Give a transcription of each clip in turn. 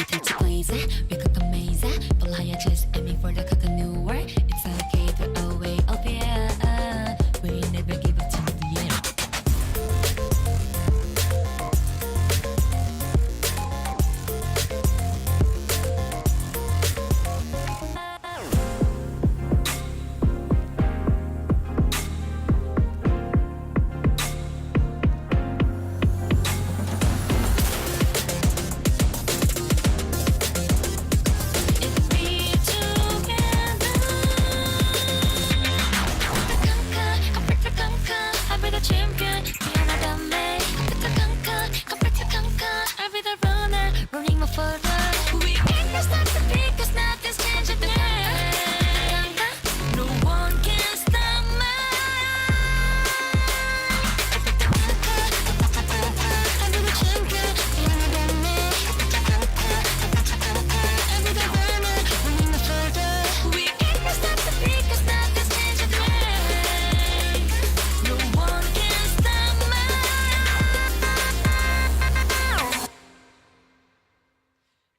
teach you crazy. We cook amazing. But higher just aiming for the cook a new word. It's okay, throw away, oh yeah. We never give up till the end.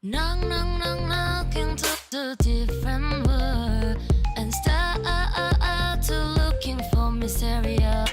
Knock into the different world and start to looking for miseria.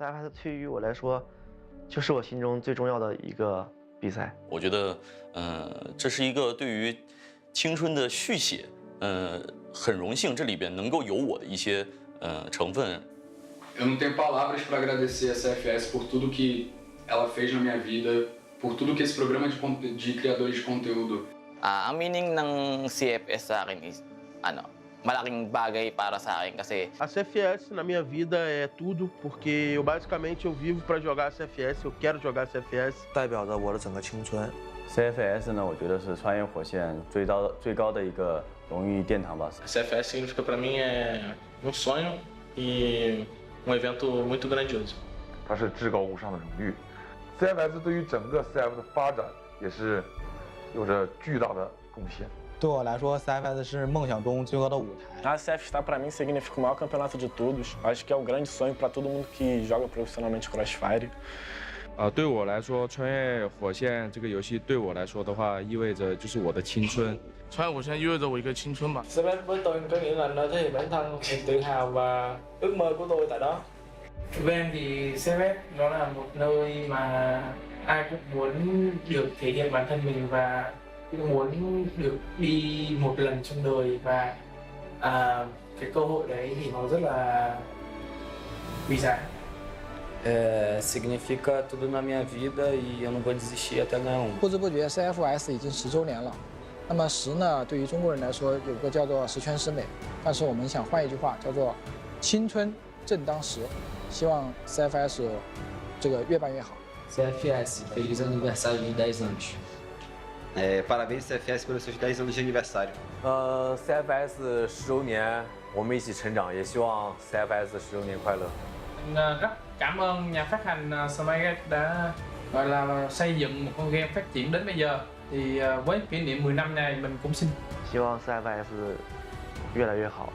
CFS 对于我来说，就是我心中最重要的一个比赛。我觉得，这是一个对于青春的续写，很荣幸这里边能够有我的一些成分。Eu não tenho palavras para agradecer a CFS por tudo que ela fez na minha vida, por tudo que esse programa de criadores de conteúdo. Ang meaning ng CFS sa akin is, malaking bagay para sa akin kasi a CFS na minha vida é tudo, porque eu basicamente vivo para jogar a CFS, eu quero jogar a CFS. 代表着我的整个青春。 CFS 呢，我觉得是穿越火线最高的一个荣誉殿堂吧。CFS significa para mim sonho e evento muito grandioso。它是至高无上的荣誉。CFS 对于整个 CF 的发展也是有着巨大的贡献。 对我来说 ，CFS 是梦想中最高的舞台。A CFS para mim significa o maior campeonato de todos. Acho que é o grande sonho para todo mundo que joga profissionalmente Crossfire. 对我来说，穿越火线这个游戏对我来说的话，意味着就是我的青春。穿越火線意味着我一個青春吧。CFS với tôi có nghĩa là nơi thể hiện bản thân, niềm tự hào và ước mơ của tôi tại đó. Với em thì CFS nó là một nơi mà ai cũng muốn được thể hiện bản thân mình và muốn được đi một lần trong đời và cái cơ hội đấy thì nó rất là quý giá. Significa tudo na minha vida e eu não vou desistir até ganhar um. 不知不觉 CFS 已经10周年了。那么10呢，对于中国人来说有个叫做十全十美，但是我们想换一句话，叫做青春正当时。希望 CFS 这个越办越好。CFS, feliz aniversário de 10 anos. Parabéns CFS pelos seus 10 anos de aniversário. CFS 10周年，我们一起成长，也希望 CFS 10周年快乐。 Rất cảm ơn nhà phát hành Smile đã gọi là xây dựng một con game phát triển đến bây giờ. Thì với kỷ niệm 10 năm này mình cũng xin. 希望 CFS 越来越好，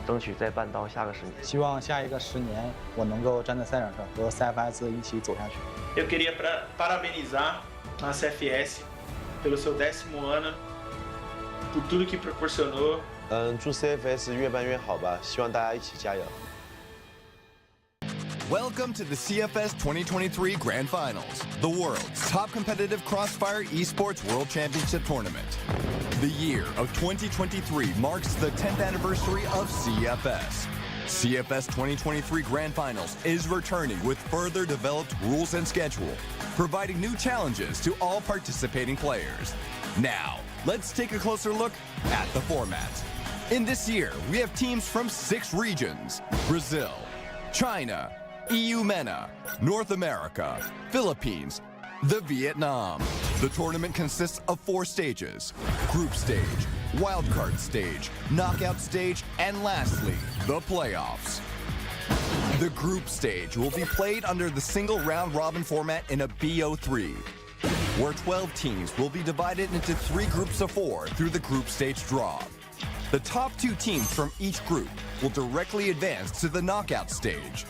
争取再办到下个10年。希望下一个10年，我能够站在赛场上和 CFS 一起走下去。Eu queria parabenizar na CFS, pelo seu 10º ano, por tudo que proporcionou. 祝 CFS 越办越好吧，希望大家一起加油。 Welcome to the CFS 2023 Grand Finals, the world's top competitive Crossfire Esports World Championship Tournament. The year of 2023 marks the 10th anniversary of CFS. CFS 2023 Grand Finals is returning with further developed rules and schedule, providing new challenges to all participating players. Now, let's take a closer look at the format. In this year, we have teams from 6 regions: Brazil, China, EU MENA, North America, Philippines, the Vietnam. The tournament consists of 4 stages: group stage, wildcard stage, knockout stage, and lastly, the playoffs. The group stage will be played under the single round robin format in a BO3, where 12 teams will be divided into 3 groups of 4 through the group stage draw. The top 2 teams from each group will directly advance to the knockout stage,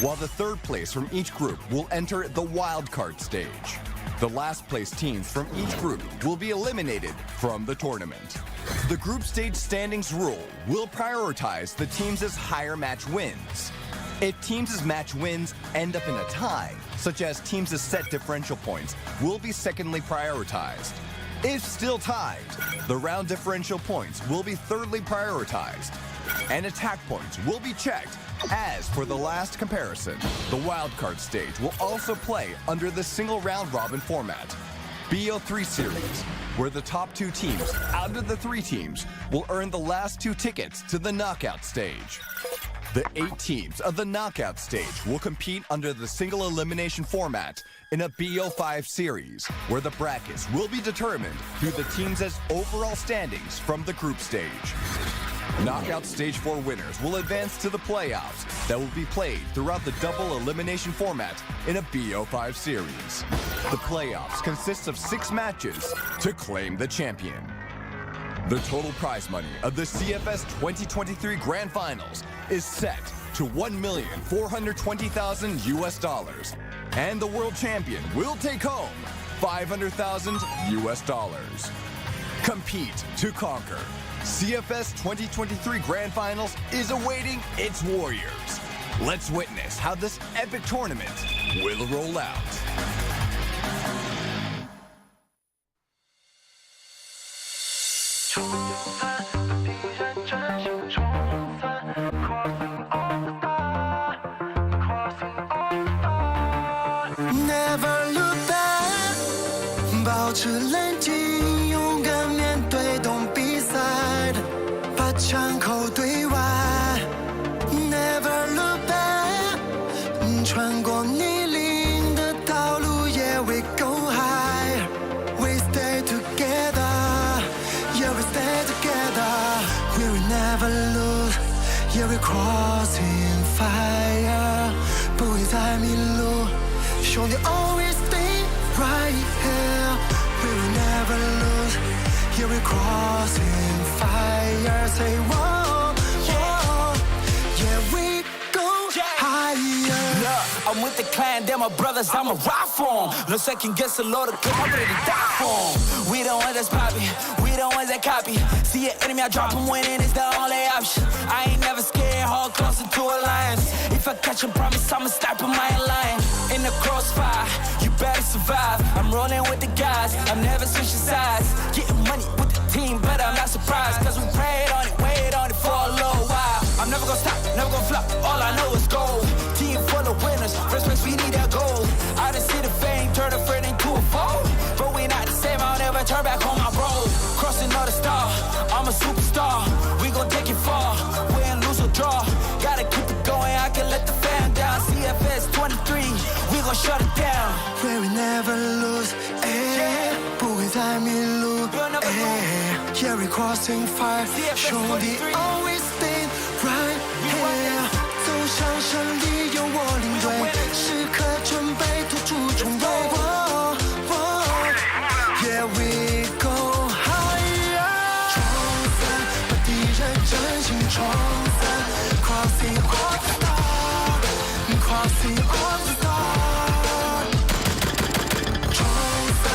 while the 3rd place from each group will enter the wildcard stage. The last place teams from each group will be eliminated from the tournament. The group stage standings rule will prioritize the teams' higher match wins. If teams' match wins end up in a tie, such as teams' set differential points, will be secondly prioritized. If still tied, the round differential points will be thirdly prioritized, and attack points will be checked. As for the last comparison, the wildcard stage will also play under the single round robin format, BO3 series, where the top 2 teams out of the 3 teams will earn the last 2 tickets to the knockout stage. The 8 teams of the knockout stage will compete under the single elimination format in a BO5 series, where the brackets will be determined through the teams' overall standings from the group stage. Knockout Stage 4 winners will advance to the playoffs that will be played throughout the double elimination format in a BO5 series. The playoffs consist of 6 matches to claim the champion. The total prize money of the CFS 2023 Grand Finals is set to $1,420,000 US, and the world champion will take home $500,000 US. Compete to conquer. CFS 2023 Grand Finals is awaiting its warriors. Let's witness how this epic tournament will roll out. Never look back， 保持冷静，勇敢面对懂比赛的，把枪口对外。Never look back， 穿过泥泞的道路，Yeah we go high， We stay together， Yeah we stay together，We will never lose，Yeah we crossing fire， 不会再迷路。兄弟 always stay right here. We will never lose. Here we crossing fire. Say whoa, whoa. Yeah, we go higher. Look, I'm with the clan, they're my brothers, I'ma ride for 'em. No second guess, a load of I'm ready to die for 'em. We the ones that's poppy, we the ones that copy. See your enemy, I drop 'em, winning is the only option. I ain't never scared, hold close into alliance. If I catch a promise, I'ma stop 'em, I ain't lying. In the crossfire, you better survive. I'm rolling with the guys, I'm never switching sides. Getting money with the team, but I'm not surprised. Cause we prayed on it, waited on it for a little while. I'm never gonna stop, never gonna flop, all I know is gold. Team full of winners, first place we need that gold. I done see the fame, turn a friend into a foe. But we not the same, I'll never turn back on my road. Crossing all the star, I'm a superstar. We gon' take it far, win, lose or draw. Gotta keep it going, I can let the fan down. CFS 23, we gon' shut it down. Where we never lose, eh, 不会再迷路，eh. Yeah we crossing fire， 兄弟 always stay right here。 走向胜利由我领队，时刻准备突出重围。Yeah we go higher， 冲散，把敌人阵型冲散。Crossing all the stars， Crossing all the stars。 冲散，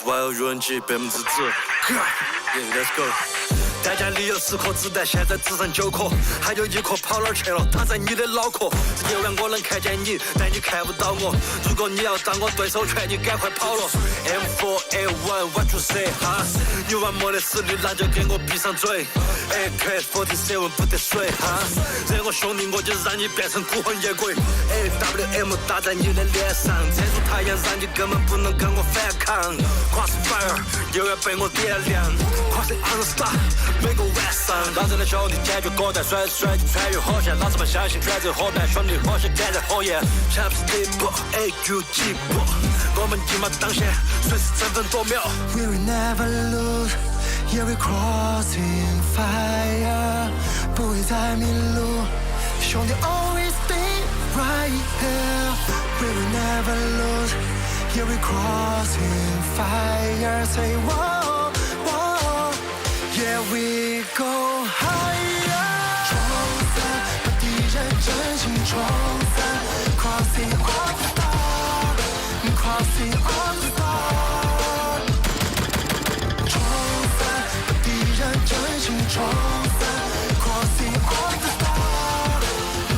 外有人气100%。Let's go。代价里有10颗子弹，现在只剩9颗，还有1颗跑哪儿去了？他在你的脑壳。只有2个人看见你，但你看不到我。如果你要当我对手拳，你赶快跑了。M4A1 What you say 哈？你玩没得实力，那就给我闭上嘴。AK47 不得水哈？惹我兄弟我就让你变成孤魂野鬼。AWM 打在你的脸上，遮住太阳让你根本不能跟我反抗。Crossfire 又要被我点亮。Crossing on the star。每个晚上，老子的兄弟解决果断，甩就穿越火线，老子们相信卷着火弹，兄弟火线点燃火焰。强势第一步 ，AQ 几步，我们一马当先，随时争分夺秒。We will never lose, yeah we crossing fire， 不会再迷路，兄弟 always stay right here。We will never lose, yeah we crossing fire。Say whoa。Yeah, we go higher。冲散，把敌人真心冲散。Crossing on the star， Crossing on the star。冲散，把敌人真心冲散。Crossing on the star，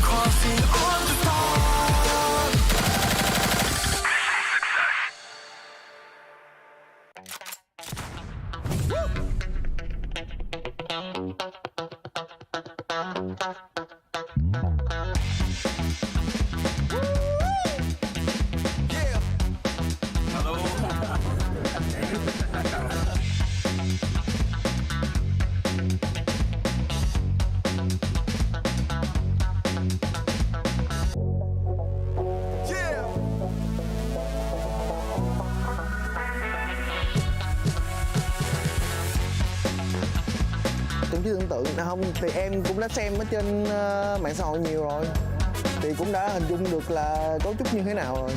Crossing on the star。Tưởng chứ tưởng tượng không thì em cũng đã xem ở trên mạng xã hội nhiều rồi, thì cũng đã hình dung được là cấu trúc như thế nào rồi.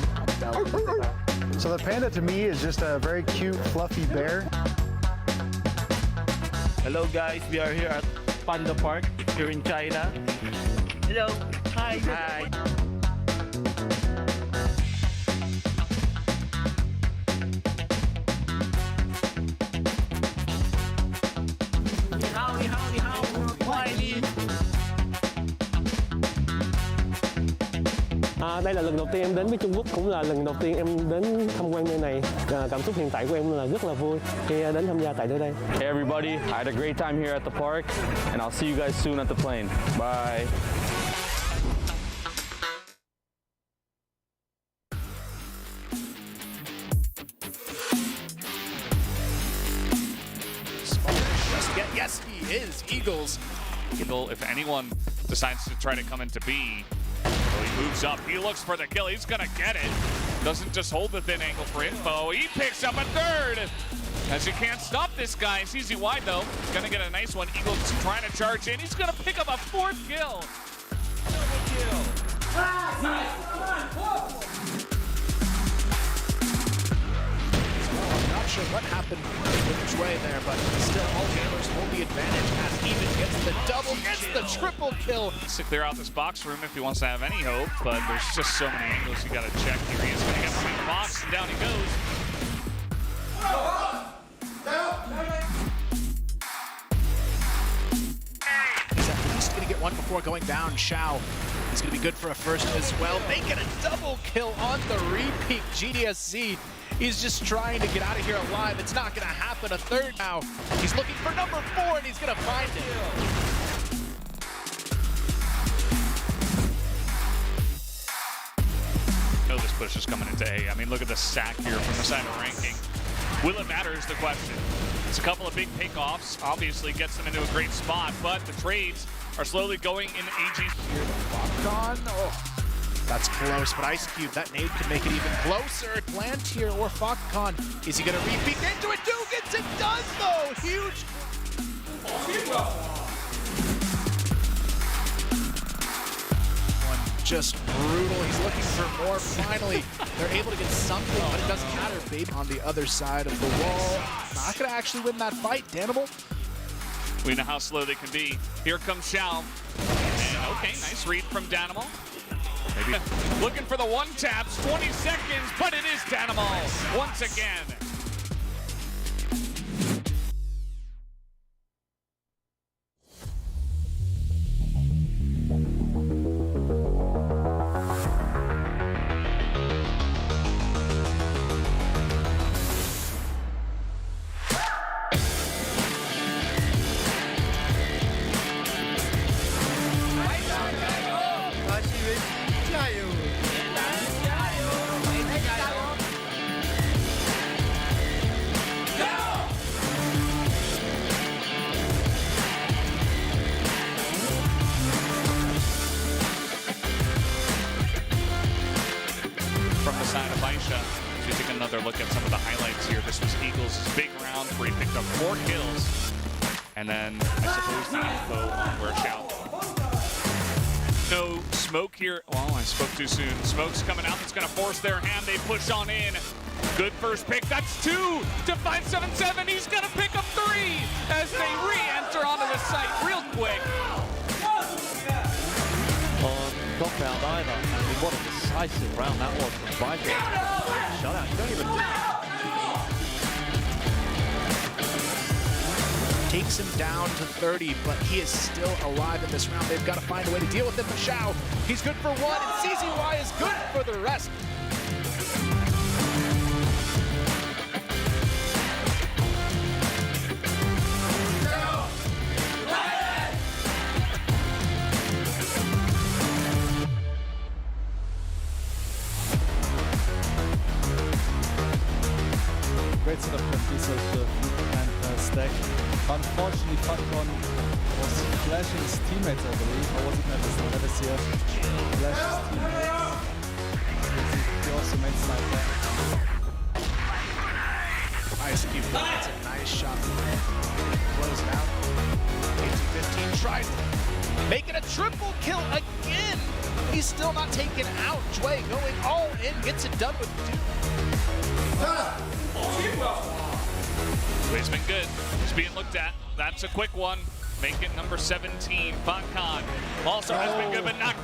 So the panda to me is just a very cute, fluffy bear. Hello guys, we are here at Panda Park here in China. Hello, hi. Hi. Đây là lần đầu tiên em đến với Trung Quốc, cũng là lần đầu tiên em đến tham quan nơi này. Cảm xúc hiện tại của em là rất là vui khi đến tham gia tại nơi đây. Hey everybody, I had a great time here at the park, and I'll see you guys soon at the plane. Bye. Yes, he is. Eagles. If anyone decides to try to come into B, he moves up. He looks for the kill. He's going to get it. Doesn't just hold the thin angle for info. He picks up a third. As you can't stop this guy. It's easy wide, though. He's going to get a nice one. Eagles trying to charge in. He's going to pick up a 4th kill. Double kill. Not sure what happened which way there, but still all gamers hold the advantage as Even gets the double, gets the triple kill. To clear out this box room if he wants to have any hope, but there's just so many angles you got to check. Here he is going to get behind the box, and down he goes. He's at least going to get one before going down. Xiao is going to be good for a first as well. They get a double kill on the repeat. GDSC is just trying to get out of here alive. It's not going to happen. A third now. He's looking for number 4, and he's going to find it. This push is coming into A. I mean, look at the sack here from the side of ranking. Will it matter is the question. It's a couple of big takeoffs. Obviously gets them into a great spot, but the trades are slowly going in AG's. Here, the oh, that's close, but Ice Cube, that nade could make it even closer. Plantier or Falcon, is he gonna repeat into it? Dugans, it does though! Huge! One just brutal, he's looking for more. Finally, they're able to get something, but it doesn't matter. Baby on the other side of the wall. Not gonna actually win that fight, Danimal. We know how slow they can be. Here comes Xiao. And okay, nice read from Danimal. Maybe looking for the one taps, 20 seconds, but it is Danimal once again. another look at some of the highlights here. This was Eagles' big round where he picked up 4 kills. And then I suppose the info on where Shao. No smoke here. Well, I spoke too soon. Smoke's coming out. That's going to force their hand. They push on in. Good first pick. That's 2 to 577. He's going to pick up 3 as they re-enter onto the site real quick. Not found either. I mean, what a decisive round that was from Viper. Shutout. You don't even. Takes him down to 30, but he is still alive in this round. They've got to find a way to deal with him. Shao, he's good for 1, and CZY is good for the rest. Great setup from Diesel and Stack. Unfortunately, Fatcon was flashing his teammates, I believe. Or was it never see us flash his teammates? He also made sniper. Nice keep going. That's a nice shot. Close it out. 18-15 tried making a triple kill again. He's still not taken out. Jue going all in, gets it done with 2. He's been good. He's being looked at. That's a quick one. Make it number 17. Fatcon also has been good, but not.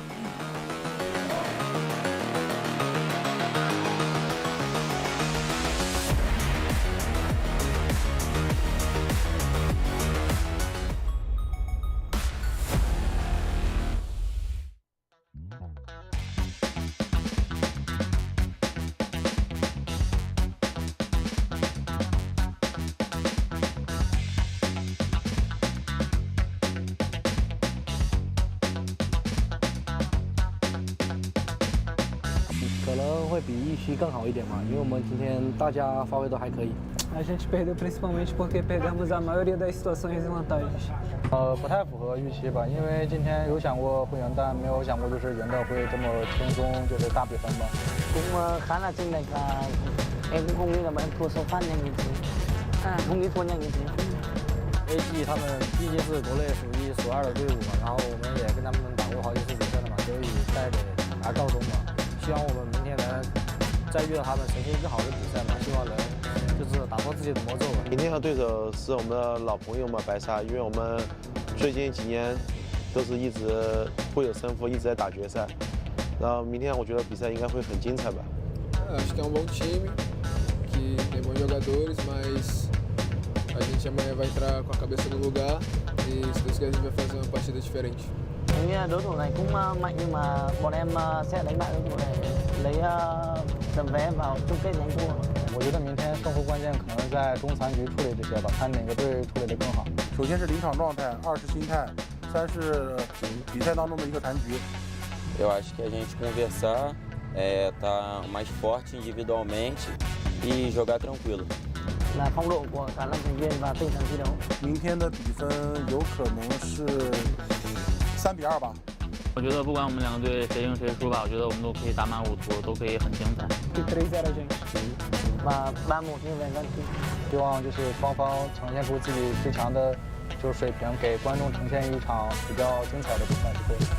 A gente perdeu principalmente porque pegamos a maioria das situações em vantagens. 不太符合预期吧，因为今天有想過會贏，但沒有想過就是贏到會這麼輕鬆，就是大比分吧。Cũng khá là chênh lệch và em cũng không nghĩ là bọn em thua số phát nhanh như thế. Không nghĩ thua nhanh như thế. AG 他们毕竟是国内数1数2的队伍嘛，然后我们也跟他们打过好几次比赛了嘛，所以带得拿到中嘛。希望我们明天能再遇到他们，呈现更好的比赛嘛，希望能就是打破自己的魔咒吧。明天的对手是我们的老朋友嘛，白沙，因为我们最近几年都是一直不有胜负，一直在打决赛。然后明天我觉得比赛应该会很精彩吧。Acho que é bom time, que tem bons jogadores, mas a gente amanhã vai entrar com a cabeça no lugar e se Deus quiser a gente vai fazer uma partida diferente. Đối thủ này cũng mạnh nhưng mà bọn em sẽ đánh bại đối thủ này lấy tấm vé vào chung kết nhanh thua. 我觉得明天胜负关键可能在中残局处理这些吧，看哪个队处理得更好。首先是临场状态，2是心态，3是比赛当中的一个残局。Eu acho que a gente conversar, tá mais forte individualmente e jogar tranquilo. Là phong độ của cả 5 thành viên và tinh thần thi đấu. 明天的比分有可能是3比2吧。我觉得不管我们两个队谁赢谁输吧，我觉得我们都可以打满5图，都可以很精彩。3-0 gente. Và 3-1 như vậy vẫn. 希望就是双方呈现出自己最强的就是水平，给观众呈现一场比较精彩的比赛就可以了。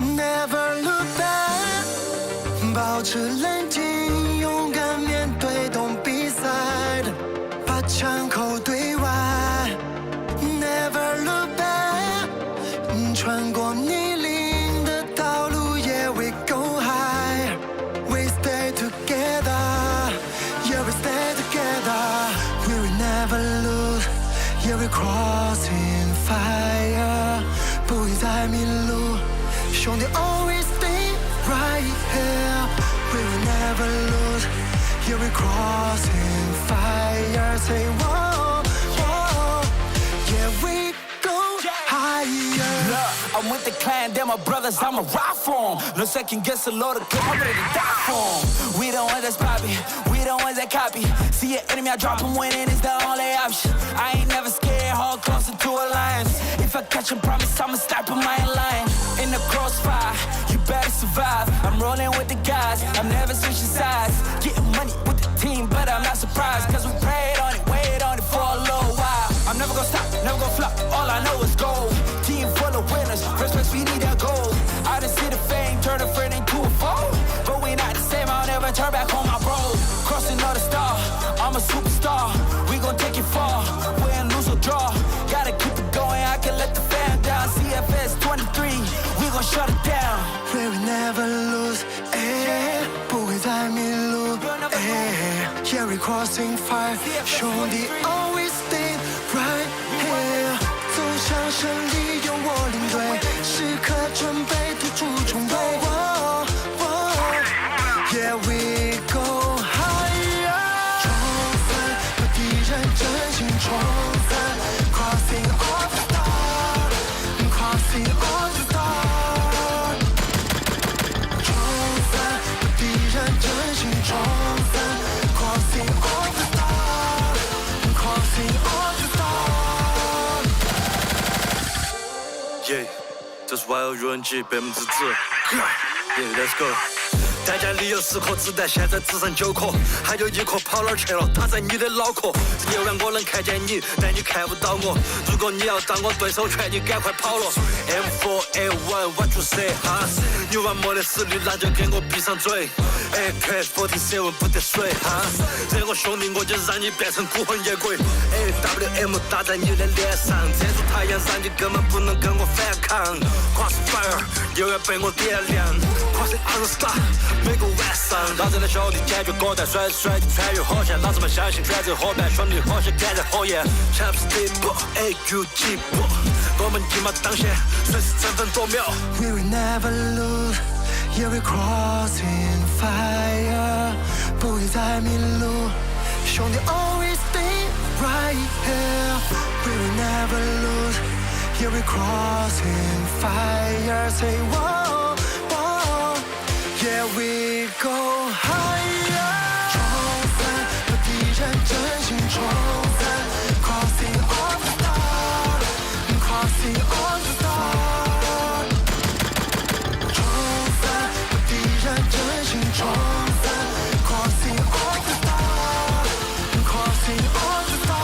Never look back， 保持冷静，勇敢面对，Don't be sad， 把枪口对外。Never look back， 穿过泥泞的道路，Yeah we go high，We stay together，Yeah we stay together。迷路，兄弟 always stay right here. We will never lose. Here we crossing fire. Say whoa, whoa. Yeah, we go higher. Look, I'm with the clan, they're my brothers, I'ma ride for 'em. No second guess a load of kill, I'm ready to die for 'em. We the ones that's poppy, we the ones that copy. See your enemy, I drop 'em, winning is the only option. I ain't never scared, hold closer to a lion. If I catch 'em, promise I'ma stop 'em, I ain't lying. In the crossfire, you better survive. I'm rolling with the guys, I'm never switching sides. Getting money with the team, but I'm not surprised. Cause we prayed on it, waited on it for a little while. I'm never gonna stop, never gonna flop, all I know is gold. Team full of winners, first place we need that gold. I done see the fame, turn a friend into a foe. But we not the same, I'll never turn back on my bro. Crossing all the star, I'm a superstar. We gon' take it far, win, lose or draw. Gotta keep it going, I can let the fan down. CFS 23, we gon' shut it down. We will never lose, 不会再迷路，Yeah, we crossing fire. 兄弟 always stay right here. 走向胜利，由我领队，时刻准备突出重围。Yeah, we go higher. 冲散和敌人真心冲散 ，Crossing all the stars, Crossing all the stars. 冲散和敌人真心冲散 ，Crossing all the stars, Crossing all the stars. Yeah， 这是 YOUNG 100%。Yeah, let's go。代价里有10颗子弹，现在只剩9颗，还有1颗跑哪儿去了？他在你的脑壳。这9万我能看见你，但你看不到我。如果你要当我对手拳，你赶快跑了。M4A1 what you say 哈？你玩没得实力，那就给我闭上嘴。AK47 不得水哈？这个兄弟我就让你变成孤魂野鬼。AWM 打在你的脸上，遮住太阳让你根本不能跟我反抗。Crossfire 又要被我点亮。Crossing on the star。每个晚上，老子的兄弟坚决果断，甩甩地穿越火线，老子们相信选择伙伴，兄弟和谐感染火焰。Chopstick AUG 我们一马当先，随时争分夺秒。We will never lose, yeah we crossing fire. 不会再迷路，兄弟 always stay right here. We will never lose, yeah we crossing fire. Say whoa, whoa, yeah we go higher. 冲散和敌人真心冲散 ，Crossing all the stars, Crossing all the stars. 冲散和敌人真心冲散 ，Crossing all the stars, Crossing all the stars.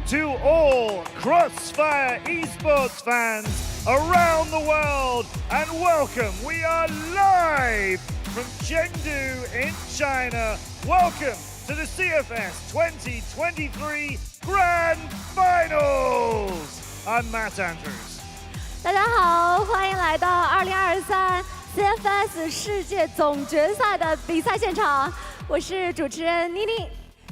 to all Crossfire esports fans around the world, and welcome. We are live from Chengdu in China. Welcome to the CFS 2023 Grand Finals. I'm Matt Andrews. 大家好，欢迎来到2023 CFS 世界总决赛的比赛现场，我是主持人妮妮。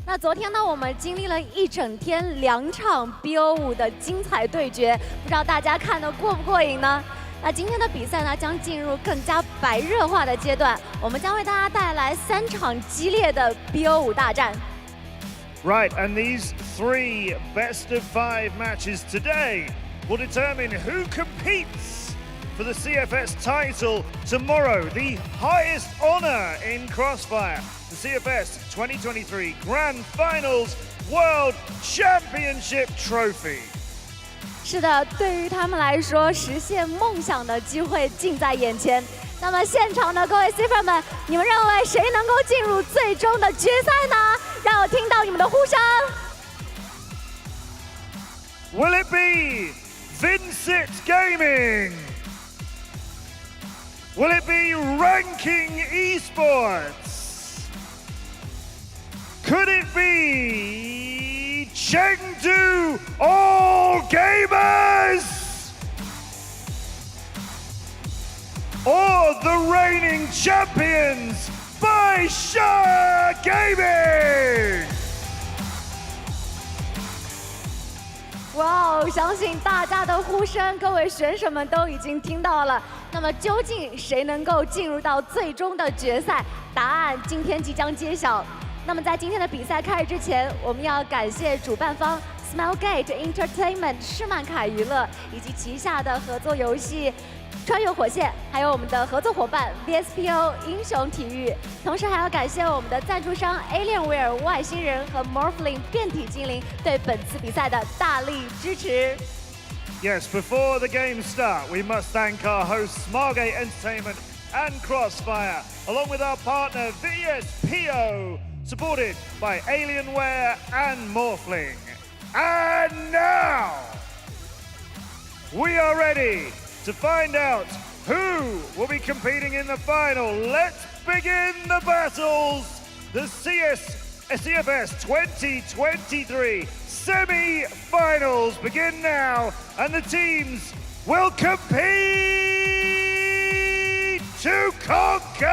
那昨天呢，我们经历了一整天2场 BO5 的精彩对决，不知道大家看得过不过瘾呢？那今天的比赛呢，将进入更加白热化的阶段，我们将为大家带来3场激烈的 BO5 大战。Right, and these 3 best-of-5 matches today will determine who competes for the CFS title tomorrow, the highest honor in Crossfire, the CFS 2023 Grand Finals World Championship Trophy. 是的，对于他们来说，实现梦想的机会近在眼前。那么现场的各位 CFS 们，你们认为谁能够进入最终的决赛呢？让我听到你们的呼声。Will it be Vincit Gaming? Will it be Ranking Esports? Could it be Chengdu All Gamers? Or the reigning champions, Baisha Gaming? 哇哦！相信大家的呼声，各位选手们都已经听到了。那么究竟谁能够进入到最终的决赛？答案今天即将揭晓。那么在今天的比赛开始之前，我们要感谢主办方 Smilegate Entertainment 施曼凯娱乐以及旗下的合作游戏穿越火线，还有我们的合作伙伴 VSPO 英雄体育，同时还要感谢我们的赞助商 Alienware 外星人和 Morphling 变体精灵对本次比赛的大力支持。Yes, before the games start, we must thank our hosts Smilegate Entertainment and Crossfire, along with our partner VSPO, supported by Alienware and Morphling. And now, we are ready to find out who will be competing in the final. Let's begin the battles. The CFS 2023 semi-finals begin now, and the teams will compete to conquer.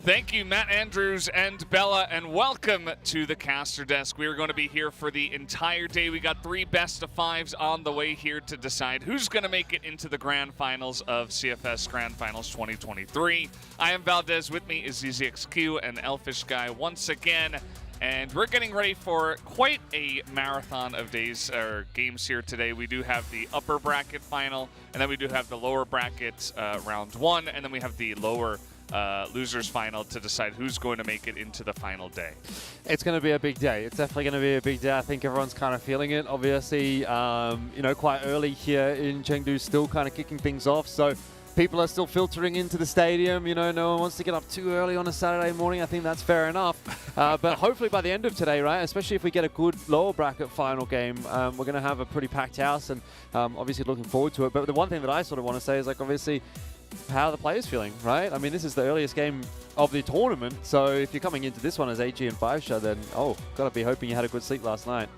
Thank you, Matt Andrews and Bella, and welcome to the caster desk. We are going to be here for the entire day. We got 3 best-of-5s on the way here to decide who's going to make it into the grand finals of CFS Grand Finals 2023. I am Valdez. With me is ZZXQ and Elfish Guy once again. And we're getting ready for quite a marathon of days or games here today. We do have the upper bracket final, and then we do have the lower bracket round 1, and then we have the lower losers final to decide who's going to make it into the final day. It's going to be a big day. It's definitely going to be a big day. I think everyone's kind of feeling it. Obviously, you know, quite early here in Chengdu, still kind of kicking things off. So people are still filtering into the stadium. You know, no one wants to get up too early on a Saturday morning. I think that's fair enough. But hopefully by the end of today, right, especially if we get a good lower bracket final game, we're going to have a pretty packed house, and obviously looking forward to it. But the one thing that I sort of want to say is, like, obviously, how are the players feeling, right? I mean, this is the earliest game of the tournament, so if you're coming into this one as AG and Baisha, then, gotta be hoping you had a good sleep last night.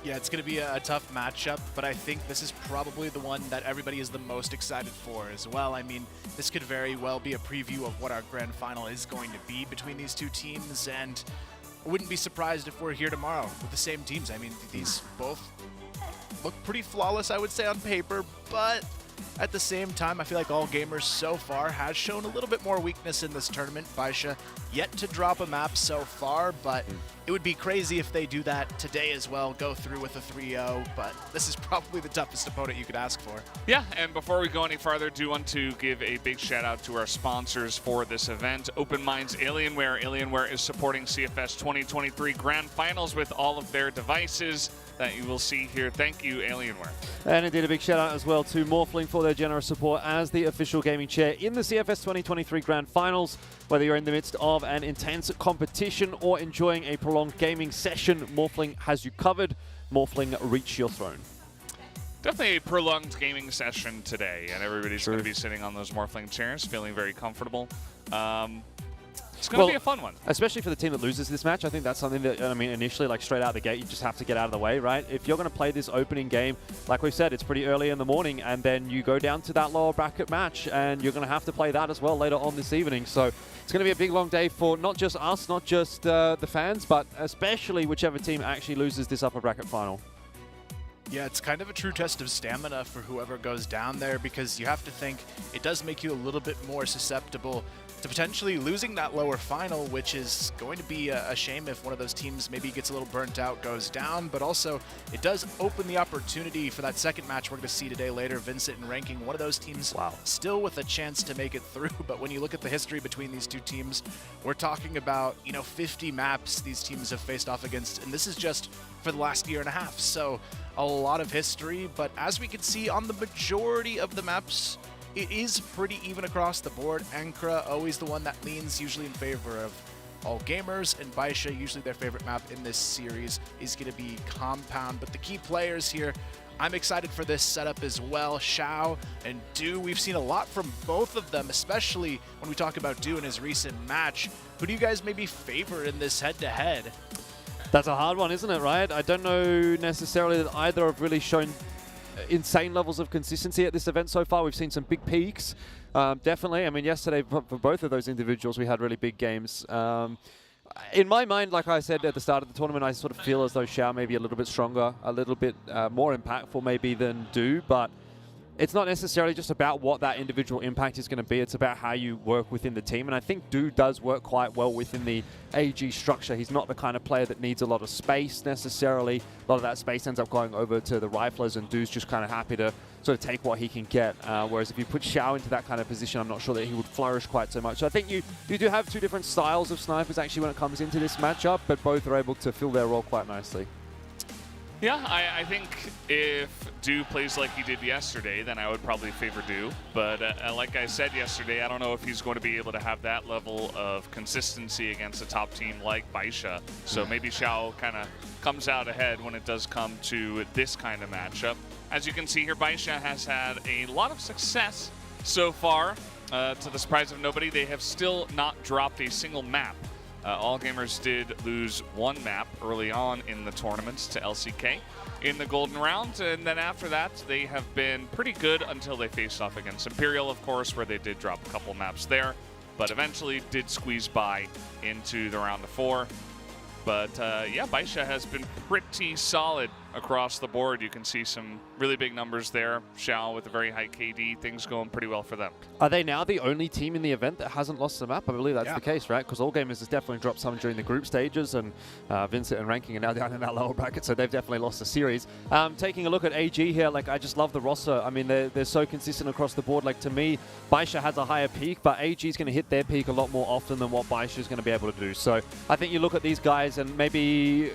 Yeah, it's going to be a tough matchup, but I think this is probably the one that everybody is the most excited for as well. I mean, this could very well be a preview of what our grand final is going to be between these 2 teams, and I wouldn't be surprised if we're here tomorrow with the same teams. I mean, these both look pretty flawless, I would say, on paper, but at the same time, I feel like All Gamers so far has shown a little bit more weakness in this tournament. Baisha yet to drop a map so far, but it would be crazy if they do that today as well, go through with a 3-0, but this is probably the toughest opponent you could ask for. Yeah, and before we go any farther, do want to give a big shout out to our sponsors for this event, Open Minds Alienware. Alienware is supporting CFS 2023 Grand Finals with all of their devices. that you will see here. Thank you, Alienware. And indeed a big shout out as well to Morphling for their generous support as the official gaming chair in the CFS 2023 Grand Finals. Whether you're in the midst of an intense competition or enjoying a prolonged gaming session, Morphling has you covered. Morphling, reach your throne. Definitely a prolonged gaming session today, and everybody's going to be sitting on those Morphling chairs, feeling very comfortable. It's going to be a fun one. Especially for the team that loses this match. I think that's something that, I mean, initially, like straight out the gate, you just have to get out of the way, right? If you're going to play this opening game, like we said, it's pretty early in the morning, and then you go down to that lower bracket match, and you're going to have to play that as well later on this evening. So it's going to be a big, long day for not just us, not just the fans, but especially whichever team actually loses this upper bracket final. Yeah, it's kind of a true test of stamina for whoever goes down there, because you have to think it does make you a little bit more susceptible to potentially losing that lower final, which is going to be a shame if one of those teams maybe gets a little burnt out, goes down. But also, it does open the opportunity for that second match we're going to see today later, Vincent and Ranking, one of those teams still with a chance to make it through. But when you look at the history between these two teams, we're talking about, 50 maps these teams have faced off against, and this is just for the last year and a half. So a lot of history, but as we can see on the majority of the maps, it is pretty even across the board. Ankara, always the one that leans usually in favor of all gamers, and Baisha, usually their favorite map in this series, is going to be Compound. But the key players here, I'm excited for this setup as well. Xiao and Du, we've seen a lot from both of them, especially when we talk about Du in his recent match. Who do you guys maybe favor in this head-to-head? That's a hard one, isn't it, right? I don't know necessarily that either have really shown insane levels of consistency at this event so far. We've seen some big peaks, definitely. I mean, yesterday for both of those individuals, we had really big games. In my mind, like I said at the start of the tournament, I sort of feel as though Xiao may be a little bit stronger, a little bit more impactful maybe than Du, but it's not necessarily just about what that individual impact is going to be. It's about how you work within the team. And I think Du does work quite well within the AG structure. He's not the kind of player that needs a lot of space necessarily. A lot of that space ends up going over to the riflers, and Du's just kind of happy to sort of take what he can get. Whereas if you put Xiao into that kind of position, I'm not sure that he would flourish quite so much. So I think you do have two different styles of snipers actually when it comes into this matchup, but both are able to fill their role quite nicely. Yeah, I think if Du plays like he did yesterday, then I would probably favor Du. But like I said yesterday, I don't know if he's going to be able to have that level of consistency against a top team like Baisha. So maybe Xiao kind of comes out ahead when it does come to this kind of matchup. As you can see here, Baisha has had a lot of success so far. To the surprise of nobody, they have still not dropped a single map. All Gamers did lose one map early on in the tournaments to LCK in the golden round, and then after that they have been pretty good until they faced off against Imperial, of course, where they did drop a couple maps there, but eventually did squeeze by into the round of 4. But yeah, Baisha has been pretty solid across the board. You can see some really big numbers there. Xiao with a very high KD, things going pretty well for them. Are they now the only team in the event that hasn't lost a map? I believe that's the case, right? Because All Gamers has definitely dropped some during the group stages, and Vincent and Ranking are now down in that lower bracket, so they've definitely lost a series. Taking a look at AG here, like, I just love the roster. I mean, they're so consistent across the board. Like, to me, Baisha has a higher peak, but AG is going to hit their peak a lot more often than what Baisha is going to be able to do. So I think you look at these guys and maybe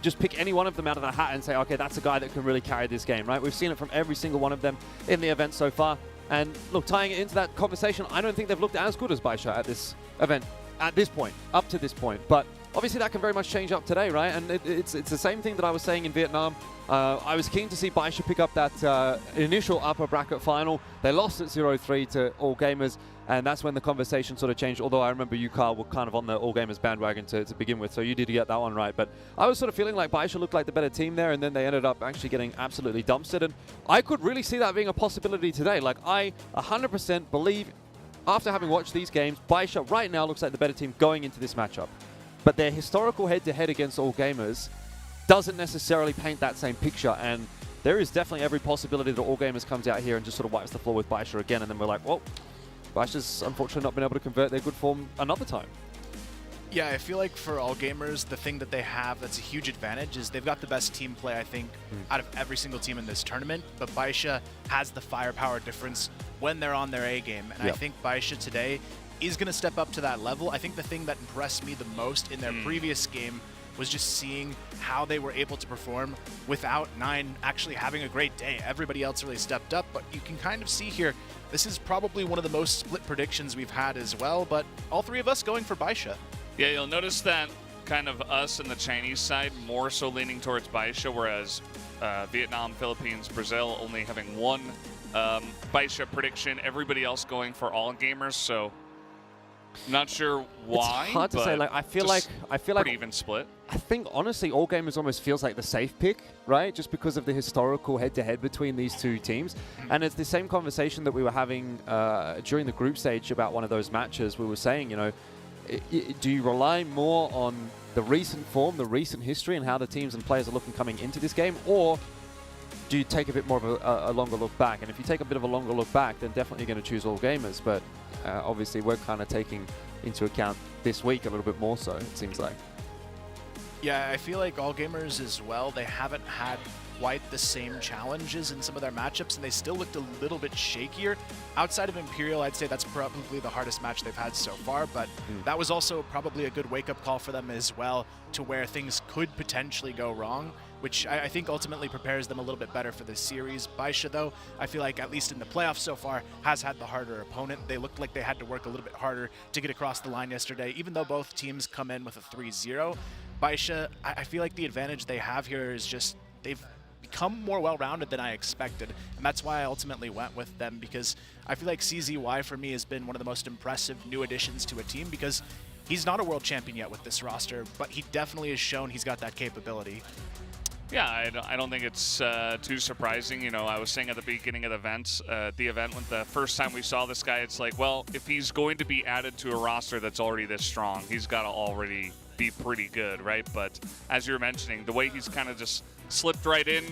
just pick any one of them out of the hat and say, okay, that's a guy that can really carry this game, right? We've seen it from every single one of them in the event so far. And look, tying it into that conversation, I don't think they've looked as good as Baisha at this event, at this point, up to this point. But obviously that can very much change up today, right? And it's the same thing that I was saying in Vietnam. I was keen to see Baisha pick up that initial upper bracket final. They lost at 0-3 to All Gamers, and that's when the conversation sort of changed. Although I remember you, Carl, were kind of on the All Gamers bandwagon to begin with, so you did get that one right. But I was sort of feeling like Baisha looked like the better team there, and then they ended up actually getting absolutely dumpstered. And I could really see that being a possibility today. Like, I 100% believe, after having watched these games, Baisha right now looks like the better team going into this matchup. But their historical head-to-head against All Gamers doesn't necessarily paint that same picture, and there is definitely every possibility that All Gamers comes out here and just sort of wipes the floor with Baisha again, and then we're like, well, Baisha's unfortunately not been able to convert their good form another time. Yeah, I feel like for All Gamers, the thing that they have that's a huge advantage is they've got the best team play, I think, out of every single team in this tournament, but Baisha has the firepower difference when they're on their A game, and I think Baisha today is going to step up to that level. I think the thing that impressed me the most in their previous game was just seeing how they were able to perform without Nine actually having a great day. Everybody else really stepped up, but you can kind of see here, this is probably one of the most split predictions we've had as well, but all three of us going for Baisha. Yeah, you'll notice that kind of us and the Chinese side more so leaning towards Baisha, whereas Vietnam, Philippines, Brazil only having one Baisha prediction, everybody else going for all gamers, so not sure why. It's hard to say. Like I feel like pretty even split. I think honestly, all gamers almost feels like the safe pick, right? Just because of the historical head-to-head between these two teams, and it's the same conversation that we were having during the group stage about one of those matches. We were saying, you know, do you rely more on the recent form, the recent history, and how the teams and players are looking coming into this game, or do you take a bit more of a longer look back? And if you take a bit of a longer look back, then definitely going to choose all gamers. But obviously, we're kind of taking into account this week a little bit more so, it seems like. Yeah, I feel like all gamers as well, they haven't had quite the same challenges in some of their matchups, and they still looked a little bit shakier. Outside of Imperial, I'd say that's probably the hardest match they've had so far, but that was also probably a good wake-up call for them as well, to where things could potentially go wrong, which I think ultimately prepares them a little bit better for this series. Baisha, though, I feel like, at least in the playoffs so far, has had the harder opponent. They looked like they had to work a little bit harder to get across the line yesterday, even though both teams come in with a 3-0. Baisha, I feel like the advantage they have here is just they've become more well-rounded than I expected, and that's why I ultimately went with them, because I feel like CZY for me has been one of the most impressive new additions to a team, because he's not a world champion yet with this roster, but he definitely has shown he's got that capability. Yeah, I don't think it's too surprising. You know, I was saying at the beginning of the event, when the first time we saw this guy, it's like, well, if he's going to be added to a roster that's already this strong, he's got to already be pretty good, right? But as you were mentioning, the way he's kind of just slipped right in,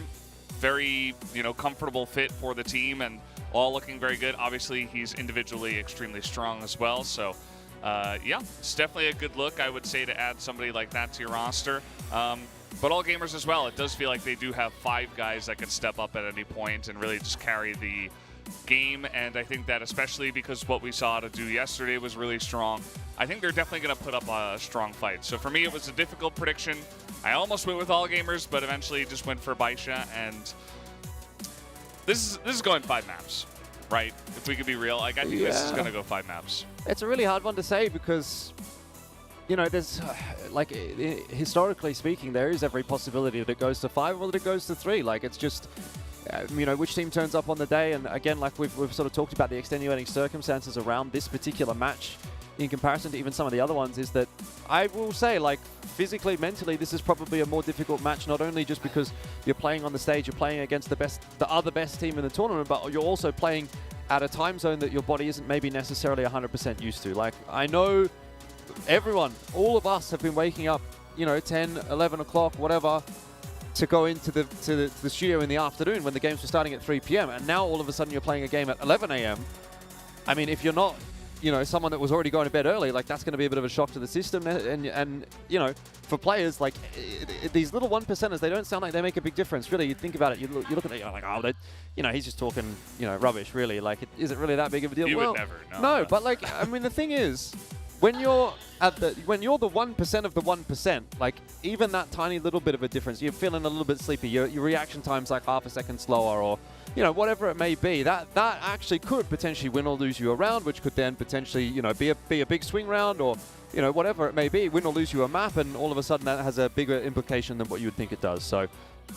very, you know, comfortable fit for the team, and all looking very good. Obviously, he's individually extremely strong as well, so yeah, it's definitely a good look, I would say, to add somebody like that to your roster. But all gamers as well, it does feel like they do have 5 guys that can step up at any point and really just carry the game, and I think that especially because what we saw to do yesterday was really strong, I think they're definitely going to put up a strong fight. So for me, it was a difficult prediction. I almost went with all gamers, but eventually just went for Baisha, and this is going 5 maps, right? If we could be real, like I think this is going to go 5 maps. It's a really hard one to say because, you know, there's, like, historically speaking, there is every possibility that it goes to 5 or that it goes to 3. Like, it's just, you know, which team turns up on the day. And again, like we've sort of talked about the extenuating circumstances around this particular match in comparison to even some of the other ones, is that I will say, like, physically, mentally, this is probably a more difficult match, not only just because you're playing on the stage, you're playing against the other best team in the tournament, but you're also playing at a time zone that your body isn't maybe necessarily 100% used to. Like, I know everyone, all of us have been waking up, you know, 10, 11 o'clock, whatever, to go into the studio in the afternoon when the games were starting at 3 p.m. And now all of a sudden you're playing a game at 11 a.m. I mean, if you're not, you know, someone that was already going to bed early, like, that's going to be a bit of a shock to the system. And you know, for players, like, these little 1%ers, they don't sound like they make a big difference. Really, you think about it, you look at it, you're like, oh, you know, he's just talking, you know, rubbish, really. Like, is it really that big of a deal? You well, would never, no, but, like, I mean, the thing is, when you're the 1% of the 1%, like, even that tiny little bit of a difference, you're feeling a little bit sleepy, your reaction time's like half a second slower, or, you know, whatever it may be, that actually could potentially win or lose you a round, which could then potentially, you know, be a big swing round, or, you know, whatever it may be, win or lose you a map, and all of a sudden that has a bigger implication than what you would think it does. So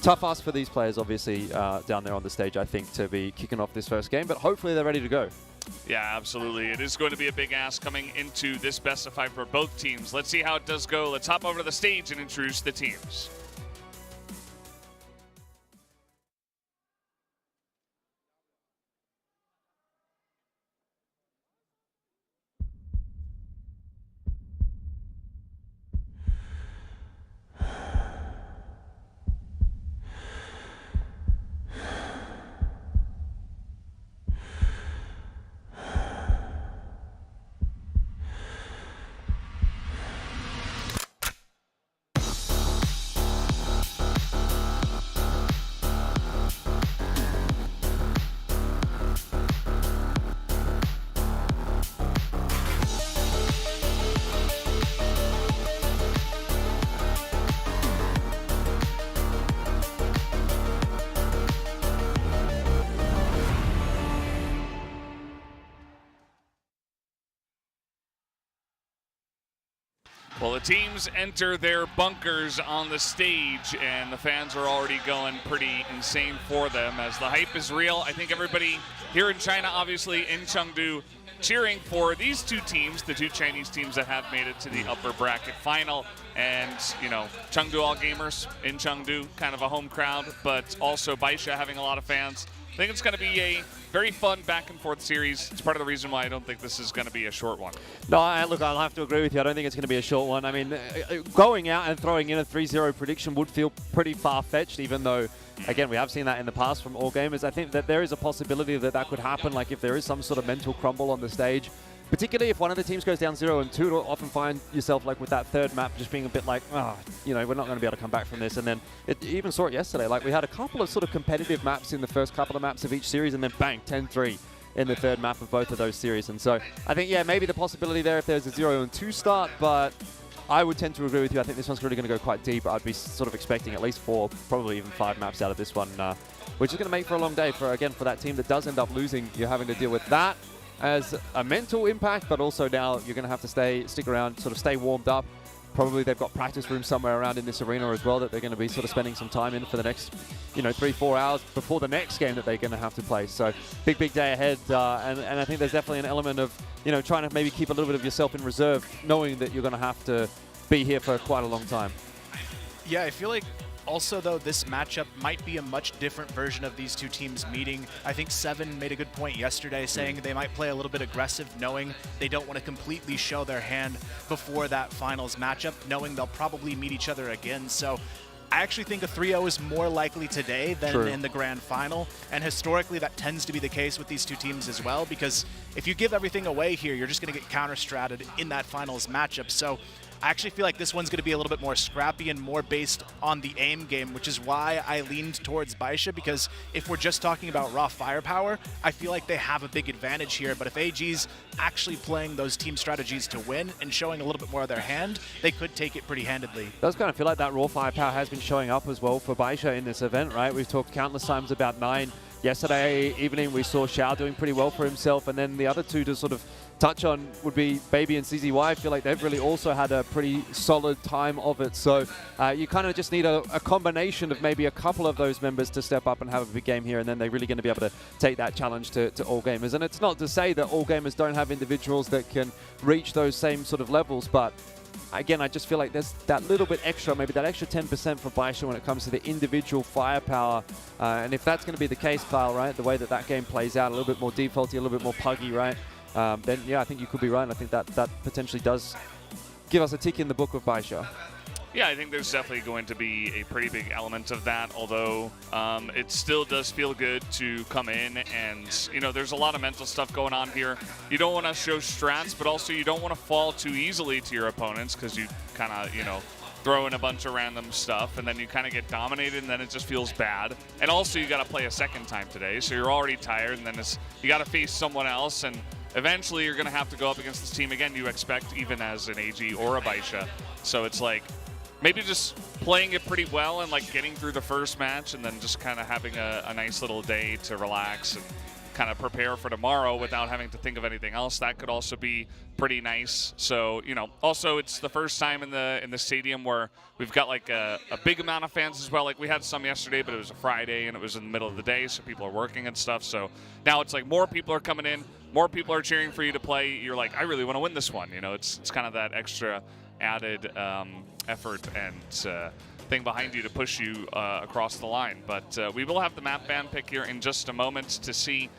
tough ask for these players, obviously, down there on the stage, I think, to be kicking off this first game, but hopefully they're ready to go. Yeah, absolutely. It is going to be a big ask coming into this best of 5 for both teams. Let's see how it does go. Let's hop over to the stage and introduce the teams. Well, the teams enter their bunkers on the stage, and the fans are already going pretty insane for them as the hype is real. I think everybody here in China, obviously in Chengdu, cheering for these two teams, the two Chinese teams that have made it to the upper bracket final. And, you know, Chengdu All Gamers in Chengdu, kind of a home crowd, but also Baisha having a lot of fans. I think it's going to be a very fun back-and-forth series. It's part of the reason why I don't think this is going to be a short one. No, look, I'll have to agree with you. I don't think it's going to be a short one. I mean, going out and throwing in a 3-0 prediction would feel pretty far-fetched, even though, again, we have seen that in the past from all gamers. I think that there is a possibility that that could happen, like if there is some sort of mental crumble on the stage. Particularly if one of the teams goes down 0-2, you'll often find yourself like with that third map just being a bit like, you know, we're not going to be able to come back from this. And then you even saw it yesterday. Like we had a couple of sort of competitive maps in the first couple of maps of each series, and then bang, 10-3 in the third map of both of those series. And so I think, yeah, maybe the possibility there if there's a 0-2 start, but I would tend to agree with you. I think this one's really going to go quite deep. I'd be sort of expecting at least 4, probably even 5 maps out of this one, which is going to make for a long day for that team that does end up losing. You're having to deal with that as a mental impact, but also now you're going to have to stick around, sort of stay warmed up. Probably they've got practice rooms somewhere around in this arena as well that they're going to be sort of spending some time in for the next, 3-4 hours before the next game that they're going to have to play. So big day ahead, and I think there's definitely an element of, trying to maybe keep a little bit of yourself in reserve, knowing that you're going to have to be here for quite a long time. Yeah, I feel like also, though, this matchup might be a much different version of these two teams meeting. I think Seven made a good point yesterday saying they might play a little bit aggressive, knowing they don't want to completely show their hand before that finals matchup, knowing they'll probably meet each other again. So I actually think a 3-0 is more likely today than in the grand final. And historically, that tends to be the case with these two teams as well, because if you give everything away here, you're just going to get counter-stratted in that finals matchup. So I actually feel like this one's going to be a little bit more scrappy and more based on the aim game, which is why I leaned towards Baisha, because if we're just talking about raw firepower, I feel like they have a big advantage here. But if AG's actually playing those team strategies to win and showing a little bit more of their hand, they could take it pretty handedly. It does kind of feel like that raw firepower has been showing up as well for Baisha in this event, right? We've talked countless times about 9. Yesterday evening, we saw Xiao doing pretty well for himself, and then the other two to sort of touch on would be Baby and CZY. I feel like they've really also had a pretty solid time of it. So you kind of just need a combination of maybe a couple of those members to step up and have a big game here, and then they're really going to be able to take that challenge to all gamers. And it's not to say that all gamers don't have individuals that can reach those same sort of levels, but again, I just feel like there's that little bit extra, maybe that extra 10% for Baisha when it comes to the individual firepower. And if that's going to be the case, Kyle, right, the way that game plays out, a little bit more defaulty, a little bit more puggy, right, then yeah, I think you could be right. And I think that potentially does give us a tick in the book of Baisha. Yeah, I think there's definitely going to be a pretty big element of that, although it still does feel good to come in and, there's a lot of mental stuff going on here. You don't want to show strats, but also you don't want to fall too easily to your opponents because you kind of, throw in a bunch of random stuff and then you kind of get dominated and then it just feels bad. And also you got to play a second time today, so you're already tired, and then you got to face someone else, and eventually you're going to have to go up against this team again you expect, even as an AG or a Baisha. So it's like, maybe just playing it pretty well and like getting through the first match and then just kind of having a nice little day to relax and kind of prepare for tomorrow without having to think of anything else. That could also be pretty nice. So, also it's the first time in the stadium where we've got like a big amount of fans as well. Like we had some yesterday, but it was a Friday and it was in the middle of the day, so people are working and stuff. So now it's like more people are coming in, more people are cheering for you to play. You're like, I really want to win this one. It's kind of that extra added effort and thing behind you to push you across the line. But we will have the map ban pick here in just a moment to see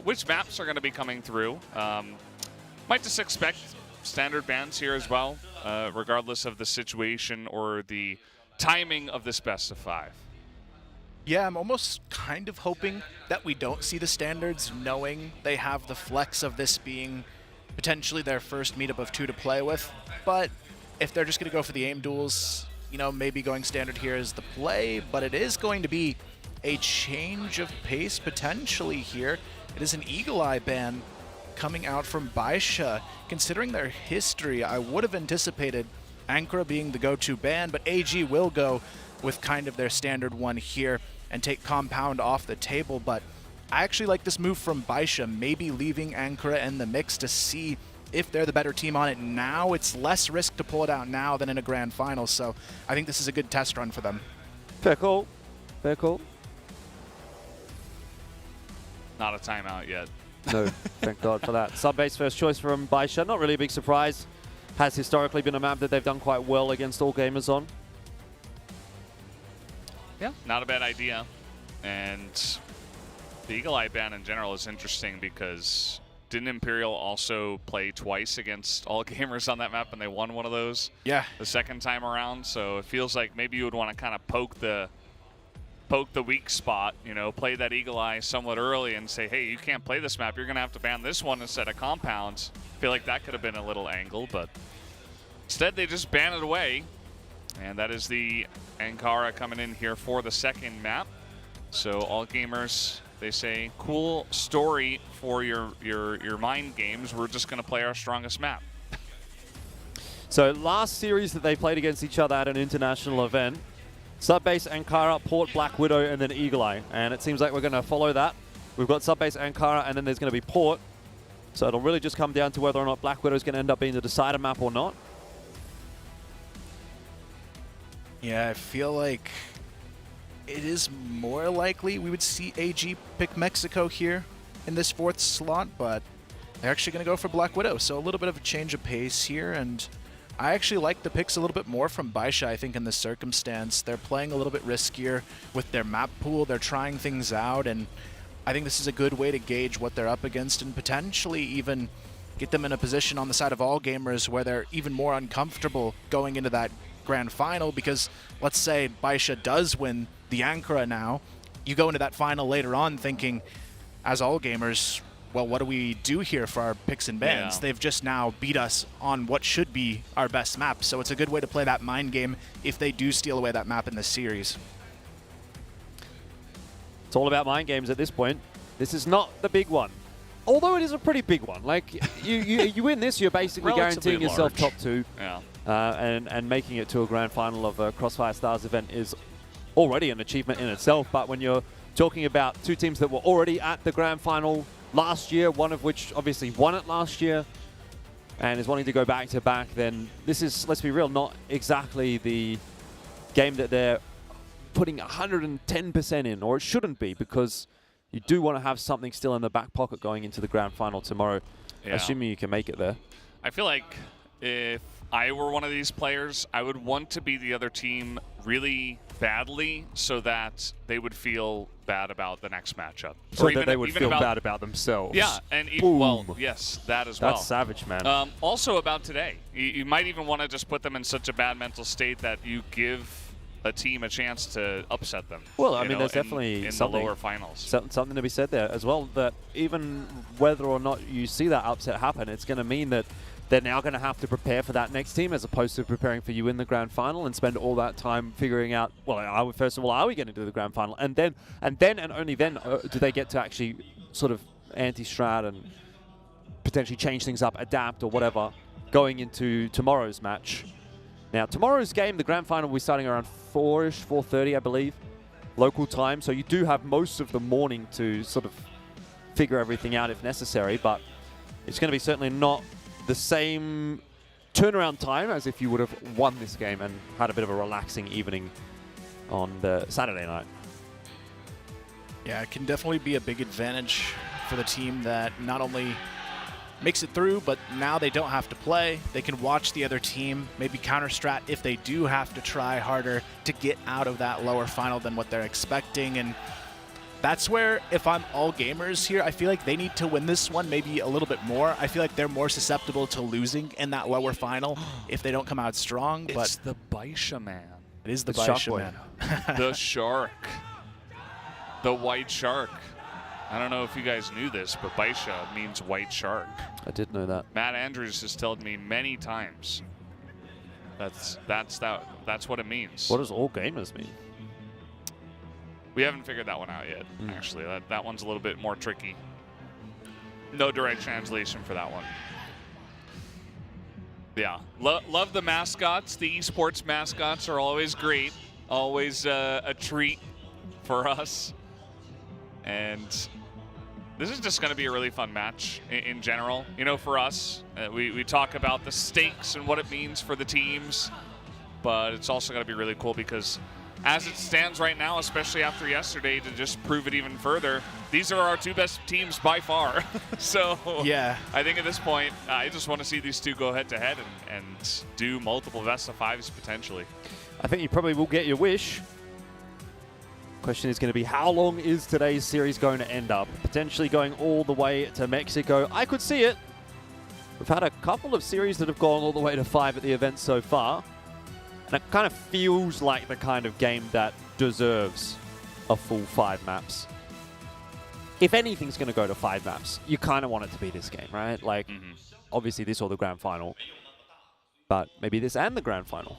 which maps are going to be coming through. Might just expect standard bans here as well, regardless of the situation or the timing of this best of 5. Yeah, I'm almost kind of hoping that we don't see the standards, knowing they have the flex of this being potentially their first meetup of 2 to play with. But if they're just going to go for the aim duels, maybe going standard here is the play, but it is going to be a change of pace potentially here. It is an Eagle Eye ban coming out from Baisha. Considering their history, I would have anticipated Ankara being the go-to ban, but AG will go with kind of their standard one here and take Compound off the table. But I actually like this move from Baisha, maybe leaving Ankara in the mix to see if they're the better team on it now, it's less risk to pull it out now than in a grand final. So I think this is a good test run for them. Fair call. Fair call. Not a timeout yet. No, thank God for that. Sub-base first choice from Baisha. Not really a big surprise. Has historically been a map that they've done quite well against all gamers on. Yeah, not a bad idea. And the Eagle Eye ban in general is interesting because didn't Imperial also play twice against all gamers on that map and they won one of those? Yeah. The second time around. So it feels like maybe you would want to kind of poke the weak spot, you know, play that Eagle Eye somewhat early and say, hey, you can't play this map. You're going to have to ban this one instead of compounds. Feel like that could have been a little angle, but instead they just ban it away. And that is the Ankara coming in here for the second map. So all gamers, they say, cool story for your mind games. We're just going to play our strongest map. So last series that they played against each other at an international event, Subbase Ankara, Port, Black Widow, and then Eagle Eye. And it seems like we're going to follow that. We've got Subbase Ankara, and then there's going to be Port. So it'll really just come down to whether or not Black Widow is going to end up being the decider map or not. Yeah, I feel like it is more likely we would see AG pick Mexico here in this fourth slot, but they're actually going to go for Black Widow. So a little bit of a change of pace here, and I actually like the picks a little bit more from Baisha, I think, in this circumstance. They're playing a little bit riskier with their map pool. They're trying things out, and I think this is a good way to gauge what they're up against and potentially even get them in a position on the side of all gamers where they're even more uncomfortable going into that grand final, because let's say Baisha does win the Ankara now, you go into that final later on thinking, as all gamers, well, what do we do here for our picks and bans? Yeah. They've just now beat us on what should be our best map, so it's a good way to play that mind game if they do steal away that map in this series. It's all about mind games at this point. This is not the big one. Although it is a pretty big one. Like, you win this, you're basically Relatively guaranteeing yourself large. top 2. Yeah. And making it to a grand final of a Crossfire Stars event is already an achievement in itself. But when you're talking about two teams that were already at the grand final last year, one of which obviously won it last year and is wanting to go back to back, then this is, let's be real, not exactly the game that they're putting 110% in, or it shouldn't be, because you do want to have something still in the back pocket going into the grand final tomorrow, assuming you can make it there. I feel like if I were one of these players, I would want to be the other team really badly so that they would feel bad about the next matchup. So that they would feel bad about themselves. Yeah, and even, well, yes, that as well. That's savage, man. Also about today. You might even want to just put them in such a bad mental state that you give a team a chance to upset them. Well, I mean, there's definitely in the something, lower finals. Something to be said there as well, that even whether or not you see that upset happen, it's going to mean that they're now going to have to prepare for that next team as opposed to preparing for you in the grand final and spend all that time figuring out, well, first of all, are we going to do the grand final? And then and only then do they get to actually sort of anti-strat and potentially change things up, adapt or whatever, going into tomorrow's match. Now, tomorrow's game, the grand final, will be starting around 4-ish, 4:30, I believe, local time. So you do have most of the morning to sort of figure everything out if necessary, but it's going to be certainly not the same turnaround time as if you would have won this game and had a bit of a relaxing evening on the Saturday night. Yeah, it can definitely be a big advantage for the team that not only makes it through, but now they don't have to play. They can watch the other team, maybe counter-strat if they do have to try harder to get out of that lower final than what they're expecting. And that's where, if I'm all gamers here, I feel like they need to win this one maybe a little bit more. I feel like they're more susceptible to losing in that lower final if they don't come out strong. But It's the Baisha man. It is the Baisha man. The shark. The white shark. I don't know if you guys knew this, but Baisha means white shark. I did know that. Matt Andrews has told me many times. That's what it means. What does all gamers mean? We haven't figured that one out yet, actually. That one's a little bit more tricky. No direct translation for that one. Yeah, love the mascots. The esports mascots are always great. Always a treat for us. And this is just going to be a really fun match in general. You know, for us, we talk about the stakes and what it means for the teams, but it's also going to be really cool because as it stands right now, especially after yesterday, to just prove it even further, these are our two best teams by far. So yeah, I think at this point, I just want to see these two go head-to-head and do multiple best-of-5s potentially. I think you probably will get your wish. Question is going to be, how long is today's series going to end up? Potentially going all the way to Mexico. I could see it. We've had a couple of series that have gone all the way to 5 at the event so far. And it kind of feels like the kind of game that deserves a full 5 maps. If anything's going to go to 5 maps, you kind of want it to be this game, right? Like, obviously this or the grand final. But maybe this and the grand final.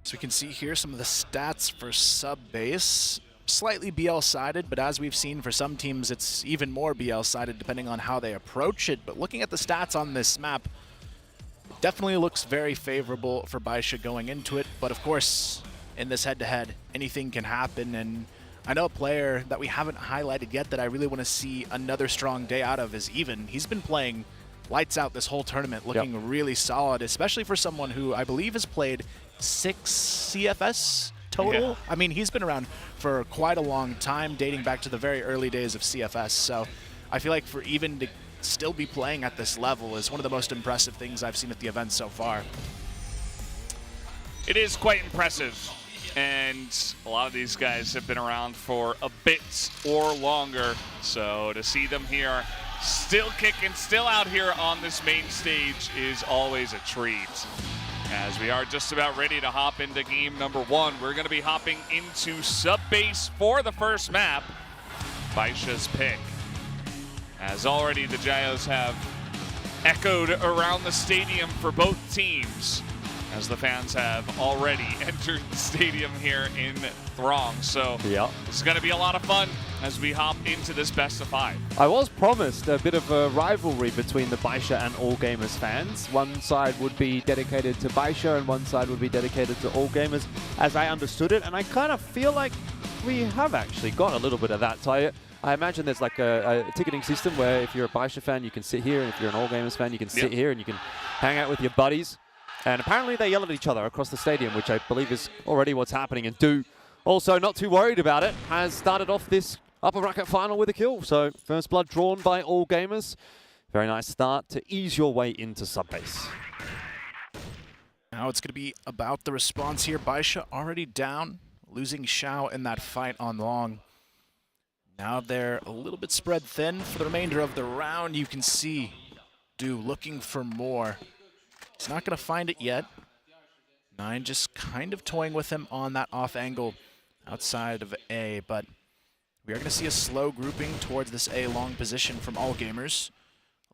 So we can see here some of the stats for sub-base. Slightly BL-sided, but as we've seen for some teams, it's even more BL-sided depending on how they approach it. But looking at the stats on this map, it definitely looks very favorable for Baisha going into it. But of course, in this head-to-head, anything can happen. And I know a player that we haven't highlighted yet that I really want to see another strong day out of is Even. He's been playing lights out this whole tournament, looking really solid, especially for someone who I believe has played 6 CFS total. Yeah. I mean, he's been around for quite a long time, dating back to the very early days of CFS. So I feel like for Even to still be playing at this level is one of the most impressive things I've seen at the event so far. It is quite impressive, and a lot of these guys have been around for a bit or longer, so to see them here still kicking, still out here on this main stage is always a treat. As we are just about ready to hop into game number 1, we're going to be hopping into sub-base for the first map, Baisha's pick. As already the Gyos have echoed around the stadium for both teams, as the fans have already entered the stadium here in throng. So this is going to be a lot of fun as we hop into this best-of-5. I was promised a bit of a rivalry between the Baisha and All Gamers fans. One side would be dedicated to Baisha and one side would be dedicated to All Gamers, as I understood it. And I kind of feel like we have actually got a little bit of that. So I imagine there's like a ticketing system where if you're a Baisha fan, you can sit here, and if you're an All Gamers fan, you can sit here and you can hang out with your buddies. And apparently they yell at each other across the stadium, which I believe is already what's happening. And Do, also not too worried about it, has started off this upper bracket final with a kill. So first blood drawn by All Gamers. Very nice start to ease your way into sub-base. Now it's going to be about the response here. Baisha already down, losing Xiao in that fight on long. Now they're a little bit spread thin for the remainder of the round. You can see Do looking for more. He's not going to find it yet. Nine just kind of toying with him on that off angle outside of A, but we are going to see a slow grouping towards this A long position from All Gamers.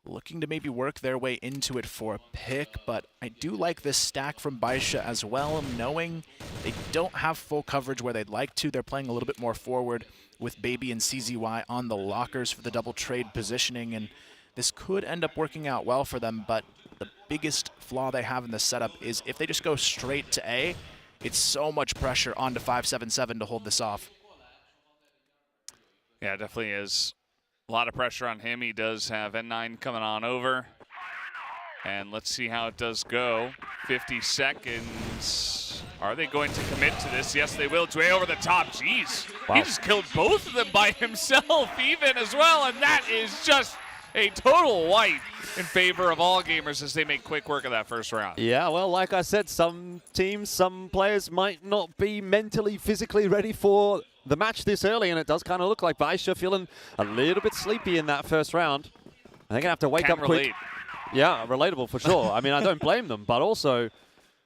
Looking to maybe work their way into it for a pick, but I do like this stack from Baisha as well, knowing they don't have full coverage where they'd like to. They're playing a little bit more forward with Baby and CZY on the lockers for the double trade positioning, and this could end up working out well for them, but the biggest flaw they have in this setup is if they just go straight to A, it's so much pressure onto 577 to hold this off. Yeah, it definitely is. A lot of pressure on him. He does have N9 coming on over. And let's see how it does go. 50 seconds. Are they going to commit to this? Yes, they will. Dway over the top. Jeez. Wow. He just killed both of them by himself, even as well. And that is just a total wipe in favor of All Gamers as they make quick work of that first round. Yeah, well, like I said, some teams, some players might not be mentally, physically ready for the match this early, and it does kind of look like Baisha feeling a little bit sleepy in that first round. They're going to have to wake up quick. Yeah, relatable for sure. I mean, I don't blame them, but also,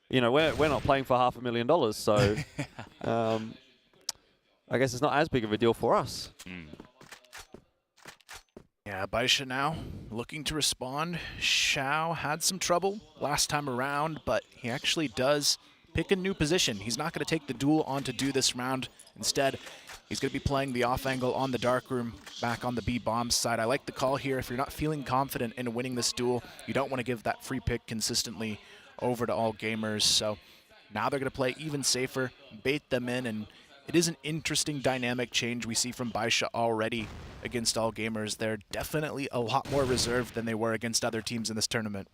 you know, we're not playing for $500,000, so I guess it's not as big of a deal for us. Yeah, Baisha now looking to respond. Xiao had some trouble last time around, but he actually does pick a new position. He's not going to take the duel on to do this round. Instead, he's going to be playing the off angle on the dark room back on the B bomb side. I like the call here. If you're not feeling confident in winning this duel, you don't want to give that free pick consistently over to All Gamers. So now they're going to play even safer, bait them in, and it is an interesting dynamic change we see from Baisha already against All Gamers. They're definitely a lot more reserved than they were against other teams in this tournament.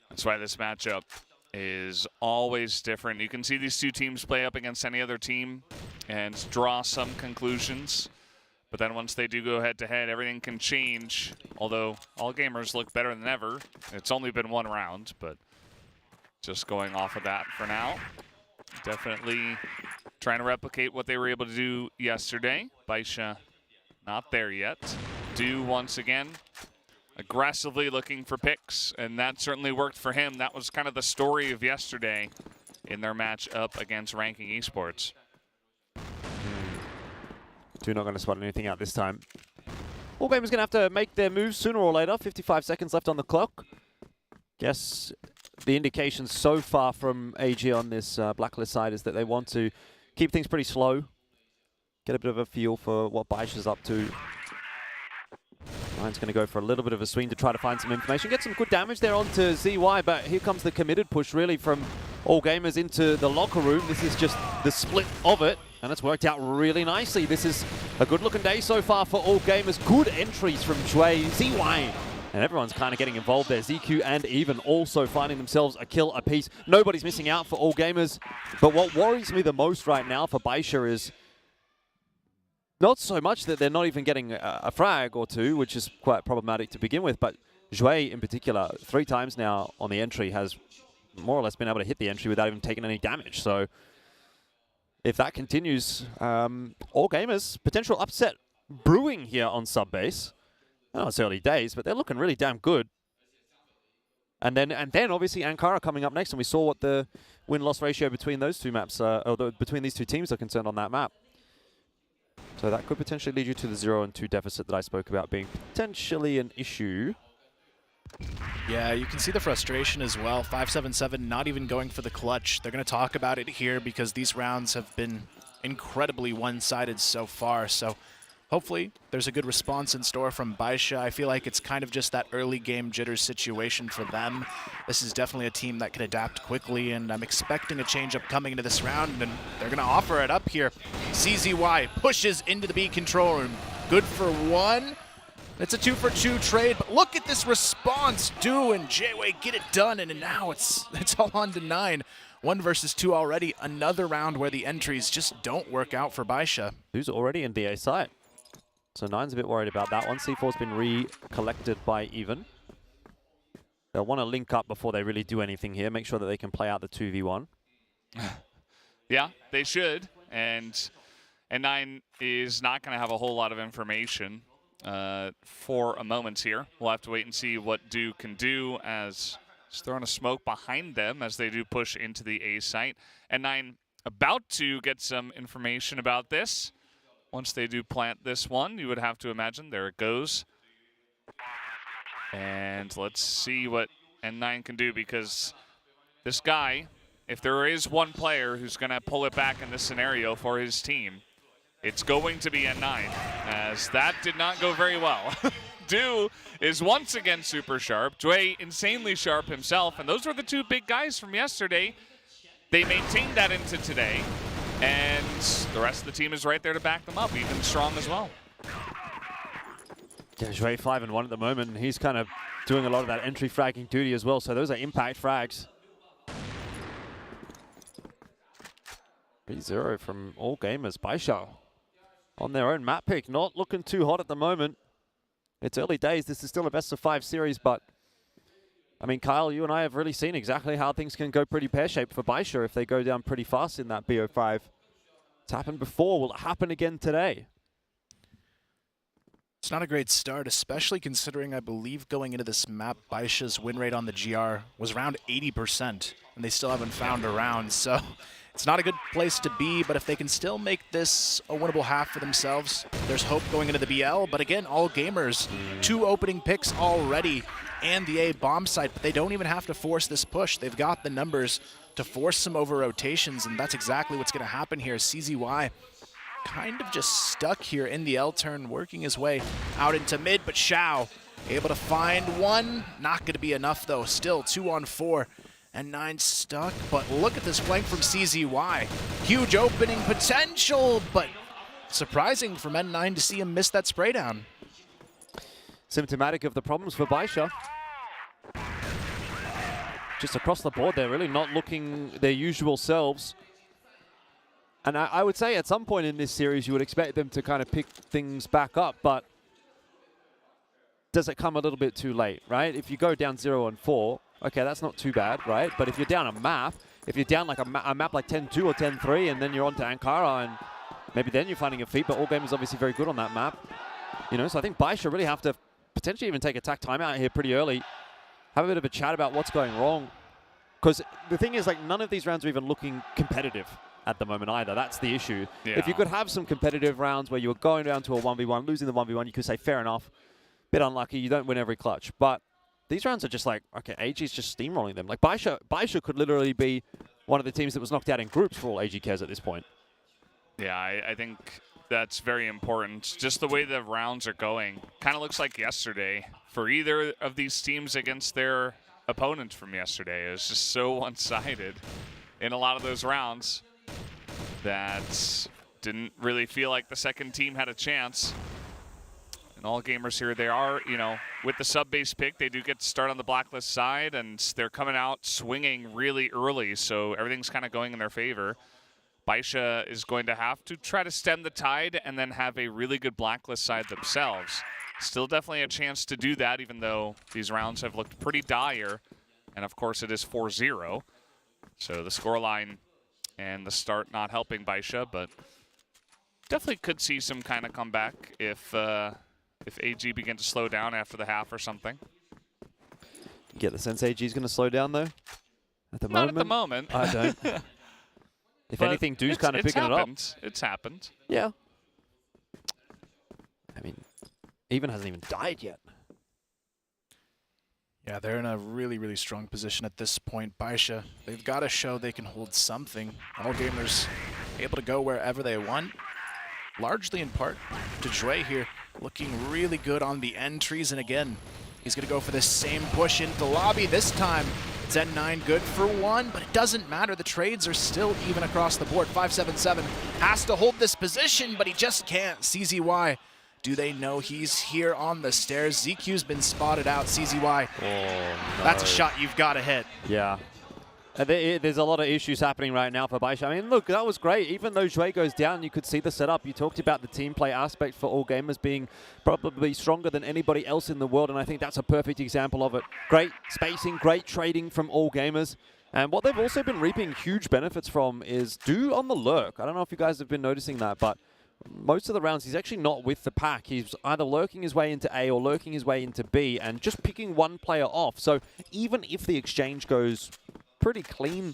That's why this matchup is always different. You can see these two teams play up against any other team and draw some conclusions. But then once they do go head-to-head, everything can change. Although All Gamers look better than ever. It's only been one round, but just going off of that for now. Definitely trying to replicate what they were able to do yesterday. Baisha not there yet. Do once again aggressively looking for picks, and that certainly worked for him. That was kind of the story of yesterday in their match up against Ranking Esports. Two not going to spot anything out this time. All Gamers going to have to make their moves sooner or later. 55 seconds left on the clock. Guess the indication so far from AG on this Blacklist side is that they want to keep things pretty slow. Get a bit of a feel for what Baisha's up to. Ryan's going to go for a little bit of a swing to try to find some information. Get some good damage there onto ZY, but here comes the committed push really from All Gamers into the locker room. This is just the split of it, and it's worked out really nicely. This is a good-looking day so far for All Gamers. Good entries from Jue, ZY, and everyone's kind of getting involved there. ZQ and Even also finding themselves a kill apiece. Nobody's missing out for All Gamers, but what worries me the most right now for Baisha is not so much that they're not even getting a frag or two, which is quite problematic to begin with, but Jue in particular, 3 times now on the entry, has more or less been able to hit the entry without even taking any damage. So if that continues, All Gamers, potential upset brewing here on sub base. I know it's early days, but they're looking really damn good. And then obviously Ankara coming up next, and we saw what the win-loss ratio between those two maps, between these two teams are concerned on that map. So that could potentially lead you to the 0-2 deficit that I spoke about being potentially an issue. Yeah, you can see the frustration as well. 577 not even going for the clutch. They're going to talk about it here because these rounds have been incredibly one-sided so far. So hopefully there's a good response in store from Baisha. I feel like it's kind of just that early game jitters situation for them. This is definitely a team that can adapt quickly, and I'm expecting a change-up coming into this round, and they're going to offer it up here. CZY pushes into the B control room. Good for 1. It's a 2-for-2 trade, but look at this response. Do and J-Way get it done, and now it's all on to 9. 1 versus 2 already. Another round where the entries just don't work out for Baisha. Who's already in BA site? So 9's a bit worried about that one. C4's been recollected by Even. They'll want to link up before they really do anything here. Make sure that they can play out the 2v1. Yeah, they should. And 9 is not going to have a whole lot of information for a moment here. We'll have to wait and see what Do can do, as he's throwing a smoke behind them as they do push into the A site. And 9 about to get some information about this. Once they do plant this one, you would have to imagine. There it goes. And let's see what N9 can do, because this guy, if there is one player who's going to pull it back in this scenario for his team, it's going to be N9, as that did not go very well. Do is once again super sharp. Dway insanely sharp himself, and those were the 2 big guys from yesterday. They maintained that into today. And the rest of the team is right there to back them up, even strong as well. Yeah, Jue 5-1 at the moment, and he's kind of doing a lot of that entry fragging duty as well, so those are impact frags. 3-0 from All Gamers. Baisha on their own map pick, not looking too hot at the moment. It's early days, this is still a best-of-5 series, but I mean, Kyle, you and I have really seen exactly how things can go pretty pear-shaped for Baisha if they go down pretty fast in that BO5. It's happened before. Will it happen again today? It's not a great start, especially considering I believe going into this map, Baisha's win rate on the GR was around 80%, and they still haven't found a round. So it's not a good place to be, but if they can still make this a winnable half for themselves, there's hope going into the BL. But again, All Gamers, 2 opening picks already, and the A bomb site, but they don't even have to force this push. They've got the numbers to force some over rotations, and that's exactly what's going to happen here. CZY kind of just stuck here in the L turn, working his way out into mid, but Xiao able to find one. Not going to be enough, though. Still 2 on 4. N9 stuck, but look at this flank from CZY. Huge opening potential, but surprising from N9 to see him miss that spray down. Symptomatic of the problems for Baisha. Just across the board, they're really not looking their usual selves. And I would say at some point in this series, you would expect them to kind of pick things back up, but does it come a little bit too late, right? If you go down 0-4, okay, that's not too bad, right? But if you're down a map, if you're down like a map like 10-2 or 10-3, and then you're on to Ankara, and maybe then you're finding your feet, but All Game is obviously very good on that map. You know, so I think Baisha really have to potentially even take a tack timeout here pretty early, have a bit of a chat about what's going wrong. Because the thing is, like, none of these rounds are even looking competitive at the moment either. That's the issue. Yeah. If you could have some competitive rounds where you were going down to a 1v1, losing the 1v1, you could say, fair enough, bit unlucky, you don't win every clutch. But these rounds are just like, okay, AG's just steamrolling them. Like, Baisha could literally be one of the teams that was knocked out in groups for all AG cares at this point. Yeah, I think that's very important. Just the way the rounds are going. Kind of looks like yesterday for either of these teams against their opponents from yesterday. It was just so one-sided in a lot of those rounds that didn't really feel like the second team had a chance. And All Gamers here, they are, you know, with the sub-base pick, they do get to start on the blacklist side, and they're coming out swinging really early, so everything's kind of going in their favor. Baisha is going to have to try to stem the tide and then have a really good blacklist side themselves. Still definitely a chance to do that, even though these rounds have looked pretty dire. And of course it is 4-0. So the scoreline and the start not helping Baisha, but definitely could see some kind of comeback if AG begin to slow down after the half or something. Get the sense AG is going to slow down though? At the moment? Not at the moment. I don't. If But anything, Du's kind of picking it up. It's happened. Yeah. I mean, even hasn't even died yet. Yeah, they're in a really, really strong position at this point. Baisha, they've got to show they can hold something. All Gamers able to go wherever they want, largely in part to Jue here, looking really good on the end trees. And again, he's going to go for this same push into the lobby. This time, it's N9 good for one, but it doesn't matter. The trades are still even across the board. 577 has to hold this position, but he just can't. CZY, do they know he's here on the stairs? ZQ's been spotted out. CZY, no. That's a shot you've got to hit. Yeah. There's a lot of issues happening right now for Baisha. I mean, look, that was great. Even though Jue goes down, you could see the setup. You talked about the team play aspect for All Gamers being probably stronger than anybody else in the world, and I think that's a perfect example of it. Great spacing, great trading from All Gamers. And what they've also been reaping huge benefits from is Du on the lurk. I don't know if you guys have been noticing that, but most of the rounds, he's actually not with the pack. He's either lurking his way into A or lurking his way into B and just picking one player off. So even if the exchange goes pretty clean,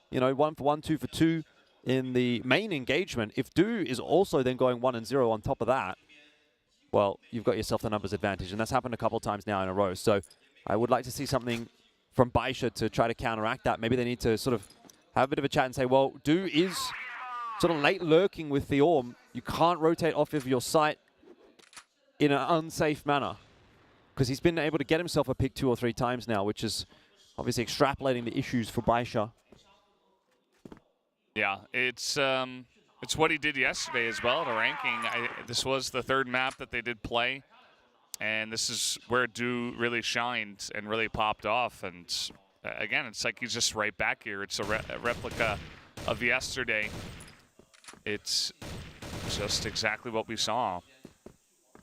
you know, 1 for 1, 2 for 2 in the main engagement, if Du is also then going 1-0 on top of that, well, you've got yourself the numbers advantage, and that's happened a couple of times now in a row. So I would like to see something from Baisha to try to counteract that. Maybe they need to sort of have a bit of a chat and say, well, Du is sort of late lurking with the Orm. You can't rotate off of your site in an unsafe manner, because he's been able to get himself a pick 2 or 3 times now, which is obviously extrapolating the issues for Baisha. Yeah, it's what he did yesterday as well at a ranking. This was the third map that they did play, and this is where Du really shined and really popped off. And again, it's like he's just right back here. It's a replica of yesterday. It's just exactly what we saw.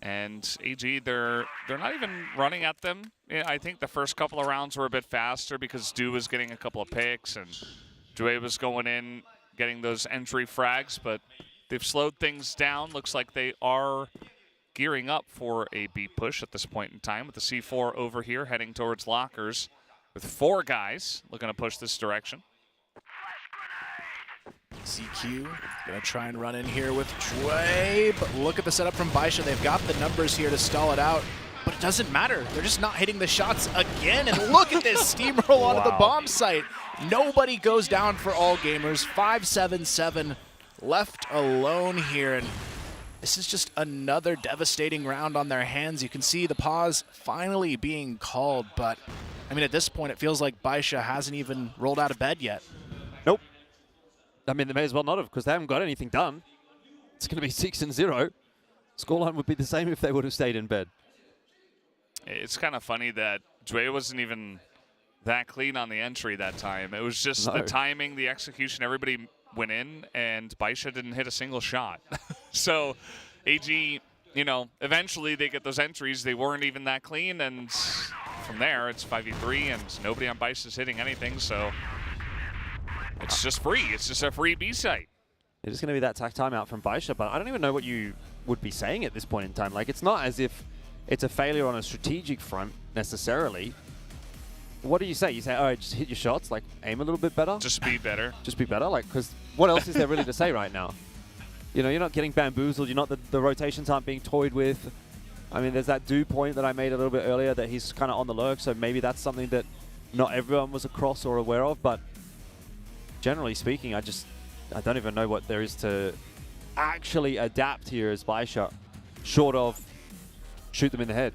And AG, they're not even running at them. I think the first couple of rounds were a bit faster because Du was getting a couple of picks and Jue was going in, getting those entry frags, but they've slowed things down. Looks like they are gearing up for a B push at this point in time with the C4 over here heading towards lockers with 4 guys looking to push this direction. CQ gonna try and run in here with Jue, but look at the setup from Baisha. They've got the numbers here to stall it out, but it doesn't matter. They're just not hitting the shots again, and look at this steamroll onto the bomb site. Nobody goes down for All Gamers. 577 left alone here, and This is just another devastating round on their hands. You can see the pause finally being called, but I mean, at this point, it feels like Baisha hasn't even rolled out of bed yet. Nope. I mean, they may as well not have, because they haven't got anything done. It's going to be 6-0. Scoreline would be the same if they would have stayed in bed. It's kind of funny that Dway wasn't even that clean on the entry that time. It was just the timing, the execution, everybody went in, and Baisha didn't hit a single shot. So AG, you know, eventually they get those entries. They weren't even that clean, and from there it's 5v3, and nobody on Baisha's hitting anything, so it's just free. It's just a free B site. It is going to be that timeout from Baisha, but I don't even know what you would be saying at this point in time. Like, it's not as if it's a failure on a strategic front necessarily. What do you say? You say, all right, just hit your shots, like aim a little bit better? Just be better. Just be better? Like, because what else is there really to say right now? You know, you're not getting bamboozled. You're not, the rotations aren't being toyed with. I mean, there's that do point that I made a little bit earlier that he's kind of on the lurk, so maybe that's something that not everyone was across or aware of, but generally speaking, I don't even know what there is to actually adapt here as Baisha, short of shoot them in the head.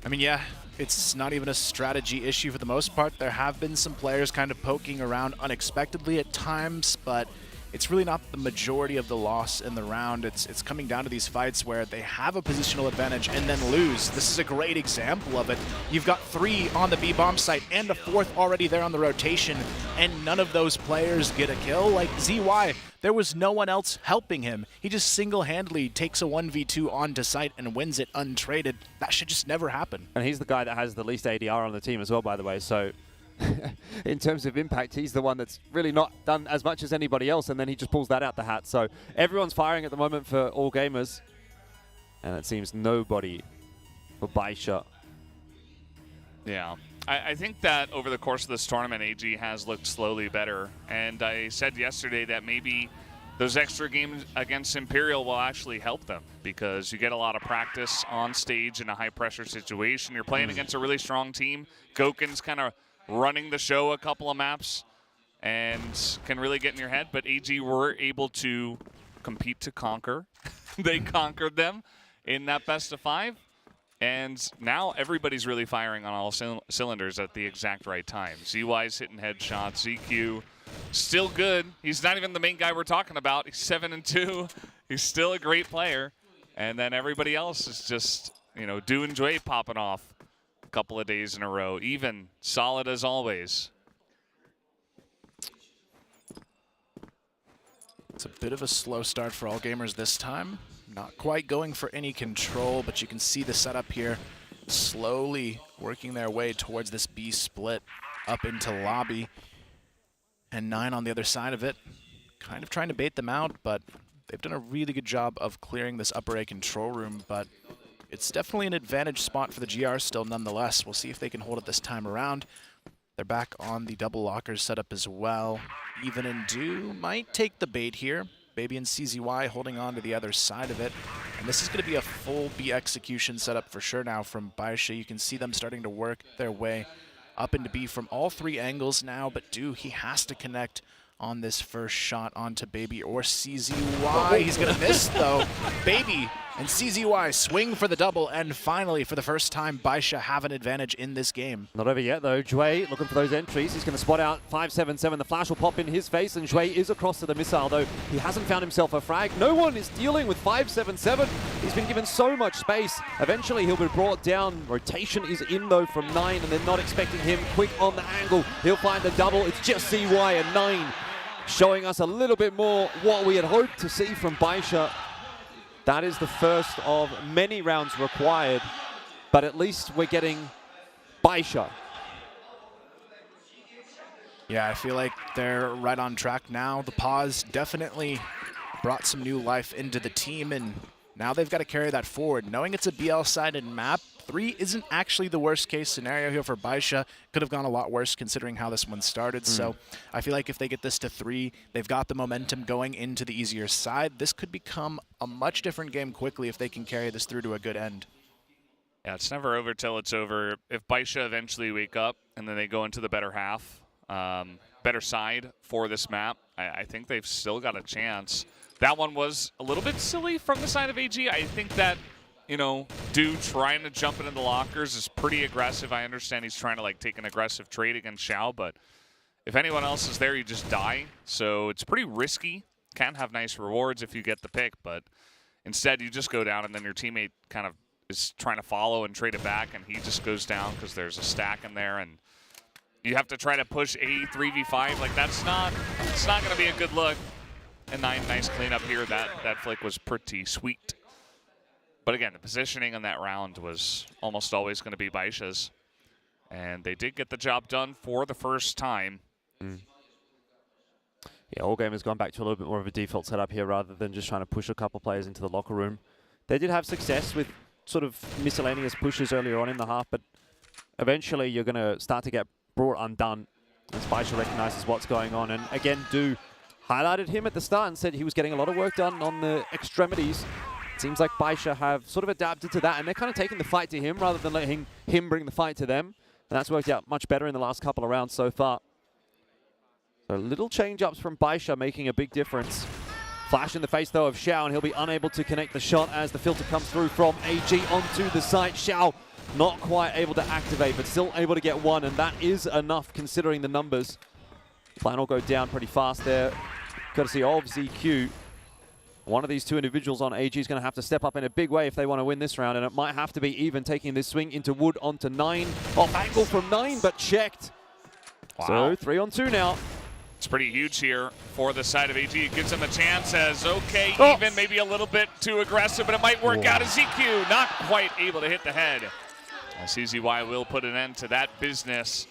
I mean, yeah, it's not even a strategy issue for the most part. There have been some players kind of poking around unexpectedly at times, but it's really not the majority of the loss in the round. It's coming down to these fights where they have a positional advantage and then lose. This is a great example of it. You've got 3 on the B-bomb site and a 4th already there on the rotation, and none of those players get a kill. Like ZY, there was no one else helping him. He just single-handedly takes a 1v2 onto site and wins it untraded. That should just never happen. And he's the guy that has the least ADR on the team as well, by the way, so in terms of impact, he's the one that's really not done as much as anybody else, and then he just pulls that out the hat. So everyone's firing at the moment for all gamers, and it seems nobody for Baisha. Yeah. I think that over the course of this tournament, AG has looked slowly better, and I said yesterday that maybe those extra games against Imperial will actually help them, because you get a lot of practice on stage in a high-pressure situation. You're playing against a really strong team. Goken's kind of running the show a couple of maps and can really get in your head, but AG were able to compete to conquer. They conquered them in that best of 5, and now everybody's really firing on all cylinders at the exact right time. ZY's hitting headshots. ZQ still good. He's not even the main guy we're talking about. He's 7-2. He's still a great player, and then everybody else is just, you know, Do and Dway popping off couple of days in a row. Even solid as always. It's a bit of a slow start for all gamers this time. Not quite going for any control, but you can see the setup here slowly working their way towards this B split up into lobby. And 9 on the other side of it, kind of trying to bait them out, but they've done a really good job of clearing this upper A control room, but it's definitely an advantage spot for the GR still nonetheless. We'll see if they can hold it this time around. They're back on the double lockers setup as well. Even and Do might take the bait here. Baby and CZY holding on to the other side of it. And this is going to be a full B execution setup for sure now from Baisha. You can see them starting to work their way up into B from all 3 angles now, but Do, he has to connect on this first shot onto Baby or CZY. He's going to miss, though. Baby and CZY swing for the double, and finally, for the first time, Baisha have an advantage in this game. Not over yet, though. Dway looking for those entries. He's going to spot out 577. The flash will pop in his face, and Dway is across to the missile, though he hasn't found himself a frag. No one is dealing with 577. He's been given so much space. Eventually, he'll be brought down. Rotation is in, though, from 9, and they're not expecting him. Quick on the angle. He'll find the double. It's just CY and 9. Showing us a little bit more what we had hoped to see from Baisha. That is the first of many rounds required, but at least we're getting Baisha. Yeah, I feel like they're right on track now. The pause definitely brought some new life into the team, and now they've got to carry that forward. Knowing it's a BL-sided map, 3 isn't actually the worst case scenario here for Baisha. Could have gone a lot worse considering how this one started. So I feel like if they get this to 3, they've got the momentum going into the easier side. This could become a much different game quickly if they can carry this through to a good end. Yeah, it's never over till it's over. If Baisha eventually wake up and then they go into the better half, better side for this map, I think they've still got a chance. that one was a little bit silly from the side of AG. I think that, you know, Du trying to jump into the lockers is pretty aggressive. I understand he's trying to like take an aggressive trade against Xiao, but if anyone else is there, you just die. So it's pretty risky. Can have nice rewards if you get the pick, but instead you just go down and then your teammate kind of is trying to follow and trade it back, and he just goes down because there's a stack in there, and you have to try to push a 3v5. Like, it's not going to be a good look. And nice cleanup here. That flick was pretty sweet. But again, the positioning on that round was almost always going to be Baisha's. And they did get the job done for the first time. Yeah, All Game has gone back to a little bit more of a default setup here rather than just trying to push a couple players into the locker room. They did have success with sort of miscellaneous pushes earlier on in the half, but eventually you're going to start to get brought undone as Baisha recognizes what's going on. And again, Du highlighted him at the start and said he was getting a lot of work done on the extremities. It seems like Baisha have sort of adapted to that, and they're kind of taking the fight to him rather than letting him bring the fight to them. And that's worked out much better in the last couple of rounds so far. So little change-ups from Baisha making a big difference. Flash in the face, though, of Xiao, and he'll be unable to connect the shot as the filter comes through from AG onto the site. Xiao not quite able to activate, but still able to get one, and that is enough considering the numbers. Plan will go down pretty fast there, courtesy of ZQ. One of these two individuals on AG is going to have to step up in a big way if they want to win this round, and it might have to be even taking this swing into Wood onto 9. Off angle from 9, but checked. Wow. So 3 on 2 now. It's pretty huge here for the side of AG. It gives them a chance as, okay, even, maybe a little bit too aggressive, but it might work out as ZQ. Not quite able to hit the head. CZY will put an end to that business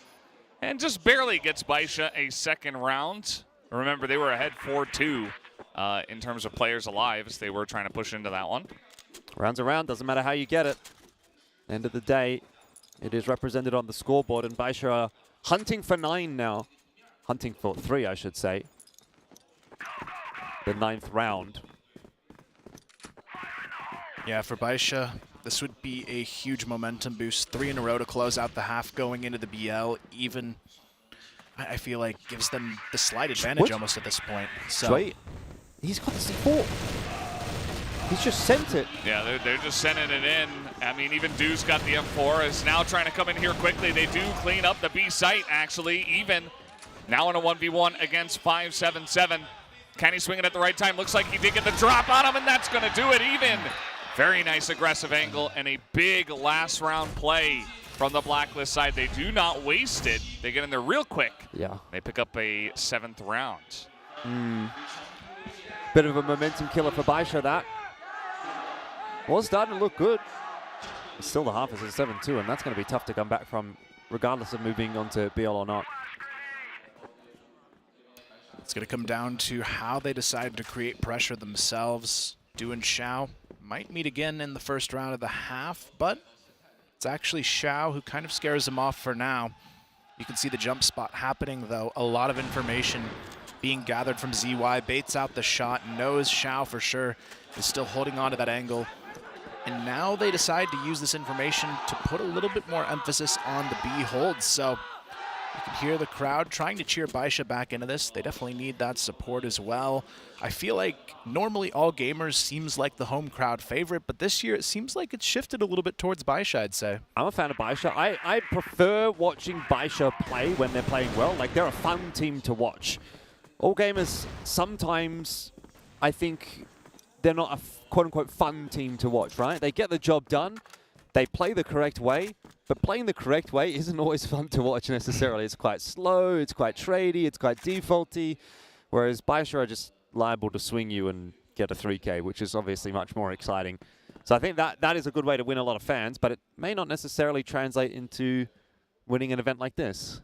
and just barely gets Baisha a second round. Remember, they were ahead 4-2 in terms of players alive as they were trying to push into that one. Rounds around, doesn't matter how you get it. End of the day, it is represented on the scoreboard, and Baisha are hunting for 9 now. Hunting for 3, I should say. The 9th round. Yeah, for Baisha, this would be a huge momentum boost. 3 in a row to close out the half going into the BL. Even, I feel like, gives them the slight advantage almost at this point. So Wait, he's got the C4. He's just sent it. Yeah, they're just sending it in. I mean, even Du's got the M4, is now trying to come in here quickly. They do clean up the B site, actually, even. Now in a 1v1 against 577. Can he swing it at the right time? Looks like he did get the drop on him, and that's going to do it even. Very nice aggressive angle and a big last round play from the Blacklist side. They do not waste it. They get in there real quick. Yeah. They pick up a 7th round. Bit of a momentum killer for Baisha, that. Was starting to look good. Still the half is a 7-2, and that's going to be tough to come back from regardless of moving on to BL or not. it's going to come down to how they decide to create pressure themselves. Du and Xiao might meet again in the first round of the half, but it's actually Xiao who kind of scares them off for now. You can see the jump spot happening, though. A lot of information being gathered from ZY. Baits out the shot, knows Xiao for sure is still holding on to that angle. And now they decide to use this information to put a little bit more emphasis on the B holds. So you can hear the crowd trying to cheer Baisha back into this. They definitely need that support as well. I feel like normally All Gamers seems like the home crowd favorite, but this year it seems like it's shifted a little bit towards Baisha, I'd say. I'm a fan of Baisha. I prefer watching Baisha play when they're playing well. Like, they're a fun team to watch. All Gamers, sometimes I think they're not a quote-unquote fun team to watch, right? They get the job done. They play the correct way, but playing the correct way isn't always fun to watch necessarily. It's quite slow, it's quite tradey, it's quite defaulty, whereas Baisha are just liable to swing you and get a 3K, which is obviously much more exciting. So I think that is a good way to win a lot of fans, but it may not necessarily translate into winning an event like this.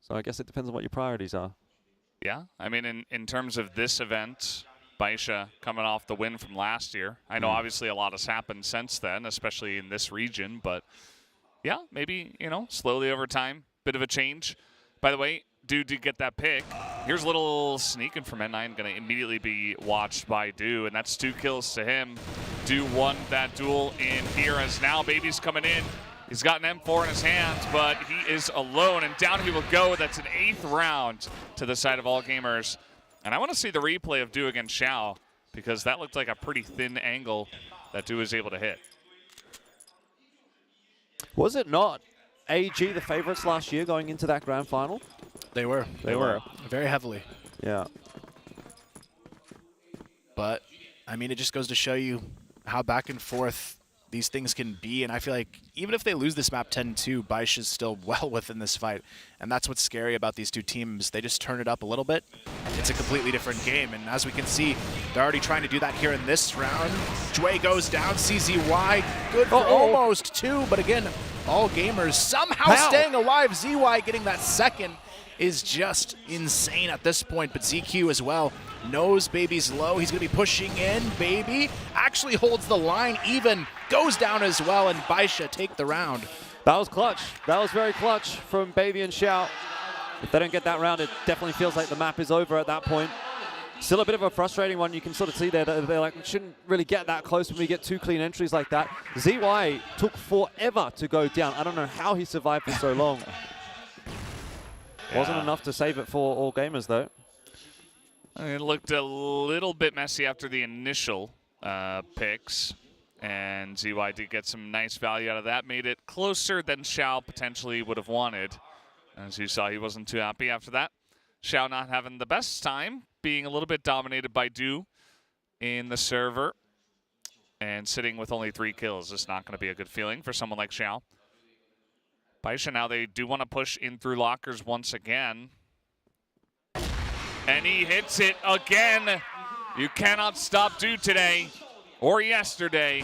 So I guess it depends on what your priorities are. Yeah, I mean, in terms of this event, Baisha coming off the win from last year. I know obviously a lot has happened since then, especially in this region, but yeah, maybe, you know, slowly over time, bit of a change. By the way, Du did get that pick. Here's a little sneaking from N9, going to immediately be watched by Du, and that's 2 kills to him. Du won that duel in here as now Baby's coming in. He's got an M4 in his hands, but he is alone, and down he will go. That's an 8th round to the side of All Gamers. And I want to see the replay of Du against Xiao. because that looked like a pretty thin angle that Du was able to hit. Was it not AG the favorites last year going into that grand final? They were. They were. Very heavily. Yeah. But, I mean, it just goes to show you how back and forth these things can be. And I feel like even if they lose this map 10-2, Baish is still well within this fight. And that's what's scary about these two teams. They just turn it up a little bit. It's a completely different game. And as we can see, they're already trying to do that here in this round. Jue goes down, CZY, good for almost 2. But again, all gamers somehow staying alive. ZY getting that second is just insane at this point. But ZQ as well knows Baby's low. He's going to be pushing in. Baby actually holds the line even, goes down as well, and Baisha take the round. That was clutch. That was very clutch from Baby and Xiao. If they don't get that round, it definitely feels like the map is over at that point. Still a bit of a frustrating one. You can sort of see there that they're like, we shouldn't really get that close when we get 2 clean entries like that. ZY took forever to go down. I don't know how he survived for so long. Wasn't enough to save it for all gamers, though. It looked a little bit messy after the initial picks, and ZY did get some nice value out of that. Made it closer than Xiao potentially would have wanted. As you saw, he wasn't too happy after that. Xiao not having the best time, being a little bit dominated by Du in the server, and sitting with only 3 kills is not going to be a good feeling for someone like Xiao. Baisha now, they do want to push in through lockers once again. And he hits it again. You cannot stop Du today or yesterday.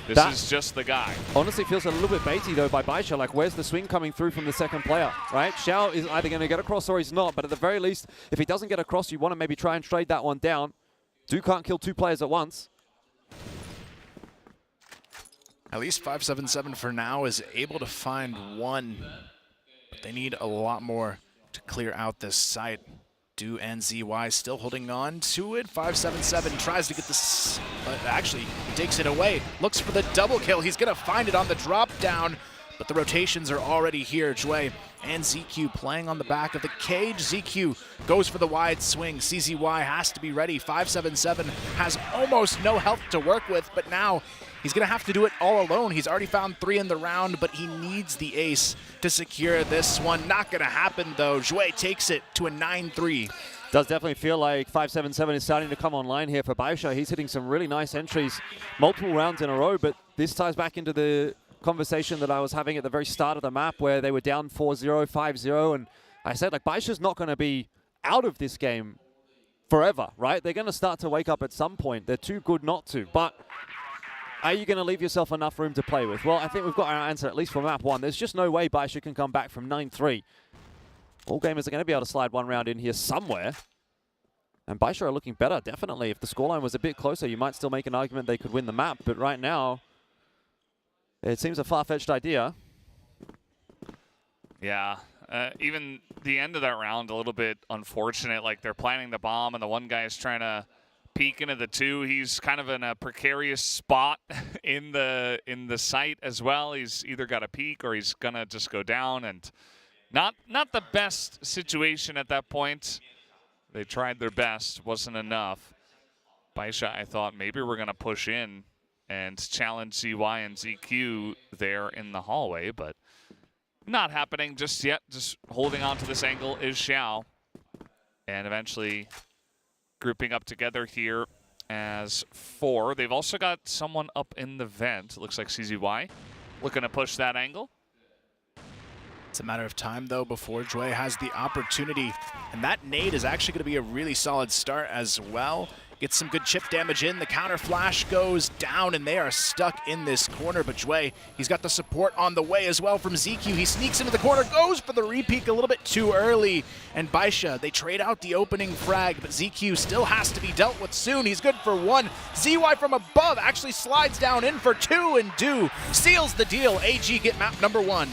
This is just the guy. Honestly feels a little bit baity, though, by Baisha. Like, where's the swing coming through from the second player, right? Xiao is either going to get across or he's not. But at the very least, if he doesn't get across, you want to maybe try and trade that one down. Du can't kill 2 players at once. At least 577 for now is able to find 1. But they need a lot more to clear out this site. Du and ZY still holding on to it. 577 tries to get this, but actually he takes it away. Looks for the double kill. He's going to find it on the drop down, but the rotations are already here. Jue and ZQ playing on the back of the cage. ZQ goes for the wide swing. CZY has to be ready. 577 has almost no health to work with, but now he's going to have to do it all alone. He's already found 3 in the round, but he needs the ace to secure this one. Not going to happen, though. Jue takes it to a 9-3. Does definitely feel like 577 is starting to come online here for Baisha. He's hitting some really nice entries, multiple rounds in a row, but this ties back into the conversation that I was having at the very start of the map where they were down 4-0, 5-0, and I said, like, Baisha's not going to be out of this game forever, right? They're going to start to wake up at some point. They're too good not to, but are you going to leave yourself enough room to play with? Well, I think we've got our answer, at least for map 1. There's just no way Baisha can come back from 9-3. All gamers are going to be able to slide 1 round in here somewhere. And Baisha are looking better, definitely. If the scoreline was a bit closer, you might still make an argument they could win the map. But right now, it seems a far-fetched idea. Yeah, even the end of that round, a little bit unfortunate. Like, they're planning the bomb, and the one guy is trying to peek into the 2. He's kind of in a precarious spot in the site as well. He's either got to peek or he's gonna just go down, and not the best situation at that point. They tried their best, wasn't enough. Baisha, I thought maybe we're gonna push in and challenge ZY and ZQ there in the hallway, but not happening just yet. Just holding on to this angle is Xiao, and eventually grouping up together here as 4. They've also got someone up in the vent. It looks like CZY looking to push that angle. It's a matter of time, though, before Jue has the opportunity. And that nade is actually going to be a really solid start as well. Gets some good chip damage in. The counter flash goes down, and they are stuck in this corner. But Jue, he's got the support on the way as well from ZQ. He sneaks into the corner, goes for the repeak a little bit too early. And Baisha, they trade out the opening frag, but ZQ still has to be dealt with soon. He's good for 1. ZY from above actually slides down in for 2, and Du seals the deal. AG get map number 1.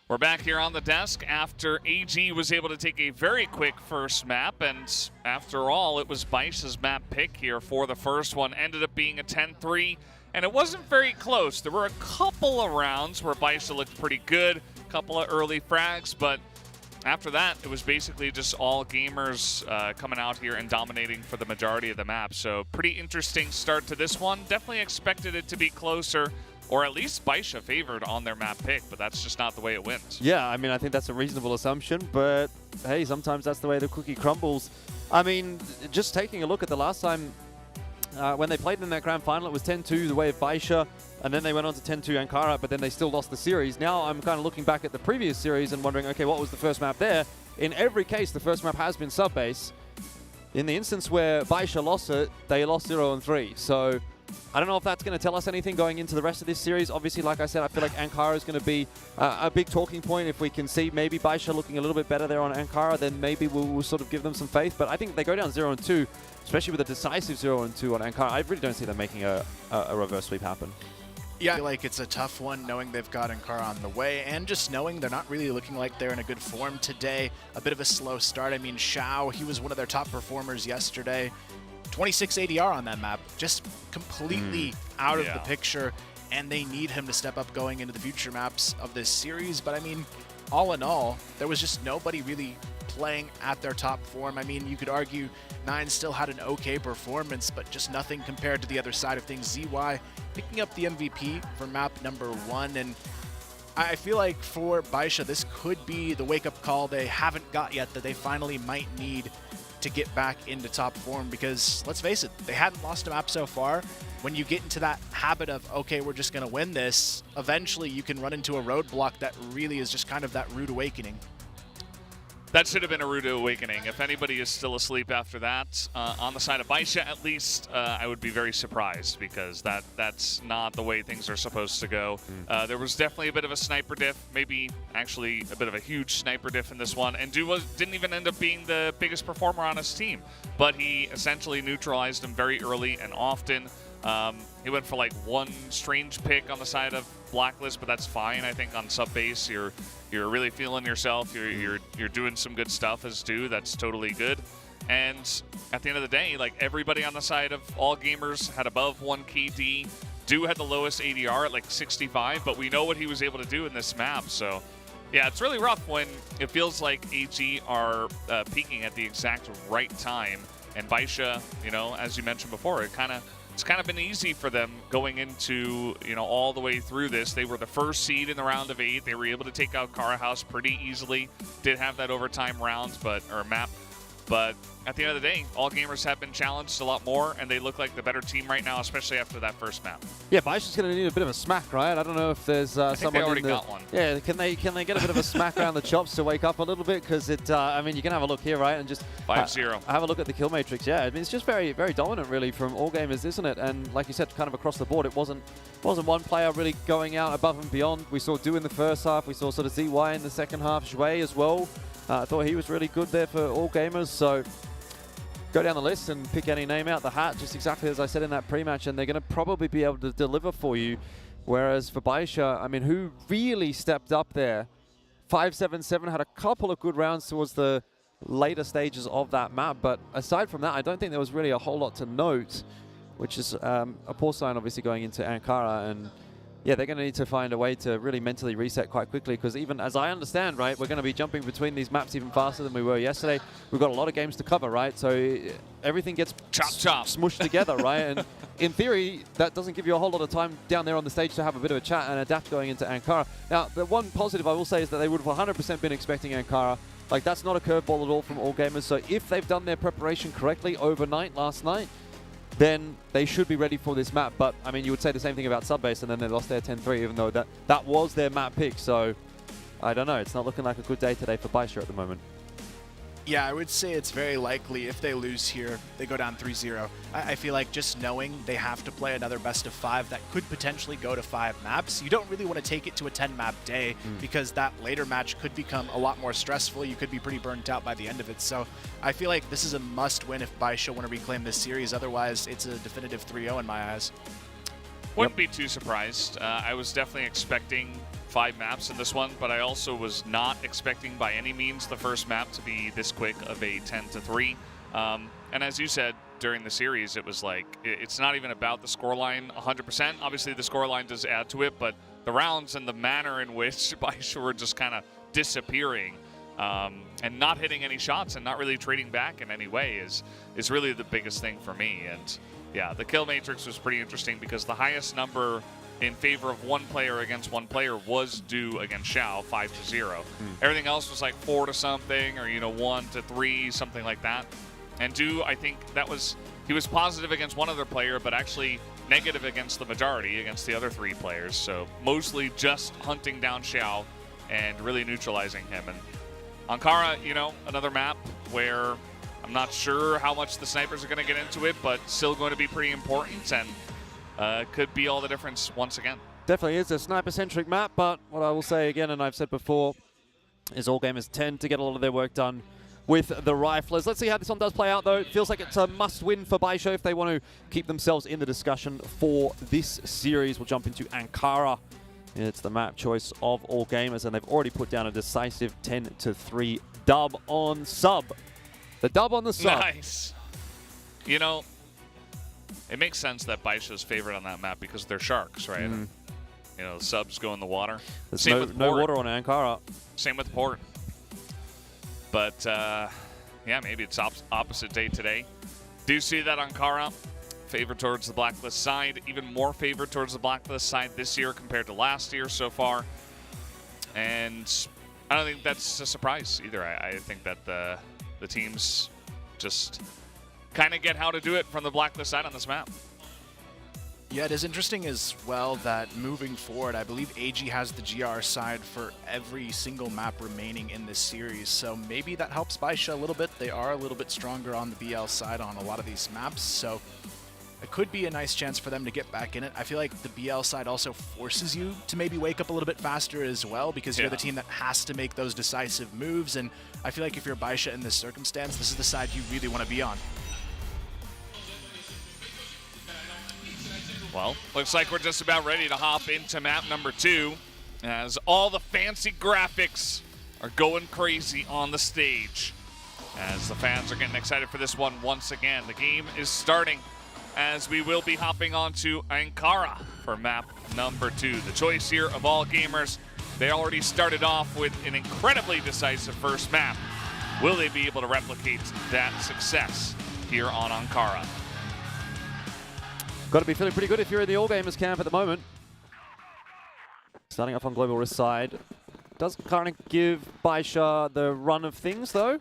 We're back here on the desk after AG was able to take a very quick first map, and after all, it was Baisha's map pick here for the first one. Ended up being a 10-3, and it wasn't very close. There were a couple of rounds where Baisha looked pretty good, a couple of early frags, but after that, it was basically just all gamers coming out here and dominating for the majority of the map. So pretty interesting start to this one. Definitely expected it to be closer, or at least Baisha favored on their map pick, but that's just not the way it went. Yeah, I mean, I think that's a reasonable assumption, but hey, sometimes that's the way the cookie crumbles. I mean, just taking a look at the last time when they played in that grand final, it was 10-2 the way of Baisha, and then they went on to 10-2 Ankara, but then they still lost the series. Now I'm kind of looking back at the previous series and wondering, okay, what was the first map there? In every case, the first map has been sub-base. In the instance where Baisha lost it, they lost 0-3. So I don't know if that's going to tell us anything going into the rest of this series. Obviously, like I said, I feel like Ankara is going to be a big talking point. If we can see maybe Baisha looking a little bit better there on Ankara, then maybe we'll sort of give them some faith. But I think they go down 0-2, especially with a decisive 0-2 on Ankara. I really don't see them making a reverse sweep happen. Yeah, I feel like it's a tough one knowing they've got Ankara on the way, and just knowing they're not really looking like they're in a good form today. A bit of a slow start. I mean, Xiao, he was one of their top performers yesterday. 26 ADR on that map, just completely out of the picture, and they need him to step up going into the future maps of this series. But I mean, all in all, there was just nobody really playing at their top form. I mean, you could argue Nine still had an okay performance, but just nothing compared to the other side of things. ZY picking up the MVP for map number 1, and I feel like for Baisha, this could be the wake-up call they haven't got yet that they finally might need to get back into top form, because let's face it, they hadn't lost a map so far. When you get into that habit of, okay, we're just going to win this, eventually you can run into a roadblock that really is just kind of that rude awakening. That should have been a rude awakening. If anybody is still asleep after that, on the side of Baisha at least, I would be very surprised, because that's not the way things are supposed to go. There was definitely a bit of a sniper diff, maybe actually a bit of a huge sniper diff in this one, and didn't even end up being the biggest performer on his team, but he essentially neutralized him very early and often. He went for like one strange pick on the side of Blacklist, but that's fine. I think on sub base, you're really feeling yourself. You're doing some good stuff as do. That's totally good. And at the end of the day, like, everybody on the side of all gamers had above 1 KD. Do had the lowest ADR at like 65, but we know what he was able to do in this map. So yeah, it's really rough when it feels like AG are peaking at the exact right time. And Baisha, you know, as you mentioned before, it's kind of been easy for them going into, you know, all the way through this. They were the first seed in the round of 8. They were able to take out Kara House pretty easily. Did have that overtime round, or map. But at the end of the day, all gamers have been challenged a lot more, and they look like the better team right now, especially after that first map. Yeah, Baisha's going to need a bit of a smack, right? I don't know if there's I think someone they already in the, got one. Yeah, can they get a bit of a smack around the chops to wake up a little bit? Because it, I mean, you can have a look here, right, and just 5-0. Have a look at the kill matrix. Yeah, I mean, it's just very, very dominant, really, from all gamers, isn't it? And like you said, kind of across the board, it wasn't one player really going out above and beyond. We saw Do in the first half. We saw sort of ZY in the second half. Shui as well. I thought he was really good there for all gamers. So go down the list and pick any name out the hat, just exactly as I said in that pre-match, and they're going to probably be able to deliver for you. Whereas for Baisha, I mean, who really stepped up there? 5-7-7 had a couple of good rounds towards the later stages of that map, but aside from that, I don't think there was really a whole lot to note, which is a poor sign, obviously, going into Ankara. And yeah, they're going to need to find a way to really mentally reset quite quickly, because even as I understand, right, we're going to be jumping between these maps even faster than we were yesterday. We've got a lot of games to cover, right? So everything gets smushed together, right? And in theory, that doesn't give you a whole lot of time down there on the stage to have a bit of a chat and adapt going into Ankara. Now, the one positive I will say is that they would have 100% been expecting Ankara. Like, that's not a curveball at all from all gamers. So if they've done their preparation correctly overnight last night, then they should be ready for this map. But, I mean, you would say the same thing about Subbase, and then they lost their 10-3, even though that was their map pick. So, I don't know. It's not looking like a good day today for Baisha at the moment. Yeah, I would say it's very likely if they lose here, they go down 3-0. I feel like just knowing they have to play another best of 5 that could potentially go to 5 maps, you don't really want to take it to a 10-map day, because that later match could become a lot more stressful. You could be pretty burnt out by the end of it. So I feel like this is a must-win if Baisha want to reclaim this series. Otherwise, it's a definitive 3-0 in my eyes. Wouldn't be too surprised. I was definitely expecting 5 maps in this one, but I also was not expecting by any means the first map to be this quick of a 10-3. And as you said during the series, it was like, it's not even about the scoreline 100%. Obviously, the scoreline does add to it, but the rounds and the manner in which Baisha were just kind of disappearing and not hitting any shots and not really trading back in any way is really the biggest thing for me. And yeah, the kill matrix was pretty interesting because the highest number in favor of one player against one player was due against Xiao, 5-0. Everything else was like 4 to something, or 1 to 3, something like that. And Du, I think he was positive against one other player, but actually negative against the majority, against the other 3 players. So mostly just hunting down Xiao and really neutralizing him. And Ankara, another map where I'm not sure how much the snipers are going to get into it, but still going to be pretty important, and could be all the difference once again. Definitely is a sniper-centric map, but what I will say again, and I've said before, is all gamers tend to get a lot of their work done with the riflers. Let's see how this one does play out, though. It feels like it's a must-win for Baisha if they want to keep themselves in the discussion for this series. We'll jump into Ankara. It's the map choice of all gamers, and they've already put down a decisive 10-3 dub on sub. The dub on the sub. Nice. It makes sense that Baisha's favorite on that map because they're sharks, right? The subs go in the water. There's Same with no port. water on Ankara. Same with port. But, yeah, maybe it's opposite day today. Do see that Ankara favored towards the Blacklist side, even more favored towards the Blacklist side this year compared to last year so far. And I don't think that's a surprise either. I think that the teams just kind of get how to do it from the Blacklist side on this map. Yeah, it is interesting as well that moving forward, I believe AG has the GR side for every single map remaining in this series, so maybe that helps Baisha a little bit. They are a little bit stronger on the BL side on a lot of these maps, so it could be a nice chance for them to get back in it. I feel like the BL side also forces you to maybe wake up a little bit faster as well, because you're the team that has to make those decisive moves, and I feel like if you're Baisha in this circumstance, this is the side you really want to be on. Well, looks like we're just about ready to hop into map number 2 as all the fancy graphics are going crazy on the stage. As the fans are getting excited for this one once again. The game is starting as we will be hopping onto Ankara for map number 2. The choice here of all gamers. They already started off with an incredibly decisive first map. Will they be able to replicate that success here on Ankara? Got to be feeling pretty good if you're in the All Gamers camp at the moment. Starting off on Global Risk side. Does kind of give Baisha the run of things, though,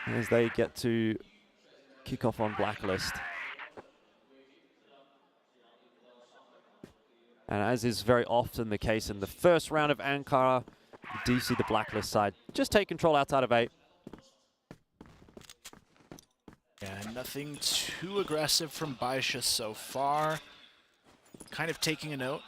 as they get to kick off on Blacklist. And as is very often the case in the first round of Ankara, you do see the Blacklist side just take control outside of 8. Yeah, nothing too aggressive from Baisha so far. Kind of taking a note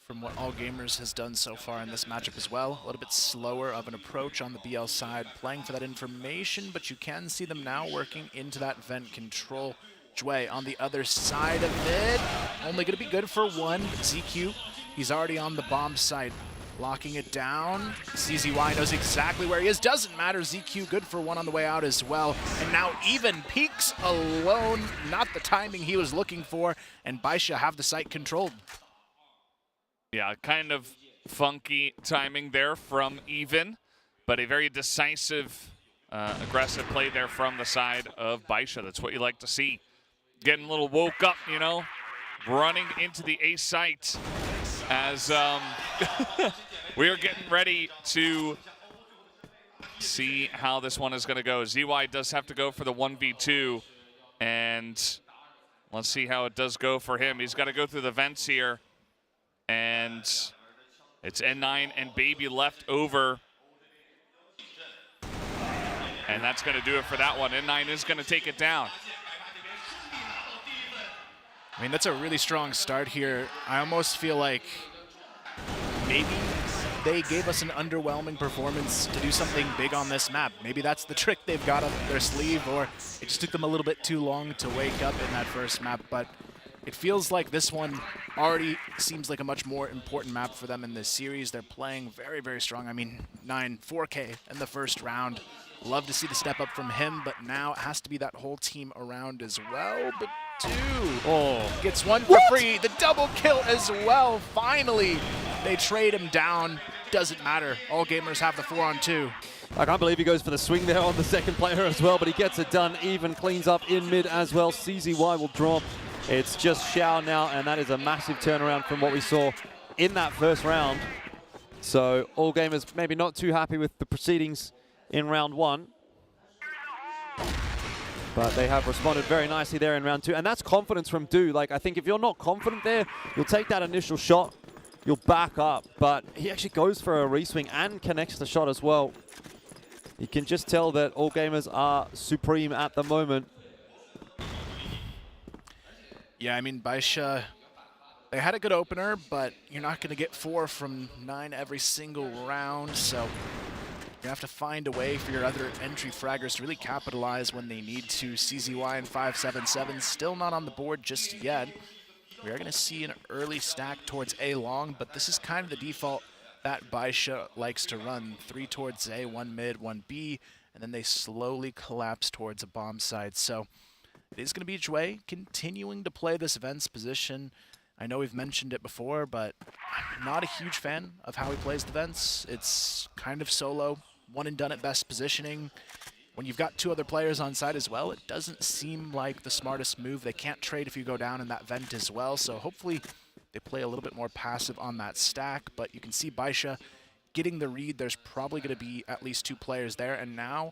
from what All Gamers has done so far in this matchup as well. A little bit slower of an approach on the BL side, playing for that information, but you can see them now working into that vent control. Jue on the other side of it. Only going to be good for 1. ZQ, he's already on the bomb site. Locking it down. CZY knows exactly where he is. Doesn't matter. ZQ good for 1 on the way out as well. And now even peaks alone. Not the timing he was looking for. And Baisha have the site controlled. Yeah, kind of funky timing there from Even, but a very decisive, aggressive play there from the side of Baisha. That's what you like to see. Getting a little woke up, running into the A site as we are getting ready to see how this one is going to go. ZY does have to go for the 1v2, and let's see how it does go for him. He's got to go through the vents here, and it's N9 and Baby left over, and that's going to do it for that one. N9 is going to take it down. I mean, that's a really strong start here. I almost feel like maybe they gave us an underwhelming performance to do something big on this map. Maybe that's the trick they've got up their sleeve, or it just took them a little bit too long to wake up in that first map. But it feels like this one already seems like a much more important map for them in this series. They're playing very, very strong. I mean, 4K in the first round. Love to see the step up from him, but now it has to be that whole team around as well. But gets one for free. The double kill as well. Finally, they trade him down. Doesn't matter. All gamers have the 4-on-2. I can't believe he goes for the swing there on the second player as well, but he gets it done. Even cleans up in mid as well. CZY will drop. It's just Xiao now, and that is a massive turnaround from what we saw in that first round. So all gamers maybe not too happy with the proceedings in round 1. But they have responded very nicely there in round 2. And that's confidence from Do. Like, I think if you're not confident there, you'll take that initial shot, you'll back up. But he actually goes for a reswing and connects the shot as well. You can just tell that all gamers are supreme at the moment. Yeah, I mean, Baisha, they had a good opener, but you're not going to get 4 from 9 every single round. So you have to find a way for your other entry fraggers to really capitalize when they need to. CZY and 577 still not on the board just yet. We are going to see an early stack towards A long, but this is kind of the default that Baisha likes to run. 3 towards A, 1 mid, 1 B, and then they slowly collapse towards a bomb side. So it is going to be Jue continuing to play this Vents position. I know we've mentioned it before, but I'm not a huge fan of how he plays the Vents. It's kind of solo, one and done at best positioning. When you've got 2 other players on side as well, it doesn't seem like the smartest move. They can't trade if you go down in that vent as well, so hopefully they play a little bit more passive on that stack. But you can see Baisha getting the read. There's probably going to be at least 2 players there, and now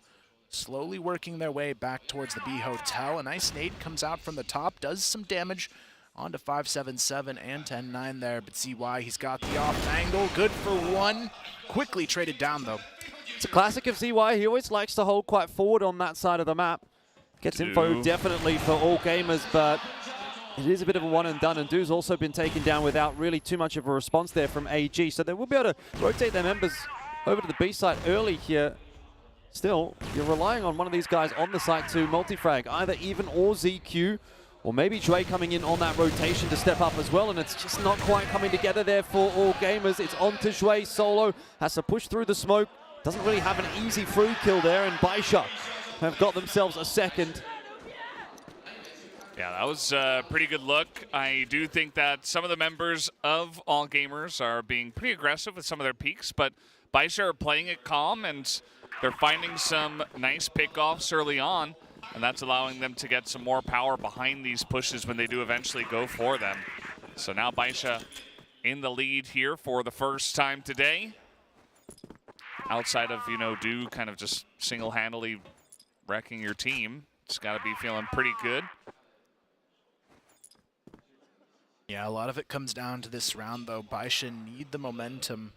slowly working their way back towards the B hotel. A nice nade comes out from the top, does some damage onto 577 and 10-9 there, but ZY, he's got the off angle, good for 1. Quickly traded down though. It's a classic of ZY. He always likes to hold quite forward on that side of the map. Gets info definitely for all gamers, but it is a bit of a one and done, and Do's also been taken down without really too much of a response there from AG, so they will be able to rotate their members over to the B side early here. Still, you're relying on one of these guys on the site to multi-frag, either Even or ZQ, or maybe Jue coming in on that rotation to step up as well, and it's just not quite coming together there for all gamers. It's on to Jue. Solo has to push through the smoke. Doesn't really have an easy free kill there, and Baisha have got themselves a second. Yeah, that was a pretty good look. I do think that some of the members of All Gamers are being pretty aggressive with some of their peaks, but Baisha are playing it calm, and they're finding some nice pickoffs early on, and that's allowing them to get some more power behind these pushes when they do eventually go for them. So now Baisha in the lead here for the first time today. Outside of, Do kind of just single-handedly wrecking your team. It's got to be feeling pretty good. Yeah, a lot of it comes down to this round, though. Baisha need the momentum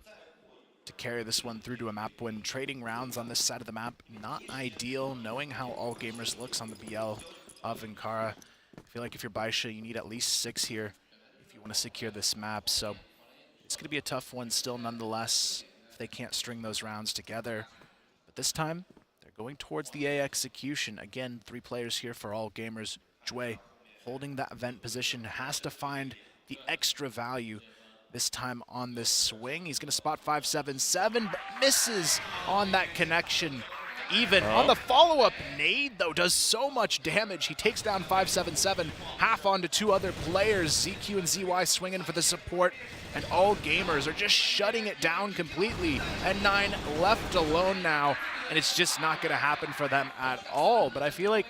to carry this one through to a map win. Trading rounds on this side of the map, not ideal, knowing how All Gamers looks on the BL of Ankara. I feel like if you're Baisha, you need at least 6 here if you want to secure this map. So it's going to be a tough one still nonetheless if they can't string those rounds together. But this time, they're going towards the A execution. Again, 3 players here for All Gamers. Jue holding that vent position, has to find the extra value this time on this swing. He's going to spot 577, but misses on that connection. Even on the follow-up nade, though, does so much damage. He takes down 577, half onto 2 other players. ZQ and ZY swinging for the support, and All Gamers are just shutting it down completely. And 9 left alone now, and it's just not going to happen for them at all. But I feel like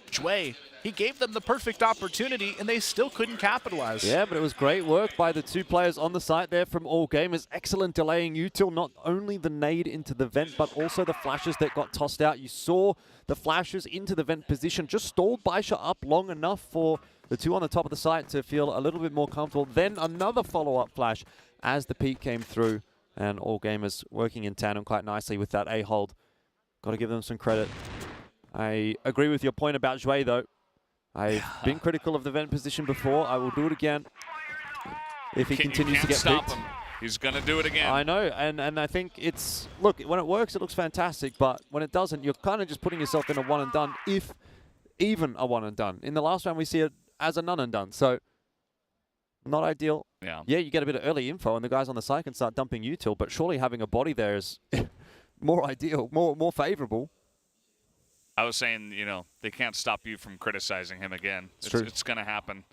Jue, he gave them the perfect opportunity, and they still couldn't capitalize. Yeah, but it was great work by the 2 players on the site there from All Gamers. Excellent delaying util, not only the nade into the vent, but also the flashes that got tossed out. You saw the flashes into the vent position, just stalled Baisha up long enough for the 2 on the top of the site to feel a little bit more comfortable. Then another follow-up flash as the peak came through, and All Gamers working in tandem quite nicely with that A hold. Got to give them some credit. I agree with your point about Jue, though. I've been critical of the vent position before. I will do it again if he continues to get picked. Him. He's going to do it again. I know, and I think it's... Look, when it works, it looks fantastic, but when it doesn't, you're kind of just putting yourself in a one and done, if even a one and done. In the last round, we see it as a none and done. So Not ideal. Yeah. Yeah, you get a bit of early info, and the guys on the side can start dumping util, but surely having a body there is more ideal, more favorable. I was saying, you know, they can't stop you from criticizing him again. It's going to happen.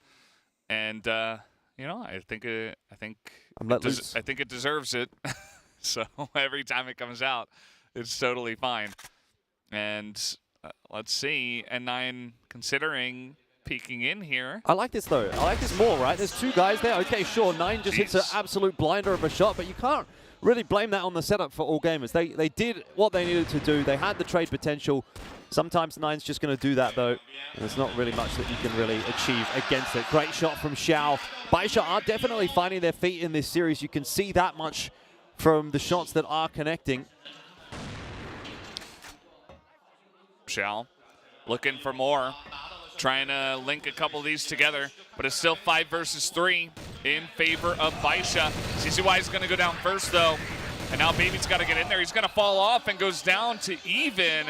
And, you know, I think it deserves it. So every time it comes out, it's totally fine. And let's see, N9 considering peeking in here. I like this, though. I like this more, right? There's two guys there. Okay, sure, 9 just hits an absolute blinder of a shot, but you can't really blame that on the setup for all gamers. They did what they needed to do. They had the trade potential. Sometimes 9's just going to do that, though. And there's not really much that you can really achieve against it. Great shot from Xiao. Baisha are definitely finding their feet in this series. You can see that much from the shots that are connecting. Xiao looking for more. Trying to link a couple of these together, but it's still 5 versus 3 in favor of Baisha. CCY is going to go down first, though. And now Baby's got to get in there. He's going to fall off and goes down to even.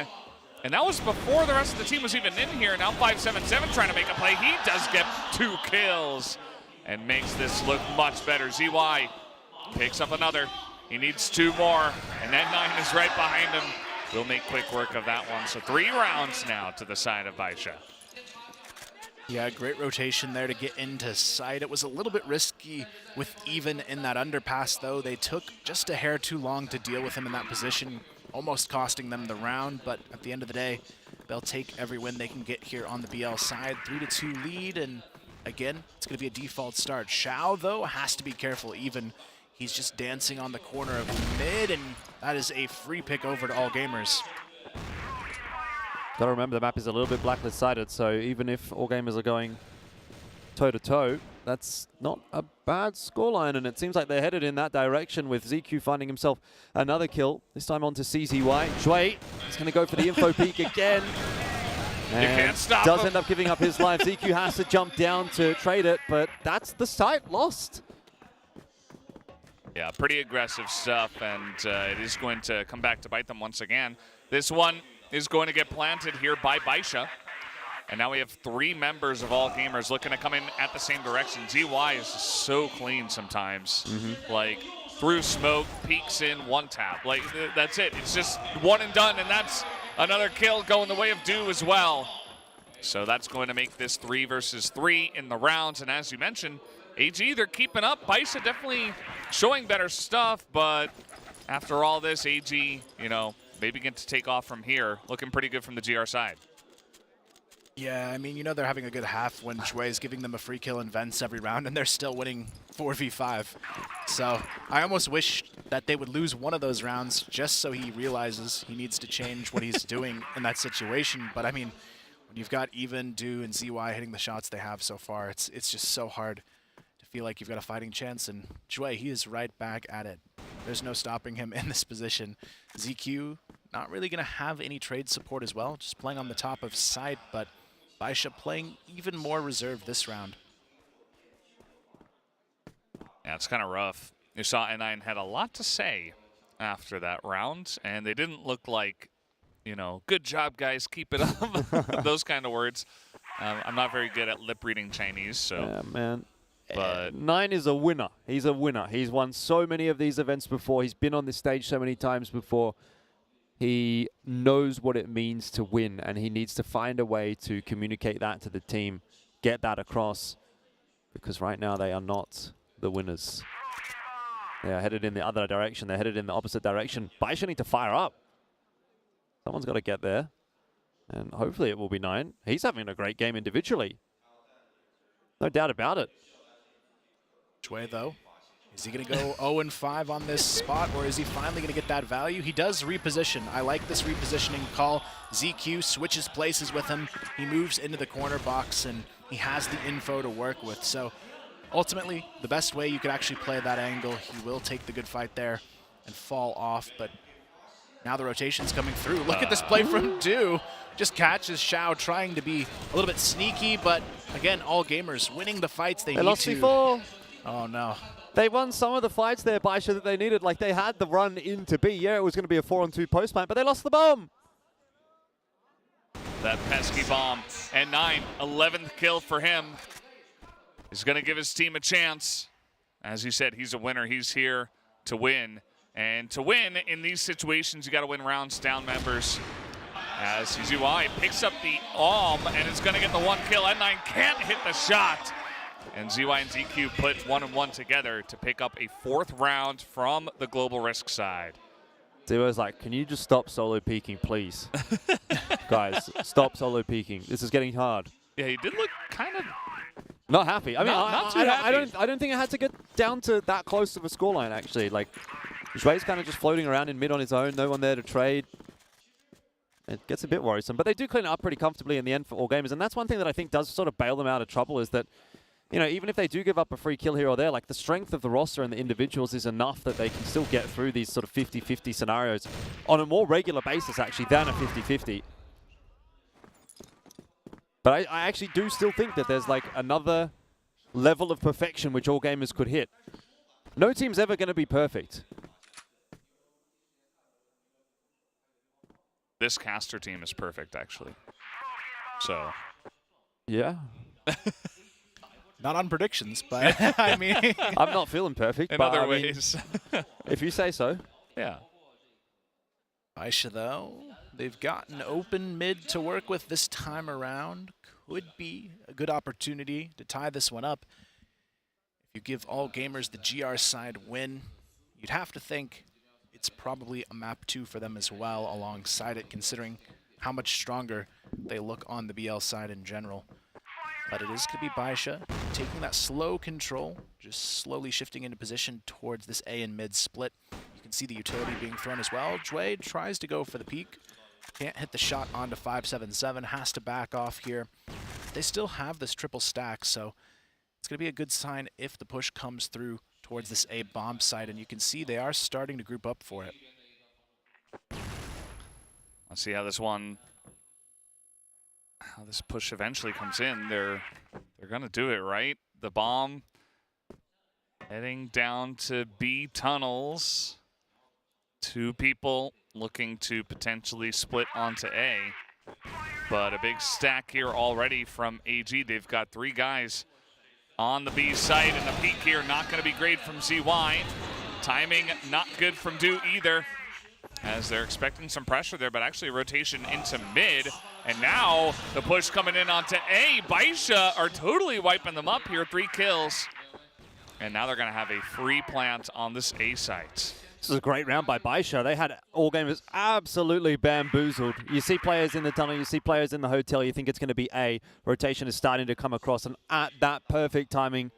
And that was before the rest of the team was even in here. Now 577 trying to make a play. He does get 2 kills and makes this look much better. ZY picks up another. He needs 2 more, and N9 is right behind him. We'll make quick work of that one. So 3 rounds now to the side of Baisha. Yeah, great rotation there to get into sight. It was a little bit risky with even in that underpass, though. They took just a hair too long to deal with him in that position, almost costing them the round. But at the end of the day, they'll take every win they can get here on the BL side. 3-2 lead, and again, it's going to be a default start. Xiao, though, has to be careful. Even he's just dancing on the corner of mid, and that is a free pick over to all gamers. Got to remember the map is a little bit blacklist-sided, so even if all gamers are going toe-to-toe, that's not a bad scoreline, and it seems like they're headed in that direction with ZQ finding himself another kill, this time on to CZY. Shui is going to go for the info peak again. And can't stop does him. end up giving up his life. ZQ has to jump down to trade it, but that's the site lost. Yeah, pretty aggressive stuff, and it is going to come back to bite them once again. This one is going to get planted here by Baisha. And now we have 3 members of all gamers looking to come in at the same direction. ZY is so clean sometimes. Like, through smoke, peeks in, 1 tap. Like, that's it. It's just one and done, and that's another kill going the way of Do as well. So that's going to make this 3 versus 3 in the rounds. And as you mentioned, AG, they're keeping up. Baisha definitely showing better stuff, but after all this, AG, you know, they begin to take off from here. Looking pretty good from the GR side. Yeah, I mean, you know they're having a good half when Shui is giving them a free kill in vents every round, and they're still winning 4v5. So I almost wish that they would lose one of those rounds just so he realizes he needs to change what he's doing in that situation. But I mean, when you've got Even, Do, and ZY hitting the shots they have so far, it's just so hard to feel like you've got a fighting chance. And Shui, he is right back at it. There's no stopping him in this position. ZQ, not really going to have any trade support as well, just playing on the top of side, but Baisha playing even more reserved this round. Yeah, it's kind of rough. You saw N9 had a lot to say after that round, and they didn't look like, you know, good job, guys, keep it up, those kind of words. I'm not very good at lip-reading Chinese, so. Yeah, man. But 9 is a winner. He's a winner. He's won so many of these events before. He's been on this stage so many times before. He knows what it means to win, and he needs to find a way to communicate that to the team, get that across, because right now they are not the winners. They are headed in the other direction. They're headed in the opposite direction. Baisha need to fire up. Someone's got to get there, and hopefully it will be 9. He's having a great game individually. No doubt about it. Shui, though, is he going to go 0-5 on this spot, or is he finally going to get that value? He does reposition. I like this repositioning call. ZQ switches places with him. He moves into the corner box, and he has the info to work with. So ultimately, the best way you could actually play that angle, he will take the good fight there and fall off. But now the rotation's coming through. Look at this play from Do. Just catches Xiao trying to be a little bit sneaky, but again, all gamers winning the fights they need lost to. before. Oh, no. They won some of the fights there, Baisha, that they needed. Like, they had the run into B. Yeah, it was going to be a 4-on-2 post plant, but they lost the bomb. That pesky bomb. And 9, 11th kill for him. He's going to give his team a chance. As he said, he's a winner. He's here to win. And to win in these situations, you got to win rounds down, members. As ZY picks up the and it's going to get the 1 kill. N9 can't hit the shot. And ZY and ZQ put 1 and 1 together to pick up a 4th round from the Global Risk side. ZY's like, can you just stop solo peeking, please? Guys, stop solo peeking. This is getting hard. Yeah, he did look kind of not happy. I mean, not too happy. I don't think it had to get down to that close of a scoreline, actually. Like, Zhui's kind of just floating around in mid on his own, no one there to trade. It gets a bit worrisome, but they do clean it up pretty comfortably in the end for all gamers, and that's one thing that I think does sort of bail them out of trouble is that, you know, even if they do give up a free kill here or there, like the strength of the roster and the individuals is enough that they can still get through these sort of 50-50 scenarios on a more regular basis, actually, than a 50-50. But I actually do still think that there's like another level of perfection which all gamers could hit. No team's ever going to be perfect. This caster team is perfect, actually. So. Yeah. Not on predictions, but I mean. I'm not feeling perfect. In but other I mean, ways. if you say so. Yeah. Baisha, though, they've got an open mid to work with this time around. Could be a good opportunity to tie this one up. If you give all gamers the GR side win, you'd have to think it's probably a map 2 for them as well alongside it, considering how much stronger they look on the BL side in general. But it is going to be Baisha taking that slow control, just slowly shifting into position towards this A and mid split. You can see the utility being thrown as well. Zhui tries to go for the peak. Can't hit the shot onto 577, has to back off here. They still have this triple stack, so it's going to be a good sign if the push comes through towards this A bomb site, and you can see they are starting to group up for it. Let's see how this push eventually comes in. They're going to do it, right? The bomb heading down to B tunnels. 2 people looking to potentially split onto A. But a big stack here already from AG. They've got 3 guys on the B site, and the peak here not going to be great from ZY. Timing not good from Do either, as they're expecting some pressure there, but actually a rotation into mid. And now the push coming in onto A. Baisha are totally wiping them up here, 3 kills. And now they're going to have a free plant on this A site. This is a great round by Baisha. They had all gamers absolutely bamboozled. You see players in the tunnel, you see players in the hotel, you think it's going to be A. Rotation is starting to come across, and at that perfect timing,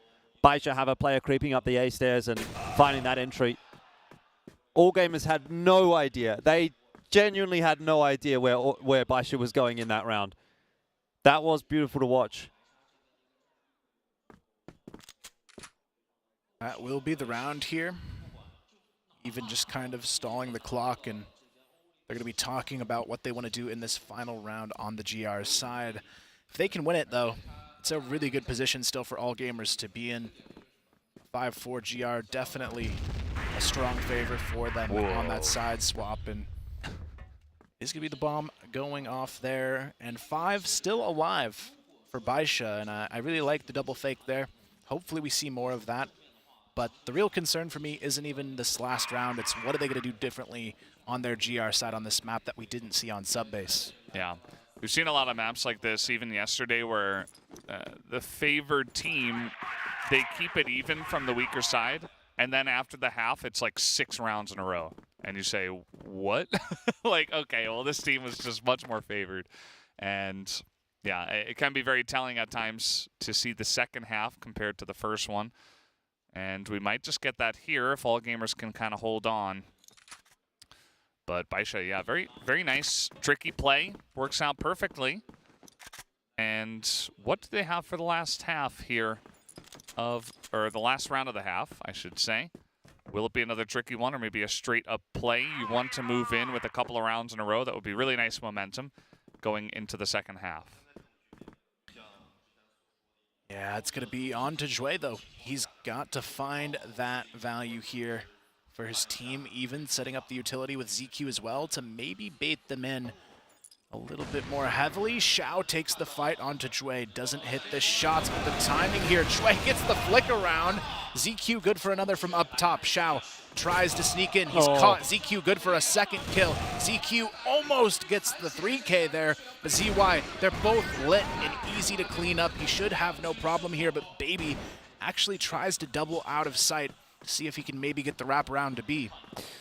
Baisha have a player creeping up the A stairs and finding that entry. All gamers had no idea. They genuinely had no idea where Baisha was going in that round. That was beautiful to watch. That will be the round here. Even just kind of stalling the clock, and they're going to be talking about what they want to do in this final round on the GR side. If they can win it, though, it's a really good position still for all gamers to be in. 5-4 GR, definitely a strong favor for them on that side swap, and it's going to be the bomb going off there, and 5 still alive for Baisha, and I really like the double fake there. Hopefully we see more of that. But the real concern for me isn't even this last round. It's what are they going to do differently on their GR side on this map that we didn't see on Subbase. Yeah, we've seen a lot of maps like this even yesterday where the favored team, they keep it even from the weaker side. And then after the half, it's like 6 rounds in a row. And you say, what? Like, okay, well, this team was just much more favored. And yeah, it can be very telling at times to see the second half compared to the first one. And we might just get that here if all gamers can kind of hold on. But Baisha, yeah, very, very nice, tricky play. Works out perfectly. And what do they have for the last half here or the last round of the half, I should say. Will it be another tricky one or maybe a straight up play? You want to move in with a couple of rounds in a row. That would be really nice momentum going into the second half. Yeah, it's going to be on to Zhui, though. He's got to find that value here for his team, even setting up the utility with ZQ as well to maybe bait them in a little bit more heavily. Xiao takes the fight onto Jue, doesn't hit the shots, but the timing here. Jue gets the flick around. ZQ good for another from up top. Xiao tries to sneak in, he's caught. ZQ good for a second kill. ZQ almost gets the 3K there, but ZY, they're both lit and easy to clean up. He should have no problem here, but Baby actually tries to double out of sight to see if he can maybe get the wraparound to B.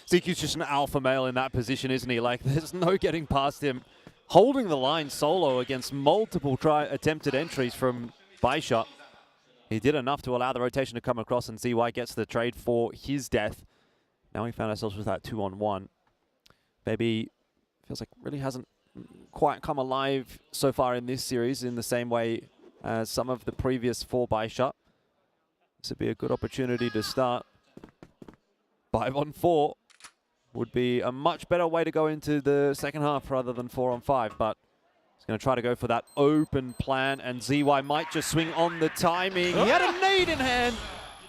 ZQ's just an alpha male in that position, isn't he? Like, there's no getting past him. Holding the line solo against multiple attempted entries from Baisha. He did enough to allow the rotation to come across, and ZY gets the trade for his death. Now we found ourselves with that 2-on-1. Baby feels like really hasn't quite come alive so far in this series in the same way as some of the previous 4 Baisha. This would be a good opportunity to start. 5-on-4 would be a much better way to go into the second half rather than 4-on-5, but he's going to try to go for that open plan, and ZY might just swing on the timing. He had a nade in hand.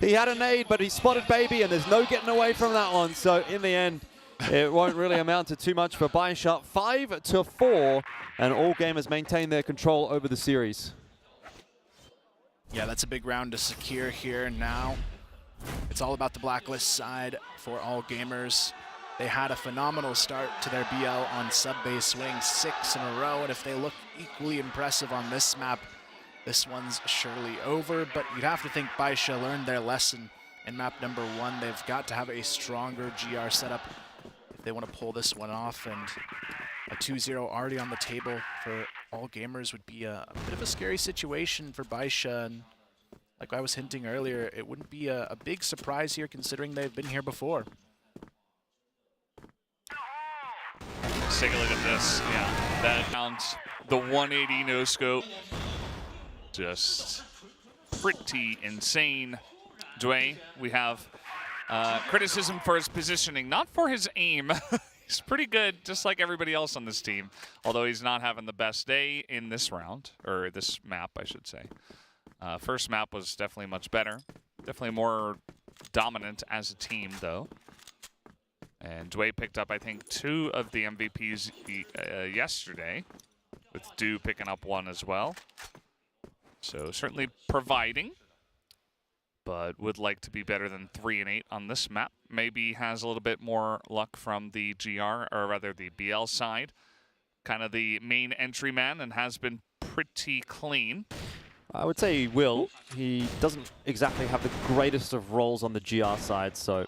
He had a nade, but he spotted Baby, and there's no getting away from that one. So in the end, it won't really amount to too much for Baisha. 5-4, and all gamers maintain their control over the series. Yeah, that's a big round to secure here. Now it's all about the blacklist side for all gamers. They had a phenomenal start to their BL on sub-base swing, 6 in a row, and if they look equally impressive on this map, this one's surely over. But you'd have to think Baisha learned their lesson in map number 1. They've got to have a stronger GR setup if they want to pull this one off, and a 2-0 already on the table for all gamers would be a bit of a scary situation for Baisha. And like I was hinting earlier, it wouldn't be a big surprise here considering they've been here before. Let's take a look at this. Yeah, that counts. The 180 no scope. Just pretty insane. Dwayne, we have criticism for his positioning, not for his aim. He's pretty good, just like everybody else on this team, although he's not having the best day in this round, or this map, I should say. First map was definitely much better. Definitely more dominant as a team, though. And Dwayne picked up, I think, 2 of the MVPs yesterday, with Dew picking up 1 as well. So certainly providing, but would like to be better than 3 and 8 on this map. Maybe has a little bit more luck from the GR, or rather the BL side. Kind of the main entry man, and has been pretty clean. I would say he will. He doesn't exactly have the greatest of roles on the GR side, so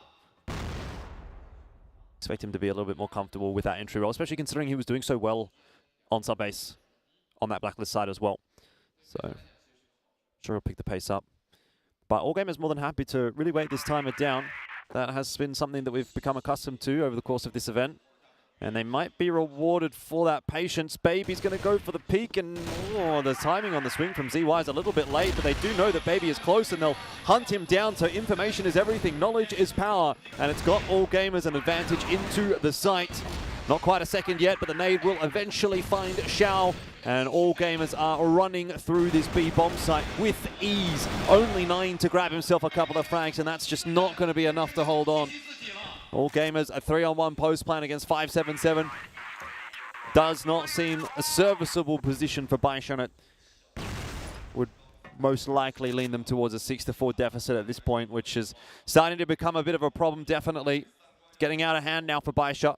expect him to be a little bit more comfortable with that entry role, especially considering he was doing so well on sub-base on that blacklist side as well. So, sure he'll pick the pace up. But all gamers more than happy to really weight this timer down. That has been something that we've become accustomed to over the course of this event. And they might be rewarded for that patience. Baby's going to go for the peak, and the timing on the swing from ZY is a little bit late, but they do know that Baby is close, and they'll hunt him down. So information is everything. Knowledge is power, and it's got all gamers an advantage into the site. Not quite a second yet, but the nade will eventually find Xiao, and all gamers are running through this B bomb site with ease. Only 9 to grab himself a couple of frags, and that's just not going to be enough to hold on. All gamers, a 3-on-1 post plan against 577. Does not seem a serviceable position for Baisha. It would most likely lean them towards a 6-4 deficit at this point, which is starting to become a bit of a problem, definitely. Getting out of hand now for Baisha.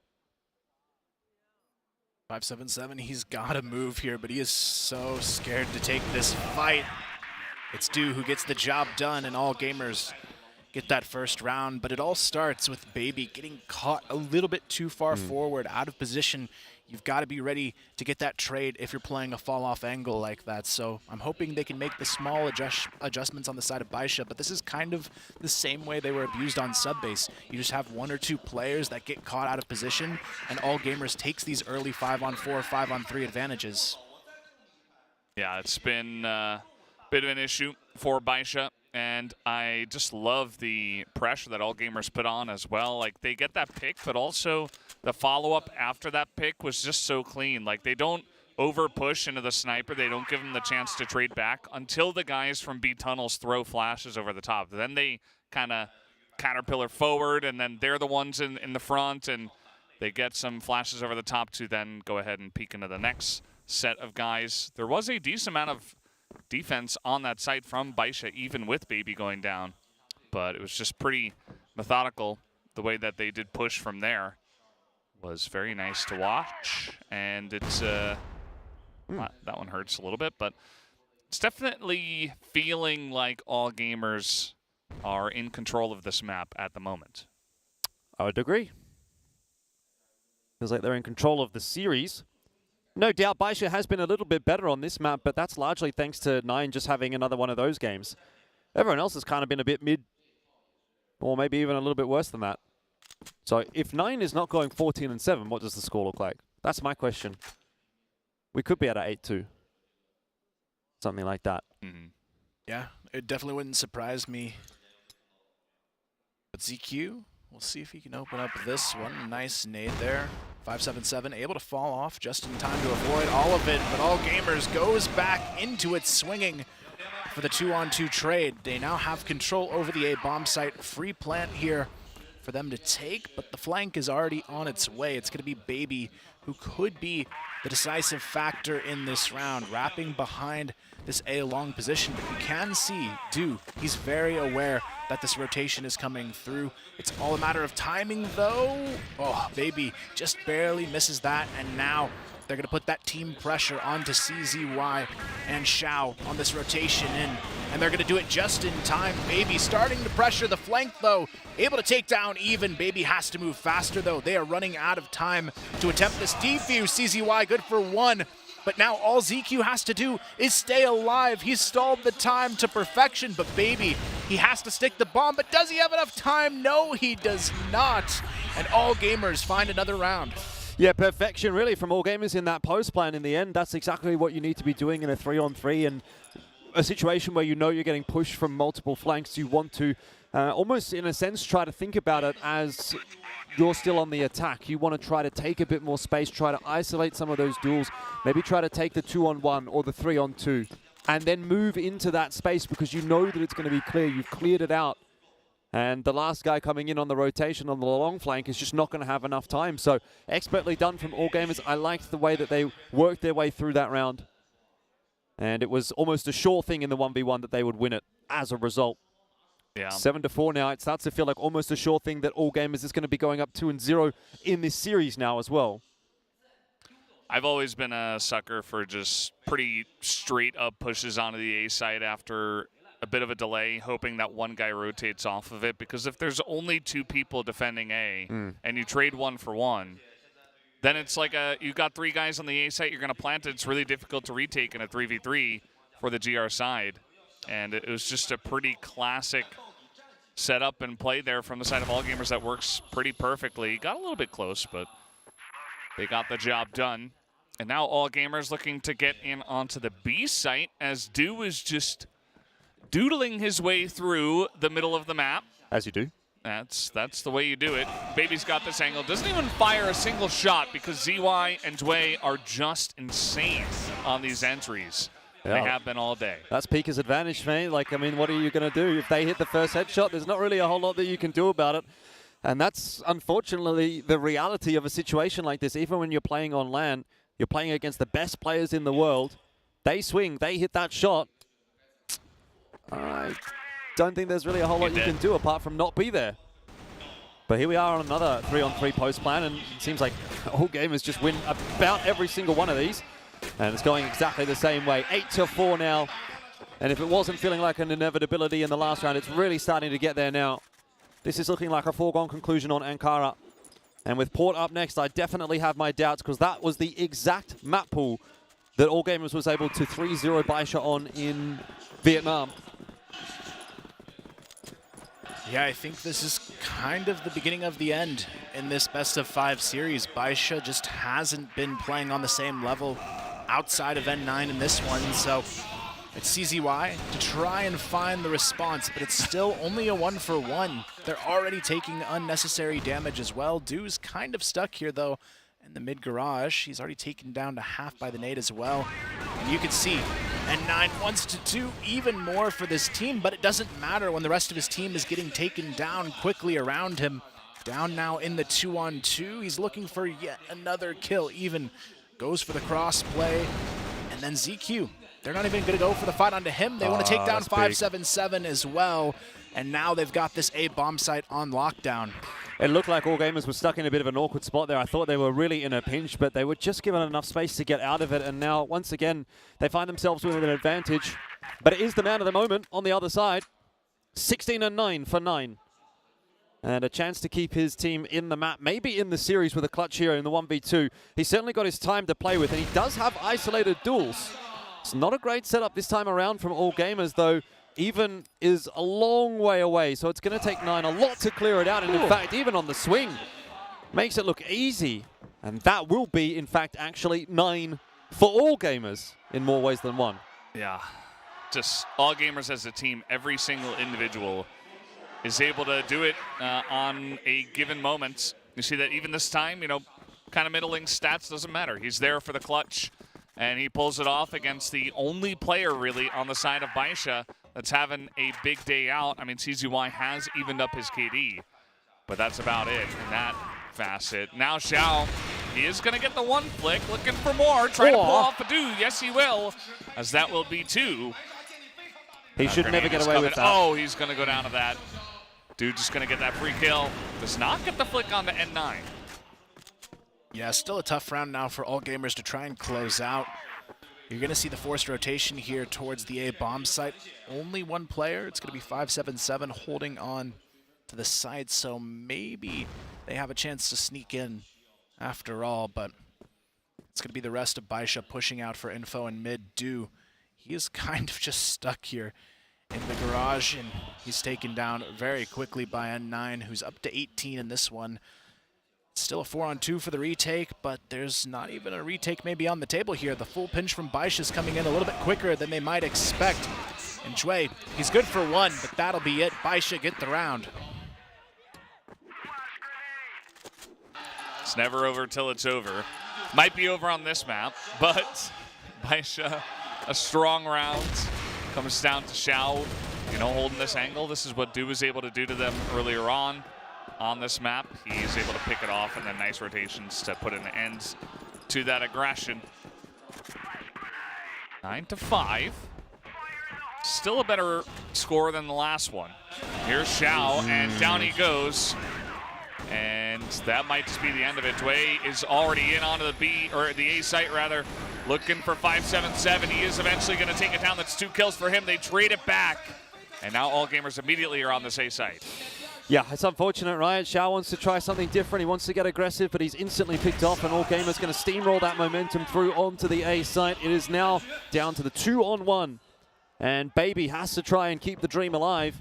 577, he's got to move here, but he is so scared to take this fight. It's Dew who gets the job done, and all gamers get that first round, but it all starts with Baby getting caught a little bit too far forward, out of position. You've got to be ready to get that trade if you're playing a fall-off angle like that. So I'm hoping they can make the small adjustments on the side of Baisha, but this is kind of the same way they were abused on sub-base. You just have 1 or 2 players that get caught out of position, and all gamers takes these early 5-on-4, 5-on-3 advantages. Yeah, it's been a bit of an issue for Baisha. And I just love the pressure that all gamers put on as well. Like, they get that pick, but also the follow-up after that pick was just so clean. Like, they don't over-push into the sniper. They don't give them the chance to trade back until the guys from B tunnels throw flashes over the top. Then they kind of caterpillar forward, and then they're the ones in the front, and They get some flashes over the top to then go ahead and peek into the next set of guys. There was a decent amount of defense on that site from Baisha, even with Baby going down. But it was just pretty methodical. The way that they did push from there was very nice to watch. And it's, that one hurts a little bit, but it's definitely feeling like all gamers are in control of this map at the moment. I would agree. Feels like they're in control of the series. No doubt Baisha has been a little bit better on this map, but that's largely thanks to Nine just having another one of those games. Everyone else has kind of been a bit mid, or maybe even a little bit worse than that. So if Nine is not going 14-7, what does the score look like? That's my question. We could be at an 8-2. Something like that. Mm-hmm. Yeah, it definitely wouldn't surprise me. But ZQ, we'll see if he can open up this one. Nice nade there. 577, able to fall off just in time to avoid all of it, but All Gamers goes back into it swinging for the 2-on-2 trade. They now have control over the A bomb site. Free plant here for them to take, but the flank is already on its way. It's going to be Baby who could be the decisive factor in this round, wrapping behind this A long position. But you can see he's very aware that this rotation is coming through. It's all a matter of timing though. Oh, Baby just barely misses that, and now they're going to put that team pressure onto CZY and Xiao on this rotation in, and they're going to do it just in time. Baby starting to pressure the flank though, able to take down even. Baby has to move faster though. They are running out of time to attempt this defuse. CZY good for one, but now all ZQ has to do is stay alive. He's stalled the time to perfection, but Baby, he has to stick the bomb, but does he have enough time? No, he does not, and All Gamers find another round. Yeah, perfection really from All Gamers in that post plan in the end. That's exactly what you need to be doing in a 3-on-3, and a situation where you know you're getting pushed from multiple flanks. You want to almost, in a sense, try to think about it as you're still on the attack. You want to try to take a bit more space, try to isolate some of those duels, maybe try to take the 2-on-1 or the 3-on-2, and then move into that space because you know that it's going to be clear. You've cleared it out. And the last guy coming in on the rotation on the long flank is just not going to have enough time. So expertly done from All Gamers. I liked the way that they worked their way through that round. And it was almost a sure thing in the 1v1 that they would win it as a result. Yeah. 7-4 now. It starts to feel like almost a sure thing that All Gamers is going to be going up 2-0 in this series now as well. I've always been a sucker for just pretty straight up pushes onto the A side after a bit of a delay, hoping that one guy rotates off of it, because if there's only two people defending A and you trade 1 for 1, then it's like you got 3 guys on the A site, you're going to plant it. It's really difficult to retake in a 3v3 for the GR side. And it was just a pretty classic setup and play there from the side of All Gamers that works pretty perfectly. Got a little bit close, but they got the job done. And now All Gamers looking to get in onto the B site as Do is just doodling his way through the middle of the map. As you do. That's the way you do it. Baby's got this angle. Doesn't even fire a single shot because ZY and Dway are just insane on these entries. Yeah. They have been all day. That's Pika's advantage, mate. Like, I mean, what are you going to do? If they hit the first headshot, there's not really a whole lot that you can do about it. And that's, unfortunately, the reality of a situation like this. Even when you're playing on LAN, you're playing against the best players in the world. They swing, they hit that shot. I don't think there's really a whole lot you can do apart from not be there. But here we are on another 3-on-3 post plan, and it seems like All Gamers just win about every single one of these. And it's going exactly the same way. 8-4 now. And if it wasn't feeling like an inevitability in the last round, it's really starting to get there now. This is looking like a foregone conclusion on Ankara. And with Port up next, I definitely have my doubts, because that was the exact map pool that All Gamers was able to 3-0 Baisha on in Vietnam. Yeah, I think this is kind of the beginning of the end in this best-of-5 series. Baisha just hasn't been playing on the same level outside of N9 in this one, so it's CZY to try and find the response, but it's still only a 1-for-1. They're already taking unnecessary damage as well. Dew's kind of stuck here, though, in the mid-garage. He's already taken down to half by the nade as well. And you can see N9 wants to do even more for this team, but it doesn't matter when the rest of his team is getting taken down quickly around him. Down now in the 2-on-2. He's looking for yet another kill. Even goes for the cross play. And then ZQ, they're not even going to go for the fight onto him. They want to take down 577 as well. And now they've got this A bomb site on lockdown. It looked like All Gamers were stuck in a bit of an awkward spot there. I thought they were really in a pinch, but they were just given enough space to get out of it. And now, once again, they find themselves with an advantage. But it is the man of the moment on the other side. 16-9 for 9. And a chance to keep his team in the map, maybe in the series with a clutch here in the 1v2. He's certainly got his time to play with, and he does have isolated duels. It's not a great setup this time around from All Gamers, though. Even is a long way away, so it's going to take 9 a lot to clear it out. And in fact, even on the swing, makes it look easy. And that will be, in fact, actually 9 for All Gamers in more ways than one. Yeah, just All Gamers as a team, every single individual is able to do it on a given moment. You see that even this time, you know, kind of middling stats doesn't matter. He's there for the clutch, and he pulls it off against the only player really on the side of Baisha that's having a big day out. I mean, CZY has evened up his KD, but that's about it in that facet. Now Xiao, he is going to get the one flick, looking for more, trying to pull off a do. Yes, he will, as that will be 2. He should never get away with that. Oh, he's going to go down to that. Dude just going to get that free kill. Does not get the flick on the N9. Yeah, still a tough round now for All Gamers to try and close out. You're going to see the forced rotation here towards the A bomb site. Only one player. It's going to be 577 holding on to the side, so maybe they have a chance to sneak in after all, but it's going to be the rest of Baisha pushing out for info in mid. Do he is kind of just stuck here in the garage, and he's taken down very quickly by N9, who's up to 18 in this one. Still a 4-on-2 for the retake, but there's not even a retake maybe on the table here. The full pinch from Baisha is coming in a little bit quicker than they might expect. And Jue, he's good for 1, but that'll be it. Baisha get the round. It's never over till it's over. Might be over on this map, but Baisha, a strong round. Comes down to Xiao, you know, holding this angle. This is what Du was able to do to them earlier on this map. He's able to pick it off, and then nice rotations to put an end to that aggression. 9-5. Still a better score than the last one. Here's Xiao, and down he goes. And that might just be the end of it. Dway is already in onto the B, or the A site rather, looking for 577. He is eventually going to take it down. That's 2 kills for him. They trade it back. And now All Gamers immediately are on this A site. Yeah, it's unfortunate, right? Xiao wants to try something different. He wants to get aggressive, but he's instantly picked off, and All Gamers going to steamroll that momentum through onto the A site. It is now down to the 2-on-1. And Baby has to try and keep the dream alive.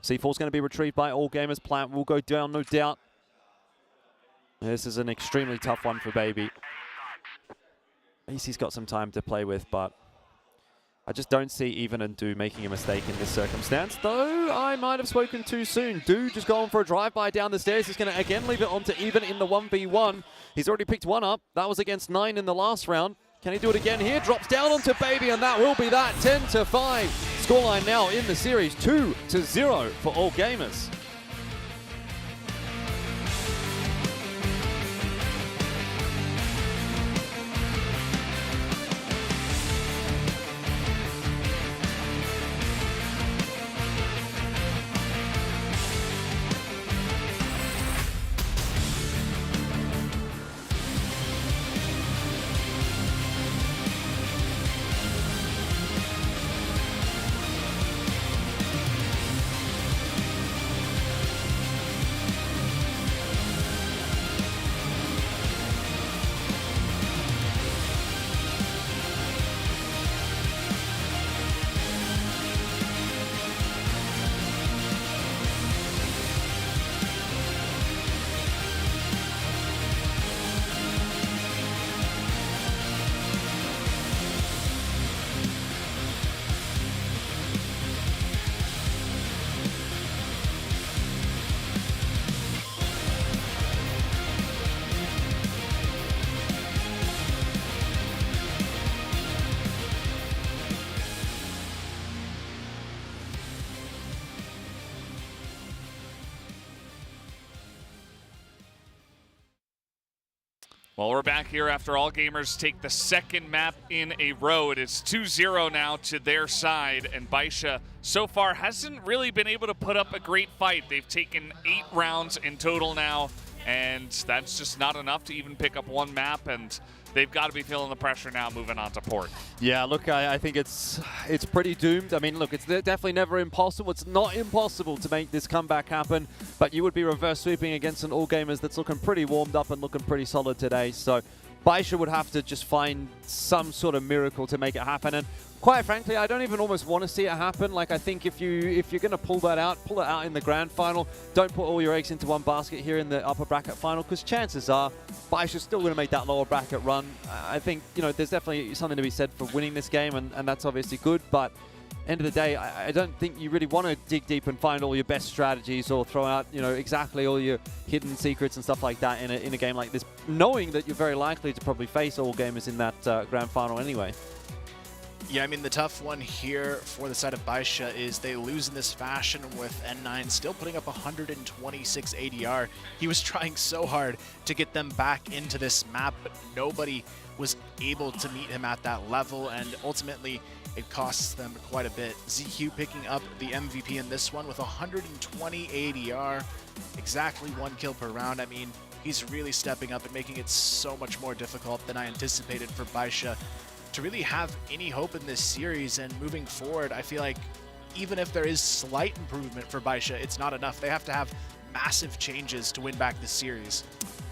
C4's going to be retrieved by All Gamers. Plant will go down, no doubt. This is an extremely tough one for Baby. At least he's got some time to play with, but I just don't see Even and Du making a mistake in this circumstance, though I might have spoken too soon. Du just going for a drive-by down the stairs. He's going to again leave it on to Even in the 1v1. He's already picked 1 up. That was against 9 in the last round. Can he do it again here? Drops down onto Baby, and that will be that. 10-5. Scoreline now in the series, 2-0 for All Gamers. Well, we're back here after All Gamers take the second map in a row. It is 2-0 now to their side, and Baisha so far hasn't really been able to put up a great fight. They've taken 8 rounds in total now, and that's just not enough to even pick up one map, and they've got to be feeling the pressure now moving on to Port. Yeah, look, I think it's pretty doomed. I mean, look, it's definitely never impossible. It's not impossible to make this comeback happen, but you would be reverse sweeping against an All Gamers that's looking pretty warmed up and looking pretty solid today. So Baisha would have to just find some sort of miracle to make it happen. And quite frankly, I don't even almost want to see it happen. Like, I think if you're going to pull it out in the grand final. Don't put all your eggs into one basket here in the upper bracket final, because chances are Baisha's still going to make that lower bracket run. I think, you know, there's definitely something to be said for winning this game, and that's obviously good. But end of the day, I don't think you really want to dig deep and find all your best strategies or throw out, you know, exactly all your hidden secrets and stuff like that in a game like this, knowing that you're very likely to probably face All Gamers in that grand final anyway. Yeah, I mean, the tough one here for the side of Baisha is they lose in this fashion with N9 still putting up 126 ADR. He was trying so hard to get them back into this map, but nobody was able to meet him at that level, and ultimately it costs them quite a bit. ZQ picking up the MVP in this one with 120 ADR, exactly 1 kill per round. I mean, he's really stepping up and making it so much more difficult than I anticipated for Baisha to really have any hope in this series. And moving forward, I feel like even if there is slight improvement for Baisha, it's not enough. They have to have massive changes to win back this series.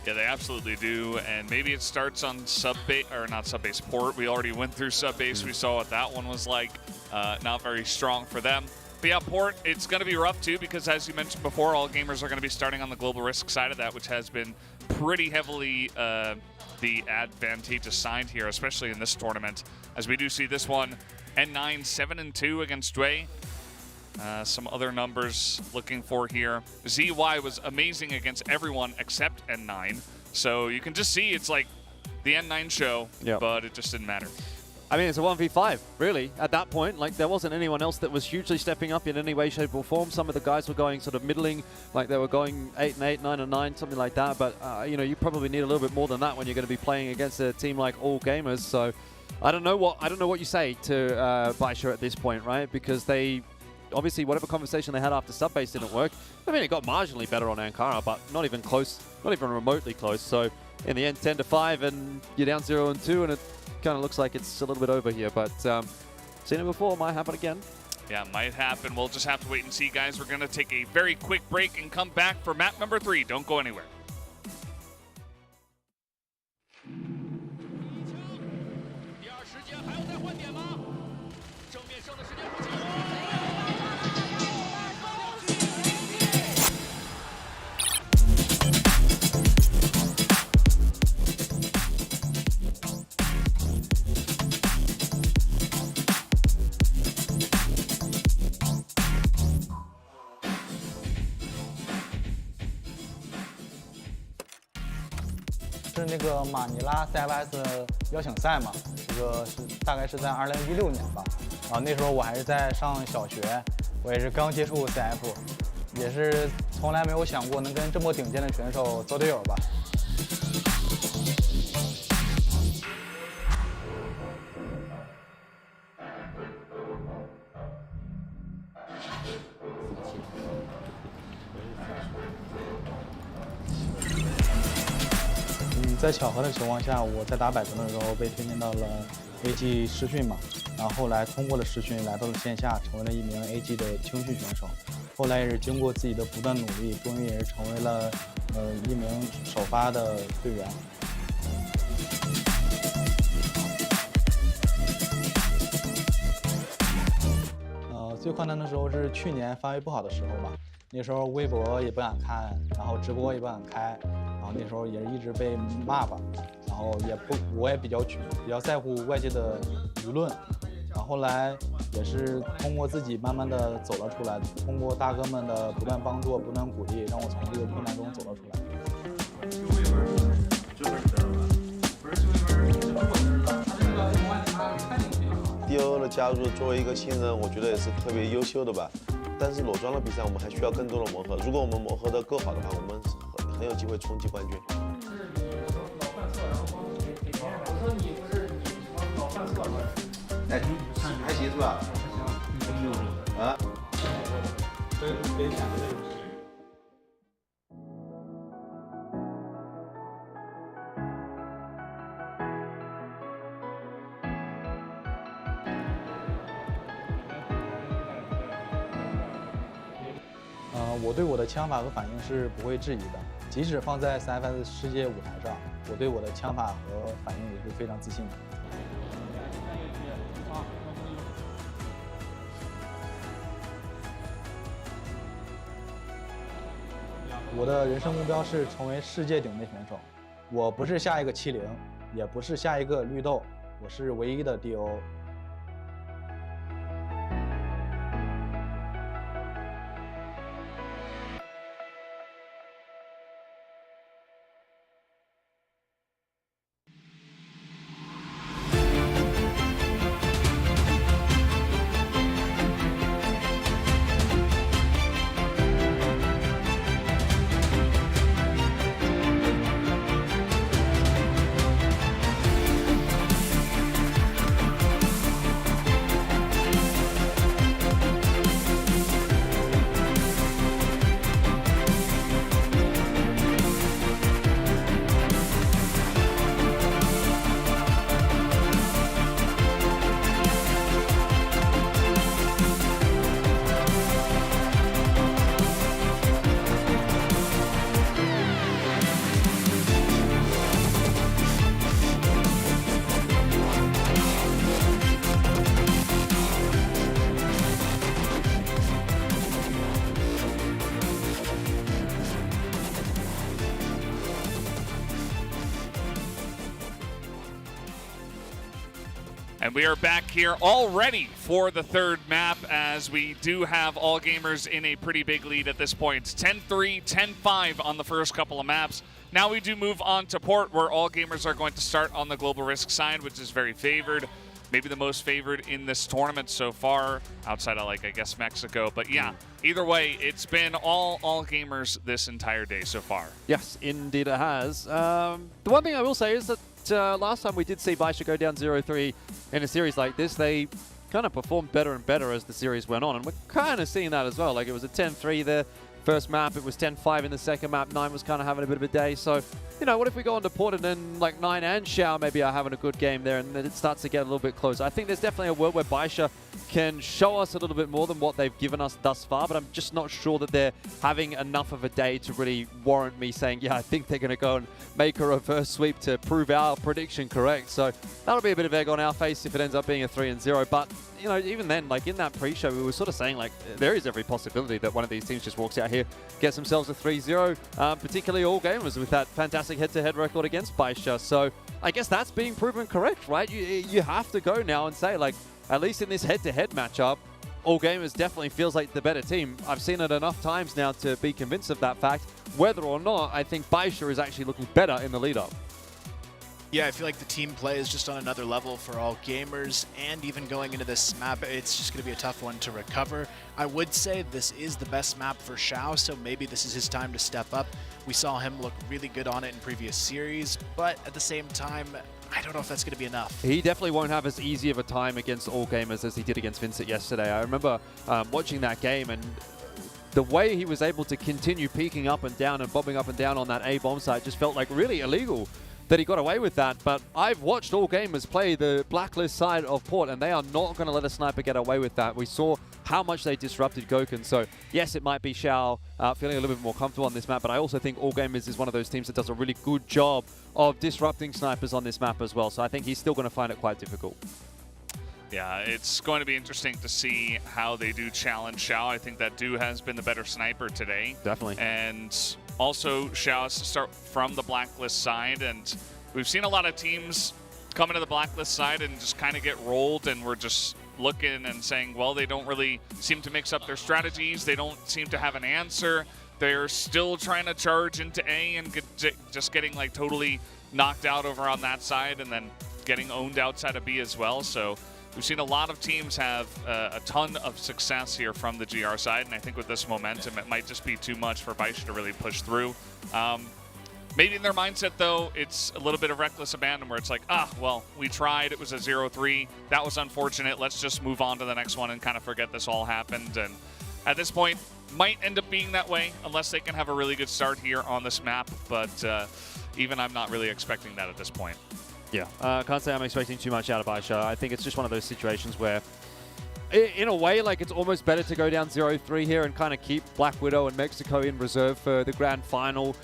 Yeah, they absolutely do, and maybe it starts on sub-base, or not sub-base, Port. We already went through sub-base. We saw what that one was like. Not very strong for them. But yeah, Port, it's going to be rough too, because as you mentioned before, All Gamers are going to be starting on the global risk side of that, which has been pretty heavily the advantageous side here, especially in this tournament. As we do see this one, N9 7-2 against Dway. Some other numbers looking for here. ZY was amazing against everyone except N9. So you can just see it's like the N9 show, but it just didn't matter. I mean, it's a 1v5, really, at that point. Like, there wasn't anyone else that was hugely stepping up in any way, shape, or form. Some of the guys were going sort of middling, like they were going 8-8, 9-9, something like that. But, you know, you probably need a little bit more than that when you're going to be playing against a team like All Gamers. So I don't know what you say to Baisha at this point, right? Because they, obviously, whatever conversation they had after sub-base didn't work. I mean, it got marginally better on Ankara, but not even close, not even remotely close. So in the end, 10-5, and you're down 0-2, and it kind of looks like it's a little bit over here. But seen it before, might happen again. Yeah, might happen. We'll just have to wait and see, guys. We're going to take a very quick break and come back for map number 3. Don't go anywhere.是那个马尼拉 CFS 邀请赛嘛，这个大概是在2016年吧。然后那时候我还是在上小学，我也是刚接触 CF， 也是从来没有想过能跟这么顶尖的选手做队友吧。在巧合的情况下，我在打百城的时候被推荐到了 AG 实训嘛，然后后来通过了实训，来到了线下，成为了一名 AG 的青训选手。后来也是经过自己的不断努力，终于也是成为了一名首发的队员。最困难的时候是去年发挥不好的时候吧，那时候微博也不敢看，然后直播也不敢开。然后那时候也是一直被骂吧，然后我也比较在乎外界的舆论，然后后来也是通过自己慢慢的走了出来，通过大哥们的不断帮助、不断鼓励，让我从这个困难中走了出来。DO 的加入，作为一个新人，我觉得也是特别优秀的吧。但是裸装的比赛，我们还需要更多的磨合。如果我们磨合得够好的话，我们很有机会冲击冠军。哎，还行是吧？啊。我对我的枪法和反应是不会质疑的，即使放在CFS 世界舞台上，我对我的枪法和反应也是非常自信的。我的人生目标是成为世界顶级选手，我不是下一个70，也不是下一个绿豆，我是唯一的 DO。And we are back here all ready for the third map, as we do have All Gamers in a pretty big lead at this point. 10-3, 10-5 on the first couple of maps. Now we do move on to Port, where All Gamers are going to start on the Global Risk side, which is very favored. Maybe the most favored in this tournament so far, outside of, like, I guess, Mexico. But yeah, either way, it's been all Gamers this entire day so far. Yes, indeed it has. The one thing I will say is that last time we did see Baisha go down 0-3 in a series like this, they kind of performed better and better as the series went on, and we're kind of seeing that as well. Like, it was a 10-3 the first map, it was 10-5 in the second map, 9 was kind of having a bit of a day. So, you know, what if we go on to Port and then like 9 and Xiao maybe are having a good game there, and then it starts to get a little bit closer. I think there's definitely a world where Baisha can show us a little bit more than what they've given us thus far, but I'm just not sure that they're having enough of a day to really warrant me saying, yeah, I think they're going to go and make a reverse sweep to prove our prediction correct. So that'll be a bit of egg on our face if it ends up being a 3-0. But, you know, even then, like in that pre-show, we were sort of saying, like, there is every possibility that one of these teams just walks out here, gets themselves a 3-0, particularly All Gamers with that fantastic head-to-head record against Baisha. So I guess that's being proven correct, right? You have to go now and say, like, at least in this head-to-head matchup, All Gamers definitely feels like the better team. I've seen it enough times now to be convinced of that fact. Whether or not, I think Baisha is actually looking better in the lead-up. Yeah, I feel like the team play is just on another level for All Gamers, and even going into this map, it's just going to be a tough one to recover. I would say this is the best map for Xiao, so maybe this is his time to step up. We saw him look really good on it in previous series, but at the same time, I don't know if that's going to be enough. He definitely won't have as easy of a time against All Gamers as he did against Vincent yesterday. I remember watching that game, and the way he was able to continue peeking up and down and bobbing up and down on that A bomb site just felt like really illegal that he got away with that. But I've watched All Gamers play the Blacklist side of Port, and they are not going to let a sniper get away with that. We saw how much they disrupted Gokun. So yes, it might be Xiao feeling a little bit more comfortable on this map, but I also think All Gamers is one of those teams that does a really good job of disrupting snipers on this map as well. So I think he's still going to find it quite difficult. Yeah, it's going to be interesting to see how they do challenge Xiao. I think that Du has been the better sniper today. Definitely. And also, Xiao has to start from the Blacklist side, and we've seen a lot of teams come into the Blacklist side and just kind of get rolled, and we're just looking and saying, well, they don't really seem to mix up their strategies. They don't seem to have an answer. They're still trying to charge into A and just getting like totally knocked out over on that side, and then getting owned outside of B as well. So we've seen a lot of teams have a ton of success here from the GR side, and I think with this momentum, it might just be too much for Baisha to really push through. Maybe in their mindset, though, it's a little bit of reckless abandon where it's like, well, we tried. It was a 0-3. That was unfortunate. Let's just move on to the next one and kind of forget this all happened. And at this point, might end up being that way unless they can have a really good start here on this map. But even I'm not really expecting that at this point. Yeah, can't say I'm expecting too much out of Baisha. I think it's just one of those situations where, in a way, like, it's almost better to go down 0-3 here and kind of keep Black Widow and Mexico in reserve for the grand final.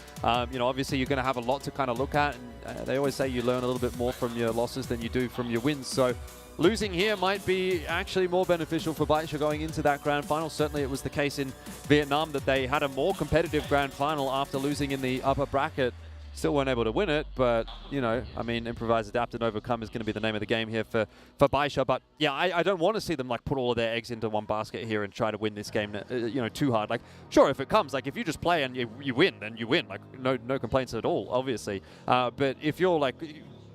You know, obviously you're going to have a lot to kind of look at, and they always say you learn a little bit more from your losses than you do from your wins. So losing here might be actually more beneficial for Baisha going into that grand final. Certainly it was the case in Vietnam that they had a more competitive grand final after losing in the upper bracket. Still weren't able to win it, but, you know, I mean, improvise, adapt, and overcome is going to be the name of the game here for Baisha. But, yeah, I don't want to see them, like, put all of their eggs into one basket here and try to win this game, you know, too hard. Like, sure, if it comes, like, if you just play and you win, then you win. Like, no complaints at all, obviously. But if you're, like,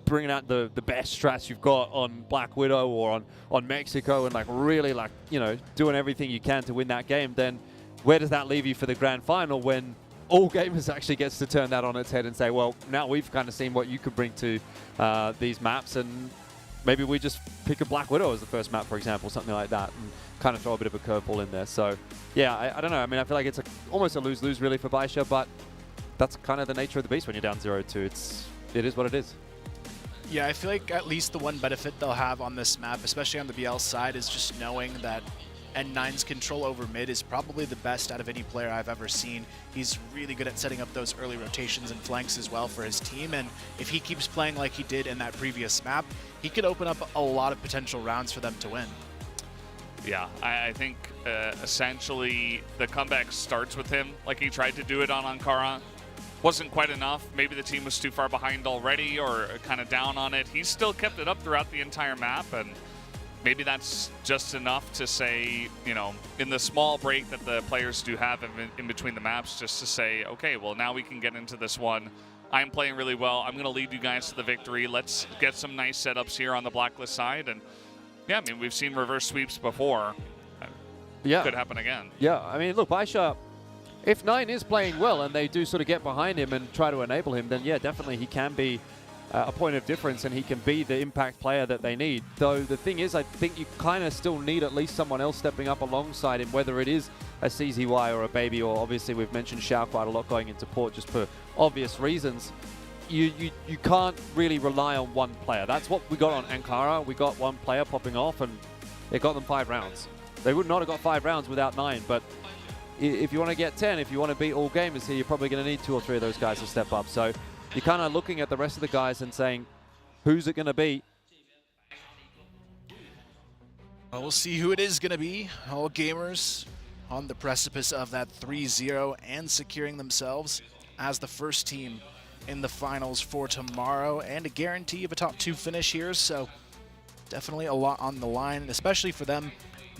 bringing out the best strats you've got on Black Widow or on Mexico and, like, really, like, you know, doing everything you can to win that game, then where does that leave you for the grand final when All Gamers actually gets to turn that on its head and say, well, now we've kind of seen what you could bring to these maps, and maybe we just pick a Black Widow as the first map, for example, something like that, and kind of throw a bit of a curveball in there. So, yeah, I don't know. I mean, I feel like it's almost a lose-lose, really, for Baisha, but that's kind of the nature of the beast when you're down 0-2. It is what it is. Yeah, I feel like at least the one benefit they'll have on this map, especially on the BL side, is just knowing that N9's control over mid is probably the best out of any player I've ever seen. He's really good at setting up those early rotations and flanks as well for his team, and if he keeps playing like he did in that previous map, he could open up a lot of potential rounds for them to win. Yeah, I think essentially the comeback starts with him, like he tried to do it on Ankara. Wasn't quite enough. Maybe the team was too far behind already or kind of down on it. He still kept it up throughout the entire map, and maybe that's just enough to say, you know, in the small break that the players do have in between the maps, just to say, okay, well, now we can get into this one. I'm playing really well. I'm going to lead you guys to the victory. Let's get some nice setups here on the Blacklist side. And, yeah, I mean, we've seen reverse sweeps before. Yeah. Could happen again. Yeah, I mean, look, Baisha, if 9 is playing well and they do sort of get behind him and try to enable him, then, yeah, definitely he can be a point of difference, and he can be the impact player that they need. Though the thing is, I think you kind of still need at least someone else stepping up alongside him, whether it is a CZY or a Baby, or obviously we've mentioned Xiao quite a lot going into port just for obvious reasons. You can't really rely on one player. That's what we got on Ankara. We got one player popping off, and it got them 5 rounds. They would not have got 5 rounds without 9, but if you want to get 10, if you want to beat all gamers here, you're probably going to need 2 or 3 of those guys to step up. So you're kind of looking at the rest of the guys and saying, who's it going to be? Well, we'll see who it is going to be. All gamers on the precipice of that 3-0 and securing themselves as the first team in the finals for tomorrow, and a guarantee of a top 2 finish here. So definitely a lot on the line, especially for them,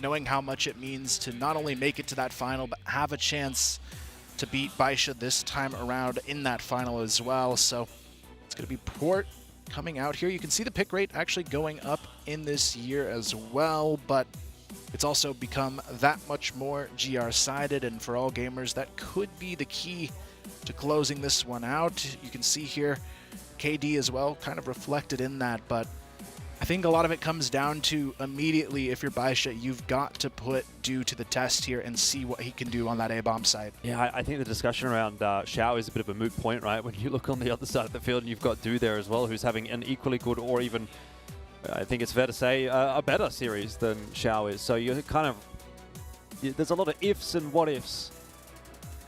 knowing how much it means to not only make it to that final, but have a chance to beat Baisha this time around in that final as well. So it's going to be Port coming out here. You can see the pick rate actually going up in this year as well, but it's also become that much more GR-sided, and for all gamers, that could be the key to closing this one out. You can see here KD as well kind of reflected in that, but I think a lot of it comes down to immediately, if you're Baisha, you've got to put Dew to the test here and see what he can do on that A-bomb side. Yeah, I think the discussion around Xiao is a bit of a moot point, right? When you look on the other side of the field and you've got Dew there as well, who's having an equally good, or even, I think it's fair to say, a better series than Xiao is. So you're kind of, there's a lot of ifs and what ifs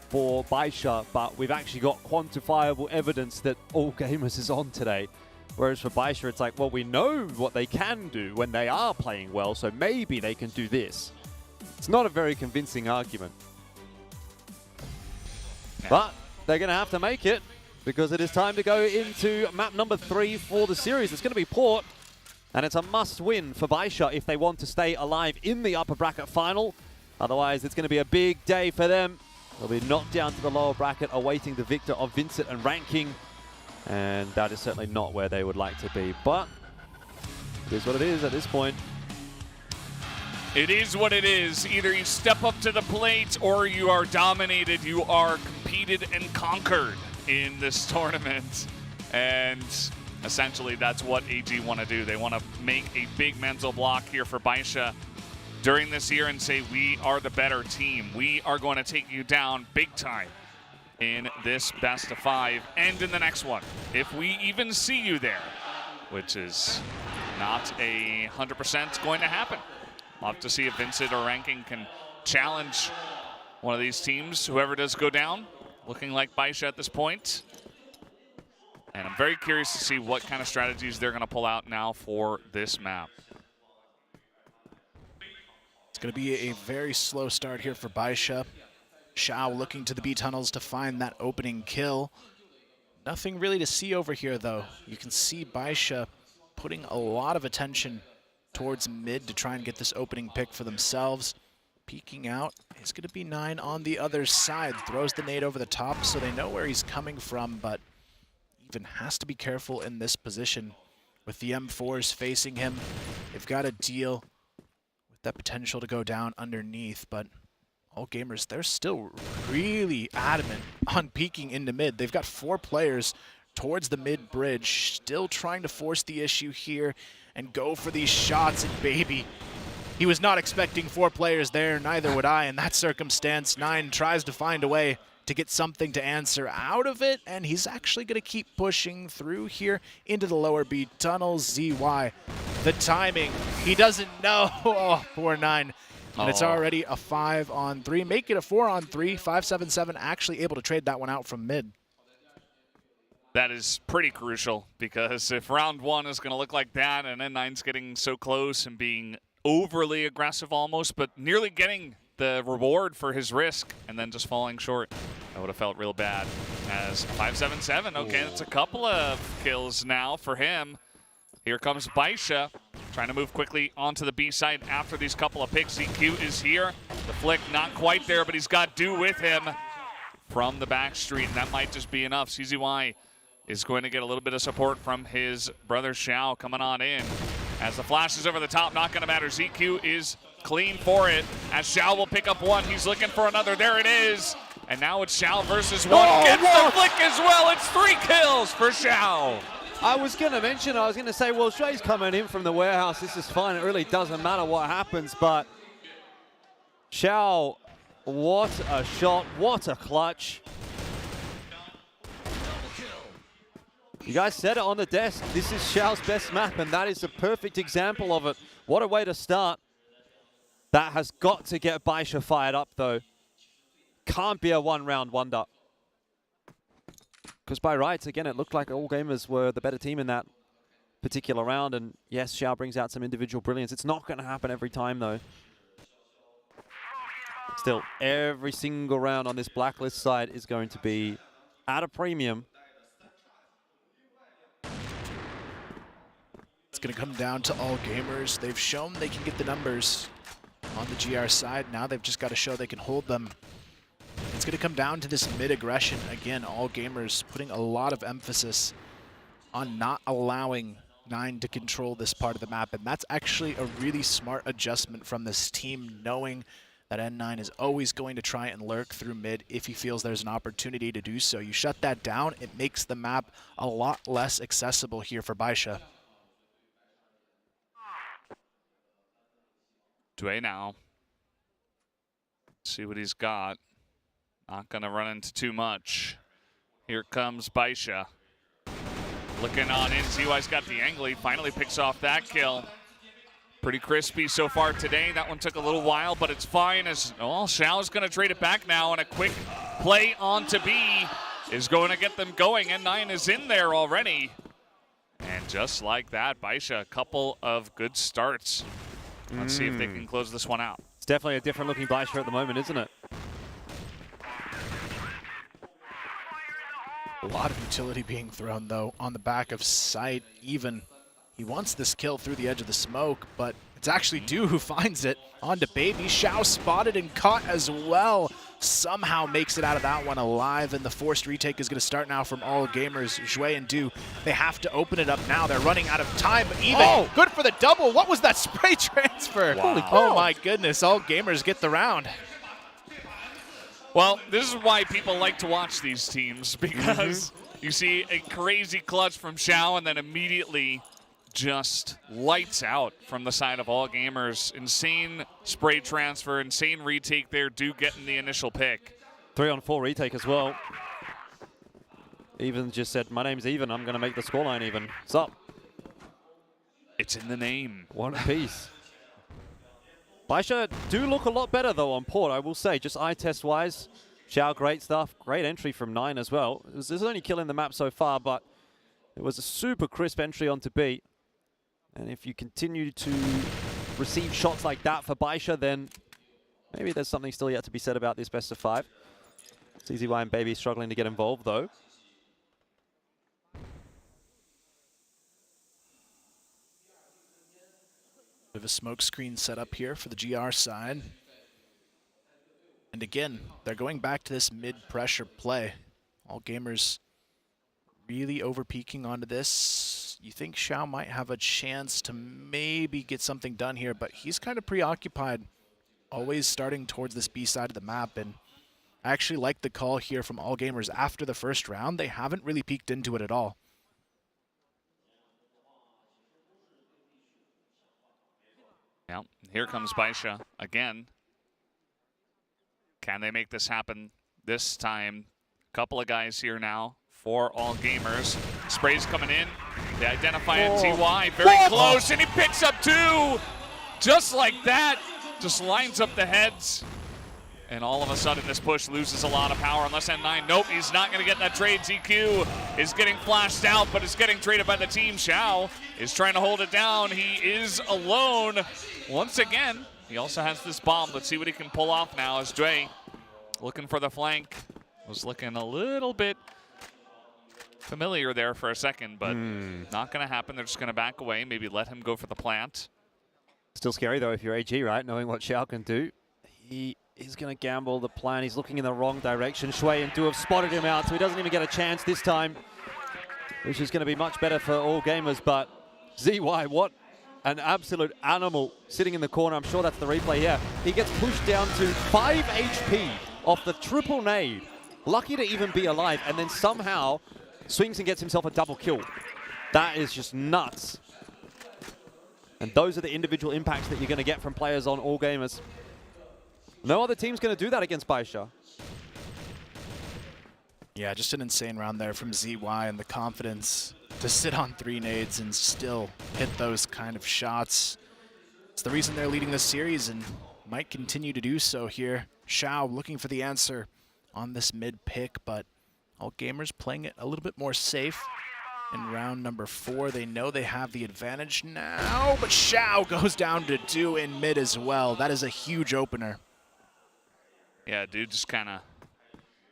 for Baisha, but we've actually got quantifiable evidence that All Gamers is on today. Whereas for Baisha, it's like, well, we know what they can do when they are playing well, so maybe they can do this. It's not a very convincing argument. But they're going to have to make it, because it is time to go into map number 3 for the series. It's going to be Port, and it's a must-win for Baisha if they want to stay alive in the upper bracket final. Otherwise, it's going to be a big day for them. They'll be knocked down to the lower bracket, awaiting the victor of Vincent and ranking. And that is certainly not where they would like to be. But it is what it is at this point. It is what it is. Either you step up to the plate or you are dominated. You are competed and conquered. in this tournament. And essentially that's what AG want to do. They want to make a big mental block here for Baisha during this year and say, we are the better team. We are going to take you down big time in this best of 5 and in the next one, if we even see you there, which is not 100% going to happen. We'll have to see if Vincent or Ranking can challenge one of these teams, whoever does go down, looking like Baisha at this point. And I'm very curious to see what kind of strategies they're going to pull out now for this map. It's going to be a very slow start here for Baisha. Xiao looking to the B tunnels to find that opening kill. Nothing really to see over here, though. You can see Baisha putting a lot of attention towards mid to try and get this opening pick for themselves. Peeking out is going to be 9 on the other side. Throws the nade over the top so they know where he's coming from, but even has to be careful in this position. With the M4s facing him, they've got to deal with that potential to go down underneath, but All Gamers, they're still really adamant on peeking into mid. They've got 4 players towards the mid bridge, still trying to force the issue here and go for these shots. And baby, he was not expecting 4 players there, neither would I in that circumstance. 9 tries to find a way to get something to answer out of it, and he's actually going to keep pushing through here into the lower B tunnels. ZY, the timing, he doesn't know. Oh, poor 9. And it's already a 5-on-3. Make it a 4-on-3. 5-7-7 actually able to trade that one out from mid. That is pretty crucial, because if round 1 is going to look like that, and then N9's getting so close and being overly aggressive almost, but nearly getting the reward for his risk and then just falling short, that would have felt real bad. As 5-7-7, okay, that's a couple of kills now for him. Here comes Baisha, trying to move quickly onto the B side after these couple of picks. ZQ is here. The flick not quite there, but he's got Do with him from the back street, and that might just be enough. CZY is going to get a little bit of support from his brother Xiao coming on in. As the flash is over the top, not going to matter. ZQ is clean for it, as Xiao will pick up one. He's looking for another. There it is. And now it's Xiao versus 1. Gets the flick as well. It's 3 kills for Xiao. I was going to say, well, Shay's coming in from the warehouse. This is fine. It really doesn't matter what happens, but Xiao, what a shot. What a clutch. You guys said it on the desk. This is Xiao's best map, and that is a perfect example of it. What a way to start. That has got to get Baisha fired up, though. Can't be a one-round wonder. Because by rights, again, it looked like All Gamers were the better team in that particular round. And yes, Xiao brings out some individual brilliance. It's not going to happen every time, though. Still, every single round on this Blacklist side is going to be at a premium. It's going to come down to All Gamers. They've shown they can get the numbers on the GR side. Now they've just got to show they can hold them. It's going to come down to this mid-aggression. Again, All Gamers putting a lot of emphasis on not allowing 9 to control this part of the map. And that's actually a really smart adjustment from this team, knowing that N9 is always going to try and lurk through mid if he feels there's an opportunity to do so. You shut that down, it makes the map a lot less accessible here for Baisha. Dway now. See what he's got. Not going to run into too much. Here comes Baisha. Looking on in. ZY's got the angle. He finally picks off that kill. Pretty crispy so far today. That one took a little while, but it's fine. As Xiao's going to trade it back now, and a quick play onto B is going to get them going. N9 is in there already. And just like that, Baisha, a couple of good starts. Let's see if they can close this one out. It's definitely a different looking Baisha at the moment, isn't it? A lot of utility being thrown, though, on the back of sight. Even he wants this kill through the edge of the smoke, but it's actually Do who finds it. On to Baby. Xiao spotted and caught as well. Somehow makes it out of that one alive, and the forced retake is going to start now from All Gamers. Zhui and Do, they have to open it up now. They're running out of time. Even good for the double. What was that spray transfer? Wow. Oh my goodness, All Gamers get the round. Well, this is why people like to watch these teams, because you see a crazy clutch from Xiao and then immediately just lights out from the side of All Gamers. Insane spray transfer, insane retake there, do getting the initial pick. 3-on-4 retake as well. Even just said, my name's Even, I'm going to make the scoreline even. What's up? It's in the name. One apiece. Baisha do look a lot better, though, on port, I will say. Just eye test-wise, Xiao, great stuff. Great entry from 9 as well. This is only killing the map so far, but it was a super crisp entry onto B. And if you continue to receive shots like that for Baisha, then maybe there's something still yet to be said about this best of 5. CZY and Baby struggling to get involved, though. Bit of a smoke screen set up here for the GR side. And again, they're going back to this mid-pressure play. All Gamers really over-peaking onto this. You think Xiao might have a chance to maybe get something done here, but he's kind of preoccupied, always starting towards this B side of the map. And I actually like the call here from All Gamers after the first round. They haven't really peeked into it at all. Yeah, here comes Baisha again. Can they make this happen this time? Couple of guys here now for All Gamers. Spray's coming in. They identify NTY. Very close, and he picks up 2. Just like that. Just lines up the heads. And all of a sudden, this push loses a lot of power unless N9. Nope, he's not going to get that trade. ZQ is getting flashed out, but is getting traded by the team. Xiao is trying to hold it down. He is alone once again. He also has this bomb. Let's see what he can pull off now as Dre looking for the flank. Was looking a little bit familiar there for a second, but not going to happen. They're just going to back away, maybe let him go for the plant. Still scary, though, if you're AG, right? Knowing what Xiao can do. He's going to gamble the plan. He's looking in the wrong direction. Shui and Du have spotted him out, so he doesn't even get a chance this time, which is going to be much better for All Gamers. But ZY, what an absolute animal sitting in the corner. I'm sure that's the replay here. He gets pushed down to 5 HP off the triple nade. Lucky to even be alive, and then somehow swings and gets himself a double kill. That is just nuts. And those are the individual impacts that you're going to get from players on All Gamers. No other team's going to do that against Baisha. Yeah, just an insane round there from ZY, and the confidence to sit on 3 nades and still hit those kind of shots. It's the reason they're leading this series and might continue to do so here. Xiao looking for the answer on this mid pick, but All Gamers playing it a little bit more safe. In round number 4, they know they have the advantage now, but Xiao goes down to 2 in mid as well. That is a huge opener. Yeah, dude just kind of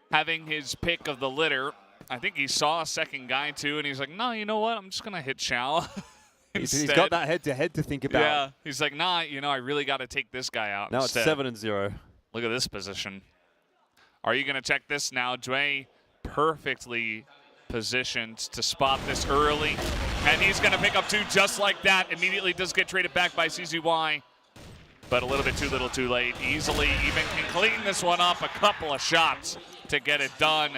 having his pick of the litter. I think he saw a second guy too, and he's like, no, you know what? I'm just going to hit Xiao. He's got that head-to-head to think about. Yeah, he's like, nah, you know, I really got to take this guy out Now instead. it's 7-0. Look at this position. Are you going to check this now? Dway perfectly positioned to spot this early, and he's going to pick up 2 just like that. Immediately does get traded back by CZY. But a little bit too little too late. Easily even can clean this one up. A couple of shots to get it done.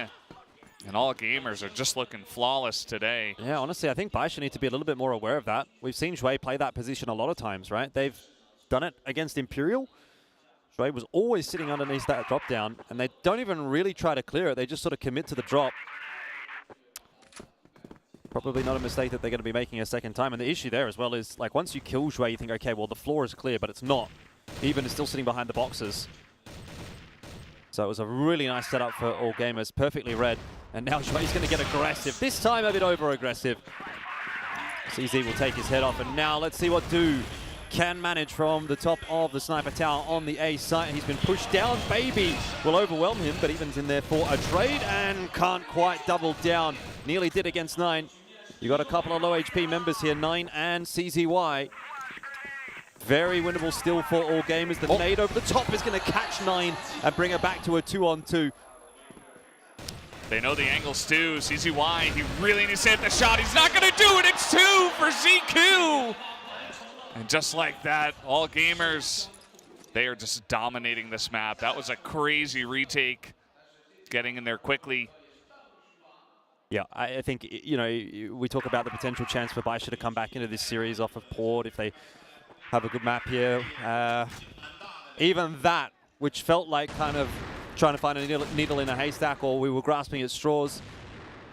And All Gamers are just looking flawless today. Yeah, honestly, I think Baisha need to be a little bit more aware of that. We've seen Shui play that position a lot of times, right? They've done it against Imperial. Shui was always sitting underneath that drop down, and they don't even really try to clear it. They just sort of commit to the drop. Probably not a mistake that they're going to be making a second time. And the issue there as well is, like, once you kill Shui, you think, okay, well, the floor is clear, but it's not. Even is still sitting behind the boxes. So it was a really nice setup for All Gamers. Perfectly read. And now Shui's going to get aggressive. This time a bit over-aggressive. CZ will take his head off. And now let's see what Du can manage from the top of the sniper tower on the A site. He's been pushed down. Baby will overwhelm him, but Even's in there for a trade and can't quite double down. Nearly did against 9. You got a couple of low HP members here, 9 and CZY. Very winnable still for All Gamers. The nade over the top is going to catch 9 and bring it back to a 2-on-2. They know the angles too. CZY, he really needs to hit the shot. He's not going to do it. It's 2 for ZQ. And just like that, All Gamers, they are just dominating this map. That was a crazy retake getting in there quickly. Yeah, I think, you know, we talk about the potential chance for Baisha to come back into this series off of Port if they have a good map here. Even that, which felt like kind of trying to find a needle in a haystack, or we were grasping at straws,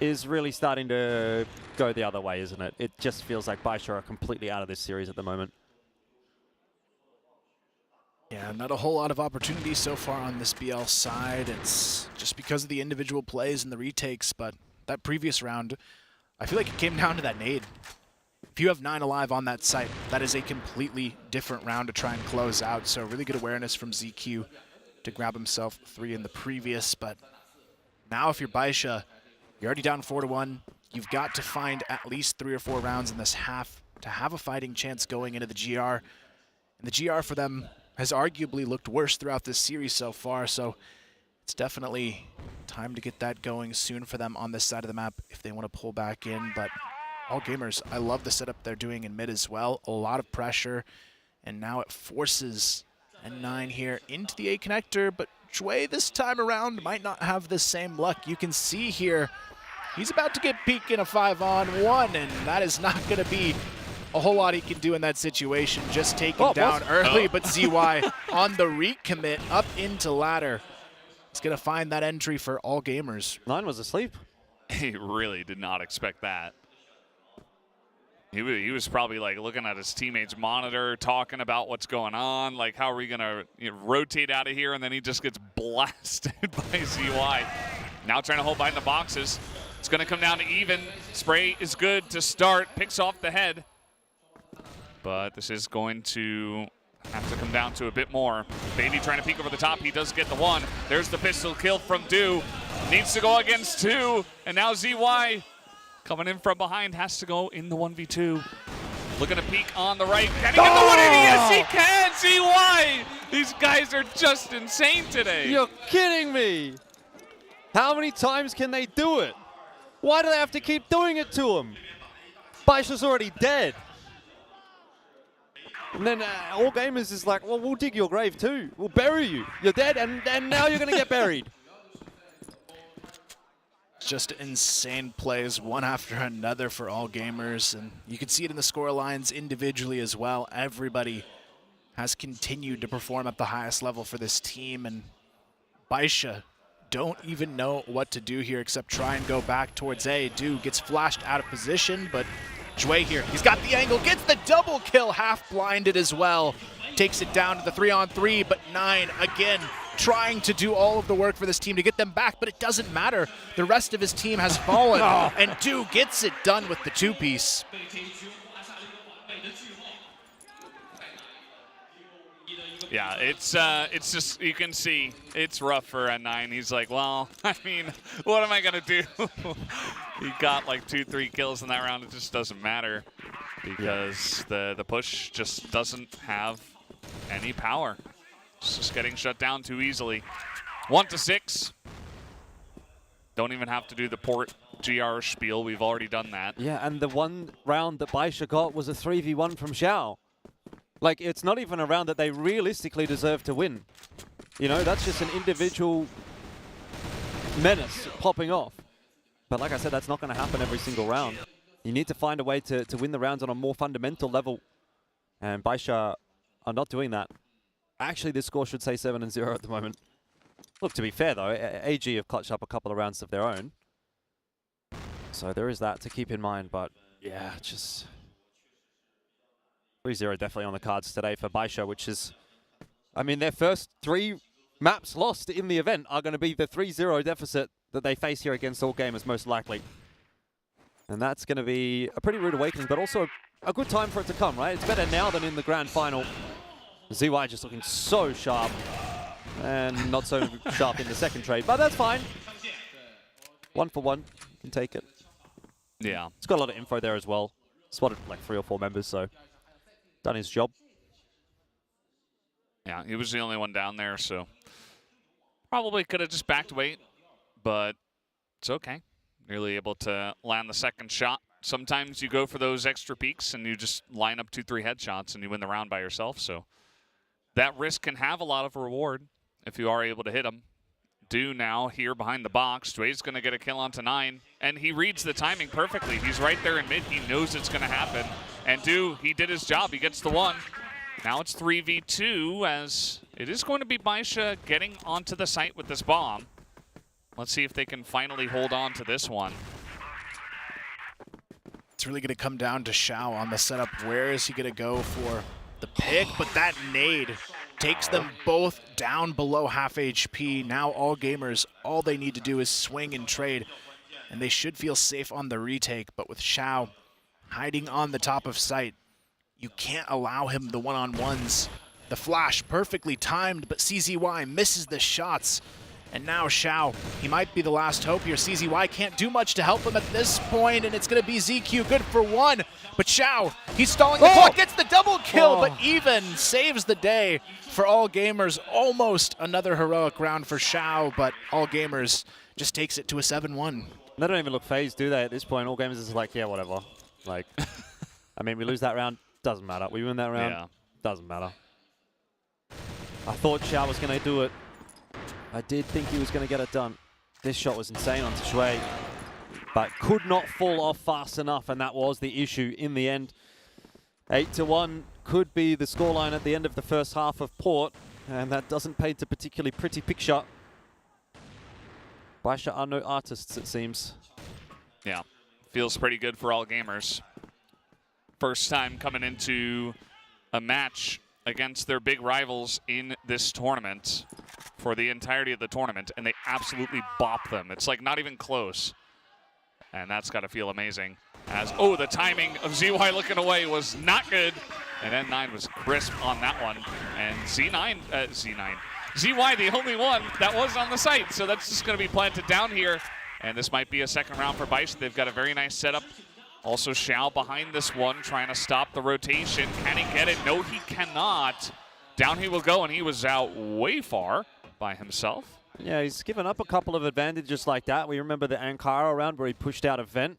is really starting to go the other way, isn't it? It just feels like Baisha are completely out of this series at the moment. Yeah, not a whole lot of opportunities so far on this BL side. It's just because of the individual plays and the retakes, but that previous round, I feel like it came down to that nade. If you have 9 alive on that site, that is a completely different round to try and close out. So really good awareness from ZQ to grab himself 3 in the previous. But now if you're Baisha, you're already down 4-1. You've got to find at least 3 or 4 rounds in this half to have a fighting chance going into the GR. And the GR for them has arguably looked worse throughout this series so far. So it's definitely time to get that going soon for them on this side of the map if they want to pull back in. But All Gamers, I love the setup they're doing in mid as well. A lot of pressure, and now it forces N9 here into the A connector, but Jue this time around might not have the same luck. You can see here, he's about to get peeked in a 5-on-1, and that is not going to be a whole lot he can do in that situation. Just take him down early, but ZY on the recommit up into ladder. He's going to find that entry for All Gamers. 9 was asleep. He really did not expect that. He was probably like looking at his teammate's monitor, talking about what's going on, like how are we gonna rotate out of here, and then he just gets blasted by ZY. Now trying to hold behind the boxes. It's gonna come down to even. Spray is good to start, picks off the head. But this is going to have to come down to a bit more. Baby trying to peek over the top. He does get the 1. There's the pistol kill from Do. Needs to go against 2. And now ZY coming in from behind has to go in the 1v2. Looking to peek on the right. Can he get the 1 in? Yes, he can! ZY! These guys are just insane today. You're kidding me! How many times can they do it? Why do they have to keep doing it to him? Baisha's already dead. And then All Gamers is like, well, we'll dig your grave too. We'll bury you. You're dead, and now you're going to get buried. Just insane plays, one after another for All Gamers. And you can see it in the score lines individually as well. Everybody has continued to perform at the highest level for this team. And Baisha don't even know what to do here except try and go back towards A. Do gets flashed out of position, but Jue here, he's got the angle, gets the double kill, half blinded as well. Takes it down to the 3-on-3, but 9 again trying to do all of the work for this team to get them back, but it doesn't matter. The rest of his team has fallen, and Do gets it done with the 2-piece. Yeah, it's just, you can see it's rough for N9. He's like, well, I mean, what am I gonna do? He got like 2-3 kills in that round. It just doesn't matter because the push just doesn't have any power. It's just getting shut down too easily. 1-6. Don't even have to do the Port GR spiel. We've already done that. Yeah, and the one round that Baisha got was a 3v1 from Xiao. Like, it's not even a round that they realistically deserve to win. You know, that's just an individual menace popping off. But like I said, that's not going to happen every single round. You need to find a way to win the rounds on a more fundamental level. And Baisha are not doing that. Actually, this score should say 7-0 at the moment. Look, to be fair, though, AG have clutched up a couple of rounds of their own. So there is that to keep in mind. But, yeah, just 3-0 definitely on the cards today for Baisha, which is, I mean, their first 3 maps lost in the event are going to be the 3-0 deficit that they face here against All Gamers, most likely. And that's going to be a pretty rude awakening, but also a good time for it to come, right? It's better now than in the grand final. ZY just looking so sharp, and not so sharp in the second trade, but that's fine. 1 for 1, you can take it. Yeah. It's got a lot of info there as well. Spotted like 3 or 4 members, so done his job. Yeah, he was the only one down there, so probably could have just backed weight, but it's okay. Nearly able to land the second shot. Sometimes you go for those extra peaks and you just line up 2-3 headshots and you win the round by yourself, so that risk can have a lot of reward if you are able to hit them. Do now here behind the box. Dway's going to get a kill onto 9, and he reads the timing perfectly. He's right there in mid. He knows it's going to happen. And Do, he did his job. He gets the 1. Now it's 3v2 as it is going to be Baisha getting onto the site with this bomb. Let's see if they can finally hold on to this one. It's really going to come down to Xiao on the setup. Where is he going to go for the pick? But that nade takes them both down below half HP. Now all gamers, all they need to do is swing and trade, and they should feel safe on the retake. But with Xiao hiding on the top of site, you can't allow him the one-on-ones. The flash perfectly timed, but CZY misses the shots. And now Xiao, he might be the last hope here. CZY can't do much to help him at this point, and it's going to be ZQ, good for 1. But Xiao, he's stalling the clock, gets the double kill, but even saves the day for All Gamers. Almost another heroic round for Xiao, but All Gamers just takes it to a 7-1. They don't even look phased, do they, at this point? All Gamers is like, yeah, whatever. Like, I mean, we lose that round, doesn't matter. We win that round, doesn't matter. I thought Xiao was going to do it. I did think he was going to get it done. This shot was insane onto Shui, but could not fall off fast enough, and that was the issue in the end. 8-1 could be the scoreline at the end of the first half of Port, and that doesn't paint a particularly pretty picture. Baisha are no artists, it seems. Yeah, feels pretty good for All Gamers. First time coming into a match against their big rivals in this tournament for the entirety of the tournament, and they absolutely bop them. It's like not even close. And that's got to feel amazing. As, oh, the timing of ZY looking away was not good. And N9 was crisp on that one. And ZY, the only one that was on the site. So that's just going to be planted down here. And this might be a second round for Baisha. They've got a very nice setup. Also Xiao behind this one, trying to stop the rotation. Can he get it? No, he cannot. Down he will go, and he was out way far by himself. Yeah, he's given up a couple of advantages like that. We remember the Ankara round where he pushed out a vent.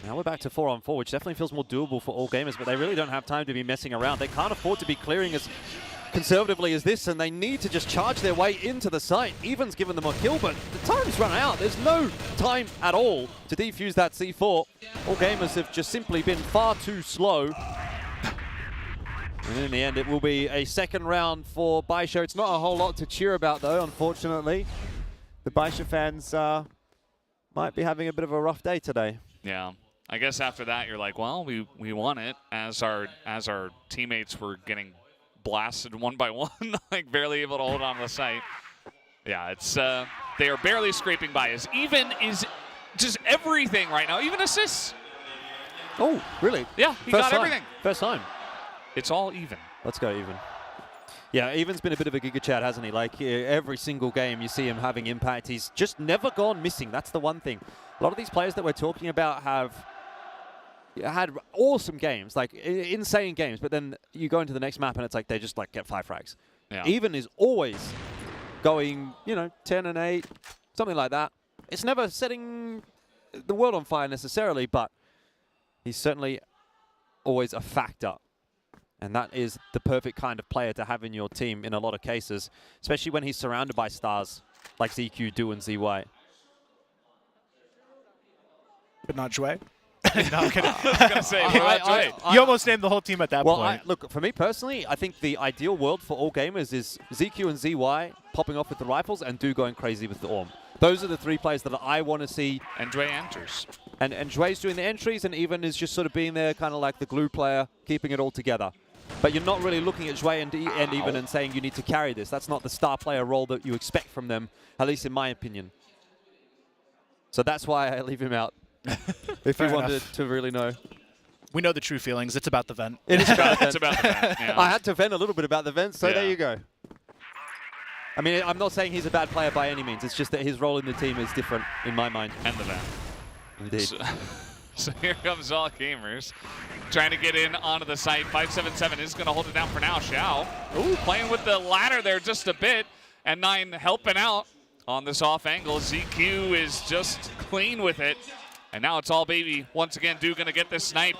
Now we're back to 4-on-4, which definitely feels more doable for All Gamers, but they really don't have time to be messing around. They can't afford to be clearing as conservatively as this, and they need to just charge their way into the site. Evan's given them a kill, but the time's run out. There's no time at all to defuse that C4. All Gamers have just simply been far too slow. And in the end, it will be a second round for Baisha. It's not a whole lot to cheer about, though, unfortunately. The Baisha fans might be having a bit of a rough day today. Yeah. I guess after that, you're like, well, we won it as our teammates were getting blasted one by one, like barely able to hold on to the site. Yeah, it's they are barely scraping by. As Even is just everything right now, even assists. Oh, really? Yeah, he got everything. First time. It's all even. Let's go even. Yeah, Evan's been a bit of a Giga Chad, hasn't he? Like every single game you see him having impact. He's just never gone missing. That's the one thing. A lot of these players that we're talking about have had awesome games, like insane games, but then you go into the next map and it's like they just like get 5 frags. Yeah. Even is always going, 10 and 8, something like that. It's never setting the world on fire necessarily, but he's certainly always a factor. And that is the perfect kind of player to have in your team in a lot of cases, especially when he's surrounded by stars like ZQ, Do, and ZY. But not Jue. No, I'm kidding. I was going to say, you almost named the whole team at that point. Look, for me personally, I think the ideal world for All Gamers is ZQ and ZY popping off with the rifles and Do going crazy with the Orm. Those are the 3 players that I want to see. And Dre enters. And Dre's doing the entries, and Even is just sort of being there kind of like the glue player, keeping it all together. But you're not really looking at Jue and Even and saying you need to carry this. That's not the star player role that you expect from them, at least in my opinion. So that's why I leave him out, if you wanted to really know. We know the true feelings. It's about the vent. It is about the vent. It's about the vent, yeah. I had to vent a little bit about the vent, so there you go. I mean, I'm not saying he's a bad player by any means. It's just that his role in the team is different in my mind. And the vent. Indeed. So here comes All Gamers, trying to get in onto the site. 577 is going to hold it down for now. Xiao, ooh, playing with the ladder there just a bit. And 9 helping out on this off angle. ZQ is just clean with it. And now it's all baby. Once again, Do going to get this snipe.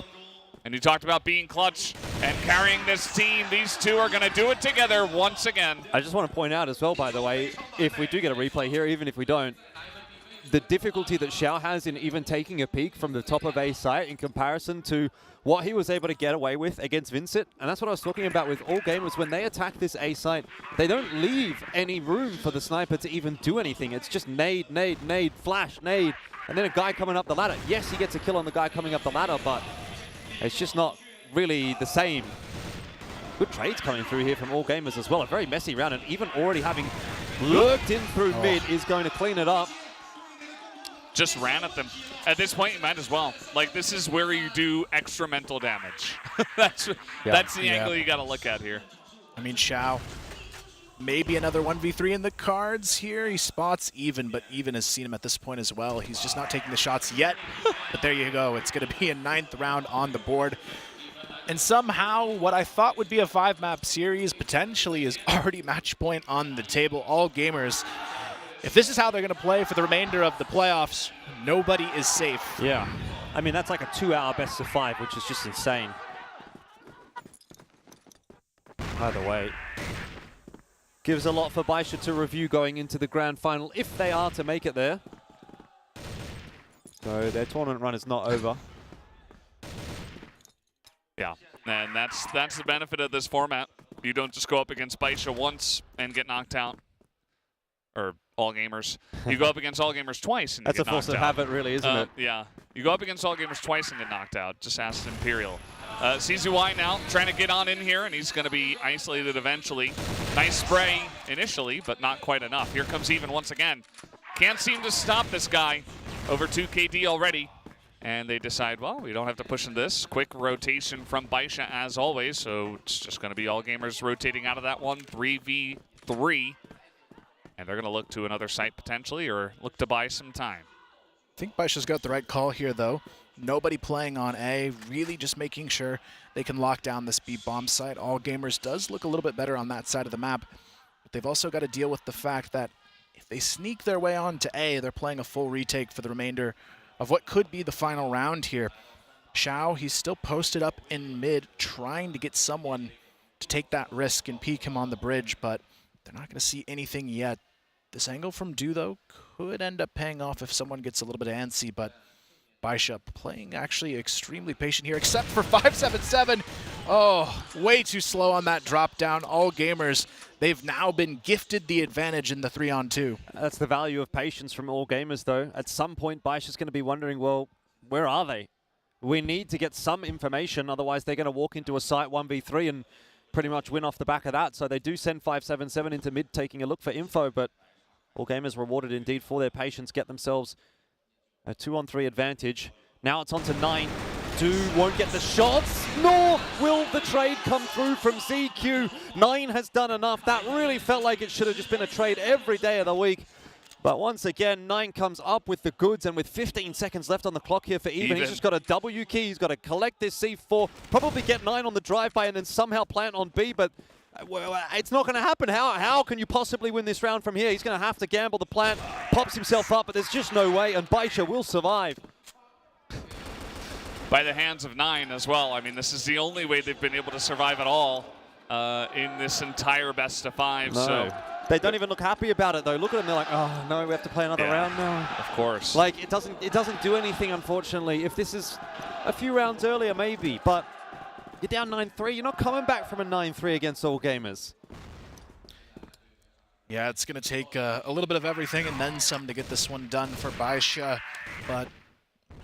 And you talked about being clutch and carrying this team. These two are going to do it together once again. I just want to point out as well, by the way, if we do get a replay here, even if we don't, the difficulty that Xiao has in even taking a peek from the top of A site in comparison to what he was able to get away with against Vincent. And that's what I was talking about with all gamers. When they attack this A site, they don't leave any room for the sniper to even do anything. It's just nade, nade, nade, flash, nade, and then a guy coming up the ladder. Yes, he gets a kill on the guy coming up the ladder, but it's just not really the same. Good trades coming through here from all gamers as well. A very messy round, and even already having lurked in through mid is going to clean it up. Just ran at them. At this point, you might as well. Like, this is where you do extra mental damage. That's the angle you got to look at here. I mean, Xiao, maybe another 1v3 in the cards here. He spots Even, but Even has seen him at this point as well. He's just not taking the shots yet. But there you go. It's going to be a 9th round on the board. And somehow, what I thought would be a 5-map series potentially is already match point on the table. All gamers, if this is how they're going to play for the remainder of the playoffs, nobody is safe. Yeah. I mean, that's like a 2-hour best of 5, which is just insane. Either way, gives a lot for Baisha to review going into the grand final, if they are to make it there. So their tournament run is not over. Yeah, and that's the benefit of this format. You don't just go up against Baisha once and get knocked out. Or all gamers. You go up against all gamers twice and that's get a force knocked of out. habit, really, isn't it? Yeah. You go up against all gamers twice and get knocked out. Just ask Imperial. CZY now trying to get on in here, and he's going to be isolated eventually. Nice spray initially, but not quite enough. Here comes Even once again. Can't seem to stop this guy. Over 2 KD already. And they decide, well, we don't have to push in this. Quick rotation from Baisha as always, so it's just going to be all gamers rotating out of that one. 3v3. And they're going to look to another site potentially, or look to buy some time. I think Baisha's got the right call here, though. Nobody playing on A, really just making sure they can lock down this B bomb site. All gamers does look a little bit better on that side of the map, but they've also got to deal with the fact that if they sneak their way on to A, they're playing a full retake for the remainder of what could be the final round here. Xiao, he's still posted up in mid, trying to get someone to take that risk and peek him on the bridge, but they're not going to see anything yet. This angle from Du, though, could end up paying off if someone gets a little bit antsy, but Baisha playing actually extremely patient here, except for 577. Oh, way too slow on that drop down. All gamers, they've now been gifted the advantage in the 3-on-2. That's the value of patience from all gamers, though. At some point, Baisha's going to be wondering, well, where are they? We need to get some information, otherwise they're going to walk into a site 1v3 and pretty much win off the back of that. So they do send 577 into mid, taking a look for info, but all gamers rewarded indeed for their patience, get themselves a 2-on-3 advantage. Now it's on to 9. Du won't get the shots, nor will the trade come through from ZQ. 9 has done enough. That really felt like it should have just been a trade every day of the week. But once again, 9 comes up with the goods, and with 15 seconds left on the clock here for Even. He's just got a W key. He's got to collect this C4, probably get 9 on the drive-by, and then somehow plant on B, but well, it's not going to happen. How can you possibly win this round from here? He's going to have to gamble the plant, pops himself up, but there's just no way, and Baisha will survive. By the hands of 9 as well. I mean, this is the only way they've been able to survive at all in this entire best of 5. No. So they don't even look happy about it, though. Look at them, they're like, oh, no, we have to play another round now. Of course. Like, it doesn't do anything, unfortunately. If this is a few rounds earlier, maybe, but you're down 9-3. You're not coming back from a 9-3 against all gamers. Yeah, it's going to take a little bit of everything and then some to get this one done for Baisha. But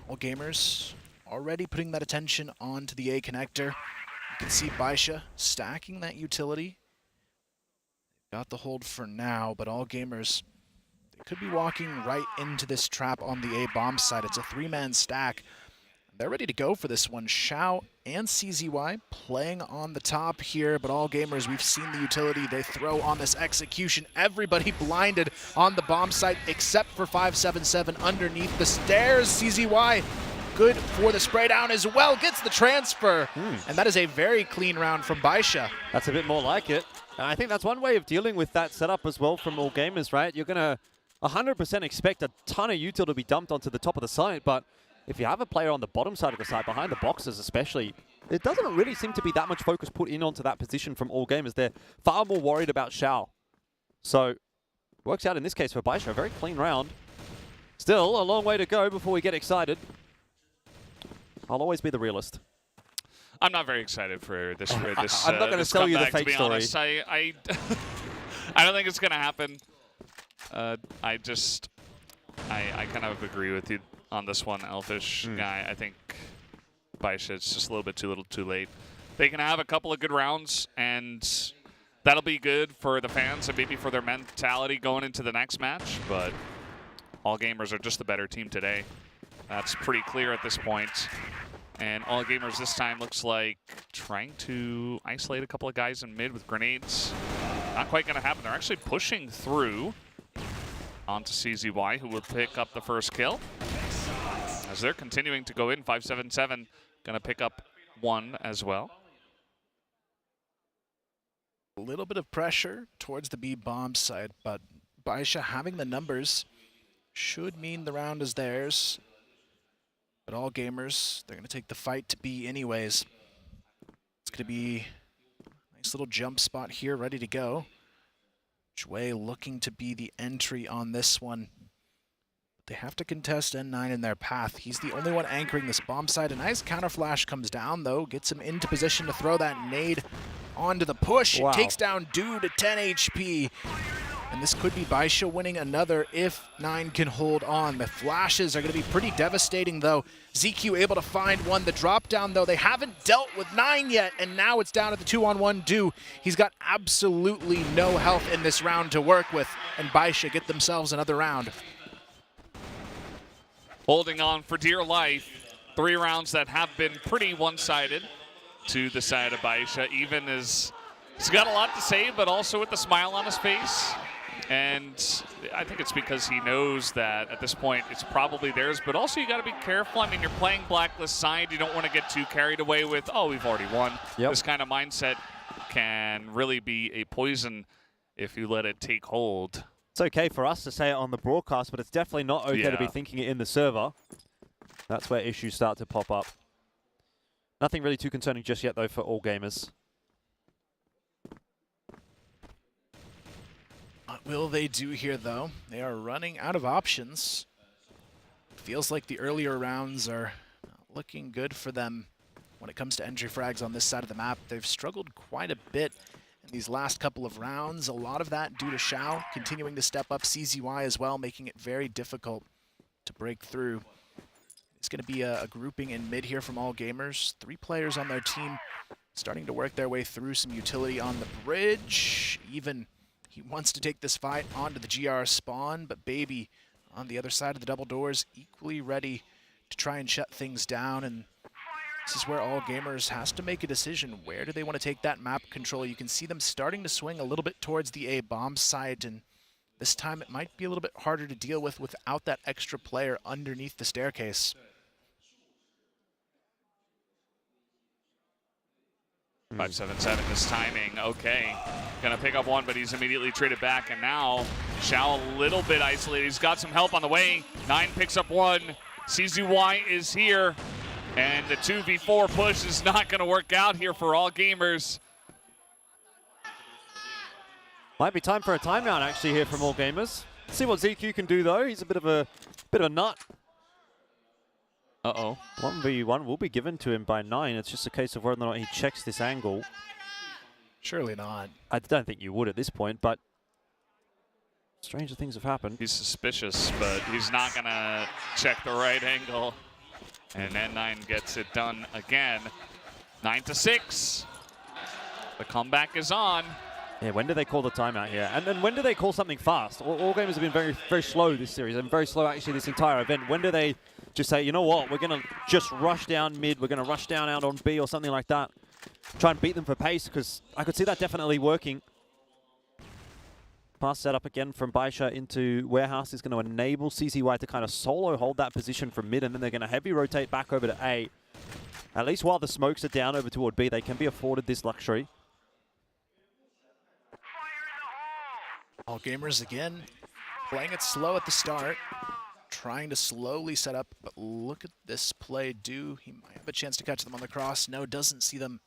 all gamers already putting that attention onto the A connector. You can see Baisha stacking that utility. Got the hold for now, but all gamers, they could be walking right into this trap on the A bomb site. It's a 3-man stack. They're ready to go for this one. Xiao and CZY playing on the top here, but all gamers, we've seen the utility they throw on this execution. Everybody blinded on the bomb site except for 577 underneath the stairs. CZY good for the spray down as well, gets the transfer, and that is a very clean round from Baisha. That's a bit more like it. And I think that's one way of dealing with that setup as well from all gamers, right? You're going to 100% expect a ton of util to be dumped onto the top of the site, but if you have a player on the bottom side of the site, behind the boxes especially, there doesn't really seem to be that much focus put in onto that position from all gamers. They're far more worried about Xiao. So, works out in this case for Baisha. A very clean round. Still a long way to go before we get excited. I'll always be the realist. I'm not very excited for this. I'm not going to sell you the fake story. Honest. I don't think it's going to happen. I kind of agree with you on this one, Elfish guy. I think Baisha, it's just a little bit too late. They can have a couple of good rounds, and that'll be good for the fans and maybe for their mentality going into the next match. But All Gamers are just the better team today. That's pretty clear at this point. And All Gamers this time looks like trying to isolate a couple of guys in mid with grenades. Not quite going to happen. They're actually pushing through onto CZY, who will pick up the first kill. As they're continuing to go in, 577 going to pick up one as well. A little bit of pressure towards the B bomb side, but Baisha having the numbers should mean the round is theirs. But All Gamers, they're going to take the fight to B anyways. It's going to be a nice little jump spot here, ready to go. Jue looking to be the entry on this one. They have to contest N9 in their path. He's the only one anchoring this bomb side. A nice counter flash comes down, though. Gets him into position to throw that nade onto the push. Wow. It takes down Dude at 10 HP. And this could be Baisha winning another if 9 can hold on. The flashes are going to be pretty devastating, though. ZQ able to find one. The drop down, though, they haven't dealt with 9 yet, and now it's down to the 2-on-1 Do. He's got absolutely no health in this round to work with, and Baisha get themselves another round. Holding on for dear life. 3 rounds that have been pretty one-sided to the side of Baisha, even as he's got a lot to say, but also with a smile on his face. And I think it's because he knows that at this point it's probably theirs, but also you got to be careful. I mean, you're playing Blacklist side. You don't want to get too carried away with, oh, we've already won. Yep. This kind of mindset can really be a poison if you let it take hold. It's okay for us to say it on the broadcast, but it's definitely not okay to be thinking it in the server. That's where issues start to pop up. Nothing really too concerning just yet, though, for All Gamers. What will they do here, though? They are running out of options. Feels like the earlier rounds are looking good for them when it comes to entry frags on this side of the map. They've struggled quite a bit in these last couple of rounds. A lot of that due to Xiao continuing to step up, CZY as well, making it very difficult to break through. It's going to be a grouping in mid here from All Gamers. 3 players on their team starting to work their way through some utility on the bridge. Even he wants to take this fight onto the GR spawn, but Baby on the other side of the double doors, equally ready to try and shut things down. And this is where All Gamers has to make a decision. Where do they want to take that map control? You can see them starting to swing a little bit towards the A bomb site, and this time it might be a little bit harder to deal with without that extra player underneath the staircase. 577 this timing, okay. Gonna pick up one, but he's immediately traded back, and now Xiao a little bit isolated. He's got some help on the way. 9 picks up one. CZY is here, and the 2v4 push is not gonna work out here for All Gamers. Might be time for a timeout actually here from All Gamers. See what ZQ can do though. He's a bit of a nut. Uh-oh. 1v1 will be given to him by 9. It's just a case of whether or not he checks this angle. Surely not. I don't think you would at this point, but stranger things have happened. He's suspicious, but he's not gonna check the right angle. And N9 gets it done again. 9-6. The comeback is on. Yeah, when do they call the timeout here? And then when do they call something fast? All Gamers have been very, very slow this series, and very slow actually this entire event. When do they just say, you know what, we're going to just rush down mid, we're going to rush down out on B or something like that. Try and beat them for pace, because I could see that definitely working. Pass set up again from Baisha into Warehouse is going to enable CZY to kind of solo hold that position from mid, and then they're going to heavy rotate back over to A. At least while the smokes are down over toward B, they can be afforded this luxury. All Gamers again playing it slow at the start, trying to slowly set up, but look at this play. He might have a chance to catch them on the cross. No, doesn't see them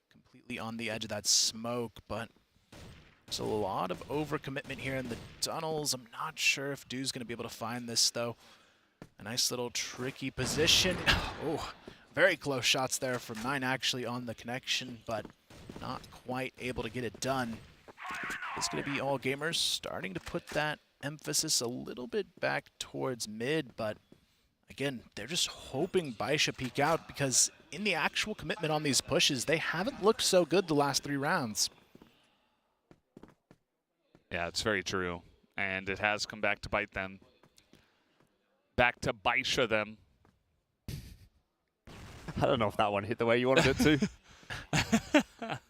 completely on the edge of that smoke, but there's a lot of overcommitment here in the tunnels. I'm not sure if Du's going to be able to find this, though. A nice little tricky position. Oh, very close shots there from 9 actually on the connection, but not quite able to get it done. It's going to be All Gamers starting to put that emphasis a little bit back towards mid, but again, they're just hoping Baisha peek out, because in the actual commitment on these pushes, they haven't looked so good the last 3 rounds. Yeah, it's very true. And it has come back to bite them. Back to Baisha them. I don't know if that one hit the way you wanted it to.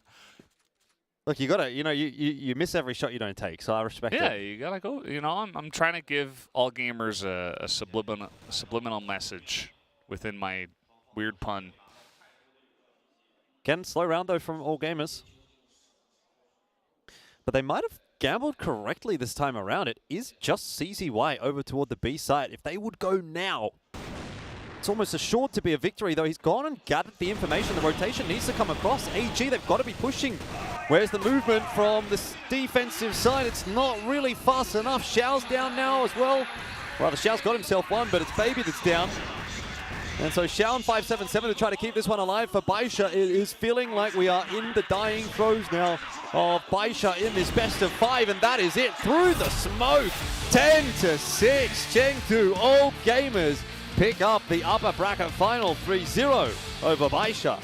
Look, you gotta, you miss every shot you don't take, so I respect it. Yeah, you gotta go. I'm trying to give All Gamers a subliminal message within my weird pun. Again, slow round though from All Gamers. But they might have gambled correctly this time around. It is just CZY over toward the B side. If they would go now, it's almost assured to be a victory, though. He's gone and gathered the information. The rotation needs to come across. AG, they've got to be pushing. Where's the movement from this defensive side? It's not really fast enough. Xiao's down now as well. Rather, Xiao's got himself one, but it's Baby that's down. And so Xiao and 577 to try to keep this one alive for Baisha. It is feeling like we are in the dying throes now of Baisha in this best of 5, and that is it. Through the smoke, 10-6. Chengdu All Gamers pick up the upper bracket final 3-0 over Baisha.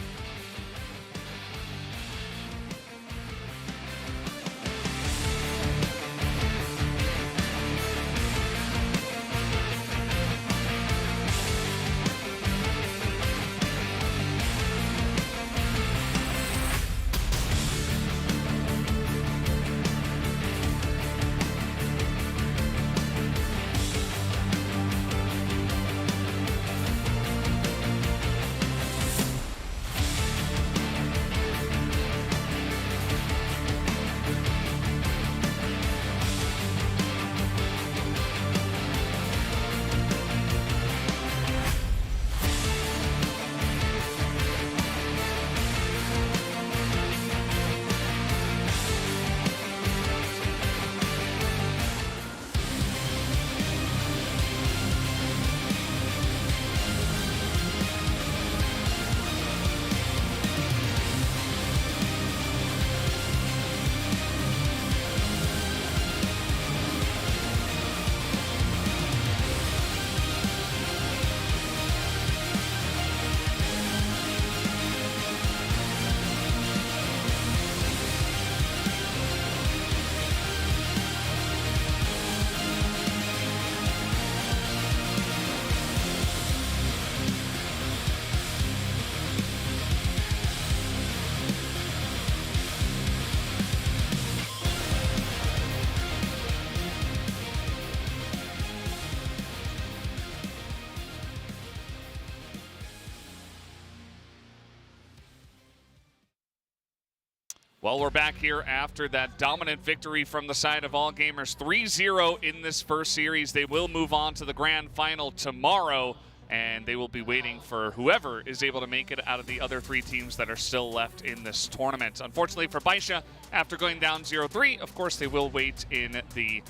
Well, we're back here after that dominant victory from the side of All Gamers, 3-0 in this first series. They will move on to the grand final tomorrow, and they will be waiting for whoever is able to make it out of the other 3 teams that are still left in this tournament. Unfortunately for Baisha, after going down 0-3, of course they will wait in the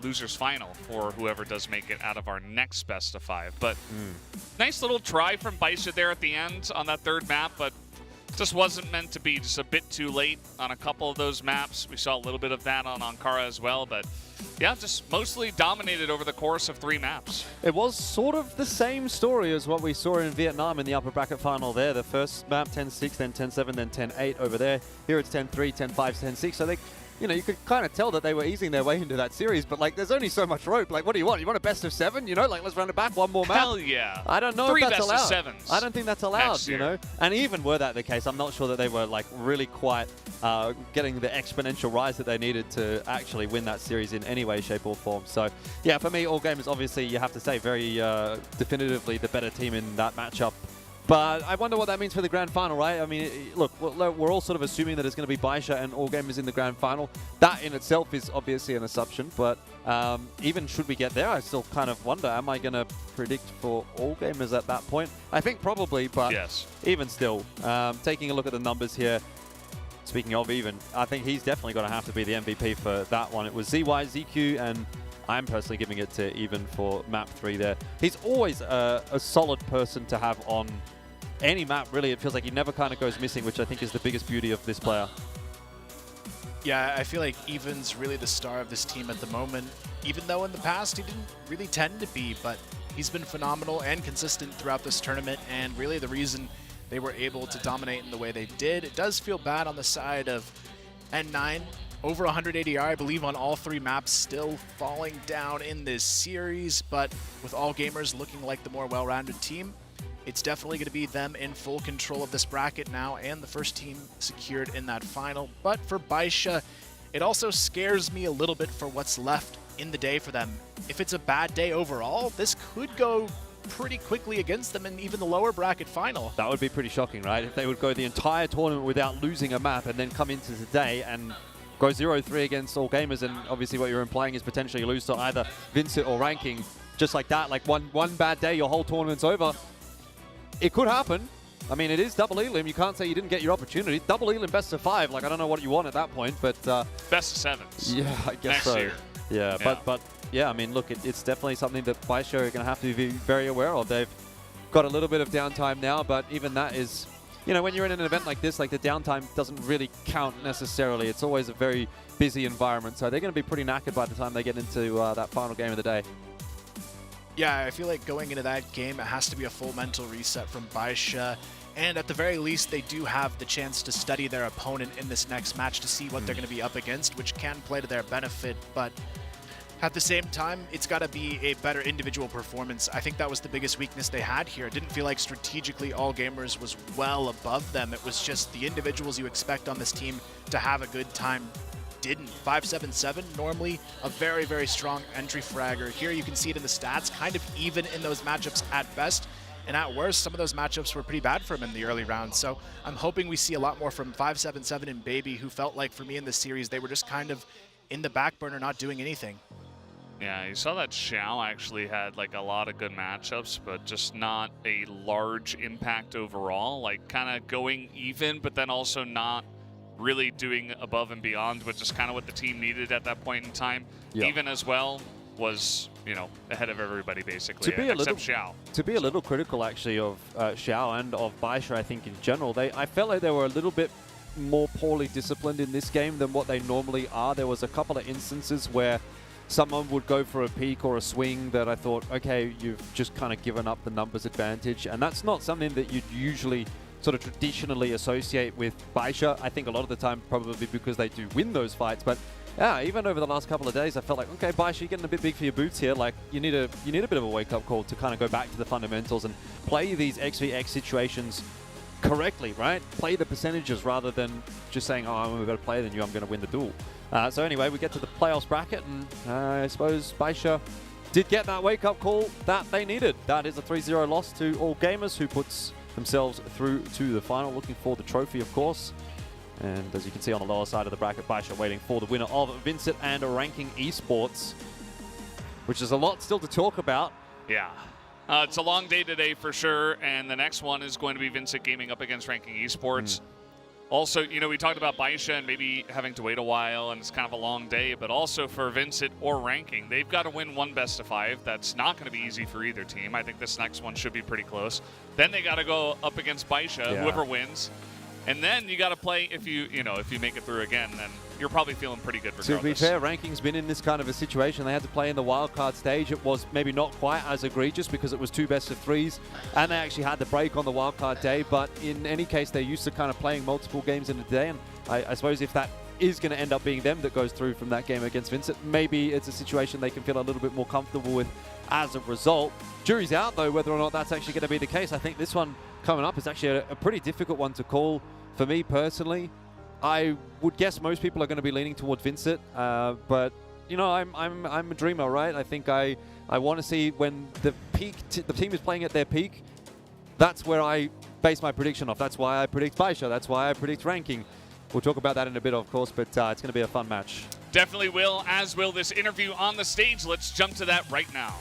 losers final for whoever does make it out of our next best of 5. But nice little try from Baisha there at the end on that 3rd map, but just wasn't meant to be, just a bit too late on a couple of those maps. We saw a little bit of that on Ankara as well, but yeah, just mostly dominated over the course of 3 maps. It was sort of the same story as what we saw in Vietnam in the upper bracket final there. The first map 10-6, then 10-7, then 10-8 over there. Here it's 10-3, 10-5, 10-6. So they, you could kind of tell that they were easing their way into that series, but like, there's only so much rope. Like, what do you want? You want a best of 7? Like, let's run it back one more map. Hell yeah. I don't know 3 if that's best allowed. of 7s. I don't think that's allowed, And even were that the case, I'm not sure that they were like really quite getting the exponential rise that they needed to actually win that series in any way, shape or form. So yeah, for me, All Gamers, obviously you have to say very definitively the better team in that matchup. But I wonder what that means for the grand final, right? I mean, look, we're all sort of assuming that it's going to be Baisha and All Gamers in the grand final. That in itself is obviously an assumption, but even should we get there, I still kind of wonder, am I going to predict for All Gamers at that point? I think probably, but yes. Even still, taking a look at the numbers here, speaking of even, I think he's definitely going to have to be the MVP for that one. It was ZY, ZQ, and I'm personally giving it to Even for map 3 there. He's always a solid person to have on any map, really. It feels like he never kind of goes missing, which I think is the biggest beauty of this player. Yeah, I feel like Even's really the star of this team at the moment, even though in the past he didn't really tend to be, but he's been phenomenal and consistent throughout this tournament, and really the reason they were able to dominate in the way they did. It does feel bad on the side of N9. Over 100 ADR, I believe, on all 3 maps, still falling down in this series, but with All Gamers looking like the more well-rounded team, it's definitely going to be them in full control of this bracket now, and the first team secured in that final. But for Baisha, it also scares me a little bit for what's left in the day for them. If it's a bad day overall, this could go pretty quickly against them in even the lower bracket final. That would be pretty shocking, right? If they would go the entire tournament without losing a map and then come into today and go 0-3 against All Gamers, and obviously what you're implying is potentially lose to either Vincent or Ranking, just like that, like one bad day, your whole tournament's over. It could happen. I mean, it is double elim. You can't say you didn't get your opportunity. Double elim best of 5. Like, I don't know what you want at that point, but best of 7s. Yeah, I guess next so. year. Yeah, but yeah, I mean, look, it's definitely something that Baisha are going to have to be very aware of. They've got a little bit of downtime now, but even that is, you know, when you're in an event like this, like the downtime doesn't really count necessarily. It's always a very busy environment, so they're going to be pretty knackered by the time they get into that final game of the day. Yeah, I feel like going into that game, it has to be a full mental reset from Baisha. And at the very least, they do have the chance to study their opponent in this next match to see what they're going to be up against, which can play to their benefit. But at the same time, it's got to be a better individual performance. I think that was the biggest weakness they had here. It didn't feel like strategically All Gamers was well above them. It was just the individuals you expect on this team to have a good time didn't. 577, normally a very, very strong entry fragger. Here you can see it in the stats, kind of even in those matchups at best. And at worst, some of those matchups were pretty bad for him in the early rounds. So I'm hoping we see a lot more from 577 and Baby, who felt like for me in this series, they were just kind of in the back burner, not doing anything. Yeah, you saw that Xiao actually had like a lot of good matchups, but just not a large impact overall. Like kind of going even, but then also not really doing above and beyond, which is kind of what the team needed at that point in time. Yeah. Even as well was, you know, ahead of everybody basically, To be except Xiao. To be a little critical actually of Xiao and of Baisha, I think in general, I felt like they were a little bit more poorly disciplined in this game than what they normally are. There was a couple of instances where someone would go for a peek or a swing that I thought, okay, you've just kind of given up the numbers advantage, and that's not something that you'd usually sort of traditionally associate with Baisha. I think a lot of the time probably because they do win those fights, but yeah, even over the last couple of days, I felt like, okay, Baisha, you're getting a bit big for your boots here. Like, you need a bit of a wake-up call to kind of go back to the fundamentals and play these XVX situations correctly, right? Play the percentages rather than just saying, oh, I'm a better player than you, I'm going to win the duel. So anyway, we get to the playoffs bracket, and I suppose Baisha did get that wake-up call that they needed. That is a 3-0 loss to All Gamers, who puts themselves through to the final, looking for the trophy, of course. And as you can see on the lower side of the bracket, Baisha waiting for the winner of Vincent and Ranking Esports, which is a lot still to talk about. Yeah. It's a long day today for sure, and the next one is going to be Vincent Gaming up against Ranking Esports. Also, you know, we talked about Baisha and maybe having to wait a while, and it's kind of a long day, but also for Vincent or Ranking, they've got to win one best of 5. That's not going to be easy for either team. I think this next one should be pretty close. Then they got to go up against Baisha, whoever wins. And then you got to play, if you make it through again, then you're probably feeling pretty good regardless. To be fair, Ranking's been in this kind of a situation. They had to play in the wildcard stage. It was maybe not quite as egregious because it was 2 best of 3s, and they actually had the break on the wildcard day. But in any case, they're used to kind of playing multiple games in a day, and I suppose if that is going to end up being them that goes through from that game against Vincent, maybe it's a situation they can feel a little bit more comfortable with as a result. Jury's out, though, whether or not that's actually going to be the case. I think this one coming up is actually a pretty difficult one to call for me personally. I would guess most people are going to be leaning towards Vincent, but you know, I'm a dreamer, right? I think I want to see when the team is playing at their peak. that's where I base my prediction off. That's why I predict Baisha. That's why I predict ranking. We'll talk about that in a bit, of course, but it's going to be a fun match. Definitely will, as will this interview on the stage. Let's jump to that right now.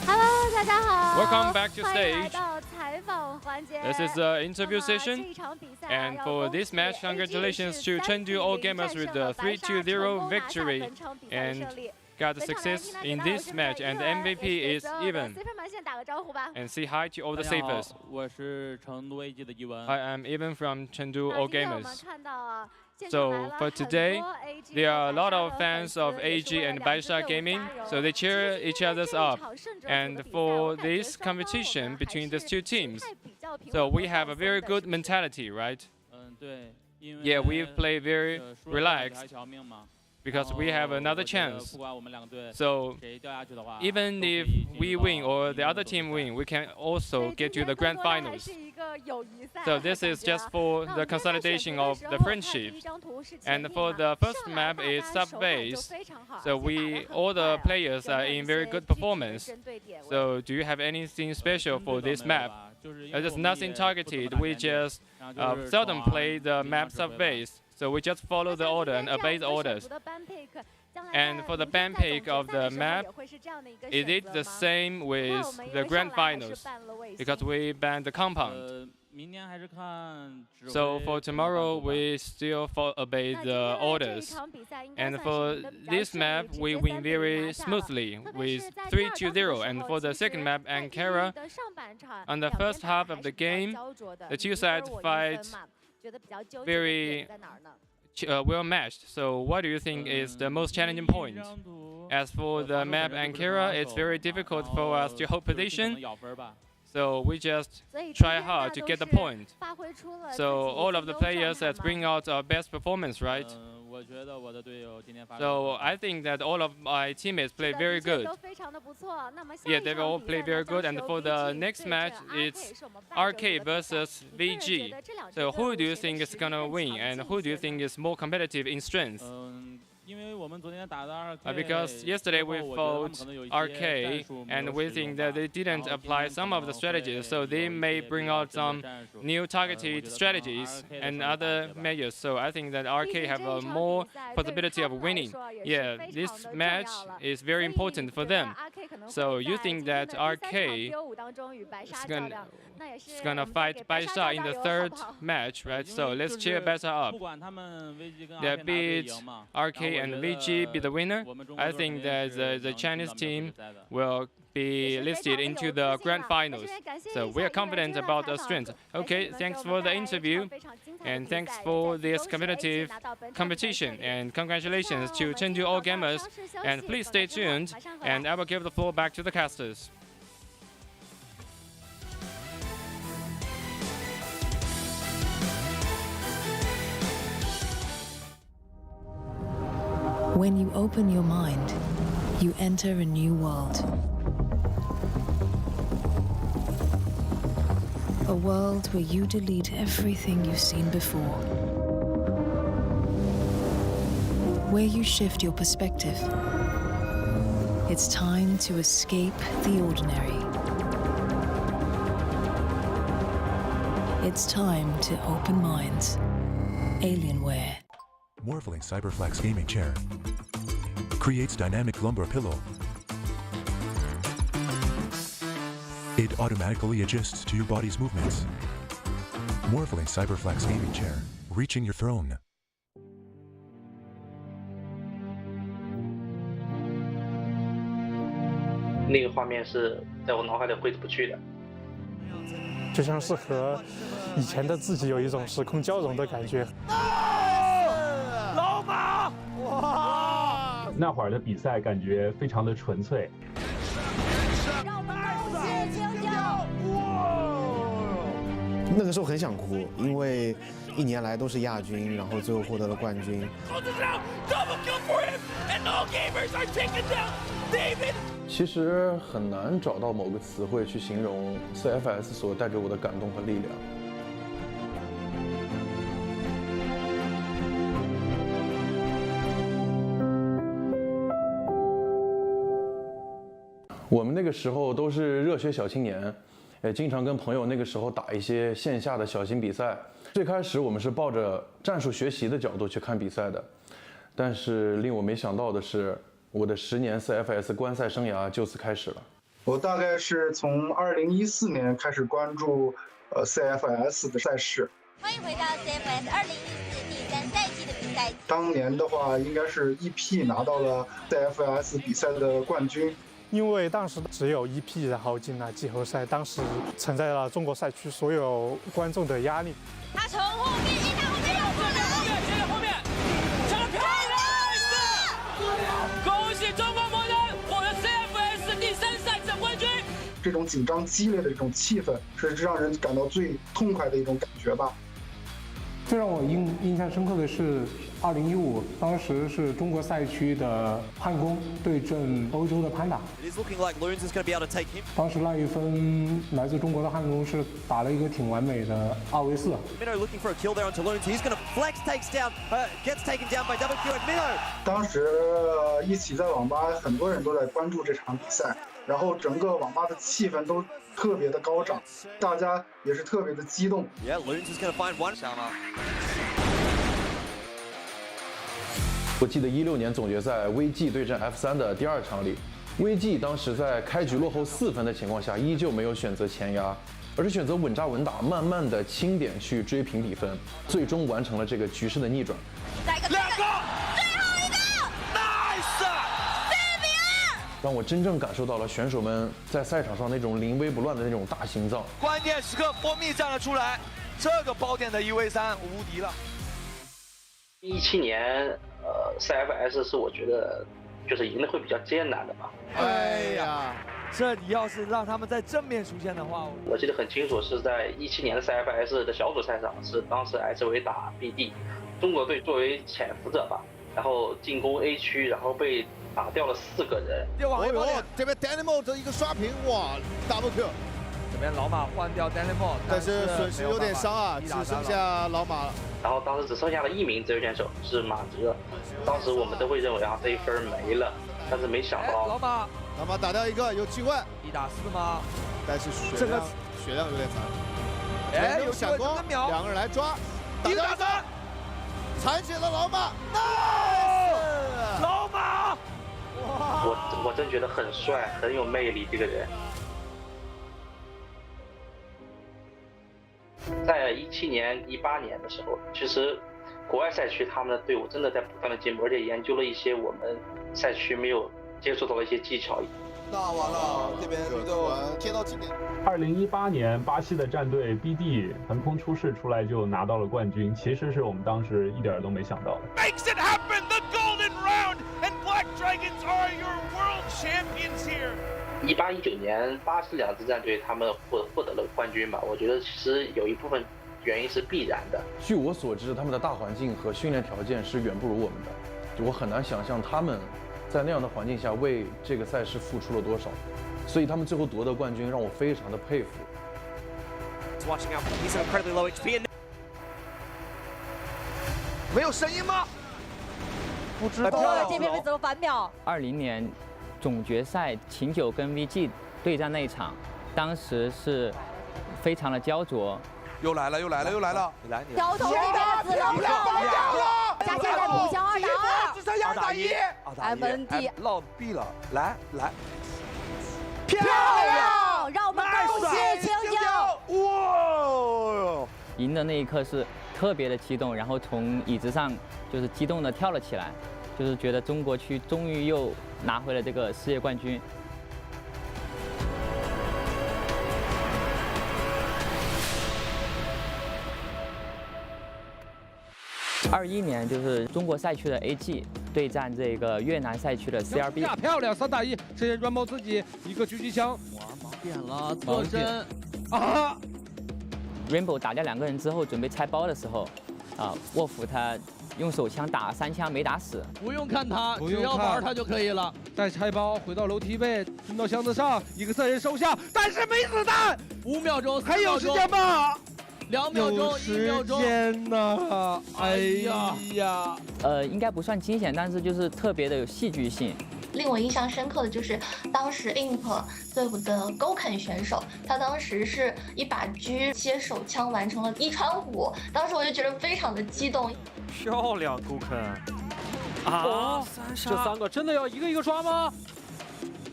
Hello， 大家好 Welcome back to 欢迎来 stage. 到采访环节。 This is the interview 那么 session. 这一场比赛 And for this match, congratulations to Chengdu All Gamers with the 3-2-0 victory and got the success in this match. And the MVP is Evan. 们先打个招呼吧。 And say hi to all the CFS. 我是成都 AG 的伊文。 I am Evan from Chengdu 那 All 今天我们 Gamers. 看到啊，现场来 So 了 for 很 today, 多 AG there are a 和 lot 白 of 沙的 fans 粉 of 丝，也是 AG 为了 and 两支队 Baisha 伍 Gaming, 加油。 so they 其 cheer 实 each 因为 other's 这一 up. 场胜者组 And 的比赛， for 我感觉 this 双方我们 competition 还 between 是 these two 心 teams, 态比较平 so 稳 we 和 have 放 a 松 very 的， good 是不是？ mentality, right? 对，因为 Yeah, we play very 输了还 relaxed 条命嘛。 because we have another chance. 不管我们两个队 So 谁掉下去的话， even if we win or the other team win, we can also get to the grand 更多的还 finals. 是一个友谊赛 So 啊 this 感 is 觉 just 啊 for 那 the 我们在选 consolidation 择的 of 时 the 候，看第 friendship. 一张图是前 And 面 for 嘛 the first 上来 map 大 is 家手感 sub 就 base. 非常好， So 而且打 we 得 all 很 the 快啊， players 有 are 了一 in very 些 good 具体的 performance. 针对点位。 So do you have anything special for this map? There's nothing targeted. We just seldom play the map sub base. So we just follow the order and obey the orders. And for the ban pick of the map, is it the same with the grand finals? Because we banned the compound. 明天还是看指挥 So for tomorrow, we still obey the orders. And for this map, we win very smoothly with 3-2-0. And for the second map, Ankara, on the first half of the game, the two sides fight very well matched. So what do you think is the most challenging point? As for the map Ankara, it's very difficult for us to hold position. So we just try hard to get the point. So all of the players that bring out our best performance, right? 我觉得我的队友今天发挥 So I think that all of my teammates play very good. 都非常的不错。那么下 Yeah, 一 they 场 all 比 play 赛 very 呢， good. 将 And 是 for 由 the VG next 对 match, 阵 it's RK，是我们败者 RK 组的比赛。 versus 你个人觉 VG. 得这两支 So 队 who 伍 do you 谁的 think is 实力 gonna 更 win? 强 And 劲 who do 一 you 些 think 呢？ is more competitive in strength? 因为我们昨天打的 Because yesterday we fought RK, and we think that they didn't apply some of the strategies, so they may bring out some new targeted strategies and other measures. So I think that RK have a more possibility of winning. Yeah, this match is very important for them. So you think that RK is gonna fight Baisha in the third match, right? So let's cheer Baisha up. 不管他们 VG 跟 They RK 哪队 beat 赢嘛， RK and VG be the winner. I think that the Chinese team will be listed into the grand finals. So we are confident about our strength. Okay, thanks for the interview, and thanks for this competitive competition, and congratulations to Chengdu All Gamers. And please stay tuned, and I will give the floor back to the casters. When you open your mind, you enter a new world. A world where you delete everything you've seen before. Where you shift your perspective. It's time to escape the ordinary. It's time to open minds. Alienware. Morpholing Cyberflex Gaming Chair creates dynamic lumbar pillow. It automatically adjusts to your body's movements. Morpholing Cyberflex Gaming Chair, reaching your throne. 那个画面是在我脑海里挥之不去的。就像是和以前的自己有一种时空交融的感觉。老马，哇！那会儿的比赛感觉非常的纯粹。让我们高兴尖叫！那个时候很想哭，因为1年来都是亚军，然后最后获得了冠军。其实很难找到某个词汇去形容 CFS 所带给我的感动和力量。我们那个时候都是热血小青年，也经常跟朋友那个时候打一些线下的小型比赛。最开始我们是抱着战术学习的角度去看比赛的，但是令我没想到的是，我的10年 CFS 观赛生涯就此开始了。我大概是从2014年开始关注CFS 的赛事。欢迎回到 CFS 2014第3赛季的比赛。当年的话，应该是 EP 拿到了 CFS 比赛的冠军。因为当时只有EP，然后进了季后赛，当时承载了中国赛区所有观众的压力。他从后面一打后面又过来，接着后面，这个漂亮！恭喜中国魔人获得 CFS 第3赛季冠军。这种紧张激烈的这种气氛，是让人感到最痛快的一种感觉吧。最让我印象深刻的是2015，当时是中国赛区的汉宫对阵欧洲的潘达。当时那一分来自中国的汉宫是打了一个挺完美的2v4。当时一起在网吧，很多人都在关注这场比赛，然后整个网吧的气氛都特别的高涨，大家也是特别的激动。我记得16年总决赛 VG 对阵 F3的第2场里，VG 当时在开局落后4分的情况下，依旧没有选择前压，而是选择稳扎稳打，慢慢的清点去追平比分，最终完成了这个局势的逆转。来个2个，最后一个 ，nice， 4比2，让我真正感受到了选手们在赛场上那种临危不乱的那种大心脏。关键时刻，蜂蜜站了出来，这个包点的1v3无敌了。17年。CFS 是我觉得就是赢的会比较艰难的吧。哎呀，这你要是让他们在正面出现的话，我记得很清楚，是在17年的 CFS 的小组赛上，是当时 SV 打 BD， 中国队作为潜伏者吧，然后进攻 A 区，然后被打掉了4个人。这边 Dynamo 的一个刷屏，哇 ，double kill。这边老马换掉 Dynamo， 但是损失有点伤啊，只剩下老马了。然后当时只剩下了1名自由选手，是马哲。当时我们都会认为啊，这一分没了，但是没想到老马打掉一个，有机会1打4吗？但是血量有点残。哎，有闪光，2个人来抓，打掉一个，残血了老马 ，nice， 老马，我真觉得很帅，很有魅力这个人。在17年、18年的时候，其实国外赛区他们的队伍真的在不断的进步，而且研究了一些我们赛区没有接触到的一些技巧。那完了，这边就贴到今年。2018年巴西的战队 BD 横空出世出来就拿到了冠军，其实是我们当时一点都没想到的。Makes it happen, the golden round, and Black Dragons are your world champions here. 18、19年巴西2支战队他们获得了冠军吧，我觉得其实有一部分原因是必然的。据我所知，他们的大环境和训练条件是远不如我们的，我很难想象他们在那样的环境下为这个赛事付出了多少，所以他们最后夺得冠军让我非常的佩服。没有声音吗？不知道。这边被怎么反秒？20年总决赛秦9跟 VG 对战那一场，当时是非常的焦灼。又来了！交头鸭子了，加现在补强2打2，只剩2打1。MND 落地了，来，漂亮！让我们恭喜秦9！哇！赢的那一刻是特别的激动，然后从椅子上就是激动的跳了起来，就是觉得中国区终于又拿回了这个世界冠军。21年就是中国赛区的 AG 对战这个越南赛区的 CRB， 漂亮3打1，直接软包自己一个狙击枪，哇，盲点了，侧身啊 ！Rainbow 打掉2个人之后，准备拆包的时候，沃夫他用手枪打3枪没打死。不用看他，只要玩他就可以了。再拆包，回到楼梯位，蹲到箱子上，一个侧身收下，但是没子弹。5秒钟，还有时间吗？2秒钟，1秒钟。天哪！哎呀！应该不算惊险，但是就是特别的有戏剧性。令我印象深刻的就是当时 IMP 队伍的勾肯选手，他当时是一把狙接手枪完成了1传5，当时我就觉得非常的激动。漂亮勾肯啊！这3个真的要一个一个抓吗？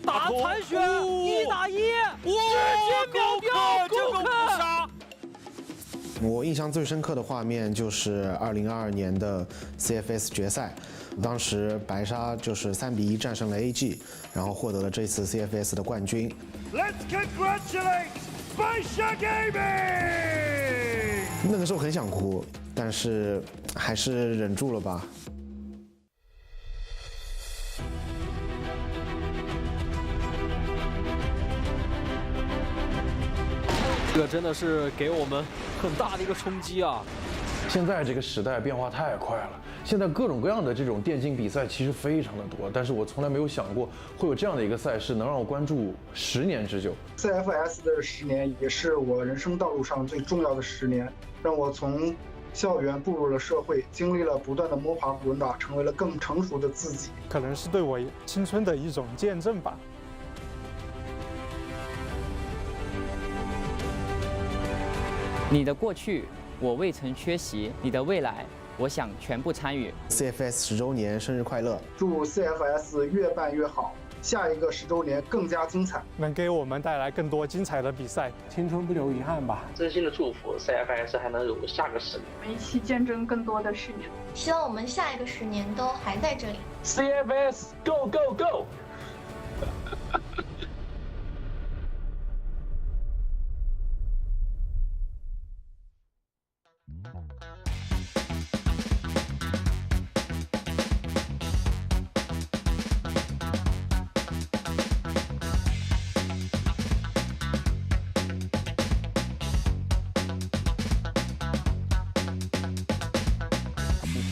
打残血，1打1，直接秒掉勾肯。我印象最深刻的画面就是2022年的 CFS 决赛，当时白鲨就是3比1战胜了 AG， 然后获得了这次 CFS 的冠军。Let's congratulate Baisha Gaming！ 那个时候很想哭，但是还是忍住了吧。这真的是给我们很大的一个冲击啊！现在这个时代变化太快了，现在各种各样的这种电竞比赛其实非常的多，但是我从来没有想过会有这样的一个赛事能让我关注10年之久。CFS 的10年也是我人生道路上最重要的10年，让我从校园步入了社会，经历了不断的摸爬滚打，成为了更成熟的自己。可能是对我青春的一种见证吧。你的过去，我未曾缺席；你的未来，我想全部参与。CFS 10周年生日快乐！祝 CFS 越办越好，下一个10周年更加精彩，能给我们带来更多精彩的比赛，青春不留遗憾吧。真心的祝福 CFS 还能有下个10年，我们一起见证更多的10年。希望我们下一个10年都还在这里。CFS Go Go Go！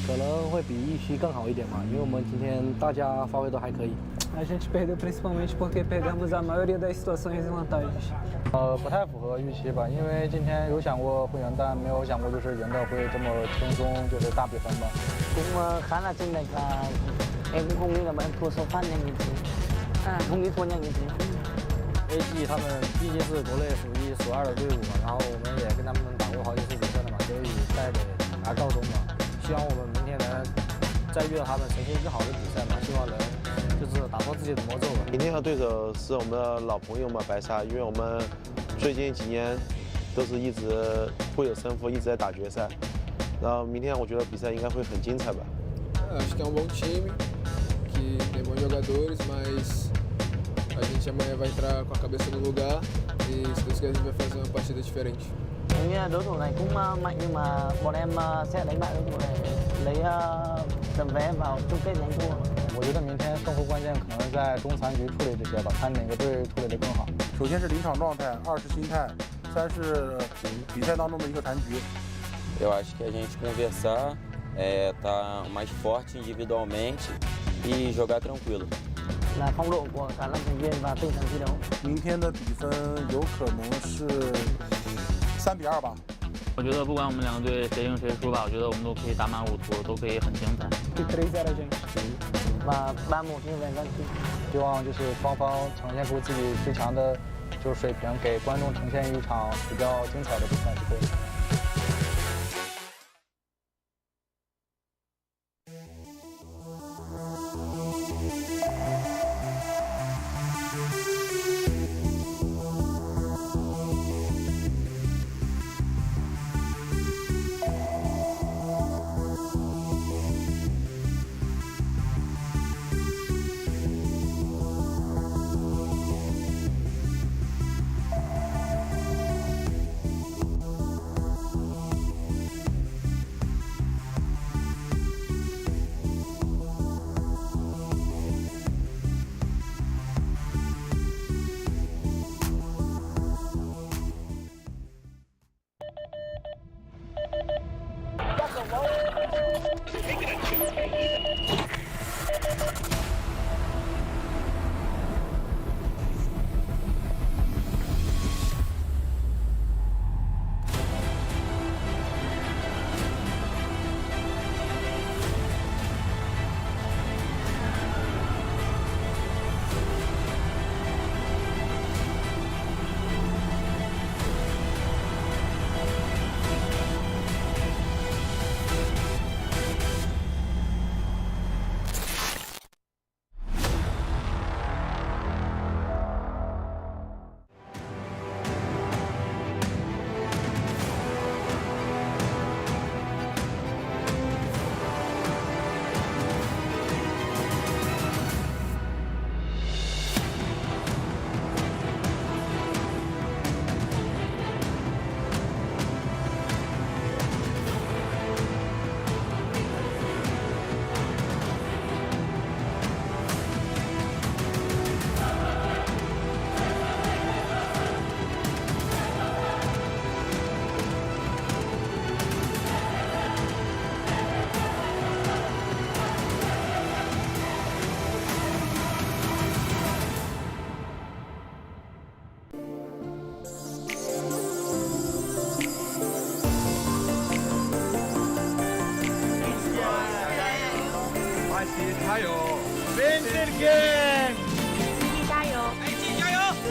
可能会比预期更好一点嘛，因为我们今天大家发挥都还可以。A gente perdeu principalmente porque pegamos a maioria das situações em vantagens。不太符合预期吧，因为今天有想过会赢，但没有想过就是赢的会这么轻松，就是大比分吧。Cũng khá là chênh lệch và em cũng không nghĩ là bọn em thua số phát nhanh như thế，không nghĩ thua nhanh như thế。AG 他们毕竟是国内数1数2的队伍嘛，然后我们也跟他们打过好几次比赛了嘛，所以赛得拿告终嘛。希望我们明天能再遇到他们，呈现更好的比赛嘛，希望能就是打破自己的魔咒吧。明天的对手是我们的老朋友嘛，白鲨，因为我们最近几年都是一直不有胜负，一直在打决赛。然后明天我觉得比赛应该会很精彩吧。Acho que é bom time, que tem bons jogadores, mas a gente amanhã vai entrar com a cabeça no lugar e se Deus quiser a gente vai fazer uma partida diferente. Đối thủ này cũng mạnh nhưng mà bọn em sẽ đánh bại đối thủ này, lấy tấm vé vào chung kết giành thua。我觉得明天胜负关键可能在中残局处理这些吧，看哪个队处理得更好。首先是临场状态，2是心态，3是比赛当中的一个残局。Eu acho que a gente conversar, tá mais forte individualmente e jogar tranquilo. Là phong độ của cả 5thành viên và tinh thần thi đấu。明天的比分有可能是3比2吧。我觉得不管我们2个队谁赢谁输吧，我觉得我们都可以打满5图，都可以很精彩。3-0 gente。và 3-1như vậy vâng。希望就是双方呈现出自己最强的就是水平，给观众呈现一场比较精彩的比赛就可以了。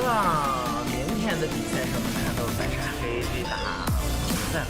望明天的比赛中能看到白沙黑去打决赛了。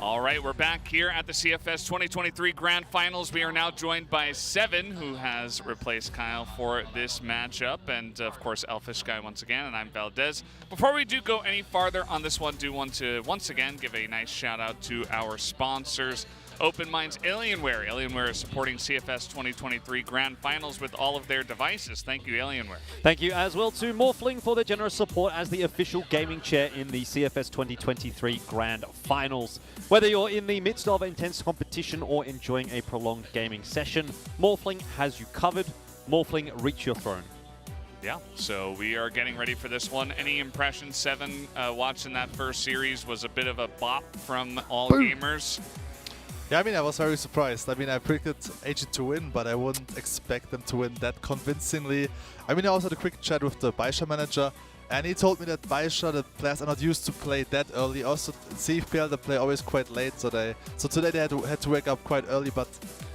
All right, we're back here at the CFS 2023 Grand Finals. We are now joined by Seven, who has replaced Kyle for this matchup, and of course, Elfish Guy once again, and I'm Valdez. Before we do go any farther on this one, do want to once again give a nice shout out to our sponsors. Open Minds Alienware. Alienware is supporting CFS 2023 Grand Finals with all of their devices. Thank you, Alienware. Thank you as well to Morphling for their generous support as the official gaming chair in the CFS 2023 Grand Finals. Whether you're in the midst of intense competition or enjoying a prolonged gaming session, Morphling has you covered. Morphling, reach your throne. Yeah, so we are getting ready for this one. Any impressions, Seven, watching that first series was a bit of a bop from all gamers? Yeah, I mean, I was very surprised. I mean, I predicted AG to win, but I wouldn't expect them to win that convincingly. I mean, I also had a quick chat with the Baisha manager, and he told me that Baisha, the players are not used to play that early. Also, in CFPL, they play always quite late, so today they had to wake up quite early, but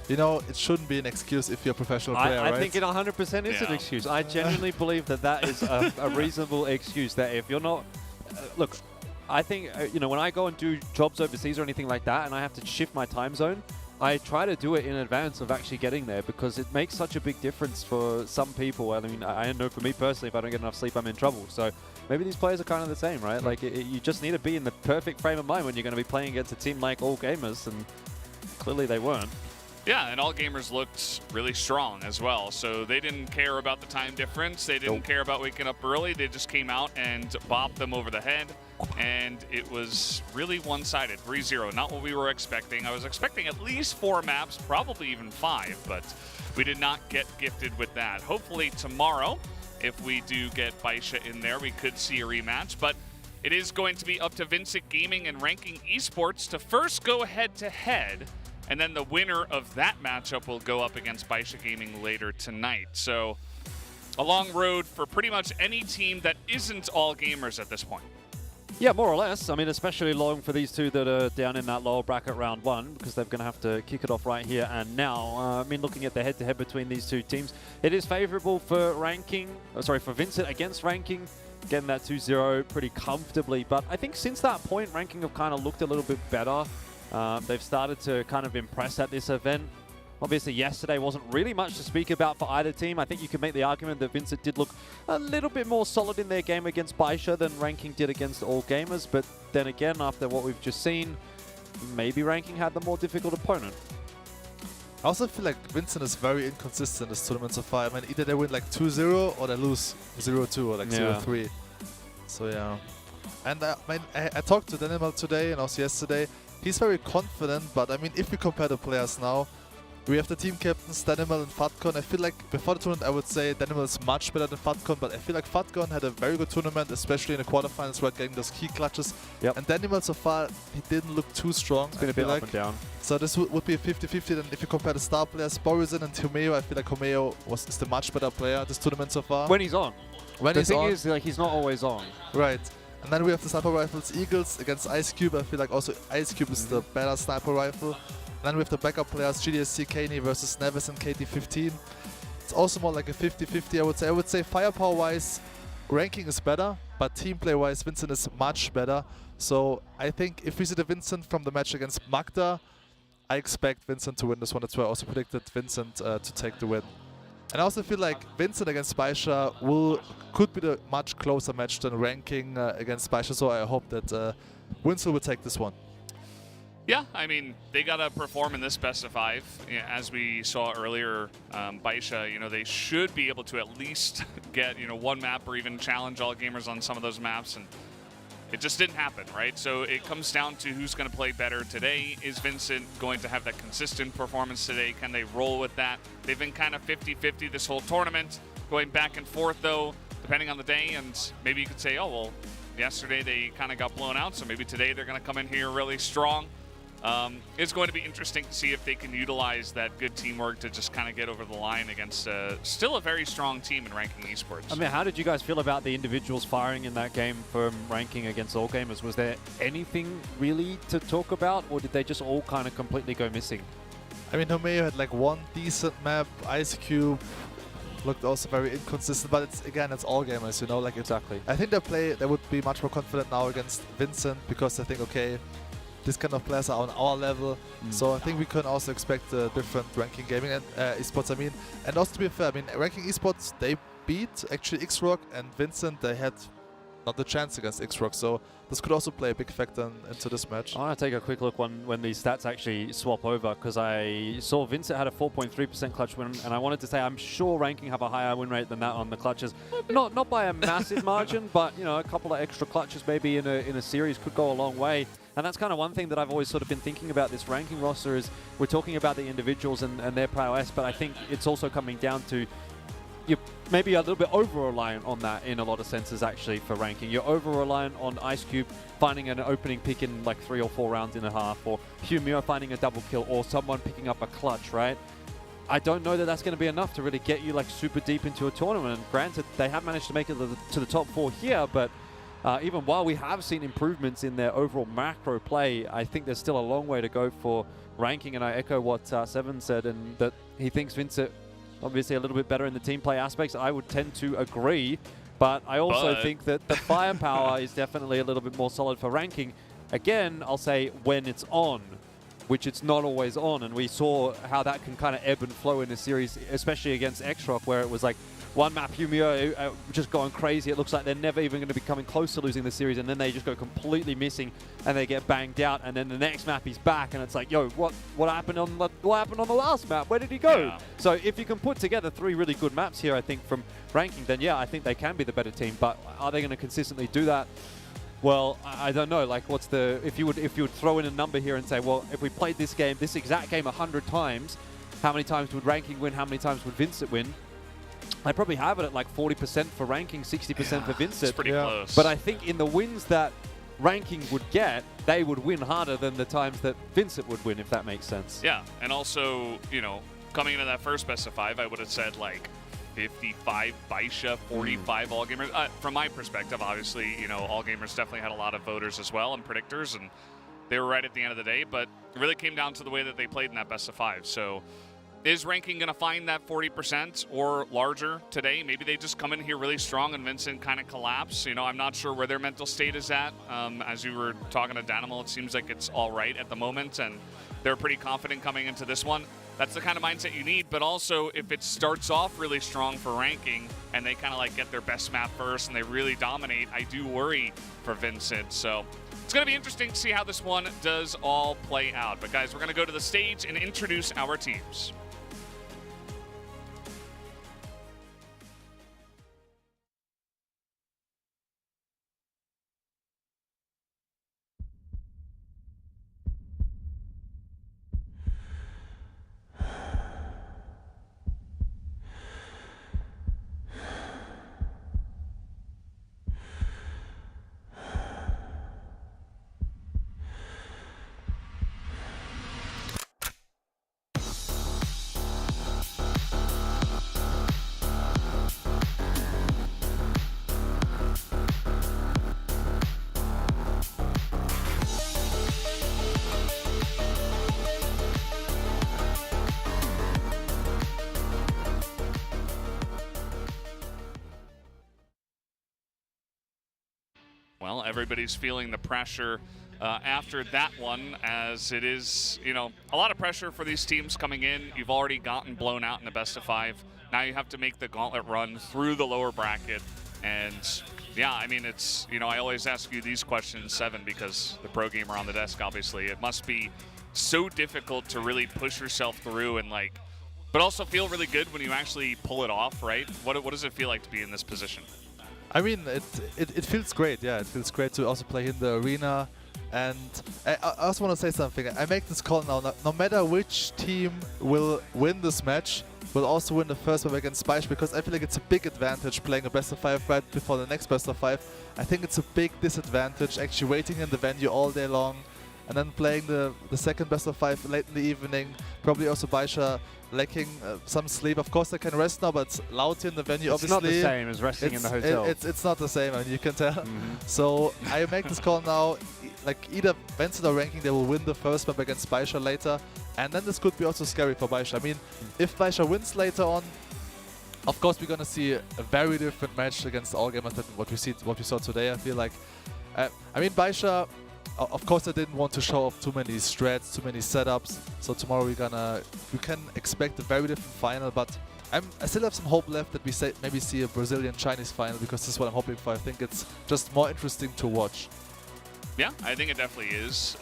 you know, it shouldn't be an excuse if you're a professional player, right? I think it 100% is an excuse. I genuinely believe that that is a reasonable excuse, that if you're not... look, I think, you know, when I go and do jobs overseas or anything like that and I have to shift my time zone, I try to do it in advance of actually getting there because it makes such a big difference for some people. I mean, I know for me personally, if I don't get enough sleep, I'm in trouble. So maybe these players are kind of the same, right? Like, you just need to be in the perfect frame of mind when you're going to be playing against a team like All Gamers, and clearly they weren't. Yeah, and All Gamers looked really strong as well. So they didn't care about the time difference. They didn't care about waking up early. They just came out and bopped them over the head. And it was really one-sided, 3-0. Not what we were expecting. I was expecting at least 4 maps, probably even 5, but we did not get gifted with that. Hopefully tomorrow, if we do get Baisha in there, we could see a rematch. But it is going to be up to Vincent Gaming and Ranking Esports to first go head-to-head, and then the winner of that matchup will go up against Baisha Gaming later tonight. So a long road for pretty much any team that isn't All Gamers at this point. Yeah, more or less. I mean, especially long for these two that are down in that lower bracket round 1, because they're going to have to kick it off right here and now. I mean, looking at the head-to-head between these two teams, it is favorable for for Vincent against Ranking, getting that 2-0 pretty comfortably. But I think since that point, Ranking have kind of looked a little bit better. They've started to kind of impress at this event. Obviously, yesterday wasn't really much to speak about for either team. I think you can make the argument that Vincent did look a little bit more solid in their game against Baisha than Ranking did against All Gamers. But then again, after what we've just seen, maybe Ranking had the more difficult opponent. I also feel like Vincent is very inconsistent this tournament so far. I mean, either they win like 2-0 or they lose 0-2 or like 0-3. So yeah. And I talked to Danimal today and also yesterday. He's very confident, but I mean, if we compare the players now, we have the team captains, Danimal and Fatcon. I feel like before the tournament I would say Danimal is much better than Fatcon, but I feel like Fatcon had a very good tournament, especially in the quarterfinals where getting those key clutches. And Danimal so far, he didn't look too strong. It's been a bit up and down. So this would be a 50-50. Then if you compare the star players, Borizin and Tomeo, I feel like Tomeo is the much better player this tournament so far. When he's on. The thing is, like, he's not always on. Right. And then we have the sniper rifles, Eagles against Ice Cube. I feel like also Ice Cube is the better sniper rifle. And then we have the backup players, GDSC Kaney versus Nevis and KT15. It's also more like a 50-50, I would say. I would say firepower-wise, ranking is better, but team play-wise, Vincent is much better. So I think if we see the Vincent from the match against Magda, I expect Vincent to win this one. That's why I also predicted Vincent to take the win. And I also feel like Vincent against Baisha could be the much closer match than ranking against Baisha. So I hope that Winslow will take this one. Yeah, I mean, they got to perform in this best of 5. As we saw earlier, Baisha, they should be able to at least get, one map or even challenge all gamers on some of those maps. And it just didn't happen, right? So it comes down to who's going to play better today. Is Vincent going to have that consistent performance today? Can they roll with that? They've been kind of 50-50 this whole tournament, going back and forth, though, depending on the day. And maybe you could say, oh, well, yesterday they kind of got blown out, so maybe today they're going to come in here really strong. It's going to be interesting to see if they can utilize that good teamwork to just kind of get over the line against still a very strong team in ranking esports. I mean, how did you guys feel about the individuals firing in that game from ranking against all gamers? Was there anything really to talk about, or did they just all kind of completely go missing? I mean, Homeo had like one decent map. Ice Cube looked also very inconsistent, but it's all gamers, like exactly. I think they would be much more confident now against Vincent because they think, okay, this kind of players are on our level, so I think we can also expect different ranking gaming and esports. I mean, and also to be fair, I mean, ranking esports, they beat actually X-Rock and Vincent. They had not the chance against X-Rock, so this could also play a big factor into this match. I want to take a quick look when these stats actually swap over, because I saw Vincent had a 4.3% clutch win, and I wanted to say I'm sure ranking have a higher win rate than that on the clutches. Not by a massive margin, but a couple of extra clutches maybe in a series could go a long way. And that's kind of one thing that I've always sort of been thinking about this ranking roster is we're talking about the individuals and their prowess, but I think it's also coming down to you're maybe a little bit over-reliant on that in a lot of senses actually for ranking. You're over-reliant on Ice Cube finding an opening pick in like 3 or 4 rounds and a half, or Humio finding a double kill, or someone picking up a clutch, right? I don't know that that's going to be enough to really get you like super deep into a tournament. And granted, they have managed to make it to the top 4 here, but even while we have seen improvements in their overall macro play, I think there's still a long way to go for ranking. And I echo what Seven said, and that he thinks Vincent obviously a little bit better in the team play aspects. I would tend to agree, but I also think that the firepower is definitely a little bit more solid for ranking. Again, I'll say when it's on, which it's not always on, and we saw how that can kind of ebb and flow in a series, especially against X-Rock, where it was like one map, Humio just going crazy. It looks like they're never even going to be coming close to losing the series, and then they just go completely missing and they get banged out. And then the next map he's back, and it's like, yo, what happened on the last map? Where did he go? Yeah. So if you can put together 3 really good maps here, I think from ranking, then yeah, I think they can be the better team. But are they going to consistently do that? Well, I don't know. Like, what's the if you would throw in a number here and say, well, if we played this exact game 100 times, how many times would ranking win? How many times would Vincent win? I'd probably have it at like 40% for ranking, 60% for Vincent. It's pretty close. But I think in the wins that ranking would get, they would win harder than the times that Vincent would win, if that makes sense. Yeah, and also, coming into that first best of 5, I would have said like 55 Baisha, 45 All Gamers. From my perspective, obviously, All Gamers definitely had a lot of voters as well and predictors, and they were right at the end of the day, but it really came down to the way that they played in that best of 5. So is ranking going to find that 40% or larger today? Maybe they just come in here really strong and Vincent kind of collapse. I'm not sure where their mental state is at. As you were talking to Danimal, it seems like it's all right at the moment, and they're pretty confident coming into this one. That's the kind of mindset you need, but also if it starts off really strong for ranking and they kind of like get their best map first and they really dominate, I do worry for Vincent. So it's going to be interesting to see how this one does all play out. But guys, we're going to go to the stage and introduce our teams. Well, everybody's feeling the pressure after that one, as it is, you know, a lot of pressure for these teams coming in. You've already gotten blown out in the best of 5. Now you have to make the gauntlet run through the lower bracket. And yeah, I mean, it's, you know, I always ask you these questions, Seven, because the pro gamer on the desk, obviously, it must be so difficult to really push yourself through and like, but also feel really good when you actually pull it off, right? What does it feel like to be in this position? I mean, it feels great, yeah. It feels great to also play in the arena. And I also want to say something. I make this call now. No matter which team will win this match, will also win the first one against Speisch, because I feel like it's a big advantage playing a best of 5 right before the next best of 5. I think it's a big disadvantage actually waiting in the venue all day long and then playing the second best of 5 late in the evening. Probably also Baisha lacking some sleep. Of course, they can rest now, but it's loud here in the venue, it's obviously. It's not the same as resting in the hotel. It's not the same, I mean, you can tell. So I make this call now. Like either Vincent or Ranking, they will win the first map against Baisha later. And then this could be also scary for Baisha. I mean, if Baisha wins later on, of course we're gonna see a very different match against all gamers than what we saw today. I feel like, I mean, Baisha, of course, they didn't want to show off too many strats, too many setups. So tomorrow we can expect a very different final. But I still have some hope left that we maybe see a Brazilian-Chinese final, because this is what I'm hoping for. I think it's just more interesting to watch. Yeah, I think it definitely is,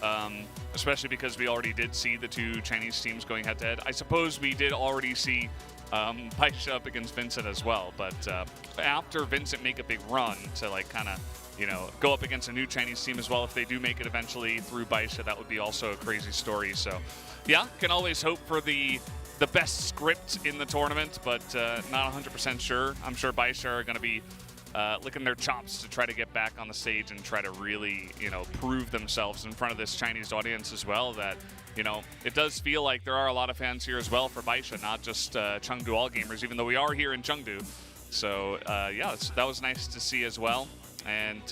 especially because we already did see the 2 Chinese teams going head-to-head. I suppose we did already see Baisha up against Vincent as well, but after Vincent make a big run to like kind of, you know, go up against a new Chinese team as well, if they do make it eventually through Baisha, that would be also a crazy story. So yeah, can always hope for the best script in the tournament, but not 100% sure. I'm sure Baisha are going to be licking their chops to try to get back on the stage and try to really, you know, prove themselves in front of this Chinese audience as well. That, you know, it does feel like there are a lot of fans here as well for Baisha, not just Chengdu All Gamers, even though we are here in Chengdu. So yeah, that was nice to see as well. And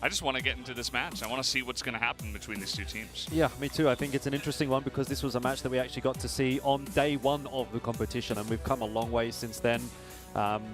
I just want to get into this match. I want to see what's going to happen between these 2 teams. Yeah, me too. I think it's an interesting one because this was a match that we actually got to see on day 1 of the competition, and we've come a long way since then.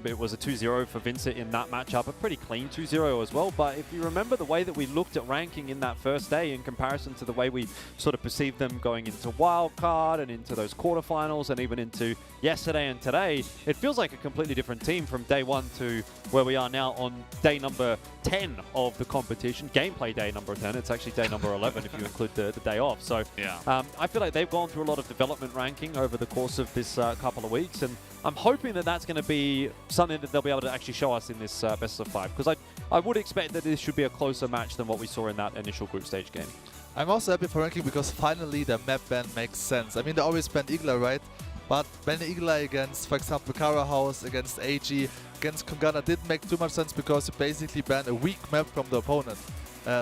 It was a 2-0 for Vincent in that matchup, a pretty clean 2-0 as well. But if you remember the way that we looked at Ranking in that first day in comparison to the way we sort of perceived them going into wildcard and into those quarterfinals and even into yesterday and today, it feels like a completely different team from day 1 to where we are now on day number 10 of the competition. Gameplay day number 10. It's actually day number 11 if you include the day off. So yeah, I feel like they've gone through a lot of development Ranking over the course of this couple of weeks, and I'm hoping that that's going to be something that they'll be able to actually show us in this best of 5, because I would expect that this should be a closer match than what we saw in that initial group stage game. I'm also happy for Ranking because finally the map ban makes sense. I mean, they always banned Igla, right? But banning Igla against, for example, Kara House, against AG, against Kongana didn't make too much sense because you basically ban a weak map from the opponent.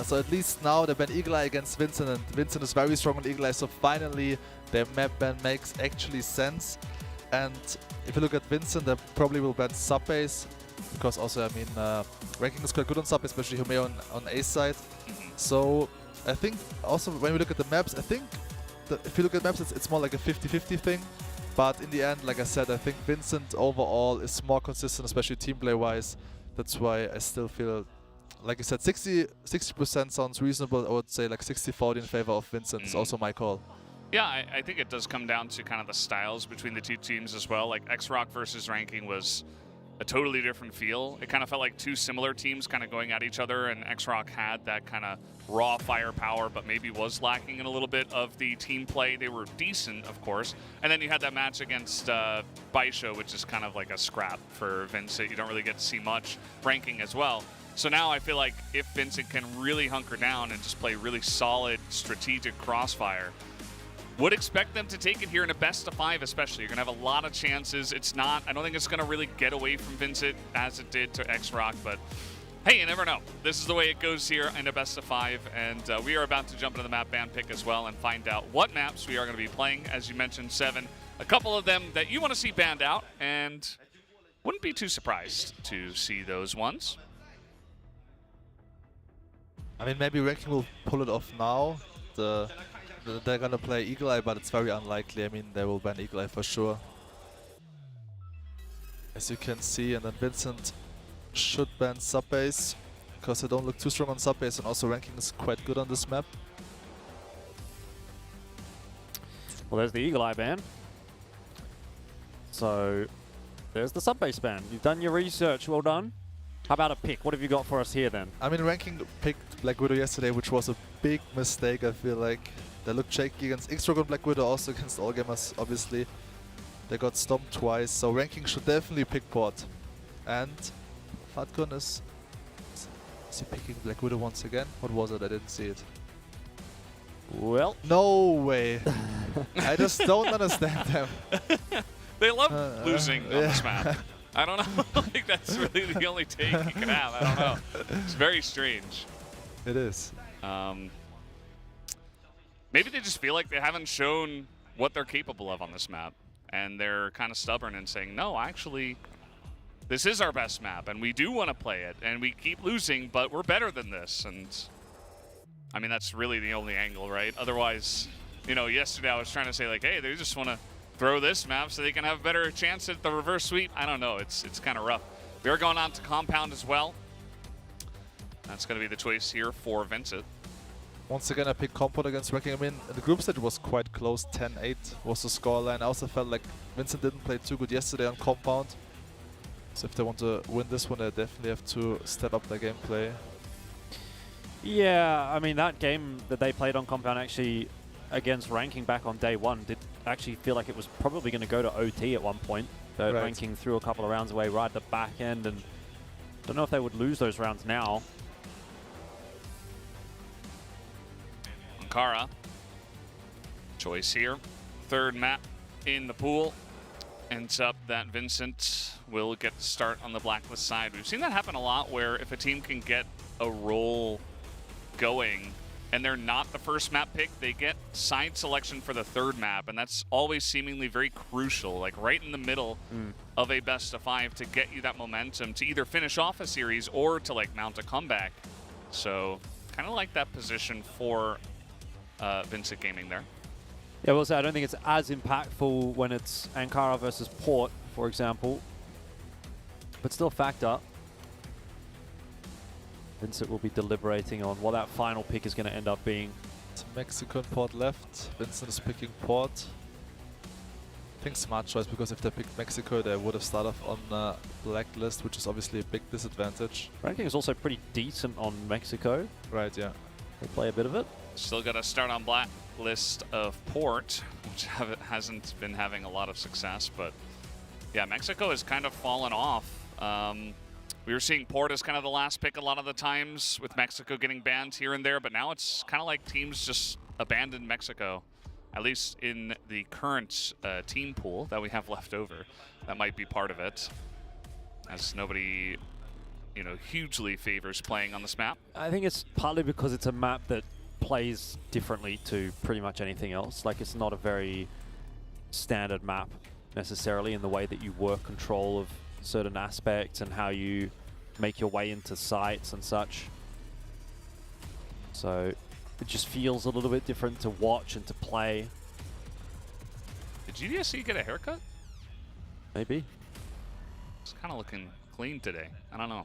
So at least now they ban Igla against Vincent, and Vincent is very strong on Igla, so finally their map ban makes actually sense. And if you look at Vincent, they probably will ban Subbase, because also, I mean, Ranking is quite good on Subbase, especially Humeo on Ace side. So I think also when we look at the maps, I think that if you look at maps, it's more like a 50-50 thing. But in the end, like I said, I think Vincent overall is more consistent, especially team play wise. That's why I still feel, like I said, 60% sounds reasonable. I would say like 60-40 in favor of Vincent is also my call. Yeah, I think it does come down to kind of the styles between the 2 teams as well. Like X-Rock versus Ranking was a totally different feel. It kind of felt like two similar teams kind of going at each other, and X-Rock had that kind of raw firepower, but maybe was lacking in a little bit of the team play. They were decent, of course. And then you had that match against Baisha, which is kind of like a scrap for Vincent. You don't really get to see much ranking as well. So now I feel like if Vincent can really hunker down and just play really solid strategic crossfire, would expect them to take it here in a best of 5 especially. You're going to have a lot of chances. I don't think it's going to really get away from Vincent as it did to X-Rock, but hey, you never know. This is the way it goes here in a best of 5, and we are about to jump into the map ban pick as well and find out what maps we are going to be playing. As you mentioned, 7, a couple of them that you want to see banned out, and wouldn't be too surprised to see those ones. I mean, maybe Ranking will pull it off now. They're gonna play Eagle Eye, but it's very unlikely. I mean, they will ban Eagle Eye for sure, as you can see. And then Vincent should ban Subbase, because they don't look too strong on Subbase, and also Ranking is quite good on this map. Well, there's the Eagle Eye ban. So there's the Subbase ban. You've done your research, well done. How about a pick? What have you got for us here then? I mean, Ranking picked Black Widow yesterday, which was a big mistake, I feel like. They looked shaky against X-Rock and Black Widow, also against All Gamers, obviously. They got stomped twice, so Ranking should definitely pick Port. And Fatkun is he picking Black Widow once again? What was it? I didn't see it. Well. No way. I just don't understand them. They love losing on this map. I don't know. I think that's really the only take you can have. I don't know. It's very strange. It is. Maybe they just feel like they haven't shown what they're capable of on this map. And they're kind of stubborn and saying, no, actually, this is our best map. And we do want to play it. And we keep losing, but we're better than this. And I mean, that's really the only angle, right? Otherwise, you know, yesterday I was trying to say, like, hey, they just want to throw this map so they can have a better chance at the reverse sweep. I don't know. It's kind of rough. We are going on to Compound as well. That's going to be the choice here for Vincent. Once again, I picked Compound against Ranking. I mean, in the group stage it was quite close. 10-8 was the scoreline. I also felt like Vincent didn't play too good yesterday on Compound. So if they want to win this one, they definitely have to step up their gameplay. Yeah, I mean, that game that they played on Compound actually against Ranking back on day 1 did actually feel like it was probably going to go to OT at one point. But right. Ranking threw a couple of rounds away right at the back end, and don't know if they would lose those rounds now. Ankara, choice here. 3rd map in the pool. Ends up that Vincent will get the start on the Blacklist side. We've seen that happen a lot, where if a team can get a roll going and they're not the first map pick, they get side selection for the 3rd map, and that's always seemingly very crucial, like right in the middle of a best of 5 to get you that momentum to either finish off a series or to like mount a comeback. So kind of like that position for Vincent Gaming there. Yeah, well, so I don't think it's as impactful when it's Ankara versus Port, for example, but still factor. Vincent will be deliberating on what that final pick is going to end up being. It's Mexico and Port left. Vincent is picking Port. I think smart choice, because if they picked Mexico, they would have started off on Blacklist, which is obviously a big disadvantage. Ranking is also pretty decent on Mexico. Right, yeah. They play a bit of it. Still got to start on Blacklist of Port, which hasn't been having a lot of success, but yeah, Mexico has kind of fallen off. We were seeing Port as kind of the last pick a lot of the times, with Mexico getting banned here and there, but now it's kind of like teams just abandon Mexico, at least in the current team pool that we have left over. That might be part of it, as nobody, you know, hugely favors playing on this map. I think it's partly because it's a map that plays differently to pretty much anything else. Like, it's not a very standard map necessarily in the way that you work control of certain aspects and how you make your way into sites and such. So it just feels a little bit different to watch and to play. Did GDSC get a haircut? Maybe. It's kind of looking clean today. I don't know.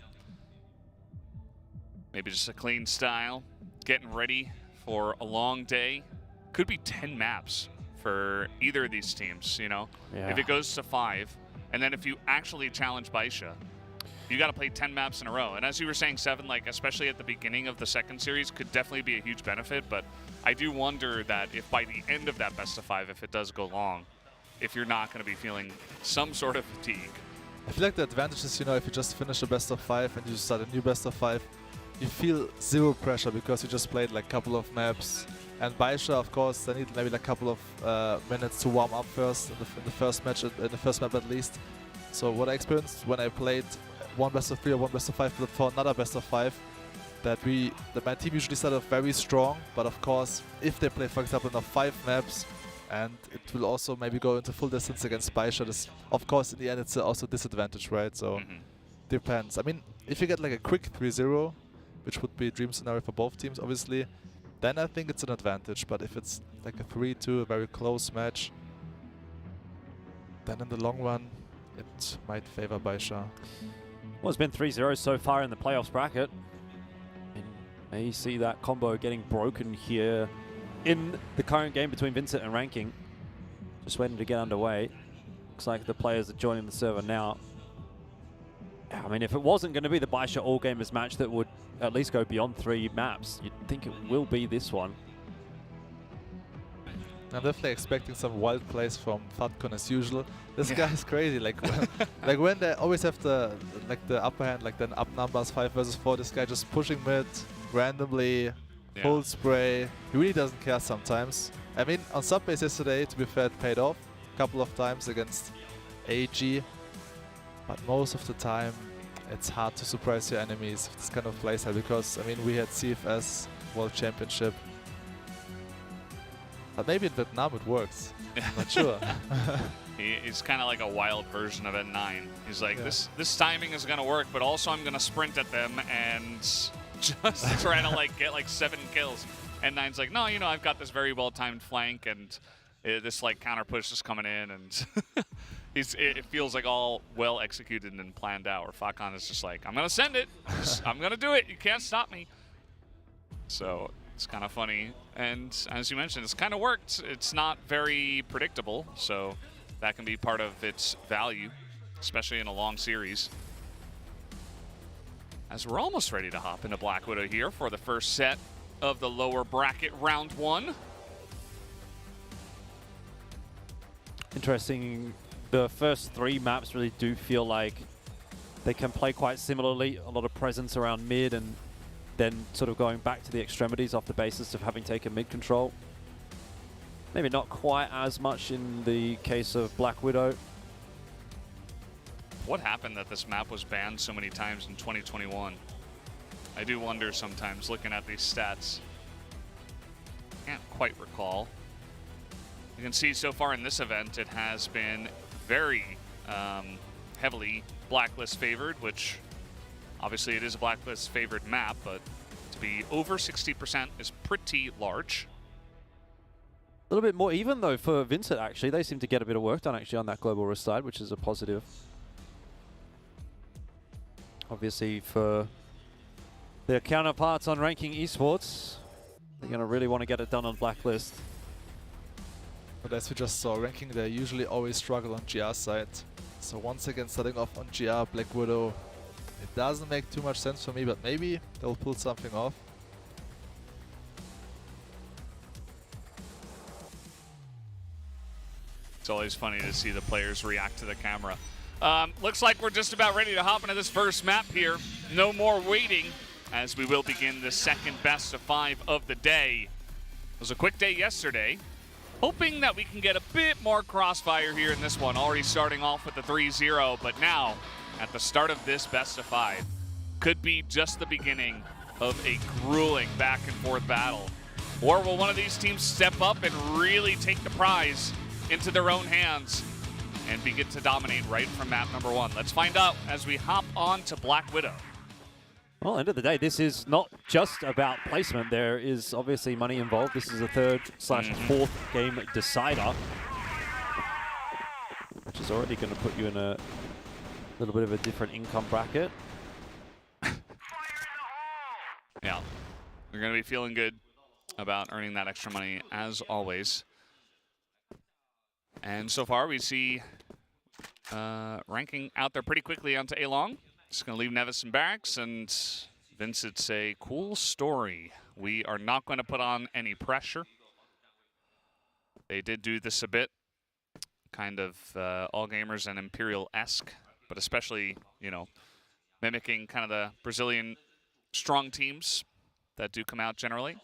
Maybe just a clean style. Getting ready for a long day. Could be 10 maps for either of these teams, you know? Yeah. If it goes to 5, And then if you actually challenge Baisha, you got to play 10 maps in a row. And as you were saying, Seven, like especially at the beginning of the second series, could definitely be a huge benefit. But I do wonder that if by the end of that best of 5, if it does go long, if you're not going to be feeling some sort of fatigue. I feel like the advantage is, you know, if you just finish a best of 5 and you start a new best of 5, you feel zero pressure because you just played like a couple of maps. And Baisha, of course, they need maybe like a couple of minutes to warm up first in the first match, in the first map at least. So what I experienced when I played one best of 3 or one best of 5 for another best of 5, that my team usually started very strong, but of course, if they play, for example, enough 5 maps, and it will also maybe go into full distance against Baisha, this, of course, in the end, it's also a disadvantage, right? So, depends. I mean, if you get like a quick 3-0, which would be a dream scenario for both teams, obviously, then I think it's an advantage. But if it's like a 3-2, a very close match, then in the long run, it might favor Baisha. Well, it's been 3-0 so far in the playoffs bracket. And may see that combo getting broken here in the current game between Vincent and Ranking. Just waiting to get underway. Looks like the players are joining the server now. I mean, if it wasn't going to be the Baisha All-Gamers match that would at least go beyond 3 maps, you'd think it will be this one. I'm definitely expecting some wild plays from Fatkon as usual. This guy is crazy. Like, like when they always have the upper hand, like then up numbers 5 versus 4. This guy just pushing mid randomly, full spray. He really doesn't care sometimes. I mean, on subbase yesterday, to be fair, it paid off a couple of times against AG. But most of the time, it's hard to surprise your enemies with this kind of playstyle because, I mean, we had CFS World Championship. But maybe in Vietnam it works. I'm not sure. He's kind of like a wild version of N9. He's like, this timing is going to work, but also I'm going to sprint at them and just try to like get like 7 kills. N9's like, no, you know, I've got this very well-timed flank and this like counter push is coming in and it feels like all well executed and planned out. Or Fakon is just like, I'm going to send it. I'm going to do it. You can't stop me. So it's kind of funny. And as you mentioned, it's kind of worked. It's not very predictable, so that can be part of its value, especially in a long series. As we're almost ready to hop into Black Widow here for the first set of the lower bracket round 1. Interesting. The first 3 maps really do feel like they can play quite similarly. A lot of presence around mid and then sort of going back to the extremities off the basis of having taken mid control. Maybe not quite as much in the case of Black Widow. What happened that this map was banned so many times in 2021? I do wonder sometimes looking at these stats. Can't quite recall. You can see so far in this event it has been very heavily Blacklist favored, which obviously it is a Blacklist favored map, but to be over 60% is pretty large. A little bit more even though for Vincent actually. They seem to get a bit of work done actually on that Global Risk side, which is a positive. Obviously for their counterparts on Ranking Esports, they're going to really want to get it done on Blacklist. But as we just saw, Ranking, they usually always struggle on GR side. So once again, starting off on GR, Black Widow, it doesn't make too much sense for me, but maybe they'll pull something off. It's always funny to see the players react to the camera. Looks like we're just about ready to hop into this first map here. No more waiting as we will begin the second best of 5 of the day. It was a quick day yesterday. Hoping that we can get a bit more crossfire here in this one. Already starting off with the 3-0, but now at the start of this best of 5 could be just the beginning of a grueling back and forth battle. Or will one of these teams step up and really take the prize into their own hands and begin to dominate right from map number 1? Let's find out as we hop on to Black Widow. Well, end of the day, this is not just about placement. There is obviously money involved. This is a 3rd/4th game decider, which is already going to put you in a little bit of a different income bracket. Yeah, they're going to be feeling good about earning that extra money as always. And so far we see Ranking out there pretty quickly onto A-Long. Just going to leave Nevis in barracks, and Vincent's a cool story. We are not going to put on any pressure. They did do this a bit, kind of All Gamers and Imperial-esque, but especially, you know, mimicking kind of the Brazilian strong teams that do come out generally.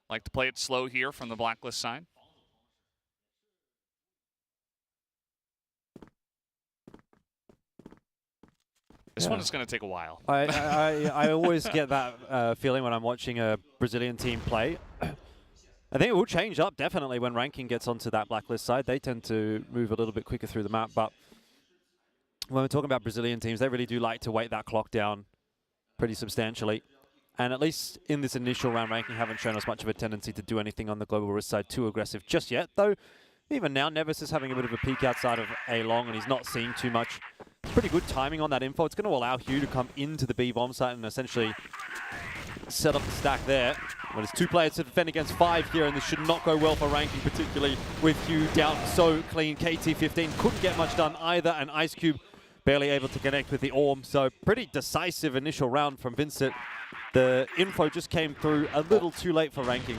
Like to play it slow here from the Blacklist side. This one is going to take a while. I always get that feeling when I'm watching a Brazilian team play. I think it will change up definitely when ranking gets onto that Blacklist side. They tend to move a little bit quicker through the map, but when we're talking about Brazilian teams, they really do like to weight that clock down pretty substantially. And at least in this initial round, ranking haven't shown us much of a tendency to do anything on the Global Risk side too aggressive just yet, though even now Nevis is having a bit of a peek outside of A-Long and he's not seeing too much. Pretty good timing on that info. It's going to allow Hugh to come into the B-bomb site and essentially set up the stack there. But it's 2 players to defend against 5 here, and this should not go well for ranking, particularly with Hugh down so clean. KT-15 couldn't get much done either, and Ice Cube barely able to connect with the Orm. So pretty decisive initial round from Vincent. The info just came through a little too late for ranking.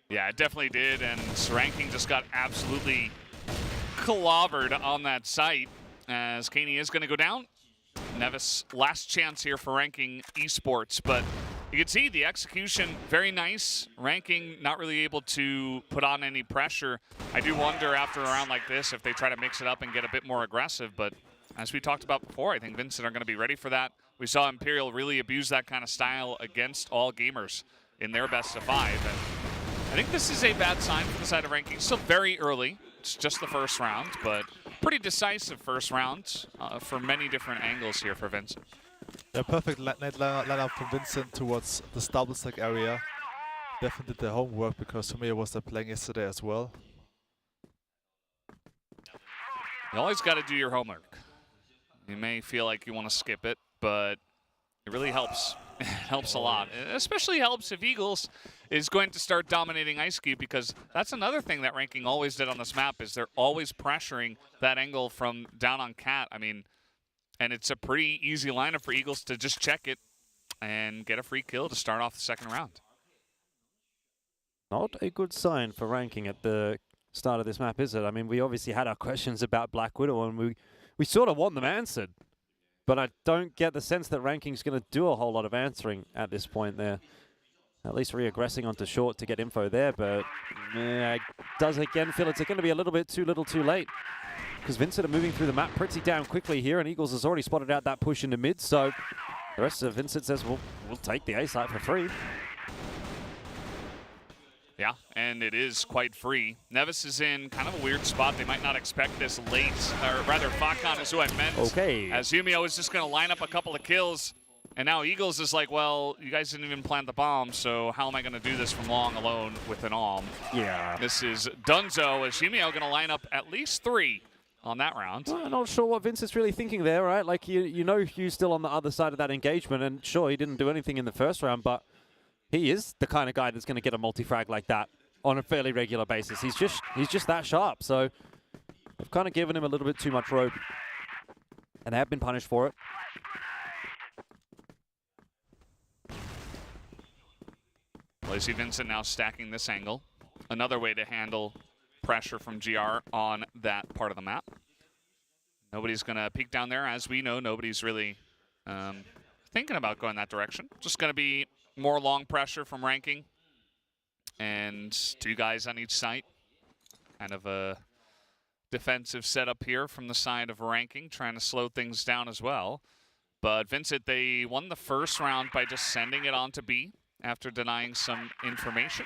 Yeah, it definitely did, and ranking just got absolutely clobbered on that site as Kaney is going to go down. Nevis, last chance here for ranking esports, but you can see the execution very nice. Ranking not really able to put on any pressure. I do wonder after a round like this if they try to mix it up and get a bit more aggressive, but as we talked about before, I think Vincent are going to be ready for that. We saw Imperial really abuse that kind of style against All Gamers in their best of 5. And I think this is a bad sign for the side of ranking. Still very early. It's just the first round, but pretty decisive first round for many different angles here for Vincent. A perfect net lineup from Vincent towards the stable stack area. Definitely did their homework because Sumia was there playing yesterday as well. You always got to do your homework. You may feel like you want to skip it, but it really helps. It helps a lot. It especially helps if Eagles is going to start dominating Ice Cube, because that's another thing that ranking always did on this map is they're always pressuring that angle from down on Cat. I mean, and it's a pretty easy lineup for Eagles to just check it and get a free kill to start off the second round. Not a good sign for ranking at the start of this map, is it? I mean, we obviously had our questions about Black Widow, and we sort of want them answered. But I don't get the sense that ranking's going to do a whole lot of answering at this point there. At least reaggressing onto short to get info there, but does again feel it's going to be a little bit too little too late. Because Vincent are moving through the map pretty damn quickly here, and Eagles has already spotted out that push into mid, so the rest of Vincent says, we'll take the A site for free. Yeah, and it is quite free. Nevis is in kind of a weird spot. They might not expect this late, or rather, Fakon is who I meant. Okay. As Yumio is just going to line up a couple of kills, and now Eagles is like, well, you guys didn't even plant the bomb, so how am I going to do this from long alone with an Alm? Yeah. This is Dunzo, as Yumio going to line up at least 3 on that round. Well, I'm not sure what Vincent's really thinking there, right? Like, you know Hugh's still on the other side of that engagement, and sure, he didn't do anything in the first round, but he is the kind of guy that's going to get a multi-frag like that on a fairly regular basis. He's just that sharp, so they've kind of given him a little bit too much rope, and they have been punished for it. Well, you see Vincent now stacking this angle. Another way to handle pressure from GR on that part of the map. Nobody's going to peek down there. As we know, nobody's really thinking about going that direction. Just going to be more long pressure from ranking. And 2 guys on each site. Kind of a defensive setup here from the side of ranking, trying to slow things down as well. But Vincent, they won the first round by just sending it on to B after denying some information.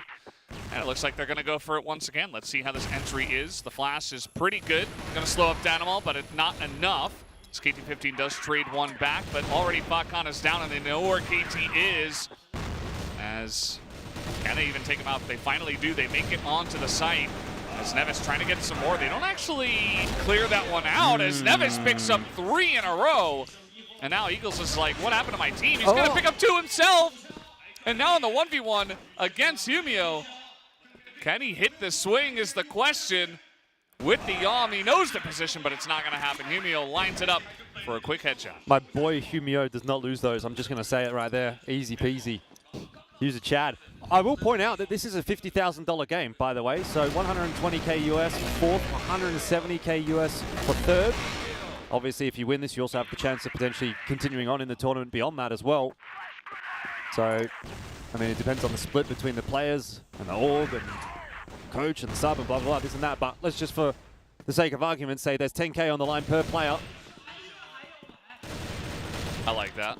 And it looks like they're going to go for it once again. Let's see how this entry is. The flash is pretty good. Going to slow up Danimal, but it's not enough. This KT-15 does trade 1 back, but already Fakon is down, and they know where KT is. As can they even take him out? They finally do. They make it onto the site. As Nevis trying to get some more. They don't actually clear that one out as Nevis picks up 3 in a row. And now Eagles is like, what happened to my team? He's going to pick up 2 himself. And now in the 1v1 against Yumio, can he hit the swing is the question. with the yaw. He knows the position, but it's not going to happen. Humio lines it up for a quick headshot. My boy Humio does not lose those. I'm just going to say it right there. Easy peasy. User Chad. I will point out that this is a $50,000 game, by the way. So 120K US for fourth, 170K US for third. Obviously, if you win this, you also have the chance of potentially continuing on in the tournament beyond that as well. So, I mean, it depends on the split between the players and the org and coach and sub and blah, blah, blah, this and that. But let's just, for the sake of argument, say there's 10K on the line per player. I like that.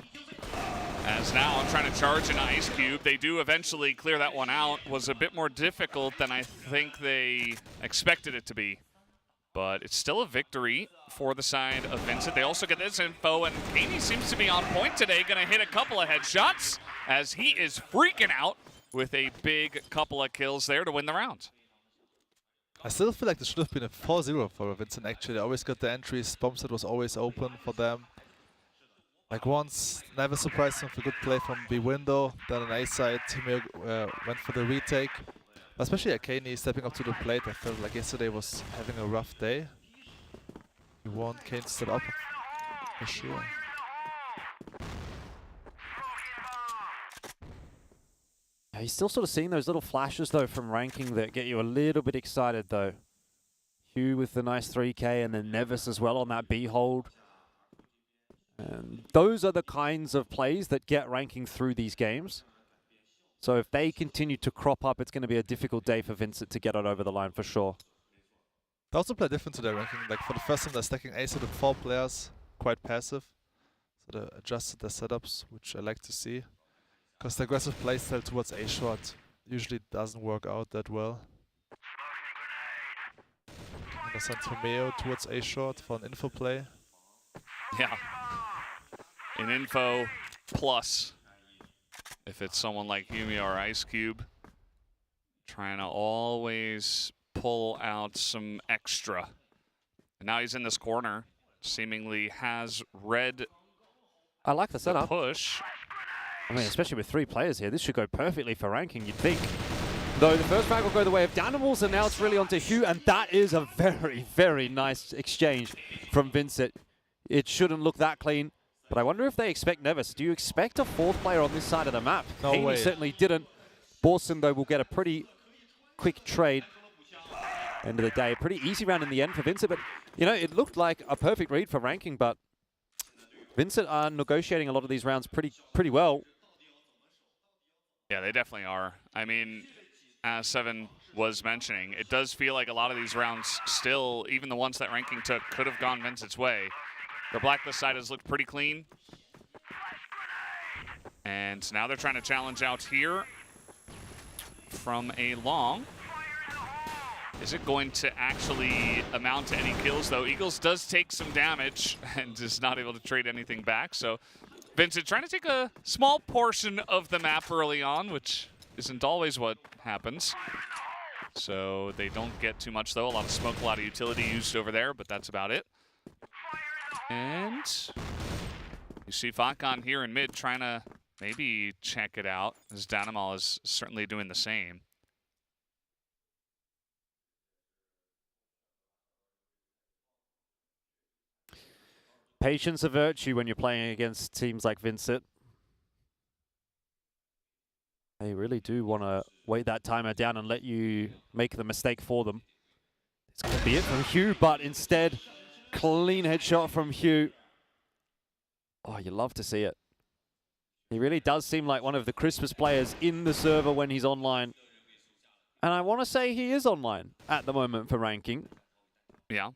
As now I'm trying to charge an Ice Cube. They do eventually clear that one out. Was a bit more difficult than I think they expected it to be. But it's still a victory for the side of Vincent. They also get this info, and Kaney seems to be on point today. Going to hit a couple of headshots as he is freaking out with a big couple of kills there to win the round. I still feel like this should have been a 4-0 for Vincent, actually. They always got the entries. Bombset was always open for them. Like once, never surprised them with a good play from B window. Then on A side, Timur went for the retake. Especially Kaney stepping up to the plate. I felt like yesterday was having a rough day. You want Kane to step up for sure. Yeah, he's still sort of seeing those little flashes though from ranking that get you a little bit excited though. Hugh with the nice 3K and then Nevis as well on that B hold. And those are the kinds of plays that get ranking through these games. So if they continue to crop up, it's going to be a difficult day for Vincent to get it over the line for sure. They also play different to their ranking. Like for the first time, they're stacking ace with 4 players, quite passive. So they adjusted their setups, which I like to see. Because the aggressive playstyle towards A short usually doesn't work out that well. And I sent Romeo towards A short for an info play. Yeah. An info plus. If it's someone like Yumi or Ice Cube, trying to always pull out some extra. And now he's in this corner, seemingly has read I like the setup. Push. I mean, especially with 3 players here, this should go perfectly for ranking, you'd think. Though the first frag will go the way of Danimals, and now it's really onto Hugh, and that is a very, very nice exchange from Vincent. It shouldn't look that clean. But I wonder if they expect Nevis. Do you expect a 4th player on this side of the map? No way. Certainly didn't. Borson, though, will get a pretty quick trade. End of the day, pretty easy round in the end for Vincent. But, you know, it looked like a perfect read for ranking, but Vincent are negotiating a lot of these rounds pretty well. Yeah, they definitely are. I mean, as Seven was mentioning, it does feel like a lot of these rounds still, even the ones that ranking took, could have gone Vincent's way. The blacklist side has looked pretty clean. And now they're trying to challenge out here from a long. Is it going to actually amount to any kills, though? Eagles does take some damage and is not able to trade anything back. So Vincent trying to take a small portion of the map early on, which isn't always what happens. So they don't get too much, though. A lot of smoke, a lot of utility used over there, but that's about it. And you see Fakon here in mid trying to maybe check it out, as Danimal is certainly doing the same. Patience a virtue when you're playing against teams like Vincent. They really do want to wait that timer down and let you make the mistake for them. It's going to be it from Hugh, but instead, clean headshot from Hugh. Oh, you love to see it. He really does seem like one of the crispest players in the server when he's online. And I want to say he is online at the moment for ranking. Yeah.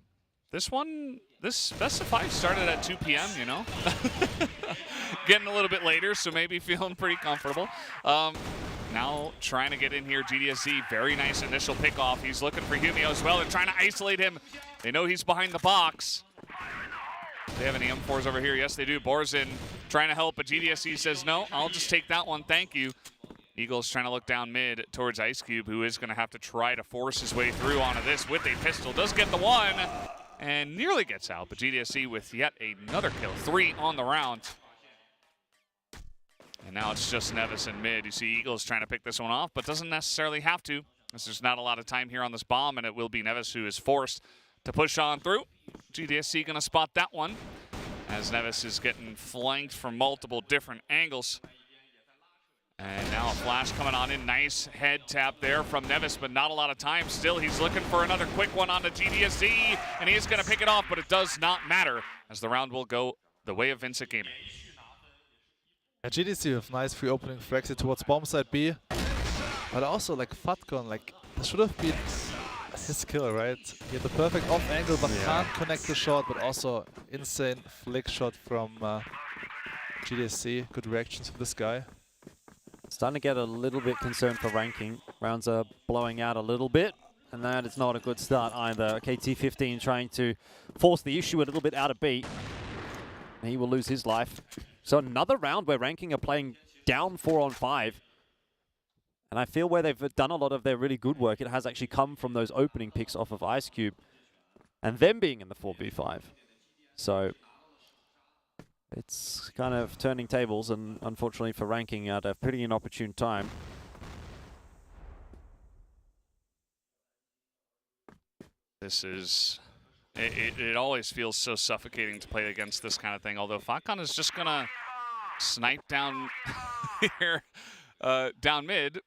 This best of 5 started at 2 p.m., you know? Getting a little bit later, so maybe feeling pretty comfortable. Now trying to get in here, GDSZ, very nice initial pickoff. He's looking for Humio as well and trying to isolate him. They know he's behind the box. Do they have any M4s over here? Yes, they do. Borzin trying to help, but GDSZ says, no, I'll just take that one, thank you. Eagles trying to look down mid towards Ice Cube, who is going to have to try to force his way through onto this with a pistol. Does get the one and nearly gets out, but GDSZ with yet another kill. 3 on the round. And now it's just Nevis in mid. You see Eagles trying to pick this one off, but doesn't necessarily have to. as there's not a lot of time here on this bomb, and it will be Neves who is forced to push on through. GDSC going to spot that one, as Neves is getting flanked from multiple different angles. And now a flash coming on in. Nice head tap there from Neves, but not a lot of time. Still, he's looking for another quick one on the GDSC, and he is going to pick it off, but it does not matter, as the round will go the way of Vincent Gaming. GDC with nice free opening for exit towards bomb side B. But also, like, Fatcon, like, that should have been his kill, right? He had the perfect off angle, but can't connect the shot, but also insane flick shot from GDSC. Good reactions from this guy. Starting to get a little bit concerned for ranking. Rounds are blowing out a little bit, and that is not a good start either. KT15 trying to force the issue a little bit out of B. He will lose his life. So another round where ranking are playing down 4 on 5. And I feel where they've done a lot of their really good work, it has actually come from those opening picks off of Ice Cube and them being in the 4v5. So it's kind of turning tables, and unfortunately for ranking at a pretty inopportune time. This is... It always feels so suffocating to play against this kind of thing, although Fatcon is just going to snipe down here, down mid,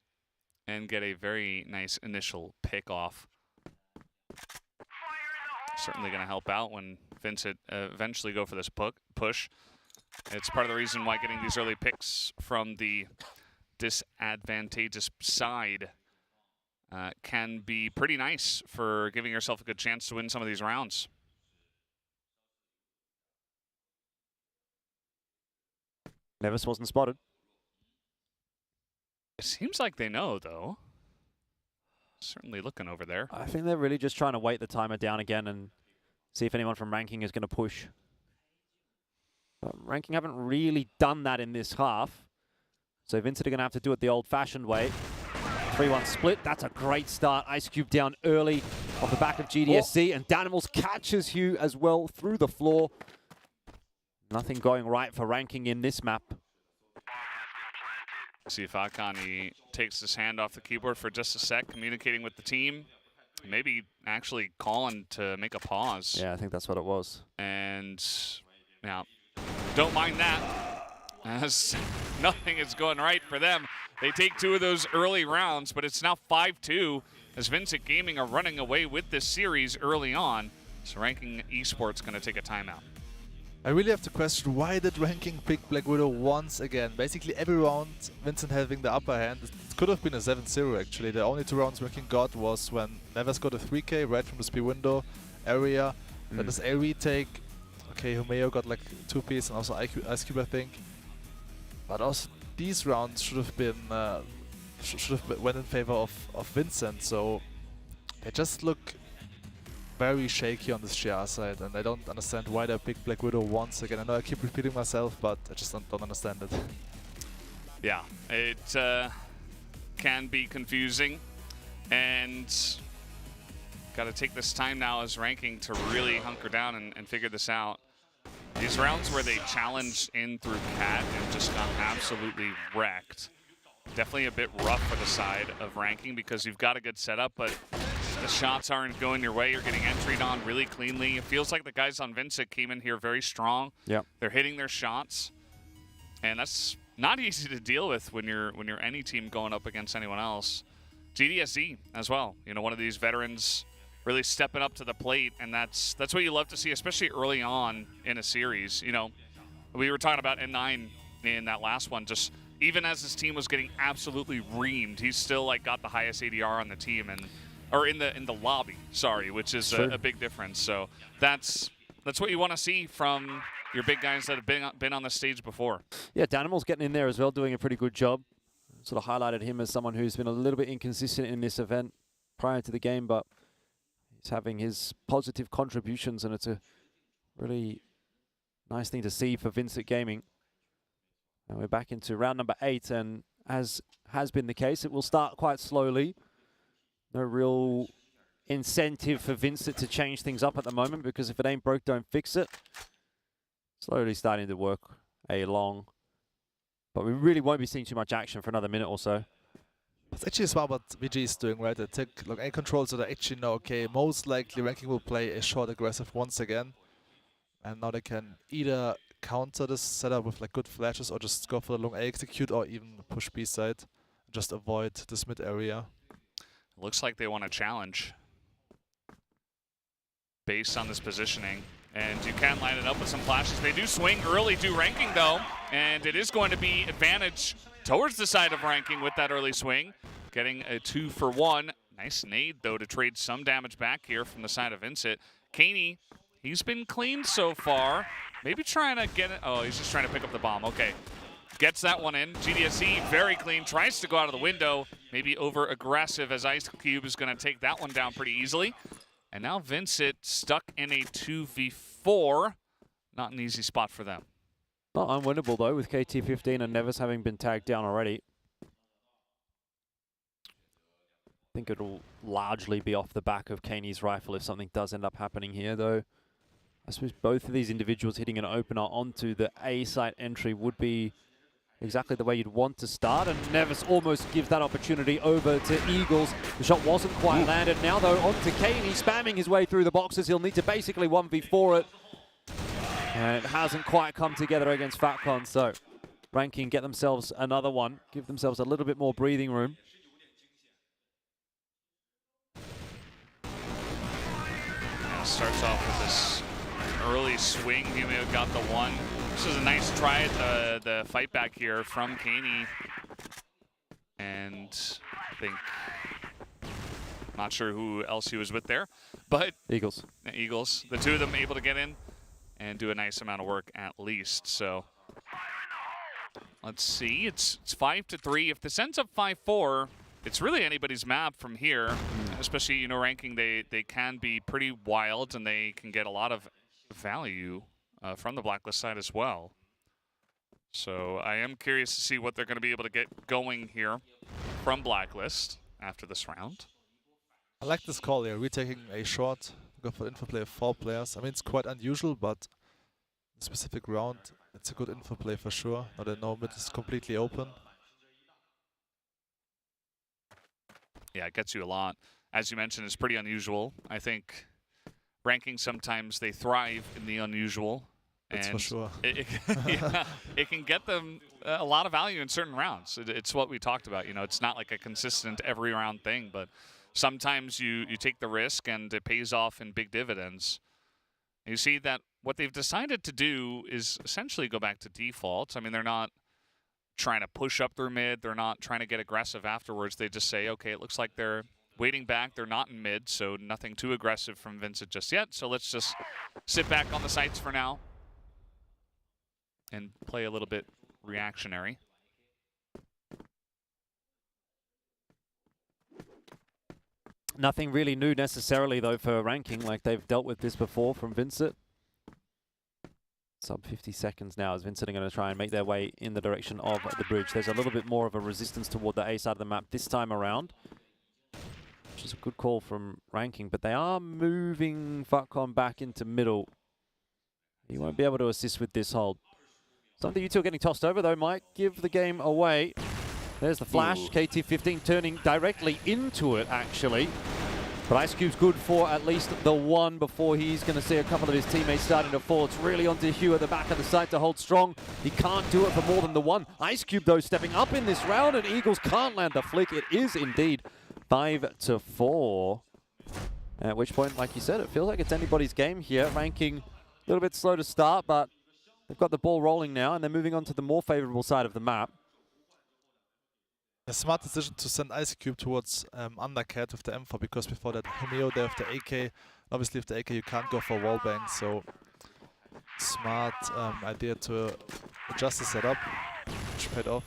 and get a very nice initial pick off. Certainly going to help out when Vincent eventually go for this push. It's part of the reason why getting these early picks from the disadvantageous side can be pretty nice for giving yourself a good chance to win some of these rounds. Neves wasn't spotted. It seems like they know, though. Certainly looking over there. I think they're really just trying to wait the timer down again and see if anyone from ranking is going to push. But ranking haven't really done that in this half. So Vincent are going to have to do it the old-fashioned way. 3-1 split. That's a great start. Ice Cube down early off the back of GDSC. And Danimals catches Hugh as well through the floor. Nothing going right for ranking in this map. See if Akani takes his hand off the keyboard for just a sec, communicating with the team. Maybe actually calling to make a pause. Yeah, I think that's what it was. And, yeah, don't mind that, as nothing is going right for them. They take 2 of those early rounds, but it's now 5-2 as Vincent Gaming are running away with this series early on. So Ranking Esports going to take a timeout. I really have to question, why did ranking pick Black Widow once again? Basically every round, Vincent having the upper hand. It could have been a 7-0 actually. The only 2 rounds ranking got was when Neves got a 3K right from the speed window area. Then this A retake. Okay, Humeo got like 2 pieces and also Ice Cube, I think. But also these rounds should have been went in favor of Vincent. So they just look very shaky on this GR side, and I don't understand why they picked Black Widow once again. I know I keep repeating myself, but I just don't understand it. Yeah, it can be confusing, and got to take this time now as ranking to really hunker down and figure this out. These rounds where they challenged in through Cat and just got absolutely wrecked. Definitely a bit rough for the side of ranking because you've got a good setup, but the shots aren't going your way. You're getting entried on really cleanly. It feels like the guys on Vincent came in here very strong. Yeah, they're hitting their shots, and that's not easy to deal with when you're any team going up against anyone else. GDSC as well. You know, one of these veterans really stepping up to the plate, and that's what you love to see, especially early on in a series. You know, we were talking about N9 in that last one. Just even as his team was getting absolutely reamed, he's still like got the highest ADR on the team or in the lobby, sorry, which is a big difference. So that's what you want to see from your big guys that have been on the stage before. Yeah, Danimal's getting in there as well, doing a pretty good job. Sort of highlighted him as someone who's been a little bit inconsistent in this event prior to the game, but he's having his positive contributions, and it's a really nice thing to see for Vincent Gaming. And we're back into round number 8, and as has been the case, it will start quite slowly. No real incentive for Vincent to change things up at the moment, because if it ain't broke, don't fix it. Slowly starting to work along. But we really won't be seeing too much action for another minute or so. It's actually smart what VG is doing, right? They take long A control, so they actually know, okay, most likely Ranking will play a short aggressive once again. And now they can either counter this setup with like good flashes or just go for the long A execute or even push B side. Just avoid this mid area. Looks like they want a challenge based on this positioning. And you can line it up with some flashes. They do swing early to Ranking though, and it is going to be advantage towards the side of Ranking with that early swing. Getting a 2-for-1. Nice nade though to trade some damage back here from the side of Vincent. Kaney, he's been clean so far. Maybe trying to get it. Oh, he's just trying to pick up the bomb. Okay. Gets that one in. GDSE, very clean. Tries to go out of the window. Maybe over-aggressive as Ice Cube is going to take that one down pretty easily. And now Vincent stuck in a 2v4. Not an easy spot for them. Not unwinnable, though, with KT15 and Nevis having been tagged down already. I think it'll largely be off the back of Kaney's rifle if something does end up happening here, though. I suppose both of these individuals hitting an opener onto the A site entry would be exactly the way you'd want to start, and Nevis almost gives that opportunity over to Eagles. The shot wasn't quite landed. Now, though, on to Kaney, spamming his way through the boxes. He'll need to basically 1v4 it. And it hasn't quite come together against Fatcon, so Ranking get themselves another one, give themselves a little bit more breathing room. Now starts off with this early swing. He may have got the one. This is a nice try at the fight back here from Kaney. And I think, not sure who else he was with there, but Eagles. Eagles. The two of them able to get in and do a nice amount of work at least. So let's see. It's 5-3. If this ends up 5-4, it's really anybody's map from here. Especially, you know, Ranking, they can be pretty wild and they can get a lot of value from the Blacklist side as well. So I am curious to see what they're going to be able to get going here from Blacklist after this round. I like this call here. We're taking a short, go for info play of 4 players. I mean, it's quite unusual, but in a specific round, it's a good info play for sure. Now that no mid is completely open. Yeah, it gets you a lot. As you mentioned, it's pretty unusual. I think Ranking, sometimes they thrive in the unusual. That's and for sure. It can get them a lot of value in certain rounds. It's what we talked about. You know, it's not like a consistent every round thing, but sometimes you take the risk and it pays off in big dividends. And you see that what they've decided to do is essentially go back to default. I mean, they're not trying to push up through mid. They're not trying to get aggressive afterwards. They just say, okay, it looks like they're waiting back. They're not in mid, so nothing too aggressive from Vincent just yet. So let's just sit back on the sites for now and play a little bit reactionary. Nothing really new necessarily, though, for Ranking. Like, they've dealt with this before from Vincent. Sub 50 seconds now as Vincent are going to try and make their way in the direction of the bridge. There's a little bit more of a resistance toward the A side of the map this time around, which is a good call from Ranking, but they are moving Fatcon back into middle. You won't be able to assist with this hold. Something you two are getting tossed over, though, might give the game away. There's the flash. Ooh. KT15 turning directly into it, actually. But Ice Cube's good for at least the one before he's going to see a couple of his teammates starting to fall. It's really onto Hugh at the back of the site to hold strong. He can't do it for more than the one. Ice Cube, though, stepping up in this round, and Eagles can't land the flick. It is indeed 5-4. At which point, like you said, it feels like it's anybody's game here. Ranking a little bit slow to start, but they've got the ball rolling now, and they're moving on to the more favorable side of the map. A smart decision to send Ice Cube towards Undercat with the M4, because before that Himeo there with the AK. Obviously with the AK you can't go for wallbang, so smart idea to adjust the setup, which paid off.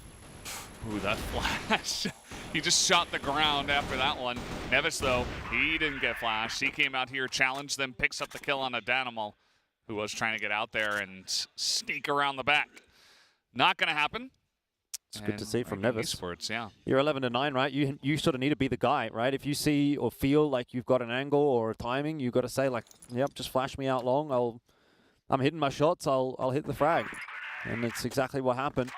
Ooh, that flash. He just shot the ground after that one. Nevis, though, he didn't get flashed. He came out here, challenged them, picks up the kill on a Danimal, who was trying to get out there and sneak around the back. Not going to happen. It's good to see from Nevis. Esports, yeah. You're 11-9, right? You sort of need to be the guy, right? If you see or feel like you've got an angle or a timing, you've got to say like, yep, just flash me out long. I'm hitting my shots. I'll hit the frag, and it's exactly what happened.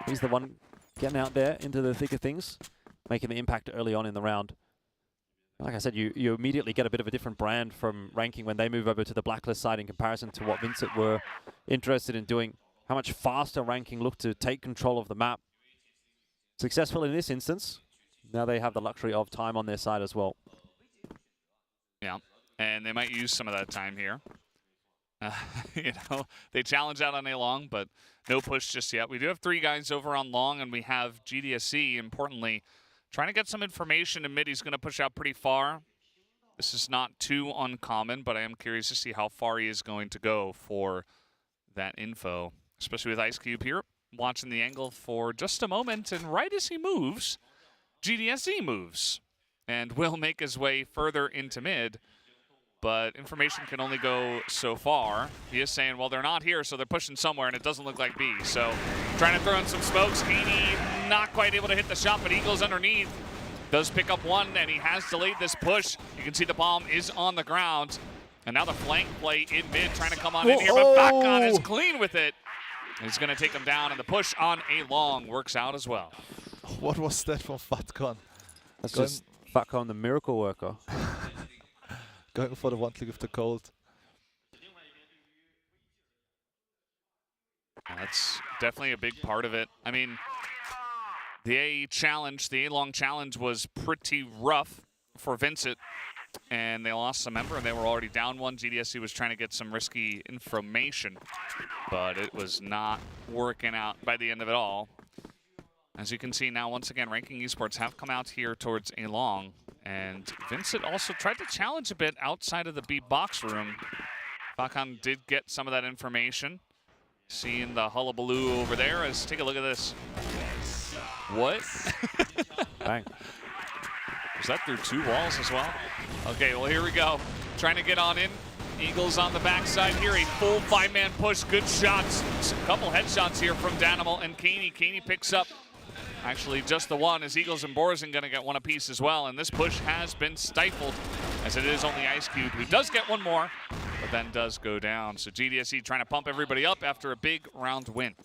He's the one getting out there into the thick of things. making the impact early on in the round. Like I said, you immediately get a bit of a different brand from Ranking when they move over to the Blacklist side in comparison to what Vincent were interested in doing. How much faster Ranking looked to take control of the map. Successful in this instance. Now they have the luxury of time on their side as well. Yeah, and they might use some of that time here. You know, they challenge out on A long, but no push just yet. We do have 3 guys over on long, and we have GDSC, importantly, trying to get some information in mid. He's going to push out pretty far. This is not too uncommon, but I am curious to see how far he is going to go for that info, especially with Ice Cube here, watching the angle for just a moment, and right as he moves, GDSC moves and will make his way further into mid. But information can only go so far. He is saying, well, they're not here, so they're pushing somewhere, and it doesn't look like B. So trying to throw in some smokes. Katie not quite able to hit the shot, but Eagles underneath. Does pick up one, and he has delayed this push. You can see the bomb is on the ground. And now the flank play in mid, trying to come on in here, but Falcon is clean with it. He's going to take him down, and the push on A long works out as well. What was that from Fatcon? That's just Fatcon, the miracle worker. Going for the one click with the cold. That's definitely a big part of it. I mean, the A-long challenge was pretty rough for Vincent, and they lost a member, and they were already down one. GDSC was trying to get some risky information, but it was not working out by the end of it all. As you can see now, once again, Ranking Esports have come out here towards A long, and Vincent also tried to challenge a bit outside of the B box room. Falcon did get some of that information. Seeing the hullabaloo over there. Take a look at this. What? Bang. Was that through 2 walls as well? Okay, well, here we go. Trying to get on in. Eagles on the backside here. A full 5-man push. Good shots. A couple headshots here from Danimal and Kaney. Kaney picks up actually just the one, as Eagles and Borzin going to get one apiece as well. And this push has been stifled, as it is only Ice Cube who does get one more, but then does go down. So GDSC trying to pump everybody up after a big round win.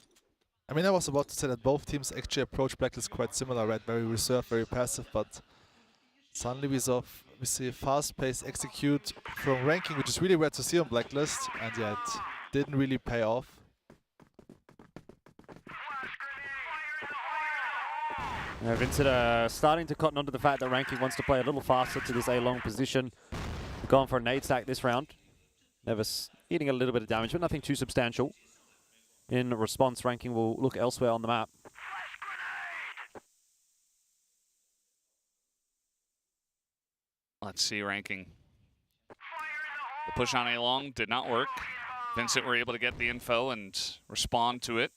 I mean, I was about to say that both teams actually approach Blacklist quite similar, right? Very reserved, very passive, but suddenly we see fast-paced execute from Ranking, which is really rare to see on Blacklist, and yet didn't really pay off. Vincent starting to cotton onto the fact that Ranking wants to play a little faster to this A-long position. Gone for a nade stack this round. Never eating a little bit of damage, but nothing too substantial. In response, Ranking will look elsewhere on the map. Let's see Ranking. The push on A-long did not work. Vincent were able to get the info and respond to it.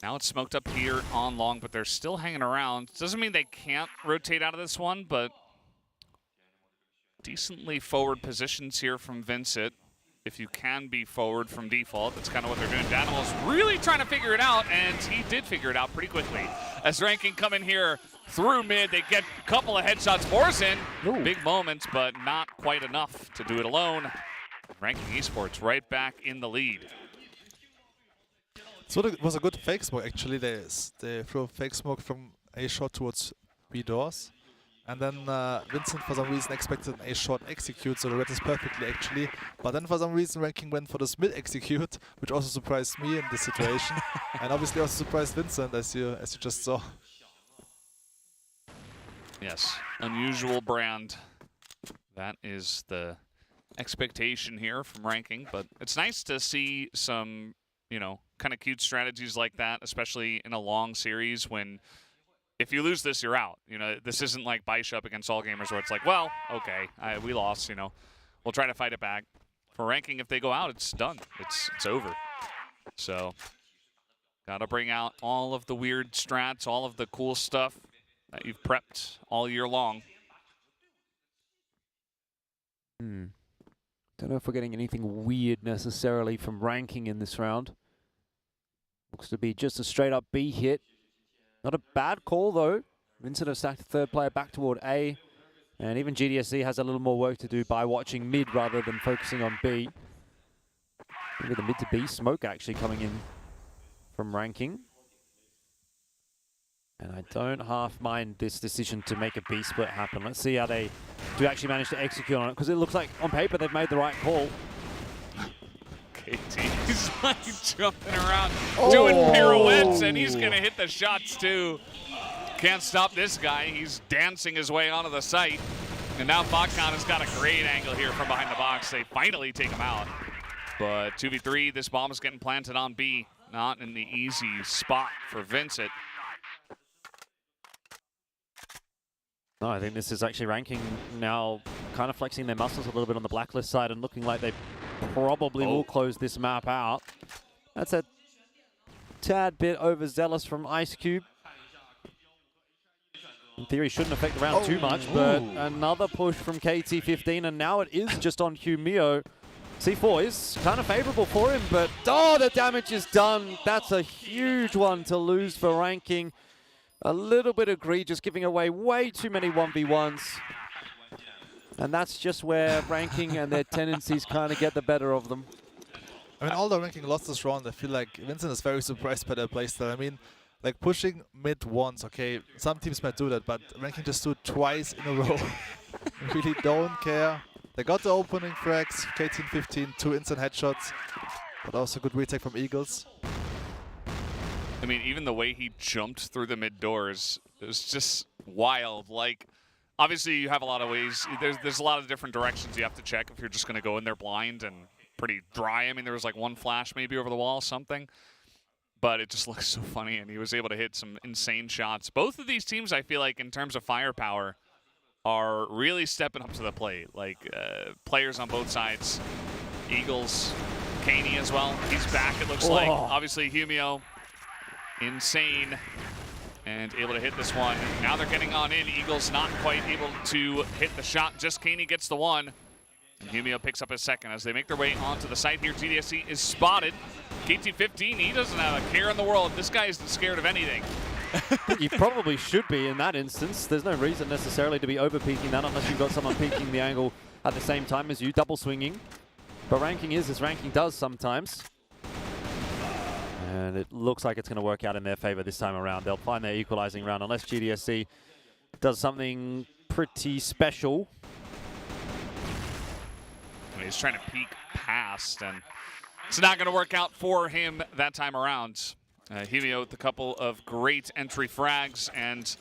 Now it's smoked up here on long, but they're still hanging around. Doesn't mean they can't rotate out of this one, but decently forward positions here from Vincent. If you can be forward from default, that's kind of what they're doing. Danimal's really trying to figure it out, and he did figure it out pretty quickly. As Ranking come in here through mid, they get a couple of headshots. Borzin, big moments, but not quite enough to do it alone. Ranking Esports right back in the lead. So it was a good fake smoke, actually. They threw fake smoke from A short towards B doors. And then Vincent, for some reason, expected an A short execute, so they read this perfectly, actually. But then, for some reason, Ranking went for this mid execute, which also surprised me in this situation. And obviously also surprised Vincent, as you just saw. Yes, unusual brand. That is the expectation here from Ranking. But it's nice to see some, you know, kind of cute strategies like that, especially in a long series when if you lose this, you're out. You know, this isn't like Bishop against All Gamers where it's like, well, okay, we lost, you know. We'll try to fight it back. For Ranking, if they go out, it's done. It's over. So, got to bring out all of the weird strats, all of the cool stuff that you've prepped all year long. Don't know if we're getting anything weird necessarily from Ranking in this round. Looks to be just a straight up B hit. Not a bad call though. Vincent have stacked the third player back toward A. And even GDSC has a little more work to do by watching mid rather than focusing on B. Maybe the mid to B smoke actually coming in from Ranking. And I don't half mind this decision to make a B split happen. Let's see how they do actually manage to execute on it, because it looks like on paper they've made the right call. KT's like jumping around, doing pirouettes, and he's gonna hit the shots too. Can't stop this guy. He's dancing his way onto the site. And now Botcon has got a great angle here from behind the box. They finally take him out. But 2v3, this bomb is getting planted on B. Not in the easy spot for Vincent. No, I think this is actually Ranking now kind of flexing their muscles a little bit on the blacklist side and looking like they probably will close this map out. That's a tad bit overzealous from Ice Cube. In theory, shouldn't affect the round too much, but another push from KT15, and now it is just on Humio. C4 is kind of favorable for him, but the damage is done. That's a huge one to lose for Ranking. A little bit egregious, giving away way too many 1v1s. And that's just where Ranking and their tendencies kind of get the better of them. I mean, although Ranking lost this round, I feel like Vincent is very surprised by their playstyle. I mean, like pushing mid once, okay, some teams might do that, but Ranking just do it twice in a row. Really don't care. They got the opening frags, KT15, 2 instant headshots, but also good retake from Eagles. I mean, even the way he jumped through the mid doors, it was just wild. Like, obviously you have a lot of ways, there's a lot of different directions you have to check if you're just gonna go in there blind and pretty dry. I mean, there was like one flash maybe over the wall, something. But it just looks so funny, and he was able to hit some insane shots. Both of these teams, I feel like, in terms of firepower, are really stepping up to the plate. Like, players on both sides. Eagles, Kaney as well. He's back, it looks like. Obviously, Humio, insane, and able to hit this one. Now they're getting on in. Eagles not quite able to hit the shot. Just Kaney gets the one. And Humio picks up his second as they make their way onto the site here. GDSC is spotted. KT15, he doesn't have a care in the world. This guy isn't scared of anything. You probably should be in that instance. There's no reason necessarily to be over-peaking that unless you've got someone peaking the angle at the same time as you, double swinging. But Ranking is as Ranking does sometimes. And it looks like it's going to work out in their favor this time around. They'll find their equalizing round unless GDSC does something pretty special. He's trying to peek past, and it's not going to work out for him that time around. Humio with a couple of great entry frags and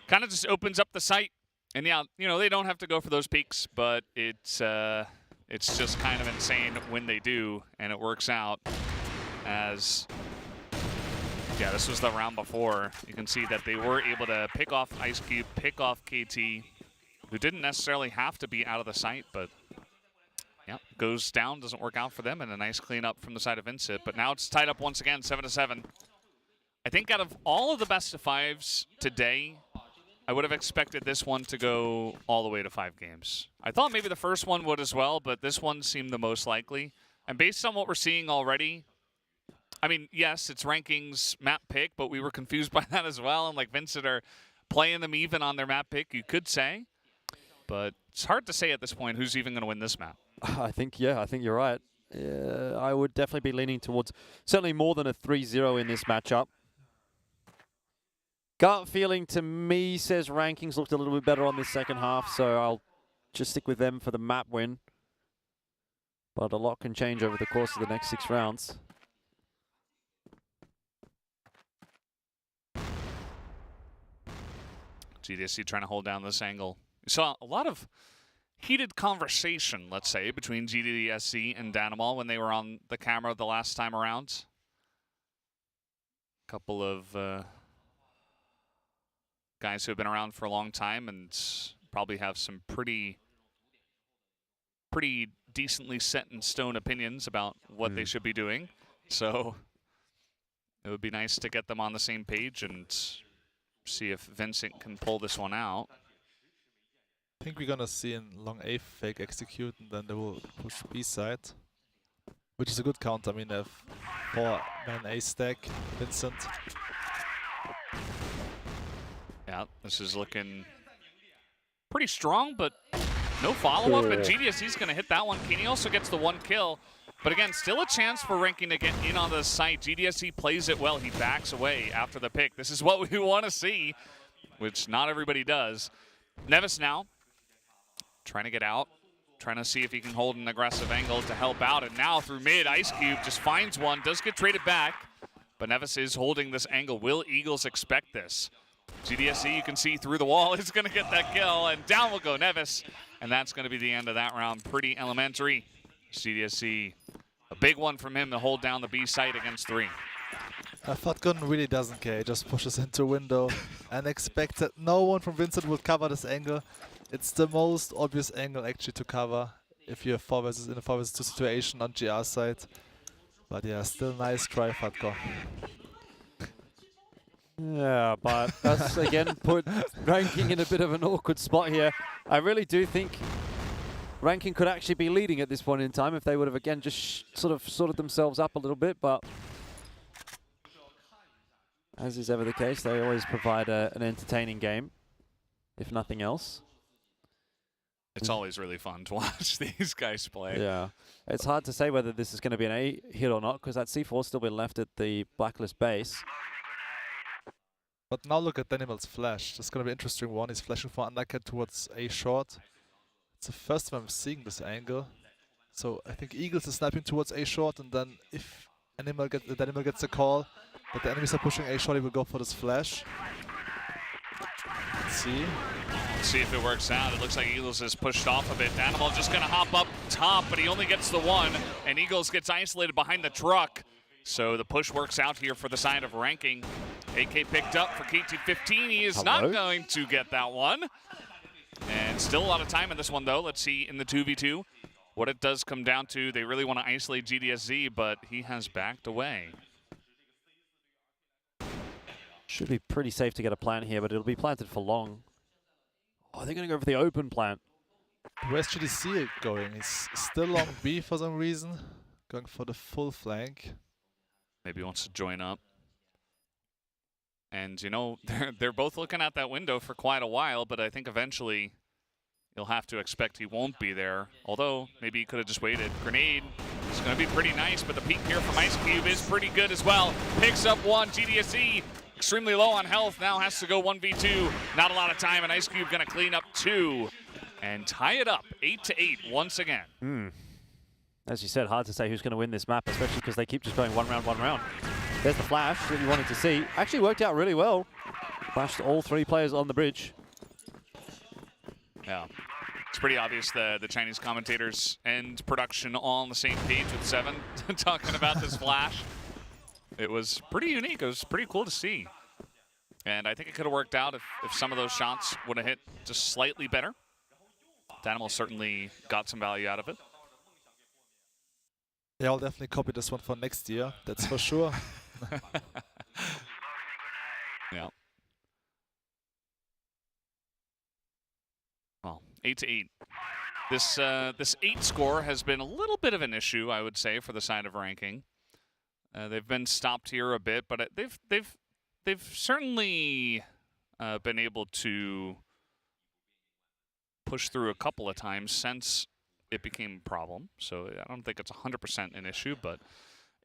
kind of just opens up the site. And yeah, you know, they don't have to go for those peaks, but it's just kind of insane when they do, and it works out as, yeah, this was the round before. You can see that they were able to pick off Ice Cube, pick off KT, who didn't necessarily have to be out of the site, but yeah, goes down, doesn't work out for them, and a nice cleanup from the side of Vincent. But now it's tied up once again, 7-7. I think out of all of the best of fives today, I would have expected this one to go all the way to 5 games. I thought maybe the first one would as well, but this one seemed the most likely. And based on what we're seeing already, I mean, yes, it's Rankings map pick, but we were confused by that as well. And like Vincent are playing them even on their map pick, you could say. But it's hard to say at this point who's even going to win this map. I think you're right. I would definitely be leaning towards certainly more than a 3-0 in this matchup. Gut feeling to me says Rankings looked a little bit better on this second half, so I'll just stick with them for the map win. But a lot can change over the course of the next 6 rounds. GDSC trying to hold down this angle. We saw a lot of heated conversation, let's say, between GDSC and Danimal when they were on the camera the last time around. A couple of guys who have been around for a long time and probably have some pretty decently set in stone opinions about what they should be doing. So it would be nice to get them on the same page and see if Vincent can pull this one out. I think we're gonna see in long A fake execute, and then they will push B side, which is a good counter. I mean, they have 4-man A stack, Vincent. Yeah, this is looking pretty strong, but no follow-up, and GDSC's gonna hit that one. Kenny also gets the 1 kill. But again, still a chance for Ranking to get in on the site. GDSC plays it well. He backs away after the pick. This is what we want to see, which not everybody does. Nevis now trying to get out, trying to see if he can hold an aggressive angle to help out. And now through mid, Ice Cube just finds one, does get traded back. But Nevis is holding this angle. Will Eagles expect this? GDSC, you can see through the wall, is going to get that kill. And down will go Nevis. And that's going to be the end of that round. Pretty elementary. GDSC, a big one from him to hold down the B site against 3. Fatgun really doesn't care. He just pushes into window and expects that no one from Vincent will cover this angle. It's the most obvious angle actually to cover if you're in a 4 vs 2 situation on GR side. But yeah, still nice try, Fatgun. Yeah, but that's again put Ranking in a bit of an awkward spot here. I really do think Ranking could actually be leading at this point in time if they would have again just sort of sorted themselves up a little bit, but as is ever the case, they always provide an entertaining game, if nothing else. It's always really fun to watch these guys play. Yeah, it's hard to say whether this is going to be an A hit or not, because that C4 still been left at the Blacklist base. But now look at Danimal's flash. This is going to be an interesting one. He's flashing for undercut towards A short. It's the first time I'm seeing this angle. So I think Eagles is sniping towards A short, and then if Danimal gets a call that the enemies are pushing A short, he will go for this flash. Let's see. Let's see if it works out. It looks like Eagles is pushed off a bit. Animal just going to hop up top, but he only gets the one, and Eagles gets isolated behind the truck. So the push works out here for the side of Ranking. AK picked up for KT15. He is not going to get that one. And still a lot of time in this one, though. Let's see in the 2v2 what it does come down to. They really want to isolate GDSZ, but he has backed away. Should be pretty safe to get a plant here, but it'll be planted for long. Oh, they're going to go for the open plant. Where's GDC going? He's still on B for some reason. Going for the full flank. Maybe he wants to join up. And, you know, they're both looking at that window for quite a while, but I think eventually you'll have to expect he won't be there. Although, maybe he could have just waited. Grenade is going to be pretty nice, but the peek here from Ice Cube is pretty good as well. Picks up one. GDSC extremely low on health. Now has to go 1v2. Not a lot of time, and Ice Cube going to clean up 2 and tie it up 8-8 once again. As you said, hard to say who's going to win this map, especially because they keep just going one round. There's the flash that you wanted to see. Actually worked out really well. Flashed all 3 players on the bridge. Yeah, it's pretty obvious the Chinese commentators and production all on the same page with 7 talking about this flash. It was pretty unique. It was pretty cool to see. And I think it could have worked out if some of those shots would have hit just slightly better. Danimal certainly got some value out of it. Yeah, I'll definitely copy this one for next year. That's for sure. Yeah. Well, 8-8. This 8 score has been a little bit of an issue, I would say, for the side of Ranking. They've been stopped here a bit, but they've certainly been able to push through a couple of times since it became a problem. So I don't think it's 100% an issue, but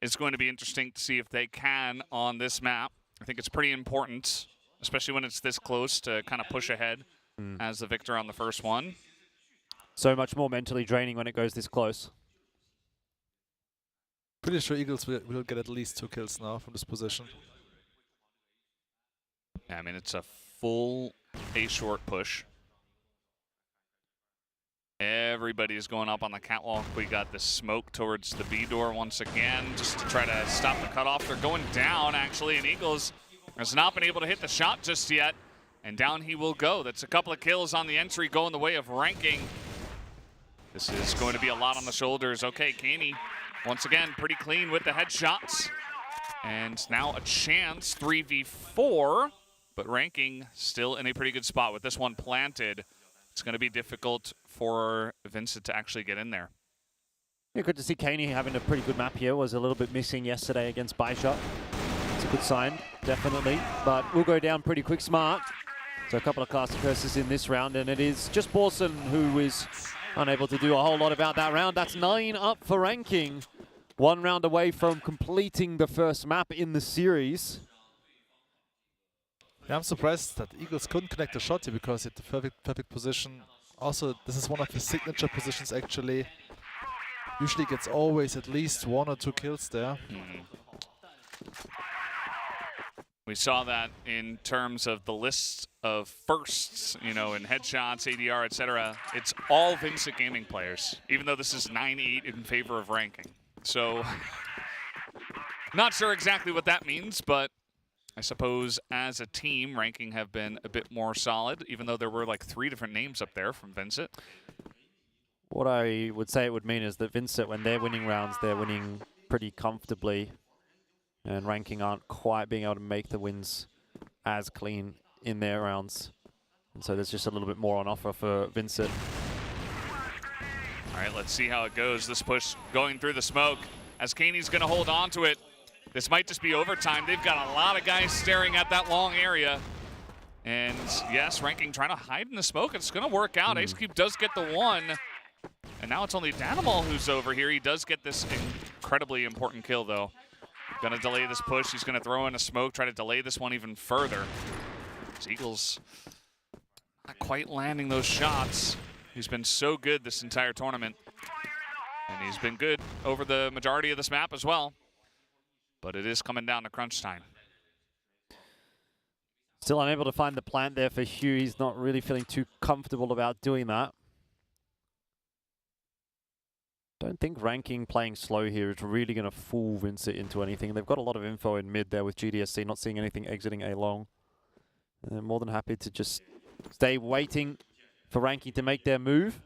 it's going to be interesting to see if they can on this map. I think it's pretty important, especially when it's this close, to kind of push ahead as the victor on the first one. So much more mentally draining when it goes this close. Pretty sure Eagles will get at least 2 kills now from this position. Yeah, I mean, it's a full A short push. Everybody's going up on the catwalk. We got the smoke towards the B door once again, just to try to stop the cutoff. They're going down, actually, and Eagles has not been able to hit the shot just yet. And down he will go. That's a couple of kills on the entry going the way of Ranking. This is going to be a lot on the shoulders. Okay, Kaney, once again, pretty clean with the headshots. And now a chance, 3v4. But Ranking still in a pretty good spot with this one planted. It's going to be difficult for Vincent to actually get in there. Yeah, good to see Kaney having a pretty good map here. Was a little bit missing yesterday against Byshot. It's a good sign, definitely. But we'll go down pretty quick smart. So a couple of caster curses in this round, and it is just Borson who is unable to do a whole lot about that round. That's 9 up for Ranking. 1 round away from completing the first map in the series. Yeah, I'm surprised that Eagles couldn't connect the shot here because it's the perfect position. Also, this is one of his signature positions actually. Usually gets always at least 1 or 2 kills there. We saw that in terms of the list of firsts, you know, in headshots, ADR, etc. It's all Vincent Gaming players, even though this is 9-8 in favor of ranking. So, not sure exactly what that means, but I suppose as a team, ranking have been a bit more solid, even though there were like 3 different names up there from Vincent. What I would say it would mean is that Vincent, when they're winning rounds, they're winning pretty comfortably. And ranking aren't quite being able to make the wins as clean in their rounds. And so there's just a little bit more on offer for Vincent. All right, let's see how it goes. This push going through the smoke as Kaney's going to hold on to it. This might just be overtime. They've got a lot of guys staring at that long area. And yes, ranking trying to hide in the smoke. It's going to work out. Ice Cube does get the 1. And now it's only Danimal who's over here. He does get this incredibly important kill, though. Gonna delay this push. He's gonna throw in a smoke, try to delay this one even further. Eagles not quite landing those shots. He's been so good this entire tournament. And he's been good over the majority of this map as well. But it is coming down to crunch time. Still unable to find the plant there for Hugh. He's not really feeling too comfortable about doing that. Don't think ranking playing slow here is really going to fool Vincent into anything. They've got a lot of info in mid there with GDSC, not seeing anything exiting A long. And they're more than happy to just stay waiting for ranking to make their move.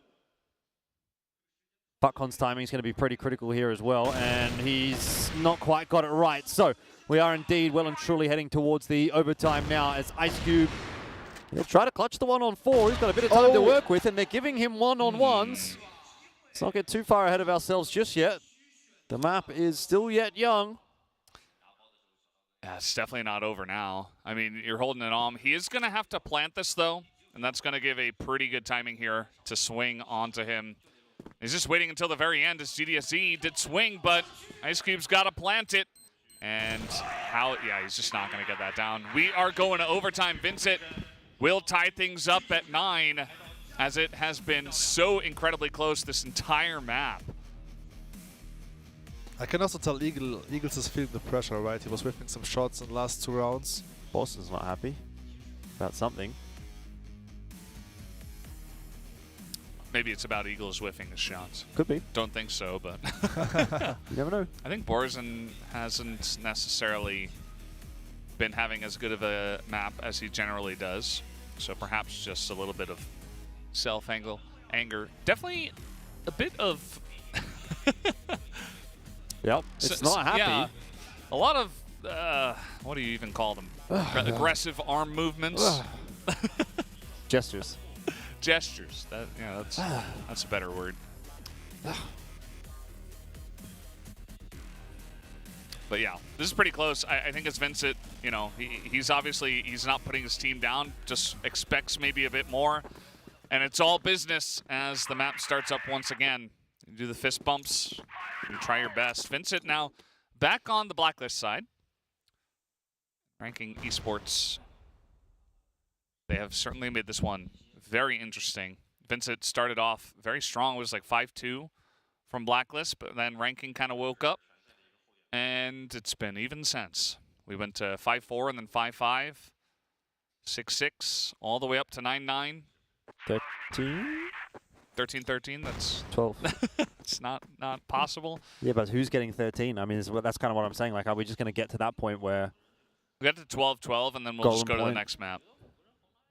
Buckcon's timing is going to be pretty critical here as well, and he's not quite got it right. So we are indeed well and truly heading towards the overtime now as Ice Cube he'll try to clutch the 1-on-4. He's got a bit of time to work with, and they're giving him 1-on-1s. Let's not get too far ahead of ourselves just yet. The map is still yet young. Yeah, it's definitely not over now. I mean, you're holding it on. He is going to have to plant this, though, and that's going to give a pretty good timing here to swing onto him. He's just waiting until the very end as GDSE did swing, but Ice Cube's got to plant it. And how, yeah, he's just not going to get that down. We are going to overtime. Vincent will tie things up at 9. As it has been so incredibly close this entire map. I can also tell Eagles is feeling the pressure, right? He was whipping some shots in the last 2 rounds. Boston's not happy about something. Maybe it's about Eagles whiffing his shots. Could be. Don't think so, but you never know. I think Borzen hasn't necessarily been having as good of a map as he generally does. So perhaps just a little bit of anger. Definitely a bit of yep, it's not happy. Yeah, a lot of what do you even call them? Aggressive arm movements. Gestures. Gestures. That, yeah, that's a better word. But yeah, this is pretty close. I think it's Vincent. You know, he's obviously not putting his team down. Just expects maybe a bit more. And it's all business as the map starts up once again. You do the fist bumps. You try your best. Vincent now back on the blacklist side. Ranking Esports. They have certainly made this one very interesting. Vincent started off very strong. It was like 5-2 from blacklist, but then ranking kind of woke up. And it's been even since. We went to 5-4 and then 5-5, 6-6, all the way up to 9-9. 13? That's 12. It's not possible. Yeah, but who's getting 13? I mean, that's kind of what I'm saying. Like, are we just going to get to that point where we get to 12-12 and then we'll just go to the next map?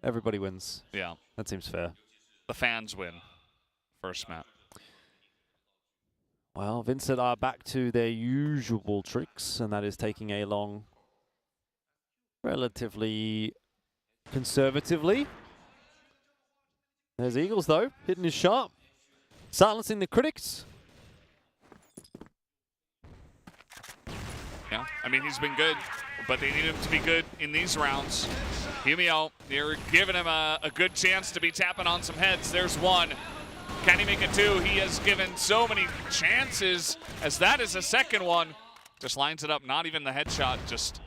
Everybody wins. Yeah. That seems fair. The fans win. First map. Well, Vincent are back to their usual tricks, and that is taking a long, relatively conservatively. There's Eagles, though, hitting his shot, silencing the critics. Yeah, I mean, he's been good, but they need him to be good in these rounds. Humio, they're giving him a good chance to be tapping on some heads. There's one. Can he make it two? He has given so many chances, as that is a second one. Just lines it up, not even the headshot, just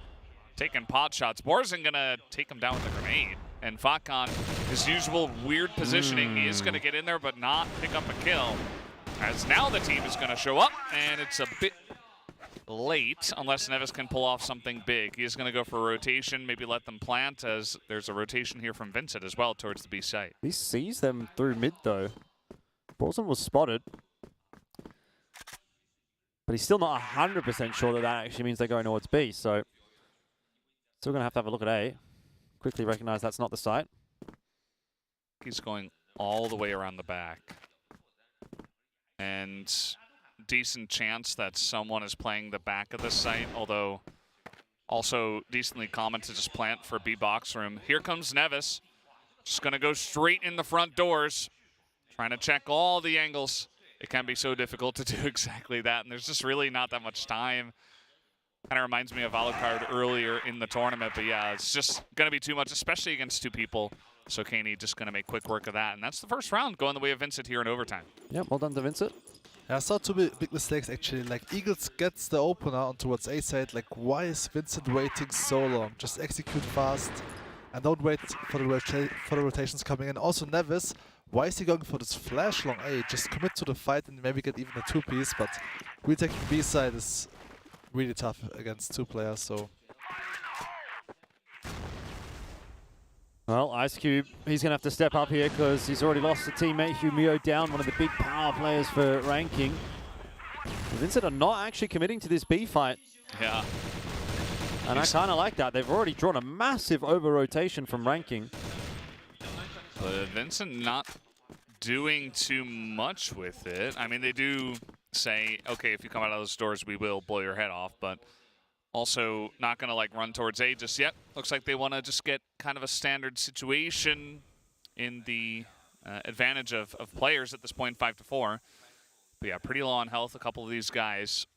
taking pot shots. Borzen gonna take him down with a grenade. And Fakan, his usual weird positioning, he is gonna get in there but not pick up a kill. As now the team is gonna show up, and it's a bit late, unless Neves can pull off something big. He is gonna go for a rotation, maybe let them plant, as there's a rotation here from Vincent as well towards the B site. He sees them through mid though. Borzen was spotted. But he's still not 100% sure that that actually means they're going towards B, so still going to have a look at A. Quickly recognize that's not the site. He's going all the way around the back. And decent chance that someone is playing the back of the site, although also decently common to just plant for B box room. Here comes Neves. Just going to go straight in the front doors, trying to check all the angles. It can be so difficult to do exactly that, and there's just really not that much time. Kind of reminds me of Alucard earlier in the tournament, but yeah, it's just going to be too much, especially against two people. So Kaney just going to make quick work of that, and that's the first round going the way of Vincent here in overtime. Yeah, well done to Vincent. Yeah, I saw two big mistakes actually. Like, Eagles gets the opener on towards A side. Like, why is Vincent waiting so long? Just execute fast and don't wait for the rotations coming in. Also, Neves, why is he going for this flash long A? Just commit to the fight and maybe get even a two-piece, but retaking B side is really tough against two players, so. Well, Ice Cube, he's going to have to step up here because he's already lost a teammate, Humio down, one of the big power players for ranking. Vincent are not actually committing to this B fight. Yeah. And I kind of like that. They've already drawn a massive over-rotation from ranking. But Vincent not doing too much with it. I mean, they do say, okay, if you come out of those doors, we will blow your head off, but also not going to like run towards A just yet. Looks like they want to just get kind of a standard situation in the advantage of players at this point, 5-4. But yeah, pretty low on health, a couple of these guys.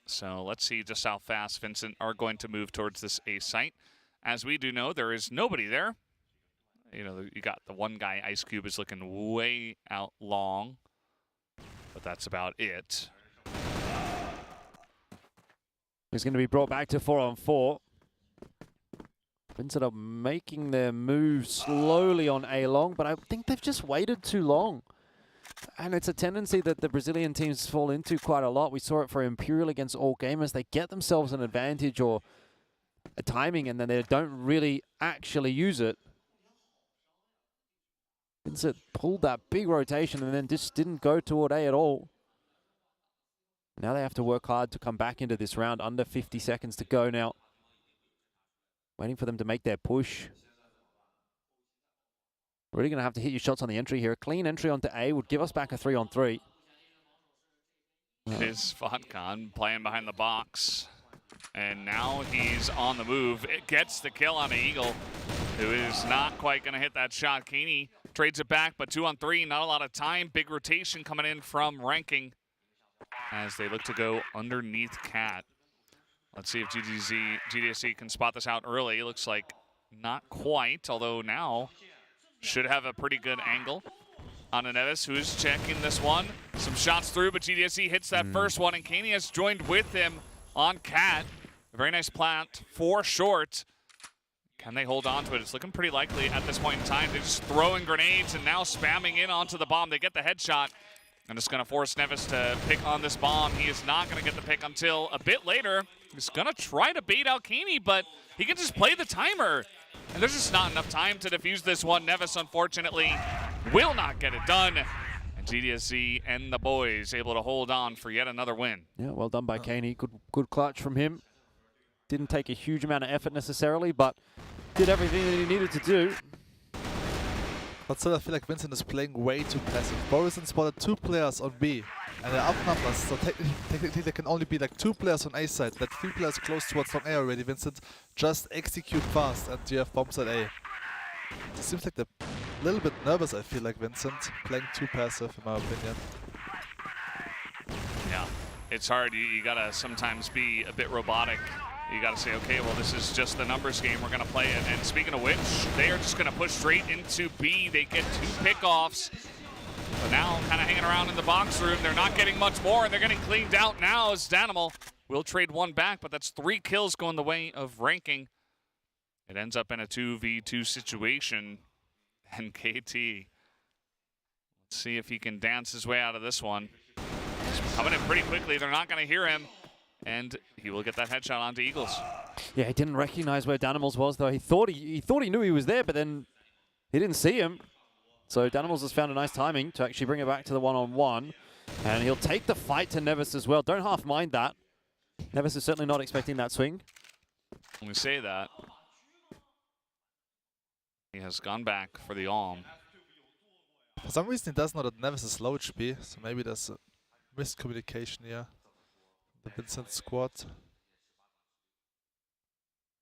So let's see just how fast Vincent are going to move towards this A site. As we do know, there is nobody there. You know, you got the one guy, Ice Cube, is looking way out long. But that's about it. He's going to be brought back to 4-on-4. Vincent are making their move slowly on A long, but I think they've just waited too long. And it's a tendency that the Brazilian teams fall into quite a lot. We saw it for Imperial against All Gamers. They get themselves an advantage or a timing, and then they don't really actually use it. Vincent pulled that big rotation and then just didn't go toward A at all. Now they have to work hard to come back into this round. Under 50 seconds to go now. Waiting for them to make their push. Really going to have to hit your shots on the entry here. A clean entry onto A would give us back a 3-on-3. It is Fakan playing behind the box. And now he's on the move. It gets the kill on the Eagle, who is not quite going to hit that shot. Kaney trades it back, but 2-on-3, not a lot of time. Big rotation coming in from ranking as they look to go underneath Cat. Let's see if GDSC can spot this out early. It looks like not quite, although now should have a pretty good angle on Neves, who's checking this one. Some shots through, but GDSC hits that first one, and Kaney has joined with him on Cat. A very nice plant, 4 short. Can they hold on to it? It's looking pretty likely at this point in time. They're just throwing grenades and now spamming in onto the bomb. They get the headshot, and it's going to force Neves to pick on this bomb. He is not going to get the pick until a bit later. He's going to try to bait out Kaney, but he can just play the timer. And there's just not enough time to defuse this one. Neves, unfortunately, will not get it done. And GDSC and the boys able to hold on for yet another win. Yeah, well done by Kaney. Good clutch from him. Didn't take a huge amount of effort necessarily, but did everything that he needed to do. But still, I feel like Vincent is playing way too passive. Borison spotted 2 players on B, and they're outnumbers, so technically there can only be like 2 players on A side. That 3 players close towards long A already. Vincent, just execute fast, and you have bombs at A. It seems like they're a little bit nervous, I feel like, Vincent. Playing too passive, in my opinion. Yeah, it's hard. You gotta sometimes be a bit robotic. You got to say, okay, well, this is just the numbers game. We're going to play it. And speaking of which, they are just going to push straight into B. They get 2 pickoffs. But now kind of hanging around in the box room. They're not getting much more, and they're getting cleaned out now as Danimal will trade one back, but that's 3 kills going the way of Ranking. It ends up in a 2v2 situation, and KT, let's see if he can dance his way out of this one. He's coming in pretty quickly. They're not going to hear him, and he will get that headshot onto Eagles. Yeah, he didn't recognize where Danimals was, though. He thought he knew he was there, but then he didn't see him. So Danimals has found a nice timing to actually bring it back to the one-on-one, and he'll take the fight to Nevis as well. Don't half mind that. Nevis is certainly not expecting that swing. When we say that, he has gone back for the Alm. For some reason, he does know that Nevis is low HP, so maybe there's a miscommunication here. The Vincent squad.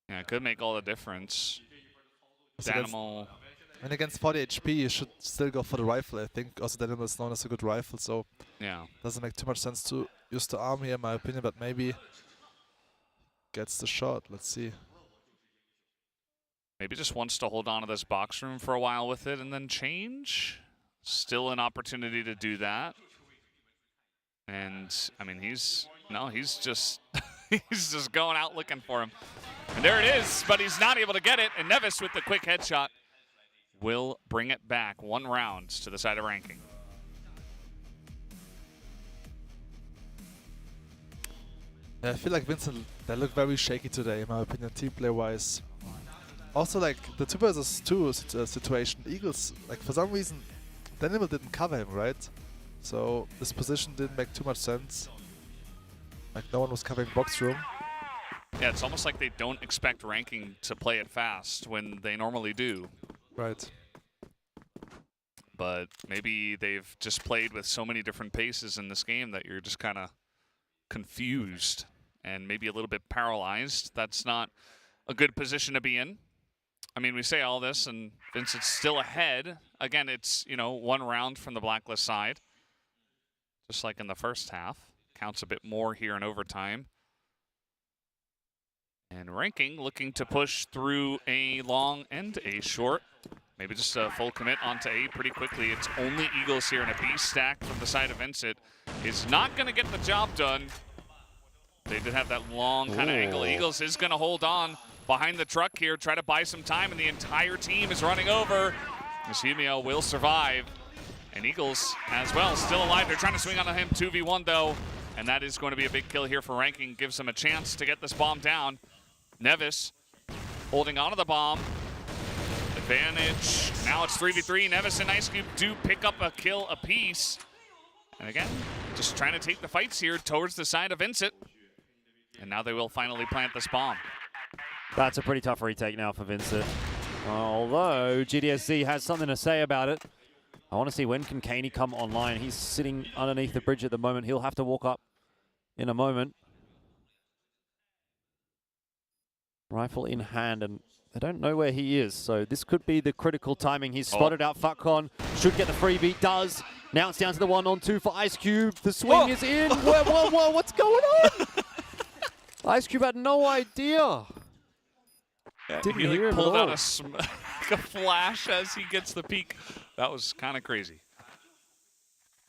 Yeah, it could make all the difference. Danimal. And against 40 HP, you should still go for the rifle, I think. Also, Danimal is known as a good rifle, so yeah, doesn't make too much sense to use the arm here, in my opinion, but maybe gets the shot. Let's see. Maybe just wants to hold on to this box room for a while with it and then change. Still an opportunity to do that. And I mean, he's just he's just going out looking for him. And there it is, but he's not able to get it. And Nevis with the quick headshot will bring it back 1 round to the side of Ranking. Yeah, I feel like Vincent, they look very shaky today, in my opinion, team play-wise. Also, like, the 2 versus 2 situation, Eagles, like, for some reason, Danimal didn't cover him, right? So, this position didn't make too much sense. Like, no one was covering box room. Yeah, it's almost like they don't expect Ranking to play it fast when they normally do. Right. But maybe they've just played with so many different paces in this game that you're just kind of confused and maybe a little bit paralyzed. That's not a good position to be in. I mean, we say all this, and Vincent's still ahead. Again, it's, 1 round from the Blacklist side. Just like in the first half. Counts a bit more here in overtime. And Ranking looking to push through a long and a short. Maybe just a full commit onto A pretty quickly. It's only Eagles here, and a B stack from the side of Vincent is not going to get the job done. They did have that long kind of angle. Eagles is going to hold on behind the truck here, try to buy some time, and the entire team is running over. Humio will survive, and Eagles as well, still alive. They're trying to swing on him 2v1 though, and that is going to be a big kill here for Ranking. Gives them a chance to get this bomb down. Nevis holding onto the bomb. Advantage. Now it's 3v3. Nevis and Ice Cube do pick up a kill apiece. And again, just trying to take the fights here towards the side of Vincent. And now they will finally plant this bomb. That's a pretty tough retake now for Vincent. Although GDSZ has something to say about it. I want to see when can Caney come online. He's sitting underneath the bridge at the moment. He'll have to walk up in a moment. Rifle in hand, and I don't know where he is, so this could be the critical timing. He's spotted out Fuckcon, should get the freebie, does. Now it's down to the 1-on-2 for Ice Cube. The swing is in. Whoa, what's going on? Ice Cube had no idea. Yeah, Didn't he hear him pulled at out all. a flash as he gets the peek. That was kind of crazy.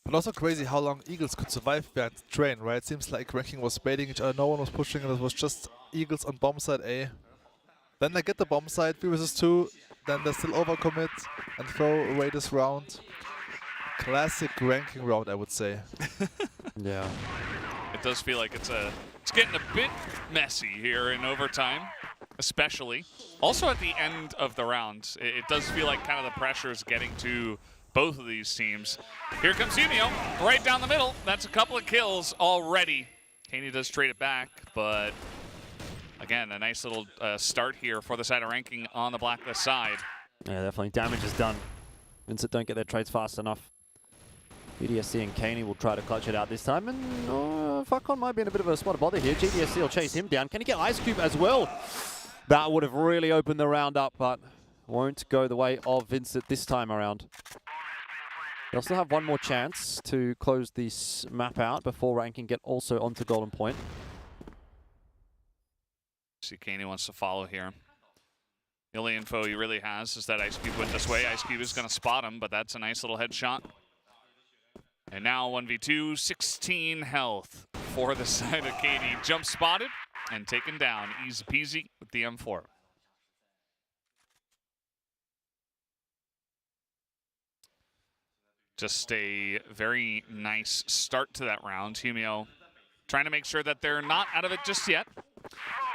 But also crazy how long Eagles could survive behind the train, right? It seems like Ranking was baiting each other, no one was pushing, and it was just Eagles on bomb side A. Then they get the bomb side, 3 versus 2, then they still overcommit and throw away this round. Classic Ranking round, I would say. Yeah. It does feel like it's getting a bit messy here in overtime, especially. Also at the end of the round, it does feel like kind of the pressure is getting to both of these teams. Here comes Humio, right down the middle. That's a couple of kills already. Caney does trade it back, but again, a nice little start here for the side of Ranking on the Blacklist side. Yeah, definitely. Damage is done. Vincent don't get their trades fast enough. GDSC and Caney will try to clutch it out this time, and Fuckcon might be in a bit of a spot of bother here. GDSC will chase him down. Can he get Ice Cube as well? That would have really opened the round up, but won't go the way of Vincent this time around. They'll still have one more chance to close this map out before Ranking get also onto Golden Point. See, Caney wants to follow here. The only info he really has is that Ice Cube went this way. Ice Cube is going to spot him, but that's a nice little headshot. And now 1v2, 16 health for the side of Katie. Jump spotted and taken down. Easy peasy with the M4. Just a very nice start to that round. Humio trying to make sure that they're not out of it just yet.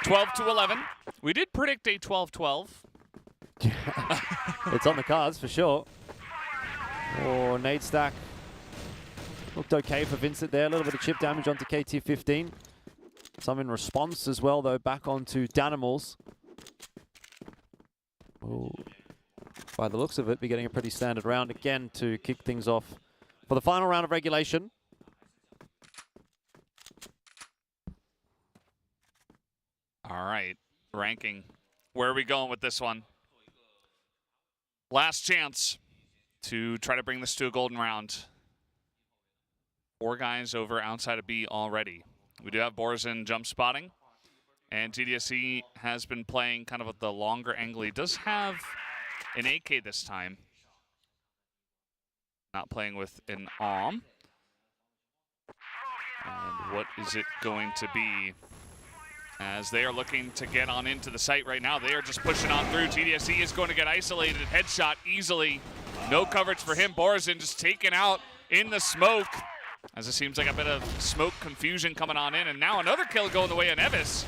12-11. We did predict a 12-12. It's on the cards for sure. Oh, nade stack. Looked okay for Vincent there. A little bit of chip damage onto KT-15. Some in response as well, though, back onto Danimals. Oh. By the looks of it, be getting a pretty standard round again to kick things off for the final round of regulation. All right, ranking. Where are we going with this one? Last chance to try to bring this to a golden round. 4 guys over outside of B already. We do have Borzin jump spotting, and TDSC has been playing kind of at the longer angle. He does have an AK this time. Not playing with an AWM. And what is it going to be? As they are looking to get on into the site right now. They are just pushing on through. TDSC is going to get isolated. Headshot easily. No coverage for him. Borzin just taken out in the smoke. As it seems like a bit of smoke confusion coming on in. And now another kill going the way of Nevis.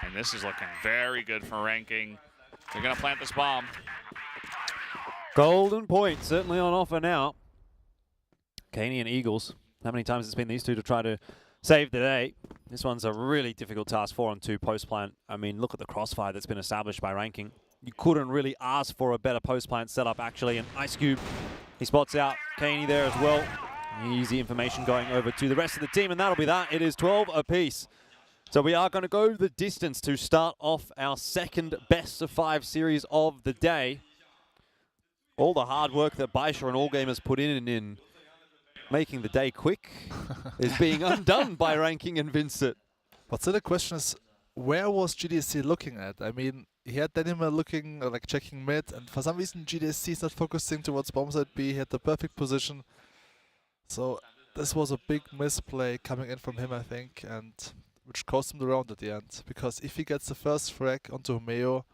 And this is looking very good for ranking. They're going to plant this bomb. Golden point certainly on offer now. Caney and Eagles. How many times it's been these two to try to save the day? This one's a really difficult task, 4-on-2 post plant. I mean, look at the crossfire that's been established by ranking. You couldn't really ask for a better post plant setup, actually. And Ice Cube, he spots out Caney there as well. Easy information going over to the rest of the team, and that'll be that. It is 12 apiece. So we are going to go the distance to start off our second best of 5 series of the day. All the hard work that Baisha and All Gamers put in making the day quick is being undone by ranking and Vincent. But so the question is, where was GDSC looking at? I mean, he had Denimer looking, like checking mid, and for some reason GDSC is not focusing towards bomb side B. He had the perfect position. So this was a big misplay coming in from him, I think, and which cost him the round at the end. Because if he gets the first frag onto Humeo,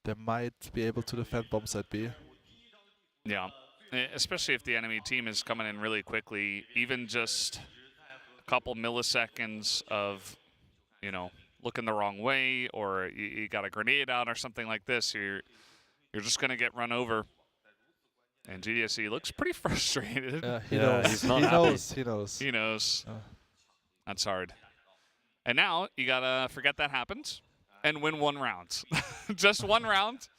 they might be able to defend bomb side B. Yeah, especially if the enemy team is coming in really quickly. Even just a couple milliseconds of, you know, looking the wrong way, or you got a grenade out or something like this, you're just going to get run over. And GDSC looks pretty frustrated. He knows. He's not happy. He knows. That's hard. And now you got to forget that happened and win 1 round. Just 1 round.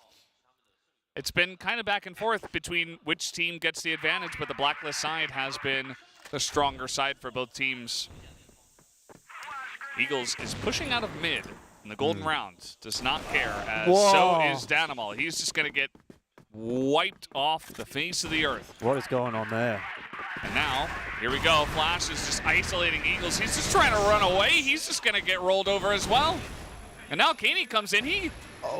It's been kind of back and forth between which team gets the advantage, but the Blacklist side has been the stronger side for both teams. Eagles is pushing out of mid in the golden round. Does not care, as so is Danimal. He's just going to get wiped off the face of the earth. What is going on there? And now, here we go. Flash is just isolating Eagles. He's just trying to run away. He's just going to get rolled over as well. And now Caney comes in. He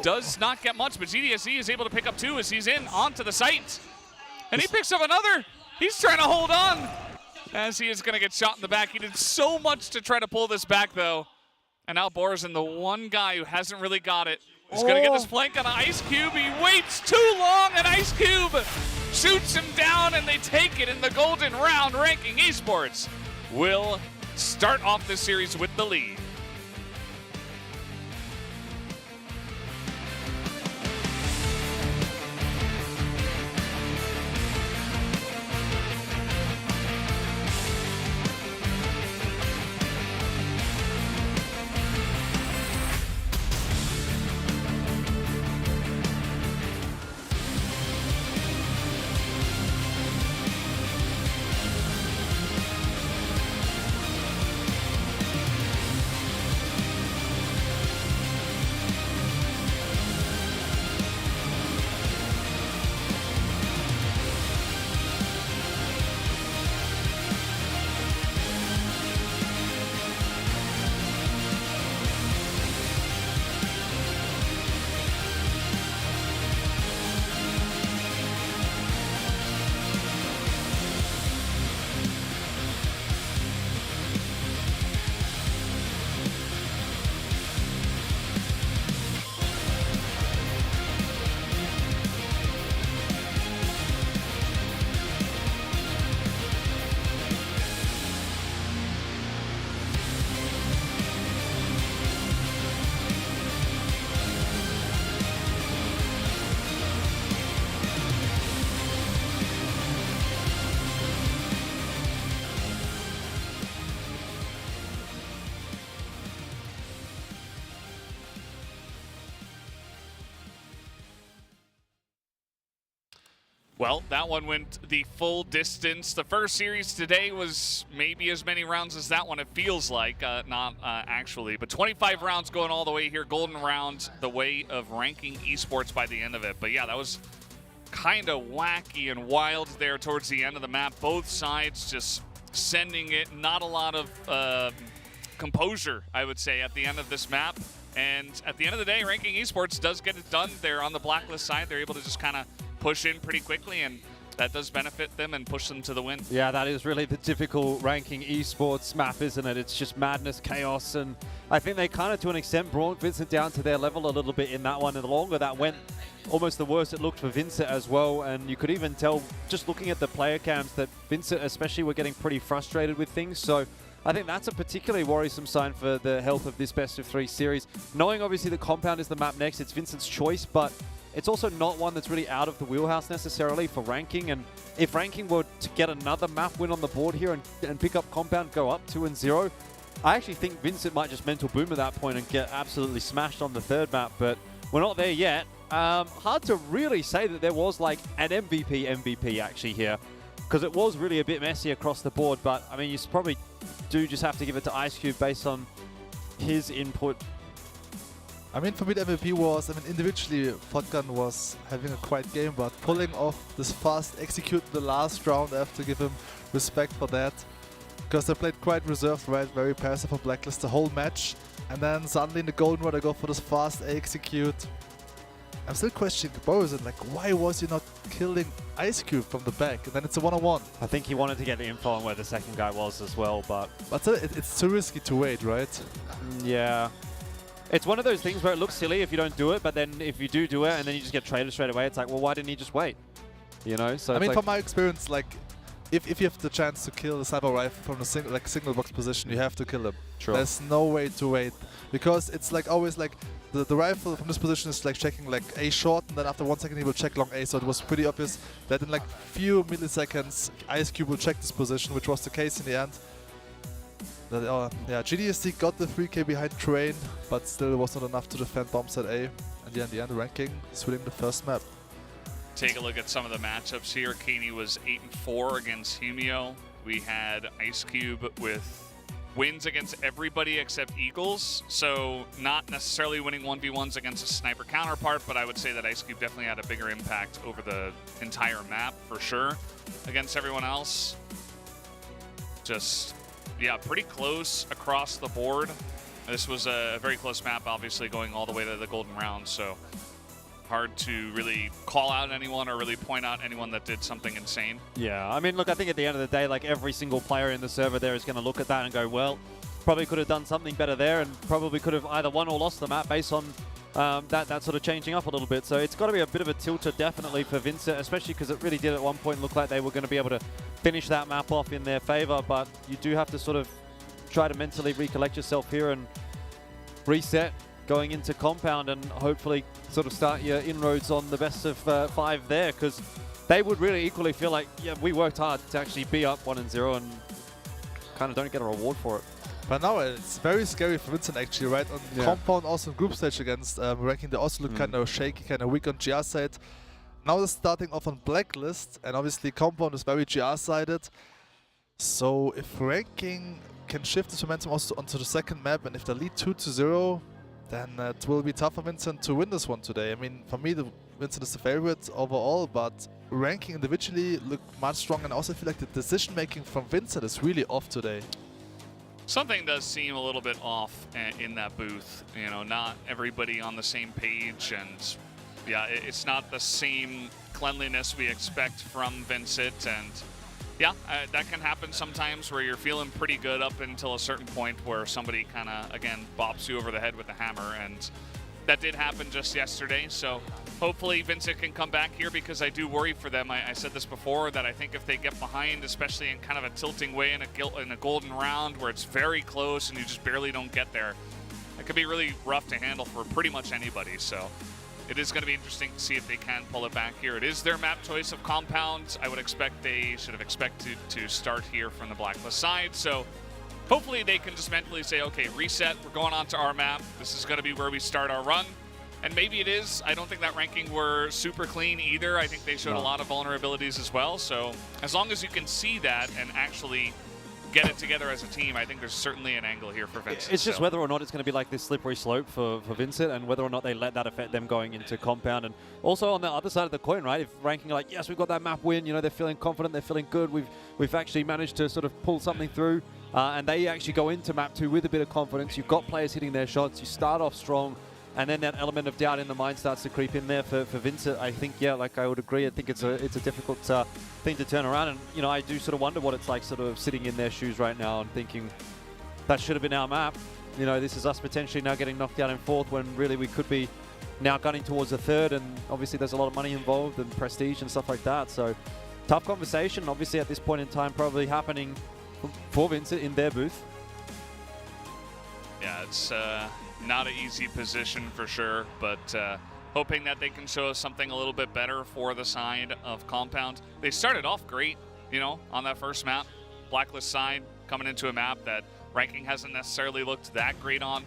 does not get much, but GDSC is able to pick up 2 as he's in onto the site. And he picks up another. He's trying to hold on as he is going to get shot in the back. He did so much to try to pull this back, though. And now Borzin, the one guy who hasn't really got it, is going to get this flank on Ice Cube. He waits too long, and Ice Cube shoots him down, and they take it in the golden round. Ranking Esports will start off this series with the lead. Well, that one went the full distance. The first series today was maybe as many rounds as that one, it feels like, not actually. But 25 rounds going all the way here. Golden round, the way of ranking esports by the end of it. But yeah, that was kind of wacky and wild there towards the end of the map. Both sides just sending it. Not a lot of composure, I would say, at the end of this map. And at the end of the day, ranking esports does get it done. They're on the blacklist side. They're able to just kind of push in pretty quickly, and that does benefit them and push them to the win. Yeah, that is really the typical ranking esports map, isn't it? It's just madness, chaos, and I think they kind of, to an extent, brought Vincent down to their level a little bit in that one, and the longer that went, almost the worse it looked for Vincent as well. And you could even tell, just looking at the player cams, that Vincent especially were getting pretty frustrated with things. So I think that's a particularly worrisome sign for the health of this best-of-3 series. Knowing, obviously, that Compound is the map next, it's Vincent's choice, but it's also not one that's really out of the wheelhouse necessarily for ranking. And if ranking were to get another map win on the board here and pick up Compound, go up 2-0, I actually think Vincent might just mental boom at that point and get absolutely smashed on the third map. But we're not there yet. Hard to really say that there was like an MVP actually here, because it was really a bit messy across the board. But I mean, you probably do just have to give it to Ice Cube based on his input. I mean, for me, the MVP was, I mean, individually, Fotgun was having a quiet game, but pulling off this fast execute in the last round, I have to give him respect for that. Because they played quite reserved, right? Very passive for Blacklist the whole match. And then suddenly in the golden round, I go for this fast execute. I'm still questioning Borizon, like, why was he not killing Ice Cube from the back? And then it's a one-on-one. I think he wanted to get the info on where the second guy was as well, but it's too risky to wait, right? Yeah. It's one of those things where it looks silly if you don't do it, but then if you do it and then you just get traded straight away, it's like, well, why didn't he just wait? You know? So I mean, from my experience, like, if you have the chance to kill the sniper rifle from a single box position, you have to kill him. True. There's no way to wait, because it's like always like the rifle from this position is like checking like A short, and then after 1 second he will check long A. So it was pretty obvious that in like few milliseconds Ice Cube will check this position, which was the case in the end. Yeah, GDSD got the 3k behind Train, but still it was not enough to defend bombs at A. And yeah, in the end, ranking is winning the first map. Take a look at some of the matchups here. Keeney was 8-4 against Humio. We had Ice Cube with wins against everybody except Eagles, so not necessarily winning 1v1s against a sniper counterpart, but I would say that Ice Cube definitely had a bigger impact over the entire map for sure against everyone else. Just, yeah, pretty close across the board. This was a very close map, obviously, going all the way to the golden round, so hard to really call out anyone or really point out anyone that did something insane. Yeah, I mean, look, I think at the end of the day, like, every single player in the server there is going to look at that and go, well, probably could have done something better there and probably could have either won or lost the map based on that sort of changing up a little bit. So it's got to be a bit of a tilter definitely for Vincent, especially because it really did at one point look like they were going to be able to finish that map off in their favor. But you do have to sort of try to mentally recollect yourself here and reset going into Compound and hopefully sort of start your inroads on the best of 5 there, because they would really equally feel like, yeah, we worked hard to actually be up 1-0 and kind of don't get a reward for it. But now it's very scary for Vincent actually, right? On Compound, also in group stage against ranking, they also look kind of shaky, kind of weak on GR side. Now they're starting off on Blacklist, and obviously Compound is very GR sided. So if ranking can shift this momentum also onto the second map, and if they lead 2-0, then it will be tough for Vincent to win this one today. I mean, for me, Vincent is the favorite overall, but ranking individually look much stronger, and I also feel like the decision-making from Vincent is really off today. Something does seem a little bit off in that booth. You know, not everybody on the same page, and yeah, it's not the same cleanliness we expect from Vincent, and yeah, that can happen sometimes where you're feeling pretty good up until a certain point where somebody kind of, again, bops you over the head with a hammer, and that did happen just yesterday. So hopefully Vincent can come back here, because I do worry for them. I said this before, that I think if they get behind, especially in kind of a tilting way in a golden round where it's very close and you just barely don't get there, it could be really rough to handle for pretty much anybody. So it is going to be interesting to see if they can pull it back here. It is their map choice of Compound. I would expect they should have expected to start here from the Blacklist side. So hopefully they can just mentally say, okay, reset, we're going on to our map. This is going to be where we start our run. And maybe it is. I don't think that ranking were super clean either. I think they showed a lot of vulnerabilities as well. So as long as you can see that and actually get it together as a team, I think there's certainly an angle here for Vincent. It's just whether or not it's going to be like this slippery slope for Vincent, and whether or not they let that affect them going into compound. And also on the other side of the coin, right? If ranking like, yes, we've got that map win, you know, they're feeling confident, they're feeling good. We've actually managed to sort of pull something through, and they actually go into map 2 with a bit of confidence. You've got players hitting their shots. You start off strong. And then that element of doubt in the mind starts to creep in there for Vincent. I think, yeah, like I would agree. I think it's a difficult thing to turn around. And, you know, I do sort of wonder what it's like sort of sitting in their shoes right now and thinking that should have been our map. You know, this is us potentially now getting knocked out in 4th when really we could be now gunning towards the 3rd. And obviously there's a lot of money involved and prestige and stuff like that. So tough conversation, obviously at this point in time, probably happening for Vincent in their booth. Yeah, it's not an easy position for sure, but hoping that they can show us something a little bit better for the side of Compound. They started off great, you know, on that first map. Blacklist side coming into a map that ranking hasn't necessarily looked that great on.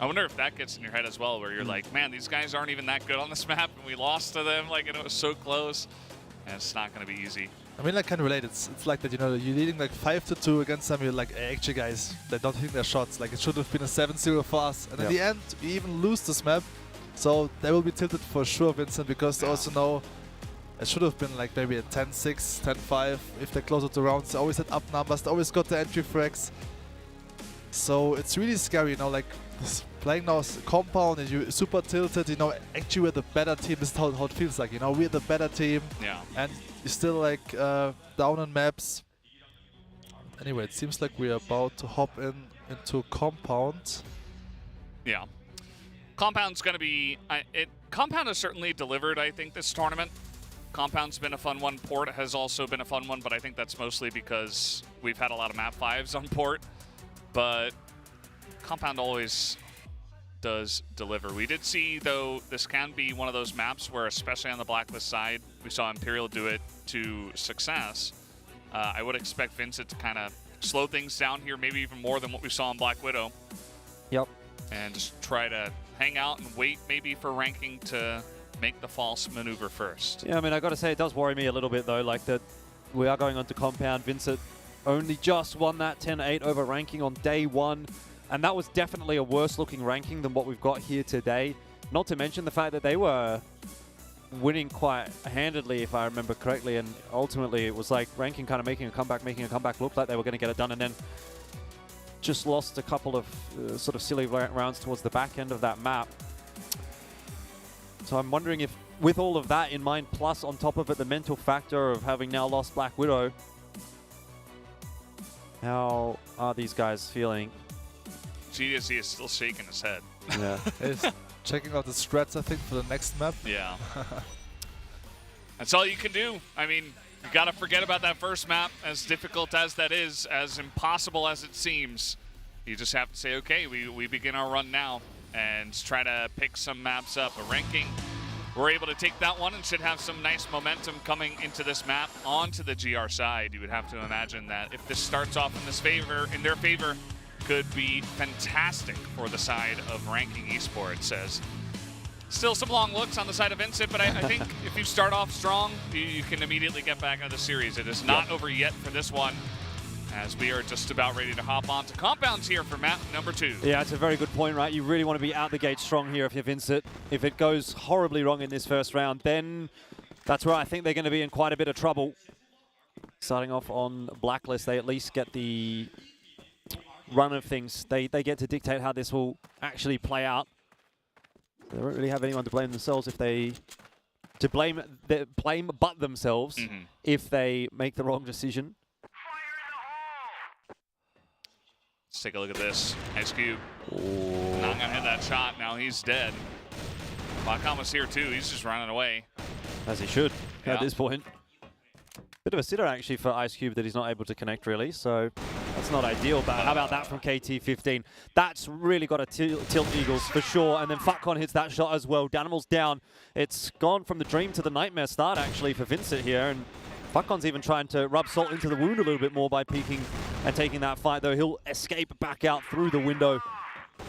I wonder if that gets in your head as well, where you're like, man, these guys aren't even that good on this map, and we lost to them, like, and it was so close. And it's not going to be easy. I mean, I can relate. It's like that, you know, you're leading like 5-2 against them. You're like, hey, actually, guys, they don't hit their shots. Like, it should have been a 7-0 for us. And in the end, we even lose this map. So they will be tilted for sure, Vincent, because they also know it should have been like maybe a 10-6, 10-5. If they close out the rounds, they always had up numbers. They always got the entry frags. So it's really scary, you know, like playing now Compound and you're super tilted, you know, actually we're the better team. This is how it feels like, you know, we're the better team. Yeah. And you're still like down on maps. Anyway, it seems like we're about to hop into Compound. Yeah. Compound's going to be... Compound has certainly delivered, I think, this tournament. Compound's been a fun one. Port has also been a fun one, but I think that's mostly because we've had a lot of map 5s on Port. But Compound always does deliver. We did see, though, this can be one of those maps where, especially on the Blacklist side, we saw Imperial do it to success. I would expect Vincent to kind of slow things down here, maybe even more than what we saw in Black Widow. Yep. And just try to hang out and wait maybe for ranking to make the false maneuver first. Yeah, I mean, I got to say, it does worry me a little bit, though, like that we are going on to Compound. Vincent only just won that 10-8 over ranking on day 1. And that was definitely a worse looking ranking than what we've got here today. Not to mention the fact that they were winning quite handedly, if I remember correctly. And ultimately, it was like ranking kind of making a comeback, looked like they were going to get it done. And then just lost a couple of sort of silly rounds towards the back end of that map. So I'm wondering if, with all of that in mind, plus on top of it, the mental factor of having now lost Black Widow, how are these guys feeling? GDSC is still shaking his head. Yeah. He's checking out the strats, I think, for the next map. Yeah. That's all you can do. I mean, you got to forget about that first map, as difficult as that is, as impossible as it seems. You just have to say, okay, we begin our run now and try to pick some maps up. A ranking, we're able to take that one and should have some nice momentum coming into this map onto the GR side. You would have to imagine that if this starts off in their favor, could be fantastic for the side of ranking esports. As still some long looks on the side of Vincent, but I think if you start off strong, you can immediately get back into the series. It is not over yet for this one, as we are just about ready to hop on to Compounds here for map number 2. Yeah, it's a very good point, right? You really want to be out the gate strong here if you're Vincent. If it goes horribly wrong in this first round, then that's where I think they're going to be in quite a bit of trouble. Starting off on Blacklist, they at least get the run of things. They get to dictate how this will actually play out. They don't really have anyone to blame themselves if they blame but themselves if they make the wrong decision. Let's take a look at this. Ice Cube. Not gonna hit that shot. Now he's dead. Bakam was here too. He's just running away. As he should at this point. Bit of a sitter actually for Ice Cube that he's not able to connect really, so that's not ideal, but how about that from KT15? That's really got to tilt Eagles for sure, and then Futcon hits that shot as well. Danimal's down. It's gone from the dream to the nightmare start actually for Vincent here, and Futcon's even trying to rub salt into the wound a little bit more by peeking and taking that fight, though he'll escape back out through the window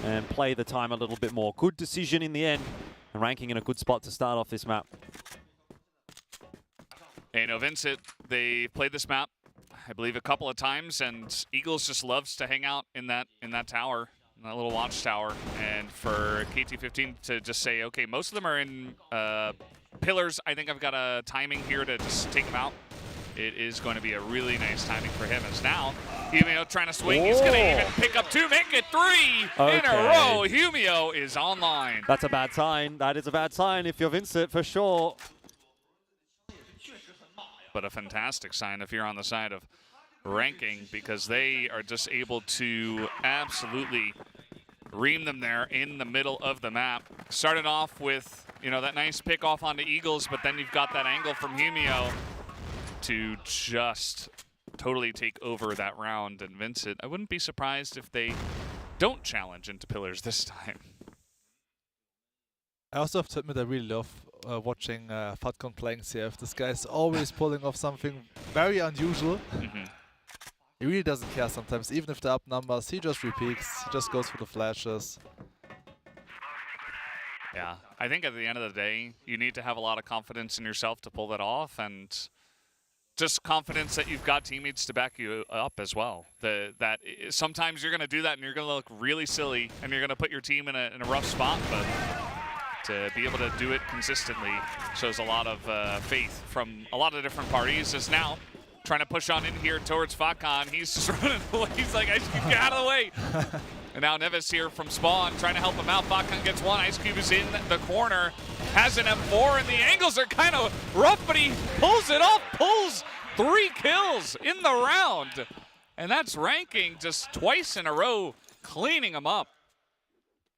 and play the time a little bit more. Good decision in the end. And Ranking in a good spot to start off this map. You know, Vincent, they played this map, I believe, a couple of times, and Eagles just loves to hang out in that tower, in that little watchtower. And for KT15 to just say, okay, most of them are in pillars. I think I've got a timing here to just take them out. It is going to be a really nice timing for him, as now Humio trying to swing. He's going to even pick up 2, make it 3 in a row. Humio is online. That's a bad sign. That is a bad sign if you're Vincent, for sure. But a fantastic sign if you're on the side of Ranking, because they are just able to absolutely ream them there in the middle of the map. Started off with, you know, that nice pick off onto Eagles, but then you've got that angle from Humio to just totally take over that round. And Vincent, I wouldn't be surprised if they don't challenge into pillars this time. I also have to admit I really love watching Fatcon playing CF. This guy is always pulling off something very unusual. He really doesn't care sometimes, even if they're up numbers. He just repeats, he just goes for the flashes. Yeah, I think at the end of the day, you need to have a lot of confidence in yourself to pull that off, and just confidence that you've got teammates to back you up as well. That sometimes you're going to do that and you're going to look really silly and you're going to put your team in a rough spot, but to be able to do it consistently shows a lot of faith from a lot of different parties. As now trying to push on in here towards Fatcon, he's just running away. He's like, Ice Cube, get out of the way. And now Nevis here from Spawn trying to help him out. Fatcon gets 1. Ice Cube is in the corner, has an M4, and the angles are kind of rough, but he pulls it off, pulls 3 kills in the round. And that's Ranking just twice in a row, cleaning him up.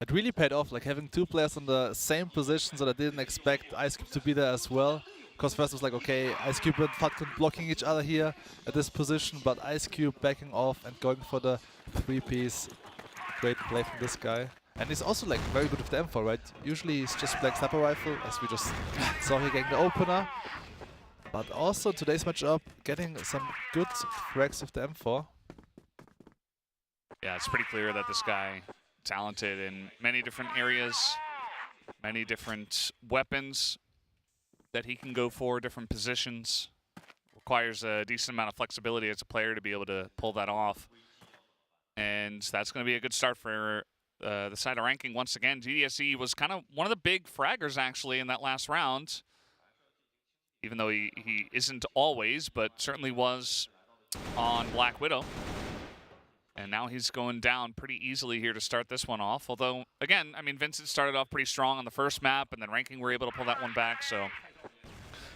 It really paid off, like having 2 players on the same position, so I didn't expect Ice Cube to be there as well. Because first it was like, okay, Ice Cube and Fatcon blocking each other here at this position, but Ice Cube backing off and going for the 3-piece. Great play from this guy. And he's also like very good with the M4, right? Usually he's just playing sniper rifle, as we just saw here getting the opener. But also today's matchup, getting some good frags with the M4. Yeah, it's pretty clear that this guy talented in many different areas, many different weapons that he can go for, different positions. Requires a decent amount of flexibility as a player to be able to pull that off. And that's going to be a good start for the side of Ranking. Once again, GDSE was kind of one of the big fraggers actually in that last round. Even though he isn't always, but certainly was on Black Widow. And now he's going down pretty easily here to start this one off. Although, again, I mean, Vincent started off pretty strong on the first map, and then Ranking were able to pull that one back. So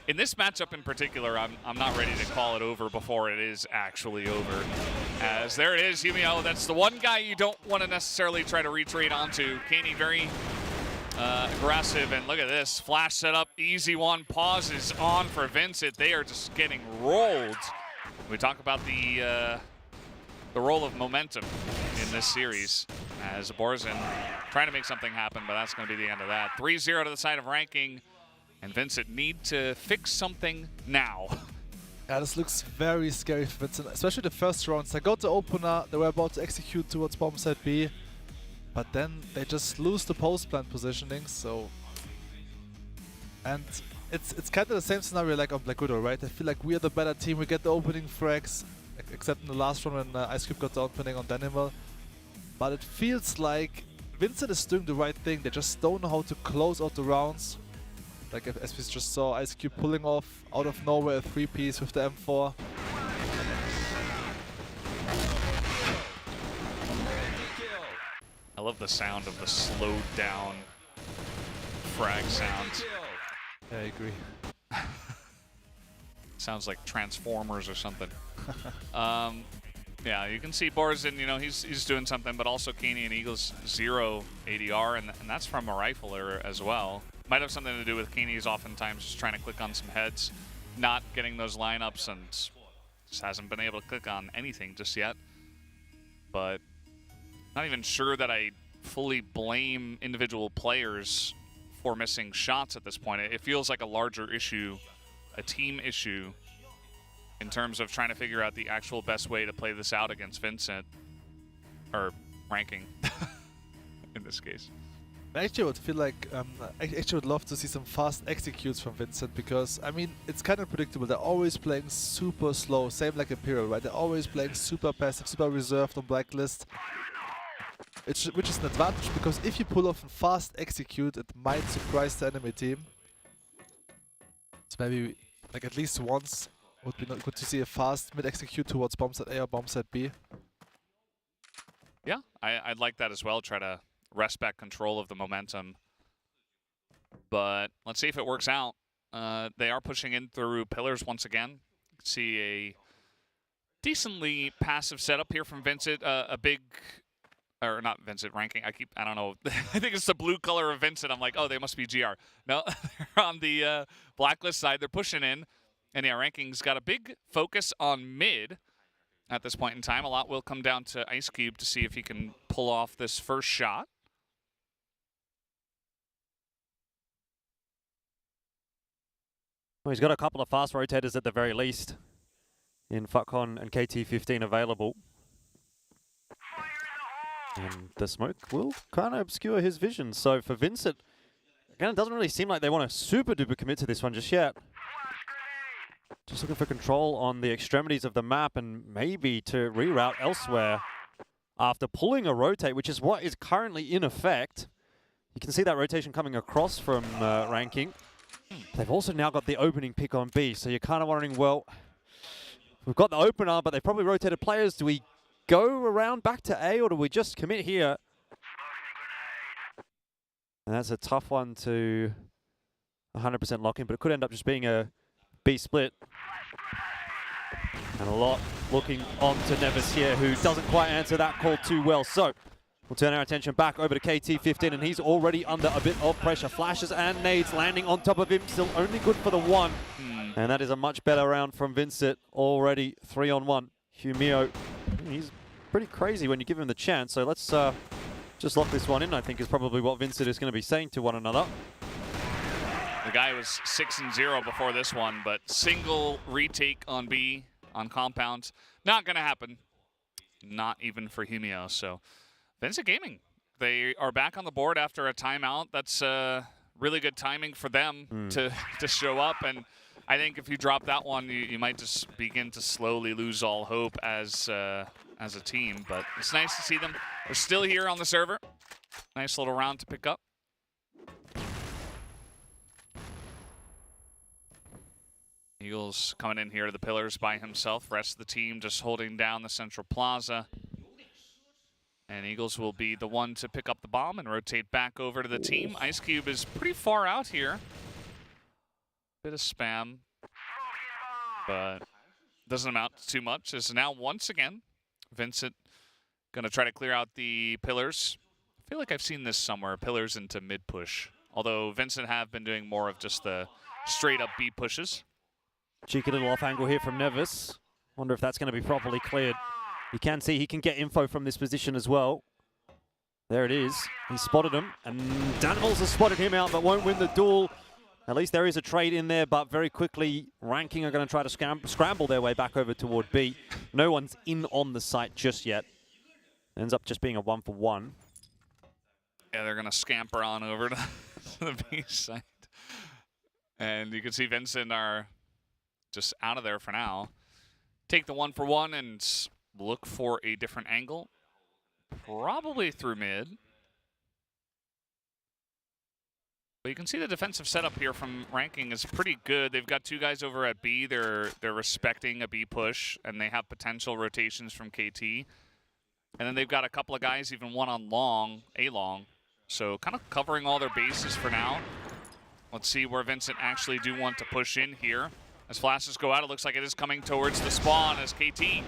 in this matchup in particular, I'm not ready to call it over before it is actually over. As there it is, Humio. That's the one guy you don't want to necessarily try to retreat onto. Kaney very aggressive, and look at this. Flash setup, easy one. Pause is on for Vincent. They are just getting rolled. We talk about the role of momentum in this series, as Borzin trying to make something happen, but that's going to be the end of that. 3-0 to the side of Ranking, and Vincent need to fix something now. Yeah, this looks very scary for Vincent, especially the first rounds. They got the opener, they were about to execute towards bomb site B, but then they just lose the post-plant positioning, so... And it's kind of the same scenario like on Black Widow, right? I feel like we are the better team, we get the opening frags, except in the last one when Ice Cube got the opening on Danimal. But it feels like Vincent is doing the right thing, they just don't know how to close out the rounds. Like as we just saw, Ice Cube pulling off out of nowhere a 3-piece with the M4. I love the sound of the slowed down frag sound. Yeah, I agree. Sounds like Transformers or something. Yeah, you can see Borzin, you know, he's doing something, but also Kaney and Eagles 0 ADR, and that's from a rifler as well. Might have something to do with Kaney's oftentimes just trying to click on some heads, not getting those lineups, and just hasn't been able to click on anything just yet. But not even sure that I fully blame individual players for missing shots at this point. It feels like a larger issue, a team issue, in terms of trying to figure out the actual best way to play this out against Vincent, or Ranking in this case. Actually, I would feel like I actually would love to see some fast executes from Vincent, because I mean it's kind of predictable. They're always playing super slow, same like Imperial, right? They're always playing super passive, super reserved on Blacklist, which is an advantage, because if you pull off a fast execute, it might surprise the enemy team. So maybe like at least once would be not good to see a fast mid execute towards bombs at A or bombs at B. Yeah, I'd like that as well. Try to wrest back control of the momentum. But let's see if it works out. They are pushing in through pillars once again. You can see a decently passive setup here from Vincent. A big, or not Vincent, ranking. I don't know. I think it's the blue color of Vincent. I'm like, oh, they must be GR. No, they're on the Blacklist side. They're pushing in. And yeah, ranking's got a big focus on mid at this point in time. A lot will come down to Ice Cube to see if he can pull off this first shot. Well, he's got a couple of fast rotators at the very least in Futcon and KT-15 available. And the smoke will kind of obscure his vision. So for Vincent, again, it doesn't really seem like they want to super duper commit to this one just yet. Just looking for control on the extremities of the map and maybe to reroute elsewhere after pulling a rotate, which is what is currently in effect. You can see that rotation coming across from ranking. They've also now got the opening pick on B, so you're kind of wondering, well, we've got the opener, but they've probably rotated players. Do we go around back to A, or do we just commit here? And that's a tough one to 100% lock in, but it could end up just being a B split. And a lot looking on to Nevis here, who doesn't quite answer that call too well. So we'll turn our attention back over to KT-15, and he's already under a bit of pressure. Flashes and nades landing on top of him, still only good for the one. And that is a much better round from Vincent, already 3-on-1. Humio, he's pretty crazy when you give him the chance. So let's just lock this one in, I think is probably what Vincent is going to be saying to one another. The guy was 6-0 before this one, but single retake on B, on compound, not going to happen. Not even for Humio. So Vincent Gaming, they are back on the board after a timeout. That's really good timing for them to show up. And I think if you drop that one, you might just begin to slowly lose all hope as a team. But it's nice to see them. They're still here on the server. Nice little round to pick up. Eagles coming in here to the pillars by himself. Rest of the team just holding down the central plaza. And Eagles will be the one to pick up the bomb and rotate back over to the team. Ice Cube is pretty far out here. Bit of spam, but doesn't amount to too much. As now once again, Vincent gonna try to clear out the pillars. I feel like I've seen this somewhere, pillars into mid push. Although Vincent have been doing more of just the straight up B pushes. Cheeky little off angle here from Nevis. Wonder if that's going to be properly cleared. You can see he can get info from this position as well. There it is. He spotted him, and Danimals has spotted him out, but won't win the duel. At least there is a trade in there, but very quickly, Ranking are going to try to scramble their way back over toward B. No one's in on the site just yet. Ends up just being a 1-for-1. Yeah, they're going to scamper on over to the B site. And you can see Vincent are just out of there for now. Take the 1-for-1 and look for a different angle. Probably through mid. But you can see the defensive setup here from Ranking is pretty good. They've got two guys over at B. They're respecting a B push, and they have potential rotations from KT. And then they've got a couple of guys, even one on long, A long. So kind of covering all their bases for now. Let's see where Vincent actually do want to push in here. As flashes go out, it looks like it is coming towards the spawn as KT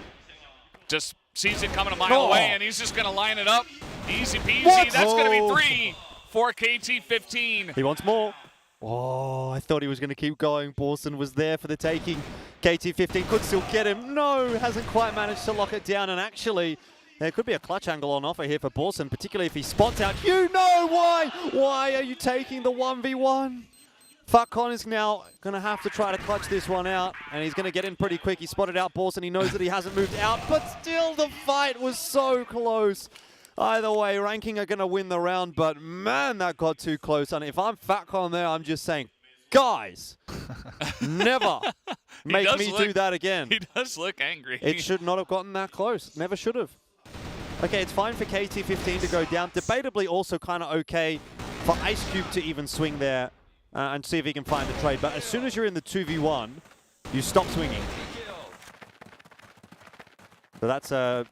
just sees it coming a mile away, and he's just going to line it up. Easy peasy. What? That's going to be 3 for KT-15. He wants more. Oh, I thought he was going to keep going. Borson was there for the taking. KT-15 could still get him. No, hasn't quite managed to lock it down. And actually, there could be a clutch angle on offer here for Borson, particularly if he spots out. You know why? Why are you taking the 1v1? Futcon is now going to have to try to clutch this one out, and he's going to get in pretty quick. He spotted out Borson. He knows that he hasn't moved out, but still the fight was so close. Either way, Ranking are going to win the round, but man, that got too close. And if I'm Fatcon there, I'm just saying, guys, never make me do that again. He does look angry. It should not have gotten that close. Never should have. Okay, it's fine for KT15 to go down. Debatably also kind of okay for Ice Cube to even swing there and see if he can find the trade. But as soon as you're in the 2v1, you stop swinging. So that's a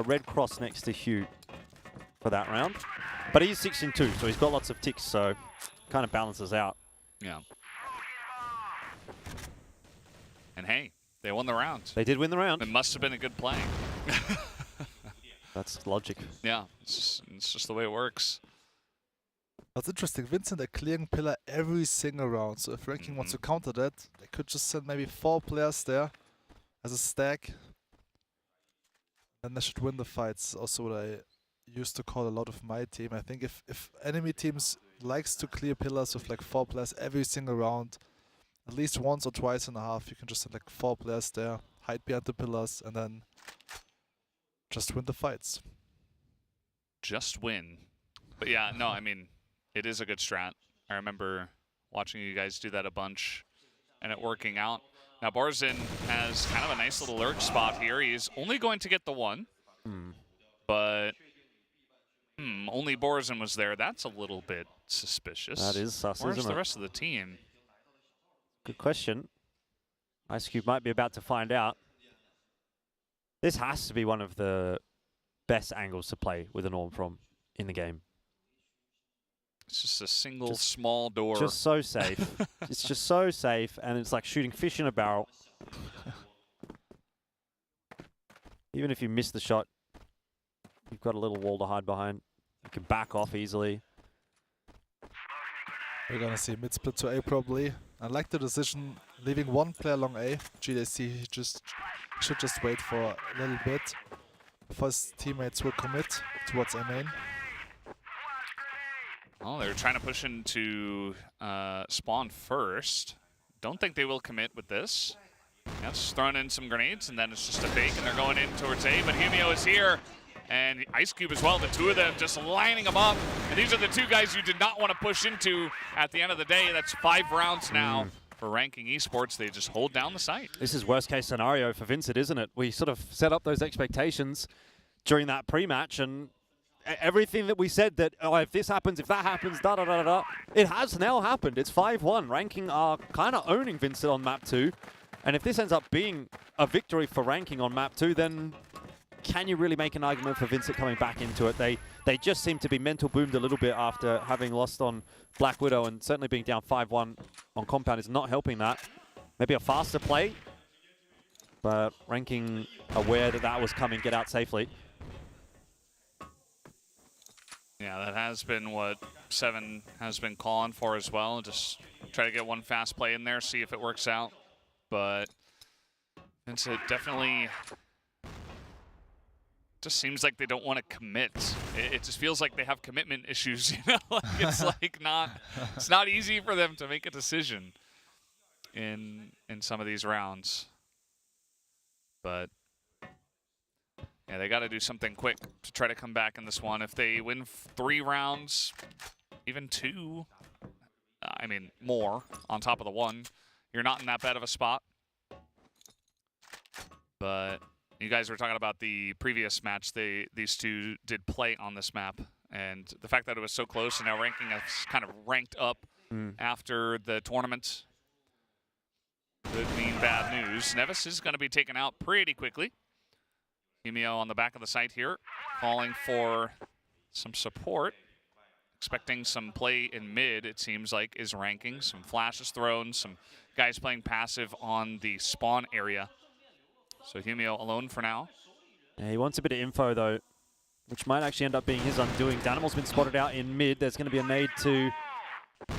red cross next to Hugh for that round. But he's 6-2, so he's got lots of ticks, so kind of balances out. Yeah. And hey, they won the round. They did win the round. It must have been a good play. That's logic. Yeah, it's just the way it works. That's interesting. Vincent are clearing pillar every single round, so if Ranking wants to counter that, they could just send maybe 4 players there as a stack. And they should win the fights. Also what I used to call a lot of my team. I think if enemy teams likes to clear pillars with like 4 players every single round, at least once or twice in a half, you can just send like 4 players there, hide behind the pillars, and then just win the fights. Just win. But yeah, no, I mean, it is a good strat. I remember watching you guys do that a bunch and it working out. Now Borzin has kind of a nice little lurch spot here. He's only going to get the 1, but only Borzin was there. That's a little bit suspicious. That is sus, Where's isn't the it? rest of the team? Good question. Ice Cube might be about to find out. This has to be one of the best angles to play with an Orm from in the game. It's just a single small door. Just so safe. It's just so safe, and it's like shooting fish in a barrel. Even if you miss the shot, you've got a little wall to hide behind. You can back off easily. We're gonna see mid split to A probably. I like the decision leaving 1 player long A. GDC should just wait for a little bit before his teammates will commit towards A main. Oh, they're trying to push into spawn first. Don't think they will commit with this. Yeah, just throwing in some grenades, and then it's just a fake, and they're going in towards A. But Humio is here, and Ice Cube as well. The 2 of them just lining them up. And these are the 2 guys you did not want to push into at the end of the day. That's 5 rounds now for Ranking Esports. They just hold down the site. This is worst case scenario for Vincent, isn't it? We sort of set up those expectations during that pre-match, and everything that we said that, oh, if this happens, if that happens, da-da-da-da-da, it has now happened. It's 5-1. Ranking are kind of owning Vincent on map 2. And if this ends up being a victory for Ranking on map 2, then can you really make an argument for Vincent coming back into it? They just seem to be mental boomed a little bit after having lost on Black Widow, and certainly being down 5-1 on Compound is not helping that. Maybe a faster play, but Ranking aware that that was coming, get out safely. Yeah, that has been what 7 has been calling for as well. Just try to get 1 fast play in there, see if it works out. But Vincent definitely just seems like they don't want to commit. It just feels like they have commitment issues, you know? Like it's like it's not easy for them to make a decision in some of these rounds. But yeah, they got to do something quick to try to come back in this one. If they win 3 rounds, even 2, I mean, more on top of the 1, you're not in that bad of a spot. But you guys were talking about the previous match. These 2 did play on this map. And the fact that it was so close, and now Ranking has kind of ranked up after the tournament could mean bad news. Nevis is going to be taken out pretty quickly. Humio on the back of the site here, calling for some support. Expecting some play in mid, it seems like, is Ranking. Some flashes thrown, some guys playing passive on the spawn area. So Humio alone for now. Yeah, he wants a bit of info, though, which might actually end up being his undoing. Danimal's been spotted out in mid. There's going to be a nade to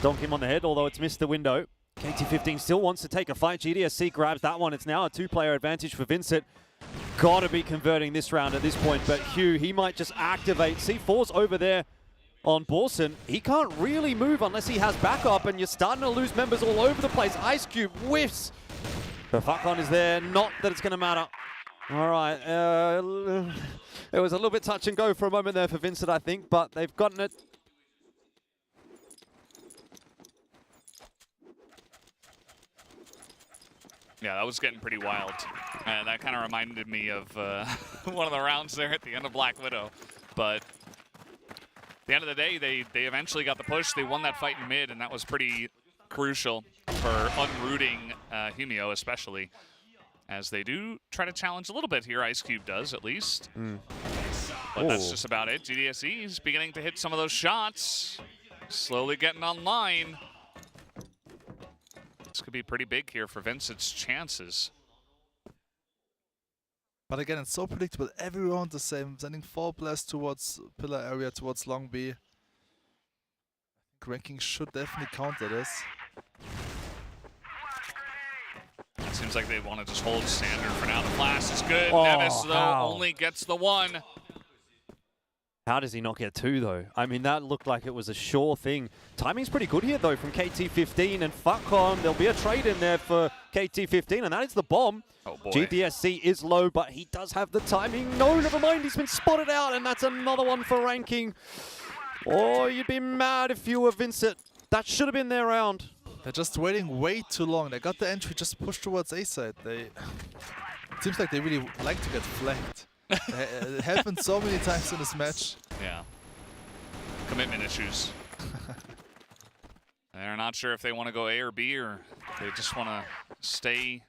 donk him on the head, although it's missed the window. KT15 still wants to take a fight. GDSC grabs that one. It's now a 2-player advantage for Vincent. Got to be converting this round at this point, but Hugh, he might just activate. C4's over there on Borson. He can't really move unless he has backup, and you're starting to lose members all over the place. Ice Cube whiffs. But Fatcon is there. Not that it's going to matter. All right. It was a little bit touch and go for a moment there for Vincent, I think, but they've gotten it. Yeah, that was getting pretty wild. That kind of reminded me of one of the rounds there at the end of Black Widow. But at the end of the day, they eventually got the push. They won that fight in mid, and that was pretty crucial for unrooting Humio especially, as they do try to challenge a little bit here. Ice Cube does, at least. But that's just about it. GDSE is beginning to hit some of those shots. Slowly getting online. This could be pretty big here for Vincent's chances. But again, it's so predictable. Every round the same. Sending 4 players towards pillar area, towards long B. I think ranking should definitely counter this. It seems like they want to just hold standard for now. The flash is good. Oh, Nevis, though, how? only gets the 1. How does he not get 2, though? I mean, that looked like it was a sure thing. Timing's pretty good here, though, from KT15 and Fuckon. There'll be a trade in there for KT15, and that is the bomb. Oh, boy. GDSC is low, but he does have the timing. No, never mind. He's been spotted out, and that's another one for ranking. Oh, you'd be mad if you were Vincent. That should have been their round. They're just waiting way too long. They got the entry, just pushed towards A side. It seems like they really like to get flanked. It happened so many times in this match. Yeah. Commitment issues. They're not sure if they want to go A or B, or they just want to stay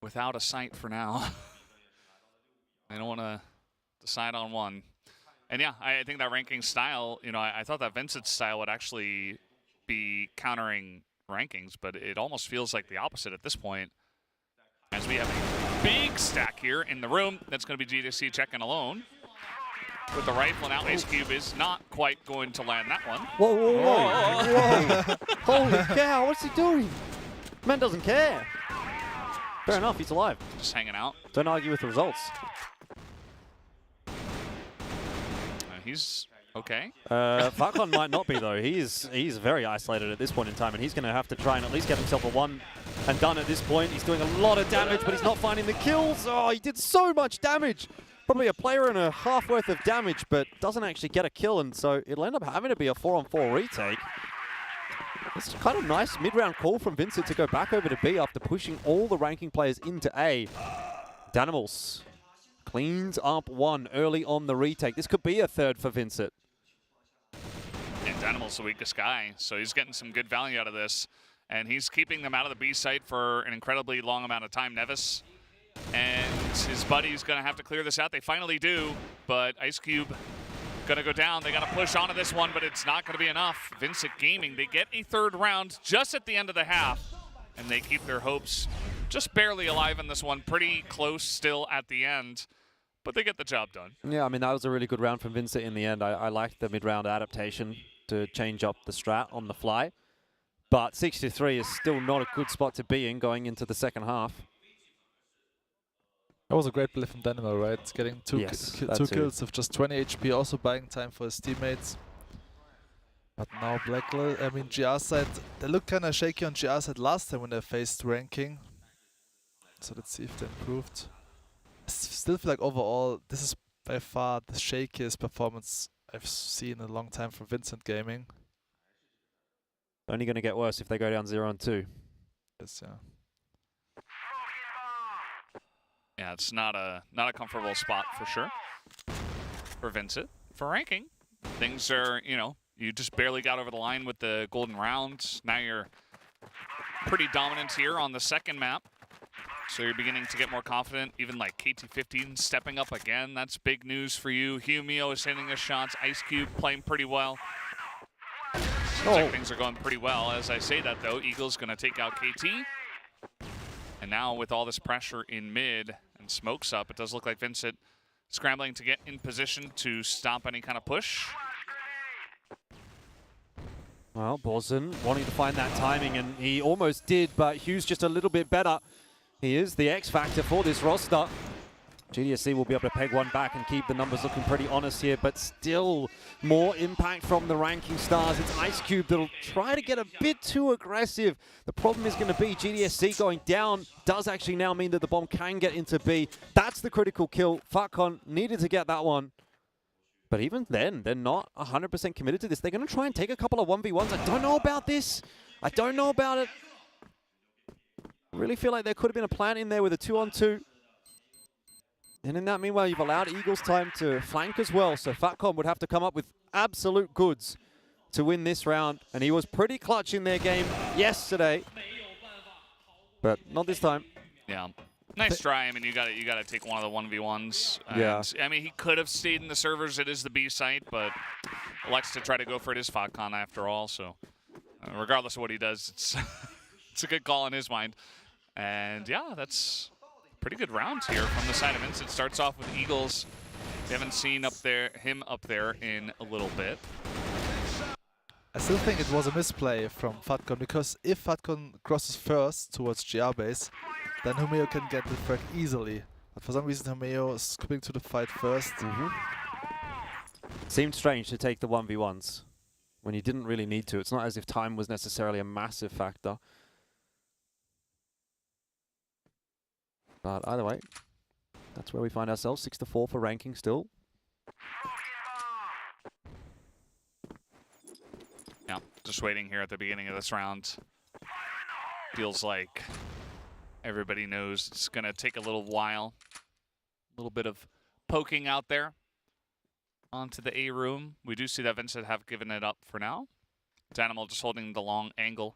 without a sight for now. They don't want to decide on one. And yeah, I think that ranking style, you know, I thought that Vincent's style would actually be countering rankings, but it almost feels like the opposite at this point, as we have a big stack here in the room. That's going to be GDC checking alone with the rifle. Now Ice Cube is not quite going to land that one. Whoa, whoa, whoa. Whoa. Holy cow, what's he doing? Man doesn't care. Fair enough, he's alive. Just hanging out. Don't argue with the results. He's okay. Falcon might not be, though. He's very isolated at this point in time, and he's going to have to try and at least get himself a 1 and done at this point. He's doing a lot of damage, but he's not finding the kills. Oh, he did so much damage. Probably a player and a half worth of damage, but doesn't actually get a kill, and so it'll end up having to be a 4-on-4 retake. It's kind of nice mid-round call from Vincent to go back over to B after pushing all the ranking players into A. Danimals cleans up 1 early on the retake. This could be a 3rd for Vincent. And Danimal's the weakest guy, so he's getting some good value out of this. And he's keeping them out of the B site for an incredibly long amount of time. Nevis and his buddy's going to have to clear this out. They finally do, but Ice Cube going to go down. They got to push onto this one, but it's not going to be enough. Vincent Gaming, they get a 3rd round just at the end of the half, and they keep their hopes just barely alive in this one. Pretty close still at the end, but they get the job done. Yeah, I mean, that was a really good round from Vincent in the end. I liked the mid-round adaptation to change up the strat on the fly. But 6-3 is still not a good spot to be in going into the second half. That was a great play from Danimal, right? Getting two kills with just 20 HP, also buying time for his teammates. But now GR side, they looked kind of shaky on GR side last time when they faced ranking. So let's see if they improved. I still feel like overall, this is by far the shakiest performance I've seen in a long time from Vincent Gaming. Only going to get worse if they go down 0-2. Yes, yeah. Yeah, it's not a comfortable spot for sure for Vincent. For ranking, things are, you know, you just barely got over the line with the golden round. Now you're pretty dominant here on the second map. So you're beginning to get more confident. Even like KT15 stepping up again. That's big news for you. Humio is hitting his shots. Ice Cube playing pretty well. Seems like things are going pretty well. As I say that, though, Eagle's going to take out KT. And now with all this pressure in mid and smokes up, it does look like Vincent scrambling to get in position to stop any kind of push. Well, Borzen wanting to find that timing, and he almost did, but Hughes just a little bit better. He is the X factor for this roster. GDSC will be able to peg one back and keep the numbers looking pretty honest here, but still more impact from the ranking stars. It's Ice Cube that'll try to get a bit too aggressive. The problem is going to be GDSC going down does actually now mean that the bomb can get into B. That's the critical kill. Fatcon needed to get that one. But even then, they're not 100% committed to this. They're going to try and take a couple of 1v1s. I don't know about this. I don't know about it. I really feel like there could have been a plan in there with a 2-on-2. And in that meanwhile, you've allowed Eagles time to flank as well. So Fatcon would have to come up with absolute goods to win this round. And he was pretty clutch in their game yesterday. But not this time. Yeah. Nice try. I mean, you got to take one of the 1v1s. Yeah. I mean, he could have stayed in the servers. It is the B site, but elects to try to go for it. Is Fatcon after all. So regardless of what he does, it's it's a good call in his mind. And yeah, that's pretty good rounds here from the side of Vincent. Starts off with Eagles. We haven't seen him up there in a little bit. I still think it was a misplay from Fatcon, because if Fatcon crosses first towards GR base, then Humeo can get the frag easily. But for some reason Humeo is coming to the fight first. Seemed strange to take the 1v1s when you didn't really need to. It's not as if time was necessarily a massive factor. But either way, that's where we find ourselves. 6-4 for ranking still. Yeah, just waiting here at the beginning of this round. Feels like everybody knows it's going to take a little while. A little bit of poking out there onto the A room. We do see that Vincent have given it up for now. Danimal just holding the long angle.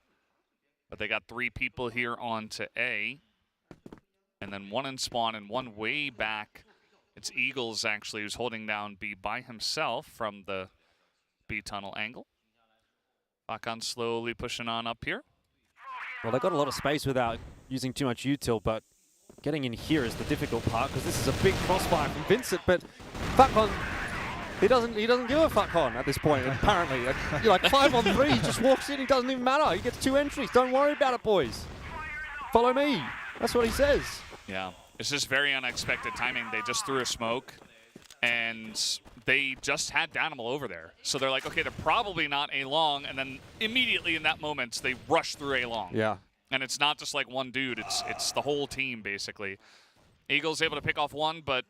But they got 3 people here onto A. And then 1 in spawn and 1 way back. It's Eagles, actually, who's holding down B by himself from the B tunnel angle. Fatcon slowly pushing on up here. Well, they got a lot of space without using too much util, but getting in here is the difficult part, because this is a big crossfire from Vincent. But Fatcon, he doesn't give a Fatcon at this point, apparently. You're like 5 on 3, he just walks in, it doesn't even matter. He gets 2 entries. Don't worry about it, boys. Follow me. That's what he says. Yeah, it's just very unexpected timing. They just threw a smoke, and they just had Danimal over there. So they're like, okay, they're probably not A-long, and then immediately in that moment, they rush through A-long. Yeah. And it's not just like one dude, it's the whole team, basically. Eagles able to pick off 1, but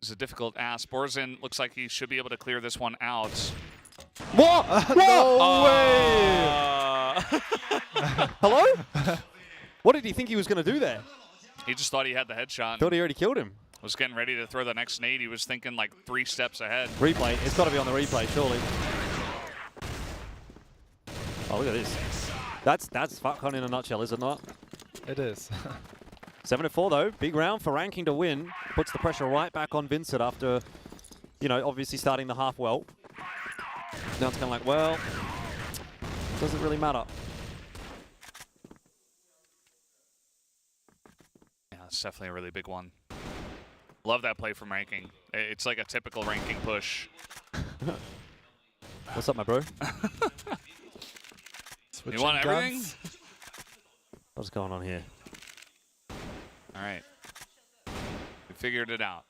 it's a difficult ask. Borzin looks like he should be able to clear this one out. What? No way! Hello? What did he think he was going to do there? He just thought he had the headshot. Thought he already killed him. Was getting ready to throw the next nade. He was thinking like 3 steps ahead. Replay. It's got to be on the replay, surely. Oh, look at this. That's Fatcon in a nutshell, is it not? It is. 7-4 though. Big round for ranking to win. Puts the pressure right back on Vincent after, you know, obviously starting the half well. Now it's kind of like, well, doesn't really matter. It's definitely a really big one. Love that play from ranking. It's like a typical ranking push. What's up, my bro? You want everything? What's going on here? All right. We figured it out.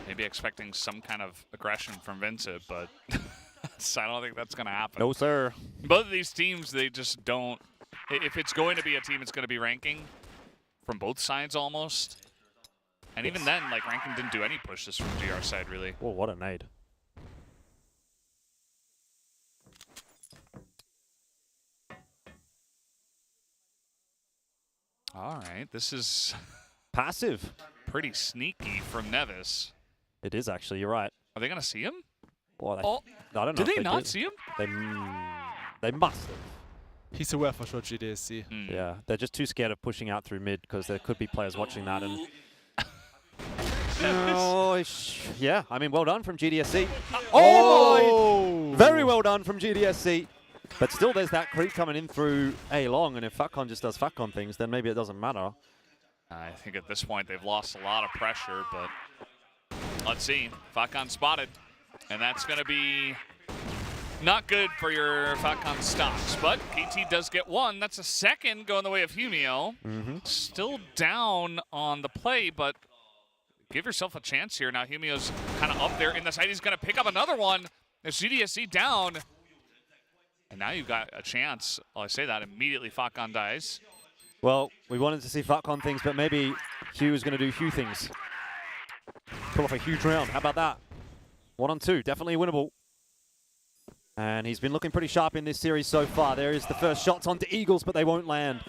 Maybe expecting some kind of aggression from Vincent, but I don't think that's going to happen. No, sir. Both of these teams, they just don't. If it's going to be a team, it's going to be ranking from both sides almost. And even then, like, ranking didn't do any pushes from GR side, really. Whoa, what a nade. All right, this is passive. Pretty sneaky from Nevis. It is actually, you're right. Are they going to see him? Well, I don't know. Did they not see him? They must have. He's aware for sure, GDSC. Yeah, they're just too scared of pushing out through mid because there could be players watching that. And yeah, I mean, well done from GDSC. Oh my! Very well done from GDSC. But still, there's that creep coming in through A-long, and if Fatcon just does Fatcon things, then maybe it doesn't matter. I think at this point they've lost a lot of pressure, but let's see. Fatcon spotted, and that's going to be Not good for your Falcon stocks, but KT does get one. That's a second going the way of Humio. Still down on the play, but give yourself a chance here. Now Humio's kind of up there in the side. He's going to pick up another one. There's GDSC down. And now you've got a chance. Well, I say that, immediately Falcon dies. Well, we wanted to see Falcon things, but maybe Hugh is going to do Hugh things. Pull off a huge round. How about that? 1 on 2, definitely winnable. And he's been looking pretty sharp in this series so far. There is the first shots onto Eagles, but they won't land.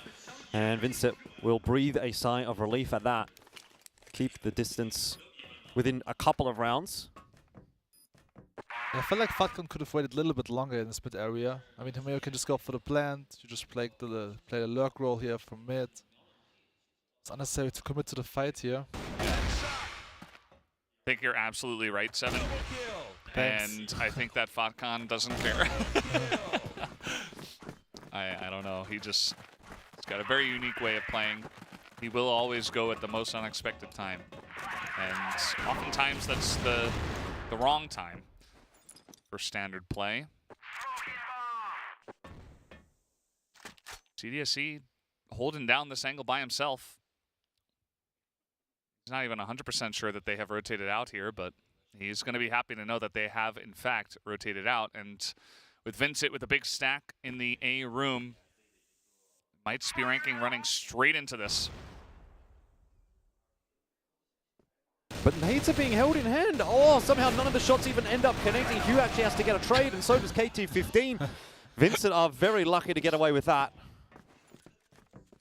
And Vincent will breathe a sigh of relief at that. Keep the distance within a couple of rounds. I feel like Falcon could have waited a little bit longer in this mid area. I mean, Humio can just go for the plant. You just play the lurk role here from mid. It's unnecessary to commit to the fight here. I think you're absolutely right, Seven. Thanks. And I think that Falcon doesn't care. I don't know. He's got a very unique way of playing. He will always go at the most unexpected time. And oftentimes that's the wrong time for standard play. CDSC holding down this angle by himself. He's not even 100% sure that they have rotated out here, but he's going to be happy to know that they have, in fact, rotated out. And with Vincent with a big stack in the A room, might be ranking running straight into this. But nades are being held in hand. Oh, somehow none of the shots even end up connecting. Hugh actually has to get a trade, and so does KT15. Vincent are very lucky to get away with that.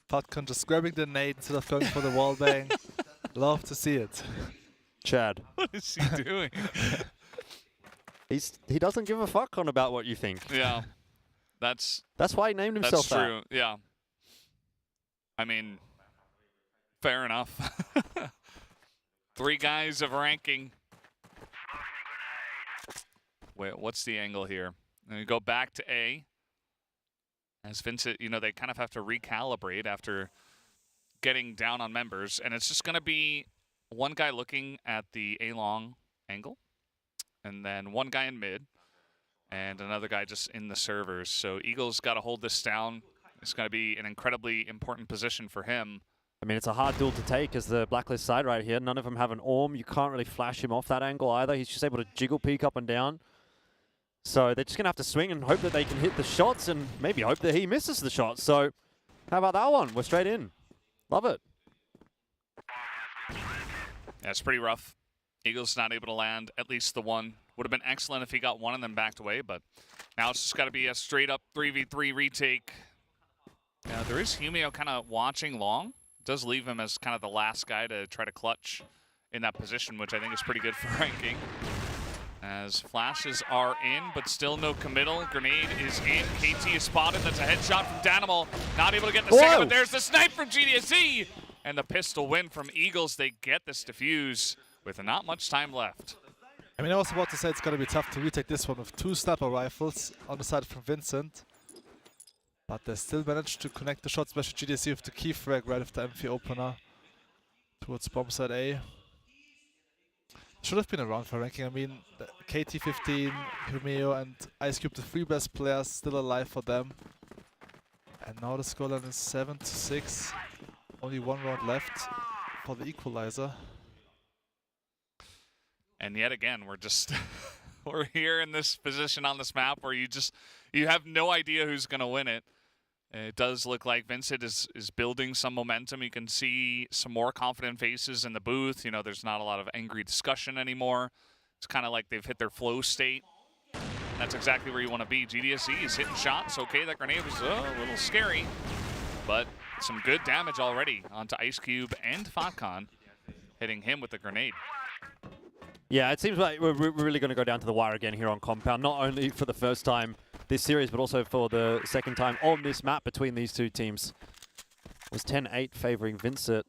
Falcon just grabbing the nade instead of going for the wall bang. Love to see it. Chad. What is he doing? He doesn't give a fuck on about what you think. Yeah. That's why he named himself That's true, yeah. I mean, fair enough. 3 guys of ranking. Wait, what's the angle here? And we go back to A. As Vincent, you know, they kind of have to recalibrate after getting down on members. And it's just going to be one guy looking at the A-long angle. And then one guy in mid. And another guy just in the servers. So Eagles got to hold this down. It's going to be an incredibly important position for him. I mean, it's a hard duel to take as the Blacklist side right here. None of them have an Orm. You can't really flash him off that angle either. He's just able to jiggle peek up and down. So they're just going to have to swing and hope that they can hit the shots and maybe hope that he misses the shots. So how about that one? We're straight in. Love it. Yeah, it's pretty rough. Eagles not able to land at least the one. Would have been excellent if he got one and then backed away, but now it's just got to be a straight up 3v3 retake. Now there is Humio kind of watching long. Does leave him as kind of the last guy to try to clutch in that position, which I think is pretty good for ranking. As flashes are in, but still no committal. Grenade is in. KT is spotted. That's a headshot from Danimal. Not able to get the second, but there's the snipe from GDSC. And the pistol win from Eagles. They get this defuse with not much time left. I mean, I was about to say it's going to be tough to retake this one with 2 sniper rifles on the side from Vincent. But they still managed to connect the shots, especially GDC with the key frag right after MP opener towards bomb side A. Should have been a round for ranking. I mean, KT15, Humio, and Ice Cube, the 3 best players, still alive for them. And now the scoreline is 7-6. Only 1 round left for the equalizer. And yet again, we're just we're here in this position on this map where you have no idea who's going to win it. It does look like Vincent is building some momentum. You can see some more confident faces in the booth. You know, there's not a lot of angry discussion anymore. It's kind of like they've hit their flow state. And that's exactly where you want to be. GDSC is hitting shots. Okay, that grenade was a little scary, but some good damage already onto Ice Cube and Falcon, hitting him with the grenade. Yeah, it seems like we're really going to go down to the wire again here on Compound, not only for the first time this series, but also for the second time on this map between these two teams. It was 10-8 favoring Vincent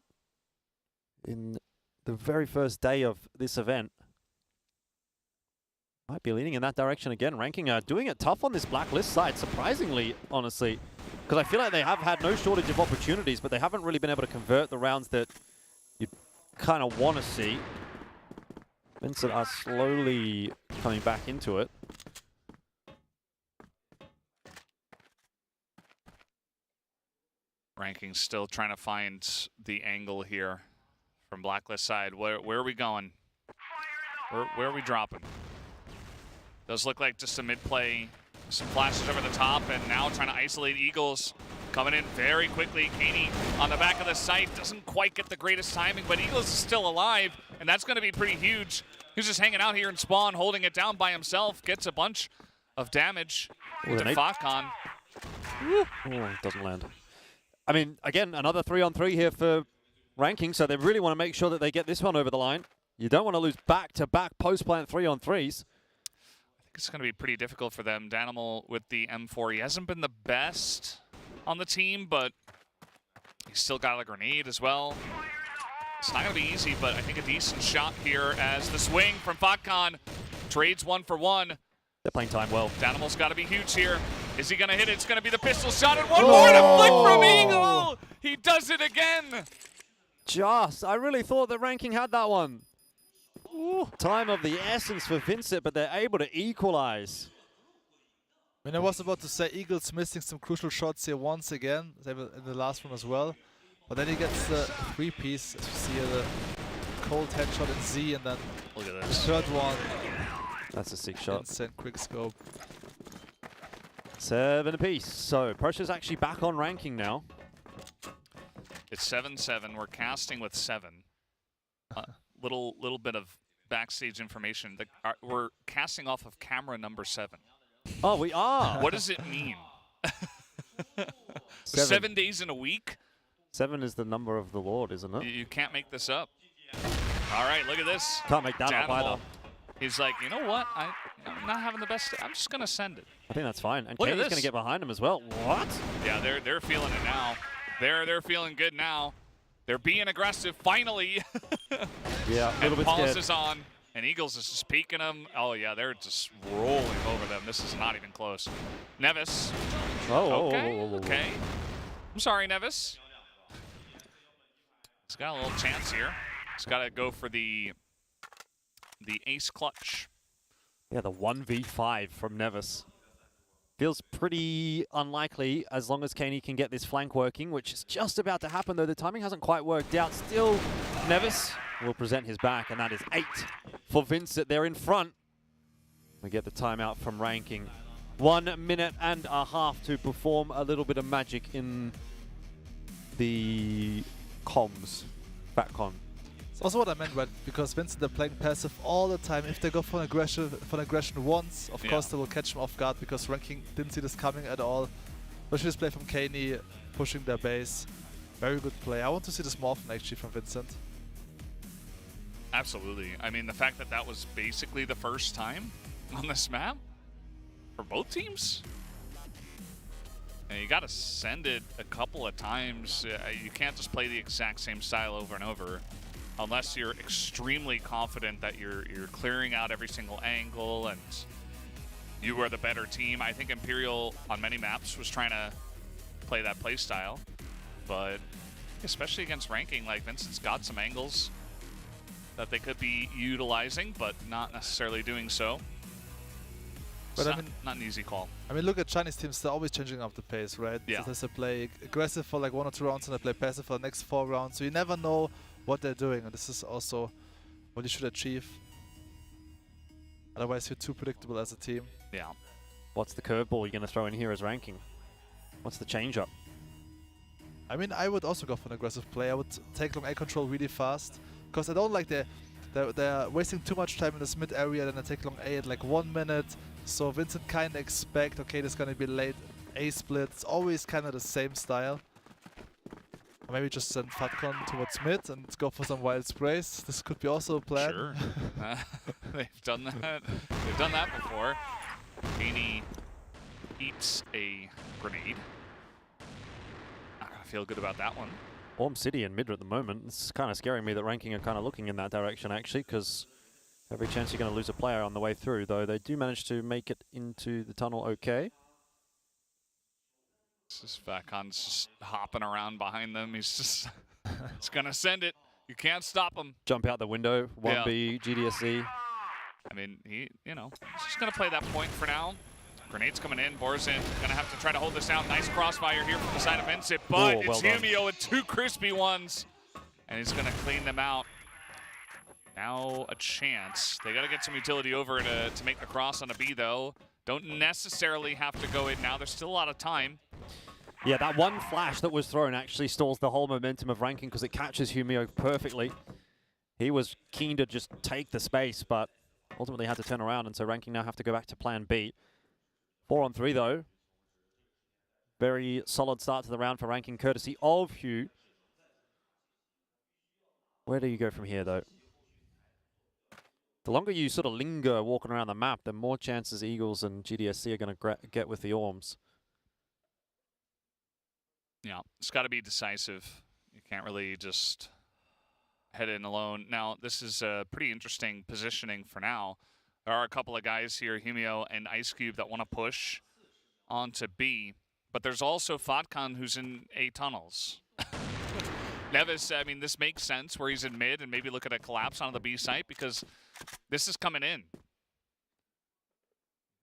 in the very first day of this event. Might be leaning in that direction again. Ranking doing it tough on this Blacklist side, surprisingly, honestly. Because I feel like they have had no shortage of opportunities, but they haven't really been able to convert the rounds that you kind of want to see. Vincent are slowly coming back into it. Ranking still trying to find the angle here from Blacklist side. Where are we going? Where are we dropping? Does look like just a mid-play, some flashes over the top, and now trying to isolate Eagles. Coming in very quickly. Kaney on the back of the site. Doesn't quite get the greatest timing, but Eagles is still alive, and that's going to be pretty huge. He's just hanging out here in spawn, holding it down by himself. Gets a bunch of damage into Falcon. Oh, doesn't land. I mean, again, another 3-on-3 here for Ranking, so they really want to make sure that they get this one over the line. You don't want to lose back-to-back post-plant 3-on-3s. I think it's going to be pretty difficult for them. Danimal with the M4. He hasn't been the best on the team, but he's still got a grenade as well. It's not going to be easy, but I think a decent shot here as the swing from Falcon trades 1-for-1. They're playing time well. Danimal's got to be huge here. Is he going to hit it? It's going to be the pistol shot, and one more to flick from Eagle! He does it again! I really thought that Ranking had that one. Ooh, time of the essence for Vincent, but they're able to equalize. I mean, I was about to say Eagles missing some crucial shots here once again. They were in the last one as well. But then he gets the 3-piece, as you see here, the cold headshot in Z, and then look at the this. third one. That's a sick shot. Insane quick scope. 7 apiece. So pressure's actually back on Ranking now. It's 7-7. We're casting with 7. Little bit of backstage information. We're casting off of camera number 7. Oh, we are. What does it mean? 7 days in a week? 7 is the number of the Lord, isn't it? You can't make this up. All right, look at this. Can't make that up either. He's like, you know what? I'm not having the best. I'm just gonna send it. I think that's fine. And Look Katie's gonna get behind him as well. What? Yeah, they're feeling it now. They're feeling good now. They're being aggressive finally. Yeah, a little bit Paulus scared. is on, and Eagles is just peeking them. Oh yeah, they're just rolling over them. This is not even close. Nevis. Okay. I'm sorry, Nevis. He's got a little chance here. He's got to go for the ace clutch. Yeah, the 1v5 from Nevis. Feels pretty unlikely as long as Kaney can get this flank working, which is just about to happen, though the timing hasn't quite worked out. Still, Nevis will present his back, and that is 8 for Vincent. They're in front. We get the timeout from Ranking. 1 minute and a half to perform a little bit of magic in the comms, backcon. It's also what I meant, right? Because Vincent, they're playing passive all the time. If they go for an aggression once, of course they will catch him off guard, because Ranking didn't see this coming at all. Especially this play from Kaney, pushing their base. Very good play. I want to see this more often actually from Vincent. Absolutely. I mean, the fact that that was basically the first time on this map for both teams. And you got to send it a couple of times. You can't just play the exact same style over and over, unless you're extremely confident that you're clearing out every single angle and you are the better team. I think Imperial on many maps was trying to play that play style, but especially against Ranking, like Vincent's got some angles that they could be utilizing, but not necessarily doing so. But I mean, not an easy call. I mean, look at Chinese teams, they're always changing up the pace, right? Yeah. So they play aggressive for like 1 or 2 rounds and they play passive for the next 4 rounds. So you never know what they're doing, and this is also what you should achieve. Otherwise, you're too predictable as a team. Yeah. What's the curveball you're going to throw in here as Ranking? What's the change-up? I mean, I would also go for an aggressive play. I would take long A control really fast, because I don't like they're wasting too much time in this mid area. Then I take long A at like 1 minute. So Vincent kind of expect, okay, there's going to be late A split. It's always kind of the same style. Or maybe just send Fatcon towards mid and go for some wild sprays. This could be also a plan. Sure. They've done that. They've done that before. Kaney eats a grenade. Not gonna feel good about that one. Orm City and mid at the moment. It's kind of scaring me that Ranking are kind of looking in that direction, actually, because every chance you're going to lose a player on the way through, though they do manage to make it into the tunnel okay. This is Falcon's just hopping around behind them. He's just he's going to send it. You can't stop him. Jump out the window, 1B, GDSC. I mean, he's just going to play that point for now. Grenades coming in. Borzin gonna have to try to hold this down. Nice crossfire here from the side of Vincent, but Oh, well it's done. Humio with 2 crispy ones, and he's gonna clean them out. Now a chance. They gotta get some utility over to make the cross on a B though. Don't necessarily have to go in now. There's still a lot of time. Yeah, that one flash that was thrown actually stalls the whole momentum of Ranking because it catches Humio perfectly. He was keen to just take the space, but ultimately had to turn around, and so Ranking now have to go back to plan B. 4 on 3 though. Very solid start to the round for Ranking, courtesy of Hugh. Where do you go from here though? The longer you sort of linger walking around the map, the more chances Eagles and GDSC are going to get with the Orms. Yeah, it's got to be decisive. You can't really just head in alone. Now, this is a pretty interesting positioning for now. There are a couple of guys here, Humio and Ice Cube, that want to push onto B. But there's also Fatcon, who's in A tunnels. Nevis, I mean, this makes sense where he's in mid and maybe look at a collapse on the B site because this is coming in.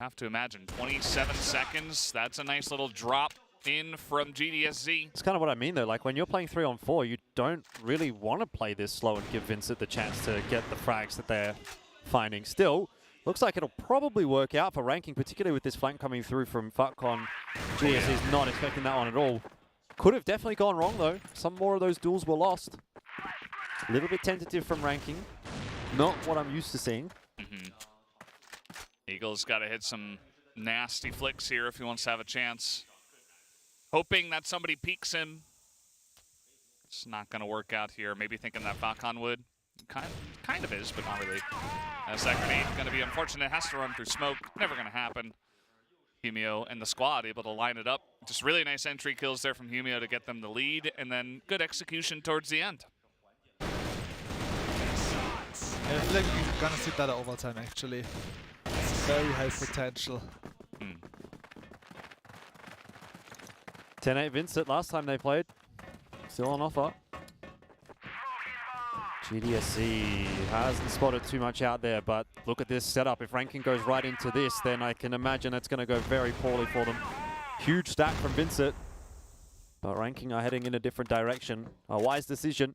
Have to imagine 27 seconds. That's a nice little drop in from GDSZ. It's kind of what I mean though. Like when you're playing 3 on 4, you don't really want to play this slow and give Vincent the chance to get the frags that they're finding. Still, looks like it'll probably work out for Ranking, particularly with this flank coming through from Fatcon. GDSZ is not expecting that one at all. Could have definitely gone wrong though. Some more of those duels were lost. A little bit tentative from Ranking. Not what I'm used to seeing. Eagles got to hit some nasty flicks here if he wants to have a chance. Hoping that somebody peeks him. It's not going to work out here. Maybe thinking that Falcon would. Kind of is, but not really. As that grenade going to be unfortunate. Has to run through smoke. Never going to happen. Humio and the squad able to line it up. Just really nice entry kills there from Humio to get them the lead, and then good execution towards the end. I feel like we're gonna see that at overtime actually. It's very high potential. 10-8 Vincent last time they played. Still on offer. GDSC hasn't spotted too much out there, but look at this setup. If Ranking goes right into this, then I can imagine it's going to go very poorly for them. Huge stack from Vincent, but Ranking are heading in a different direction. A wise decision.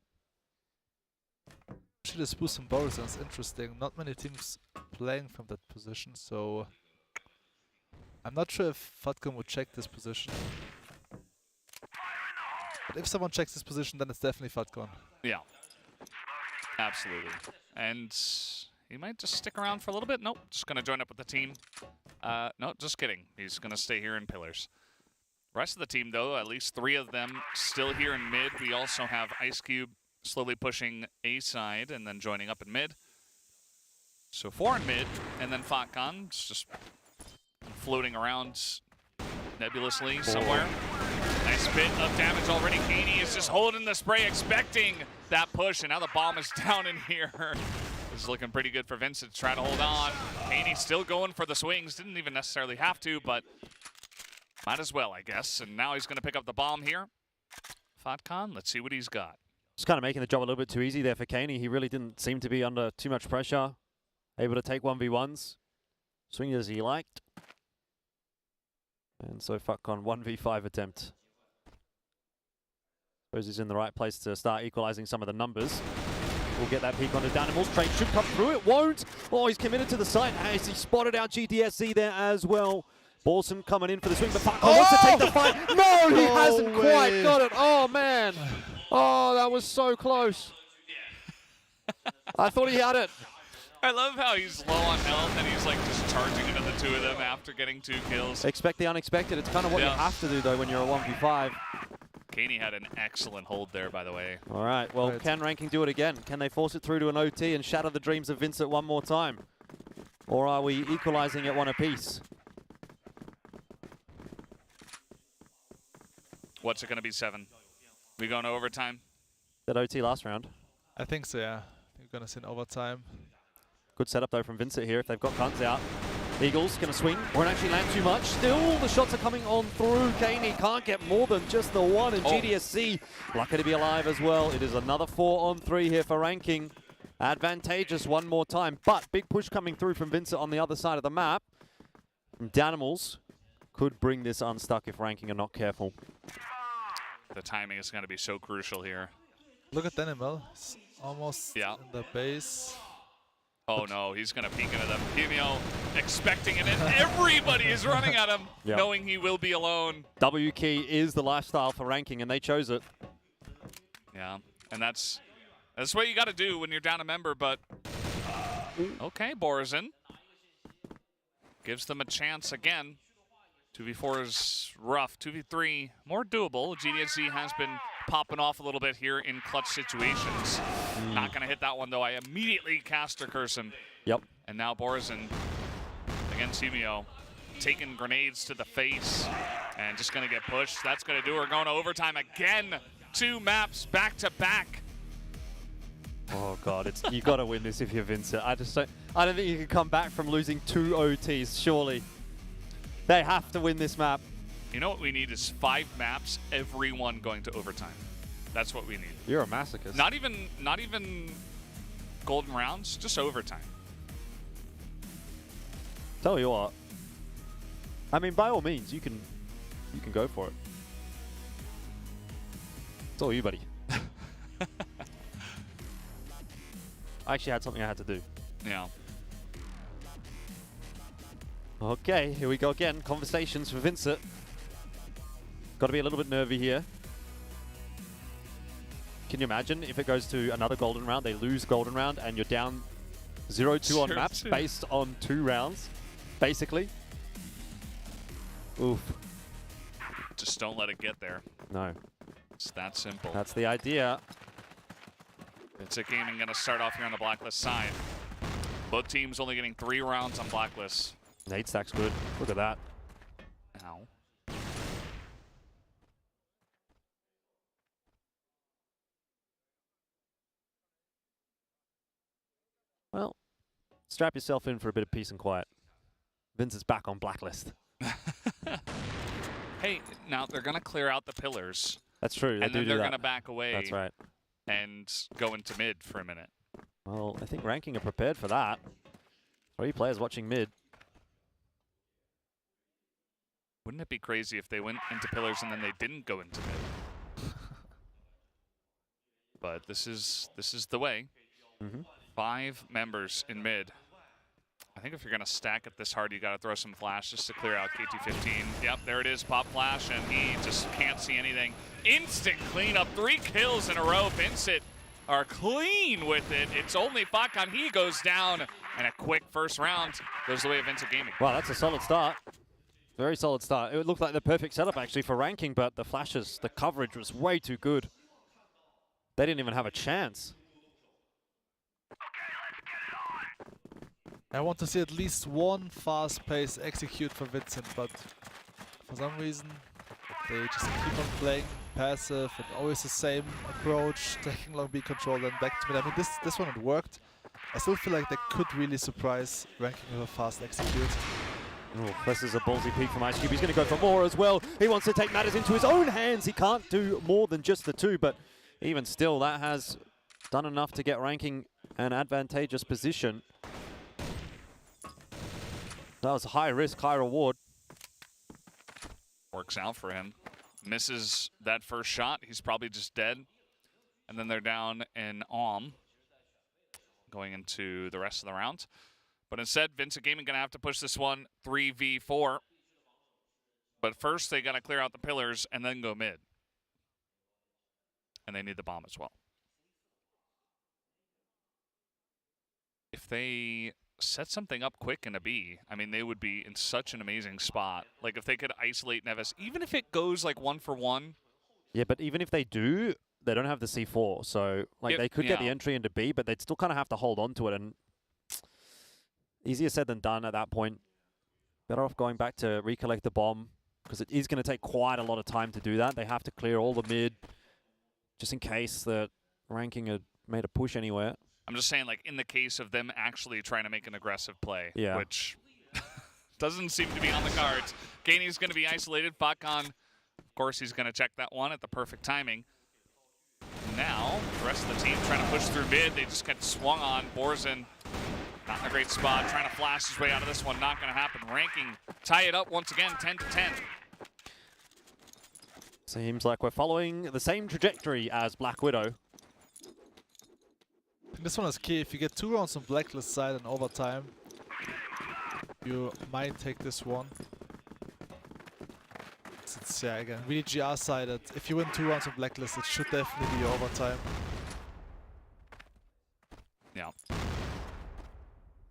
Actually, this boost from Boris is interesting. Not many teams playing from that position, so I'm not sure if Fatcom would check this position. But if someone checks this position, then it's definitely Fatcon. Yeah. Absolutely. And he might just stick around for a little bit. Nope, just going to join up with the team. No, just kidding. He's going to stay here in Pillars. Rest of the team, though, at least 3 of them still here in mid. We also have Ice Cube slowly pushing A side and then joining up in mid. So 4 in mid, and then Fatcon just floating around nebulously somewhere. Nice bit of damage already. Katie is just holding the spray, expecting that push, and now the bomb is down in here. This is looking pretty good for Vincent to try to hold on. Katie still going for the swings. Didn't even necessarily have to, but might as well, I guess. And now he's going to pick up the bomb here. Fatcon, let's see what he's got. Just kind of making the job a little bit too easy there for Kaney. He really didn't seem to be under too much pressure. Able to take 1v1s. Swing as he liked. And so Fatcon 1v5 attempt. Suppose he's in the right place to start equalizing some of the numbers. We'll get that peek onto Danimals. Trade should come through. It won't. Oh, he's committed to the site as he spotted out GDSC there as well. Borson coming in for the swing, but Fatcon wants to take the fight. No, he hasn't quite got it. Oh, man. Oh, that was so close. I thought he had it. I love how he's low on health and he's like just charging into the 2 of them after getting 2 kills. Expect the unexpected. It's kind of what you have to do, though, when you're a 1v5. Kaney had an excellent hold there, by the way. All right, well, can Ranking do it again? Can they force it through to an OT and shatter the dreams of Vincent one more time? Or are we equalizing at 1 apiece? What's it going to be, 7? We going to overtime? That OT last round. I think so, yeah. You're going to see an overtime. Good setup, though, from Vincent here if they've got guns out. Eagles going to swing. Won't actually land too much. Still, the shots are coming on through. Kaney can't get more than just the 1, and GDSC lucky to be alive as well. It is another 4 on 3 here for Ranking. Advantageous one more time, but big push coming through from Vincent on the other side of the map. Danimals could bring this unstuck if ranking are not careful. The timing is going to be so crucial here. Look at Danimal. He's almost in the base. Oh no, he's going to peek into them. Himio expecting it, and everybody is running at him, knowing he will be alone. W key is the lifestyle for ranking, and they chose it. Yeah, and that's what you got to do when you're down a member, but okay, Borzin gives them a chance again. 2v4 is rough. 2v3 more doable. GDSC has been popping off a little bit here in clutch situations. Not going to hit that one, though. I immediately cast her curse him. Yep. And now Borzin against Himio taking grenades to the face and just going to get pushed. That's going to do her. Going to overtime again. 2 maps back to back. Oh God, you got to win this if you're Vincent. I don't think you can come back from losing 2 OTs. Surely, they have to win this map. You know what we need is 5 maps, everyone going to overtime. That's what we need. You're a masochist. Not even golden rounds, just overtime. Tell you what. I mean, by all means, you can go for it. It's all you, buddy. I actually had something I had to do. Yeah. Okay, here we go again. Conversations for Vincent. Got to be a little bit nervy here. Can you imagine if it goes to another golden round, they lose golden round, and you're down 0-2 on maps based on 2 rounds, basically? Oof. Just don't let it get there. No. It's that simple. That's the idea. It's a gaming going to start off here on the Blacklist side. Both teams only getting 3 rounds on Blacklist. Nade stack's good. Look at that. Ow. Well, strap yourself in for a bit of peace and quiet. Vince is back on Blacklist. Hey, now they're going to clear out the pillars. That's true. And then they're going to back away. That's right. And go into mid for a minute. Well, I think ranking are prepared for that. 3 players watching mid. Wouldn't it be crazy if they went into pillars and then they didn't go into mid? But this is the way. 5 members in mid. I think if you're going to stack it this hard, you got to throw some flash just to clear out KT-15. Yep, there it is, pop flash, and he just can't see anything. Instant cleanup, 3 kills in a row. Vincent are clean with it. It's only Fakan. He goes down, and a quick first round goes the way of Vincent Gaming. Wow, that's a solid start. Very solid start. It looked like the perfect setup, actually, for ranking, but the flashes, the coverage was way too good. They didn't even have a chance. I want to see at least one fast-paced execute for Vincent, but for some reason they just keep on playing passive and always the same approach, taking long B control, then back to mid. I mean, this one it worked. I still feel like they could really surprise ranking with a fast execute. Oh, this is a ballsy peek from Ice Cube. He's going to go for more as well. He wants to take matters into his own hands. He can't do more than just the 2, but even still, that has done enough to get ranking an advantageous position. That was high risk, high reward. Works out for him. Misses that first shot. He's probably just dead. And then they're down in Om going into the rest of the round. But instead, Vincent Gaming going to have to push this one 3v4. But first, they got to clear out the pillars and then go mid. And they need the bomb as well. If they set something up quick in a B, I mean, they would be in such an amazing spot. Like, if they could isolate Neves, even if it goes, like, 1-for-1. Yeah, but even if they do, they don't have the C4. So, like, they could get the entry into B, but they'd still kind of have to hold on to it. And easier said than done at that point. Better off going back to recollect the bomb, because it is going to take quite a lot of time to do that. They have to clear all the mid, just in case that ranking had made a push anywhere. I'm just saying, like, in the case of them actually trying to make an aggressive play, which doesn't seem to be on the cards. Gainey's going to be isolated. Fakan, of course, he's going to check that one at the perfect timing. Now, the rest of the team trying to push through mid. They just get swung on. Borzin Not in a great spot, trying to flash his way out of this one. Not going to happen. Ranking, tie it up once again, 10-10. Seems like we're following the same trajectory as Black Widow. This one is key. If you get 2 rounds on Blacklist side in overtime, you might take this one. It's, yeah, again, really GR-sided. If you win 2 rounds on Blacklist, it should definitely be overtime. Yeah. I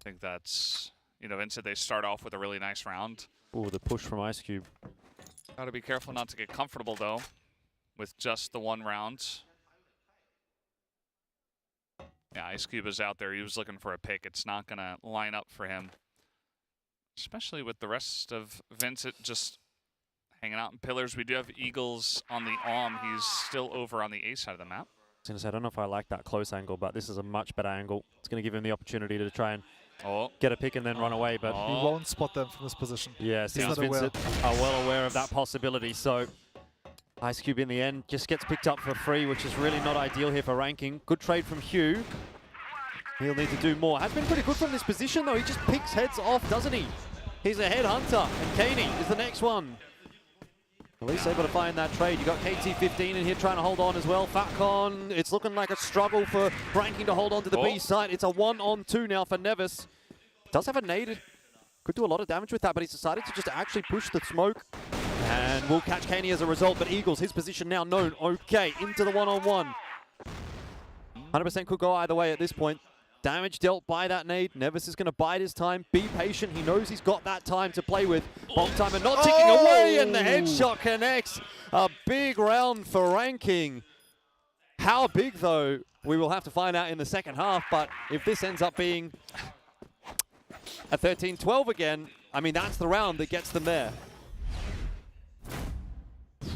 think that's, you know, Vincent, they start off with a really nice round. Oh, the push from Ice Cube. Gotta be careful not to get comfortable, though, with just the 1 round. Yeah, Ice Cube is out there. He was looking for a pick. It's not going to line up for him. Especially with the rest of Vincent just hanging out in pillars. We do have Eagles on the He's still over on the A side of the map. I was going to say, I don't know if I like that close angle, but this is a much better angle. It's going to give him the opportunity to try and get a pick and then run away. But he won't spot them from this position. Yeah, seems Vincent are well aware of that possibility. So Ice Cube in the end just gets picked up for free, which is really not ideal here for ranking. Good trade from Hugh. He'll need to do more. Has been pretty good from this position, though. He just picks heads off, doesn't he? He's a headhunter, and Kaney is the next one. At least able to find that trade. You got KT15 in here trying to hold on as well. Fatcon, it's looking like a struggle for ranking to hold on to the B side. It's a 1-on-2 now for Nevis. Does have a nade. Could do a lot of damage with that, but he's decided to just actually push the smoke. And will catch Kaney as a result, but Eagles, his position now known. Okay, into the 1-on-1. 100% could go either way at this point. Damage dealt by that nade. Nevis is going to bide his time. Be patient. He knows he's got that time to play with. Bomb timer not ticking away, and the headshot connects. A big round for ranking. How big, though, we will have to find out in the second half. But if this ends up being a 13-12 again, I mean, that's the round that gets them there.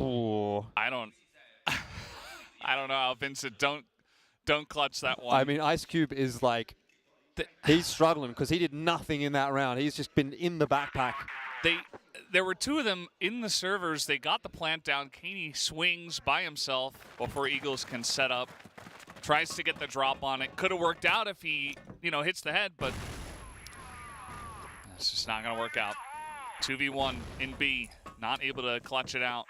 Ooh. I don't know how Vincent don't clutch that one. I mean, Ice Cube is like, he's struggling because he did nothing in that round. He's just been in the backpack. There were 2 of them in the servers. They got the plant down. Kaney swings by himself before Eagles can set up. Tries to get the drop on it. Could have worked out if he, you know, hits the head, but it's just not going to work out. 2v1 in B. Not able to clutch it out.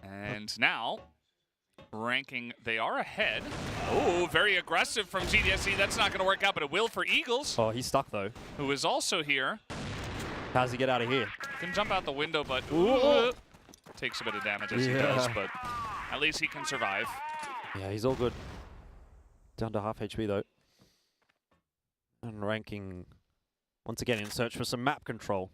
And now, ranking, they are ahead. Oh, very aggressive from GDSE. That's not going to work out, but it will for Eagles. Oh, he's stuck, though. Who is also here. How does he get out of here? Can jump out the window, but takes a bit of damage as he does, but at least he can survive. Yeah, he's all good. Down to half HP, though. And ranking, once again, in search for some map control.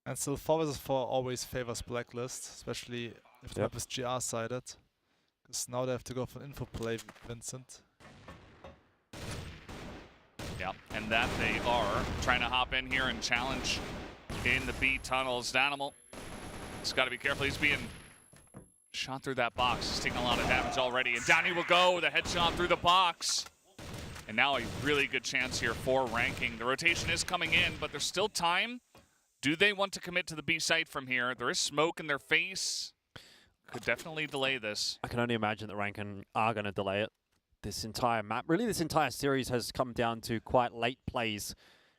And still 4vs4 always favors Blacklist, especially if the map is GR-sided. Because now they have to go for an info play, Vincent. Yeah, and that they are trying to hop in here and challenge in the B tunnels. Danimal, he's got to be careful. He's being shot through that box. He's taking a lot of damage already. And down he will go with a headshot through the box. And now a really good chance here for ranking. The rotation is coming in, but there's still time. Do they want to commit to the B site from here? There is smoke in their face. Could definitely delay this. I can only imagine that ranking are going to delay it. This entire map, really this entire series has come down to quite late plays.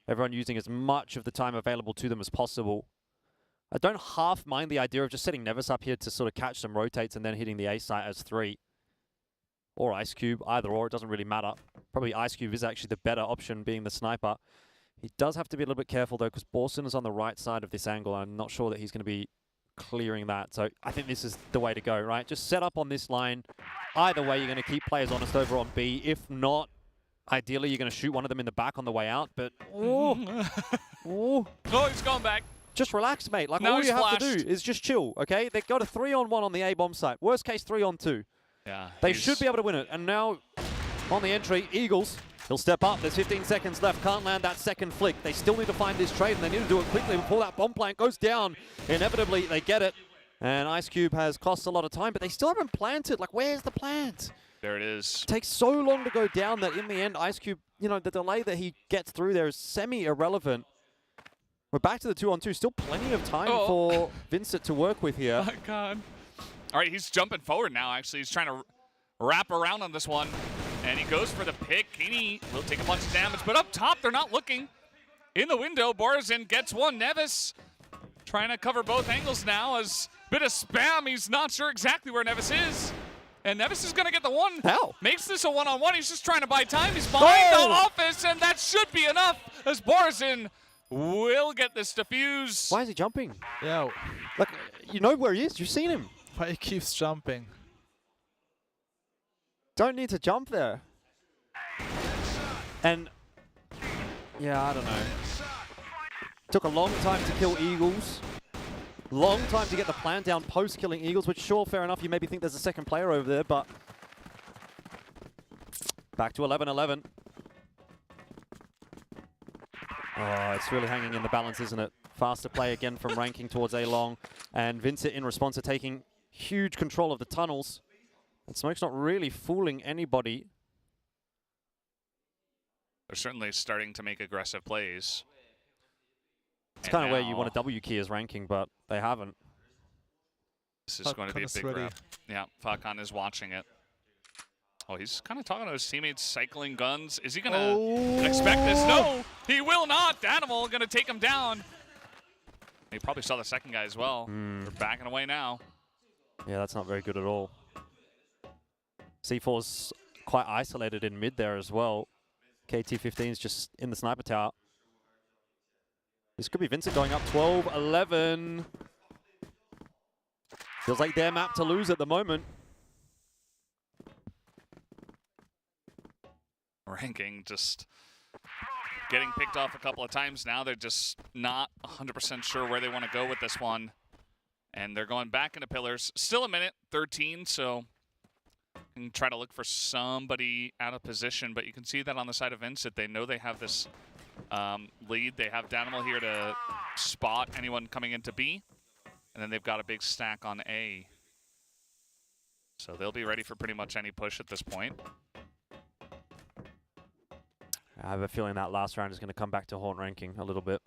Everyone using as much of the time available to them as possible. I don't half mind the idea of just setting Nevis up here to sort of catch some rotates and then hitting the A site as 3. Or Ice Cube, either or, it doesn't really matter. Probably Ice Cube is actually the better option being the sniper. He does have to be a little bit careful, though, because Borson is on the right side of this angle. I'm not sure that he's going to be clearing that. So I think this is the way to go, right? Just set up on this line. Either way, you're going to keep players honest over on B. If not, ideally, you're going to shoot one of them in the back on the way out. But, oh, he's going back. Just relax, mate. Like, now all you have to flashed. do is just chill, okay? They've got a 3-on-1 on the A-bomb site. Worst case, 3-on-2. Yeah. They should be able to win it. And now, on the entry, Eagles. He'll step up. There's 15 seconds left. Can't land that second flick. They still need to find this trade, and they need to do it quickly before that bomb plant goes down. Inevitably, they get it. And Ice Cube has cost a lot of time, but they still haven't planted. Like, where's the plant? There it is. It takes so long to go down that in the end, Ice Cube, you know, the delay that he gets through there is semi-irrelevant. We're back to the 2-on-2. Still plenty of time for Vincent to work with here. Oh, my God. All right, he's jumping forward now, actually. He's trying to wrap around on this one. And he goes for the pick. Keeney will take a bunch of damage, but up top, they're not looking. In the window, Borazin gets one. Nevis trying to cover both angles now as bit of spam. He's not sure exactly where Nevis is. And Nevis is going to get the one. How? Makes this a one-on-one. He's just trying to buy time. He's behind the office, and that should be enough as Borazin will get this defuse. Why is he jumping? Yeah. Like, you know where he is. You've seen him. Why he keeps jumping? Don't need to jump there. And, yeah, I don't know. Took a long time to kill Eagles. Long time to get the plan down post-killing Eagles, which, sure, fair enough, you maybe think there's a second player over there, but back to 11-11. Oh, it's really hanging in the balance, isn't it? Faster play again from Ranking towards A-Long, and Vincent in response to taking huge control of the tunnels. And Smoke's not really fooling anybody. They're certainly starting to make aggressive plays. It's kind of where you want a W key as Ranking, but they haven't. This is going to be a big grab. Yeah, Falcon is watching it. Oh, he's kind of talking to his teammates, cycling guns. Is he going to expect this? No, he will not. Danimal going to take him down. He probably saw the second guy as well. They're backing away now. Yeah, that's not very good at all. C4's quite isolated in mid there as well. KT-15's just in the sniper tower. This could be Vincent going up 12-11. Feels like their map to lose at the moment. Ranking just getting picked off a couple of times now. They're just not 100% sure where they want to go with this one. And they're going back into pillars. Still a minute, 13, so can try to look for somebody out of position. But you can see that on the side of Vincent, they know they have this lead. They have Danimal here to spot anyone coming into B. And then they've got a big stack on A. So they'll be ready for pretty much any push at this point. I have a feeling that last round is going to come back to haunt Ranking a little bit.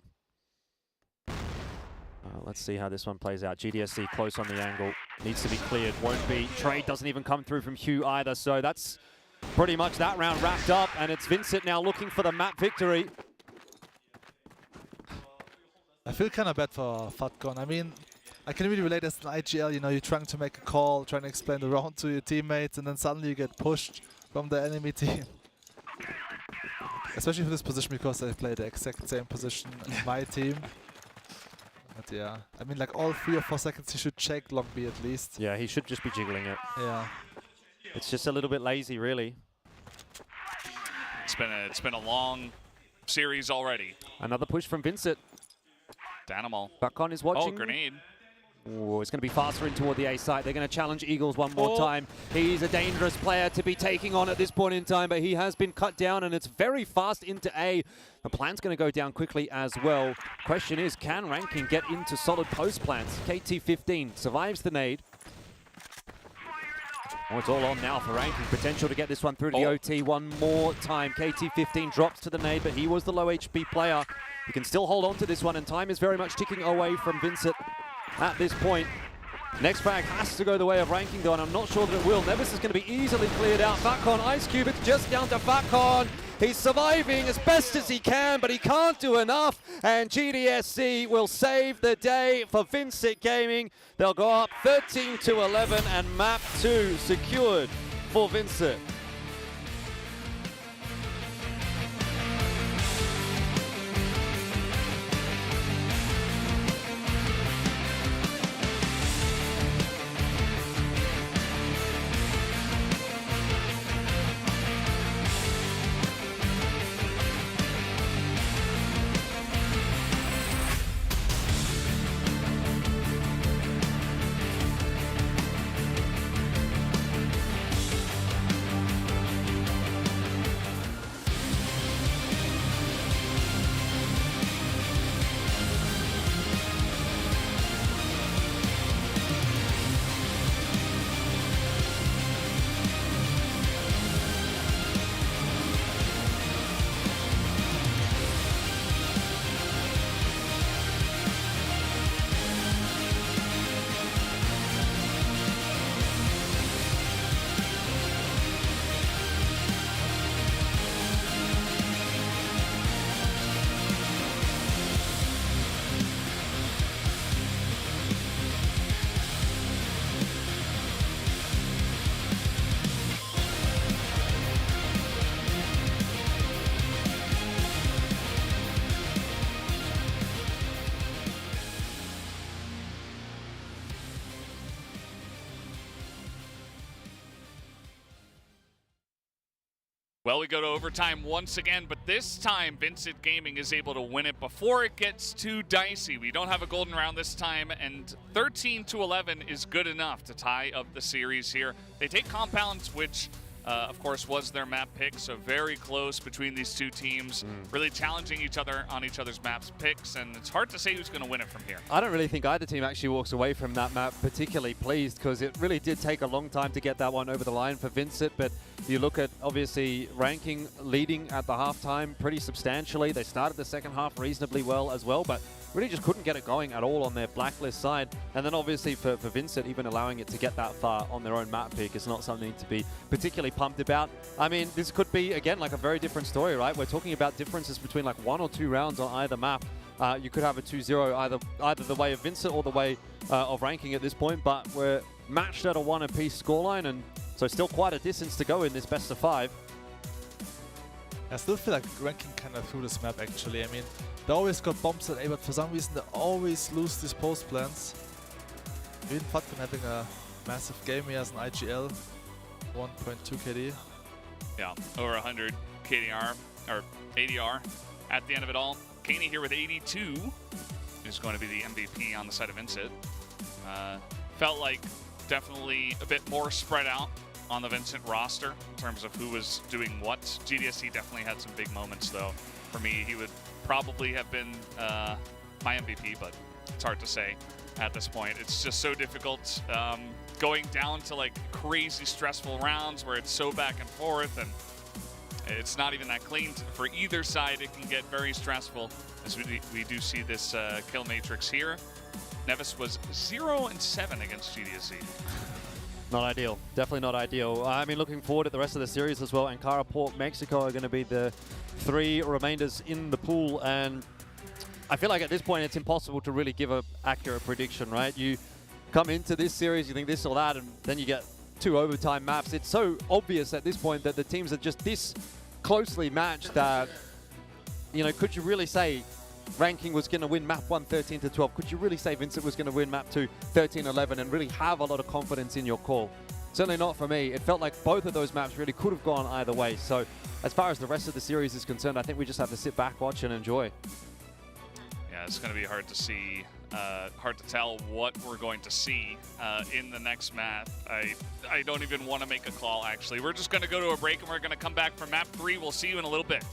Let's see how this one plays out. GDSC close on the angle. Needs to be cleared. Won't be. Trade doesn't even come through from Hugh either. So that's pretty much that round wrapped up. And it's Vincent now looking for the map victory. I feel kind of bad for Fatcon. I mean, I can really relate as an IGL. You know, you're trying to make a call, trying to explain the round to your teammates, and then suddenly you get pushed from the enemy team. Especially for this position, because I play the exact same position in my team. But yeah, I mean, like all 3 or 4 seconds he should check long B at least. Yeah, he should just be jiggling it. Yeah. It's just a little bit lazy, really. It's been a long series already. Another push from Vincent. Danimal. Falcon is watching. Oh, grenade. Ooh, it's going to be faster in toward the A site. They're going to challenge Eagles one more time. He's a dangerous player to be taking on at this point in time, but he has been cut down, and it's very fast into A. The plant's going to go down quickly as well. Question is, can Ranking get into solid post plants? KT-15 survives the nade. Oh, it's all on now for Ranking. Potential to get this one through to the OT one more time. KT-15 drops to the nade, but he was the low HP player. He can still hold on to this one, and time is very much ticking away from Vincent at this point. Next frag has to go the way of Ranking, though, and I'm not sure that it will. Nevis is going to be easily cleared out. Fatcon, Ice Cube, it's just down to Fatcon. He's surviving as best as he can, but he can't do enough. And GDSC will save the day for Vincent Gaming. They'll go up 13-11, and map 2 secured for Vincent. Well, we go to overtime once again, but this time Vincent Gaming is able to win it before it gets too dicey. We don't have a golden round this time, and 13-11 is good enough to tie up the series here. They take Compounds, which of course was their map pick, so very close between these two teams, really challenging each other on each other's maps picks, and it's hard to say who's going to win it from here. I don't really think either team actually walks away from that map particularly pleased, because it really did take a long time to get that one over the line for Vincent. But you look at, obviously, Ranking leading at the halftime pretty substantially. They started the second half reasonably well as well, but really just couldn't get it going at all on their Blacklist side. And then obviously for Vincent, even allowing it to get that far on their own map pick is not something to be particularly pumped about. I mean, this could be, again, like a very different story, right? We're talking about differences between like 1 or 2 rounds on either map. You could have a 2-0 either the way of Vincent or the way of Ranking at this point, but we're matched at a 1 apiece scoreline, and so still quite a distance to go in this best of 5. I still feel like Ranking kind of threw this map actually. I mean, they always got bombs at A, but for some reason they always lose these post plans. Even Fatkin having a massive game here as an IGL, 1.2 KD. Yeah, over 100 KDR, or ADR at the end of it all. Kaney here with 82 is going to be the MVP on the side of Vincent. Felt like definitely a bit more spread out on the Vincent roster in terms of who was doing what. GDSC definitely had some big moments though. For me, he would probably have been my MVP, but it's hard to say at this point. It's just so difficult going down to like crazy stressful rounds where it's so back and forth, and it's not even that clean for either side. It can get very stressful, as we do see this kill matrix here. Nevis was 0-7 against GDSC. Not ideal. Definitely not ideal. I mean, looking forward at the rest of the series as well. Ankara, Port, Mexico are going to be the 3 remainders in the pool, and I feel like at this point it's impossible to really give an accurate prediction, right? You come into this series, you think this or that, and then you get 2 overtime maps. It's so obvious at this point that the teams are just this closely matched that, you know, could you really say Ranking was going to win map 1 13-12? Could you really say Vincent was going to win map 2 13-11 and really have a lot of confidence in your call? Certainly not for me. It felt like both of those maps really could have gone either way. So as far as the rest of the series is concerned, I think we just have to sit back, watch, and enjoy. Yeah, it's going to be hard to see, hard to tell what we're going to see in the next map. I don't even want to make a call, actually. We're just going to go to a break, and we're going to come back for map 3. We'll see you in a little bit.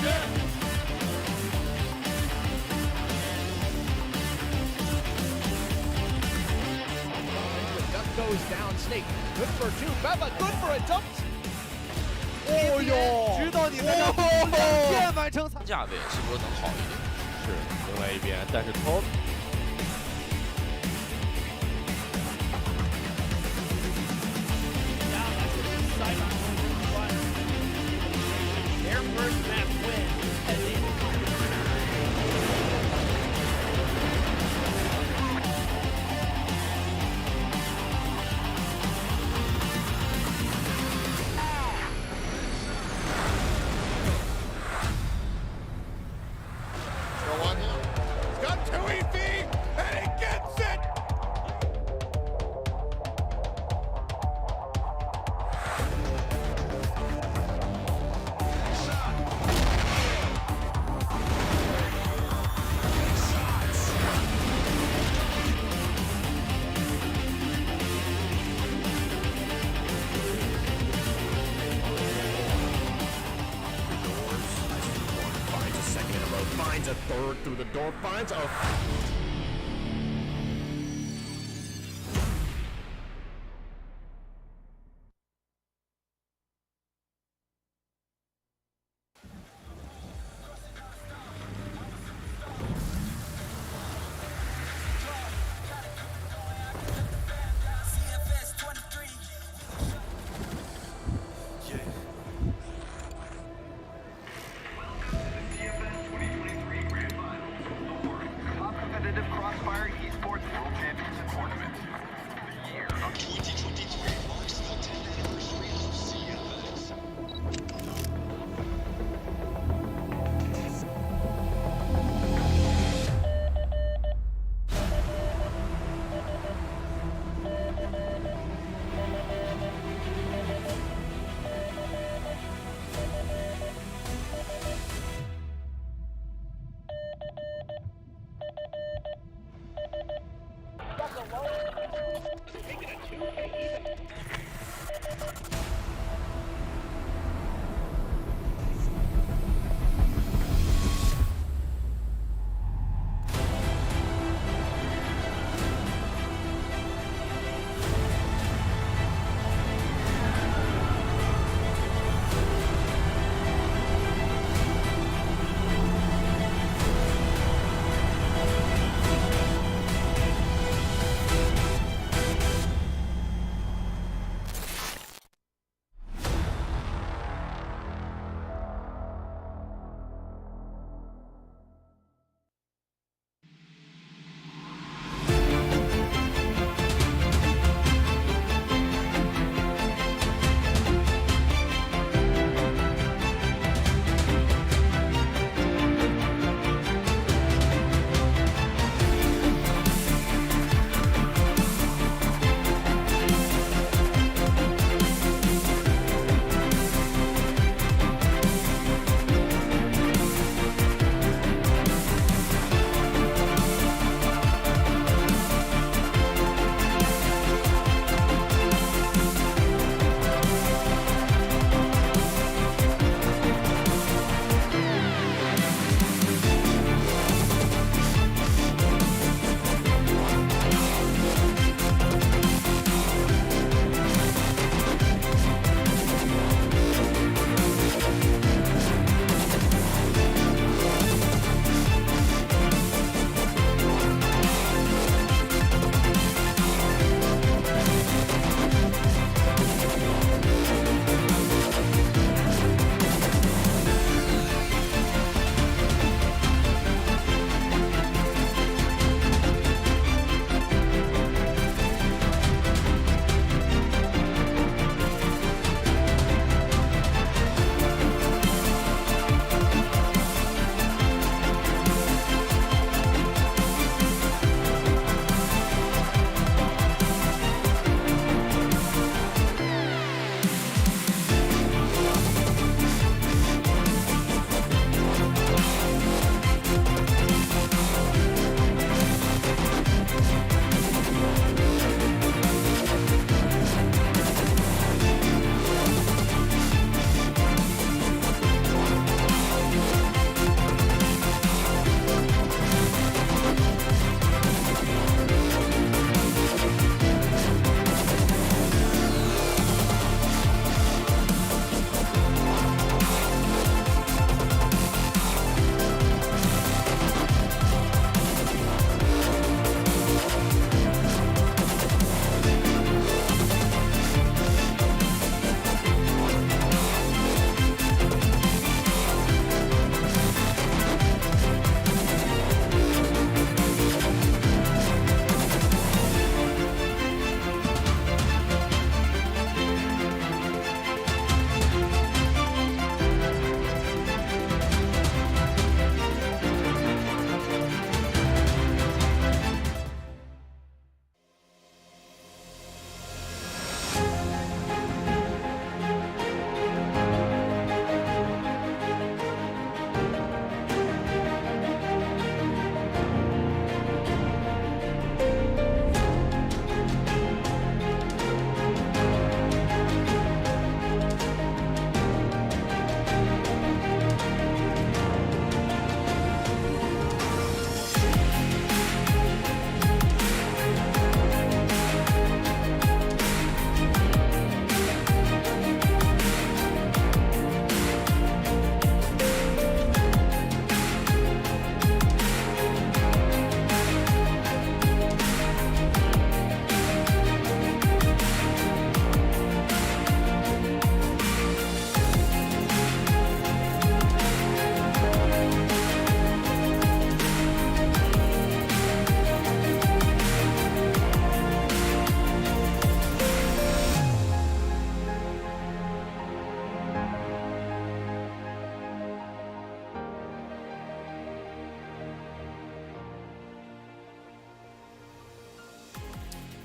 Duck goes down, Snake. Good for two. Beba, good for a dump. 哦呦！知道你在这2键完成价位是不是能好一点？是，另外一边，但是 Top。 Their first map win as they Throw on him. He's got 2 EV and he gets it! finds a second in a row, finds a third through the door, finds a... CFS 23.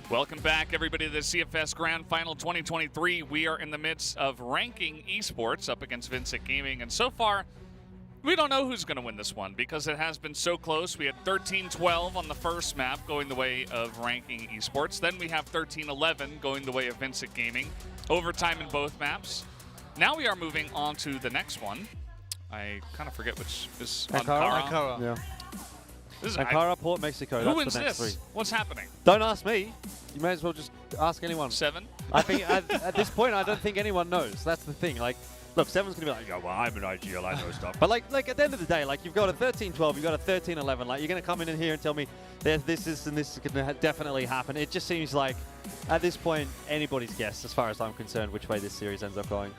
Welcome back, everybody, to the CFS Grand Final 2023. We are in the midst of ranking esports up against Vincent Gaming, and so far, we don't know who's going to win this one because it has been so close. We had 13-12 on the first map going the way of ranking esports. Then we have 13-11 going the way of Vincent Gaming. Overtime in both maps. Now we are moving on to the next one. I kind of forget which is Ankara. Yeah. This is Ankara, Port Mexico. Who That's wins the next this? three. What's happening? Don't ask me. You may as well just ask anyone. 7? I think at this point, I don't think anyone knows. That's the thing. Like, look, 7's gonna be like, yeah, well, I'm an IGL, I know stuff. But like at the end of the day, like you've got a 13-12, you've got a 13-11. Like you're gonna come in here and tell me this is and this is gonna definitely happen. It just seems like at this point, anybody's guess, as far as I'm concerned, which way this series ends up going.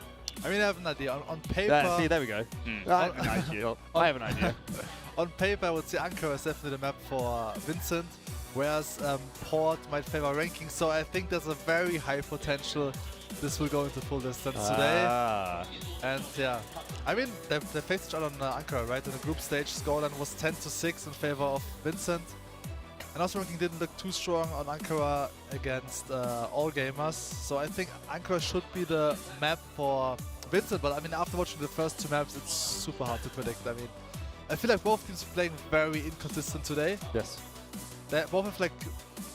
I mean, I have an idea. On paper... See, there we go. I have an idea. I have an idea. On paper, I would say Ankara is definitely the map for Vincent, whereas Port might favor ranking. So I think there's a very high potential this will go into full distance today. And yeah, I mean, they faced each other on Ankara, right? In the group stage, scoreline was 10-6 in favor of Vincent. And also ranking didn't look too strong on Ankara against all gamers. So I think Ankara should be the map for Vincent. But I mean, after watching the first two maps, it's super hard to predict. I mean, I feel like both teams are playing very inconsistent today. Yes. They both have like,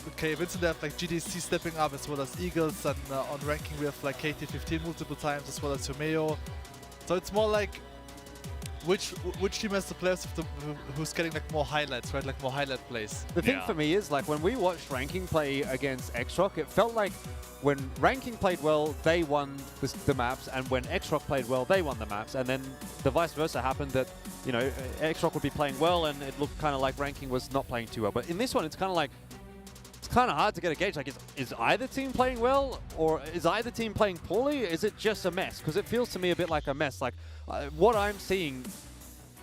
okay, Vincent, they have like GDC stepping up as well as Eagles, and on ranking we have like KT15 multiple times as well as Humeo. So it's more like which team has the players who's getting like more highlights, right? Like more highlight plays. The thing for me is like when we watched ranking play against X-Rock, it felt like when ranking played well, they won the maps, and when X-Rock played well, they won the maps, and then the vice versa happened that, you know, X-Rock would be playing well and it looked kind of like ranking was not playing too well. But in this one, it's kind of like, it's kind of hard to get a gauge. Like, is either team playing well or is either team playing poorly? Is it just a mess? Because it feels to me a bit like a mess. Like what I'm seeing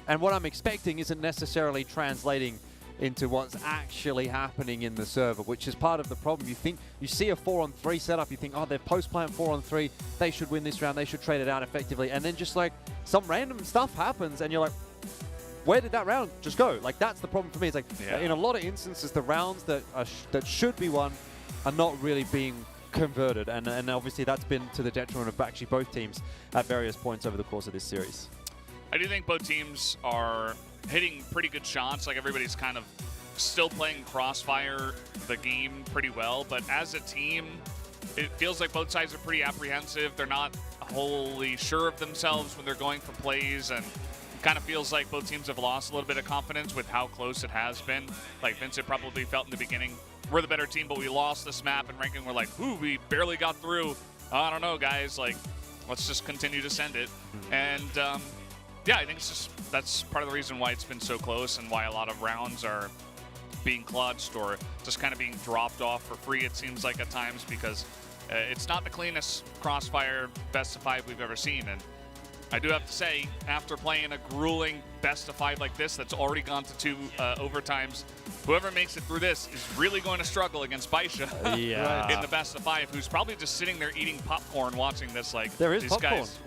and what I'm expecting isn't necessarily translating into what's actually happening in the server, which is part of the problem. You see a 4-on-3 setup, you think, oh, they're post-playing 4-on-3, they should win this round, they should trade it out effectively, and then just like some random stuff happens and you're like, where did that round just go? Like, that's the problem for me. It's like, in a lot of instances, the rounds that should be won are not really being converted, and obviously that's been to the detriment of actually both teams at various points over the course of this series. I do think both teams are hitting pretty good shots. Like, everybody's kind of still playing Crossfire, the game, pretty well. But as a team, it feels like both sides are pretty apprehensive. They're not wholly sure of themselves when they're going for plays. And it kind of feels like both teams have lost a little bit of confidence with how close it has been. Like, Vincent probably felt in the beginning, we're the better team, but we lost this map. And ranking, we're like, ooh, we barely got through. I don't know, guys. Like, let's just continue to send it. And yeah, I think it's just that's part of the reason why it's been so close and why a lot of rounds are being clutched or just kind of being dropped off for free, it seems like at times, because it's not the cleanest Crossfire best of 5 we've ever seen. And I do have to say, after playing a grueling best of 5 like this that's already gone to 2 overtimes, whoever makes it through this is really going to struggle against Baisha in the best of 5, who's probably just sitting there eating popcorn watching this. Like, there is these popcorn. guys,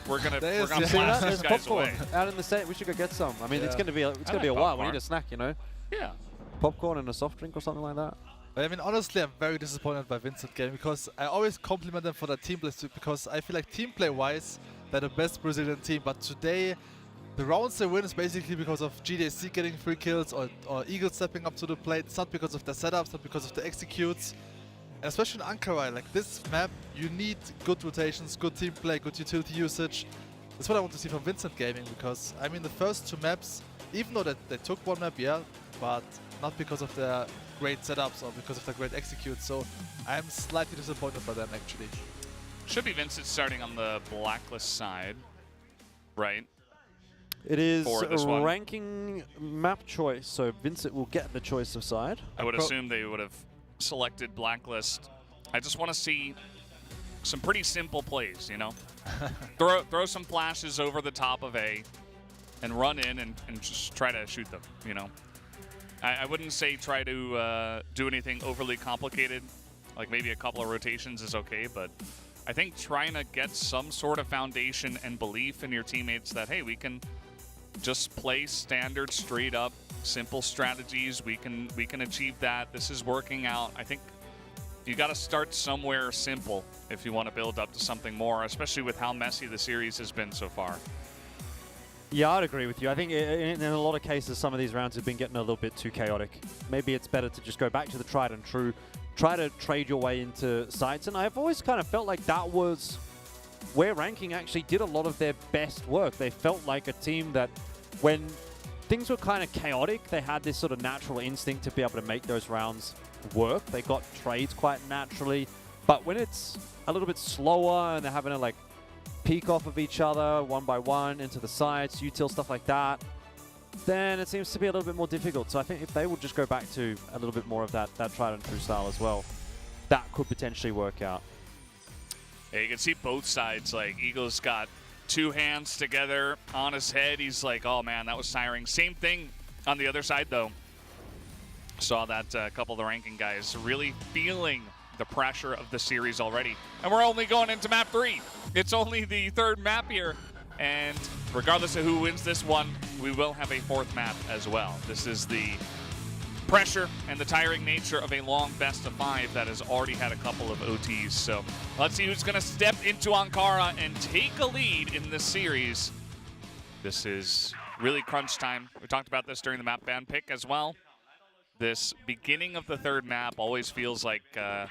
we're gonna blast There's these guys popcorn away. out in the set. We should go get some. I mean, it's gonna be a while. We need a snack, you know. Yeah. Popcorn and a soft drink or something like that. I mean, honestly, I'm very disappointed by Vincent game because I always compliment them for their team play, because I feel like team play wise, they're the best Brazilian team. But today, the rounds they win is basically because of GDC getting free kills or Eagle stepping up to the plate. It's not because of their setups, not because of the executes. And especially in Ankara, like this map, you need good rotations, good team play, good utility usage. That's what I want to see from Vincent Gaming, because I mean the first 2 maps, even though they took 1 map, yeah, but not because of their great setups or because of their great executes. So I'm slightly disappointed by them actually. Should be Vincent starting on the Blacklist side, right? It is a ranking map choice, so Vincent will get the choice of side. I would assume they would have selected Blacklist. I just want to see some pretty simple plays, you know? throw some flashes over the top of A and run in and just try to shoot them, you know? I wouldn't say try to do anything overly complicated. Like maybe a couple of rotations is okay, but I think trying to get some sort of foundation and belief in your teammates that, hey, we can just play standard, straight up, simple strategies. We can achieve that. This is working out. I think You got to start somewhere simple if you want to build up to something more, especially with how messy the series has been so far. Yeah, I'd agree with you. I think in a lot of cases, some of these rounds have been getting a little bit too chaotic. Maybe it's better to just go back to the tried and true, try to trade your way into sites. And I've always kind of felt like that was where Ranking actually did a lot of their best work. They felt like a team that when things were kind of chaotic, they had this sort of natural instinct to be able to make those rounds work. They got trades quite naturally. But when it's a little bit slower and they're having to like peek off of each other one by one into the sites, util, stuff like that, then it seems to be a little bit more difficult. So I think if they would just go back to a little bit more of that tried and true style as well, that could potentially work out. Yeah, you can see both sides. Like, Eagle's got two hands together on his head. He's like, oh man, that was tiring. Same thing on the other side though. Saw that a couple of the Ranking guys really feeling the pressure of the series already. And we're only going into map 3. It's only the third map here. And regardless of who wins this one, we will have a fourth map as well. This is the pressure and the tiring nature of a long best of 5 that has already had a couple of OTs. So let's see who's going to step into Ankara and take a lead in this series. This is really crunch time. We talked about this during the map ban pick as well. This beginning of the third map always feels like a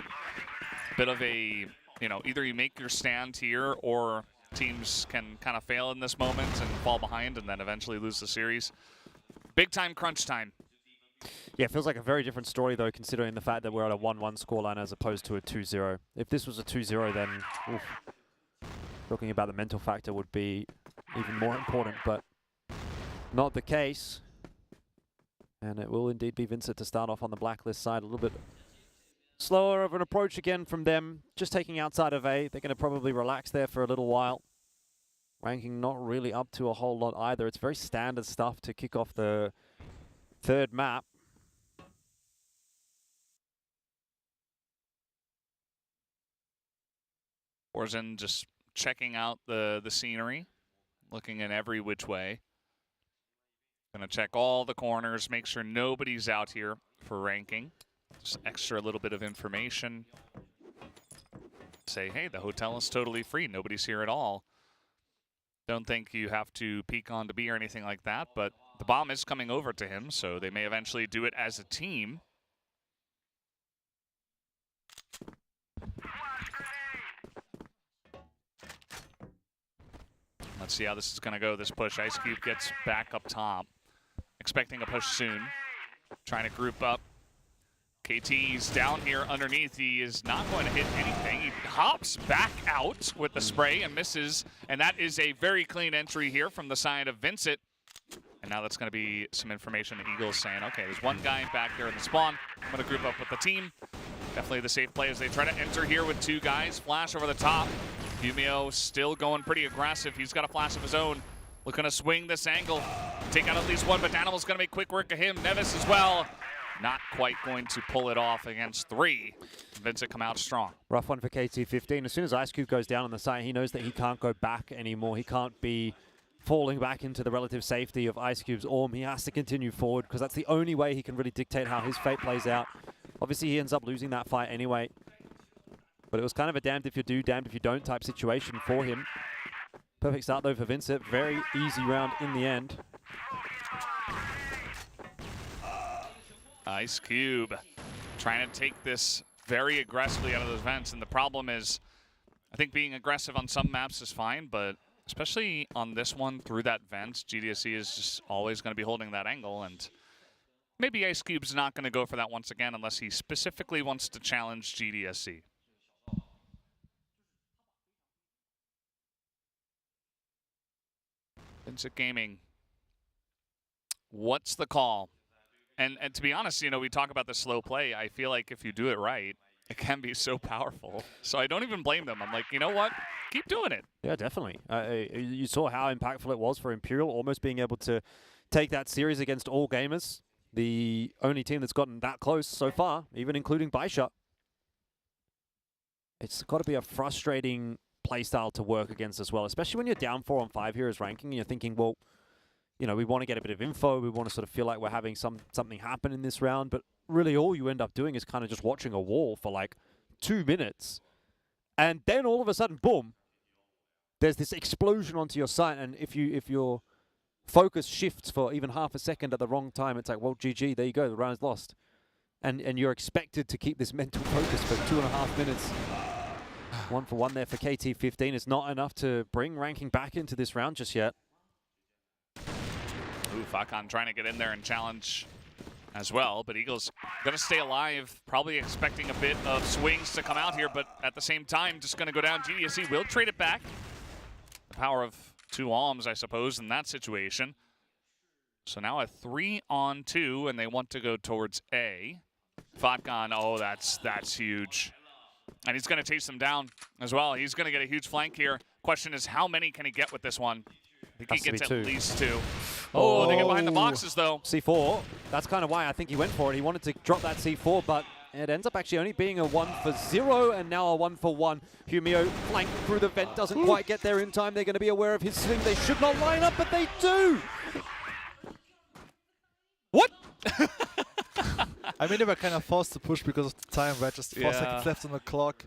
bit of a, you know, either you make your stand here or teams can kind of fail in this moment and fall behind and then eventually lose the series. Big time crunch time. Yeah, it feels like a very different story, though, considering the fact that we're at a 1-1 scoreline as opposed to a 2-0. If this was a 2-0, then talking about the mental factor would be even more important, but not the case. And it will indeed be Vincent to start off on the blacklist side. A little bit slower of an approach again from them. Just taking outside of A. They're going to probably relax there for a little while. Ranking not really up to a whole lot either. It's very standard stuff to kick off the third map. Orzen just checking out the scenery, looking in every which way. Gonna check all the corners, make sure nobody's out here for Ranking. Just extra little bit of information. Say, hey, the hotel is totally free. Nobody's here at all. Don't think you have to peek on to B or anything like that, but the bomb is coming over to him, so they may eventually do it as a team. Let's see how this is going to go, this push. Ice Cube gets back up top. Expecting a push soon. Trying to group up. KT's down here underneath. He is not going to hit anything. He hops back out with the spray and misses. And that is a very clean entry here from the side of Vincent. And now that's going to be some information. The Eagles saying, okay, there's one guy back there in the spawn. I'm going to group up with the team. Definitely the safe play as they try to enter here with two guys. Flash over the top. Humio still going pretty aggressive. He's got a flash of his own. Looking to swing this angle. Take out at least one, but Animal's going to make quick work of him. Nevis as well. Not quite going to pull it off against 3. Vincent come out strong. Rough one for KT15. As soon as Ice Cube goes down on the site, he knows that he can't go back anymore. He can't be falling back into the relative safety of Ice Cube's Orm. He has to continue forward because that's the only way he can really dictate how his fate plays out. Obviously, he ends up losing that fight anyway. But it was kind of a damned if you do, damned if you don't type situation for him. Perfect start, though, for Vincent. Very easy round in the end. Ice Cube trying to take this very aggressively out of those vents. And the problem is, I think being aggressive on some maps is fine, but especially on this one through that vent, GDSC is just always going to be holding that angle. And maybe Ice Cube's not going to go for that once again unless he specifically wants to challenge GDSC. Vincent Gaming, what's the call? And to be honest, you know, we talk about the slow play. I feel like if you do it right, it can be so powerful. So I don't even blame them. I'm like, you know what? Keep doing it. Yeah, definitely. You saw how impactful it was for Imperial, almost being able to take that series against all gamers. The only team that's gotten that close so far, even including Baisha. It's got to be a frustrating playstyle to work against as well, especially when you're down 4 on 5 here as Ranking and you're thinking, well, you know, we want to get a bit of info. We want to sort of feel like we're having something happen in this round. But really all you end up doing is kind of just watching a wall for like 2 minutes. And then all of a sudden, boom, there's this explosion onto your site. And if your focus shifts for even half a second at the wrong time, it's like, well, GG, there you go, the round's lost. And you're expected to keep this mental focus for 2.5 minutes. 1 for 1 there for KT15. It's not enough to bring ranking back into this round just yet. Ooh, Falcon trying to get in there and challenge as well, but Eagles gonna stay alive, probably expecting a bit of swings to come out here, but at the same time, just gonna go down. GDSC will trade it back. The power of 2 alms, I suppose, in that situation. So now a 3-on-2, and they want to go towards A. Falcon, oh, that's huge. And he's gonna chase them down as well. He's gonna get a huge flank here. Question is, how many can he get with this one? I think he gets at least 2. Oh, they get behind the boxes, though. C4. That's kind of why I think he went for it. He wanted to drop that C4, but it ends up actually only being a 1 for 0, and now a 1 for 1. Humio flanked through the vent, doesn't quite get there in time. They're going to be aware of his swing. They should not line up, but they do. What? I mean, they were kind of forced to push because of the time, right? Just 4 seconds left on the clock.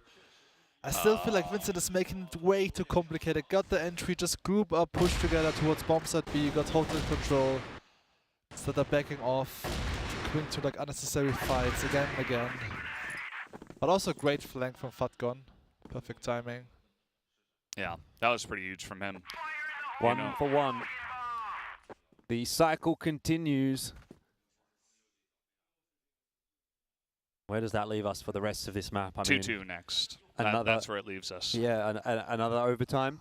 I still feel like Vincent is making it way too complicated. Got the entry, just group up, push together towards bomb site B, got total control. Instead of backing off, going to like unnecessary fights again and again. But also great flank from Fatgon. Perfect timing. Yeah, that was pretty huge from him. 1 for 1. The cycle continues. Where does that leave us for the rest of this map? 2-2 next. That's where it leaves us. Yeah, another overtime.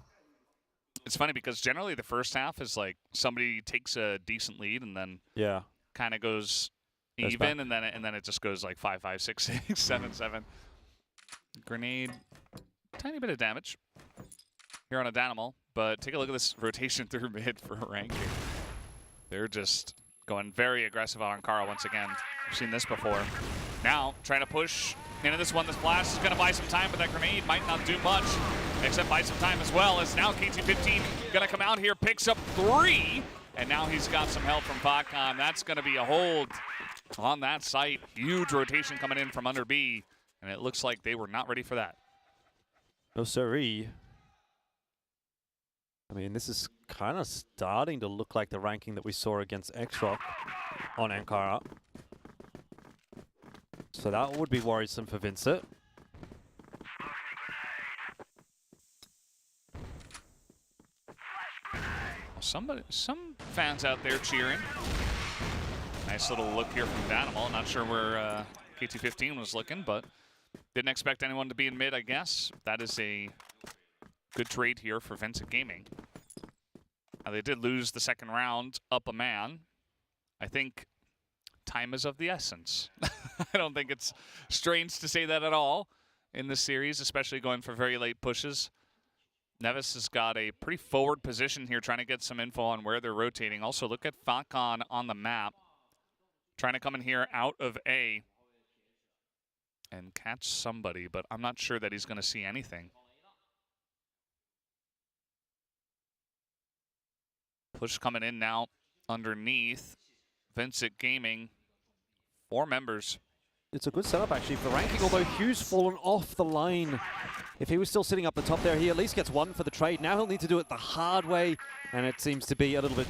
It's funny because generally the first half is like somebody takes a decent lead and then kind of goes even, and then it just goes like 5-5, 6-6, 7-7. Grenade, tiny bit of damage here on a Danimal, but take a look at this rotation through mid for ranking. They're just going very aggressive on Ankara once again. We've seen this before. Now, trying to push into this one. The splash is going to buy some time, but that grenade might not do much, except buy some time as well, as now KT15 going to come out here, picks up 3, and now he's got some help from Falcon. That's going to be a hold on that site. Huge rotation coming in from under B, and it looks like they were not ready for that. No siree. I mean, this is kind of starting to look like the ranking that we saw against X-Rock on Ankara. So that would be worrisome for Vincent. Some fans out there cheering. Nice little look here from Danimal. Not sure where KT15 was looking, but didn't expect anyone to be in mid, I guess. That is a good trade here for Vincent Gaming. Now, they did lose the second round up a man. I think time is of the essence. I don't think it's strange to say that at all in this series, especially going for very late pushes. Nevis has got a pretty forward position here, trying to get some info on where they're rotating. Also, look at Falcon on the map, trying to come in here out of A and catch somebody, but I'm not sure that he's going to see anything. Push coming in now underneath. Vincent Gaming, 4 members. It's a good setup actually for ranking, although Hugh's fallen off the line. If he was still sitting up the top there, he at least gets 1 for the trade. Now he'll need to do it the hard way, and it seems to be a little bit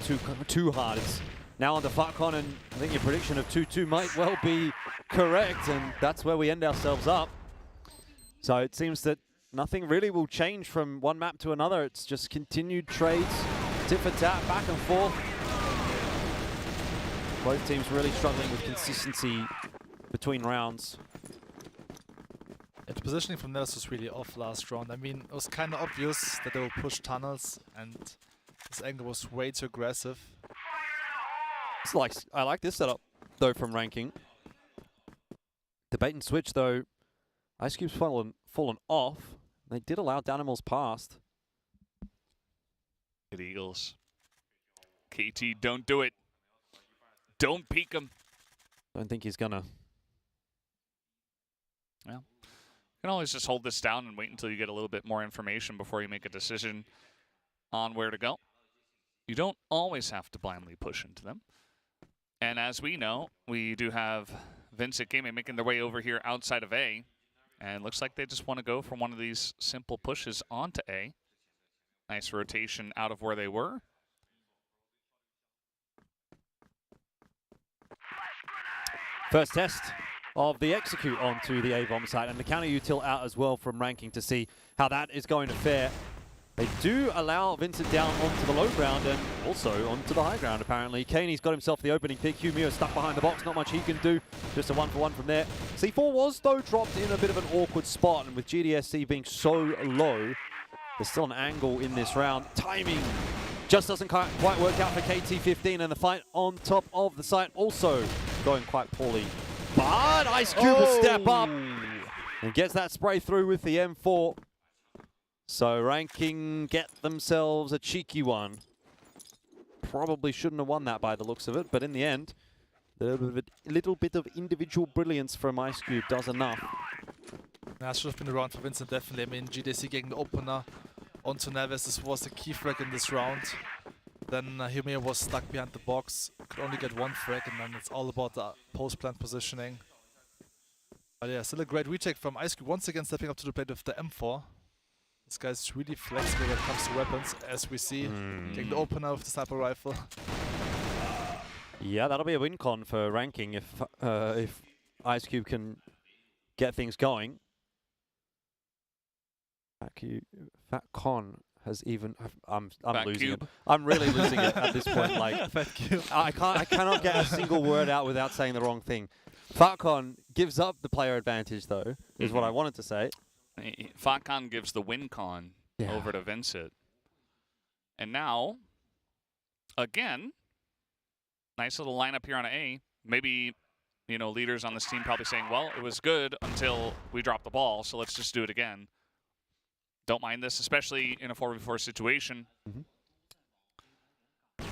too hard. It's now on to Falcon, and I think your prediction of 2-2 might well be correct, and that's where we end ourselves up. So it seems that nothing really will change from one map to another. It's just continued trades, tit for tat, back and forth. Both teams really struggling with consistency between rounds. Yeah, the positioning from Nevis was really off last round. I mean, it was kind of obvious that they will push tunnels, and this angle was way too aggressive. I like this setup, though, from ranking. The bait and switch, though, Ice Cube's fallen off. They did allow Danimal's past. Good Eagles. KT, don't do it. Don't peek him. Don't think he's gonna. Well, you can always just hold this down and wait until you get a little bit more information before you make a decision on where to go. You don't always have to blindly push into them. And as we know, we do have Vincent Gaming making their way over here outside of A. And looks like they just want to go for one of these simple pushes onto A. Nice rotation out of where they were. First test of the execute onto the A-bomb site, and the counter util out as well from ranking to see how that is going to fare. They do allow Vincent down onto the low ground and also onto the high ground, apparently. Kaney's got himself the opening pick. Hugh Muir stuck behind the box. Not much he can do. Just a 1-for-1 from there. C4 was, though, dropped in a bit of an awkward spot, and with GDSC being so low, there's still an angle in this round. Timing just doesn't quite work out for KT15, and the fight on top of the site also going quite poorly. But Ice Cube will step up and gets that spray through with the M4. So ranking get themselves a cheeky one. Probably shouldn't have won that by the looks of it, but in the end, a little bit of individual brilliance from Ice Cube does enough. That should have been the round for Vincent, definitely. I mean, GDC getting the opener onto Neves. This was the key frag in this round. Then Humir was stuck behind the box, could only get one frag, and then it's all about the post-plant positioning. But yeah, still a great retake from Ice Cube, once again stepping up to the plate with the M4. This guy's really flexible when it comes to weapons, as we see. Getting the opener with the sniper rifle. Yeah, that'll be a win con for ranking if Ice Cube can get things going. Fat Con has even. I'm losing it. I'm really losing it at this point. Like, I cannot get a single word out without saying the wrong thing. Fatcon gives up the player advantage, though, is what I wanted to say. Fatcon gives the win con over to Vincent. And now, again, nice little lineup here on A. Maybe, you know, leaders on this team probably saying, well, it was good until we dropped the ball, so let's just do it again. Don't mind this, especially in a 4v4 situation.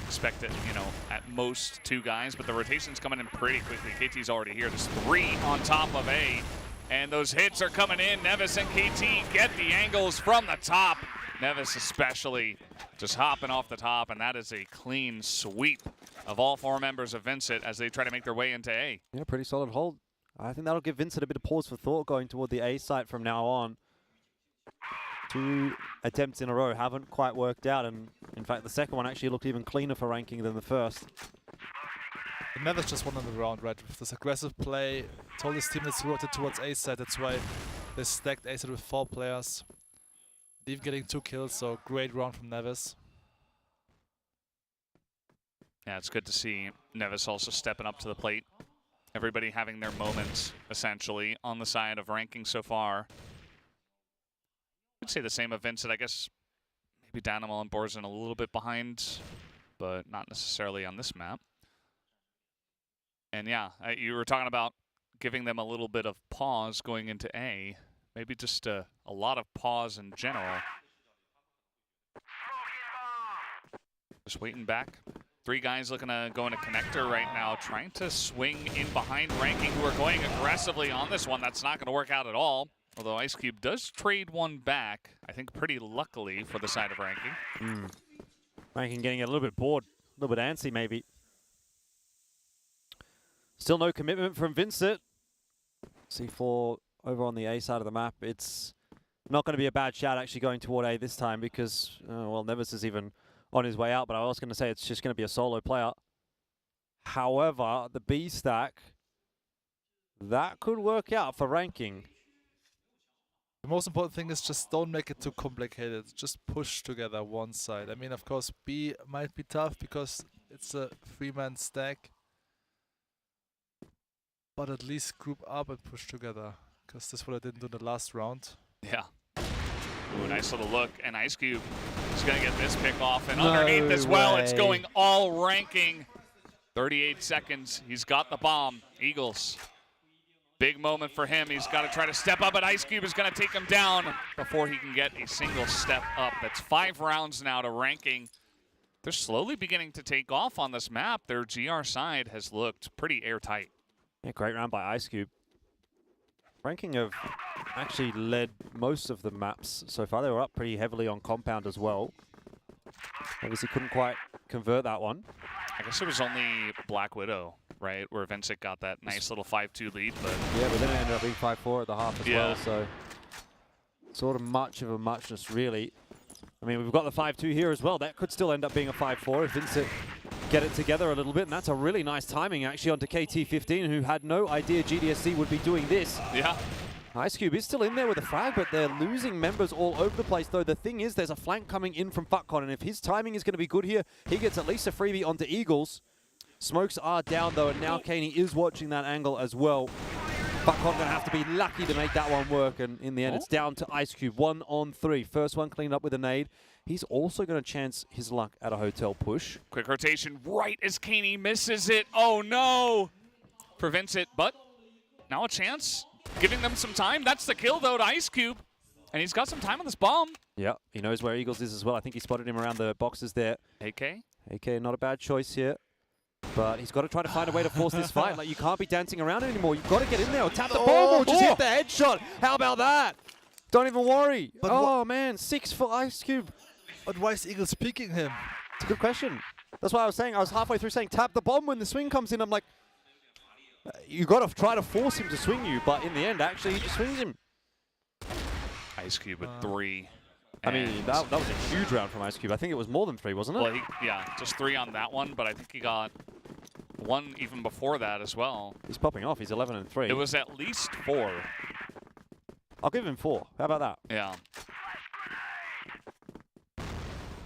Expect it, you know, at most 2 guys, but the rotation's coming in pretty quickly. KT's already here. There's 3 on top of A, and those hits are coming in. Neves and KT get the angles from the top. Neves especially just hopping off the top, and that is a clean sweep of all 4 members of Vincent as they try to make their way into A. Yeah, pretty solid hold. I think that'll give Vincent a bit of pause for thought going toward the A site from now on. 2 attempts in a row haven't quite worked out, and in fact the second one actually looked even cleaner for ranking than the first. Neves just won on the round, right? With this aggressive play, told his teammates to rotate towards A side. That's why they stacked A side with 4 players. Even getting 2 kills, so great round from Neves. Yeah, it's good to see Neves also stepping up to the plate. Everybody having their moments, essentially, on the side of ranking so far. I'd say the same of Vincent. I guess maybe Danimal and Borzen a little bit behind, but not necessarily on this map. And yeah, you were talking about giving them a little bit of pause going into A. Maybe just a lot of pause in general. Just waiting back. 3 guys looking to go into connector right now, trying to swing in behind ranking, who are going aggressively on this one. That's not going to work out at all. Although Ice Cube does trade one back, I think pretty luckily for the side of ranking. Ranking getting a little bit bored, a little bit antsy maybe. Still no commitment from Vincent. C4 over on the A side of the map. It's not going to be a bad shout actually going toward A this time because, well, Neves is even on his way out, but I was going to say it's just going to be a solo player. However, the B stack, that could work out for ranking. The most important thing is just don't make it too complicated. Just push together one side. I mean, of course, B might be tough because it's a 3-man stack. But at least group up and push together. Because this is what I didn't do in the last round. Yeah. Ooh, nice little look. And Ice Cube is going to get this pick off. And underneath as well, it's going all ranking. 38 seconds. He's got the bomb. Eagles. Big moment for him. He's got to try to step up, but Ice Cube is going to take him down before he can get a single step up. That's 5 rounds now to ranking. They're slowly beginning to take off on this map. Their GR side has looked pretty airtight. Yeah, great round by Ice Cube. Ranking have actually led most of the maps so far. They were up pretty heavily on Compound as well. Obviously couldn't quite convert that one. I guess it was only Black Widow, right, where Vincent got that nice little 5-2 lead. But yeah, but then it ended up being 5-4 at the half as well. So sort of much of a muchness, really. I mean, we've got the 5-2 here as well. That could still end up being a 5-4 if Vincent get it together a little bit. And that's a really nice timing, actually, onto KT15, who had no idea GDSC would be doing this. Yeah. Ice Cube is still in there with a frag, but they're losing members all over the place, though. The thing is, there's a flank coming in from FUTCON, and if his timing is going to be good here, he gets at least a freebie onto Eagles. Smokes are down, though, and now Kaney is watching that angle as well. FUTCON going to have to be lucky to make that one work, and in the end, it's down to Ice Cube. 1 on 3. First one cleaned up with a nade. He's also going to chance his luck at a hotel push. Quick rotation right as Kaney misses it. Oh, no. Prevents it, but now a chance. Giving them some time. That's the kill, though, to Ice Cube. And he's got some time on this bomb. Yeah, he knows where Eagles is as well. I think he spotted him around the boxes there. AK? AK, not a bad choice here. But he's got to try to find a way to force this fight. Like, you can't be dancing around it anymore. You've got to get in there or tap the bomb or just hit the headshot. How about that? Don't even worry. But oh, man, 6 for Ice Cube. But why is Eagles picking him? It's a good question. That's why I was saying, I was halfway through saying tap the bomb when the swing comes in. I'm like, you got to try to force him to swing you. But in the end, actually, he just swings him. Ice Cube with 3. I mean, that was a huge round from Ice Cube. I think it was more than 3, wasn't it? Well, yeah, just 3 on that one, but I think he got 1 even before that as well. He's popping off. He's 11 and 3. It was at least 4. I'll give him 4. How about that? Yeah.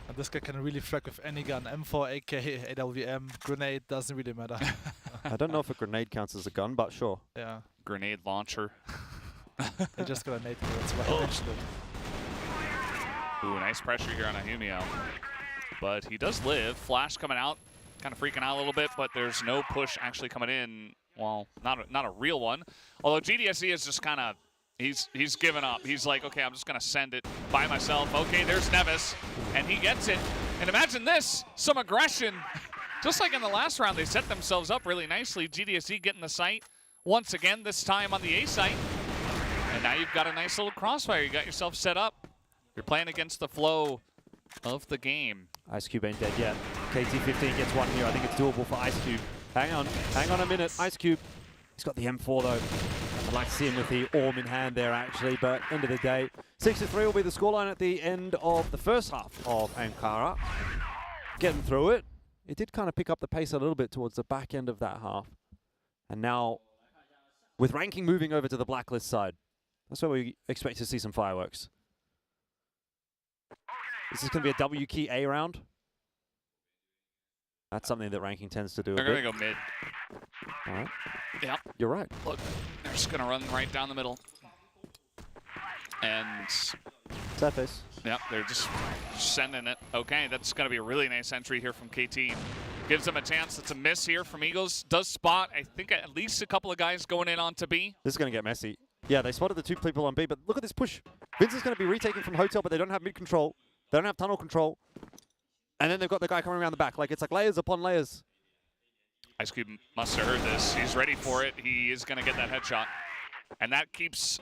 And this guy can really frag with any gun. M4, AK, AWM, grenade, doesn't really matter. I don't know if a grenade counts as a gun, but sure. Yeah. Grenade launcher. They just got a nade, that's why I mentioned it. Ooh, nice pressure here on Ahumio. But he does live. Flash coming out, kind of freaking out a little bit, but there's no push actually coming in. Well, not a real one. Although GDSC is just kind of, he's given up. He's like, okay, I'm just going to send it by myself. Okay, there's Nevis, and he gets it. And imagine this, some aggression. Just like in the last round, they set themselves up really nicely. GDSC getting the site once again, this time on the A site. And now you've got a nice little crossfire. You got yourself set up. You're playing against the flow of the game. Ice Cube ain't dead yet. KT15 gets 1 here. I think it's doable for Ice Cube. Hang on a minute. Ice Cube, he's got the M4 though. I'd like to see him with the Orm in hand there actually, but end of the day, 6-3 will be the scoreline at the end of the first half of Ankara. Getting through it. It did kind of pick up the pace a little bit towards the back end of that half. And now, with ranking moving over to the blacklist side, that's where we expect to see some fireworks. This is going to be a W key A round. That's something that ranking tends to do. They're going to go mid. All right. Yeah. You're right. Look, they're just going to run right down the middle. And CFS. Yeah, they're just sending it. Okay, that's going to be a really nice entry here from KT. Gives them a chance. It's a miss here from Eagles. Does spot, I think, at least a couple of guys going in onto B. This is going to get messy. Yeah, they spotted the 2 people on B, but look at this push. Vince is going to be retaking from Hotel, but they don't have mid control. They don't have tunnel control. And then they've got the guy coming around the back. Like, it's like layers upon layers. Ice Cube must have heard this. He's ready for it. He is going to get that headshot. And that keeps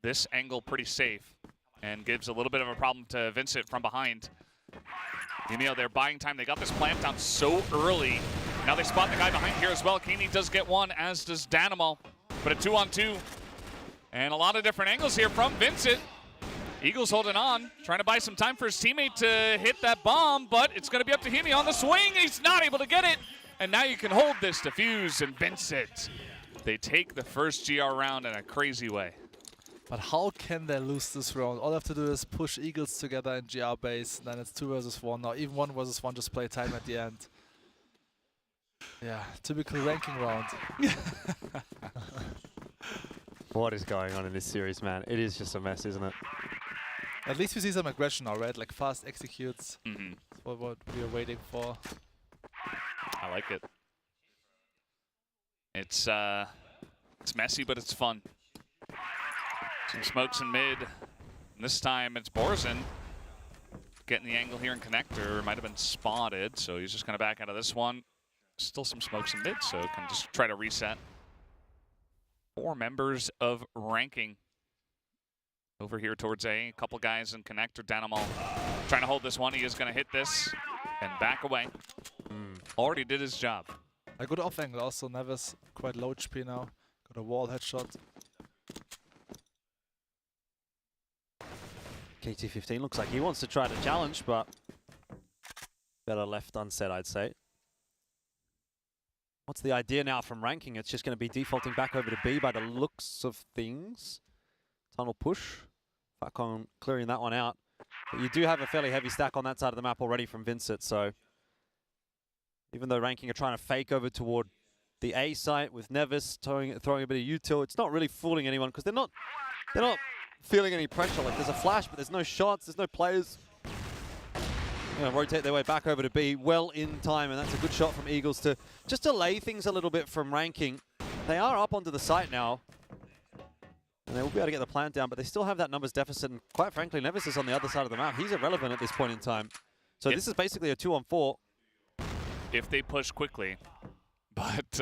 this angle pretty safe and gives a little bit of a problem to Vincent from behind. Emil, they're buying time. They got this plant down so early. Now they spot the guy behind here as well. Kaney does get 1, as does Danimal. But a 2-on-2. And a lot of different angles here from Vincent. Eagles holding on, trying to buy some time for his teammate to hit that bomb, but it's going to be up to him on the swing. He's not able to get it. And now you can hold this defuse, and Vincent, they take the first GR round in a crazy way. But how can they lose this round? All they have to do is push Eagles together in GR base, then it's 2 versus 1, or even 1 versus 1, just play time at the end. Yeah, typical ranking round. What is going on in this series, man? It is just a mess, isn't it? At least we see some aggression now, right? Like fast executes. Mm-hmm. That's what we are waiting for. I like it. It's messy, but it's fun. Some smokes in mid. And this time it's Borzen getting the angle here in connector. Might have been spotted, so he's just going to back out of this one. Still some smokes in mid, so can just try to reset. 4 members of ranking over here towards A. A couple guys in connector. Danimal trying to hold this one. He is going to hit this and back away. Already did his job. A good off angle also. Neves quite low HP now. Got a wall headshot. KT15 looks like he wants to try to challenge, but better left unsaid, I'd say. What's the idea now from ranking? It's just going to be defaulting back over to B by the looks of things. Tunnel push. Falcon clearing that one out. But you do have a fairly heavy stack on that side of the map already from Vincent, so even though ranking are trying to fake over toward the A site with Nevis throwing a bit of util, it's not really fooling anyone because they're not feeling any pressure. Like, there's a flash, but there's no shots, there's no players. Going to rotate their way back over to B well in time, and that's a good shot from Eagles to just delay things a little bit from ranking. They are up onto the site now, and they will be able to get the plant down, but they still have that numbers deficit, and quite frankly, Nevis is on the other side of the map. He's irrelevant at this point in time. So this is basically a 2-on-4. If they push quickly, but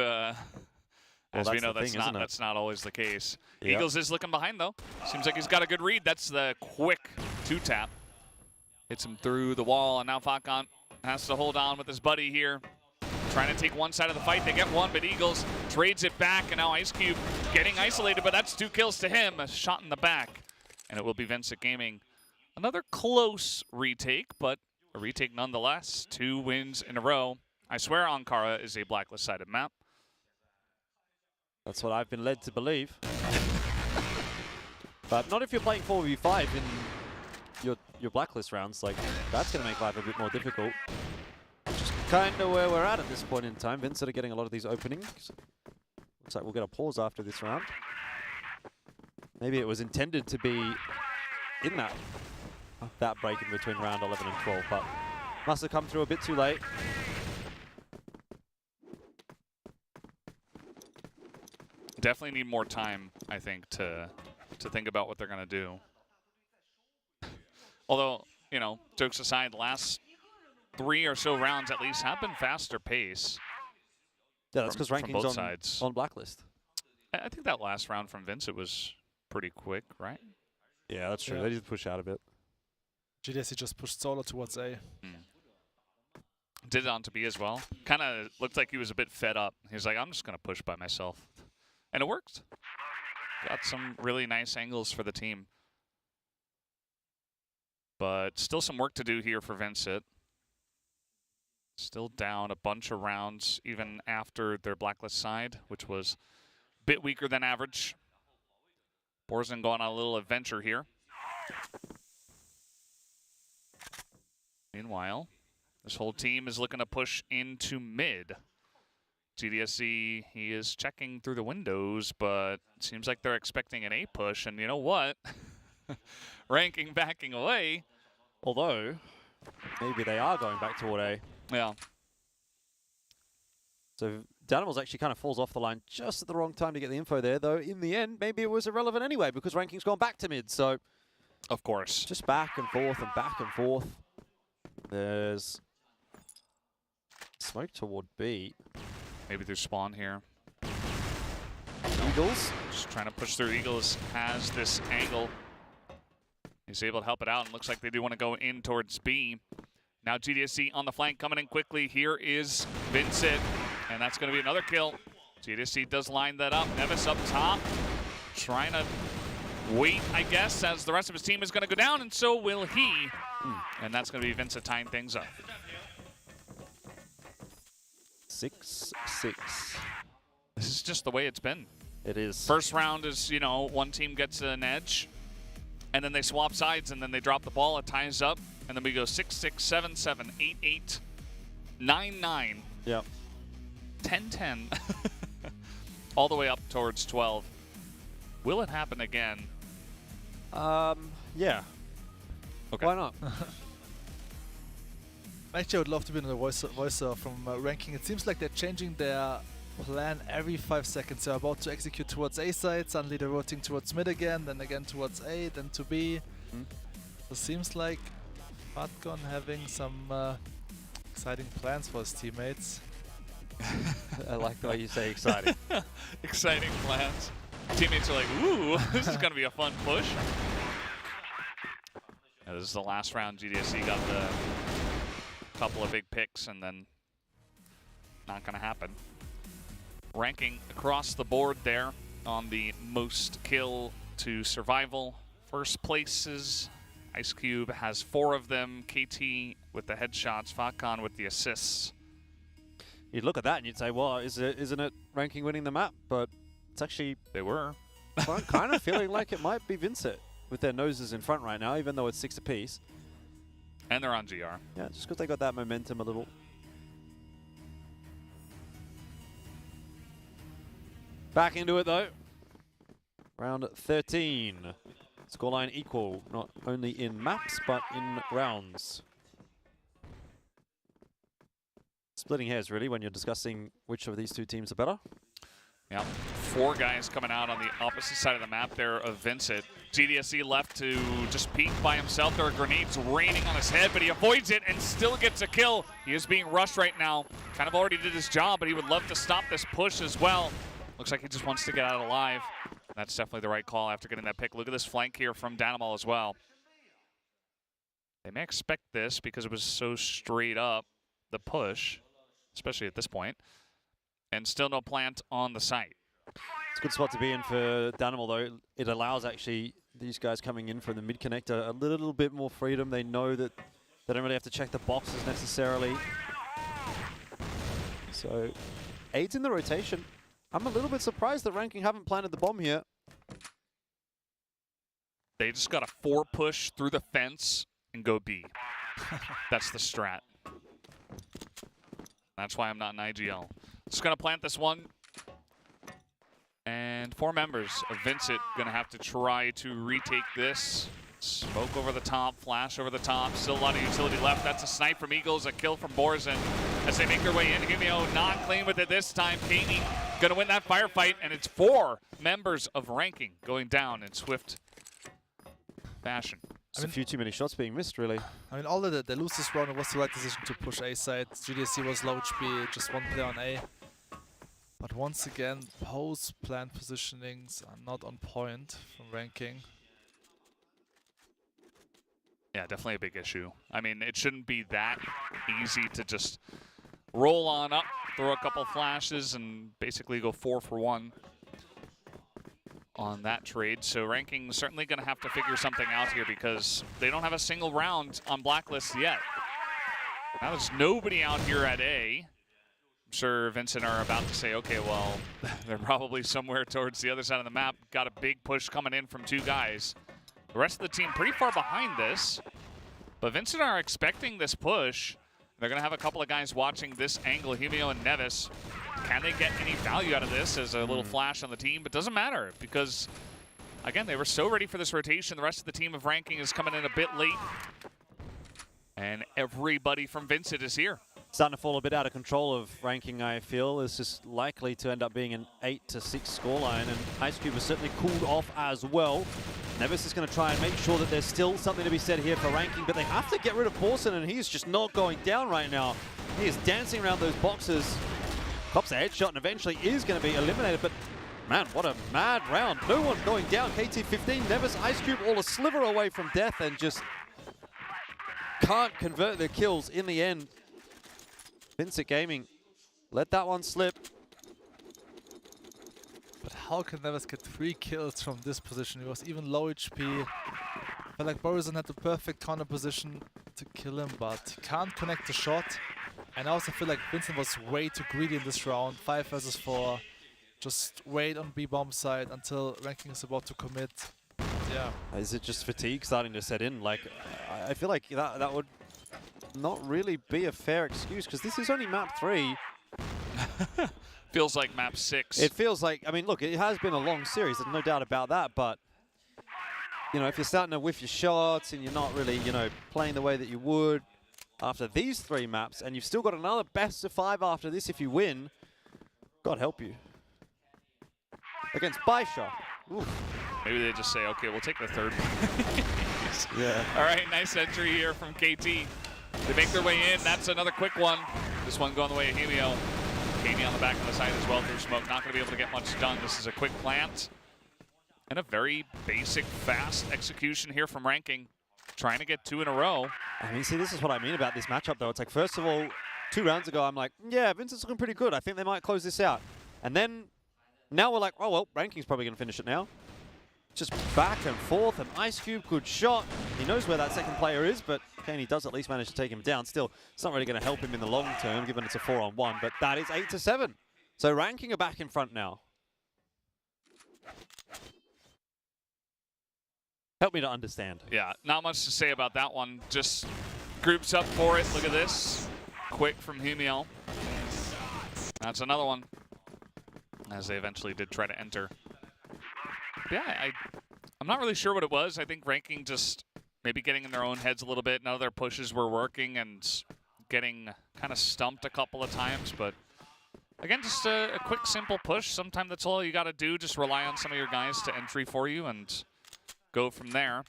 as we know, that's not always the case. Yep. Eagles is looking behind, though. Seems like he's got a good read. That's the quick 2-tap. Hits him through the wall, and now Falcon has to hold on with his buddy here. Trying to take one side of the fight. They get one, but Eagles trades it back, and now Ice Cube getting isolated, but that's 2 kills to him. A shot in the back, and it will be Vincent Gaming. Another close retake, but a retake nonetheless. 2 wins in a row. I swear Ankara is a blacklist-sided map. That's what I've been led to believe. But not if you're playing 4v5 in your blacklist rounds. Like, that's going to make life a bit more difficult. Which is kind of where we're at this point in time. Vincent are getting a lot of these openings. Looks like we'll get a pause after this round. Maybe it was intended to be in that break in between round 11 and 12, but must have come through a bit too late. Definitely need more time, I think, to think about what they're going to do. Although, you know, jokes aside, the last 3 or so rounds at least have been faster pace. Yeah, that's because ranking's on blacklist. I think that last round from Vincent was pretty quick, right? Yeah, that's true. Yeah. They did push out a bit. GDSC just pushed solo towards A. Did it on to B as well. Kind of looked like he was a bit fed up. He was like, I'm just going to push by myself. And it worked. Got some really nice angles for the team. But still some work to do here for Vincent. Still down a bunch of rounds even after their blacklist side, which was a bit weaker than average. Borzen going on a little adventure here. Meanwhile, this whole team is looking to push into mid. GDSC, he is checking through the windows, but it seems like they're expecting an A push, and you know what? Ranking backing away. Although, maybe they are going back toward A. Yeah. So Danimals actually kind of falls off the line just at the wrong time to get the info there, though in the end, maybe it was irrelevant anyway because ranking's gone back to mid, so. Of course. Just back and forth and back and forth. There's smoke toward B. Maybe through spawn here. Eagles. Just trying to push through. Eagles has this angle. He's able to help it out, and looks like they do want to go in towards B. Now GDSC on the flank coming in quickly. Here is Vincent, and that's going to be another kill. GDSC does line that up. Nevis up top, trying to wait, I guess, as the rest of his team is going to go down, and so will he. And that's going to be Vincent tying things up. 6-6. This is just the way it's been. It is. First round is, you know, one team gets an edge, and then they swap sides, and then they drop the ball. It ties up, and then we go 6-6, 7-7, 8-8, 9-9. Yep. 10-10. All the way up towards 12. Will it happen again? Yeah. Okay. Why not? Actually, I would love to be in the voiceover from ranking. It seems like they're changing their plan every 5 seconds. They're about to execute towards A side, suddenly they're rotating towards mid again, then again towards A, then to B. So it seems like Fatcon having some exciting plans for his teammates. I like the way you say exciting. Exciting plans. Teammates are like, ooh, this is going to be a fun push. Yeah, this is the last round. GDSC got the couple of big picks, and then not going to happen. Ranking across the board there on the most kill to survival. First places, Ice Cube has 4 of them, KT with the headshots, Falcon with the assists. You'd look at that and you'd say, well, isn't it Ranking winning the map? But it's actually... They were. I'm kind of feeling like it might be Vincent with their noses in front right now, even though it's 6 apiece. And they're on GR. Yeah, just because they got that momentum a little. Back into it, though. Round 13. Scoreline equal, not only in maps, but in rounds. Splitting hairs, really, when you're discussing which of these two teams are better. Yeah, 4 guys coming out on the opposite side of the map there of Vincent. GDSC left to just peek by himself. There are grenades raining on his head, but he avoids it and still gets a kill. He is being rushed right now. Kind of already did his job, but he would love to stop this push as well. Looks like he just wants to get out alive. That's definitely the right call after getting that pick. Look at this flank here from Danimal as well. They may expect this because it was so straight up, the push, especially at this point. And still no plant on the site. It's a good spot to be in for Danimal, though. It allows actually these guys coming in from the mid connector a little bit more freedom. They know that they don't really have to check the boxes necessarily. So, aids in the rotation. I'm a little bit surprised that Ranking haven't planted the bomb here. They just got a 4 push through the fence and go B. That's the strat. That's why I'm not an IGL. Just gonna plant this one. And 4 members of Vincent gonna have to try to retake this. Smoke over the top, flash over the top. Still a lot of utility left. That's a snipe from Eagles, a kill from Borzen. As they make their way in, Humio not clean with it this time. Kaney gonna win that firefight, and it's 4 members of Ranking going down in swift fashion. Just a few too many shots being missed, really. I mean, although they lose this round, it was the right decision to push A side. GDSC was low HP, just 1 player on A. But once again, post-plant positionings are not on point from Ranking. Yeah, definitely a big issue. I mean, it shouldn't be that easy to just roll on up, throw a couple flashes, and basically go 4 for 1 on that trade. So Ranking certainly going to have to figure something out here because they don't have a single round on Blacklist yet. Now there's nobody out here at A. I'm sure Vincent are about to say, okay, well, they're probably somewhere towards the other side of the map. Got a big push coming in from 2 guys. The rest of the team pretty far behind this, but Vincent are expecting this push. They're going to have a couple of guys watching this angle, Humio and Nevis. Can they get any value out of this as a little flash on the team? But doesn't matter because, again, they were so ready for this rotation. The rest of the team of Ranking is coming in a bit late. And everybody from Vincent is here. Starting to fall a bit out of control of Ranking, I feel. It's just likely to end up being an 8-6 scoreline, and Ice Cube is certainly cooled off as well. Nevis is going to try and make sure that there's still something to be said here for Ranking, but they have to get rid of Borson, and he's just not going down right now. He is dancing around those boxes. Cops a headshot and eventually is going to be eliminated, but man, what a mad round. No one going down. KT-15, Nevis, Ice Cube all a sliver away from death and just can't convert their kills in the end. Vincent Gaming let that one slip. But how can Nevis get 3 kills from this position? He was even low HP. I felt like Borison had the perfect counter position to kill him, but he can't connect the shot. And I also feel like Vincent was way too greedy in this round. 5 versus 4. Just wait on B-bomb side until Ranking is about to commit. Yeah. Is it just fatigue starting to set in? Like, I feel like that would not really be a fair excuse because this is only map 3. Feels like map 6. It feels like, I mean, look, it has been a long series, there's no doubt about that, but, you know, if you're starting to whiff your shots and you're not really, you know, playing the way that you would after these 3 maps, and you've still got another best of 5 after this if you win, God help you. Against Baisha. Oof. Maybe they just say, okay, we'll take the 3rd. Yeah. All right, nice entry here from KT. They make their way in. That's another quick one. This one going the way of Humio. Kaney on the back of the side as well through smoke. Not going to be able to get much done. This is a quick plant. And a very basic, fast execution here from Ranking. Trying to get 2 in a row. I mean, see, this is what I mean about this matchup, though. It's like, first of all, 2 rounds ago, I'm like, yeah, Vincent's looking pretty good. I think they might close this out. And then now we're like, oh, well, Ranking's probably going to finish it now. Just back and forth, and Ice Cube, good shot. He knows where that second player is, but Kaney does at least manage to take him down. Still, it's not really going to help him in the long term, given it's a 4-on-1, but that is 8-7. So Ranking are back in front now. Help me to understand. Yeah, not much to say about that one. Just groups up for it. Look at this. Quick from Humiel. That's another one. As they eventually did try to enter. Yeah, I'm not really sure what it was. I think Ranking just maybe getting in their own heads a little bit. None of their pushes were working and getting kind of stumped a couple of times. But again, just a quick, simple push. Sometimes that's all you got to do. Just rely on some of your guys to entry for you and go from there.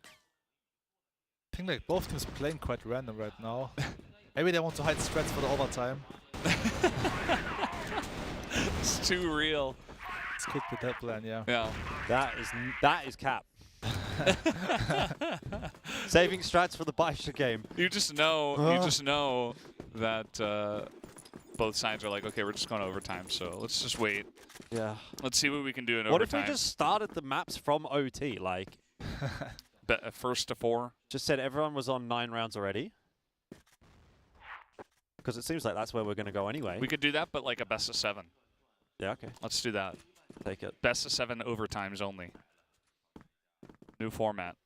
I think like both teams playing quite random right now. Maybe they want to hide strats for the overtime. It's too real. It's could be that plan, yeah. Yeah. That is cap. Saving strats for the Baisha game. You just know that both sides are like, okay, we're just going to overtime, so let's just wait. Yeah. Let's see what we can do in what overtime. What if we just started the maps from OT, like? First to 4? Just said everyone was on 9 rounds already. Because it seems like that's where we're going to go anyway. We could do that, but like a best of 7. Yeah, okay. Let's do that. Take it. Best of 7 overtimes only. New format.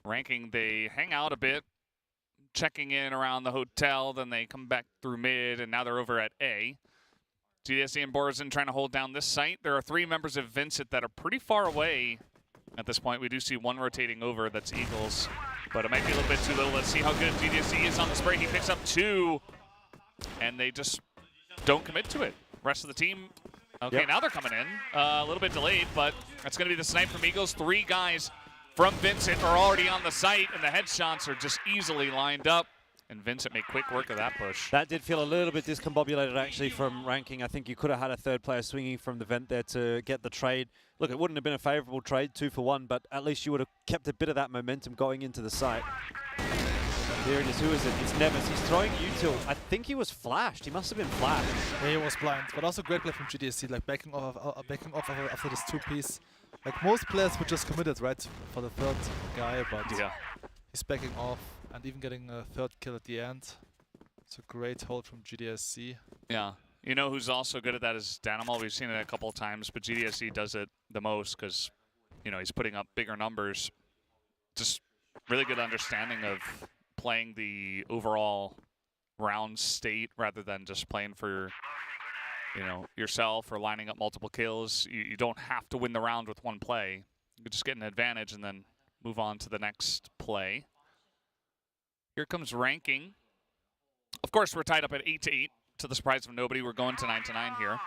Ranking, they hang out a bit, checking in around the hotel, then they come back through mid, and now they're over at A. GDSC and Borzin trying to hold down this site. There are 3 members of Vincent that are pretty far away at this point. We do see one rotating over, that's Eagles, but it might be a little bit too little. Let's see how good GDSC is on the spray. He picks up 2, and they just don't commit to it. Rest of the team, okay, now they're coming in. A little bit delayed, but that's going to be the snipe from Eagles. 3 guys from Vincent are already on the site, and the headshots are just easily lined up. And Vincent made quick work of that push. That did feel a little bit discombobulated, actually, from Ranking. I think you could have had a third player swinging from the vent there to get the trade. Look, it wouldn't have been a favorable trade, 2 for 1, but at least you would have kept a bit of that momentum going into the site. Here it is. Who is it? It's Nevis. He's throwing util. I think he was flashed. He must have been flashed. Yeah, he was blind, but also great play from GDSC, like backing off after this 2-piece. Like most players were just committed, right, for the third guy, but yeah, he's backing off and even getting a 3rd kill at the end. It's a great hold from GDSC. Yeah. You know who's also good at that is Danimal. We've seen it a couple of times, but GDSC does it the most because, you know, he's putting up bigger numbers. Just really good understanding of playing the overall round state rather than just playing for, you know, yourself or lining up multiple kills. You don't have to win the round with one play. You can just get an advantage and then move on to the next play. Here comes Ranking. Of course, we're tied up at 8-8. To the surprise of nobody, we're going to 9-9 here.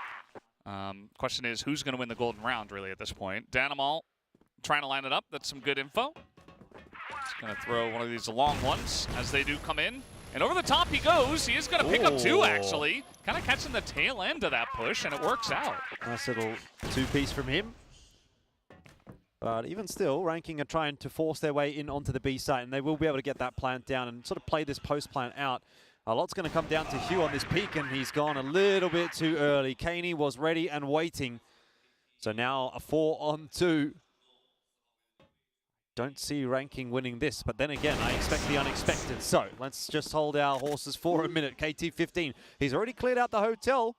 Question is, who's going to win the golden round, really, at this point? Danimal trying to line it up. That's some good info. He's going to throw one of these long ones as they do come in. And over the top he goes. He is going to pick up 2, actually. Kind of catching the tail end of that push, and it works out. Nice little 2-piece from him. But even still, Ranking are trying to force their way in onto the B site, and they will be able to get that plant down and sort of play this post plant out. A lot's going to come down to Hugh on this peak, and he's gone a little bit too early. Kaney was ready and waiting. So now a 4-on-2. Don't see Ranking winning this, but then again, I expect the unexpected. So let's just hold our horses for a minute. KT-15, he's already cleared out the hotel,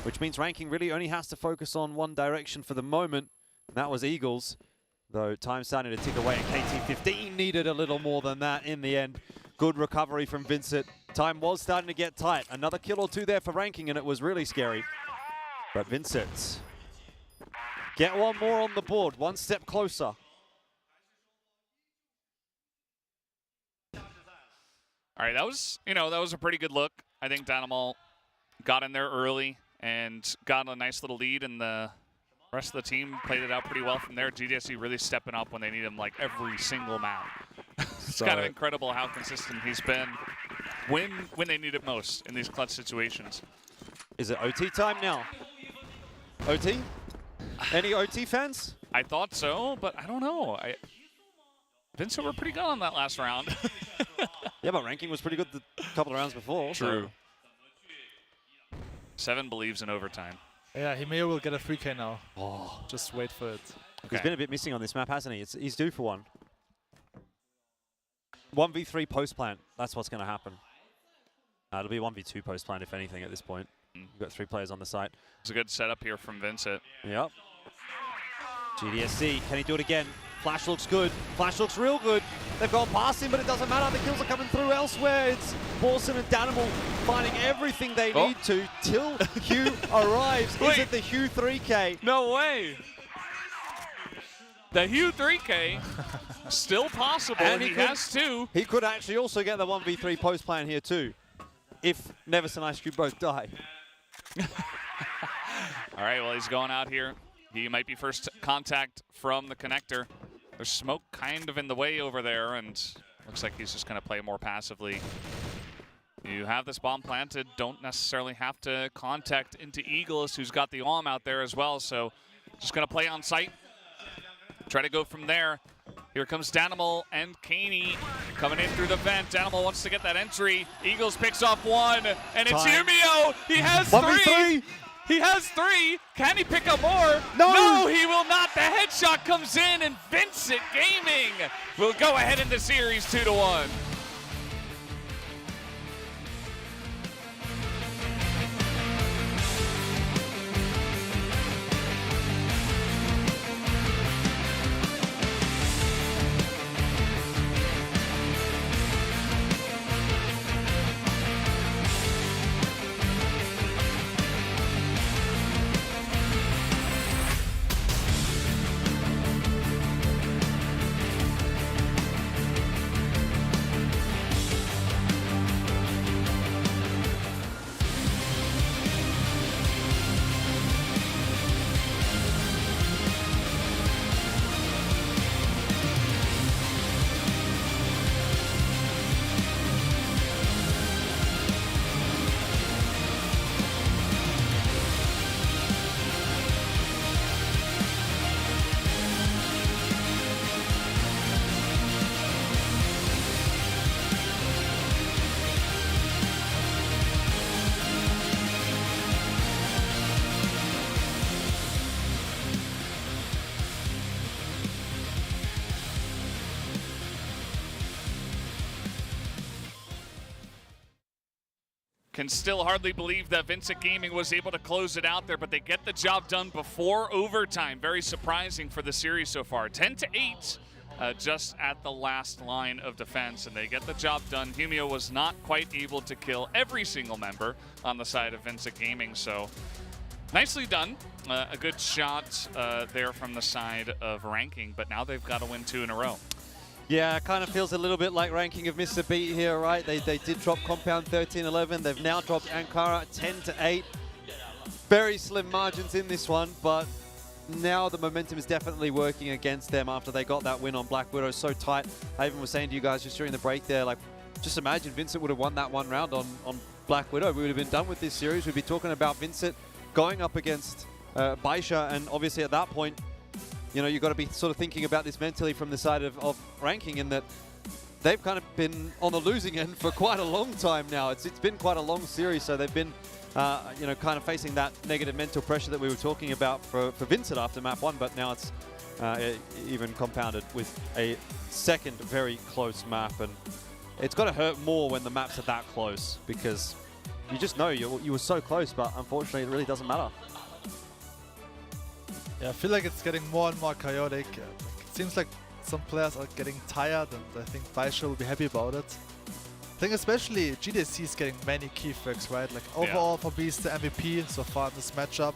which means Ranking really only has to focus on one direction for the moment, and that was Eagles. Though time's starting to tick away, and KT-15 needed a little more than that in the end. Good recovery from Vincent. Time was starting to get tight. Another kill or 2 there for Ranking, and it was really scary. But Vincent, get one more on the board, one step closer. All right, that was a pretty good look. I think Danimal got in there early and got a nice little lead, and the rest of the team played it out pretty well from there. GDSC really stepping up when they need him, like every single map. It's kind of incredible how consistent he's been when they need it most in these clutch situations. Is it OT time now? OT? Any OT fans? I thought so, but I don't know. Vincent were pretty good on that last round. Yeah, but Ranking was pretty good the couple of rounds before. True. 7 believes in overtime. Yeah, Himeo will get a 3K now. Oh, just wait for it. Okay. He's been a bit missing on this map, hasn't he? He's due for one. 1v3 post plant. That's what's going to happen. It'll be 1v2 post plant, if anything, at this point. You've got 3 players on the site. It's a good setup here from Vincent. Yep. GDSC, can he do it again? Flash looks good. Flash looks real good. They've gone past him, but it doesn't matter. The kills are coming through elsewhere. It's Borson and Danimal finding everything they need to till Hugh arrives. Is it the Hugh 3K? No way. The Hugh 3K, still possible, and he has 2. He could actually also get the 1v3 post plan here too, if Nevis and Ice Cube both die. All right, well, he's going out here. He might be first contact from the connector. There's smoke kind of in the way over there, and looks like he's just going to play more passively. You have this bomb planted, don't necessarily have to contact into Eagles, who's got the arm out there as well, so just going to play on site. Try to go from there. Here comes Danimal and Caney coming in through the vent. Danimal wants to get that entry. Eagles picks off 1, and it's Yumio. He has 3. He has 3. Can he pick up more? No, he will not. The headshot comes in, and Vincent Gaming will go ahead in the series 2-1. Can still hardly believe that Vincent Gaming was able to close it out there, but they get the job done before overtime. Very surprising for the series so far. 10-8, just at the last line of defense, and they get the job done. Humio was not quite able to kill every single member on the side of Vincent Gaming, so nicely done. A good shot there from the side of Ranking, but now they've got to win 2 in a row. Yeah, it kind of feels a little bit like Ranking of missed a beat here, right? They did drop Compound 13-11. They've now dropped Ankara 10-8. Very slim margins in this one, but now the momentum is definitely working against them after they got that win on Black Widow so tight. I even was saying to you guys just during the break there, like, just imagine Vincent would have won that one round on Black Widow. We would have been done with this series. We'd be talking about Vincent going up against Baisha, and obviously at that point, you know, you've got to be sort of thinking about this mentally from the side of Ranking, in that they've kind of been on the losing end for quite a long time now. It's been quite a long series, so they've been, you know, kind of facing that negative mental pressure that we were talking about for Vincent after map 1, but now it's even compounded with a second very close map, and it's got to hurt more when the maps are that close, because you just know you were so close, but unfortunately it really doesn't matter. Yeah, I feel like it's getting more and more chaotic. It seems like some players are getting tired, and I think Baisha will be happy about it. I think especially GDC is getting many key frags, right? Like overall for B is the MVP so far in this matchup.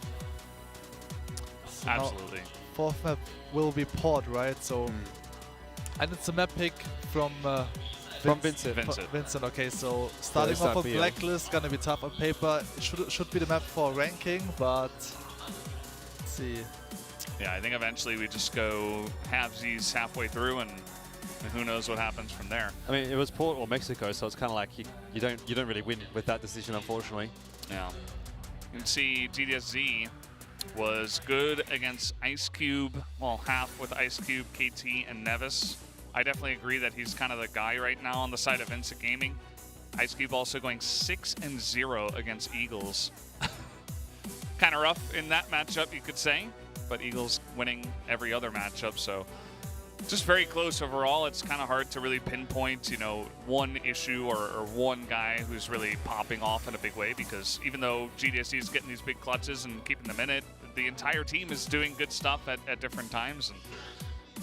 So absolutely. Fourth map will be Port, right? So, and it's a map pick from Vincent. Vincent, okay, so starting off on Blacklist, gonna be tough on paper. It should be the map for Ranking, but let's see. Yeah, I think eventually we just go halvesies halfway through, and who knows what happens from there. I mean, it was Port or Mexico, so it's kind of like you don't really win with that decision, unfortunately. Yeah. You can see GDSZ was good against Ice Cube, well, half with Ice Cube, KT, and Nevis. I definitely agree that he's kind of the guy right now on the side of Vincent Gaming. Ice Cube also going 6-0 against Eagles. kind of rough in that matchup, you could say. But Eagles winning every other matchup, so just very close overall. It's kind of hard to really pinpoint, you know, one issue or one guy who's really popping off in a big way, because even though GDSC is getting these big clutches and keeping them in it, the entire team is doing good stuff at different times. And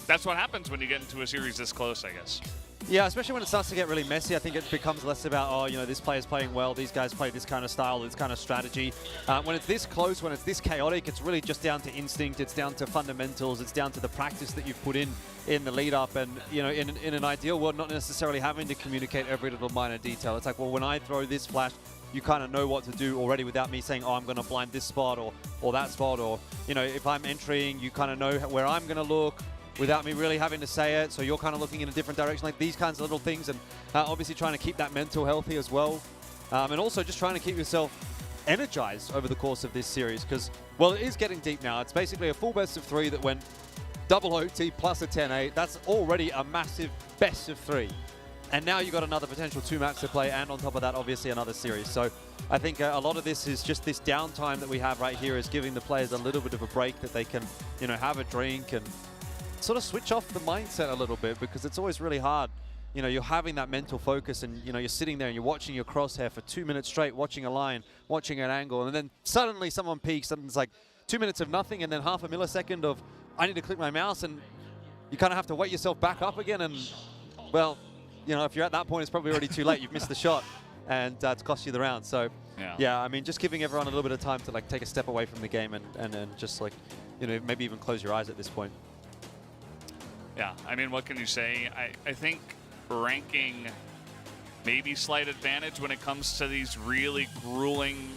that's what happens when you get into a series this close, I guess. Yeah, especially when it starts to get really messy. I think it becomes less about, oh, you know, this player's playing well, these guys play this kind of style, this kind of strategy. When it's this close, when it's this chaotic, it's really just down to instinct, it's down to fundamentals, it's down to the practice that you've put in the lead up. And, you know, in an ideal world, not necessarily having to communicate every little minor detail. It's like, well, when I throw this flash, you kind of know what to do already without me saying, oh, I'm going to blind this spot or that spot. Or, you know, if I'm entering, you kind of know where I'm going to look without me really having to say it, so you're kind of looking in a different direction, like these kinds of little things. And obviously trying to keep that mental healthy as well, and also just trying to keep yourself energized over the course of this series, because, well, it is getting deep now. It's basically a full best of 3 that went double OT plus a 10-8. That's already a massive best of 3, and now you've got another potential 2 maps to play, and on top of that, obviously another series. So I think a lot of this is just this downtime that we have right here is giving the players a little bit of a break that they can, you know, have a drink and sort of switch off the mindset a little bit, because it's always really hard. You know, you're having that mental focus and, you know, you're sitting there and you're watching your crosshair for 2 minutes straight, watching a line, watching an angle, and then suddenly someone peeks and it's like 2 minutes of nothing and then half a millisecond of I need to click my mouse, and you kind of have to wait yourself back up again. And, well, you know, if you're at that point, it's probably already too late. You've missed the shot and it's cost you the round. So, yeah, I mean, just giving everyone a little bit of time to, like, take a step away from the game and just, like, you know, maybe even close your eyes at this point. Yeah, I mean, what can you say? I think ranking maybe slight advantage when it comes to these really grueling,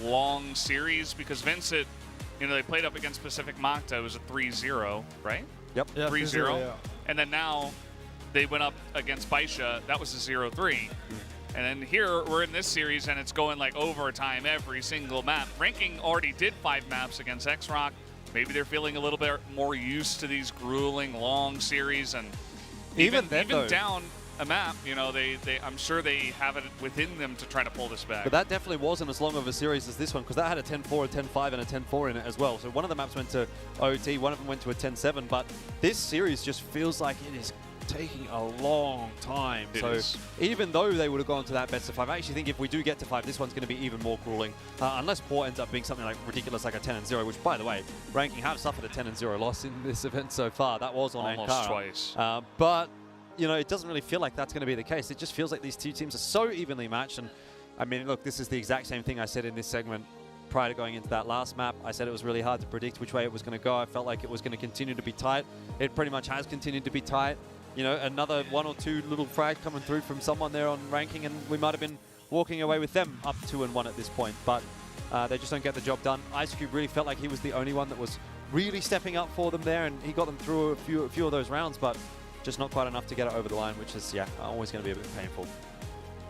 long series, because Vincent, you know, they played up against Pacific Makta. It was a 3-0, right? Yep. Yeah, 3-0. yeah. And then now they went up against Baisha. That was a 0-3. And then here we're in this series, and it's going like overtime every single map. Ranking already did 5 maps against X-Rock. Maybe they're feeling a little bit more used to these grueling, long series, and even down a map, you know, I'm sure they have it within them to try to pull this back. But that definitely wasn't as long of a series as this one, because that had a 10-4, a 10-5, and a 10-4 in it as well. So one of the maps went to OT, one of them went to a 10-7, but this series just feels like it is taking a long time. Even though they would have gone to that best of 5, I actually think if we do get to 5, this one's going to be even more grueling, unless Port ends up being something like ridiculous, like a 10-0, which, by the way, ranking have suffered a 10-0 loss in this event so far. That was on almost Ankara. Twice. But, you know, it doesn't really feel like that's going to be the case. It just feels like these two teams are so evenly matched. And, I mean, look, this is the exact same thing I said in this segment prior to going into that last map. I said it was really hard to predict which way it was going to go. I felt like it was going to continue to be tight. It pretty much has continued to be tight. You know, another 1 or 2 little frag coming through from someone there on ranking, and we might have been walking away with them up 2-1 at this point. But they just don't get the job done. Ice Cube really felt like he was the only one that was really stepping up for them there, and he got them through a few of those rounds, but just not quite enough to get it over the line, which is, yeah, always going to be a bit painful.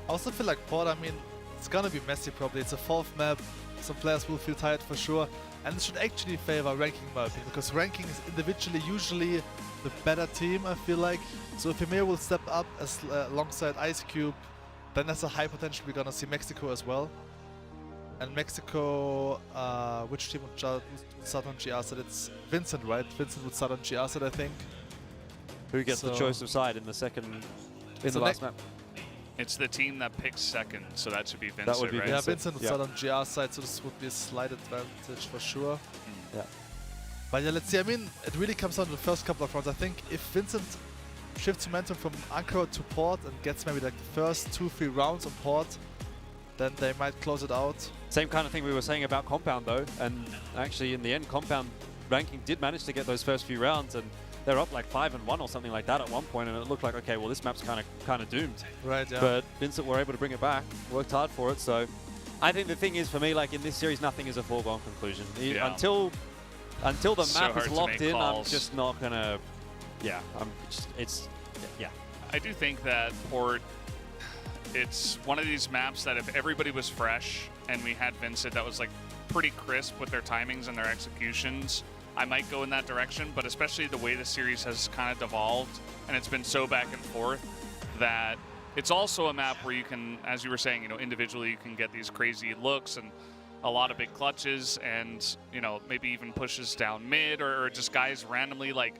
I also feel like Port, I mean, it's going to be messy probably. It's a 4th map. Some players will feel tired for sure. And it should actually favor ranking, in my opinion, because ranking is individually usually the better team, I feel like. So if Emir will step up as alongside Ice Cube, then there's a high potential we're gonna see Mexico as well. And Mexico, which team would start on GR set? It's Vincent, right? Vincent would start on GR set, I think. Who gets the choice of side in the the last map? It's the team that picks second, so that should be Vincent, that would be right? Yeah, Vincent would start on GR side, so this would be a slight advantage for sure. Yeah. But yeah, let's see. I mean, it really comes down to the first couple of rounds. I think if Vincent shifts momentum from Ankara to Port and gets maybe like the first 2-3 rounds on Port, then they might close it out. Same kind of thing we were saying about Compound, though. And actually, in the end, Compound ranking did manage to get those first few rounds, and they're up like 5-1 or something like that at one point, and it looked like, okay, well, this map's kind of doomed. Right, yeah. But Vincent were able to bring it back, worked hard for it. So I think the thing is, for me, like in this series, nothing is a foregone conclusion. Yeah. Until the map is locked in, calls. I'm just not gonna. Yeah, yeah. I do think that Port, it's one of these maps that if everybody was fresh and we had Vincent that was like pretty crisp with their timings and their executions, I might go in that direction. But especially the way the series has kind of devolved and it's been so back and forth, that it's also a map where you can, as you were saying, you know, individually you can get these crazy looks, and a lot of big clutches and, you know, maybe even pushes down mid or just guys randomly like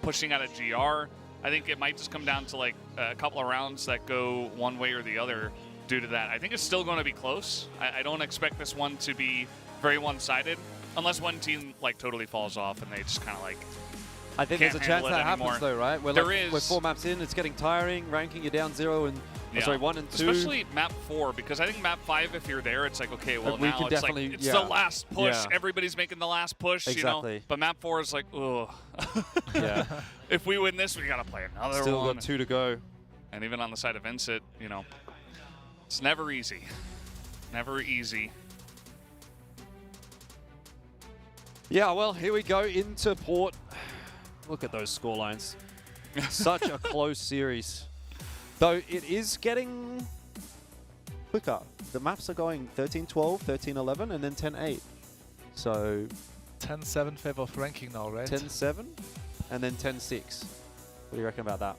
pushing out a GR. I think it might just come down to like a couple of rounds that go one way or the other due to that. I think it's still going to be close. I don't expect this one to be very one-sided unless one team like totally falls off and they just kind of like I think there's a chance that happens though, right? We're 4 maps in, it's getting tiring, ranking you down 0 and sorry, 1 and 2. Especially map 4, because I think map 5, if you're there, it's like, okay, well we now can it's like definitely, it's the last push. Everybody's making the last push, exactly. you know. But map 4 is like, ugh. Yeah. If we win this, we gotta play another Still one. got 2 to go. And even on the side of Vincent, you know, it's never easy. Never easy. Yeah, well, here we go into Port. Look at those scorelines. Such a close series. Though it is getting quicker. The maps are going 13-12, 13-11, and then 10-8. So 10-7 favor of ranking now, right? 10-7, and then 10-6. What do you reckon about that?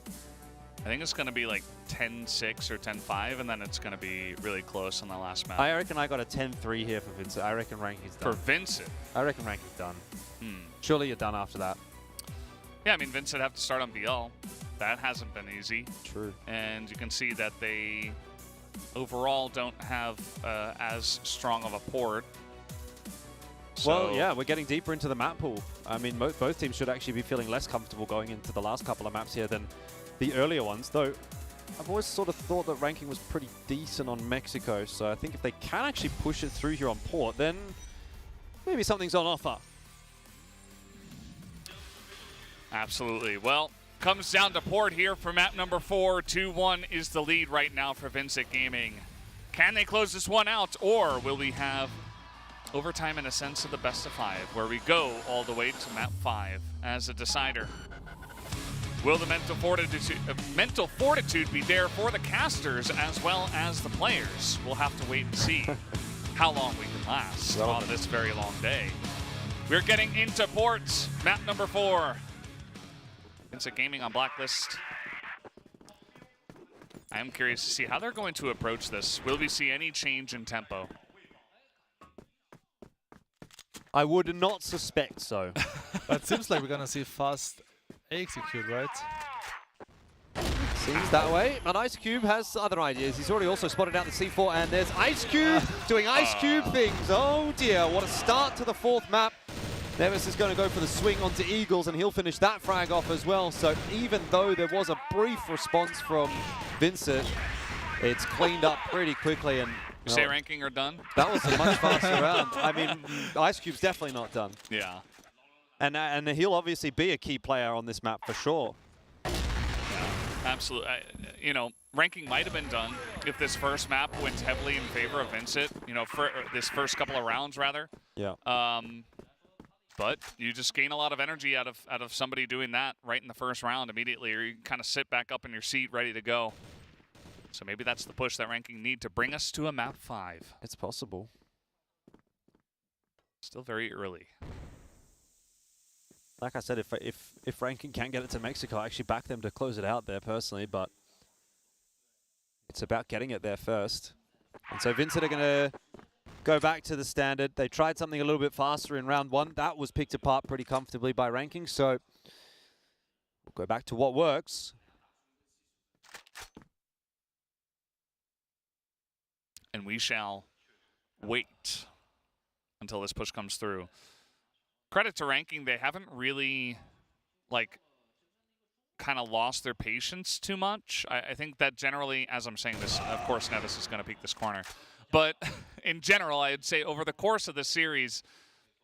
I think it's going to be like 10-6 or 10-5, and then it's going to be really close on the last map. I reckon I got a 10-3 here for Vincent. I reckon ranking's done. For Vincent? I reckon ranking's done. Surely you're done after that. Yeah, I mean, Vincent have to start on BL. That hasn't been easy. True. And you can see that they overall don't have as strong of a port. So well, yeah, we're getting deeper into the map pool. I mean, both teams should actually be feeling less comfortable going into the last couple of maps here than the earlier ones, though I've always sort of thought that ranking was pretty decent on Mexico, so I think if they can actually push it through here on Port, then maybe something's on offer. Absolutely. Well, comes down to Port here for map number 4. 2-1 is the lead right now for Vincent Gaming. Can they close this one out, or will we have overtime in a sense of the best of 5, where we go all the way to map 5 as a decider? Will the mental fortitude be there for the casters as well as the players? We'll have to wait and see how long we can last on this very long day. We're getting into Port, map number 4. Vincent Gaming on Blacklist. I am curious to see how they're going to approach this. Will we see any change in tempo? I would not suspect so. It seems like we're going to see fast execute, right? Seems that way. And Ice Cube has other ideas. He's already also spotted out the C4, and there's Ice Cube doing Ice Cube things. Oh dear, what a start to the 4th map. Nevis is going to go for the swing onto Eagles, and he'll finish that frag off as well. So even though there was a brief response from Vincent, it's cleaned up pretty quickly. And you say ranking are done? That was a much faster round. I mean, Ice Cube's definitely not done. Yeah. And he'll obviously be a key player on this map for sure. Yeah, absolutely. You know, ranking might have been done if this first map went heavily in favor of Vincent, you know, for this first couple of rounds, rather. Yeah. But you just gain a lot of energy out of somebody doing that right in the first round immediately, or you kind of sit back up in your seat ready to go. So maybe that's the push that ranking need to bring us to a map 5. It's possible. Still very early. Like I said, if ranking can get it to Mexico, I actually back them to close it out there personally, but it's about getting it there first. And so Vincent are going to go back to the standard. They tried something a little bit faster in round 1. That was picked apart pretty comfortably by ranking, so we'll go back to what works. And we shall wait until this push comes through. Credit to ranking, they haven't really, like, kind of lost their patience too much. I think that generally, as I'm saying this, of course Nevis is going to peek this corner. But in general, I'd say over the course of the series,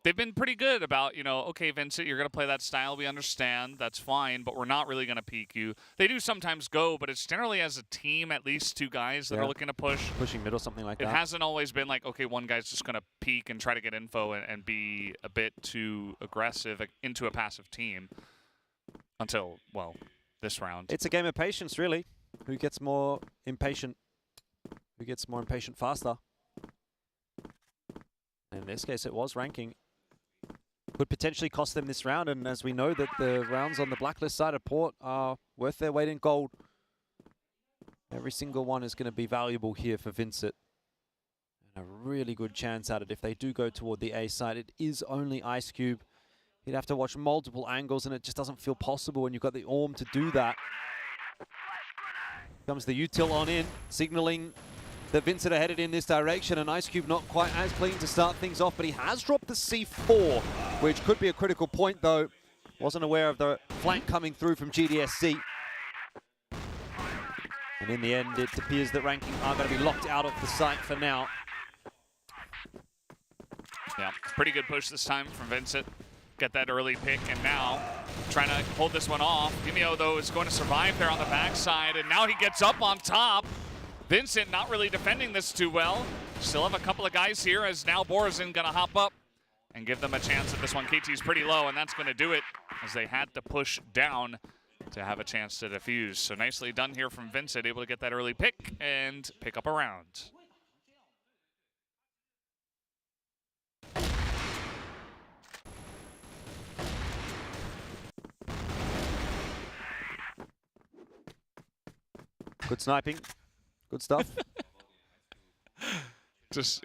they've been pretty good about, you know, okay, Vincent, you're going to play that style. We understand. That's fine, but we're not really going to peek you. They do sometimes go, but it's generally as a team, at least 2 guys that are looking to push. Pushing middle, something like that. It hasn't always been like, okay, one guy's just going to peek and try to get info and be a bit too aggressive into a passive team until, well, this round. It's a game of patience, really. Who gets more impatient? Who gets more impatient faster? In this case, it was ranking. Could potentially cost them this round, and as we know that the rounds on the blacklist side of Port are worth their weight in gold. Every single one is going to be valuable here for Vincent. And a really good chance at it if they do go toward the A side. It is only Ice Cube. He'd have to watch multiple angles, and it just doesn't feel possible when you've got the Orm to do that. Comes the util on in, signaling that Vincent are headed in this direction, and Ice Cube not quite as clean to start things off, but he has dropped the C4, which could be a critical point, though. Wasn't aware of the flank coming through from GDSC. And in the end, it appears that Ranking are going to be locked out of the site for now. Yeah, pretty good push this time from Vincent. Get that early pick, and now trying to hold this one off. Humio, though, is going to survive there on the backside, and now he gets up on top. Vincent not really defending this too well. Still have a couple of guys here, as now Borazin going to hop up and give them a chance at this one. KT's pretty low, and that's going to do it, as they had to push down to have a chance to defuse. So nicely done here from Vincent, able to get that early pick and pick up a round. Good sniping. Good stuff.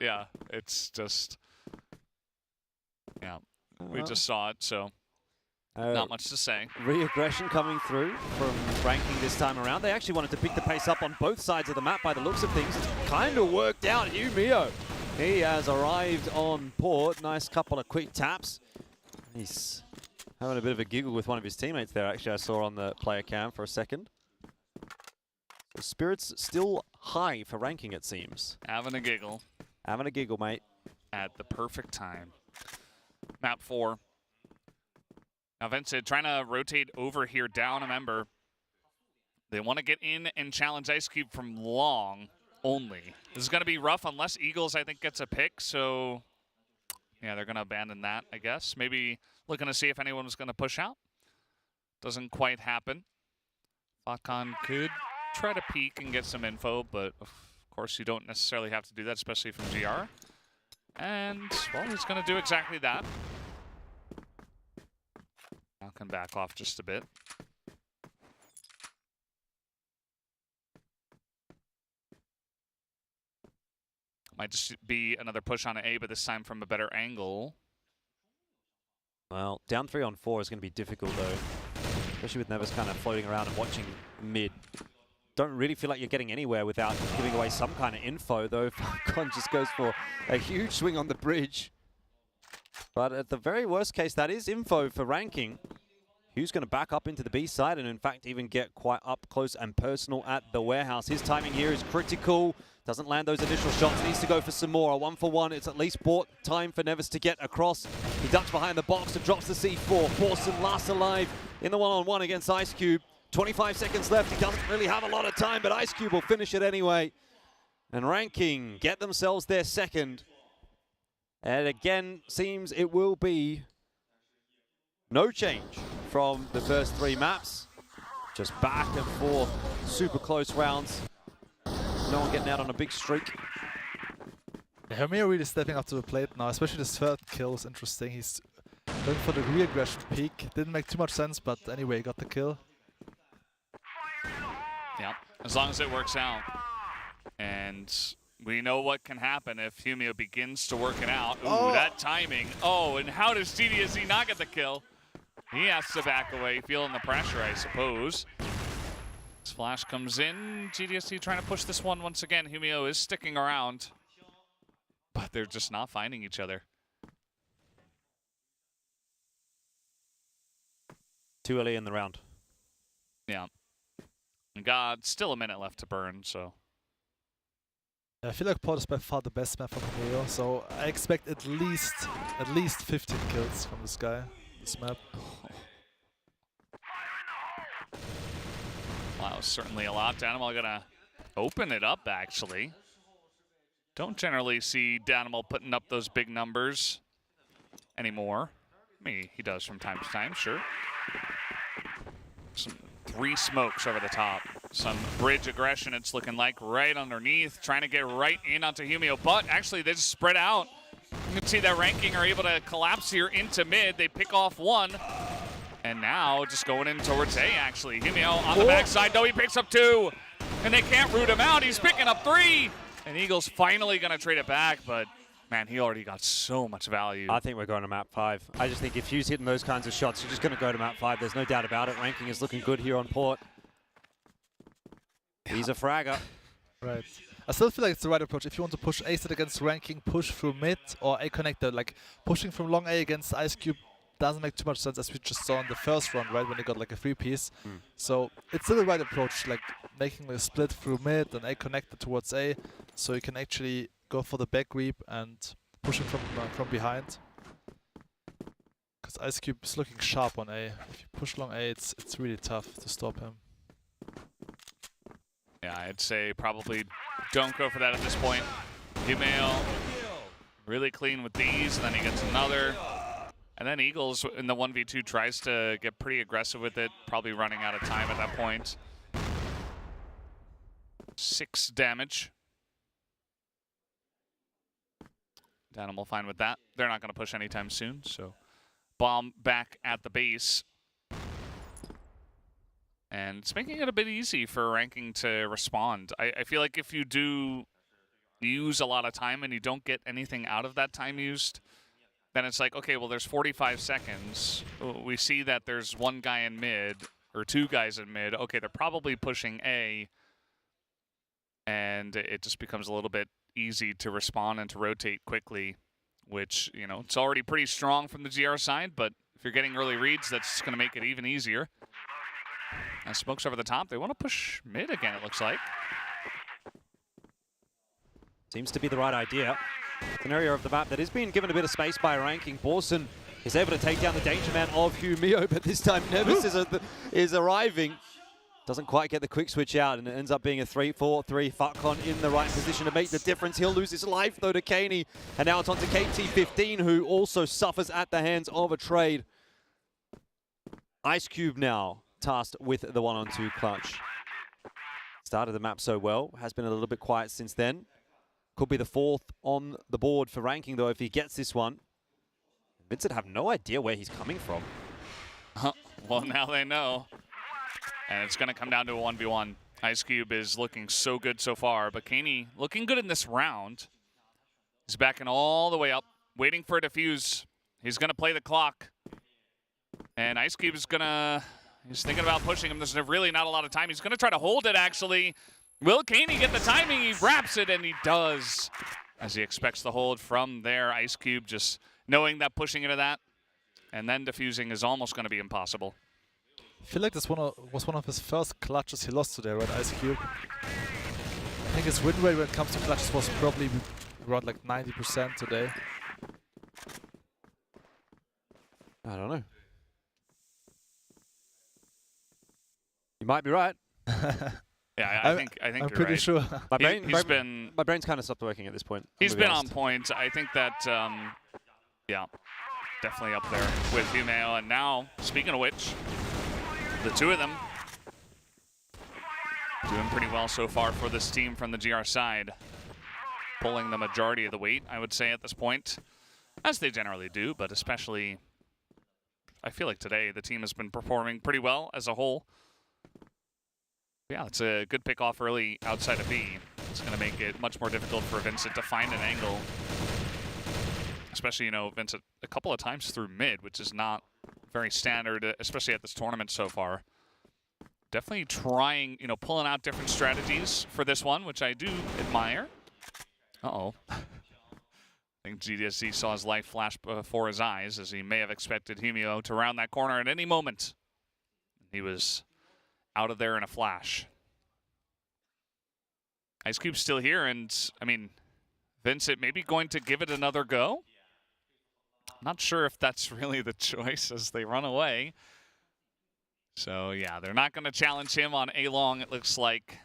Yeah, it's just, yeah, we just saw it, so not much to say. Re-aggression coming through from Ranking this time around. They actually wanted to pick the pace up on both sides of the map by the looks of things. It's kind of worked out. Humio, he has arrived on port. Nice couple of quick taps. He's having a bit of a giggle with one of his teammates there, actually, I saw on the player cam for a second. The spirits still high for Ranking, it seems. Having a giggle. Having a giggle, mate. At the perfect time. Map 4. Now Vincent trying to rotate over here down a member. They want to get in and challenge Ice Cube from long only. This is going to be rough unless Eagles, I think, gets a pick. So, yeah, they're going to abandon that, I guess. Maybe looking to see if anyone was going to push out. Doesn't quite happen. Falcon could try to peek and get some info, but of course you don't necessarily have to do that, especially from GR. And, well, he's going to do exactly that. I'll come back off just a bit. Might just be another push on an A, but this time from a better angle. Well, down 3 on 4 is going to be difficult, though. Especially with Nevis kind of floating around and watching mid. Don't really feel like you're getting anywhere without giving away some kind of info, though. Falcon just goes for a huge swing on the bridge. But at the very worst case, that is info for Ranking. Who's going to back up into the B side and, in fact, even get quite up close and personal at the warehouse. His timing here is critical. Doesn't land those initial shots. Needs to go for some more. A 1-for-1. It's at least bought time for Nevis to get across. He ducks behind the box and drops the C4. Borson last alive in the one-on-one against Ice Cube. 25 seconds left. He doesn't really have a lot of time, but Ice Cube will finish it anyway. And Ranking get themselves their second. And again, seems it will be no change from the first 3 maps. Just back and forth, super close rounds. No one getting out on a big streak. Hermia really stepping up to the plate now, especially this third kill is interesting. He's going for the re-aggression peak. Didn't make too much sense, but anyway, got the kill. Yeah, as long as it works out. And we know what can happen if Humio begins to work it out. Ooh, that timing. Oh, and how does GDSC not get the kill? He has to back away, feeling the pressure, I suppose. Flash comes in. GDSC trying to push this one once again. Humio is sticking around, but they're just not finding each other. Too early in the round. Yeah. And God, still a minute left to burn, so. I feel like Port is by far the best map from Humio, so I expect at least 15 kills from this guy, this map. Wow, certainly a lot. Danimal gonna open it up, actually. Don't generally see Danimal putting up those big numbers anymore. I mean, he does from time to time, sure. Some 3 smokes over the top. Some bridge aggression, it's looking like, right underneath, trying to get right in onto Humio. But actually, they just spread out. You can see that Ranking are able to collapse here into mid. They pick off 1. And now just going in towards A, actually. Humio on the backside. No, he picks up 2. And they can't root him out. He's picking up 3. And Eagles finally going to trade it back, but man, he already got so much value. I think we're going to map 5. I just think if Hugh's hitting those kinds of shots, you're just going to go to map 5. There's no doubt about it. Ranking is looking good here on Port. He's a fragger. Right. I still feel like it's the right approach. If you want to push A set against Ranking, push through mid or A connector. Like pushing from long A against Ice Cube doesn't make too much sense, as we just saw in the first round, right, when they got like a 3-piece. So it's still the right approach, like making a split through mid and A connector towards A, so you can actually go for the back reap and push him from behind. Because Ice Cube is looking sharp on A. If you push long A, it's really tough to stop him. Yeah, I'd say probably don't go for that at this point. Humeo really clean with these, and then he gets another. And then Eagles in the 1v2 tries to get pretty aggressive with it, probably running out of time at that point. 6 damage. Danimal fine with that. They're not going to push anytime soon, so bomb back at the base. And it's making it a bit easy for Ranking to respond. I feel like if you do use a lot of time and you don't get anything out of that time used, then it's like, okay, well, there's 45 seconds. We see that there's one guy in mid, or 2 guys in mid. Okay, they're probably pushing A. And it just becomes a little bit easy to respond and to rotate quickly, which, you know, it's already pretty strong from the GR side, but if you're getting early reads, that's going to make it even easier. And smokes over the top. They want to push mid again, it looks like. Seems to be the right idea. It's an area of the map that is being given a bit of space by Ranking. Borson is able to take down the danger man of Humeo, but this time Nevis is arriving. Doesn't quite get the quick switch out, and it ends up being a 3-4-3. Fuckon in the right position to make the difference. He'll lose his life, though, to Kaney. And now it's on to KT15, who also suffers at the hands of a trade. Ice Cube now tasked with the 1-on-2 clutch. Started the map so well, has been a little bit quiet since then. Could be the 4th on the board for Ranking, though, if he gets this one. Vincent have no idea where he's coming from. Well, now they know. And it's going to come down to a 1v1. Ice Cube is looking so good so far, but Kaney looking good in this round. He's backing all the way up, waiting for a defuse. He's going to play the clock. And Ice Cube is going to... He's thinking about pushing him. There's really not a lot of time. He's going to try to hold it, actually. Will Kaney get the timing? He wraps it, and he does. As he expects the hold from there. Ice Cube just knowing that pushing into that and then defusing is almost going to be impossible. I feel like this was one of his first clutches he lost today, right, Ice Cube? I think his win rate when it comes to clutches was probably around like 90% today. I don't know. You might be right. Yeah, I think I'm you're pretty right. sure. My brain's kind of stopped working at this point. He's been on point. I think that, yeah, definitely up there with Humeo. And now, speaking of which, the 2 of them doing pretty well so far for this team from the GR side. Pulling the majority of the weight, I would say, at this point, as they generally do, but especially, I feel like today the team has been performing pretty well as a whole. Yeah, it's a good pick off early outside of B. It's going to make it much more difficult for Vincent to find an angle. Especially, you know, Vincent a couple of times through mid, which is not very standard, especially at this tournament so far. Definitely trying, you know, pulling out different strategies for this one, which I do admire. Uh-oh. I think GDSC saw his life flash before his eyes, as he may have expected Humeo to round that corner at any moment. He was out of there in a flash. Ice Cube's still here, and I mean, Vincent maybe going to give it another go. Not sure if that's really the choice as they run away. So yeah, they're not going to challenge him on A long, it looks like.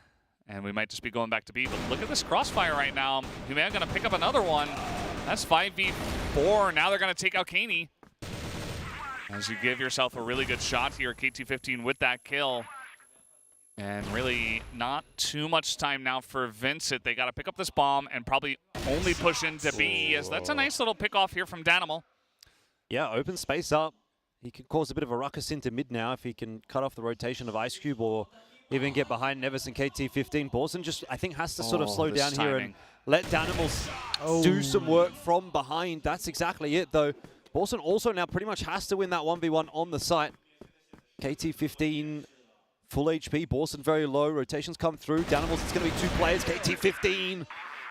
And we might just be going back to B. But look at this crossfire right now. Humeo going to pick up another one. That's 5v4. Now they're going to take out Kaney. As you give yourself a really good shot here, KT15 with that kill. And really not too much time now for Vincent. They got to pick up this bomb and probably only push into B. As that's a nice little pick off here from Danimal. Yeah, open space up. He can cause a bit of a ruckus into mid now if he can cut off the rotation of Ice Cube or even get behind Nevis and KT15. Borson just, I think, has to sort of slow down here and let Danimals do some work from behind. That's exactly it, though. Borson also now pretty much has to win that 1v1 on the site. KT15 full HP, Borson very low. Rotations come through. Danimals, it's going to be 2 players. KT15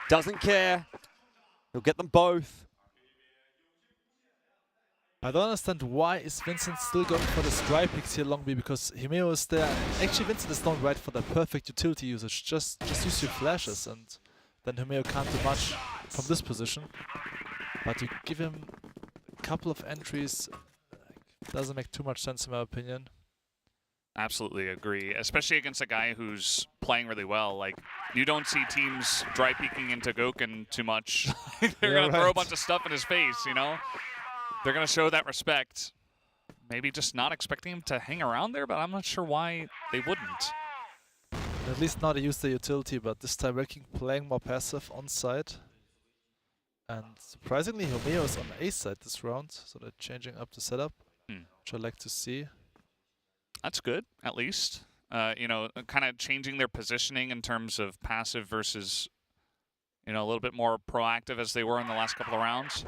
doesn't care. He'll get them both. I don't understand why is Vincent still going for the strike picks here long B, because Himeo is there. Actually, Vincent is not right for the perfect utility usage. Just use your flashes, and then Himeo can't do much from this position. But you give him a couple of entries, doesn't make too much sense in my opinion. Absolutely agree, especially against a guy who's playing really well. Like, you don't see teams dry peeking into Gokhan too much. They're going to throw a bunch of stuff in his face, you know? They're going to show that respect. Maybe just not expecting him to hang around there, but I'm not sure why they wouldn't. At least now they use the utility, but this time Ranking playing more passive on side. And surprisingly, Homeo is on A side this round, so they're changing up the setup, which I like to see. That's good, at least. You know, kind of changing their positioning in terms of passive versus, you know, a little bit more proactive as they were in the last couple of rounds.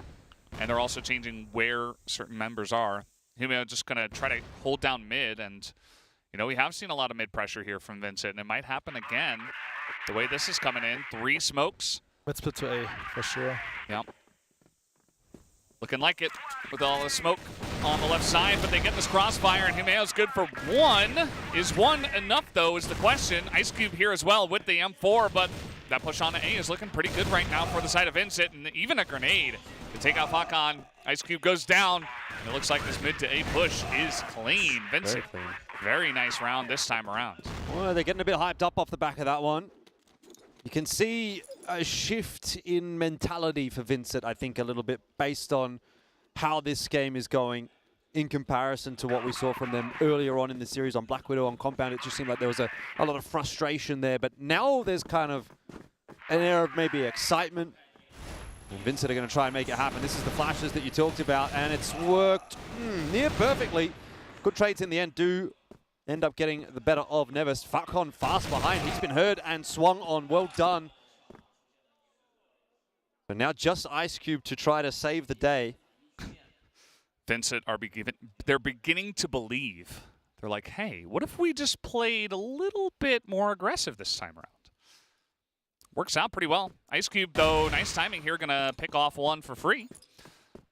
And they're also changing where certain members are. Humio just going to try to hold down mid, and, you know, we have seen a lot of mid pressure here from Vincent, and it might happen again. The way this is coming in, 3 smokes. Mid split to A, for sure. Yep. Looking like it with all the smoke on the left side, but they get this crossfire, and Humeo's good for 1. Is 1 enough, though, is the question. Ice Cube here as well with the M4, but that push on to A is looking pretty good right now for the side of Vincent, and even a grenade to take out Fakan. Ice Cube goes down, and it looks like this mid to A push is clean. Vincent, very nice round this time around. Well, they're getting a bit hyped up off the back of that one. You can see a shift in mentality for Vincent, I think, a little bit based on how this game is going in comparison to what we saw from them earlier on in the series on Black Widow, on Compound. It just seemed like there was a lot of frustration there, but now there's kind of an air of maybe excitement. And Vincent are going to try and make it happen. This is the flashes that you talked about, and it's worked near perfectly. Good trades in the end do end up getting the better of Neves. Falcon fast behind. He's been heard and swung on. Well done. But now just Ice Cube to try to save the day. Vincent are they're beginning to believe. They're like, hey, what if we just played a little bit more aggressive this time around? Works out pretty well. Ice Cube, though, nice timing here, gonna pick off 1 for free.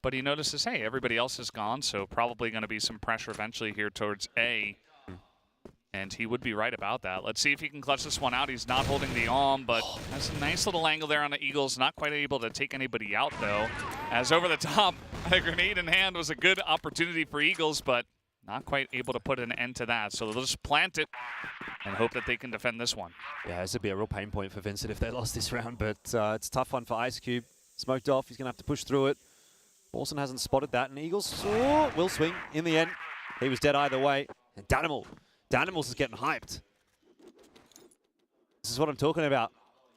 But he notices, hey, everybody else is gone, so probably gonna be some pressure eventually here towards A. And he would be right about that. Let's see if he can clutch this one out. He's not holding the arm, but has a nice little angle there on the Eagles. Not quite able to take anybody out, though. As over the top, a grenade in hand was a good opportunity for Eagles, but not quite able to put an end to that. So they'll just plant it and hope that they can defend this one. Yeah, this would be a real pain point for Vincent if they lost this round, but it's a tough one for Ice Cube. Smoked off, he's going to have to push through it. Borson hasn't spotted that, and Eagles will swing in the end. He was dead either way. And Danimals is getting hyped. This is what I'm talking about.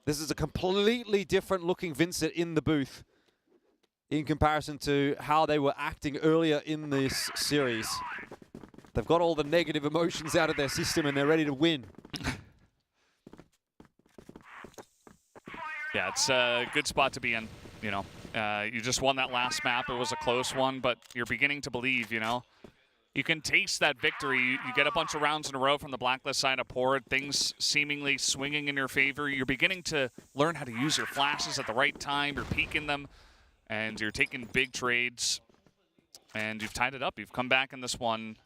This is a completely different looking Vincent in the booth in comparison to how they were acting earlier in this series. They've got all the negative emotions out of their system and they're ready to win. Yeah, it's a good spot to be in, you know. You just won that last map. It was a close one, but you're beginning to believe, you know. You can taste that victory. You get a bunch of rounds in a row from the Blacklist side of Port, things seemingly swinging in your favor. You're beginning to learn how to use your flashes at the right time. You're peeking them, and you're taking big trades, and you've tied it up. You've come back in this one,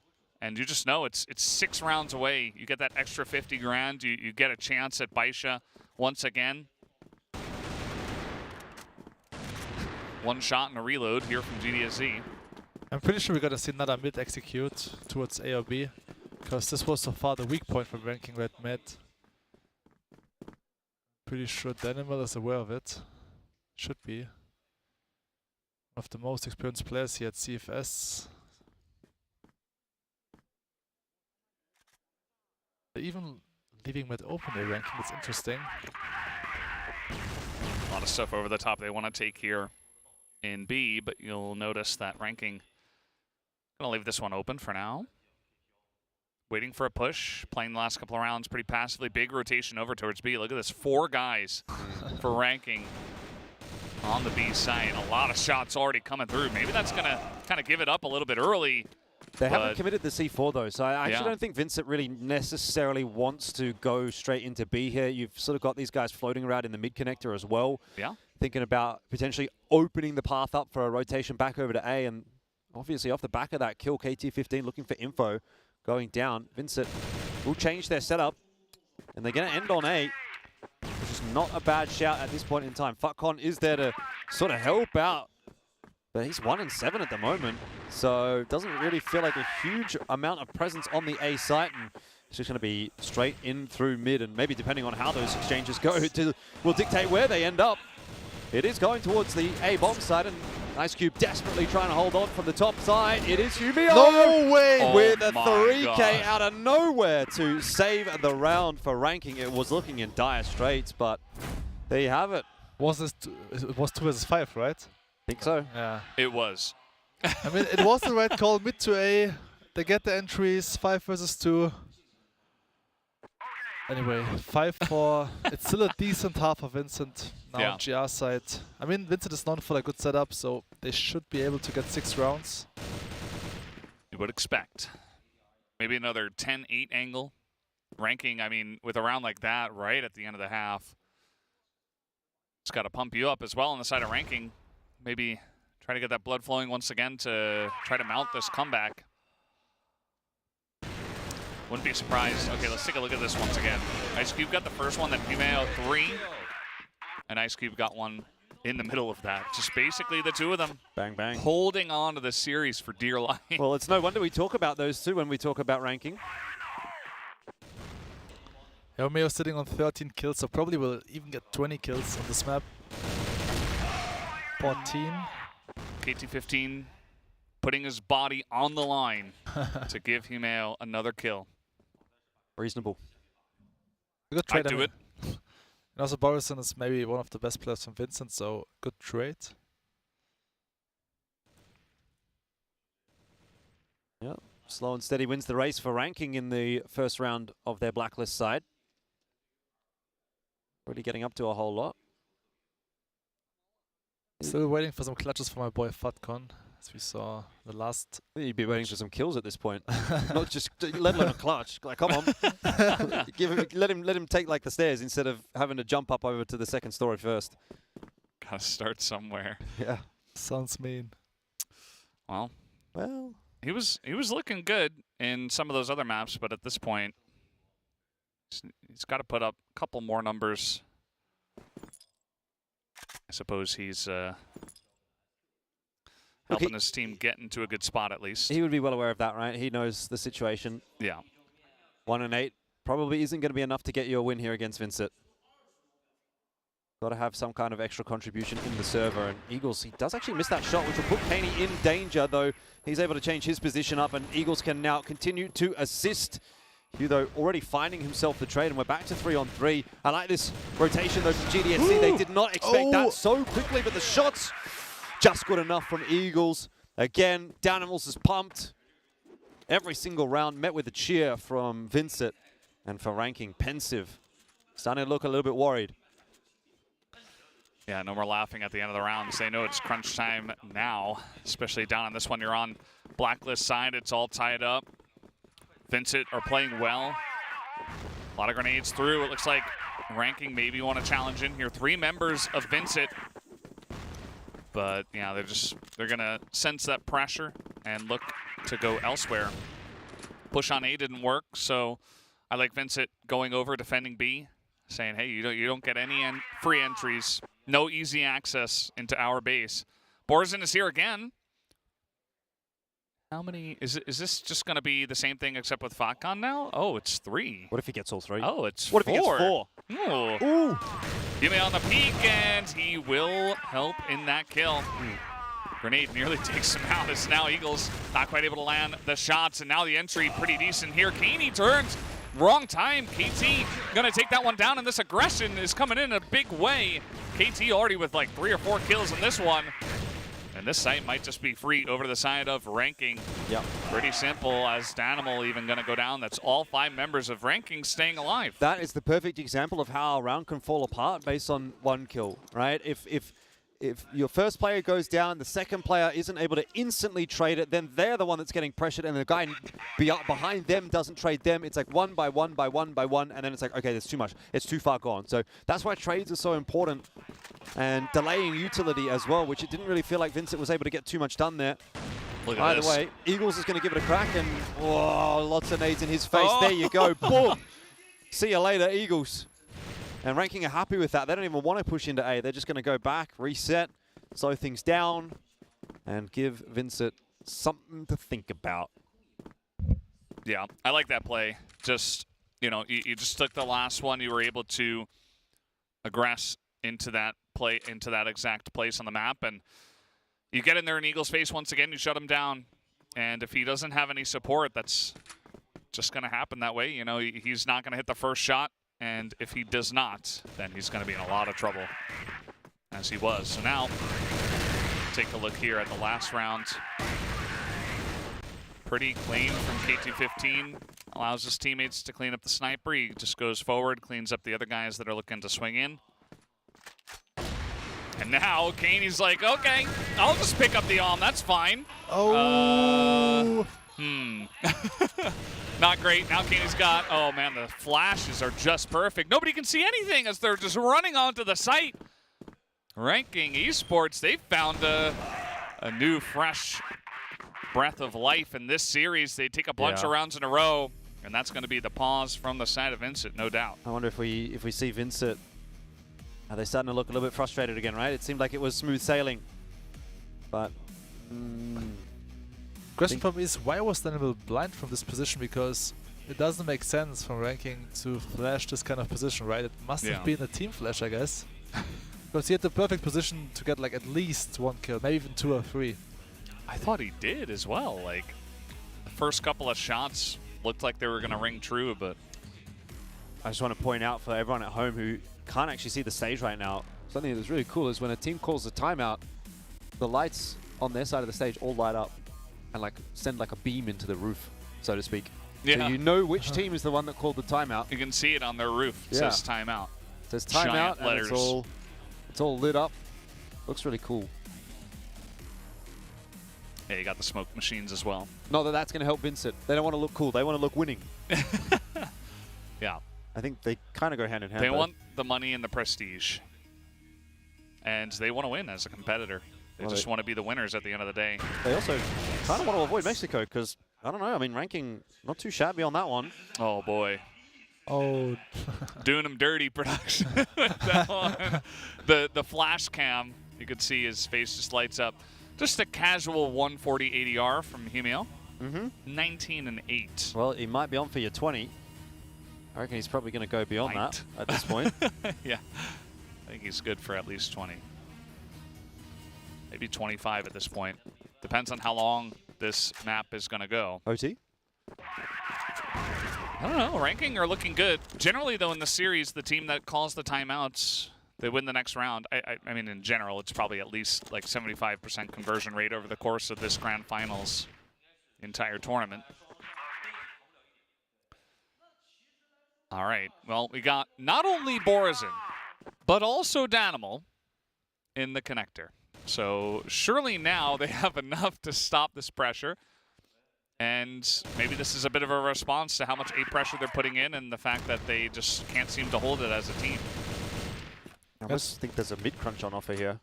and you just know it's 6 rounds away. You get that extra 50 grand. You get a chance at Baisha once again. 1 shot and a reload here from GDSZ. I'm pretty sure we're gonna see another mid execute towards A or B, because this was so far the weak point for Ranking Red mid. Pretty sure Danimal is aware of it. Should be. One of the most experienced players here at CFS. They're even leaving mid open A Ranking, it's interesting. A lot of stuff over the top they want to take here in B, but you'll notice that Ranking gonna leave this one open for now. waiting for a push, playing the last couple of rounds pretty passively. Big rotation over towards B. Look at this, 4 guys for ranking on the B side. A lot of shots already coming through. Maybe that's going to kind of give it up a little bit early. They haven't committed the C4 though, so I actually Yeah. don't think Vincent really necessarily wants to go straight into B here. You've sort of got these guys floating around in the mid connector as well. Yeah. Thinking about potentially opening the path up for a rotation back over to A, and obviously off the back of that kill, KT15 looking for info going down. Vincent will change their setup, and they're going to end on A, which is not a bad shout at this point in time. Futcon is there to sort of help out, but he's 1-7 at the moment, so doesn't really feel like a huge amount of presence on the A site, and it's just going to be straight in through mid, and maybe depending on how those exchanges go, will dictate where they end up. It is going towards the A bomb side, and Ice Cube desperately trying to hold on from the top side. It is Humio! No way! With a my 3K God. out of nowhere to save the round for ranking. It was looking in dire straits, but there you have it. It was 2 versus 5, right? Think so. Yeah. It was. I mean, it was the right call. Mid to A. They get the entries. 5 versus 2. Anyway, 5-4. It's still a decent half of Vincent now on GR side. I mean, Vincent is known for a good setup, so they should be able to get 6 rounds. You would expect. Maybe another 10-8 angle. Ranking, I mean, with a round like that right at the end of the half, it's got to pump you up as well on the side of ranking. Maybe try to get that blood flowing once again to try to mount this comeback. Wouldn't be surprised. Okay, let's take a look at this once again. Ice Cube got the first one, then Humeo 3. And Ice Cube got one in the middle of that. Just basically the two of them. Bang, bang. Holding on to the series for dear life. Well, it's no wonder we talk about those two when we talk about ranking. Romeo sitting on 13 kills, so probably will even get 20 kills on this map. 14. KT15 putting his body on the line to give Humeo another kill. Reasonable. Good trade. I'd do it. And also Borison is maybe one of the best players from Vincent, so good trade. Yeah, slow and steady wins the race for ranking in the first round of their blacklist side. Already getting up to a whole lot. Still waiting for some clutches for my boy Futcon, as we saw the last. You'd be waiting for some kills at this point, not just let alone a clutch. Like, come on, let him take like the stairs instead of having to jump up over to the second story first. Gotta start somewhere. Yeah, sounds mean. Well, well, he was looking good in some of those other maps, but at this point, he's got to put up a couple more numbers. I suppose he's helping his team get into a good spot at least. He would be well aware of that, right? He knows the situation. Yeah. 1-8 probably isn't going to be enough to get you a win here against Vincent. Got to have some kind of extra contribution in the server. And Eagles, he does actually miss that shot, which will put Kaney in danger, though he's able to change his position up, and Eagles can now continue to assist. Hugo already finding himself the trade, and we're back to 3-on-3. I like this rotation, though, from GDSC. They did not expect that so quickly, but the shots just good enough from Eagles. Again, Downimals is pumped. Every single round met with a cheer from Vincent. And for ranking, pensive. Starting to look a little bit worried. Yeah, no more laughing at the end of the round. They know it's crunch time now, especially down on this one. You're on blacklist side. It's all tied up. Vincent are playing well. A lot of grenades through. It looks like ranking maybe want to challenge in here. 3 members of Vincent. But yeah, they're gonna sense that pressure and look to go elsewhere. Push on A didn't work, so I like Vincent going over, defending B, saying, hey, you don't get any free entries, no easy access into our base. Borzen is here again. How many is this just gonna be the same thing except with Fatcon now? Oh, it's 3. What if he gets all 3? Oh, it's what 4. What if he gets 4? Ooh. Ooh. Give me on the peak, and he will help in that kill. Grenade nearly takes him out. It's now Eagles not quite able to land the shots, and now the entry pretty decent here. Kaney turns. Wrong time. KT gonna take that one down, and this aggression is coming in a big way. KT already with like 3 or 4 kills in this one. And this site might just be free over to the side of Ranking. Yep. Pretty simple, as Danimal even going to go down. That's all 5 members of Ranking staying alive. That is the perfect example of how a round can fall apart based on 1 kill, right? If your first player goes down, the second player isn't able to instantly trade it, then they're the one that's getting pressured, and the guy behind them doesn't trade them. It's like 1 by 1 by 1 by 1, and then it's like, okay, there's too much. It's too far gone. So that's why trades are so important, and delaying utility as well, which it didn't really feel like Vincent was able to get too much done there. Look at Either this. way, Eagles is going to give it a crack, and whoa, lots of nades in his face. There you go. Boom. See you later, Eagles. And Ranking are happy with that. They don't even want to push into A. They're just going to go back, reset, slow things down, and give Vincent something to think about. Yeah, I like that play. Just, you know, you just took the last one. You were able to aggress into that play, into that exact place on the map, and you get in there in Eagles' face once again. You shut him down, and if he doesn't have any support, that's just going to happen that way. You know, he's not going to hit the first shot. And if he does not, then he's going to be in a lot of trouble, as he was. So now, take a look here at the last round. Pretty clean from K215. Allows his teammates to clean up the sniper. He just goes forward, cleans up the other guys that are looking to swing in. And now, Kaney's like, okay, I'll just pick up the arm. That's fine. Oh. Not great. Now Kaney's got, oh man, the flashes are just perfect. Nobody can see anything as they're just running onto the site. Ranking Esports, they found a new, fresh breath of life in this series. They take a bunch of rounds in a row, and that's going to be the pause from the side of Vincent, no doubt. I wonder if we see Vincent. Are they starting to look a little bit frustrated again, right? It seemed like it was smooth sailing, but. Question for me is, why was Danimal blind from this position? Because it doesn't make sense from Ranking to flash this kind of position, right? It must have been a team flash, I guess. Because he had the perfect position to get like at least 1 kill, maybe even 2 or 3. I thought he did as well. Like, the first couple of shots looked like they were going to ring true, but... I just want to point out for everyone at home who can't actually see the stage right now, something that's really cool is when a team calls a timeout, the lights on their side of the stage all light up and like send like a beam into the roof, so to speak. Yeah. So you know which team is the one that called the timeout. You can see it on their roof. It says timeout. It says timeout, and letters. it's all lit up. Looks really cool. Yeah, you got the smoke machines as well. Not that that's going to help Vincent. They don't want to look cool. They want to look winning. Yeah. I think they kind of go hand in hand. They want the money and the prestige. And they want to win as a competitor. They just want to be the winners at the end of the day. They also kind of want to avoid Mexico because, I don't know, I mean, Ranking not too shabby on that one. Oh, boy. Oh. Doing them dirty production with that one. The flash cam, you could see his face just lights up. Just a casual 140 ADR from Humio. 19 and 8. Well, he might be on for your 20. I reckon he's probably going to go beyond that at this point. Yeah. I think he's good for at least 20. Maybe 25 at this point. Depends on how long this map is going to go. OT? I don't know. Ranking are looking good. Generally, though, in the series, the team that calls the timeouts, they win the next round. I mean, in general, it's probably at least like 75% conversion rate over the course of this grand finals entire tournament. All right. Well, we got not only Borazin, but also Danimal in the connector. So surely now they have enough to stop this pressure. And maybe this is a bit of a response to how much A pressure they're putting in and the fact that they just can't seem to hold it as a team. I must think there's a mid-crunch on offer here.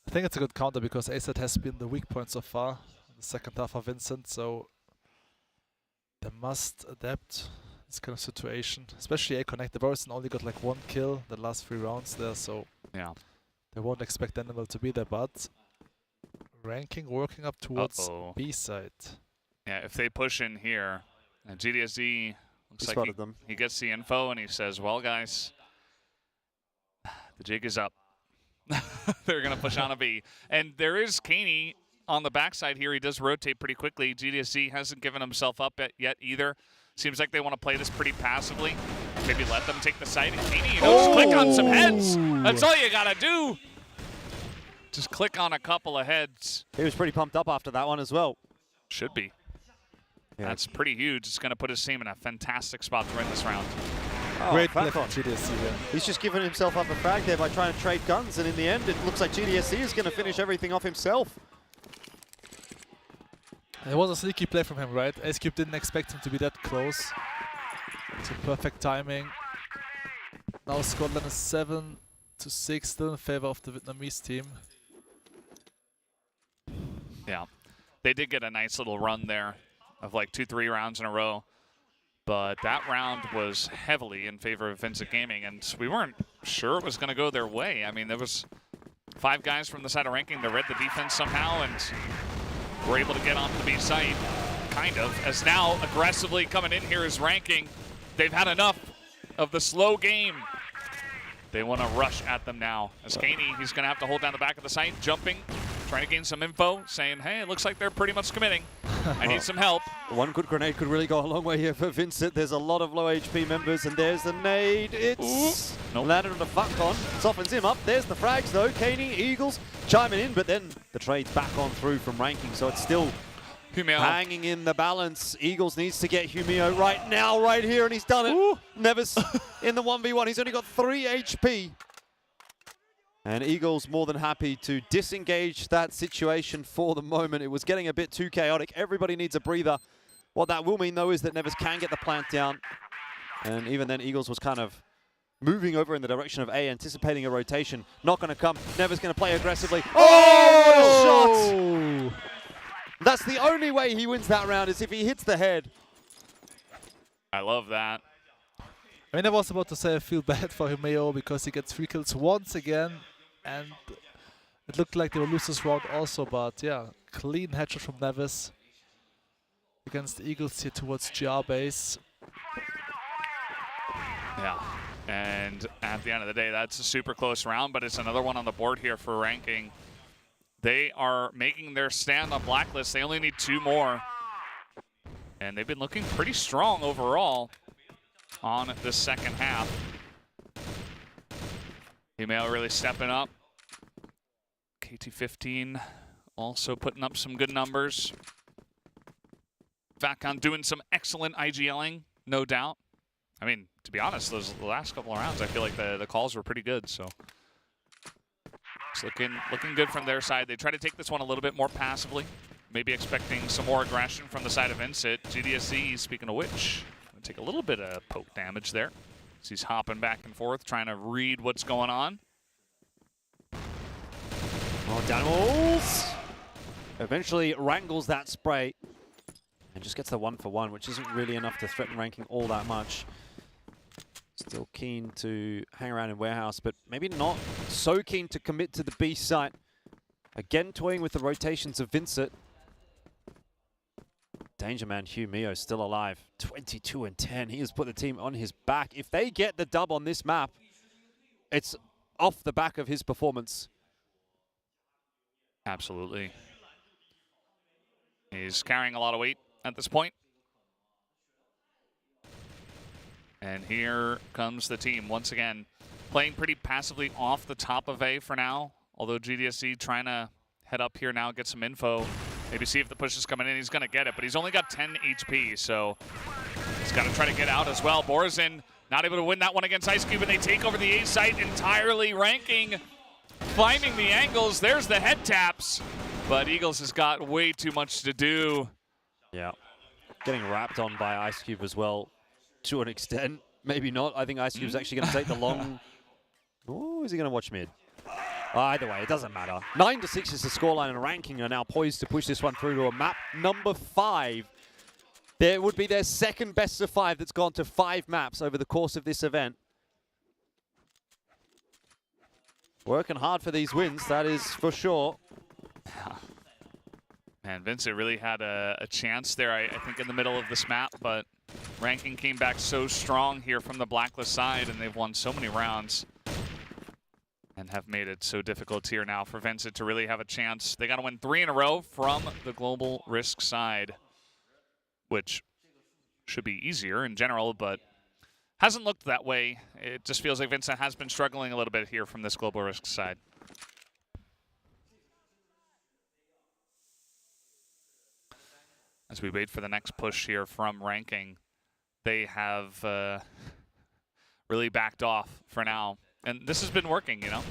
I think it's a good counter because ASET has been the weak point so far in the second half of Vincent, so they must adapt this kind of situation. Especially A Connect. The Borazin only got like 1 kill the last 3 rounds there, so yeah, they won't expect Animal to be there, but Ranking working up towards B side. Yeah, if they push in here, and GDSD looks like he gets the info and he says, well, guys, the jig is up. They're going to push on a B. And there is Kaney on the backside here. He does rotate pretty quickly. GDSD hasn't given himself up yet either. Seems like they want to play this pretty passively. Maybe let them take the site. And Kaney, just click on some heads. That's all you got to do. just click on a couple of heads. He was pretty pumped up after that one as well. Should be. Yeah. That's pretty huge. It's going to put his team in a fantastic spot to win this round. Great play from GDSC here. He's just given himself up a frag there by trying to trade guns, and in the end, it looks like GDSC is going to finish everything off himself. It was a sneaky play from him, right? Ice Cube didn't expect him to be that close. So perfect timing. Now Scotland is 7-6, still in favor of the Vietnamese team. Yeah, they did get a nice little run there of like 2-3 rounds in a row. But that round was heavily in favor of Vincent Gaming, and we weren't sure it was going to go their way. I mean, there was 5 guys from the side of ranking that read the defense somehow and were able to get onto the B site, kind of. As now aggressively coming in here is ranking. They've had enough of the slow game. They want to rush at them now. As Kaney, he's going to have to hold down the back of the site, jumping, trying to gain some info, saying, hey, it looks like they're pretty much committing. I need some help. One good grenade could really go a long way here for Vincent. There's a lot of low HP members, and there's the nade. It's landed on the Funcon. Softens him up. There's the frags, though. Kaney, Eagles chiming in, but then the trade's back on through from ranking, so it's still Humio hanging in the balance. Eagles needs to get Humio right now, right here, and he's done it. Nevis in the 1v1. He's only got 3 HP. And Eagles more than happy to disengage that situation for the moment. It was getting a bit too chaotic. Everybody needs a breather. What that will mean, though, is that Nevis can get the plant down. And even then, Eagles was kind of moving over in the direction of A, anticipating a rotation. Not going to come. Nevis going to play aggressively. Oh, what a shot! That's the only way he wins that round, is if he hits the head. I love that. I mean, I was about to say I feel bad for Humeo because he gets 3 kills once again. And it looked like they will lose this round also, but yeah, clean headshot from Nevis against the Eagles here towards GR base. Yeah, and at the end of the day, that's a super close round, but it's another one on the board here for ranking. They are making their stand on Blacklist. They only need 2 more. And they've been looking pretty strong overall on the second half. Email really stepping up. KT15 also putting up some good numbers. Vacon doing some excellent IGLing, no doubt. I mean, to be honest, the last couple of rounds, I feel like the calls were pretty good. So it's looking good from their side. They try to take this one a little bit more passively. Maybe expecting some more aggression from the side of Vincent. GDSC, speaking of which, gonna take a little bit of poke damage there. So he's hopping back and forth, trying to read what's going on. Oh, Daniels eventually wrangles that spray and just gets the 1-for-1, which isn't really enough to threaten ranking all that much. Still keen to hang around in warehouse, but maybe not so keen to commit to the B site. Again, toying with the rotations of Vincent. Danger man Hugh Mio still alive. 22-10. He has put the team on his back. If they get the dub on this map, it's off the back of his performance. Absolutely. He's carrying a lot of weight at this point. And here comes the team once again, playing pretty passively off the top of A for now. Although GDSC trying to head up here now, get some info. Maybe see if the push is coming in. He's going to get it, but he's only got 10 HP, so he's got to try to get out as well. Borzin not able to win that one against Ice Cube, and they take over the A site entirely. Ranking, climbing the angles. There's the head taps, but Eagles has got way too much to do. Yeah, getting wrapped on by Ice Cube as well, to an extent. Maybe not. I think Ice Cube's actually going to take the long... Oh, is he going to watch mid? Either way, it doesn't matter. 9-6 is the scoreline, and ranking are now poised to push this one through to a map number 5. There would be their second best of 5 that's gone to 5 maps over the course of this event. Working hard for these wins, that is for sure. Man, Vincent really had a chance there, I think, in the middle of this map, but ranking came back so strong here from the Blacklist side, and they've won so many rounds. And have made it so difficult here now for Vincent to really have a chance. They got to win 3 in a row from the Global Risk side, which should be easier in general, but hasn't looked that way. It just feels like Vincent has been struggling a little bit here from this Global Risk side. as we wait for the next push here from ranking, they have really backed off for now. And this has been working, you know.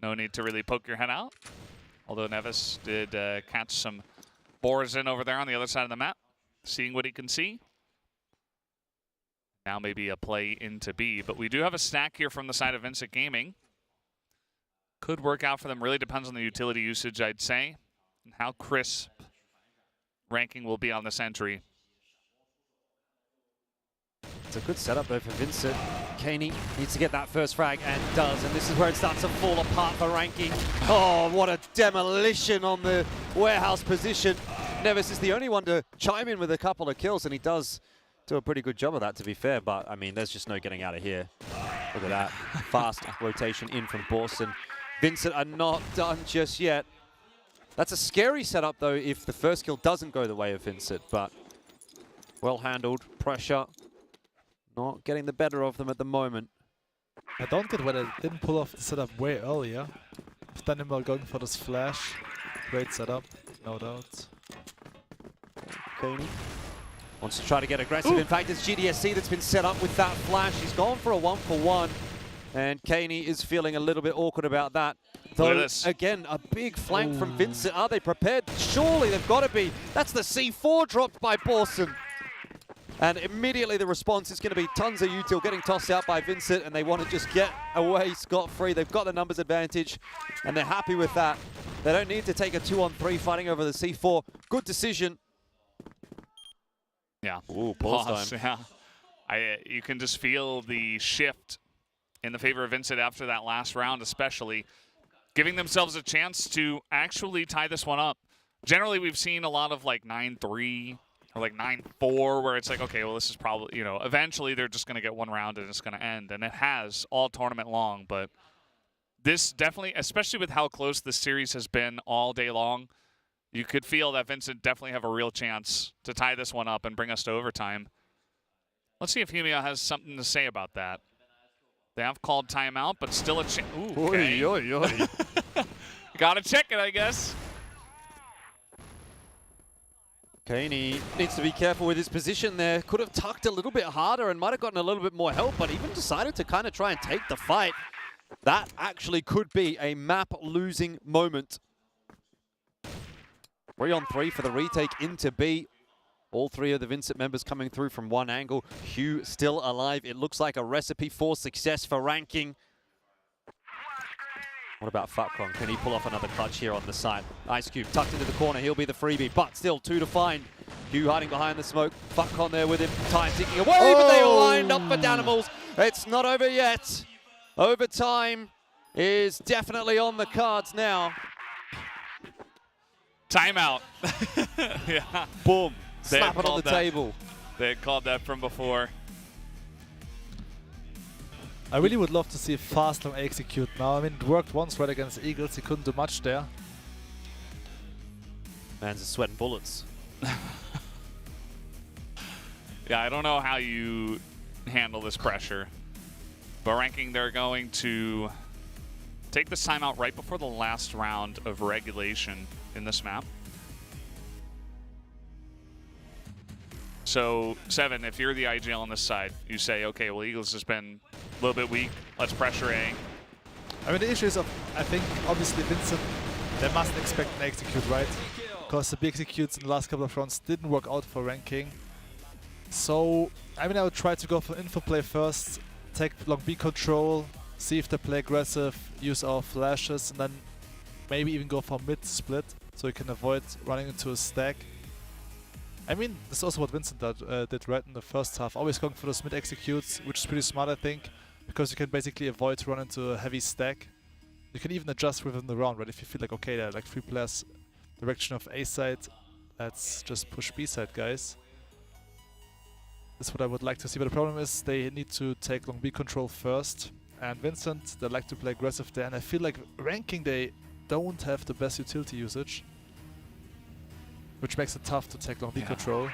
No need to really poke your head out. Although Nevis did catch some boars in over there on the other side of the map, seeing what he can see. Now maybe a play into B, but we do have a stack here from the side of Vincent Gaming. Could work out for them. Really depends on the utility usage, I'd say, and how crisp ranking will be on this entry. It's a good setup though for Vincent. Caney needs to get that first frag and does, and this is where it starts to fall apart for ranking. Oh, what a demolition on the warehouse position. Nevis is the only one to chime in with a couple of kills, and he does do a pretty good job of that, to be fair, but I mean, there's just no getting out of here. Look at that. Fast rotation in from Borson. Vincent are not done just yet. That's a scary setup though if the first kill doesn't go the way of Vincent, but well handled. Pressure not getting the better of them at the moment. I don't get why they didn't pull off the setup way earlier. Danimal going for this flash. Great setup, no doubt. Caney wants to try to get aggressive. In fact, it's GDSC that's been set up with that flash. He's gone for a 1-for-1. And Caney is feeling a little bit awkward about that. Though, again, a big flank from Vincent. Are they prepared? Surely they've got to be. That's the C4 dropped by Borson. And immediately the response is going to be tons of util getting tossed out by Vincent, and they want to just get away scot-free. They've got the numbers advantage, and they're happy with that. They don't need to take a 2-on-3 fighting over the C4. Good decision. Yeah. Ooh, pause time. Yeah. You can just feel the shift in the favor of Vincent after that last round, especially giving themselves a chance to actually tie this one up. Generally, we've seen a lot of like 9-3 or like 9-4 where it's like, okay, well, this is probably, you know, eventually they're just going to get one round and it's going to end. And it has all tournament long. But this definitely, especially with how close this series has been all day long, you could feel that Vincent definitely have a real chance to tie this one up and bring us to overtime. Let's see if Humia has something to say about that. They have called timeout, but still a chance. Ooh, okay. Oy, oy, oy. Gotta check it, I guess. Caney needs to be careful with his position there. Could have tucked a little bit harder and might have gotten a little bit more help, but even decided to kind of try and take the fight. That actually could be a map-losing moment. 3-on-3 for the retake into B. All three of the Vincent members coming through from one angle. Hugh still alive. It looks like a recipe for success for ranking. What about Futcon? Can he pull off another clutch here on the side? Ice Cube tucked into the corner. He'll be the freebie, but still 2 to find. Hugh hiding behind the smoke. Futcon there with him. Time ticking away, but they are lined up for Danimals. It's not over yet. Overtime is definitely on the cards now. Timeout. Yeah. Boom. Slap it on the table. They had called that from before. I really would love to see Fastlam execute now. I mean, it worked once right against Eagles. He couldn't do much there. Man's just sweating bullets. Yeah, I don't know how you handle this pressure. But ranking, they're going to take this timeout right before the last round of regulation in this map. So, Seven, if you're the IGL on this side, you say, okay, well, Eagles has been a little bit weak. Let's pressure A. I mean, the issue is, I think, obviously, Vincent, they must expect an execute, right? Because the big executes in the last couple of rounds didn't work out for ranking. So, I mean, I would try to go for info play first, take long B control, see if they play aggressive, use our flashes, and then maybe even go for mid split, so you can avoid running into a stack. I mean, this is also what Vincent did right in the first half, always going for those mid executes, which is pretty smart, I think, because you can basically avoid running into a heavy stack. You can even adjust within the round, right? If you feel like, okay, there are like 3 players direction of A side, let's just push B side, guys. That's what I would like to see, but the problem is they need to take long B control first, and Vincent, they like to play aggressive there, and I feel like ranking, they don't have the best utility usage, which makes it tough to take long B control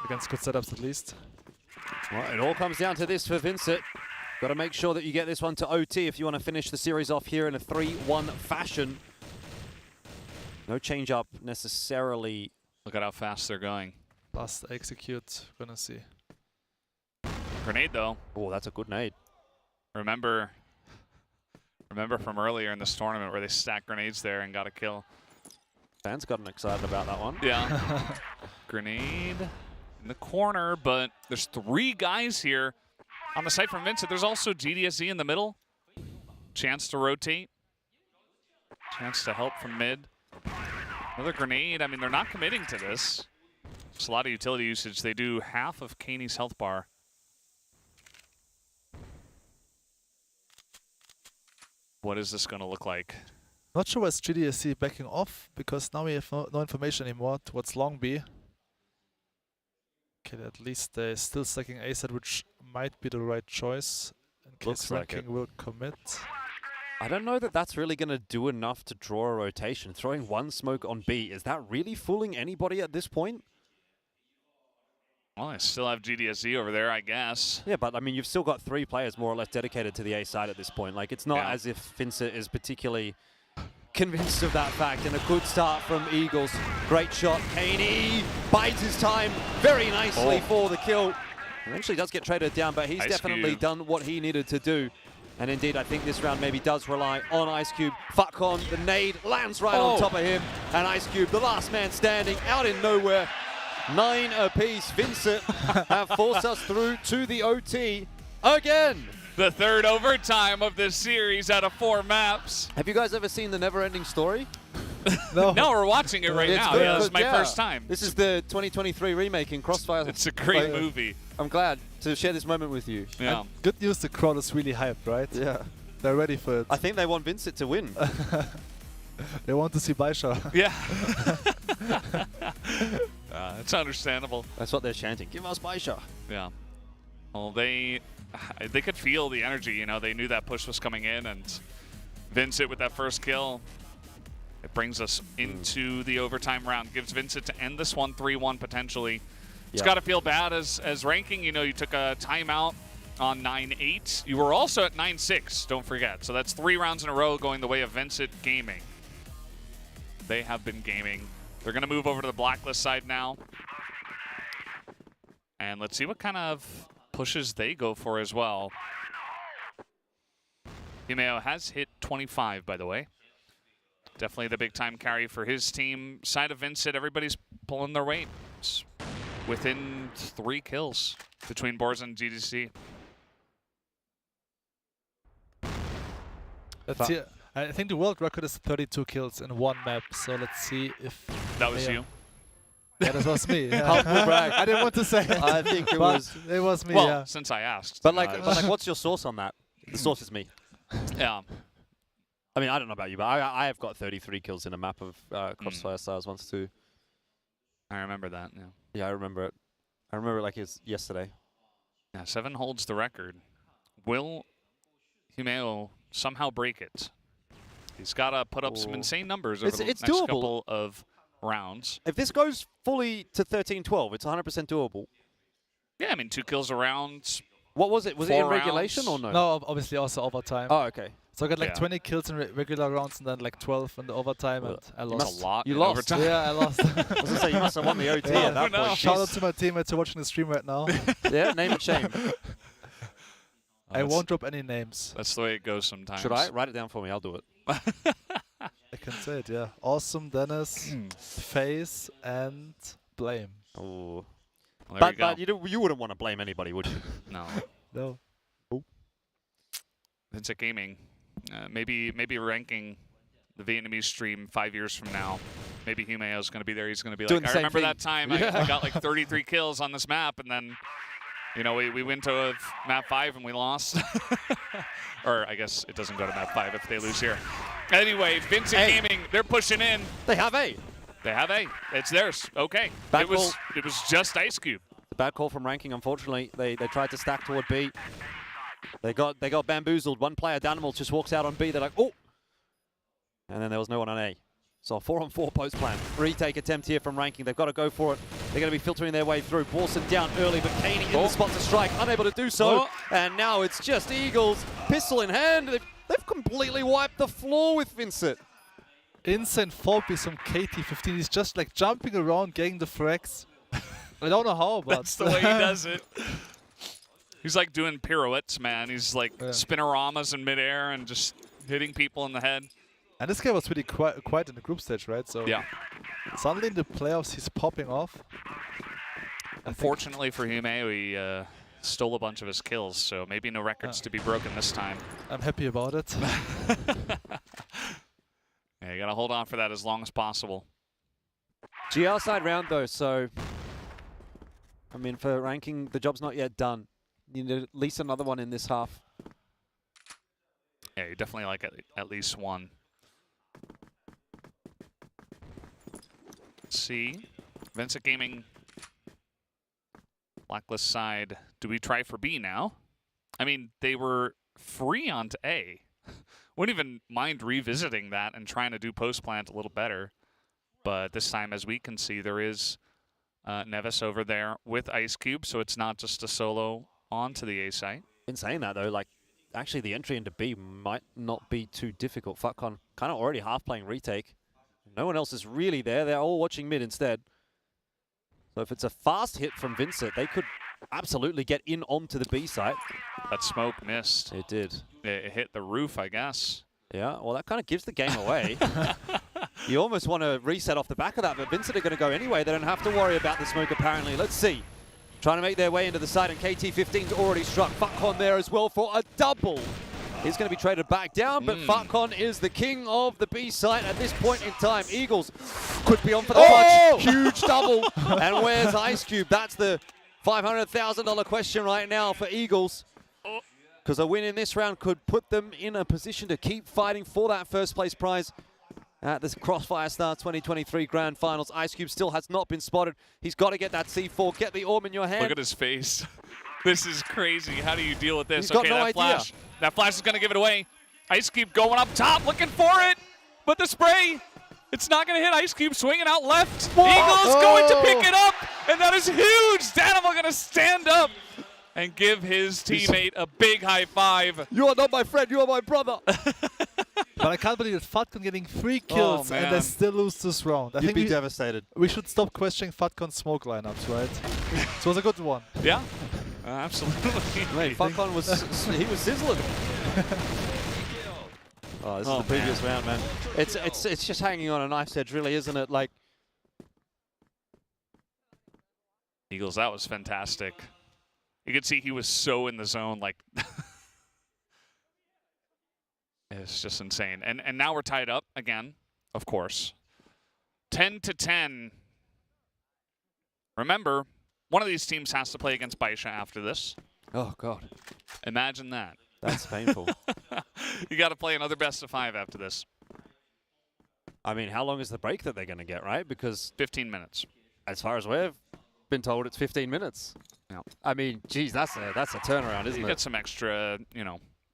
against good setups at least. Well, it all comes down to this for Vincent. Got to make sure that you get this one to OT if you want to finish the series off here in a 3-1 fashion. No change up necessarily. Look at how fast they're going. Last execute, gonna see. Grenade though. Oh, that's a good nade. Remember from earlier in this tournament where they stacked grenades there and got a kill. Fans gotten excited about that one. Yeah. Grenade in the corner, but there's 3 guys here on the site from Vincent. There's also GDSE in the middle. Chance to rotate. Chance to help from mid. Another grenade. I mean, they're not committing to this. Just a lot of utility usage. They do half of Kaney's health bar. What is this going to look like? Not sure what's GDSC backing off, because now we have no information anymore towards Long B. Okay, at least they're still stacking A side, which might be the right choice in case Ranking will commit. I don't know that that's really going to do enough to draw a rotation. Throwing 1 smoke on B, is that really fooling anybody at this point? Well, I still have GDSE over there, I guess. Yeah, but I mean, you've still got 3 players more or less dedicated to the A side at this point. Like, it's not as if Vincent is particularly convinced of that fact. And a good start from Eagles. Great shot. Kaney bides his time very nicely for the kill. Eventually does get traded down, but he's definitely done what he needed to do. And indeed, I think this round maybe does rely on Ice Cube. Fuck on, the nade lands right on top of him. And Ice Cube, the last man standing, out in nowhere. 9 apiece. Vincent have forced us through to the OT again. The 3rd overtime of this series out of 4 maps. Have you guys ever seen The Never-Ending Story? No, we're watching it right now. Yeah, this is my first time. This is the 2023 remake in Crossfire. It's a great movie. I'm glad to share this moment with you. Yeah. And good news, the crowd is really hyped, right? Yeah. They're ready for it. I think they want Vincent to win. They want to see Baisha. Yeah. It's understandable. That's what they're chanting. Give us Baisha. Yeah. Well, they could feel the energy. You know, they knew that push was coming in, and Vincent with that first kill. It brings us into the overtime round. Gives Vincent to end this one 3-1 potentially. It's got to feel bad as Ranking. You know, you took a timeout on 9-8. You were also at 9-6, don't forget. So that's 3 rounds in a row going the way of Vincent gaming. They have been gaming. They're going to move over to the Blacklist side now. And let's see what kind of pushes they go for as well. Himeo has hit 25, by the way. Definitely the big time carry for his team. Side of Vincent, everybody's pulling their weight. It's within 3 kills between Borz and GDC. Let's see. I think the world record is 32 kills in 1 map, so let's see if... That was you? Yeah, that was me. Yeah. Humble brag. I didn't want to say it. I think it was me, well, yeah. Since I asked. But like, what's your source on that? The source is me. Yeah. I mean, I don't know about you, but I have got 33 kills in a map of Crossfire Stars once too. I remember that, yeah. Yeah, I remember it. I remember it like it's yesterday. Yeah, 7 holds the record. Will Himeo somehow break it? He's got to put up some insane numbers over the next couple of rounds. If this goes fully to 13-12, it's 100% doable. Yeah, I mean, 2 kills a round. What was it? Was it in regulation or no? No, obviously also overtime. Oh, okay. So I got like 20 kills in regular rounds and then like 12 in the overtime, and I lost. That's a lot. You lost? Overtime. Yeah, I lost. I was going to say, you must have won the OT at that point. Shout out to my teammates who are watching the stream right now. Yeah, name and shame. I won't drop any names. That's the way it goes sometimes. Should I? Write it down for me. I'll do it. I can say it, yeah. Awesome, Dennis, Face, and Blame. Oh. Well, but you wouldn't want to blame anybody, would you? No. No. Oh. Vincent Gaming. Maybe Ranking the Vietnamese stream 5 years from now. Maybe Himeo's going to be there. He's going to be like, I remember that time I got like 33 kills on this map, and then, you know, we went to map 5 and we lost. Or I guess it doesn't go to map 5 if they lose here. Anyway, Vincent Gaming, they're pushing in. They have A. They have A. It's theirs. Okay. Bad it was just Ice Cube. The bad call from Ranking, unfortunately. They tried to stack toward B. They got bamboozled. One player, Danimal, just walks out on B. They're like, oh! And then there was no one on A. So a 4-on-4 post plan. Retake attempt here from Ranking. They've got to go for it. They're going to be filtering their way through. Borson down early, but Kaney in the spot to strike. Unable to do so. And now it's just Eagles. Pistol in hand. They've completely wiped the floor with Vincent. Insane 4-piece from KT15. He's just like jumping around, getting the frags. I don't know how, but that's the way he does it. He's like doing pirouettes, man. He's like spinoramas in midair and just hitting people in the head. And this guy was really quiet in the group stage, right? So yeah. Suddenly in the playoffs, he's popping off. Unfortunately for Hume, we stole a bunch of his kills, so maybe no records to be broken this time. I'm happy about it. Yeah, you gotta hold on for that as long as possible. GL side round though, so I mean for ranking, the job's not yet done. You need at least another one in this half. Yeah, you definitely like at least one. Let's see, Vincent Gaming, Blacklist side. Do we try for B now? I mean, they were free onto A. Wouldn't even mind revisiting that and trying to do post-plant a little better. But this time, as we can see, there is Nevis over there with Ice Cube, so it's not just a solo onto the A site. In saying that, though, like, actually the entry into B might not be too difficult. Futcon kind of already half-playing retake. No one else is really there. They're all watching mid instead. So if it's a fast hit from Vincent, they could absolutely get in onto the B site. That smoke missed. It did. It hit the roof, I guess. Yeah, well, that kind of gives the game away. You almost want to reset off the back of that, but Vincent are going to go anyway. They don't have to worry about the smoke, apparently. Let's see. Trying to make their way into the site, and KT15's already struck. Futcon there as well for a double. He's going to be traded back down, but Futcon is the king of the B site at this point in time. Eagles could be on for the clutch. Huge double. And where's Ice Cube? That's the $500,000 question right now for Eagles. Because a win in this round could put them in a position to keep fighting for that first place prize at this Crossfire Star 2023 Grand Finals. Ice Cube still has not been spotted. He's got to get that C4, get the orb in your hand. Look at his face. This is crazy. How do you deal with this? He's got no idea. That flash is going to give it away. Ice Cube going up top, looking for it. But the spray, it's not going to hit. Ice Cube swinging out left. Eagles going to pick it up, and that is huge. Danimal going to stand up and give his teammate a big high five. You are not my friend, you are my brother. But I can't believe that Futcon getting 3 kills and they still lose this round. I You'd think be devastated. We should stop questioning Futcon's smoke lineups, right? It was a good one. Yeah, absolutely. Mate, Futcon was he was sizzling. Oh, this is the previous round, man. It's just hanging on a knife's edge, really, isn't it? Like Eagles, that was fantastic. You could see he was so in the zone, like it's just insane. And now we're tied up again, of course. 10-10. Remember, one of these teams has to play against Baisha after this. Oh God. Imagine that. That's painful. You got to play another best of 5 after this. I mean, how long is the break that they're going to get, right? Because 15 minutes. As far as we've been told, it's 15 minutes. Yeah. I mean, geez, that's a turnaround, isn't it? You get some extra,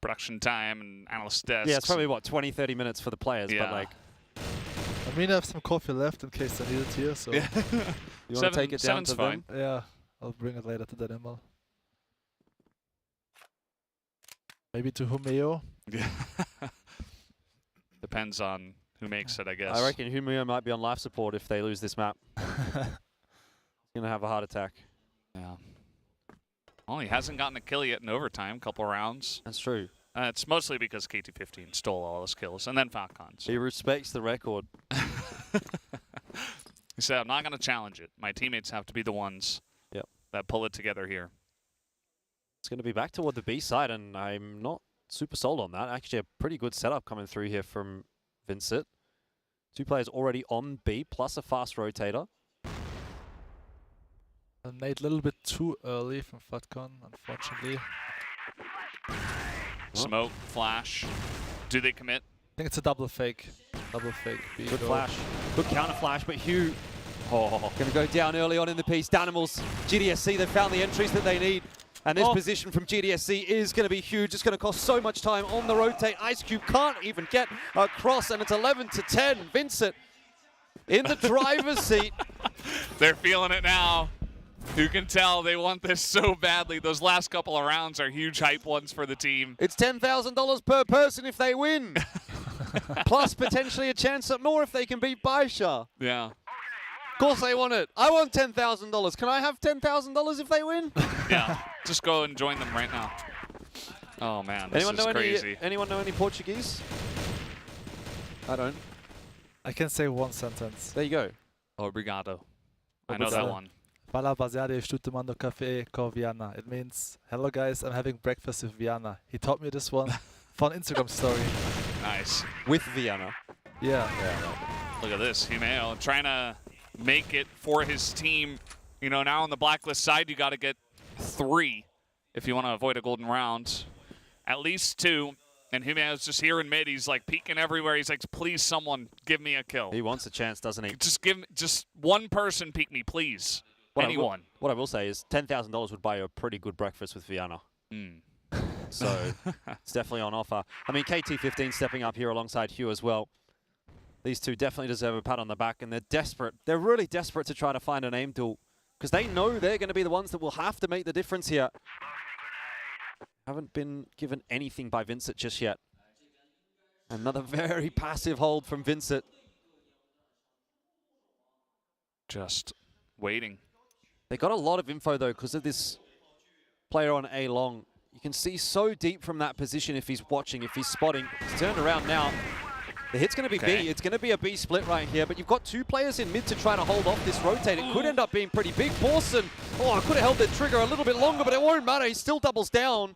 production time and analyst desks. Yeah, it's probably, what, 20, 30 minutes for the players, but like... I mean, I have some coffee left in case I need it here, so... You want to take it down to them? Yeah, I'll bring it later to that email. Maybe to Humeo. Depends on who makes it, I guess. I reckon Humeo might be on life support if they lose this map. He's going to have a heart attack. Yeah. Well, he hasn't gotten a kill yet in overtime, couple rounds. That's true. It's mostly because KT15 stole all his kills, and then Falcon. So. He respects the record. He said, I'm not going to challenge it. My teammates have to be the ones that pull it together here. It's going to be back toward the B side, and I'm not super sold on that. Actually, a pretty good setup coming through here from Vincent. 2 players already on B, plus a fast rotator. Made a little bit too early from Futcon, unfortunately. Smoke, flash. Do they commit? I think it's a double fake. Double fake. Good flash. Good counter flash, but Hugh going to go down early on in the piece. Danimals, GDSC, they've found the entries that they need. And this position from GDSC is going to be huge. It's going to cost so much time on the rotate. Ice Cube can't even get across, and it's 11-10. Vincent in the driver's seat. They're feeling it now. You can tell they want this so badly. Those last couple of rounds are huge hype ones for the team. It's $10,000 per person if they win. Plus potentially a chance at more if they can beat Baisha. Yeah. Of course they want it. I want $10,000. Can I have $10,000 if they win? Yeah, just go and join them right now. Oh man, this Anyone is know crazy. Anyone know any Portuguese? I don't. I can say one sentence. There you go. Obrigado. I know that one. Fala rapaziada, eu estou tomando café com Viana. It means, hello guys, I'm having breakfast with Viana. He taught me this one for an Instagram story. Nice. With Viana. Yeah. Look at this, Himeo trying to make it for his team. You know, now on the blacklist side, you got to get 3 if you want to avoid a golden round. At least 2. And Himeo's just here in mid. He's like peeking everywhere. He's like, please, someone give me a kill. He wants a chance, doesn't he? Just one person peek me, please. Anyone. What I will say is $10,000 would buy you a pretty good breakfast with Viana. So it's definitely on offer. I mean, KT15 stepping up here alongside Hugh as well. These two definitely deserve a pat on the back, and they're desperate. They're really desperate to try to find an aim duel because they know they're going to be the ones that will have to make the difference here. Haven't been given anything by Vincent just yet. Another very passive hold from Vincent. Just waiting. They got a lot of info though because of this player on A long. You can see so deep from that position if he's watching, if he's spotting. He's turned around now. The hit's going to be B. It's going to be a B split right here, but you've got 2 players in mid to try to hold off this rotate. It could end up being pretty big. Borson, I could have held the trigger a little bit longer, but it won't matter. He still doubles down.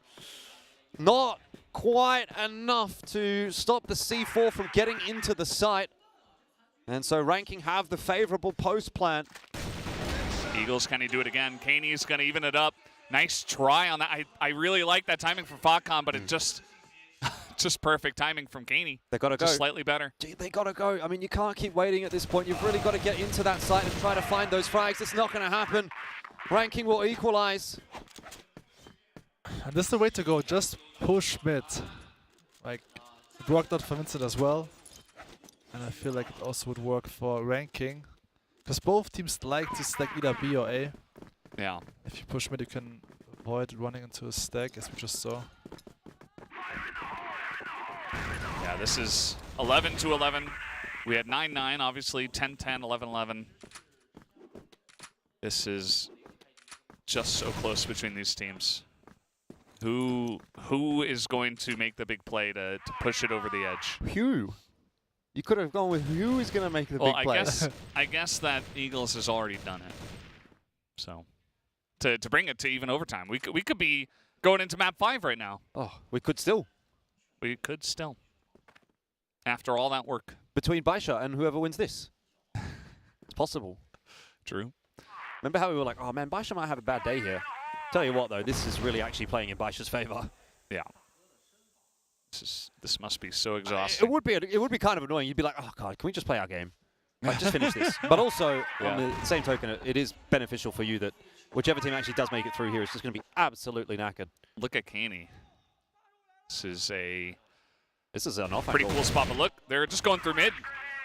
Not quite enough to stop the C4 from getting into the site. And so Ranking have the favorable post plant. Eagles, can he do it again? Kaney's going to even it up. Nice try on that. I really like that timing from Falcon, but it just perfect timing from Kaney. They got to go. Just slightly better. Gee, they got to go. I mean, you can't keep waiting at this point. You've really got to get into that site and try to find those frags. It's not going to happen. Ranking will equalize. And this is the way to go. Just push mid. Like, it worked out for Vincent as well. And I feel like it also would work for Ranking. Because both teams like to stack either B or A. Yeah. If you push mid, you can avoid running into a stack, as we just saw. Yeah, this is 11-11. We had 9-9, obviously 10-10, 11-11. This is just so close between these teams. Who is going to make the big play to push it over the edge? Hugh. You could have gone with who is going to make the big play. I guess that Eagles has already done it. So to bring it to even overtime, we could be going into map 5 right now. Oh, we could still. We could still. After all that work. Between Baisha and whoever wins this. It's possible. True. Remember how we were like, oh man, Baisha might have a bad day here. Tell you what though, this is really actually playing in Baisha's favor. Yeah. This must be so exhausting. It would be kind of annoying. You'd be like, oh god, can we just play our game? Like, just finish this. But also, on the same token, it is beneficial for you that whichever team actually does make it through here is just going to be absolutely knackered. Look at Kaney. This is an off-angle. pretty cool spot, but look, they're just going through mid.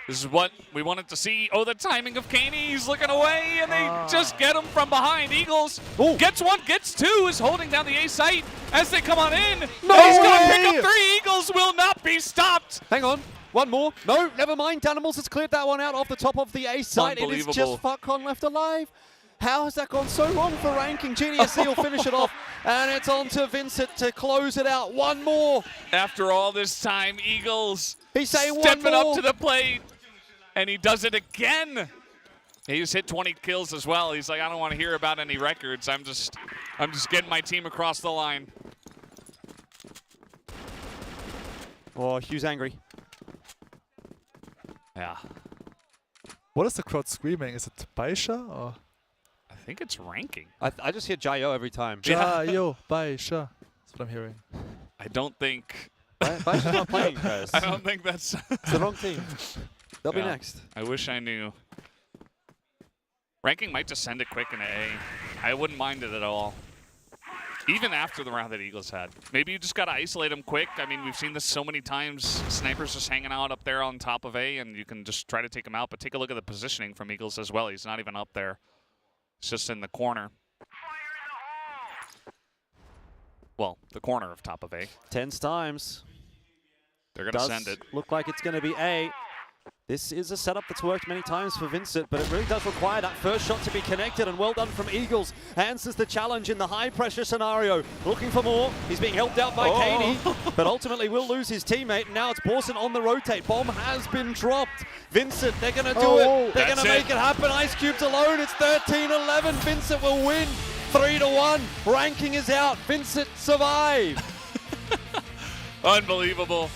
This is what we wanted to see. Oh, the timing of Kaney. He's looking away, and they just get him from behind. Eagles gets 1, gets 2, is holding down the A site as they come on in. No He's going to way! pick up 3. Eagles will not be stopped. Hang on. One more. No, never mind. Danimals has cleared that one out off the top of the A site. It is just Falcon left alive. How has that gone so wrong for Ranking? GDSC will finish it off, and it's on to Vincent to close it out. One more. After all this time, Eagles stepping up to the plate, and he does it again. He's hit 20 kills as well. He's like, I don't want to hear about any records. I'm just getting my team across the line. Oh, Hugh's angry. Yeah. What is the crowd screaming? Is it Baisha or? I think it's Ranking. I just hear Jayo every time. Jayo, Baisha. That's what I'm hearing. I don't think. Baisha's not playing, guys. I don't think that's. It's the wrong team. They'll be next. I wish I knew. Ranking might just send it quick in A. I wouldn't mind it at all. Even after the round that Eagles had. Maybe you just got to isolate them quick. I mean, we've seen this so many times. Snipers just hanging out up there on top of A, and you can just try to take him out. But take a look at the positioning from Eagles as well. He's not even up there. It's just in the corner. Well, the corner of top of A. 10 times. They're going to send it. Look like it's going to be A. This is a setup that's worked many times for Vincent, but it really does require that first shot to be connected, and well done from Eagles. Answers the challenge in the high-pressure scenario. Looking for more. He's being helped out by Katie, but ultimately will lose his teammate, and now it's Borson on the rotate. Bomb has been dropped. Vincent, they're going to do it. They're going to make it happen. Ice Cube's alone. It's 13-11. Vincent will win 3-1. Ranking is out. Vincent survived. Unbelievable.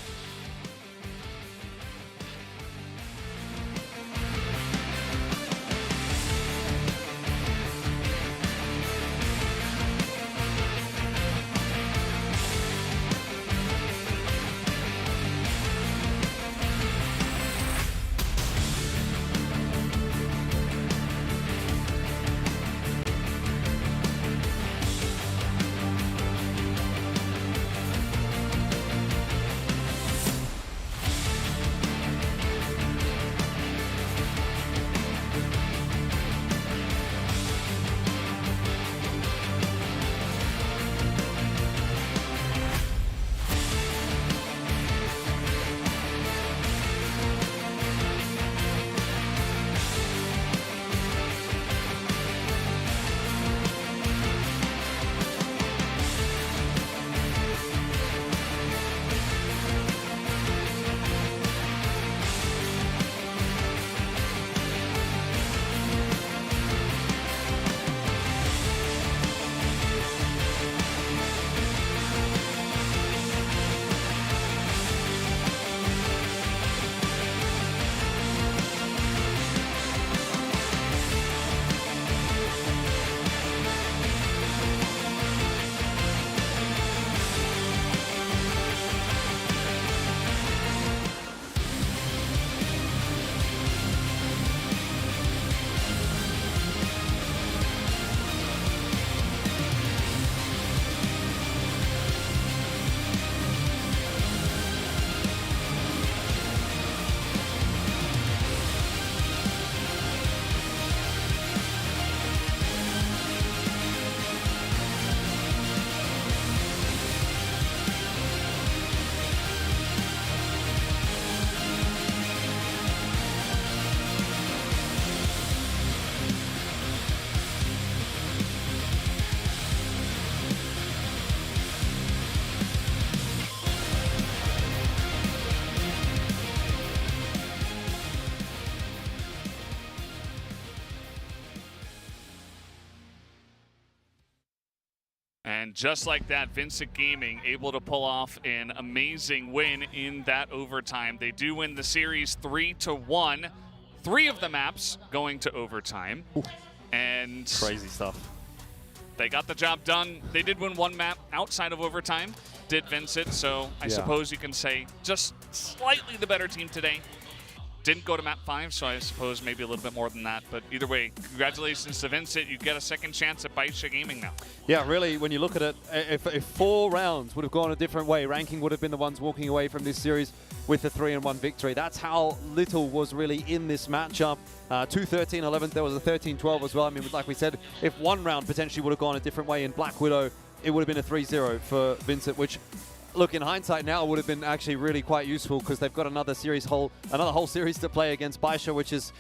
And just like that, Vincent Gaming able to pull off an amazing win in that overtime. They do win the series 3-1. 3 of the maps going to overtime. Ooh. And crazy stuff. They got the job done. They did win 1 map outside of overtime, did Vincent. So I suppose you can say just slightly the better team today. Didn't go to map 5, so I suppose maybe a little bit more than that. But either way, congratulations to Vincent. You get a second chance at Baisha Gaming now. Yeah, really, when you look at it, if 4 rounds would have gone a different way, Ranking would have been the ones walking away from this series with a 3-1 victory. That's how little was really in this matchup. 2-13-11, there was a 13-12 as well. I mean, like we said, if 1 round potentially would have gone a different way in Black Widow, it would have been a 3-0 for Vincent, which, look, in hindsight now, would have been actually really quite useful because they've got another whole series to play against Baisha, which is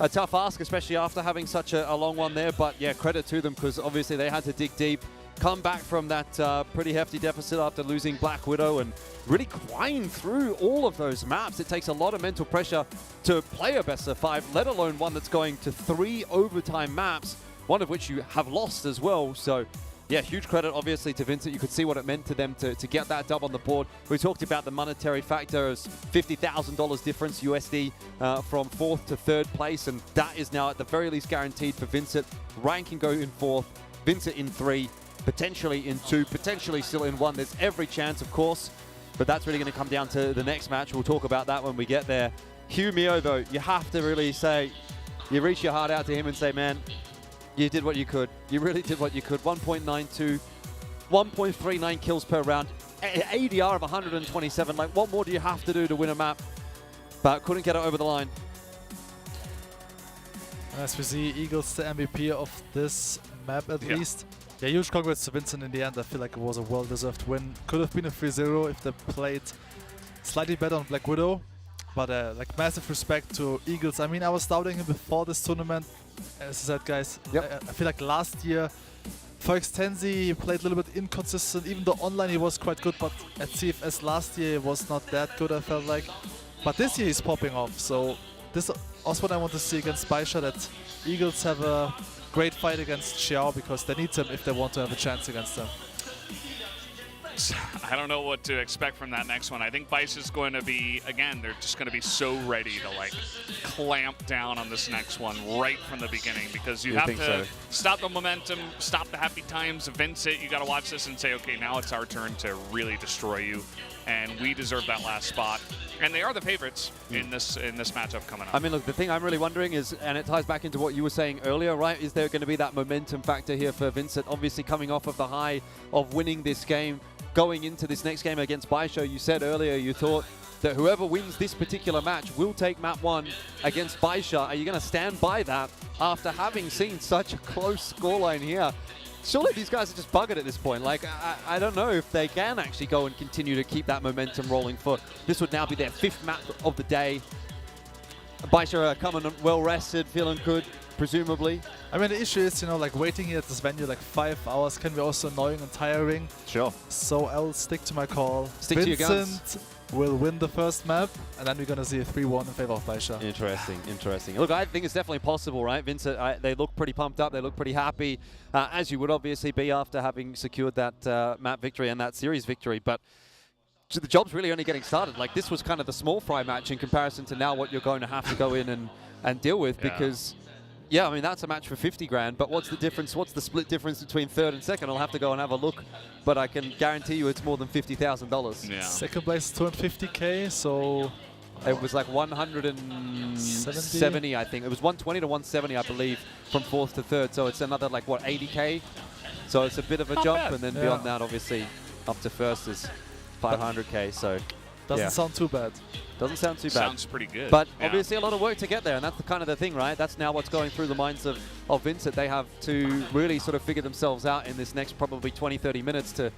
a tough ask, especially after having such a long one there. But yeah, credit to them because obviously they had to dig deep, come back from that pretty hefty deficit after losing Black Widow and really grind through all of those maps. It takes a lot of mental pressure to play a best of 5, let alone one that's going to 3 overtime maps, one of which you have lost as well. So yeah, huge credit, obviously, to Vincent. You could see what it meant to them to get that dub on the board. We talked about the monetary factor as $50,000 difference USD from 4th to 3rd place, and that is now at the very least guaranteed for Vincent. Ranking go in 4th, Vincent in 3, potentially in 2, potentially still in 1. There's every chance, of course, but that's really going to come down to the next match. We'll talk about that when we get there. Hugh Mio, though, you have to really say, you reach your heart out to him and say, man, you did what you could. You really did what you could. 1.92, 1.39 kills per round, ADR of 127. Like, what more do you have to do to win a map? But couldn't get it over the line. As we see, Eagles the MVP of this map at least. Yeah, huge congrats to Vincent in the end. I feel like it was a well-deserved win. Could have been a 3-0 if they played slightly better on Black Widow. But like massive respect to Eagles. I mean, I was doubting him before this tournament. As I said, guys, I feel like last year for Extensi he played a little bit inconsistent. Even though online he was quite good, but at CFS last year he was not that good, I felt like. But this year he's popping off. So this is also what I want to see against Baisha, that Eagles have a great fight against Xiao, because they need him if they want to have a chance against them. I don't know what to expect from that next one. I think Bice is going to be, again, they're just going to be so ready to like clamp down on this next one right from the beginning, because you have to stop the momentum, stop the happy times, evince it. You got to watch this and say, okay, now it's our turn to really destroy you, and we deserve that last spot. And they are the favorites in this matchup coming up. I mean, look, the thing I'm really wondering is, and it ties back into what you were saying earlier, right? Is there going to be that momentum factor here for Vincent? Obviously, coming off of the high of winning this game, going into this next game against Baisha, you said earlier you thought that whoever wins this particular match will take map 1 against Baisha. Are you going to stand by that after having seen such a close scoreline here? Surely these guys are just buggered at this point. Like, I don't know if they can actually go and continue to keep that momentum rolling for. This would now be their 5th map of the day. Baisha are coming well rested, feeling good, presumably. I mean, the issue is, you know, like waiting here at this venue like 5 hours can be also annoying and tiring. Sure. So I'll stick to my call. Stick to your guns. Vincent will win the first map, and then we're going to see a 3-1 in favor of Baisha. Interesting, interesting. Look, I think it's definitely possible, right? Vincent, they look pretty pumped up. They look pretty happy, as you would obviously be after having secured that map victory and that series victory. But the job's really only getting started. Like, this was kind of the small fry match in comparison to now what you're going to have to go in and deal with, because... Yeah, I mean, that's a match for 50 grand, but what's the difference? What's the split difference between 3rd and 2nd? I'll have to go and have a look, but I can guarantee you it's more than $50,000. Yeah. Second place, 250K, so... It was like 170, I think. It was 120 to 170, I believe, from 4th to 3rd, so it's another, like, what, 80K? So it's a bit of a jump, and then beyond that, obviously, up to 1st is 500K, so... Doesn't sound too bad. Doesn't sound too bad. Sounds pretty good. But obviously a lot of work to get there, and that's the kind of the thing, right? That's now what's going through the minds of Vincent. They have to really sort of figure themselves out in this next probably 20, 30 minutes to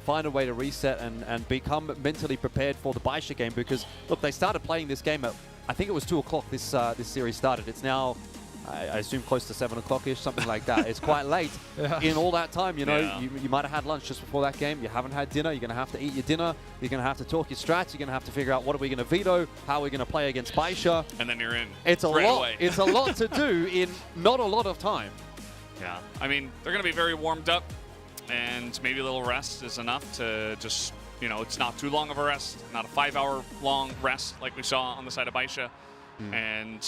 find a way to reset and become mentally prepared for the Baisha game, because, look, they started playing this game at, I think it was 2 o'clock this series started. It's now, I assume, close to 7 o'clock-ish, something like that. It's quite late in all that time, you know. You might have had lunch just before that game. You haven't had dinner. You're going to have to eat your dinner. You're going to have to talk your strats. You're going to have to figure out what are we going to veto, how are we going to play against Baisha. And then you're in. It's a right lot. Away. It's a lot to do in not a lot of time. Yeah, I mean, they're going to be very warmed up, and maybe a little rest is enough to just, you know, it's not too long of a rest, not a 5-hour long rest like we saw on the side of Baisha. And...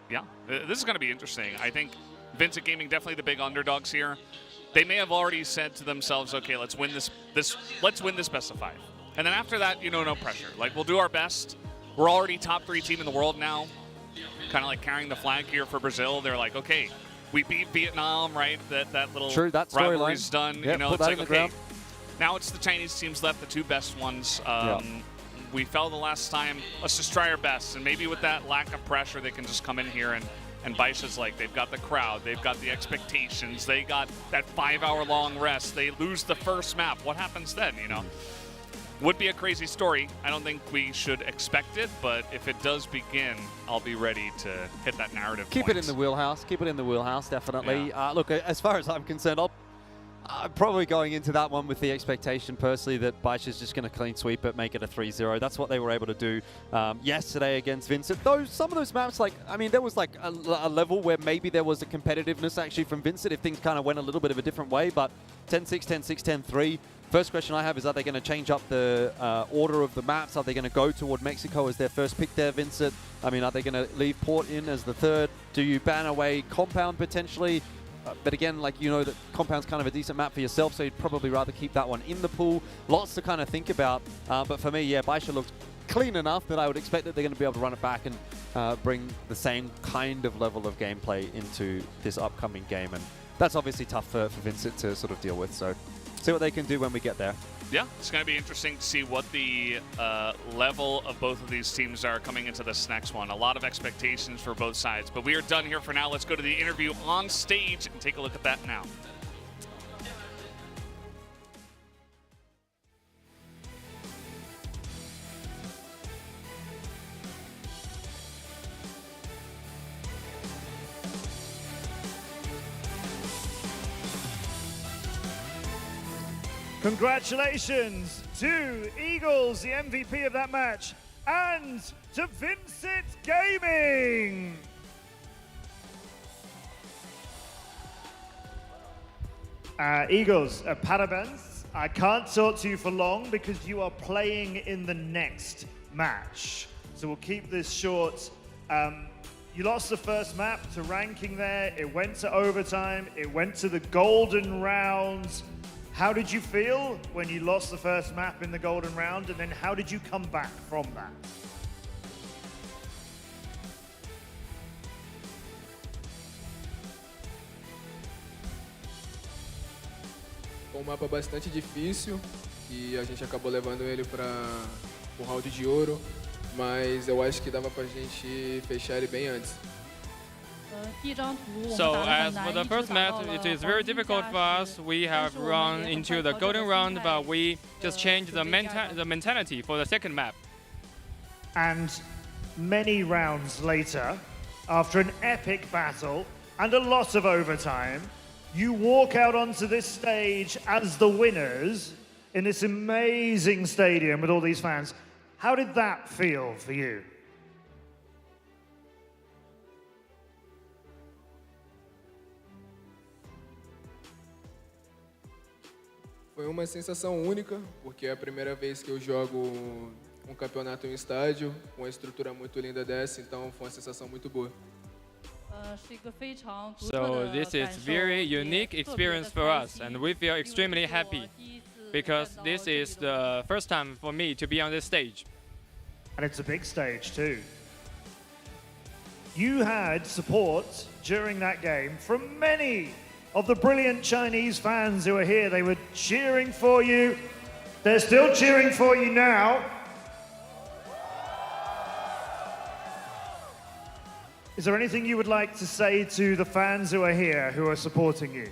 yeah, this is going to be interesting. I think Vincent Gaming definitely the big underdogs here. They may have already said to themselves, okay, let's win this let's win this best of 5. And then after that, you know, no pressure. Like, we'll do our best. We're already top 3 team in the world now. Kind of like carrying the flag here for Brazil. They're like, okay, we beat Vietnam, right? That little rivalry's done. Yep, you know, put it's that like, in the okay, ground. now it's the Chinese teams left, the 2 best ones. We fell the last time. Let's just try our best. And maybe with that lack of pressure, they can just come in here and Baisha's like, they've got the crowd, they've got the expectations, they got that 5-hour long rest. They lose the first map. What happens then, you know? Would be a crazy story. I don't think we should expect it, but if it does begin, I'll be ready to hit that narrative Keep it in the wheelhouse. Keep it in the wheelhouse, definitely. Look, as far as I'm concerned, I'm probably going into that one with the expectation, personally, that Baisha's just going to clean sweep it, make it a 3-0. That's what they were able to do yesterday against Vincent. Some of those maps, like, I mean, there was like a level where maybe there was a competitiveness actually from Vincent if things kind of went a little bit of a different way, but 10-6, 10-6, 10-3. First question I have is, are they going to change up the order of the maps? Are they going to go toward Mexico as their first pick there, Vincent? I mean, are they going to leave Port in as the 3rd? Do you ban away Compound potentially? But again, like, you know that Compound's kind of a decent map for yourself, so you'd probably rather keep that one in the pool. Lots to kind of think about. But for me, yeah, Baisha looked clean enough that I would expect that they're going to be able to run it back and bring the same kind of level of gameplay into this upcoming game. And that's obviously tough for Vincent to sort of deal with. So see what they can do when we get there. Yeah, it's going to be interesting to see what the level of both of these teams are coming into this next one. A lot of expectations for both sides. But we are done here for now. Let's go to the interview on stage and take a look at that now. Congratulations to Eagles, the MVP of that match, and to Vincent Gaming. Eagles, parabéns. I can't talk to you for long because you are playing in the next match. So we'll keep this short. You lost the first map to ranking there. It went to overtime. It went to the golden round. How did you feel when you lost the first map in the golden round? And then how did you come back from that? Foi um mapa bastante difícil e a gente acabou levando ele para o round de ouro, mas eu acho que dava pra gente fechar ele bem antes. So as for the first match, it is very difficult for us. We have run into the golden round, but we just changed the mentality for the second map. And many rounds later, after an epic battle and a lot of overtime, you walk out onto this stage as the winners in this amazing stadium with all these fans. How did that feel for you? Foi uma sensação única, porque é a primeira vez que eu jogo um campeonato em um estádio, com uma estrutura muito linda dessa, então foi uma sensação muito boa. So this is very unique experience for us, and we feel extremely happy because this is the first time for me to be on this stage. And it's a big stage too. You had support during that game from many of the brilliant Chinese fans who are here. They were cheering for you. They're still cheering for you now. Is there anything you would like to say to the fans who are here, who are supporting you?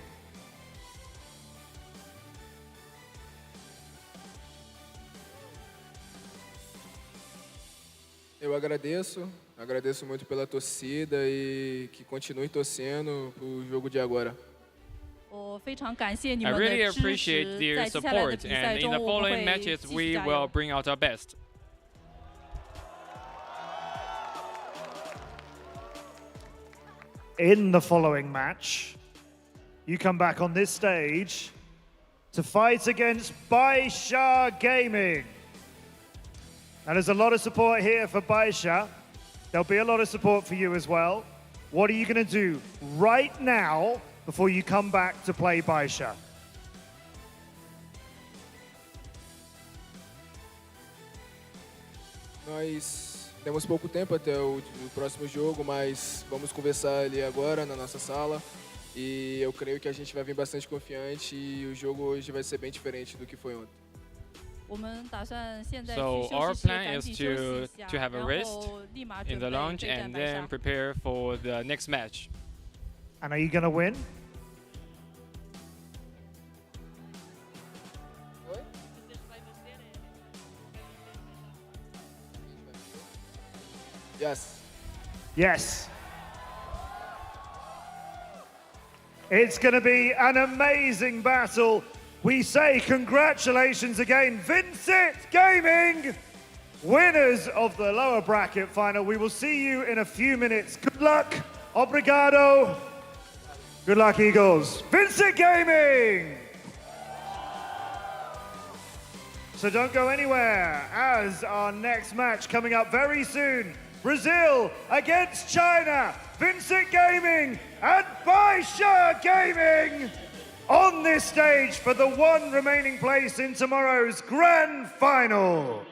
Eu agradeço muito pela torcida e que continue torcendo pro jogo de agora. I really appreciate their support, and in the following matches we will bring out our best. In the following match, you come back on this stage to fight against Baisha Gaming. Now there's a lot of support here for Baisha. There'll be a lot of support for you as well. What are you going to do right now before you come back to play Baisha? Nós temos pouco tempo até o próximo jogo, mas vamos conversar ali agora na nossa sala. E eu creio que a gente vai vir bastante confiante e o jogo hoje vai ser bem diferente do que foi ontem. So our plan is to have a rest in the lounge and then prepare for the next match. And are you going to win? Yes. Yes. It's going to be an amazing battle. We say congratulations again, Vincent Gaming, winners of the lower bracket final. We will see you in a few minutes. Good luck. Obrigado. Good luck, Eagles. Vincent Gaming. So don't go anywhere, as our next match coming up very soon. Brazil against China, Vincent Gaming and Baisha Gaming on this stage for the one remaining place in tomorrow's grand final.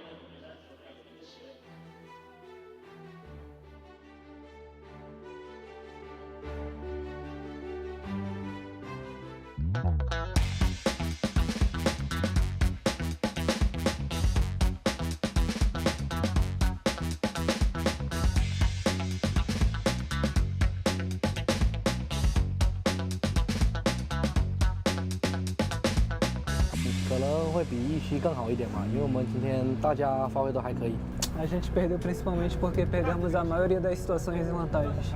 可能会比预期更好一点嘛，因为我们今天大家发挥都还可以。A gente perdeu principalmente porque perdemos a maioria das situações em vantagens。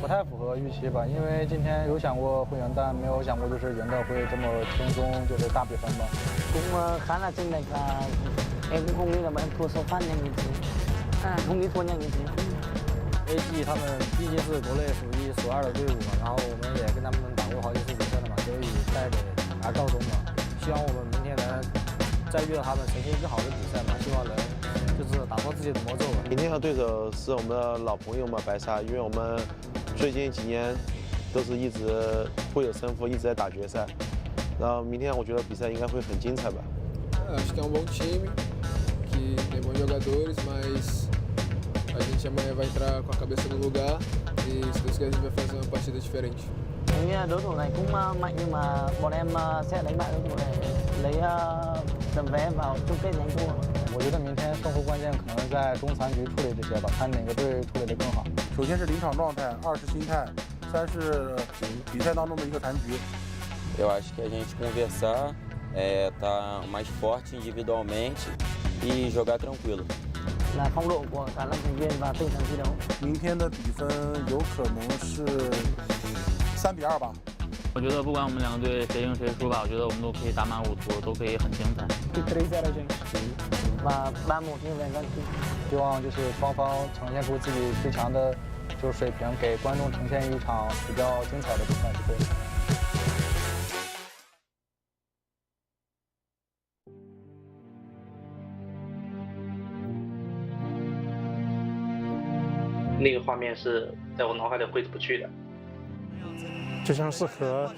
不太符合预期吧，因为今天有想过会赢，但没有想过就是赢的会这么轻松，就是大比分吧。Cũng khá là chênh lệch và em cũng không nghĩ là bọn em thua số phát nhanh như thế. Không nghĩ thua nhanh như thế. AG 他们毕竟是国内数一数二的队伍嘛，然后我们也跟他们打过好几次比赛了嘛，所以带着而告终嘛。希望我们明天能再遇到他们，呈现更好的比赛嘛，希望能就是打破自己的魔咒。明天的对手是我们的老朋友嘛，白沙，因为我们最近几年都是一直互有胜负，一直在打决赛。然后明天我觉得比赛应该会很精彩吧。Acho que é bom time, que tem bons jogadores, mas a gente amanhã vai entrar com a cabeça no lugar e se Deus quiser a gente vai fazer uma partida diferente. Em nghĩ là đối thủ này cũng mạnh nhưng mà bọn em sẽ đánh bại đối thủ này, lấy tấm vé vào chung kết giành thua. 我觉得明天胜负关键可能在中残局处理这些吧，看哪个队处理得更好。首先是临场状态，二是心态，三是比赛当中的一个残局。Eu acho que a gente conversar, tá mais forte individualmente e jogar tranquilo. Là phong độ của cả 5 thành viên và tinh thần thi đấu. 明天的比分有可能是3比2吧。我觉得不管我们两个队谁赢谁输吧，我觉得我们都可以打满5图，都可以很精彩。3-0 a gente。Và 3-1 như vậy vâng. 希望就是双方呈现出自己最强的就是水平，给观众呈现一场比较精彩的比赛机会。那个画面是在我脑海里挥之不去的，就像是和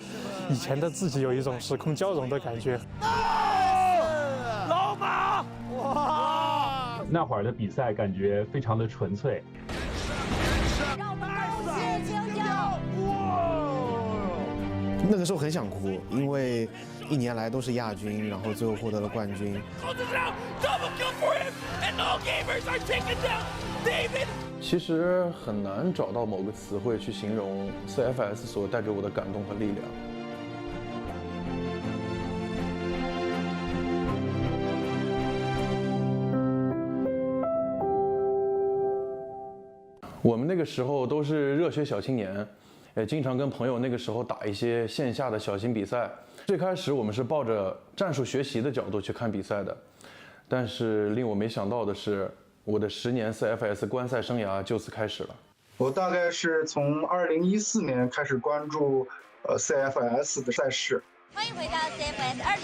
以前的自己有一种时空交融的感觉。老马，哇！那会儿的比赛感觉非常的纯粹。那个时候很想哭，因为1年来都是亚军，然后最后获得了冠军。其实很难找到某个词汇去形容 CFS 所带给我的感动和力量。我们那个时候都是热血小青年，也经常跟朋友那个时候打一些线下的小型比赛。最开始我们是抱着战术学习的角度去看比赛的，但是令我没想到的是，我的10年 CFS 观赛生涯就此开始了。我大概是从2014年开始关注CFS 的赛事。欢迎回到 CFS 2014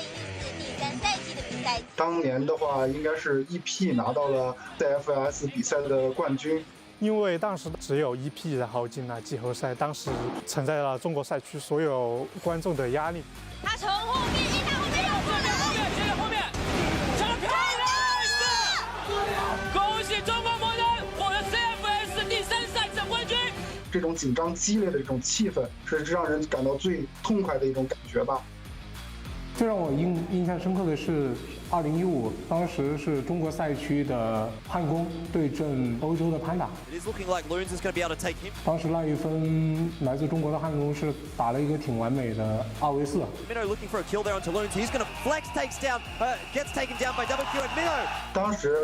第3赛季的比赛。当年的话，应该是 EP 拿到了 CFS 比赛的冠军。因为当时只有EP，然后进了季后赛，当时承载了中国赛区所有观众的压力。他从后面一打后面又过来，后面，抢得漂亮！恭喜中国魔人获得 CFS 第3赛季冠军。这种紧张激烈的这种气氛，是让人感到最痛快的一种感觉吧。最让我印象深刻的是2015，当时是中国赛区的汉宫对阵欧洲的潘达。当时那一分来自中国的汉宫是打了一个挺完美的2v4。当时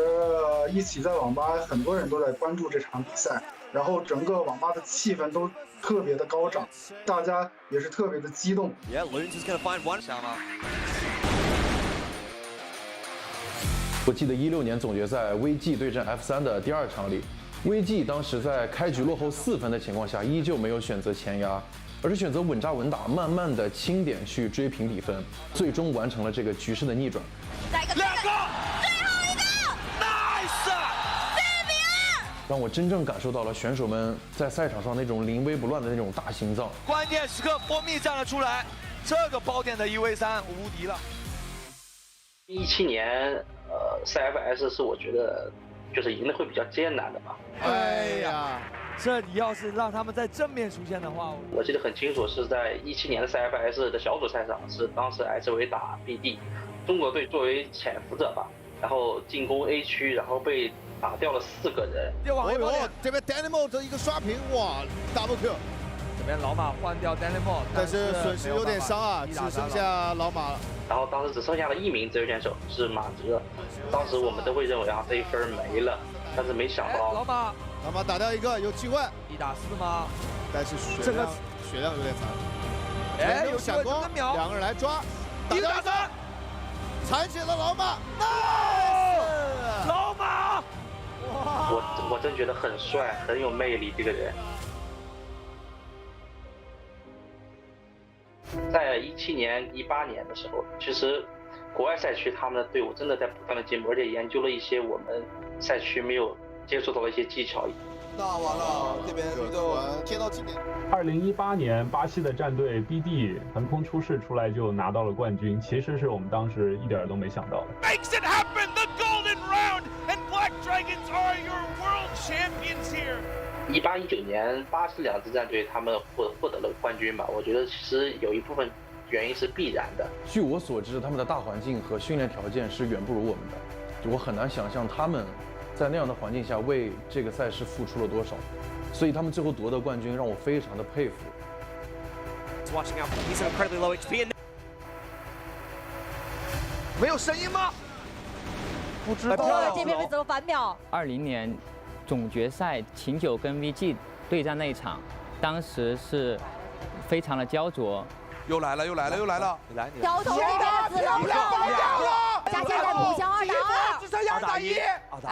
一起在网吧，很多人都在关注这场比赛，然后整个网吧的气氛都特别的高涨，大家也是特别的激动。我记得16年总决赛 VG 对阵 F3的第2场里 ，VG 当时在开局落后4分的情况下，依旧没有选择前压，而是选择稳扎稳打，慢慢的清点去追平比分，最终完成了这个局势的逆转。2个，最后一个 ，nice， 4比2。让我真正感受到了选手们在赛场上那种临危不乱的那种大心脏。关键时刻，蜂蜜站了出来，这个包点的1v3无敌了。17年，CFS 是我觉得就是赢的会比较艰难的吧。哎呀，这你要是让他们在正面出现的话，我记得很清楚，是在17年的 CFS 的小组赛上，是当时 SV 打 BD， 中国队作为潜伏者吧，然后进攻 A 区，然后被打掉了4个人。这边 Dynamo 的一个刷屏，哇 ，double kill。这边老马换掉 Dynamo， 但是损失有点伤啊，只剩下老马了。然后当时只剩下了1名职业选手，是马哲。当时我们都会认为啊这一分没了，但是没想到老马打掉一个，有机会1打4吗？但是血量有点残。哎，有闪光，两个人来抓，打掉一个，残血的老马 ，nice， 老马，我真觉得很帅，很有魅力这个人。在17年、18年的时候，其实国外赛区他们的队伍真的在不断的进步，而且研究了一些我们赛区没有接触到的一些技巧。那完了，这边就贴到今年。2018年巴西的战队 BD 横空出世出来就拿到了冠军，其实是我们当时一点都没想到的。Makes it happen, the golden round, and Black Dragons are your world champions here. 18、19年巴西2支战队他们获得了冠军吧，我觉得其实有一部分原因是必然的。据我所知，他们的大环境和训练条件是远不如我们的，我很难想象他们在那样的环境下为这个赛事付出了多少，所以他们最后夺得冠军让我非常的佩服。Watching out, he's an incredibly low HP. 没有声音吗？不知道。这边被怎么反秒？20年总决赛秦9跟 VG 对战那一场，当时是非常的焦灼。又来了！挑头这边子了，加现在补枪2打2，只剩2打1。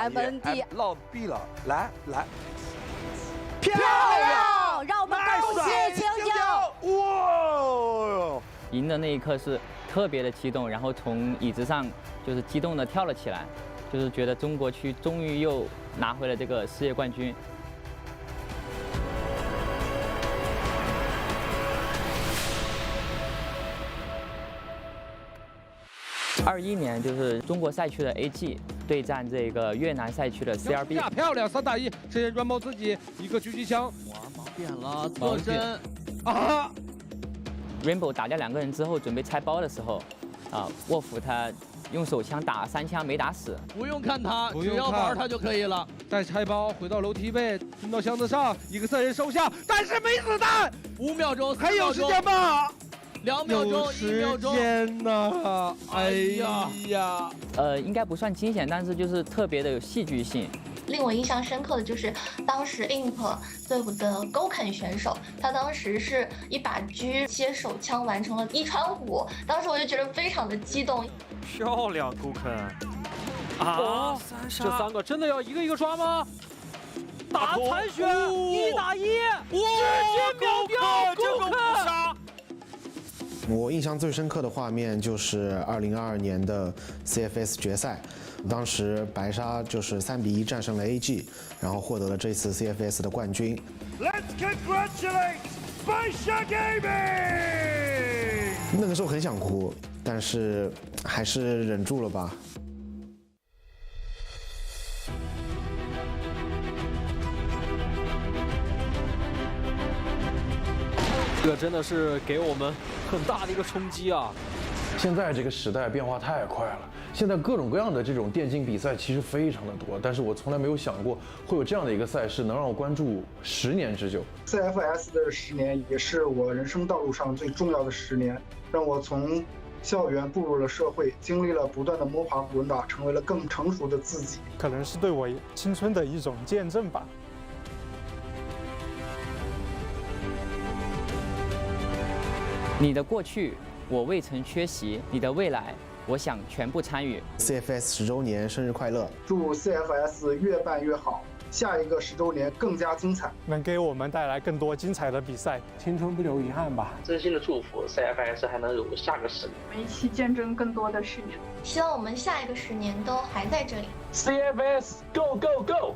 MND 落地了，来，漂亮！让我们恭喜秦9！哇！赢的那一刻是特别的激动，然后从椅子上就是激动的跳了起来，就是觉得中国区终于又拿回了这个世界冠军。21年就是中国赛区的 AG 对战这个越南赛区的 CRB， 漂亮3打1，直接软爆自己一个狙击枪，哇，盲点了，侧身啊 ！Rainbow 打掉2个人之后，准备拆包的时候，沃夫他用手枪打3枪没打死。不用看他，只要玩他就可以了。再拆包，回到楼梯背，冲到箱子上，一个3人收下，但是没子弹。5秒钟，还有时间吗？2秒钟，1秒钟。天哪！哎呀！应该不算惊险，但是就是特别的有戏剧性。令我印象深刻的就是当时 IMP 队伍的勾肯选手，他当时是一把狙接手枪完成了1传5，当时我就觉得非常的激动。漂亮勾肯！啊，这3个真的要一个一个抓吗？打残血，1打1，直接秒掉勾肯！我印象最深刻的画面就是2022年的 CFS 决赛，当时白鲨就是3比1战胜了 AG， 然后获得了这次 CFS 的冠军。Let's congratulate Baisha Gaming！ 那个时候很想哭，但是还是忍住了吧。这个真的是给我们很大的一个冲击啊！现在这个时代变化太快了，现在各种各样的这种电竞比赛其实非常的多，但是我从来没有想过会有这样的一个赛事能让我关注10年之久。CFS 的10年也是我人生道路上最重要的10年，让我从校园步入了社会，经历了不断的摸爬滚打，成为了更成熟的自己。可能是对我青春的一种见证吧。你的过去，我未曾缺席；你的未来，我想全部参与。CFS 10周年生日快乐！祝 CFS 越办越好，下一个10周年更加精彩，能给我们带来更多精彩的比赛，青春不留遗憾吧。真心的祝福 CFS 还能有下个10年，我们一起见证更多的10年。希望我们下一个10年都还在这里。CFS Go Go Go！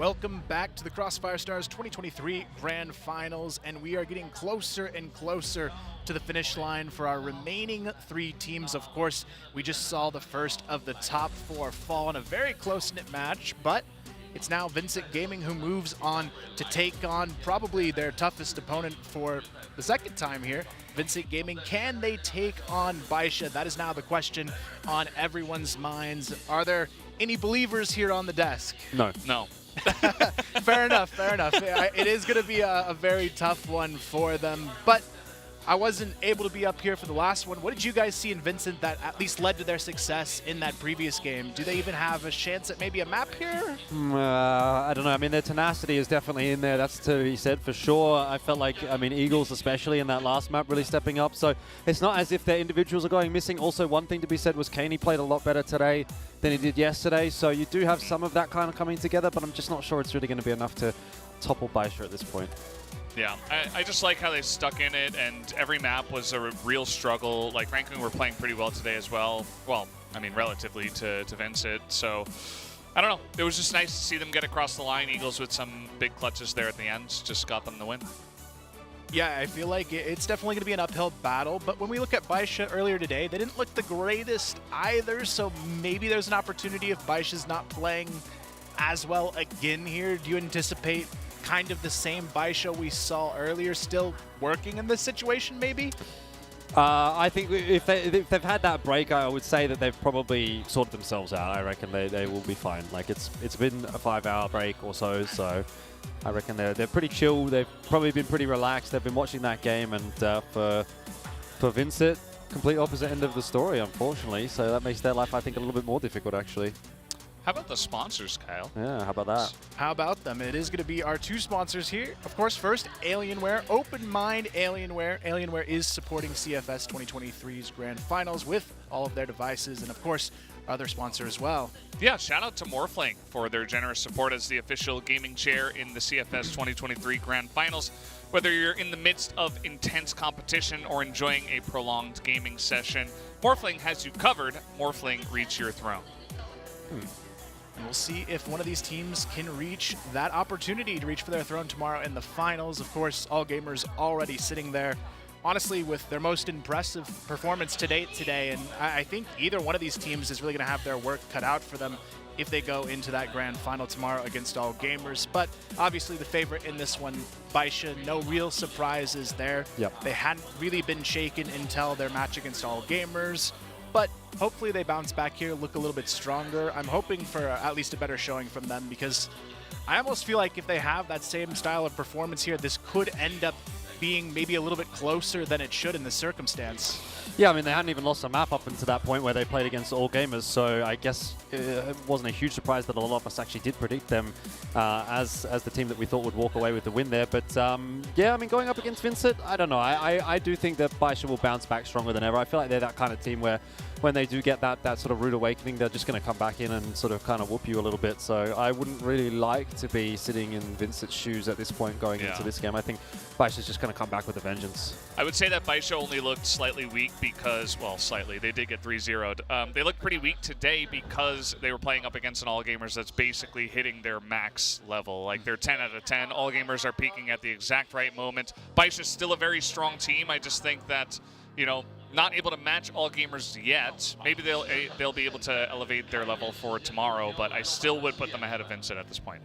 Welcome back to the Crossfire Stars 2023 Grand Finals, and we are getting closer and closer to the finish line for our remaining 3 teams. Of course, we just saw the first of the top 4 fall in a very close-knit match, but it's now Vincent Gaming who moves on to take on probably their toughest opponent for the second time here. Vincent Gaming, can they take on Baisha? That is now the question on everyone's minds. Are there any believers here on the desk? No. Fair enough, fair enough. It is going to be a very tough one for them, but I wasn't able to be up here for the last one. What did you guys see in Vincent that at least led to their success in that previous game? Do they even have a chance at maybe a map here? I don't know. I mean, their tenacity is definitely in there. That's to be said for sure. I felt like, I mean, Eagles especially in that last map really stepping up. So it's not as if their individuals are going missing. Also, one thing to be said was Kaney played a lot better today than he did yesterday. So you do have some of that kind of coming together, but I'm just not sure it's really going to be enough to topple Baisha at this point. Yeah, I just like how they stuck in it, and every map was a real struggle. Like, Ranking were playing pretty well today as well. Well, I mean, relatively to Vincent. So, I don't know. It was just nice to see them get across the line. Eagles with some big clutches there at the end just got them the win. Yeah, I feel like it's definitely going to be an uphill battle, but when we look at Baisha earlier today, they didn't look the greatest either, so maybe there's an opportunity if Baisha's not playing as well again here. Do you anticipate kind of the same Baisha we saw earlier still working in this situation, maybe? I think if they've had that break, I would say that they've probably sorted themselves out. I reckon they will be fine. Like, it's been a 5-hour break or so, so I reckon they're pretty chill. They've probably been pretty relaxed. They've been watching that game, and for Vincent, complete opposite end of the story, unfortunately. So that makes their life, I think, a little bit more difficult, actually. How about the sponsors, Kyle? Yeah, how about that? How about them? It is going to be our 2 sponsors here. Of course, first, Alienware. Open Mind Alienware. Alienware is supporting CFS 2023's Grand Finals with all of their devices, and of course, our other sponsor as well. Yeah, shout out to Morphling for their generous support as the official gaming chair in the CFS 2023 Grand Finals. Whether you're in the midst of intense competition or enjoying a prolonged gaming session, Morphling has you covered. Morphling, reach your throne. And we'll see if one of these teams can reach that opportunity to reach for their throne tomorrow in the finals. Of course, All Gamers already sitting there, honestly, with their most impressive performance to date today. And I think either one of these teams is really going to have their work cut out for them if they go into that grand final tomorrow against All Gamers. But obviously the favorite in this one, Baisha, no real surprises there. Yep. They hadn't really been shaken until their match against All Gamers. But hopefully they bounce back here, look a little bit stronger. I'm hoping for at least a better showing from them, because I almost feel like if they have that same style of performance here, this could end up being maybe a little bit closer than it should in this circumstance. Yeah, I mean, they hadn't even lost a map up until that point where they played against All Gamers, so I guess it wasn't a huge surprise that a lot of us actually did predict them as the team that we thought would walk away with the win there. But yeah, I mean, going up against Vincent, I don't know. I do think that Baisha will bounce back stronger than ever. I feel like they're that kind of team where when they do get that sort of rude awakening, they're just going to come back in and sort of kind of whoop you a little bit. So I wouldn't really like to be sitting in Vincent's shoes at this point going into this game. I think Baisha's just going to come back with a vengeance. I would say that Baisha only looked slightly weak because, well, slightly. They did get 3-0'd. They looked pretty weak today because they were playing up against an All Gamers that's basically hitting their max level. Like, they're 10 out of 10. All Gamers are peaking at the exact right moment. Baisha's still a very strong team. I just think that, you know, not able to match All Gamers yet. Maybe they'll be able to elevate their level for tomorrow, but I still would put them ahead of Vincent at this point.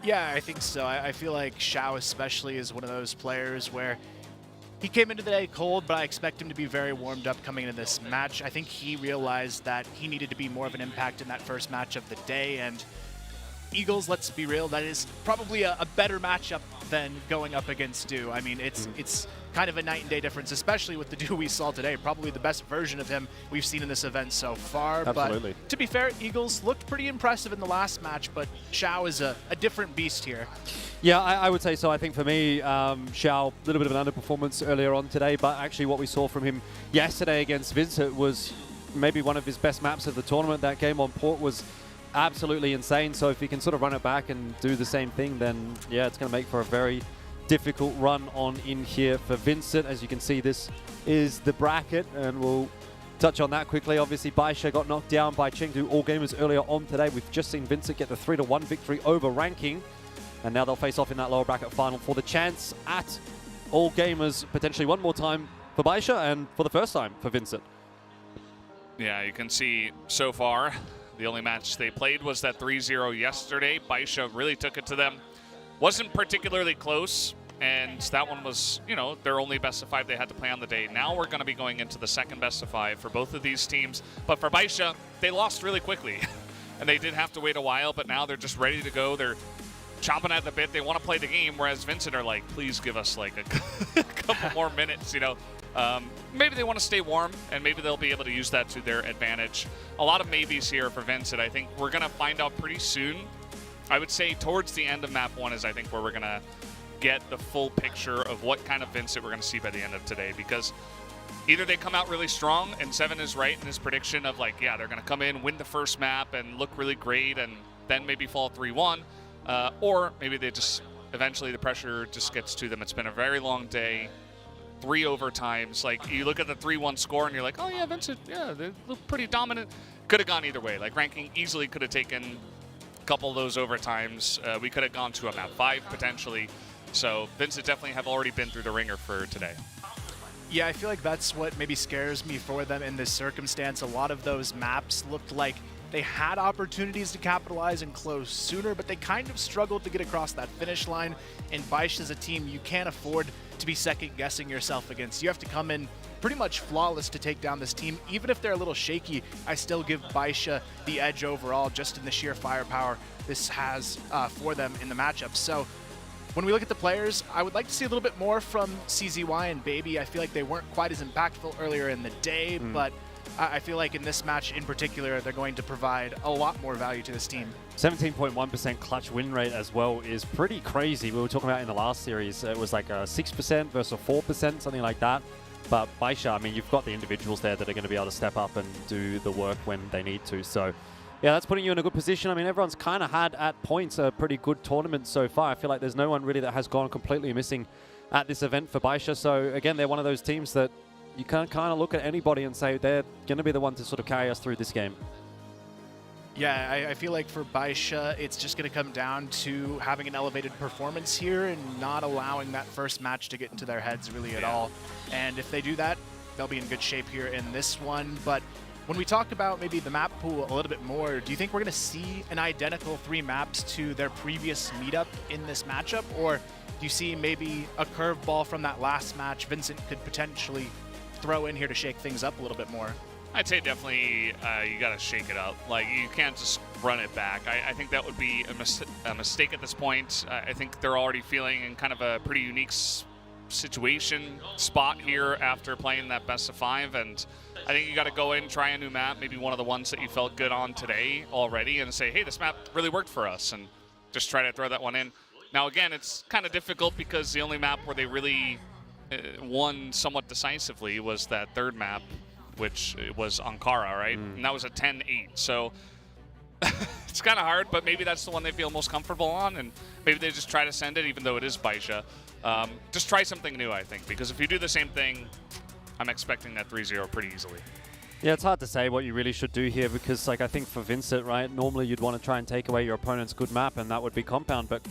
Yeah, I think so. I feel like Xiao especially is one of those players where he came into the day cold, but I expect him to be very warmed up coming into this match. I think he realized that he needed to be more of an impact in that first match of the day, and Eagles, let's be real, that is probably a better matchup than going up against Dew. I mean, it's kind of a night and day difference, especially with the Dew we saw today. Probably the best version of him we've seen in this event so far. Absolutely. But to be fair, Eagles looked pretty impressive in the last match, but Xiao is a different beast here. Yeah, I would say so. I think for me, Xiao, a little bit of an underperformance earlier on today, but actually what we saw from him yesterday against Vincent was maybe one of his best maps of the tournament. That game on Port was absolutely insane. So if he can sort of run it back and do the same thing, then yeah, it's going to make for a very difficult run on in here for Vincent. As you can see, this is the bracket, and we'll touch on that quickly. Obviously, Baisha got knocked down by Chengdu All Gamers earlier on today. We've just seen Vincent get the 3-1 victory over Ranking. And now they'll face off in that lower bracket final for the chance at All Gamers potentially one more time for Baisha and for the first time for Vincent. Yeah, you can see so far, the only match they played was that 3-0 yesterday. Baisha really took it to them. Wasn't particularly close, and that one was, you know, their only best of 5 they had to play on the day. Now we're going to be going into the second best of 5 for both of these teams. But for Baisha, they lost really quickly, and they did have to wait a while, but now they're just ready to go. They're chomping at the bit. They want to play the game, whereas Vincent are like, please give us like a couple more minutes, you know. Maybe they want to stay warm, and maybe they'll be able to use that to their advantage. A lot of maybes here for Vincent. I think we're going to find out pretty soon. I would say towards the end of map 1 is I think where we're going to get the full picture of what kind of Vincent we're going to see by the end of today, because either they come out really strong, and Seven is right in his prediction of like, yeah, they're going to come in, win the first map, and look really great, and then maybe fall 3-1, or maybe they just, eventually the pressure just gets to them. It's been a very long day. 3 overtimes. Like, you look at the 3-1 score and you're like, oh yeah, Vincent, yeah, they look pretty dominant. Could have gone either way. Like, Ranking easily could have taken a couple of those overtimes. We could have gone to a map 5 potentially. So Vincent definitely have already been through the ringer for today. Yeah, I feel like that's what maybe scares me for them in this circumstance. A lot of those maps looked like they had opportunities to capitalize and close sooner, but they kind of struggled to get across that finish line. And Baisha is a team you can't afford to be second-guessing yourself against. You have to come in pretty much flawless to take down this team. Even if they're a little shaky, I still give Baisha the edge overall, just in the sheer firepower this has for them in the matchup. So when we look at the players, I would like to see a little bit more from CZY and Baby. I feel like they weren't quite as impactful earlier in the day, but I feel like in this match in particular, they're going to provide a lot more value to this team. 17.1% clutch win rate as well is pretty crazy. We were talking about in the last series, it was like a 6% versus a 4%, something like that. But Baisha, I mean, you've got the individuals there that are going to be able to step up and do the work when they need to. So yeah, that's putting you in a good position. I mean, everyone's kind of had at points a pretty good tournament so far. I feel like there's no one really that has gone completely missing at this event for Baisha. So again, they're one of those teams that you can kind of look at anybody and say they're going to be the one to sort of carry us through this game. Yeah, I feel like for Baisha, it's just going to come down to having an elevated performance here and not allowing that first match to get into their heads really at all. And if they do that, they'll be in good shape here in this one. But when we talk about maybe the map pool a little bit more, do you think we're going to see an identical 3 maps to their previous meetup in this matchup? Or do you see maybe a curveball from that last match Vincent could potentially throw in here to shake things up a little bit more? I'd say definitely you got to shake it up. Like, you can't just run it back. I think that would be a mistake at this point. I think they're already feeling in kind of a pretty unique situation spot here after playing that best of 5, and I think you got to go in, try a new map, maybe one of the ones that you felt good on today already, and say, hey, this map really worked for us, and just try to throw that one in. Now, again, it's kind of difficult because the only map where they really won somewhat decisively was that 3rd map, which was Ankara, right? And that was a 10-8. So it's kind of hard, but maybe that's the one they feel most comfortable on, and maybe they just try to send it, even though it is Baisha. Just try something new, I think, because if you do the same thing, I'm expecting that 3-0 pretty easily. Yeah, it's hard to say what you really should do here because, like, I think for Vincent, right, normally you'd want to try and take away your opponent's good map, and that would be Compound, but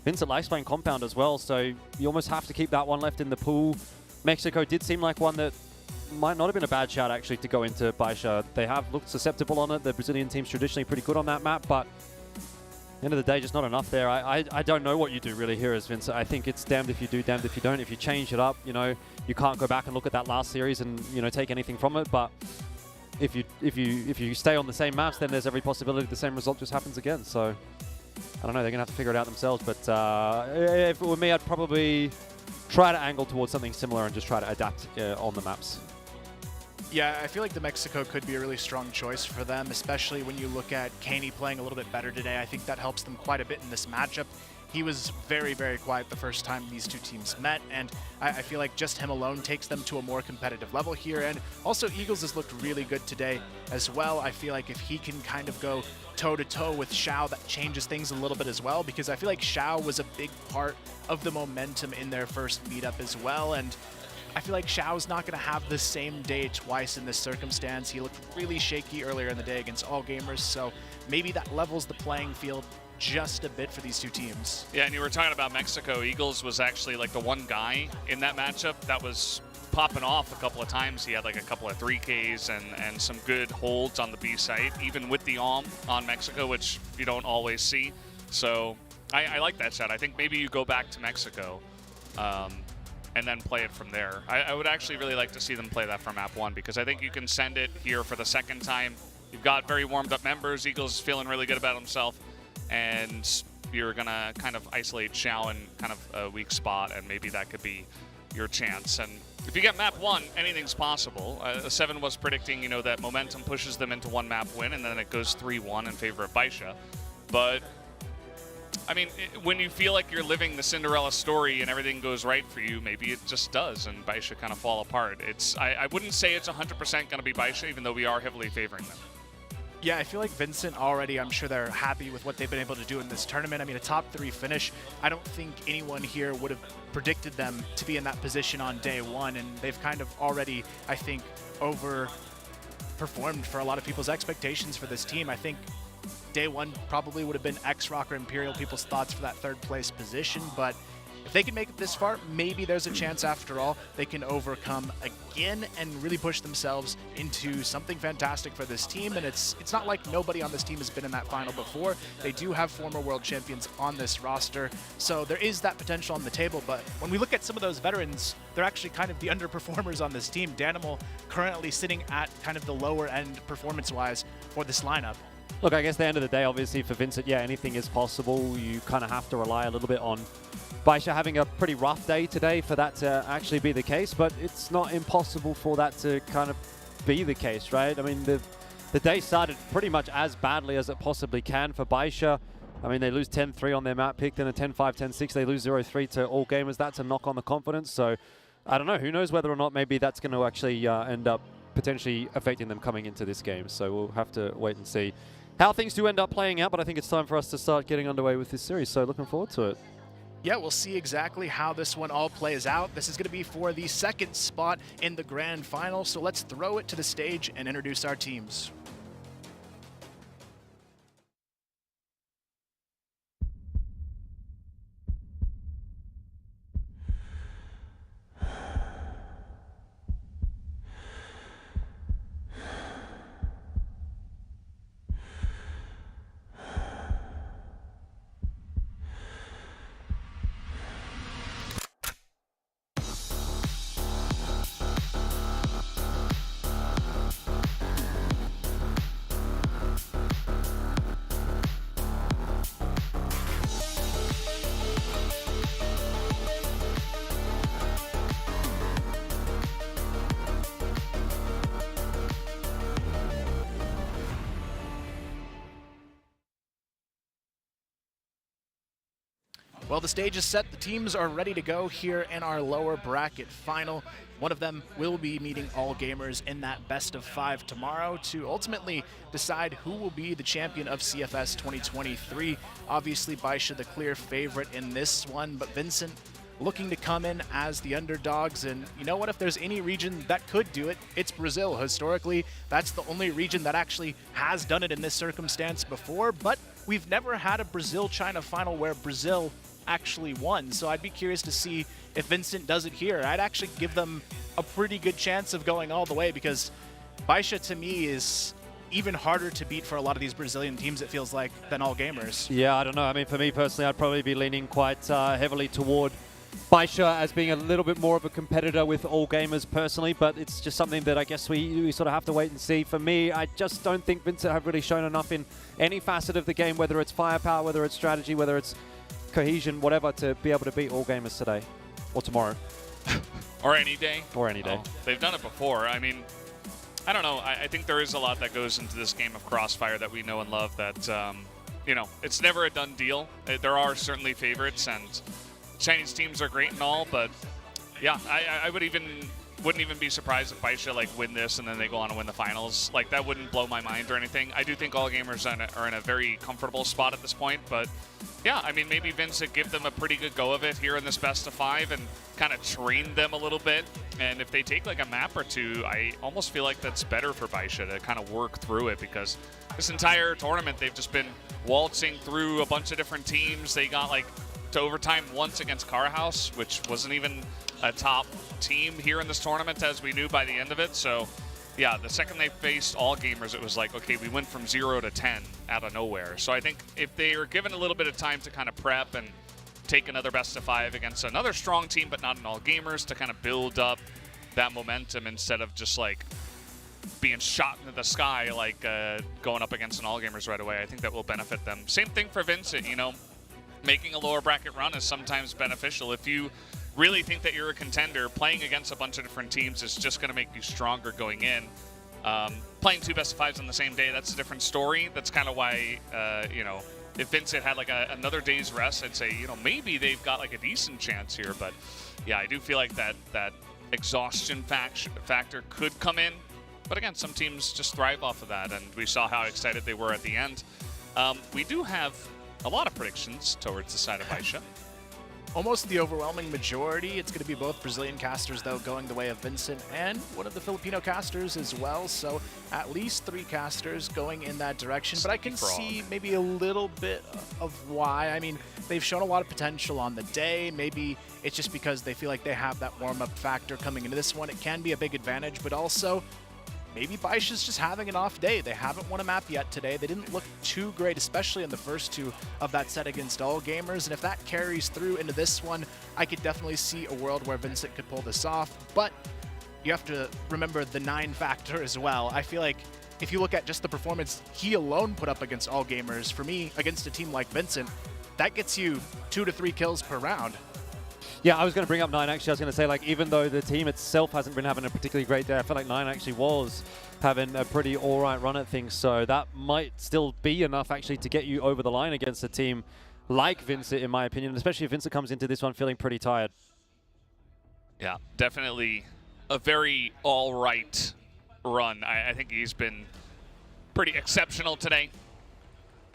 Vincent likes playing Compound as well, so you almost have to keep that one left in the pool. Mexico did seem like one that might not have been a bad shout, actually, to go into Baisha. They have looked susceptible on it. The Brazilian team's traditionally pretty good on that map, but at the end of the day, just not enough there. I don't know what you do really here as Vincent. I think it's damned if you do, damned if you don't. If you change it up, you know, you can't go back and look at that last series and, you know, take anything from it. But if you stay on the same maps, then there's every possibility the same result just happens again. So I don't know. They're gonna have to figure it out themselves. But if it were me, I'd probably try to angle towards something similar and just try to adapt on the maps. Yeah, I feel like the Mexico could be a really strong choice for them, especially when you look at Kaney playing a little bit better today. I think that helps them quite a bit in this matchup. He was very, very quiet the first time these two teams met, and I feel like just him alone takes them to a more competitive level here. And also, Eagles has looked really good today as well. I feel like if he can kind of go toe-to-toe with Xiao, that changes things a little bit as well, because I feel like Xiao was a big part of the momentum in their first meetup as well. And I feel like Xiao's not going to have the same day twice in this circumstance. He looked really shaky earlier in the day against All Gamers, so maybe that levels the playing field just a bit for these two teams. Yeah, and you were talking about Mexico. Eagles was actually like the one guy in that matchup that was popping off a couple of times. He had like a couple of 3Ks and some good holds on the B site, even with the on Mexico, which you don't always see. So I like that shot. I think maybe you go back to Mexico and then play it from there. I would actually really like to see them play that for map 1, because I think you can send it here for the second time. You've got very warmed up members. Eagles feeling really good about himself, and you're going to kind of isolate Xiao in kind of a weak spot, and maybe that could be your chance. And if you get map 1, anything's possible. Seven was predicting, you know, that momentum pushes them into one map win, and then it goes 3-1 in favor of Baisha. But I mean, when you feel like you're living the Cinderella story and everything goes right for you, maybe it just does, and Baisha kind of fall apart. I wouldn't say it's 100% going to be Baisha, even though we are heavily favoring them. Yeah, I feel like Vincent already, I'm sure they're happy with what they've been able to do in this tournament. I mean, a top 3 finish, I don't think anyone here would have predicted them to be in that position on day 1, and they've kind of already, I think, overperformed for a lot of people's expectations for this team. I think day 1 probably would have been X-Rock or Imperial people's thoughts for that 3rd place position, but if they can make it this far, maybe there's a chance after all they can overcome again and really push themselves into something fantastic for this team. And it's not like nobody on this team has been in that final before. They do have former world champions on this roster, so there is that potential on the table. But when we look at some of those veterans, they're actually kind of the underperformers on this team. Danimal currently sitting at kind of the lower end performance-wise for this lineup. Look, I guess at the end of the day, obviously for Vincent, yeah, anything is possible. You kind of have to rely a little bit on Baisha having a pretty rough day today for that to actually be the case, but it's not impossible for that to kind of be the case, right? I mean, the day started pretty much as badly as it possibly can for Baisha. I mean, they lose 10-3 on their map pick, then a 10-5, 10-6. They lose 0-3 to All Gamers. That's a knock on the confidence. So I don't know. Who knows whether or not maybe that's going to actually end up potentially affecting them coming into this game. So we'll have to wait and see how things do end up playing out, but I think it's time for us to start getting underway with this series. So looking forward to it. Yeah, we'll see exactly how this one all plays out. This is going to be for the 2nd spot in the grand final, so let's throw it to the stage and introduce our teams. Well, the stage is set. The teams are ready to go here in our lower bracket final. One of them will be meeting All Gamers in that best of 5 tomorrow to ultimately decide who will be the champion of CFS 2023. Obviously, Baisha the clear favorite in this one, but Vincent looking to come in as the underdogs. And you know what? If there's any region that could do it, it's Brazil. Historically, that's the only region that actually has done it in this circumstance before, but we've never had a Brazil-China final where Brazil actually won. So I'd be curious to see if Vincent does it here. I'd actually give them a pretty good chance of going all the way, because Baisha to me is even harder to beat for a lot of these Brazilian teams, it feels like, than All Gamers. Yeah, I don't know. I mean, for me personally, I'd probably be leaning quite heavily toward Baisha as being a little bit more of a competitor with All Gamers personally, but it's just something that I guess we sort of have to wait and see. For me, I just don't think Vincent have really shown enough in any facet of the game, whether it's firepower, whether it's strategy, whether it's cohesion, whatever, to be able to beat All Gamers today or tomorrow. Or any day. Or any day. Oh, they've done it before. I mean, I don't know. I think there is a lot that goes into this game of Crossfire that we know and love that, you know, it's never a done deal. There are certainly favorites, and Chinese teams are great and all, but yeah, I wouldn't even be surprised if Baisha win this and then they go on to win the finals. Like, that wouldn't blow my mind or anything. I do think All Gamers are in a very comfortable spot at this point, but yeah, I mean, maybe Vincent give them a pretty good go of it here in this best of 5 and kind of train them a little bit And if they take like a map or two, I almost feel like that's better for Baisha to kind of work through it, because this entire tournament they've just been waltzing through a bunch of different teams. They got like to overtime once against Carhouse, which wasn't even a top team here in this tournament, as we knew by the end of it. So yeah, the second they faced All Gamers, it was like, okay, we went from 0 to 10 out of nowhere. So I think if they were given a little bit of time to kind of prep and take another best of 5 against another strong team, but not an All Gamers, to kind of build up that momentum instead of just like being shot into the sky, like going up against an All Gamers right away, I think that will benefit them. Same thing for Vincent, you know, making a lower bracket run is sometimes beneficial. If you really think that you're a contender, playing against a bunch of different teams is just going to make you stronger going in. Playing 2 best of 5s on the same day, that's a different story. That's kind of why, you know, if Vincent had like another day's rest, I'd say, you know, maybe they've got like a decent chance here. But yeah, I do feel like that exhaustion factor could come in. But again, some teams just thrive off of that, and we saw how excited they were at the end. We do have a lot of predictions towards the side of Baisha. Almost the overwhelming majority. It's going to be both Brazilian casters, though, going the way of Vincent, and one of the Filipino casters as well. So at least 3 casters going in that direction. But I can see maybe a little bit of why. I mean, they've shown a lot of potential on the day. Maybe it's just because they feel like they have that warm-up factor coming into this one. It can be a big advantage, but also maybe Baisha's just having an off day. They haven't won a map yet today. They didn't look too great, especially in the first 2 of that set against All Gamers. And if that carries through into this one, I could definitely see a world where Vincent could pull this off. But you have to remember the 9 factor as well. I feel like if you look at just the performance he alone put up against All Gamers, for me, against a team like Vincent, that gets you 2 to 3 kills per round. Yeah, I was going to bring up 9 actually. I was going to say, like, even though the team itself hasn't been having a particularly great day, I feel like 9 actually was having a pretty all right run at things. So that might still be enough actually to get you over the line against a team like Vincent, in my opinion, especially if Vincent comes into this one feeling pretty tired. Yeah, definitely a very all right run. I think he's been pretty exceptional today.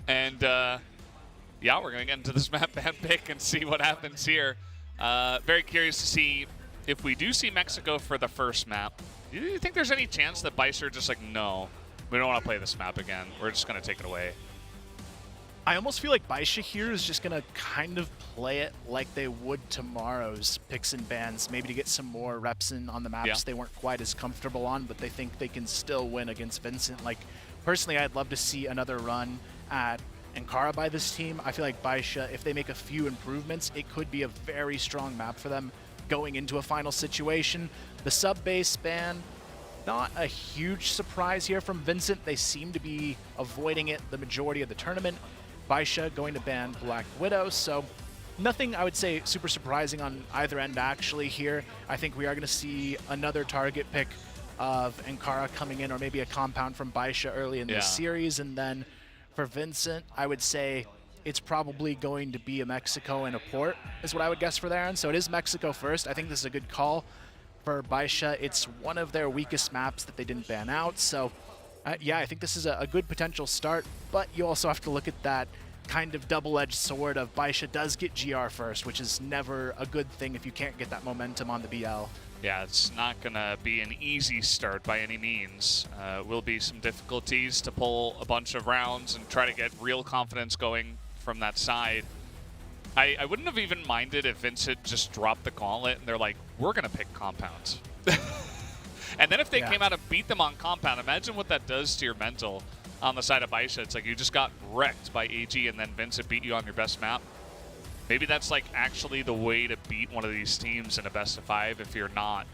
And yeah, we're going to get into this map ban pick and see what happens here. Very curious to see if we do see Mexico for the first map. Do you think there's any chance that Baisha are just like, no, we don't want to play this map again. We're just going to take it away? I almost feel like Baisha here is just going to kind of play it like they would tomorrow's picks and bans, maybe to get some more reps in on the maps they weren't quite as comfortable on, but they think they can still win against Vincent. Like, personally, I'd love to see another run at Ankara by this team. I feel like Baisha, if they make a few improvements, it could be a very strong map for them going into a final situation. The sub-base ban, not a huge surprise here from Vincent. They seem to be avoiding it the majority of the tournament. Baisha going to ban Black Widow, so nothing I would say super surprising on either end actually here. I think we are going to see another target pick of Ankara coming in, or maybe a compound from Baisha early in this series, and then for Vincent, I would say it's probably going to be a Mexico and a port is what I would guess for there. And so it is Mexico first. I think this is a good call for Baisha. It's one of their weakest maps that they didn't ban out. So yeah, I think this is a good potential start, but you also have to look at that kind of double-edged sword of Baisha does get GR first, which is never a good thing if you can't get that momentum on the BL. Yeah, it's not going to be an easy start by any means. Will be some difficulties to pull a bunch of rounds and try to get real confidence going from that side. I wouldn't have even minded if Vincent just dropped the gauntlet and they're like, we're going to pick compounds. And then if they came out and beat them on compound, imagine what that does to your mental on the side of Baisha. It's like you just got wrecked by AG and then Vincent beat you on your best map. Maybe that's like actually the way to beat one of these teams in a best of 5 if you're not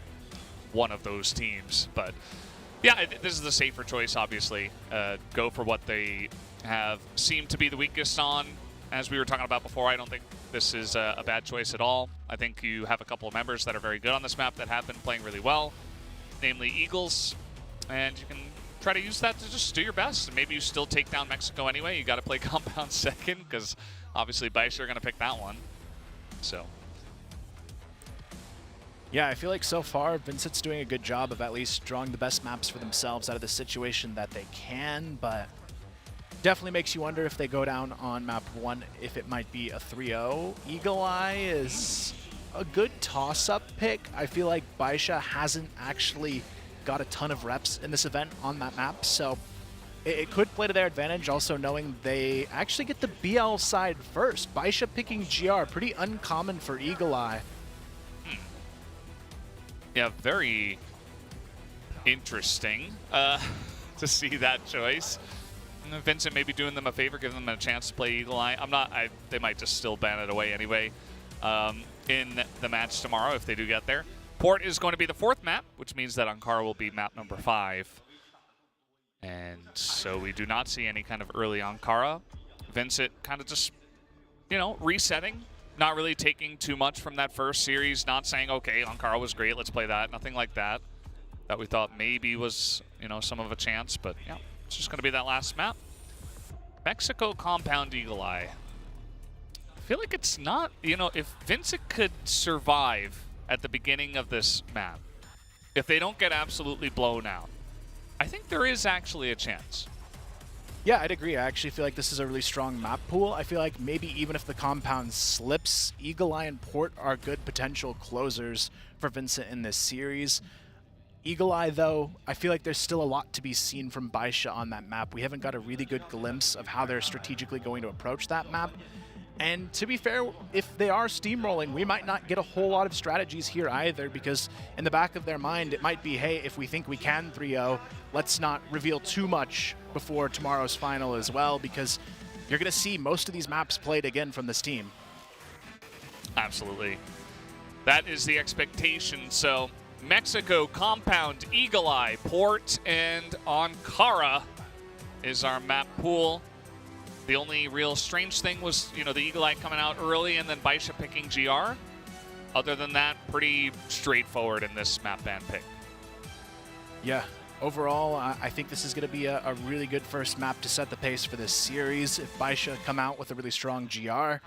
one of those teams. But yeah, this is the safer choice, obviously. Go for what they have seemed to be the weakest on. As we were talking about before, I don't think this is a bad choice at all. I think you have a couple of members that are very good on this map that have been playing really well, namely Eagles, and you can try to use that to just do your best. And maybe you still take down Mexico anyway. You got to play compound second because obviously Baisha are going to pick that one. So yeah, I feel like so far Vincent's doing a good job of at least drawing the best maps for themselves out of the situation that they can, but definitely makes you wonder if they go down on map 1 if it might be a 3-0. Eagle Eye is a good toss-up pick. I feel like Baisha hasn't actually got a ton of reps in this event on that map, so it could play to their advantage, also knowing they actually get the BL side first. Baisha picking GR, pretty uncommon for Eagle Eye. Yeah, very interesting to see that choice. Vincent maybe doing them a favor, giving them a chance to play Eagle Eye. They might just still ban it away anyway in the match tomorrow if they do get there. Port is going to be the 4th map, which means that Ankara will be map number 5. And so we do not see any kind of early Ankara. Vincent kind of just, resetting, not really taking too much from that first series, not saying, okay, Ankara was great, let's play that, nothing like that. That we thought maybe was, some of a chance, but yeah, it's just going to be that last map. Mexico Compound Eagle Eye. I feel like it's not, if Vincent could survive at the beginning of this map, if they don't get absolutely blown out, I think there is actually a chance. Yeah, I'd agree. I actually feel like this is a really strong map pool. I feel like maybe even if the compound slips, Eagle Eye and Port are good potential closers for Vincent in this series. Eagle Eye, though, I feel like there's still a lot to be seen from Baisha on that map. We haven't got a really good glimpse of how they're strategically going to approach that map. And to be fair, if they are steamrolling, we might not get a whole lot of strategies here either, because in the back of their mind, it might be, hey, if we think we can 3-0, let's not reveal too much before tomorrow's final as well, because you're going to see most of these maps played again from this team. Absolutely. That is the expectation. So Mexico, Compound, Eagle Eye, Port, and Ankara is our map pool. The only real strange thing was, the Eagle Eye coming out early and then Baisha picking GR. Other than that, pretty straightforward in this map ban pick. Yeah, overall, I think this is going to be a really good first map to set the pace for this series. If Baisha come out with a really strong GR,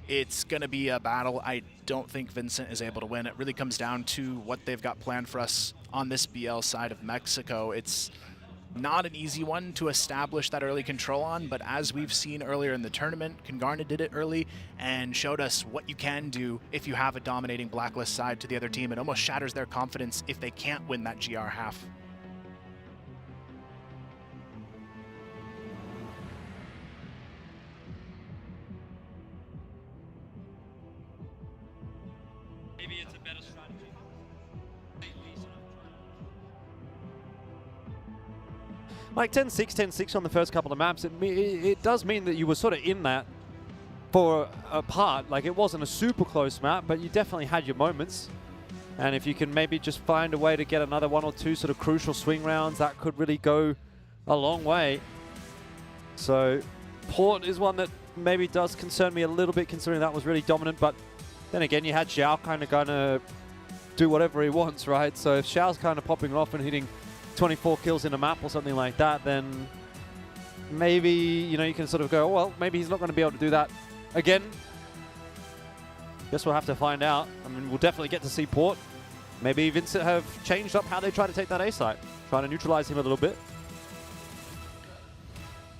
it's going to be a battle I don't think Vincent is able to win. It really comes down to what they've got planned for us on this BL side of Mexico. It's not an easy one to establish that early control on, but as we've seen earlier in the tournament, Kangarna did it early and showed us what you can do if you have a dominating Blacklist side to the other team. It almost shatters their confidence if they can't win that GR half. Maybe it's a better strategy. Like 10-6, 10-6 on the first couple of maps, it does mean that you were sort of in that for a part. Like, it wasn't a super close map, but you definitely had your moments. And if you can maybe just find a way to get another 1 or 2 sort of crucial swing rounds, that could really go a long way. So Port is one that maybe does concern me a little bit, considering that was really dominant. But then again, you had Xiao kind of gonna do whatever he wants, right? So if Xiao's kind of popping off and hitting 24 kills in a map or something like that, then maybe, you can sort of go, oh, well, maybe he's not going to be able to do that again. Guess we'll have to find out. I mean, we'll definitely get to see Port. Maybe Vincent have changed up how they try to take that A site, trying to neutralize him a little bit.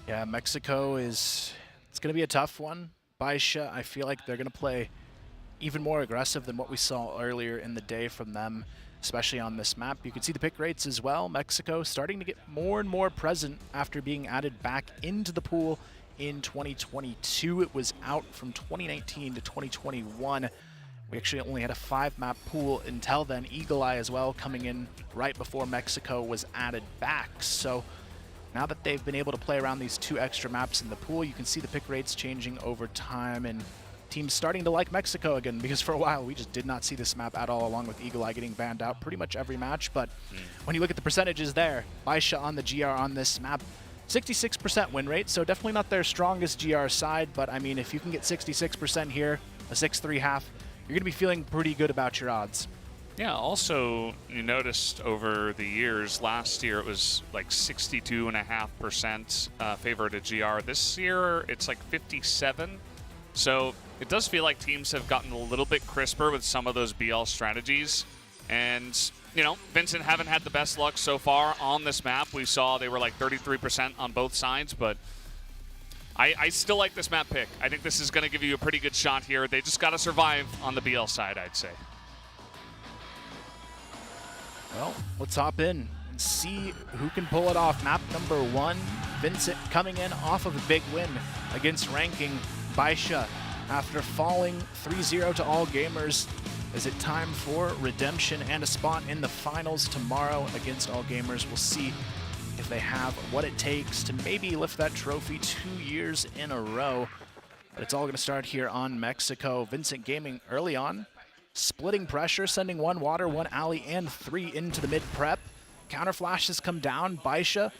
Yeah, Mexico it's going to be a tough one. Baisha, I feel like they're going to play even more aggressive than what we saw earlier in the day from them, especially on this map. You can see the pick rates as well. Mexico starting to get more and more present after being added back into the pool in 2022. It was out from 2019 to 2021. We actually only had a 5-map pool until then. Eagle Eye as well coming in right before Mexico was added back. So now that they've been able to play around these 2 extra maps in the pool, you can see the pick rates changing over time, and teams starting to like Mexico again, because for a while we just did not see this map at all, along with Eagle Eye getting banned out pretty much every match. But when you look at the percentages there, Baisha on the GR on this map, 66% win rate, so definitely not their strongest GR side, but I mean, if you can get 66% here, a 6-3 half, you're going to be feeling pretty good about your odds. Yeah, also, you noticed over the years, last year it was like 62.5% favor to GR. This year it's like 57. So it does feel like teams have gotten a little bit crisper with some of those BL strategies. And, Vincent haven't had the best luck so far on this map. We saw they were like 33% on both sides, but I still like this map pick. I think this is going to give you a pretty good shot here. They just got to survive on the BL side, I'd say. Well, let's hop in and see who can pull it off. Map number 1, Vincent coming in off of a big win against ranking Baisha after falling 3-0 to All Gamers. Is it time for redemption and a spot in the finals tomorrow against All Gamers? We'll see if they have what it takes to maybe lift that trophy 2 years in a row. But it's all going to start here on Mexico. Vincent Gaming early on, splitting pressure, sending 1 water, 1 alley, and 3 into the mid prep. Counter flashes come down. Baisha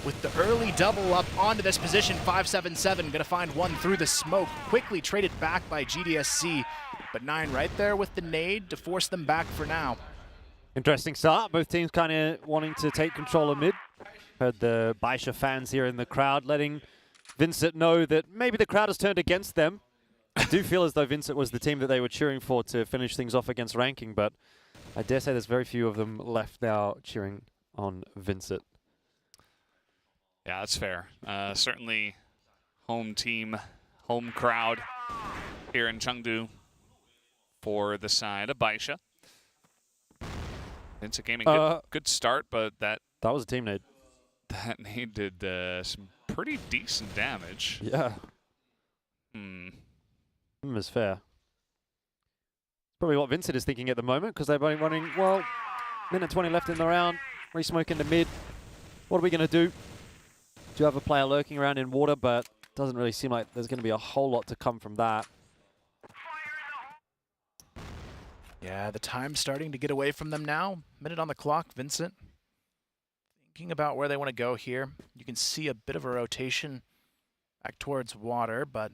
with the early double up onto this position. 5-7-7, going to find 1 through the smoke. Quickly traded back by GDSC, but 9 right there with the nade to force them back for now. Interesting start. Both teams kind of wanting to take control of mid. Heard the Baisha fans here in the crowd letting Vincent know that maybe the crowd has turned against them. I do feel as though Vincent was the team that they were cheering for to finish things off against ranking, but I dare say there's very few of them left now cheering on Vincent. Yeah, that's fair. Certainly home team, home crowd here in Chengdu for the side of Baisha. Vincent Gaming, good start, but that was a team nade. That nade did some pretty decent damage. Yeah. Is fair. Probably what Vincent is thinking at the moment, because they're only running, well, minute 20 left in the round. Re-smoke into mid. What are we going to do? Do have a player lurking around in water, but doesn't really seem like there's going to be a whole lot to come from that. Yeah, the time's starting to get away from them now. Minute on the clock, Vincent. Thinking about where they want to go here. You can see a bit of a rotation back towards water, but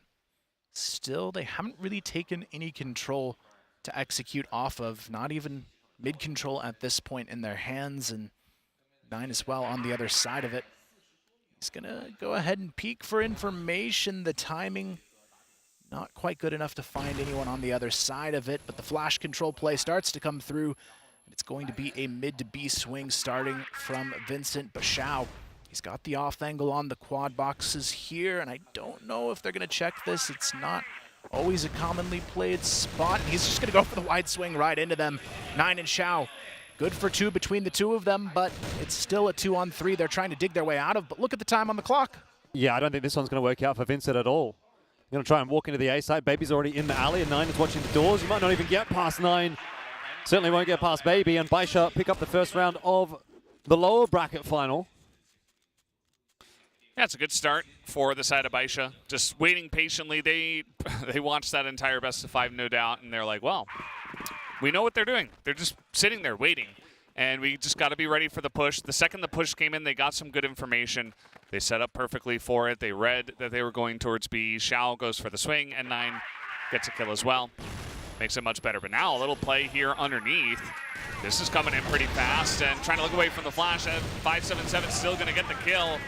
still they haven't really taken any control to execute off of. Not even mid-control at this point in their hands, and 9 as well on the other side of it. He's going to go ahead and peek for information. The timing not quite good enough to find anyone on the other side of it, but the flash control play starts to come through. It's going to be a mid to B swing starting from Vincent Bashao. He's got the off angle on the quad boxes here, and I don't know if they're going to check this. It's not always a commonly played spot. He's just going to go for the wide swing right into them. 9 and Shao. Good for 2 between the two of them, but it's still a 2-on-3 they're trying to dig their way out of. But look at the time on the clock. Yeah, I don't think this one's going to work out for Vincent at all. Going to try and walk into the A side. Baby's already in the alley, and 9 is watching the doors. You might not even get past 9. Certainly won't get past Baby, and Baisha pick up the first round of the lower bracket final. Yeah, it's a good start for the side of Baisha. Just waiting patiently. They watched that entire best of 5, no doubt, and they're like, well, we know what they're doing. They're just sitting there waiting, and we just got to be ready for the push. The second the push came in, they got some good information. They set up perfectly for it. They read that they were going towards B. Shao goes for the swing, and 9 gets a kill as well. Makes it much better. But now a little play here underneath. This is coming in pretty fast and trying to look away from the flash. 5-7-7 still going to get the kill.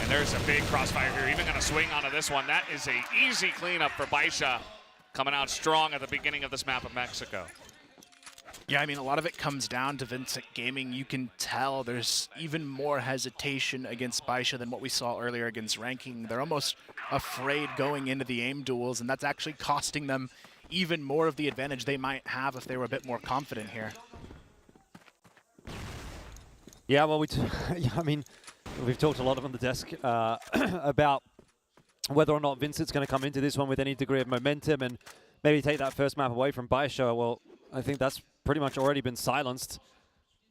And there's a big crossfire here. Even going to swing onto this one. That is a easy cleanup for Baisha. Coming out strong at the beginning of this map of Mexico. Yeah, I mean, a lot of it comes down to Vincent Gaming. You can tell there's even more hesitation against Baisha than what we saw earlier against ranking. They're almost afraid going into the aim duels, and that's actually costing them even more of the advantage they might have if they were a bit more confident here. Yeah, well, I mean, we've talked a lot on the desk about whether or not Vincent's going to come into this one with any degree of momentum and maybe take that first map away from Baisha. Well, I think that's pretty much already been silenced.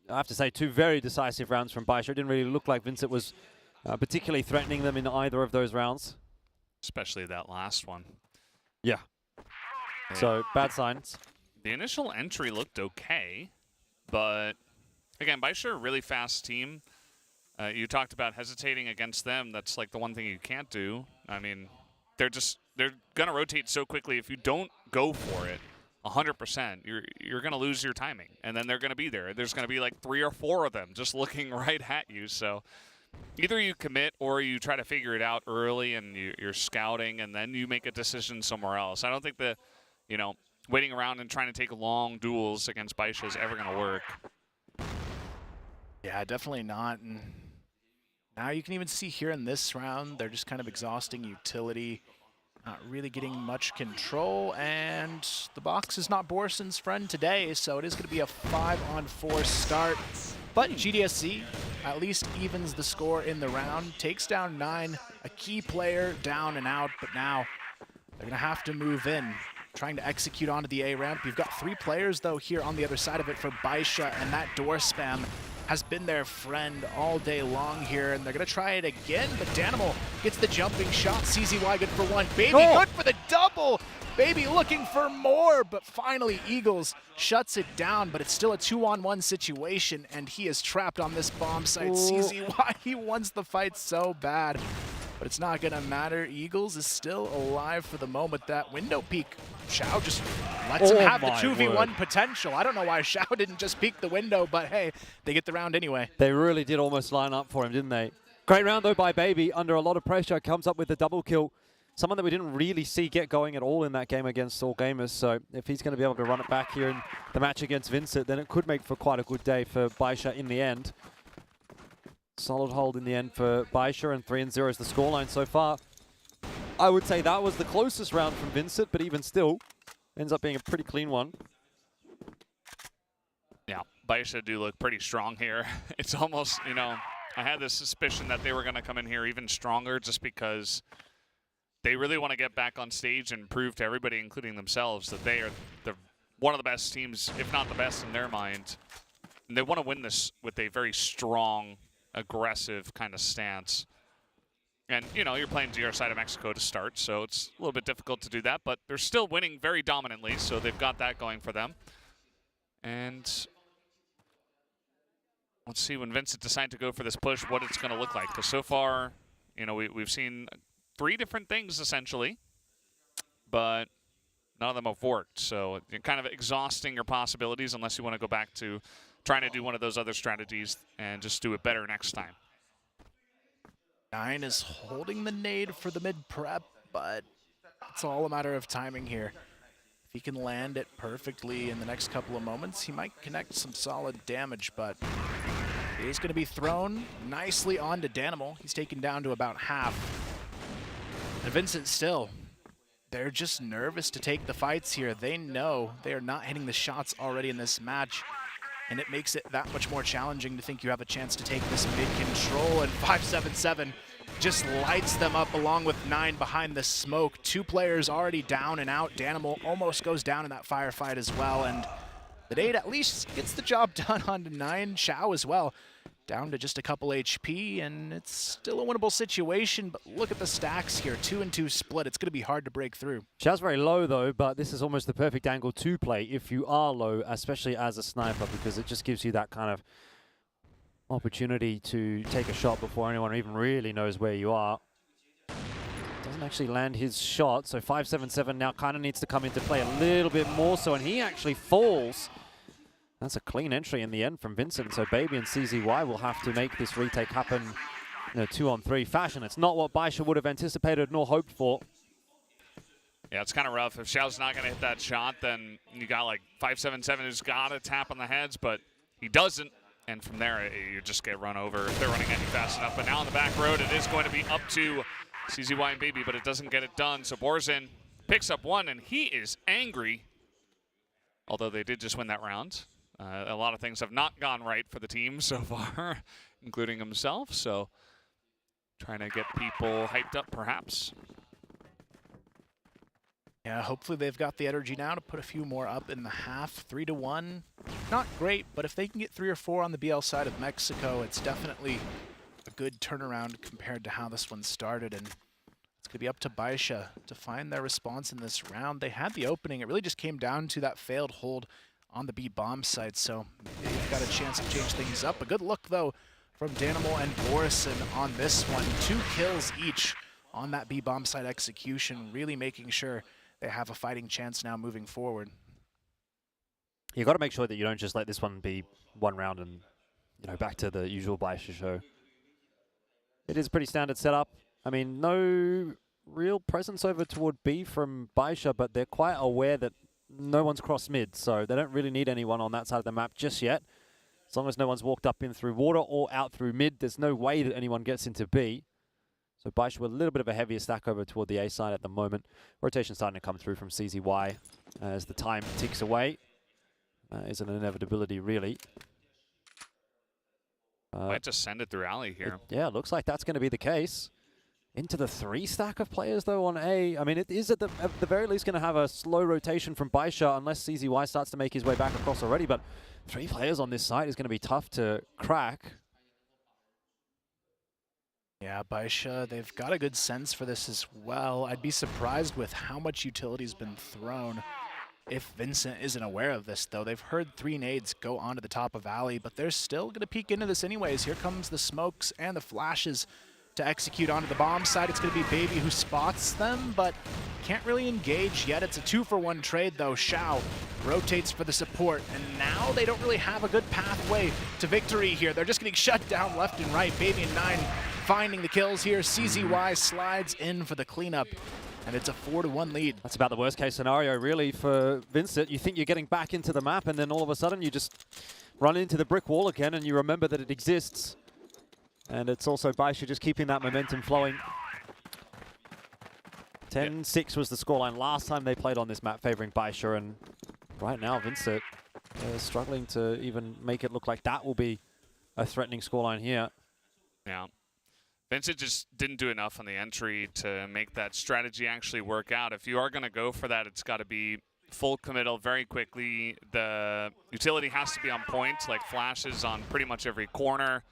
I have to say, 2 very decisive rounds from Baisha. It didn't really look like Vincent was particularly threatening them in either of those rounds. Especially that last one. Yeah. So, bad signs. The initial entry looked okay, but again, Baisha are a really fast team. You talked about hesitating against them. That's like the one thing you can't do. I mean, they're going to rotate so quickly. If you don't go for it 100%, you're going to lose your timing, and then they're going to be there. There's going to be like 3 or 4 of them just looking right at you. So either you commit or you try to figure it out early and you're scouting, and then you make a decision somewhere else. I don't think that, waiting around and trying to take long duels against Baisha is ever going to work. Yeah, definitely not. And Now you can even see here in this round, they're just kind of exhausting utility, not really getting much control, and the box is not Borson's friend today, so it is going to be a 5-on-4 start. But GDSC at least evens the score in the round, takes down 9, a key player down and out, but now they're going to have to move in, trying to execute onto the A ramp. You've got 3 players, though, here on the other side of it for Baisha, and that door spam has been their friend all day long here, and they're going to try it again, but Danimal gets the jumping shot. CZY good for 1. Baby good for the double. Baby looking for more, but finally Eagles shuts it down, but it's still a 2-on-1 situation, and he is trapped on this bomb site. CZY, he wants the fight so bad, but it's not going to matter. Eagles is still alive for the moment. That window peek, Xiao just lets him have the 2v1 potential. I don't know why Xiao didn't just peek the window, but hey, they get the round anyway. They really did almost line up for him, didn't they? Great round, though, by Baby. Under a lot of pressure, comes up with the double kill. Someone that we didn't really see get going at all in that game against All Gamers. So if he's going to be able to run it back here in the match against Vincent, then it could make for quite a good day for Baisha in the end. Solid hold in the end for Baisha, and 3-0 is the scoreline so far. I would say that was the closest round from Vincent, but even still, ends up being a pretty clean one. Yeah, Baisha do look pretty strong here. It's almost, you know, I had this suspicion that they were going to come in here even stronger just because they really want to get back on stage and prove to everybody, including themselves, that they're one of the best teams, if not the best in their mind. And they want to win this with a very strong, aggressive kind of stance. And, you know, you're playing to your side of Mexico to start, so it's a little bit difficult to do that, but they're still winning very dominantly, so they've got that going for them. And let's see when Vincent decides to go for this push, what it's going to look like. Because so far, you know, we've seen 3 different things, essentially, but none of them have worked. So you're kind of exhausting your possibilities unless you want to go back to trying to do one of those other strategies and just do it better next time. 9 is holding the nade for the mid-prep, but it's all a matter of timing here. If he can land it perfectly in the next couple of moments, he might connect some solid damage, but it is going to be thrown nicely onto Danimal. He's taken down to about half. And Vincent still, they're just nervous to take the fights here. They know they are not hitting the shots already in this match, and it makes it that much more challenging to think you have a chance to take this mid-control, and 577 just lights them up along with 9 behind the smoke. 2 players already down and out. Danimal almost goes down in that firefight as well, and the Nade at least gets the job done onto 9. Xiao as well, down to just a couple HP, and it's still a winnable situation, but look at the stacks here. 2 and 2 split. It's going to be hard to break through. Xiao's very low, though, but this is almost the perfect angle to play if you are low, especially as a sniper, because it just gives you that kind of opportunity to take a shot before anyone even really knows where you are. Doesn't actually land his shot, so 577 now kind of needs to come into play a little bit more so, and he actually falls. That's a clean entry in the end from Vincent, so Baby and CZY will have to make this retake happen in a 2-on-3 fashion. It's not what Baisha would have anticipated nor hoped for. Yeah, it's kind of rough. If Xiao's not going to hit that shot, then you got like 577 who's got to tap on the heads, but he doesn't. And from there, you just get run over if they're running any fast enough. But now on the back road, it is going to be up to CZY and Baby, but it doesn't get it done. So Borzin picks up 1, and he is angry, although they did just win that round. A lot of things have not gone right for the team so far, including himself. So trying to get people hyped up, perhaps. Yeah, hopefully they've got the energy now to put a few more up in the half. 3-1, not great, but if they can get 3 or 4 on the BL side of Mexico, it's definitely a good turnaround compared to how this one started. And it's going to be up to Baisha to find their response in this round. They had the opening. It really just came down to that failed hold on the B bomb site, so they've got a chance to change things up. A good look, though, from Danimal and Borison on this one. 2 kills each on that B bomb site execution, really making sure they have a fighting chance now moving forward. You got to make sure that you don't just let this one be one round and, you know, back to the usual Baisha show. It is a pretty standard setup. I mean, no real presence over toward B from Baisha, but they're quite aware that no one's crossed mid, so they don't really need anyone on that side of the map just yet. As long as no one's walked up in through water or out through mid, there's no way that anyone gets into B. So Baisha with a little bit of a heavier stack over toward the A side at the moment. Rotation starting to come through from CZY as the time ticks away. Is an inevitability, really. Might just send it through alley here. Yeah, looks like that's going to be the case. Into the 3 stack of players, though, on A. I mean, it is at the very least going to have a slow rotation from Baisha unless CZY starts to make his way back across already. But 3 players on this side is going to be tough to crack. Yeah, Baisha, they've got a good sense for this as well. I'd be surprised with how much utility's been thrown if Vincent isn't aware of this, though. They've heard 3 nades go onto the top of alley, but they're still going to peek into this anyways. Here comes the smokes and the flashes to execute onto the bomb side. It's going to be Baby who spots them, but can't really engage yet. It's a 2-for-1 trade, though. Xiao rotates for the support, and now they don't really have a good pathway to victory here. They're just getting shut down left and right. Baby and 9 finding the kills here. CZY slides in for the cleanup, and it's a 4-1 lead. That's about the worst case scenario, really, for Vincent. You think you're getting back into the map, and then all of a sudden you just run into the brick wall again, and you remember that it exists. And it's also Baisha just keeping that momentum flowing. 10-6 was the scoreline last time they played on this map, favoring Baisha, and right now Vincent is struggling to even make it look like that will be a threatening scoreline here. Yeah. Vincent just didn't do enough on the entry to make that strategy actually work out. If you are going to go for that, it's got to be full committal very quickly. The utility has to be on point, like flashes on pretty much every corner.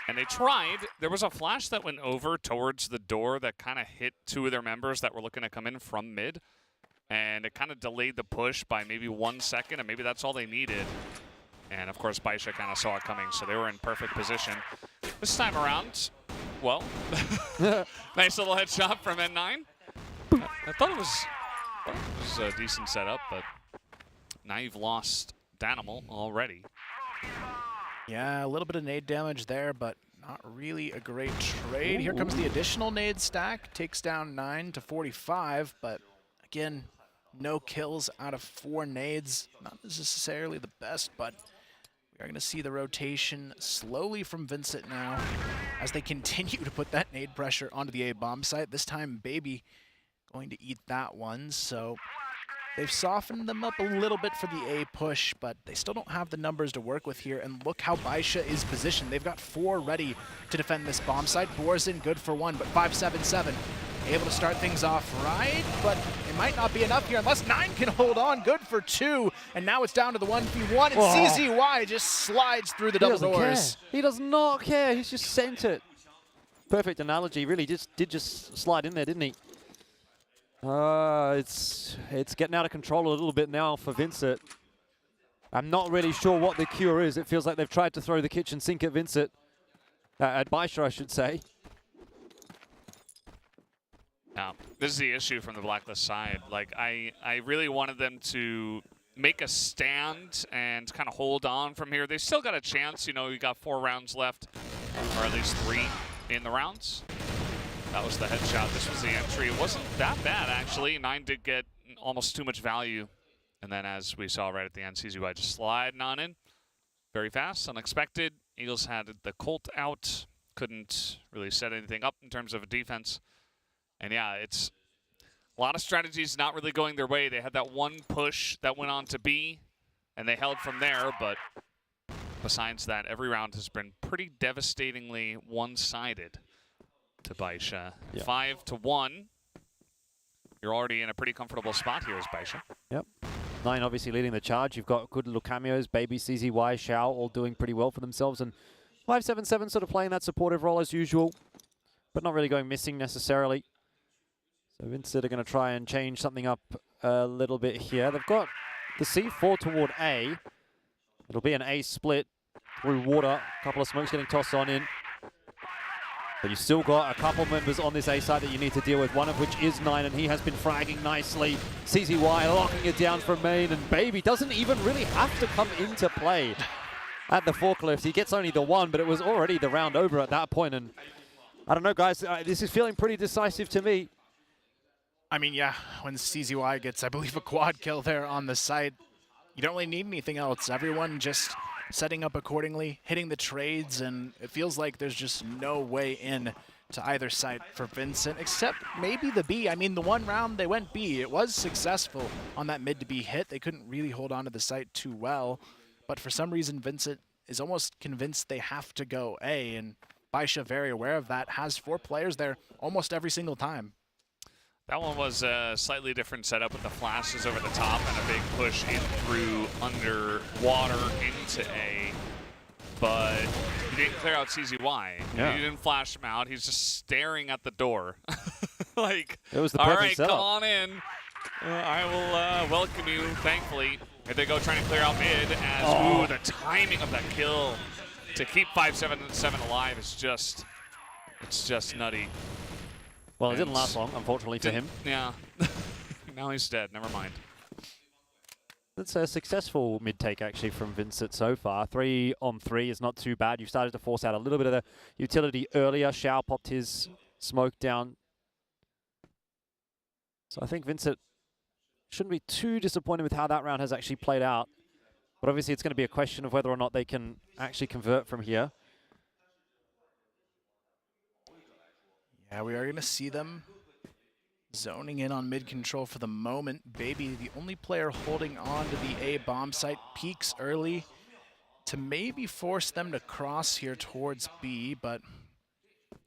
And they tried. There was a flash that went over towards the door that kind of hit 2 of their members that were looking to come in from mid. And it kind of delayed the push by maybe 1 second, and maybe that's all they needed. And of course, Baisha kind of saw it coming, so they were in perfect position. This time around, well, nice little headshot from N9. I thought it was a decent setup, but now you've lost Danimal already. Yeah, a little bit of nade damage there, but not really a great trade. Here comes the additional nade stack. Takes down 9 to 45, but again, no kills out of 4 nades. Not necessarily the best, but we are going to see the rotation slowly from Vincent now as they continue to put that nade pressure onto the A bomb site. This time, Baby going to eat that one, so they've softened them up a little bit for the A push, but they still don't have the numbers to work with here. And look how Baisha is positioned. They've got 4 ready to defend this bomb site. Boar's in good for 1, but 5-7-7 able to start things off right, but it might not be enough here unless 9 can hold on. Good for 2, and now it's down to the 1v1, and CZY just slides through the double doors. He does not care. He's just sent it. Perfect analogy. Really did just slide in there, didn't he? It's getting out of control a little bit now for Vincent. I'm not really sure what the cure is. It feels like they've tried to throw the kitchen sink at Vincent. At Baisha, I should say. Yeah, this is the issue from the Blacklist side. Like, I really wanted them to make a stand and kind of hold on from here. They still got a chance. You know, you got 4 rounds left, or at least 3 in the rounds. That was the headshot. This was the entry. It wasn't that bad, actually. 9 did get almost too much value. And then, as we saw right at the end, CZY just sliding on in. Very fast, unexpected. Eagles had the Colt out. Couldn't really set anything up in terms of a defense. And yeah, it's a lot of strategies not really going their way. They had that one push that went on to B, and they held from there. But besides that, every round has been pretty devastatingly one-sided to Baisha. Yeah. 5-1. You're already in a pretty comfortable spot here as Baisha. Yep. 9 obviously leading the charge. You've got good little cameos. Baby, CZY, Xiao all doing pretty well for themselves. And 5-7-7 sort of playing that supportive role as usual, but not really going missing necessarily. So Vincent are going to try and change something up a little bit here. They've got the C4 toward A. It'll be an A split through water. A couple of smokes getting tossed on in. But you've still got a couple members on this A side that you need to deal with, one of which is 9, and he has been fragging nicely. CZY locking it down from main, and Baby doesn't even really have to come into play at the forklift. He gets only the 1, but it was already the round over at that point, and I don't know, guys, this is feeling pretty decisive to me. I mean, yeah, when CZY gets, I believe, a quad kill there on the site, you don't really need anything else. Everyone just setting up accordingly, hitting the trades, and it feels like there's just no way in to either side for Vincent, except maybe the B. I mean, the one round they went B. It was successful on that mid to B hit. They couldn't really hold on to the site too well, but for some reason, Vincent is almost convinced they have to go A, and Baisha, very aware of that, has 4 players there almost every single time. That one was a slightly different setup with the flashes over the top and a big push in through underwater into A. But he didn't clear out CZY. Yeah. He didn't flash him out. He's just staring at the door. Like, it was the all perfect right, setup. come on in. I will welcome you, thankfully. Here they go trying to clear out mid as, ooh, the timing of that kill to keep 577 alive is just, it's just nutty. Well, it didn't last long, unfortunately for him. Yeah. Now he's dead. Never mind. That's a successful mid-take, actually, from Vincent so far. 3 on 3 is not too bad. You started to force out a little bit of the utility earlier. Shao popped his smoke down. So I think Vincent shouldn't be too disappointed with how that round has actually played out. But obviously, it's going to be a question of whether or not they can actually convert from here. Yeah, we are going to see them zoning in on mid control for the moment. Baby, the only player holding on to the A bomb site, peeks early to maybe force them to cross here towards B. But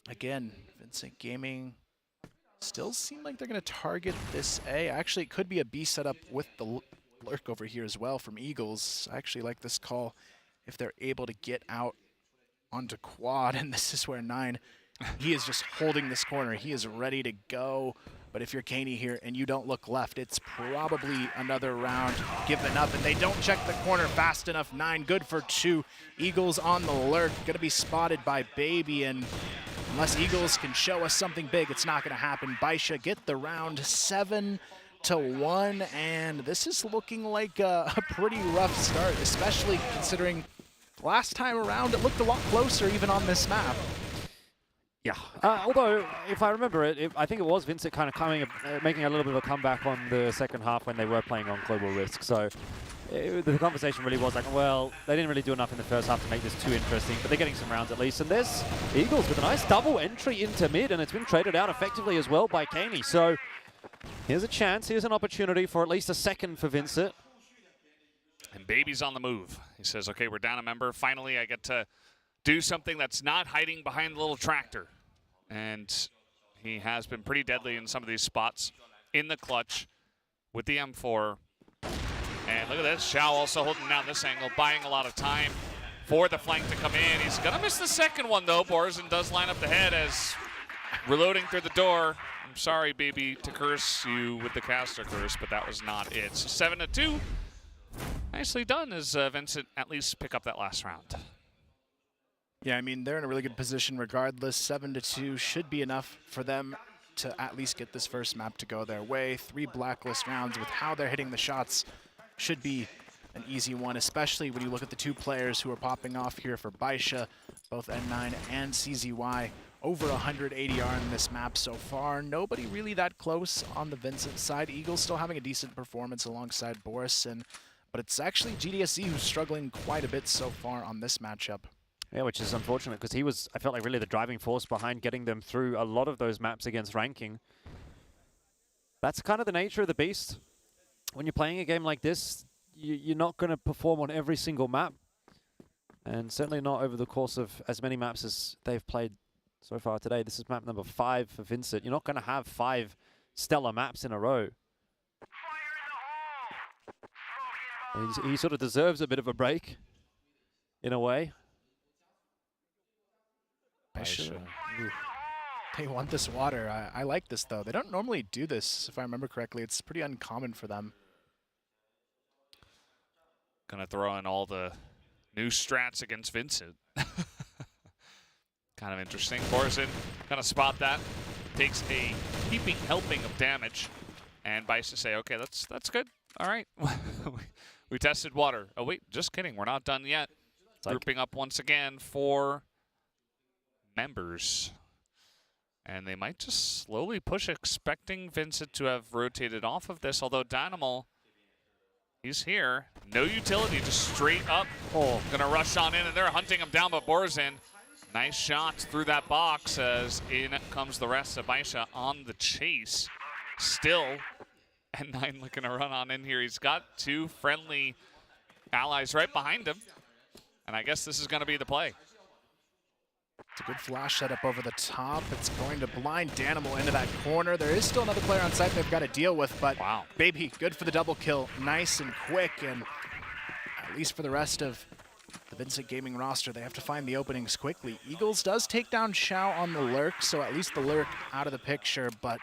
again, Vincent Gaming still seem like they're going to target this A. Actually, it could be a B setup with the lurk over here as well from Eagles. I actually like this call if they're able to get out onto quad, and this is where 9, he is just holding this corner. He is ready to go. But if you're Caney here and you don't look left, it's probably another round given up, and they don't check the corner fast enough. 9 good for 2. Eagles on the lurk, gonna be spotted by Baby, and unless Eagles can show us something big, it's not gonna happen. Baisha get the round 7-1, and this is looking like a pretty rough start, especially considering last time around it looked a lot closer even on this map. Yeah, although if I remember it, I think it was Vincent kind of making a little bit of a comeback on the second half when they were playing on Global Risk. So the conversation really was like, well, they didn't really do enough in the first half to make this too interesting, but they're getting some rounds at least. And there's Eagles with a nice double entry into mid, and it's been traded out effectively as well by Caney. So here's a chance, here's an opportunity for at least a second for Vincent. And Baby's on the move. He says, okay, we're down a member. Finally, I get to do something that's not hiding behind the little tractor. And he has been pretty deadly in some of these spots in the clutch with the M4. And look at this, Shao also holding down this angle, buying a lot of time for the flank to come in. He's gonna miss the second one though. Borzen does line up the head as reloading through the door. I'm sorry, Baby, to curse you with the caster curse, but that was not it. So 7-2. Nicely done as Vincent at least pick up that last round. Yeah, I mean, they're in a really good position regardless. 7-2 should be enough for them to at least get this first map to go their way. 3 blacklist rounds with how they're hitting the shots should be an easy one, especially when you look at the 2 players who are popping off here for Baisha, both N9 and CZY. Over 100 ADR in this map so far. Nobody really that close on the Vincent side. Eagles still having a decent performance alongside Boris, but it's actually GDSC who's struggling quite a bit so far on this matchup. Yeah, which is unfortunate because he was, I felt like, really the driving force behind getting them through a lot of those maps against ranking. That's kind of the nature of the beast. When you're playing a game like this, you're not going to perform on every single map. And certainly not over the course of as many maps as they've played so far today. This is map number 5 for Vincent. You're not going to have 5 stellar maps in a row. He sort of deserves a bit of a break, in a way. They want this water. I like this, though. They don't normally do this, if I remember correctly. It's pretty uncommon for them. Gonna throw in all the new strats against Vincent. Kind of interesting. Borzen gonna spot that. Takes a heaping helping of damage. And Bice to say, okay, that's good. All right. We tested water. Oh, wait, just kidding. We're not done yet. Grouping up once again for members. And they might just slowly push, expecting Vincent to have rotated off of this, although Dynamo, He's here. No utility, just straight up. Oh, gonna rush on in, and they're hunting him down, but Borzin, nice shots through that box as in comes the rest of Baisha on the chase. Still, N9 looking to run on in here. He's got two friendly allies right behind him, and I guess this is gonna be the play. It's a good flash setup over the top. It's going to blind Danimal into that corner. There is still another player on site they've got to deal with, but wow. Baby, good for the double kill. Nice and quick, and at least for the rest of the Vincent Gaming roster, they have to find the openings quickly. Eagles does take down Shao on the lurk, so at least the lurk out of the picture, but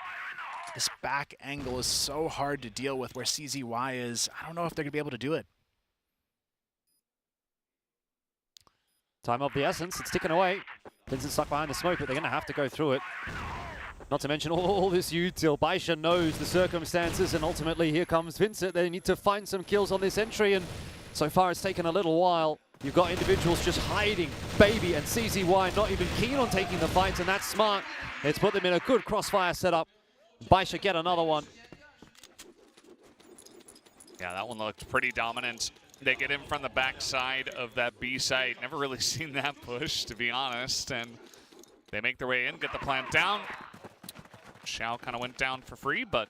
this back angle is so hard to deal with where CZY is. I don't know if they're going to be able to do it. Time of the essence, it's ticking away. Vincent stuck behind the smoke, but they're going to have to go through it. Not to mention all this util. Baisha knows the circumstances, and ultimately here comes Vincent. They need to find some kills on this entry, and so far it's taken a little while. You've got individuals just hiding. Baby and CZY not even keen on taking the fight, and that's smart. It's put them in a good crossfire setup. Baisha get another one. Yeah, that one looked pretty dominant. They get in from the backside of that B site. Never really seen that push, to be honest. And they make their way in, get the plant down. Shao kind of went down for free, but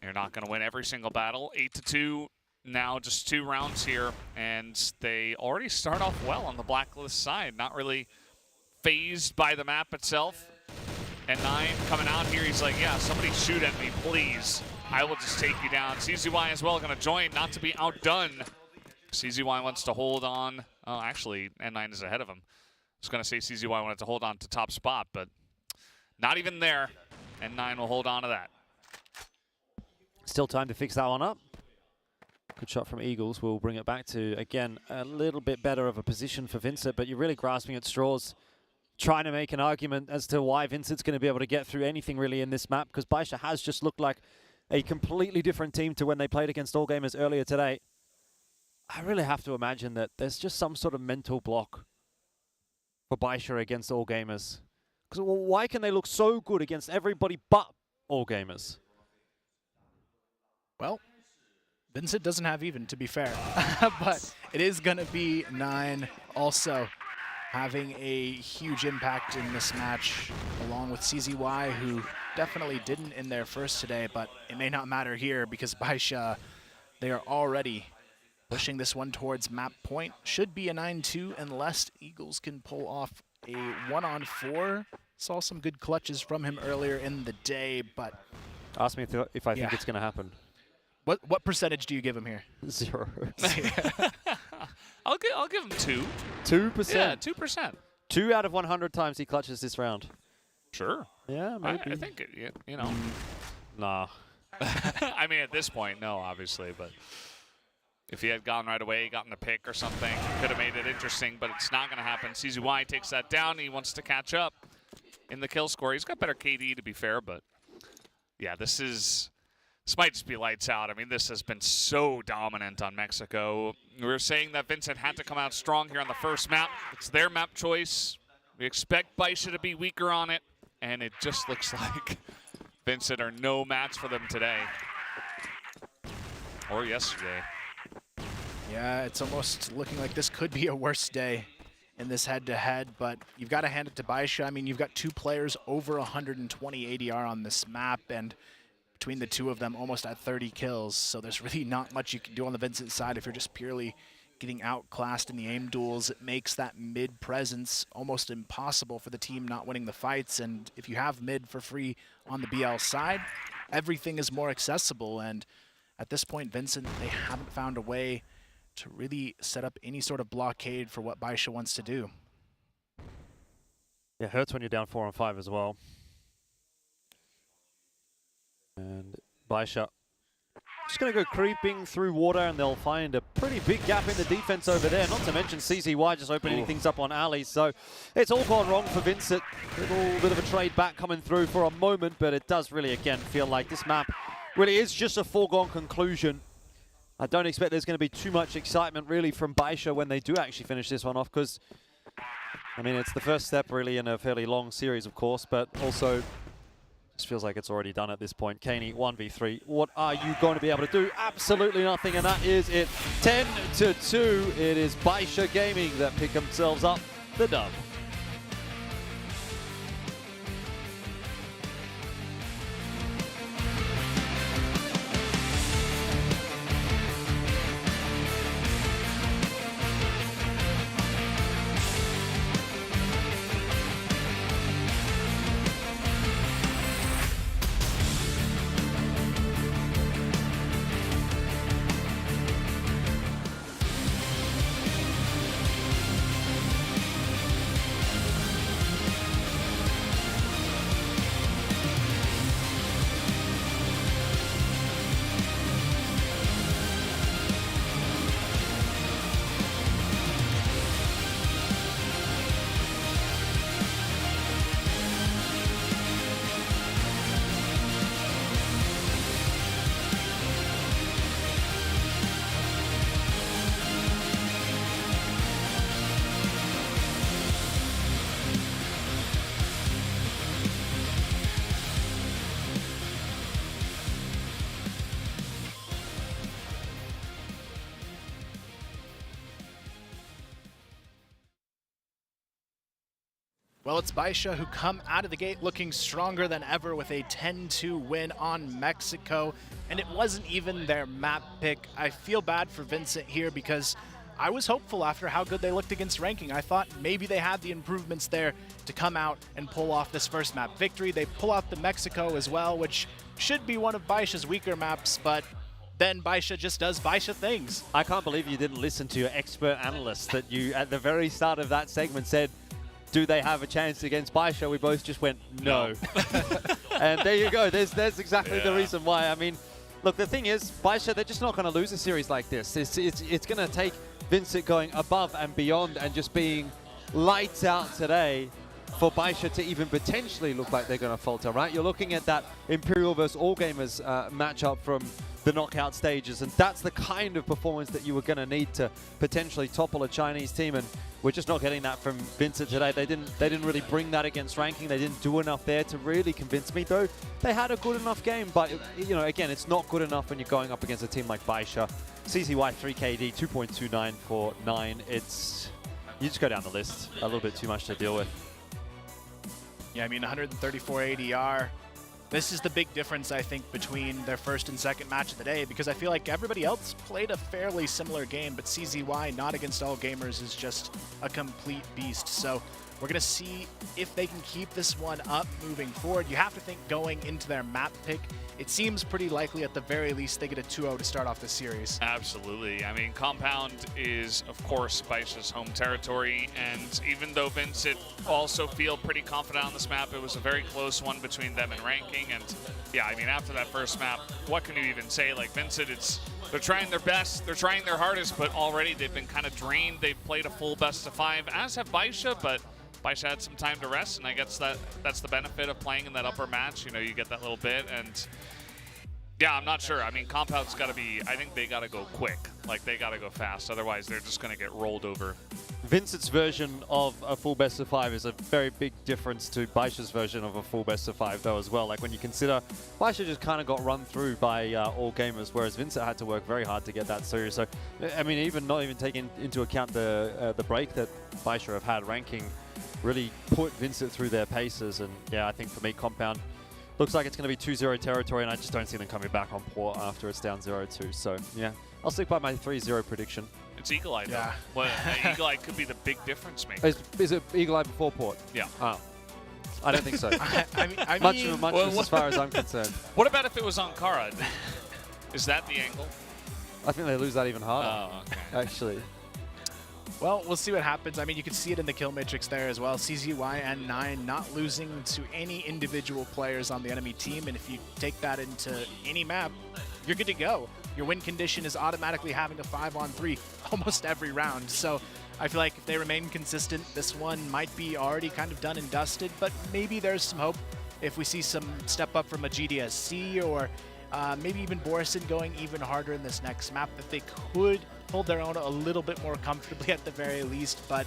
you're not going to win every single battle. 8-2 now, just 2 rounds here. And they already start off well on the Blacklist side. Not really phased by the map itself. And 9 coming out here, he's like, yeah, somebody shoot at me, please. I will just take you down. CZY as well going to join, not to be outdone. CZY wants to hold on. Oh, actually, N9 is ahead of him. I was going to say CZY wanted to hold on to top spot, but not even there. N9 will hold on to that. Still time to fix that one up. Good shot from Eagles. We'll bring it back to, again, a little bit better of a position for Vincent, but you're really grasping at straws, trying to make an argument as to why Vincent's going to be able to get through anything really in this map, because Baisha has just looked like a completely different team to when they played against All Gamers earlier today. I really have to imagine that there's just some sort of mental block for Baisha against All Gamers. Because why can they look so good against everybody but All Gamers? Well, Vincent doesn't have even, to be fair. But it is going to be 9 also having a huge impact in this match, along with CZY, who definitely didn't in their first today, but it may not matter here because Baisha, they are already pushing this one towards map point. Should be a 9-2 unless Eagles can pull off a 1-on-4. Saw some good clutches from him earlier in the day, but... Ask me if I think it's going to happen. What percentage do you give him here? 0. I'll give him 2. 2%? Yeah, 2%. 2 out of 100 times he clutches this round. Sure. Yeah, maybe. I think, you know. Nah. I mean, at this point, no, obviously, but if he had gone right away, gotten a pick or something, could have made it interesting, but it's not going to happen. CZY takes that down. He wants to catch up in the kill score. He's got better KD, to be fair, but yeah, this might just be lights out. I mean, this has been so dominant on Mexico. We were saying that Vincent had to come out strong here on the first map. It's their map choice. We expect Baisha to be weaker on it, and it just looks like Vincent are no match for them today. Or yesterday. Yeah, it's almost looking like this could be a worse day in this head-to-head, but you've got to hand it to Baisha. I mean, you've got 2 players over 120 ADR on this map, and between the 2 of them, almost at 30 kills. So there's really not much you can do on the Vincent side if you're just purely getting outclassed in the aim duels. It makes that mid presence almost impossible for the team not winning the fights. And if you have mid for free on the BL side, everything is more accessible. And at this point, Vincent, they haven't found a way to really set up any sort of blockade for what Baisha wants to do. Yeah, it hurts when you're down 4 on 5 as well. And Baisha just going to go creeping through water, and they'll find a pretty big gap in the defense over there. Not to mention CZY just opening things up on Ali. So it's all gone wrong for Vincent. A little bit of a trade back coming through for a moment, but it does really, again, feel like this map really is just a foregone conclusion. I don't expect there's going to be too much excitement really from Baisha when they do actually finish this one off, because, I mean, it's the first step really in a fairly long series, of course, but also Just feels like it's already done at this point. Kaney, 1v3. What are you going to be able to do? Absolutely nothing, and that is it. 10-2. It is Baisha Gaming that pick themselves up the dub. Well, it's Baisha who come out of the gate looking stronger than ever with a 10-2 win on Mexico, and it wasn't even their map pick. I feel bad for Vincent here because I was hopeful after how good they looked against ranking. I thought maybe they had the improvements there to come out and pull off this first map victory. They pull out the Mexico as well, which should be one of Baisha's weaker maps, but then Baisha just does Baisha things. I can't believe you didn't listen to your expert analyst that you, at the very start of that segment, said, do they have a chance against Baisha? We both just went, no. And there you go. There's exactly the reason why. I mean, look, the thing is, Baisha, they're just not going to lose a series like this. It's going to take Vincent going above and beyond and just being lights out today for Baisha to even potentially look like they're going to falter, right? You're looking at that Imperial versus All Gamers matchup from the knockout stages, and that's the kind of performance that you were going to need to potentially topple a Chinese team, and we're just not getting that from Vincent today. They didn't really bring that against ranking. They didn't do enough there to really convince me, though they had a good enough game, but you know, again, it's not good enough when you're going up against a team like Baisha. CCY 3KD 2.29 for 9. It's, you just go down the list, a little bit too much to deal with. Yeah, I mean, 134 ADR. This is the big difference, I think, between their first and second match of the day, because I feel like everybody else played a fairly similar game, but CZY, not against all gamers, is just a complete beast. So we're going to see if they can keep this one up moving forward. You have to think going into their map pick, it seems pretty likely at the very least they get a 2-0 to start off the series. Absolutely. I mean, Compound is, of course, Baisha's home territory, and even though Vincent also feel pretty confident on this map, it was a very close one between them and ranking, and yeah, I mean, after that first map, what can you even say? Like, Vincent, they're trying their best, they're trying their hardest, but already they've been kind of drained. They've played a full best of 5, as have Baisha, but Baisha had some time to rest, and I guess that's the benefit of playing in that upper match. You know, you get that little bit, and yeah, I'm not sure. I mean, Compound's got to be, I think they got to go quick. Like, they got to go fast. Otherwise, they're just going to get rolled over. Vincent's version of a full best of 5 is a very big difference to Baisha's version of a full best of 5, though, as well. Like, when you consider Baisha just kind of got run through by all gamers, whereas Vincent had to work very hard to get that series. So, I mean, not even taking into account the break that Baisha have had, ranking really put Vincent through their paces. And yeah, I think for me, Compound looks like it's going to be 2-0 territory, and I just don't see them coming back on port after it's down 0-2. So yeah, I'll stick by my 3-0 prediction. It's Eagle Eye, though. Well, Eagle Eye could be the big difference maker. Is it Eagle Eye before port? Yeah. Oh. I don't think so. I mean, much as far as I'm concerned. What about if it was Ankara? Is that the angle? I think they lose that even harder. Oh, okay. Actually. Well, we'll see what happens. I mean, you can see it in the kill matrix there as well. CZY and 9 not losing to any individual players on the enemy team, and if you take that into any map, you're good to go. Your win condition is automatically having a 5-on-3 almost every round. So I feel like if they remain consistent, this one might be already kind of done and dusted, but maybe there's some hope if we see some step up from a GDSC or maybe even Borison going even harder in this next map, that they could hold their own a little bit more comfortably at the very least. But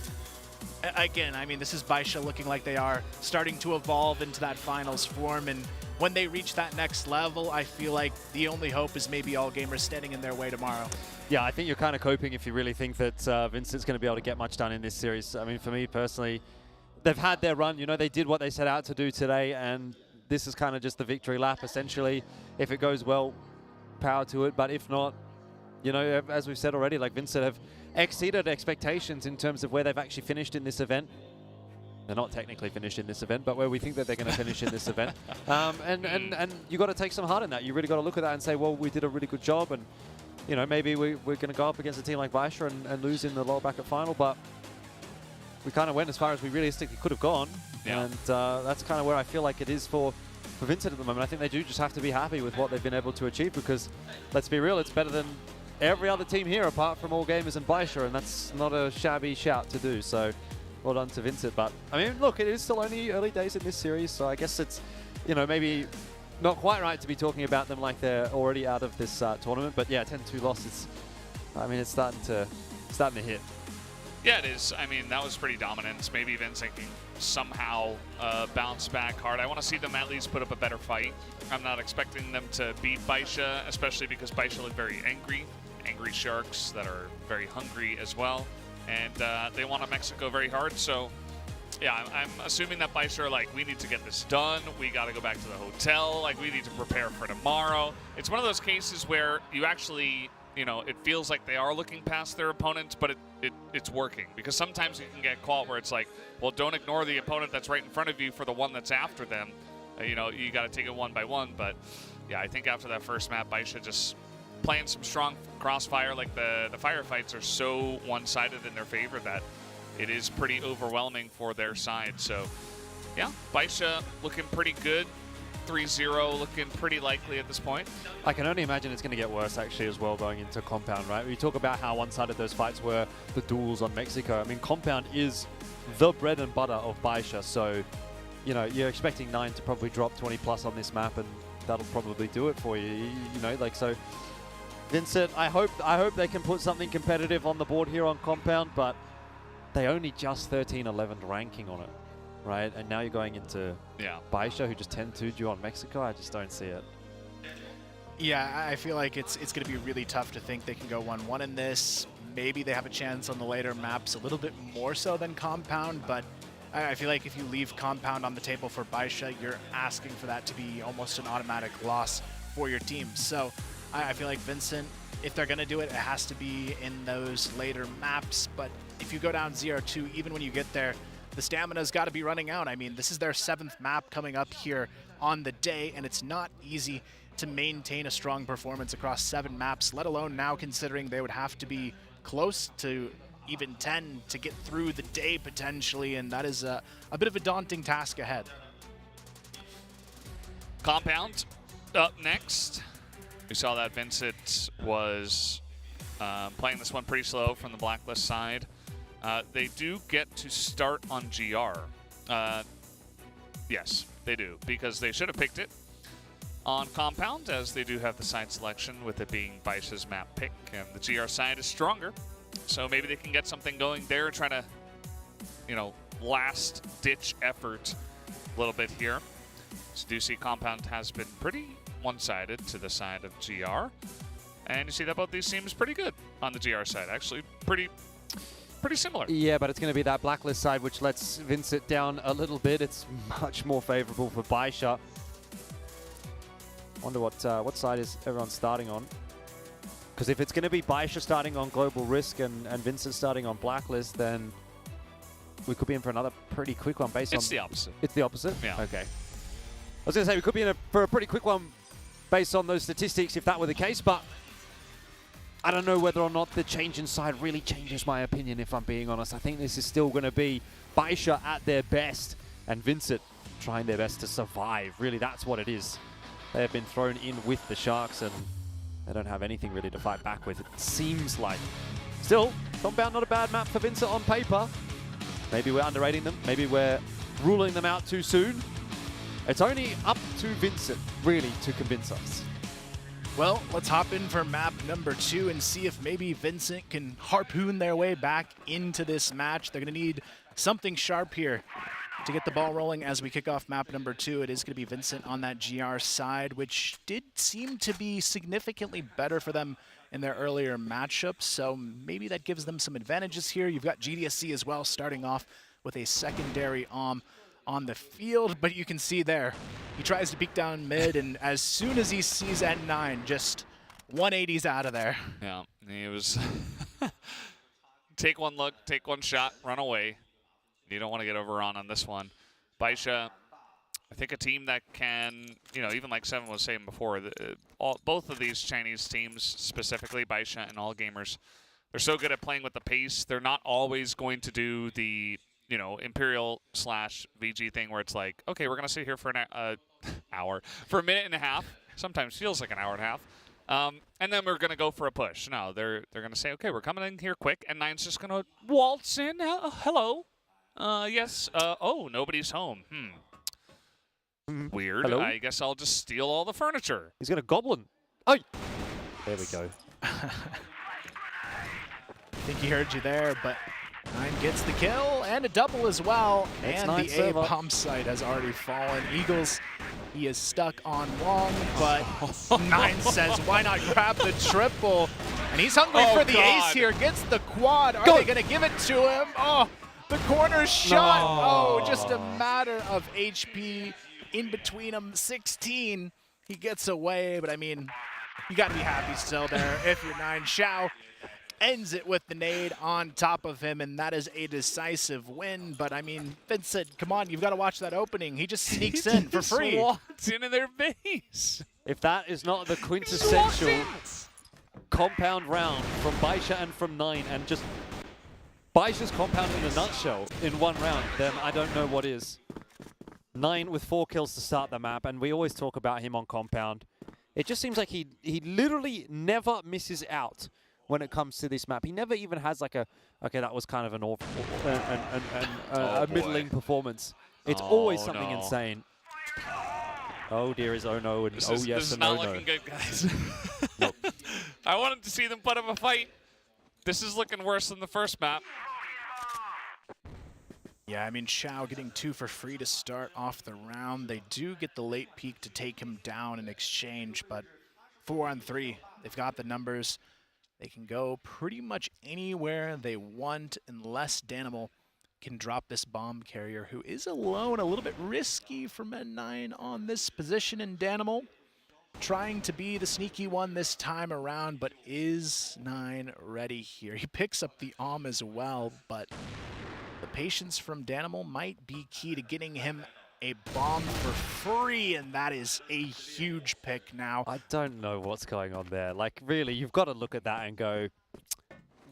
again, I mean, this is Baisha looking like they are starting to evolve into that finals form, and when they reach that next level, I feel like the only hope is maybe All Gamers standing in their way tomorrow. Yeah, I think you're kind of coping if you really think that Vincent's going to be able to get much done in this series. I mean, for me personally, they've had their run. You know, they did what they set out to do today, and this is kind of just the victory lap, essentially. If it goes well, power to it. But if not, you know, as we've said already, like Vincent have exceeded expectations in terms of where they've actually finished in this event. They're not technically finished in this event, but where we think that they're going to finish in this event. And you got to take some heart in that. You really got to look at that and say, well, we did a really good job. And, you know, maybe we're going to go up against a team like Baisha and lose in the lower bracket final. But we kind of went as far as we realistically could have gone. Yeah. And that's kind of where I feel like it is for Vincent at the moment. I think they do just have to be happy with what they've been able to achieve because, let's be real, it's better than every other team here apart from All Gamers and Baisha, and that's not a shabby shout to do. So well done to Vincent. But, I mean, look, it is still only early days in this series, so I guess it's, you know, maybe not quite right to be talking about them like they're already out of this tournament. But, yeah, 10-2 losses. I mean, it's starting to hit. Yeah, it is. I mean, that was pretty dominant. Maybe Vincent can somehow bounce back hard. I want to see them at least put up a better fight. I'm not expecting them to beat Baisha, especially because Baisha look very angry sharks that are very hungry as well. And they want Mexico very hard. So, yeah, I'm assuming that Baisha are like, we need to get this done. We got to go back to the hotel. Like, we need to prepare for tomorrow. It's one of those cases where you actually, you know, it feels like they are looking past their opponents, but it's working. Because sometimes you can get caught where it's like, well, don't ignore the opponent that's right in front of you for the one that's after them. You know, you got to take it one by one. But, yeah, I think after that first map, Baisha just playing some strong crossfire. Like the firefights are so one-sided in their favor that it is pretty overwhelming for their side. So, yeah, Baisha looking pretty good. 3-0 looking pretty likely at this point. I can only imagine it's going to get worse actually as well going into Compound, right? We talk about how one-sided those fights were, the duels on Mexico. I mean, Compound is the bread and butter of Baisha, so, you know, you're expecting 9 to probably drop 20 plus on this map, and that'll probably do it for you. You know, like, so Vincent, I hope they can put something competitive on the board here on Compound, but they only just 13-11 ranking on it, right? And now you're going into Baisha, who just 10-2'd you on Mexico. I just don't see it. Yeah, I feel like it's going to be really tough to think they can go 1-1 in this. Maybe they have a chance on the later maps a little bit more so than Compound, but I feel like if you leave Compound on the table for Baisha, you're asking for that to be almost an automatic loss for your team. So I feel like Vincent, if they're going to do it, it has to be in those later maps. But if you go down 0-2, even when you get there, the stamina's got to be running out. I mean, this is their 7th map coming up here on the day, and it's not easy to maintain a strong performance across 7 maps, let alone now considering they would have to be close to even 10 to get through the day potentially, and that is a bit of a daunting task ahead. Compound up next. We saw that Vincent was playing this one pretty slow from the Blacklist side. They do get to start on GR. Yes, they do, because they should have picked it on Compound, as they do have the side selection with it being Baisha's map pick, and the GR side is stronger. So maybe they can get something going there, try to, you know, last-ditch effort a little bit here. So do see Compound has been pretty one-sided to the side of GR. And you see that both these teams pretty good on the GR side. Actually, pretty similar. Yeah, but it's going to be that Blacklist side which lets Vincent down a little bit. It's much more favorable for Baisha. Wonder what side is everyone starting on. Because if it's going to be Baisha starting on Global Risk and Vincent starting on Blacklist, then we could be in for another pretty quick one based on... It's the opposite. It's the opposite? Yeah. Okay. I was going to say, we could be in for a pretty quick one based on those statistics if that were the case, but I don't know whether or not the change in side really changes my opinion, if I'm being honest. I think this is still going to be Baisha at their best and Vincent trying their best to survive. Really, that's what it is. They have been thrown in with the Sharks and they don't have anything really to fight back with, it seems like. Still, Compound not a bad map for Vincent on paper. Maybe we're underrating them. Maybe we're ruling them out too soon. It's only up to Vincent, really, to convince us. Well, let's hop in for map number 2 and see if maybe Vincent can harpoon their way back into this match. They're going to need something sharp here to get the ball rolling as we kick off map number 2. It is going to be Vincent on that GR side, which did seem to be significantly better for them in their earlier matchups, so maybe that gives them some advantages here. You've got GDSC as well starting off with a secondary on the field, but you can see there, he tries to peek down mid, and as soon as he sees N9, just 180s out of there. Yeah, he was take one look, take one shot, run away. You don't want to get overrun on this one. Baisha, I think a team that can, you know, even like Seven was saying before, both of these Chinese teams, specifically Baisha and All Gamers, they're so good at playing with the pace. They're not always going to do the, you know, Imperial/VG thing where it's like, okay, we're going to sit here for an hour, for a minute and a half. Sometimes feels like an hour and a half. And then we're going to go for a push. No, they're going to say, okay, we're coming in here quick, and Nine's just going to waltz in. Hello. Yes. Oh, nobody's home. Weird. Hello? I guess I'll just steal all the furniture. He's got a goblin. Oh, there we go. I think he heard you there, but Nine gets the kill and a double as well. That's and the A bomb site has already fallen. Eagles, he is stuck on Wong, but Nine says, why not grab the triple? And he's hungry for the ace here. Gets the quad. Are they going to give it to him? Oh, the corner shot. Oh, just a matter of HP in between them. 16. He gets away, but I mean, you got to be happy still there if you're Nine. Xiao ends it with the nade on top of him, and that is a decisive win. But I mean, Vincent, come on, you've got to watch that opening. He just sneaks in for free. Walks into their base. If that is not the quintessential compound round from Baisha and from Nine, and just Baisha's compound in a nutshell in one round, then I don't know what is. Nine with 4 kills to start the map, and we always talk about him on compound. It just seems like he literally never misses out when it comes to this map. He never even has like a, okay, that was kind of an awful, a middling performance. It's always something insane. Oh dear is oh no, and oh yes this and is oh not no. looking good, guys. I wanted to see them put up a fight. This is looking worse than the first map. Yeah, I mean, Xiao getting 2 for free to start off the round. They do get the late peek to take him down in exchange, but 4 on 3, they've got the numbers. They can go pretty much anywhere they want unless Danimal can drop this bomb carrier, who is alone. A little bit risky for N9 on this position, and Danimal trying to be the sneaky one this time around, but is Nine ready here? He picks up the as well, but the patience from Danimal might be key to getting him a bomb for free, and that is a huge pick now. I don't know what's going on there. Like, really, you've got to look at that and go,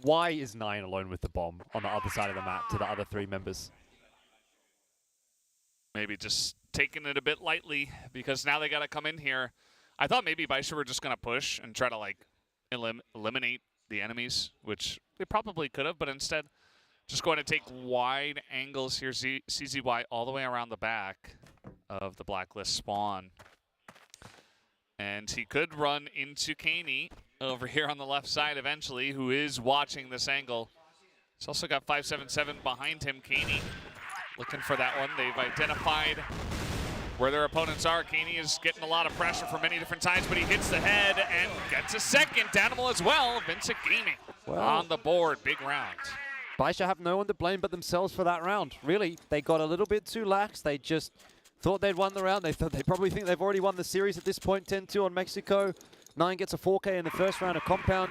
why is Nine alone with the bomb on the other side of the map to the other 3 members? Maybe just taking it a bit lightly, because now they got to come in here. I thought maybe Baisha were just going to push and try to, like, eliminate the enemies, which they probably could have, but instead just going to take wide angles here, CZY all the way around the back of the Blacklist spawn. And he could run into Kaney over here on the left side eventually, who is watching this angle. He's also got 577 behind him. Kaney looking for that one. They've identified where their opponents are. Kaney is getting a lot of pressure from many different sides, but he hits the head and gets a second. Danimal as well. Vincent Gaming on the board. Big round. Baisha have no one to blame but themselves for that round. Really, they got a little bit too lax. They just thought they'd won the round. They probably think they've already won the series at this point. 10-2 on Mexico. Nine gets a 4K in the first round of compound.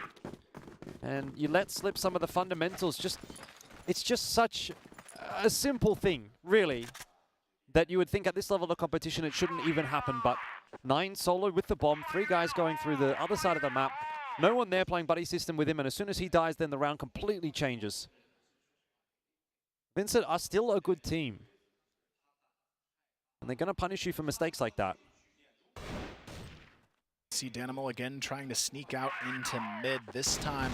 And you let slip some of the fundamentals. It's just such a simple thing, really, that you would think at this level of competition it shouldn't even happen. But Nine solo with the bomb. 3 guys going through the other side of the map. No one there playing buddy system with him. And as soon as he dies, then the round completely changes. Vincent are still a good team. And they're going to punish you for mistakes like that. See Danimal again trying to sneak out into mid. This time,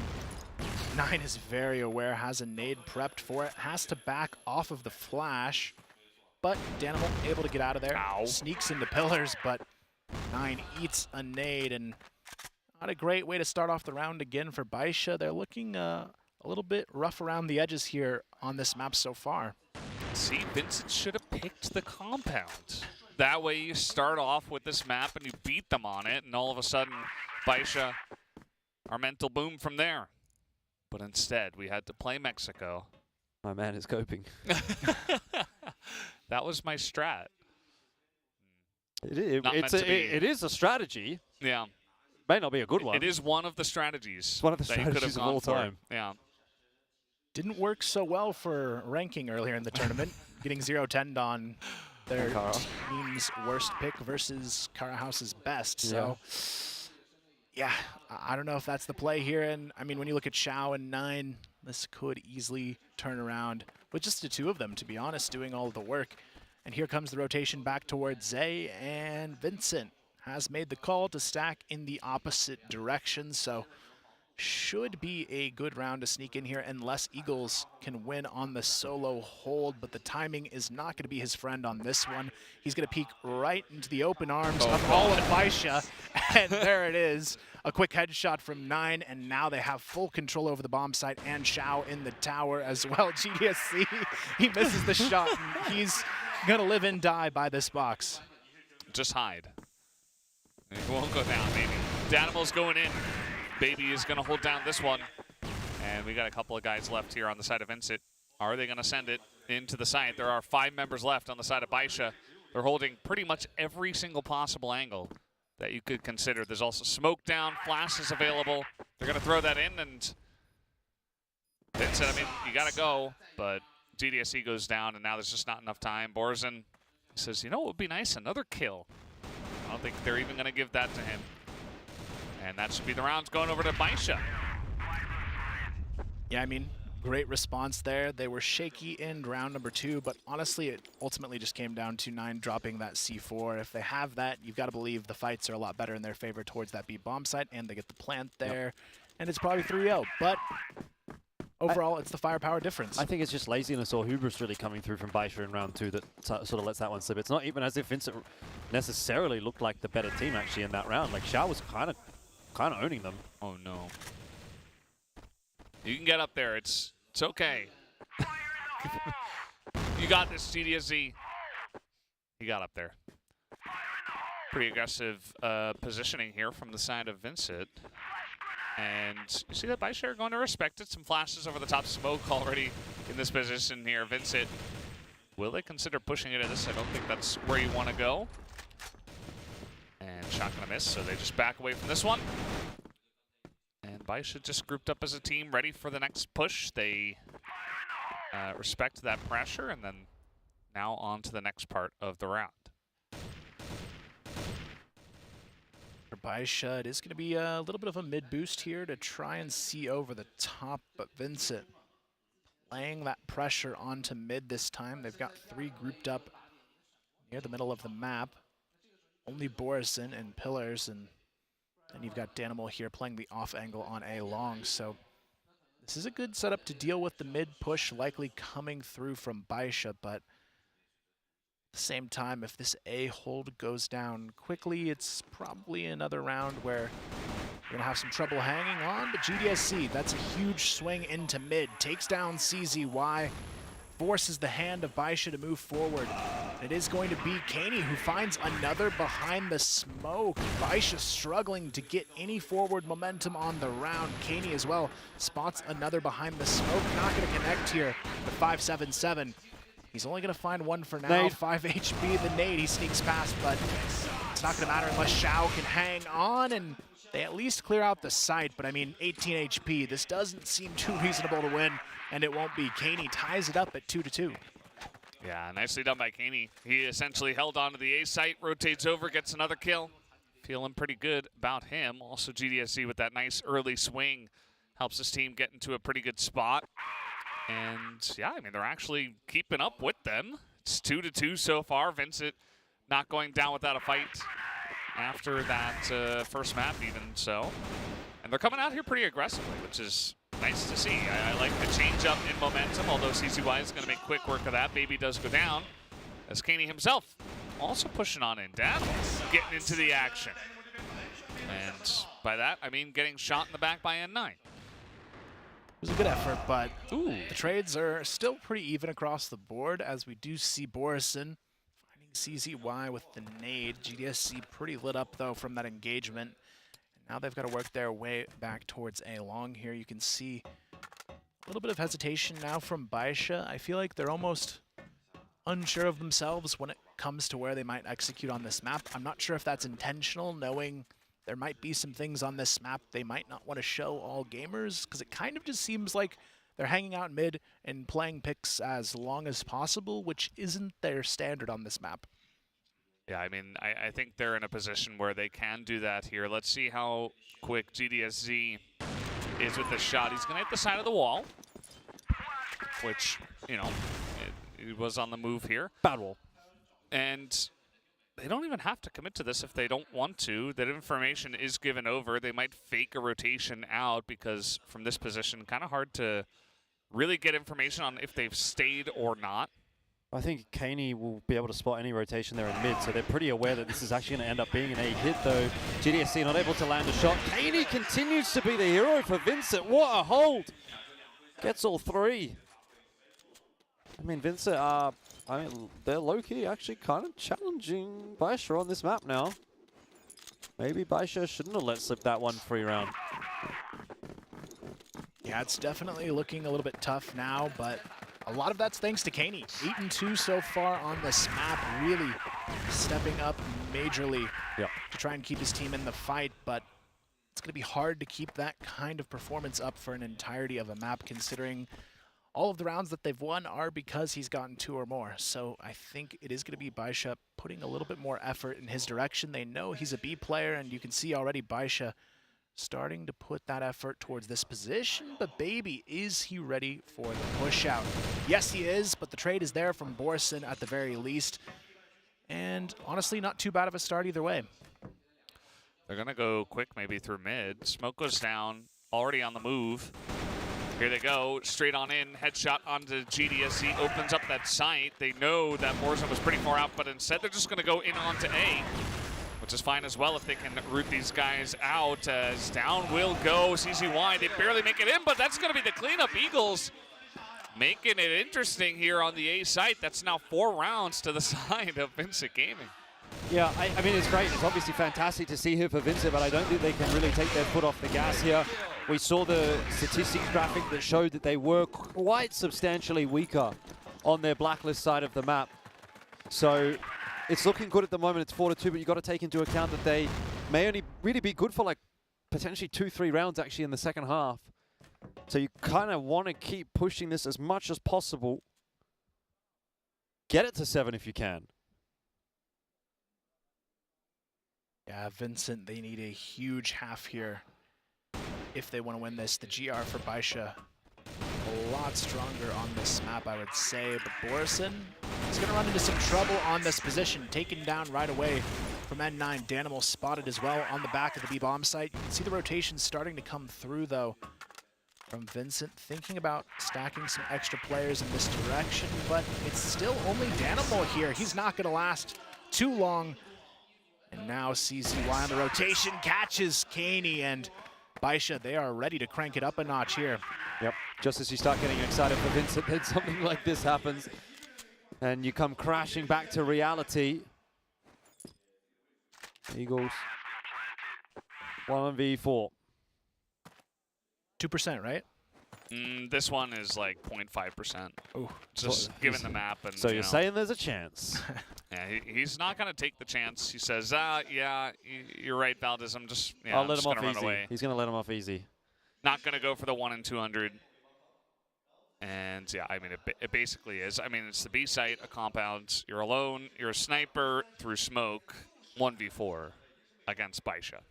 Nine is very aware, has a nade prepped for it, has to back off of the flash. But Danimal able to get out of there. Sneaks into pillars, but Nine eats a nade. And not a great way to start off the round again for Baisha. They're looking a little bit rough around the edges here on this map so far. See, Vincent should have picked the compound. That way you start off with this map and you beat them on it, and all of a sudden, Baisha, our mental boom from there. But instead, we had to play Mexico. My man is coping. That was my strat. It is a strategy. Yeah. May not be a good one. It is one of the strategies. It's one of the that you could have strategies of gone all for. time. Yeah. Didn't work so well for ranking earlier in the tournament, getting 0-10 on their team's worst pick versus Karahouse's best. So, yeah, I don't know if that's the play here. And I mean, when you look at Xiao and 9, this could easily turn around with just the two of them, to be honest, doing all of the work. And here comes the rotation back towards Zay, and Vincent has made the call to stack in the opposite direction. So should be a good round to sneak in here unless Eagles can win on the solo hold, but the timing is not going to be his friend on this one. He's going to peek right into the open arms of Roland Baisha, and there it is. A quick headshot from 9, and now they have full control over the bomb site and Xiao in the tower as well. GDSC, he misses the shot, and he's going to live and die by this box. Just hide. It won't go down, maybe. Danimal's going in. Baby is going to hold down this one. And we got a couple of guys left here on the side of Vincent. Are they going to send it into the site? There are 5 members left on the side of Baisha. They're holding pretty much every single possible angle that you could consider. There's also smoke down, flashes available. They're going to throw that in, and Vincent, I mean, you got to go, but GDSC goes down, and now there's just not enough time. Borzen says, you know what would be nice? Another kill. I don't think they're even going to give that to him. And that should be the rounds going over to Baisha. Yeah, I mean, great response there. They were shaky in round number 2, but honestly, it ultimately just came down to 9 dropping that C4. If they have that, you've got to believe the fights are a lot better in their favor towards that B bomb site, and they get the plant there, and it's probably 3-0. But overall, it's the firepower difference. I think it's just laziness or hubris really coming through from Baisha in round 2 that sort of lets that one slip. It's not even as if Vincent necessarily looked like the better team actually in that round. Like, Xiao was kind of owning them. Oh no. You can get up there. It's okay. You got this, GDSZ. He got up there. Pretty aggressive positioning here from the side of Vincent. And you see that Baisha are going to respect it. Some flashes over the top, smoke already in this position here. Vincent, will they consider pushing it at this? I don't think that's where you want to go. And shot gonna miss, so they just back away from this one. And Baisha just grouped up as a team, ready for the next push. They respect that pressure, and then now on to the next part of the round. For Baisha, it is going to be a little bit of a mid boost here to try and see over the top, but Vincent laying that pressure onto mid this time. They've got 3 grouped up near the middle of the map. Only Borison and Pillars, and then you've got Danimal here playing the off angle on A long. So this is a good setup to deal with the mid push likely coming through from Baisha, but at the same time, if this A hold goes down quickly, it's probably another round where you're gonna have some trouble hanging on, but GDSC, that's a huge swing into mid, takes down CZY, forces the hand of Baisha to move forward. It is going to be Caney who finds another behind the smoke. Baisha struggling to get any forward momentum on the round. Caney as well spots another behind the smoke. Not going to connect here. The 577. He's only going to find one for now. Nade. 5 HP, the nade. He sneaks past, but it's not going to matter unless Xiao can hang on, and they at least clear out the site. But I mean, 18 HP. This doesn't seem too reasonable to win, and it won't be. Caney ties it up at 2-2. Yeah, nicely done by Caney. He essentially held on to the A site, rotates over, gets another kill. Feeling pretty good about him. Also GDSC with that nice early swing helps his team get into a pretty good spot. And yeah, I mean, they're actually keeping up with them. It's 2-2 so far. Vincent not going down without a fight after that first map even so. And they're coming out here pretty aggressively, which is nice to see. I like the change up in momentum, although CCY is going to make quick work of that. Baby does go down, as Caney himself also pushing on in. Danimal getting into the action. And by that, I mean getting shot in the back by N9. was a good effort, but the trades are still pretty even across the board, as we do see Borison finding CZY with the nade. GDSC pretty lit up, though, from that engagement. And now they've got to work their way back towards A long here. You can see a little bit of hesitation now from Baisha. I feel like they're almost unsure of themselves when it comes to where they might execute on this map. I'm not sure if that's intentional, knowing there might be some things on this map they might not want to show all gamers, because it kind of just seems like they're hanging out mid and playing picks as long as possible, which isn't their standard on this map. Yeah, I mean, I think they're in a position where they can do that here. Let's see how quick GDSZ is with the shot. He's going to hit the side of the wall, which, you know, it was on the move here. Bad wall. And they don't even have to commit to this if they don't want to. That information is given over. They might fake a rotation out because from this position, kind of hard to really get information on if they've stayed or not. I think Kaney will be able to spot any rotation there in mid, so they're pretty aware that this is actually going to end up being an A hit, though. GDSC not able to land a shot. Kaney continues to be the hero for Vincent. What a hold. Gets all three. I mean, Vincent, they're low-key actually kind of challenging Baisha on this map now. Maybe Baisha shouldn't have let slip that one free round. Yeah, it's definitely looking a little bit tough now, but a lot of that's thanks to Kaney. 8-2 so far on this map, really stepping up majorly to try and keep his team in the fight, but it's going to be hard to keep that kind of performance up for an entirety of a map, considering all of the rounds that they've won are because he's gotten 2 or more. So I think it is going to be Baisha putting a little bit more effort in his direction. They know he's a B player, and you can see already Baisha starting to put that effort towards this position. But baby, is he ready for the push out? Yes, he is, but the trade is there from Borison at the very least. And honestly, not too bad of a start either way. They're going to go quick maybe through mid. Smoke goes down, already on the move. Here they go, straight on in, headshot onto GDSC, opens up that site. They know that Borison was pretty far out, but instead they're just gonna go in onto A, which is fine as well if they can root these guys out, as down will go CZY. They barely make it in, but that's gonna be the cleanup. Eagles making it interesting here on the A site. That's now 4 rounds to the side of Vincent Gaming. Yeah, I mean, it's great. It's obviously fantastic to see here for Vincent, but I don't think they can really take their foot off the gas here. We saw the statistics graphic that showed that they were quite substantially weaker on their blacklist side of the map. So it's looking good at the moment. It's 4-2, but you've got to take into account that they may only really be good for like potentially 2-3 rounds actually in the second half. So you kind of want to keep pushing this as much as possible. Get it to 7 if you can. Yeah, Vincent, they need a huge half here if they want to win this. The GR for Baisha, a lot stronger on this map, I would say. But Borison is going to run into some trouble on this position, taken down right away from N9. Danimal spotted as well on the back of the B-bomb site. You can see the rotation starting to come through, though, from Vincent, thinking about stacking some extra players in this direction, but it's still only Danimal here. He's not going to last too long. And now CZY on the rotation catches Kaney, and Baisha, they are ready to crank it up a notch here. Yep, just as you start getting excited for Vincent, then something like this happens. And you come crashing back to reality. Eagles, 1v4. 2%, right? This one is like 0.5%. Oh, just given the map. And so you're saying there's a chance? Yeah, he's not going to take the chance. He says, yeah, you're right, Valdez. I'm just, I'll let him off run easy. Away. He's going to let him off easy. Not going to go for the 1 in 200. And yeah, I mean, it basically is. I mean, it's the B site, a compound. You're alone. You're a sniper through smoke. 1v4 against Baisha.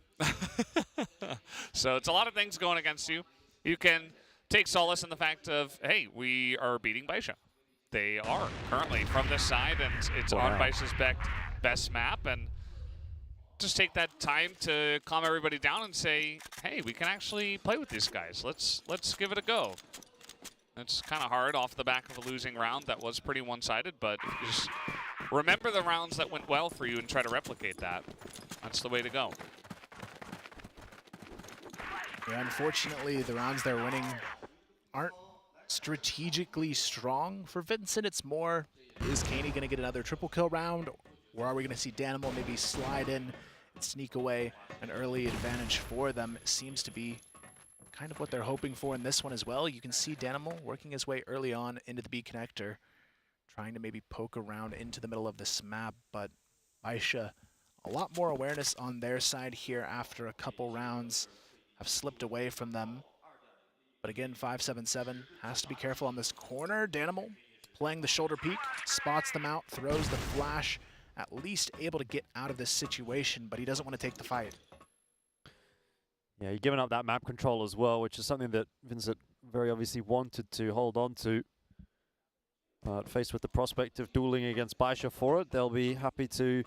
So it's a lot of things going against you. You can take solace in the fact of, hey, we are beating Baisha. They are currently from this side, and it's on Baisha's best map. And just take that time to calm everybody down and say, hey, we can actually play with these guys. Let's give it a go. It's kind of hard off the back of a losing round that was pretty one-sided, but if you just remember the rounds that went well for you and try to replicate that. That's the way to go. Yeah, unfortunately, the rounds they're winning aren't strategically strong for Vincent. It's more, is Caney going to get another triple kill round? Or are we going to see Danimal maybe slide in and sneak away an early advantage for them? It seems to be kind of what they're hoping for in this one as well. You can see Danimal working his way early on into the B connector, trying to maybe poke around into the middle of this map, but Baisha, a lot more awareness on their side here after a couple rounds have slipped away from them. But again, 577 has to be careful on this corner. Danimal playing the shoulder peek, spots them out, throws the flash, at least able to get out of this situation, but he doesn't want to take the fight. Yeah, you're giving up that map control as well, which is something that Vincent very obviously wanted to hold on to. But faced with the prospect of dueling against Baisha for it, they'll be happy to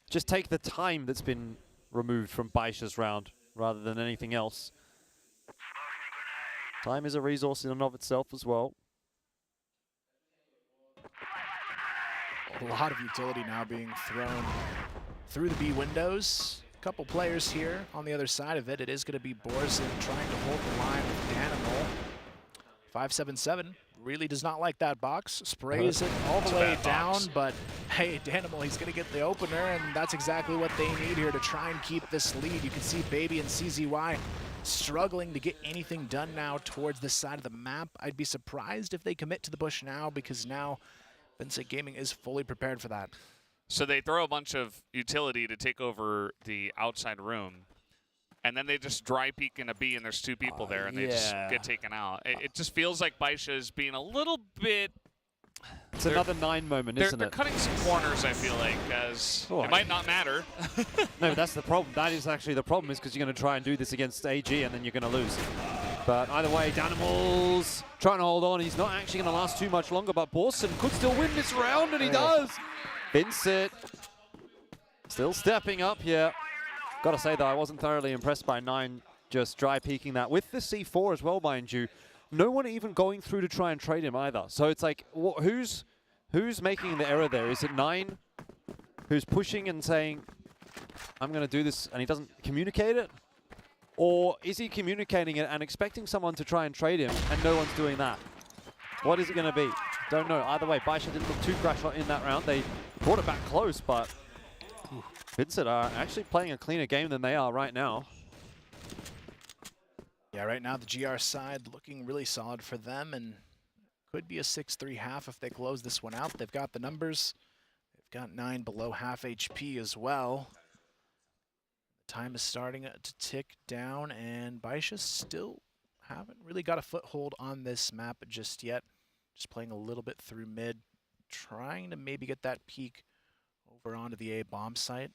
just take the time that's been removed from Baisha's round rather than anything else. Time is a resource in and of itself as well. A lot of utility now being thrown through the B windows. A couple players here on the other side of it. It is going to be Borzen trying to hold the line with Danimal. 577 really does not like that box. Sprays it all the way down, but hey, Danimal, he's going to get the opener, and that's exactly what they need here to try and keep this lead. You can see Baby and CZY struggling to get anything done now towards this side of the map. I'd be surprised if they commit to the bush now, because now Vincent Gaming is fully prepared for that. So they throw a bunch of utility to take over the outside room, and then they just dry peek in a B, and there's two people there, and they just get taken out. It just feels like Baisha is being a little bit... It's another 9 moment, isn't They're cutting some corners, I feel like, as it might not matter. No, that's the problem. That is actually the problem, is because you're going to try and do this against AG, and then you're going to lose. But either way, Danimal's trying to hold on. He's not actually going to last too much longer, but Borson could still win this round, and he does. Vincent still stepping up here. Got to say, though, I wasn't thoroughly impressed by 9 just dry peeking that. With the C4 as well, mind you, no one even going through to try and trade him either. So it's like, who's making the error there? Is it 9 who's pushing and saying, I'm going to do this, and he doesn't communicate it? Or is he communicating it and expecting someone to try and trade him, and no one's doing that? What is it going to be? Don't know. Either way, Baisha didn't look too crash in that round. They brought it back close, but Vincent are actually playing a cleaner game than they are right now. Yeah, right now the GR side looking really solid for them, and could be a 6-3 half if they close this one out. They've got the numbers. They've got 9 below half HP as well. Time is starting to tick down, and Baisha still haven't really got a foothold on this map just yet. Just playing a little bit through mid, trying to maybe get that peek over onto the A bomb site.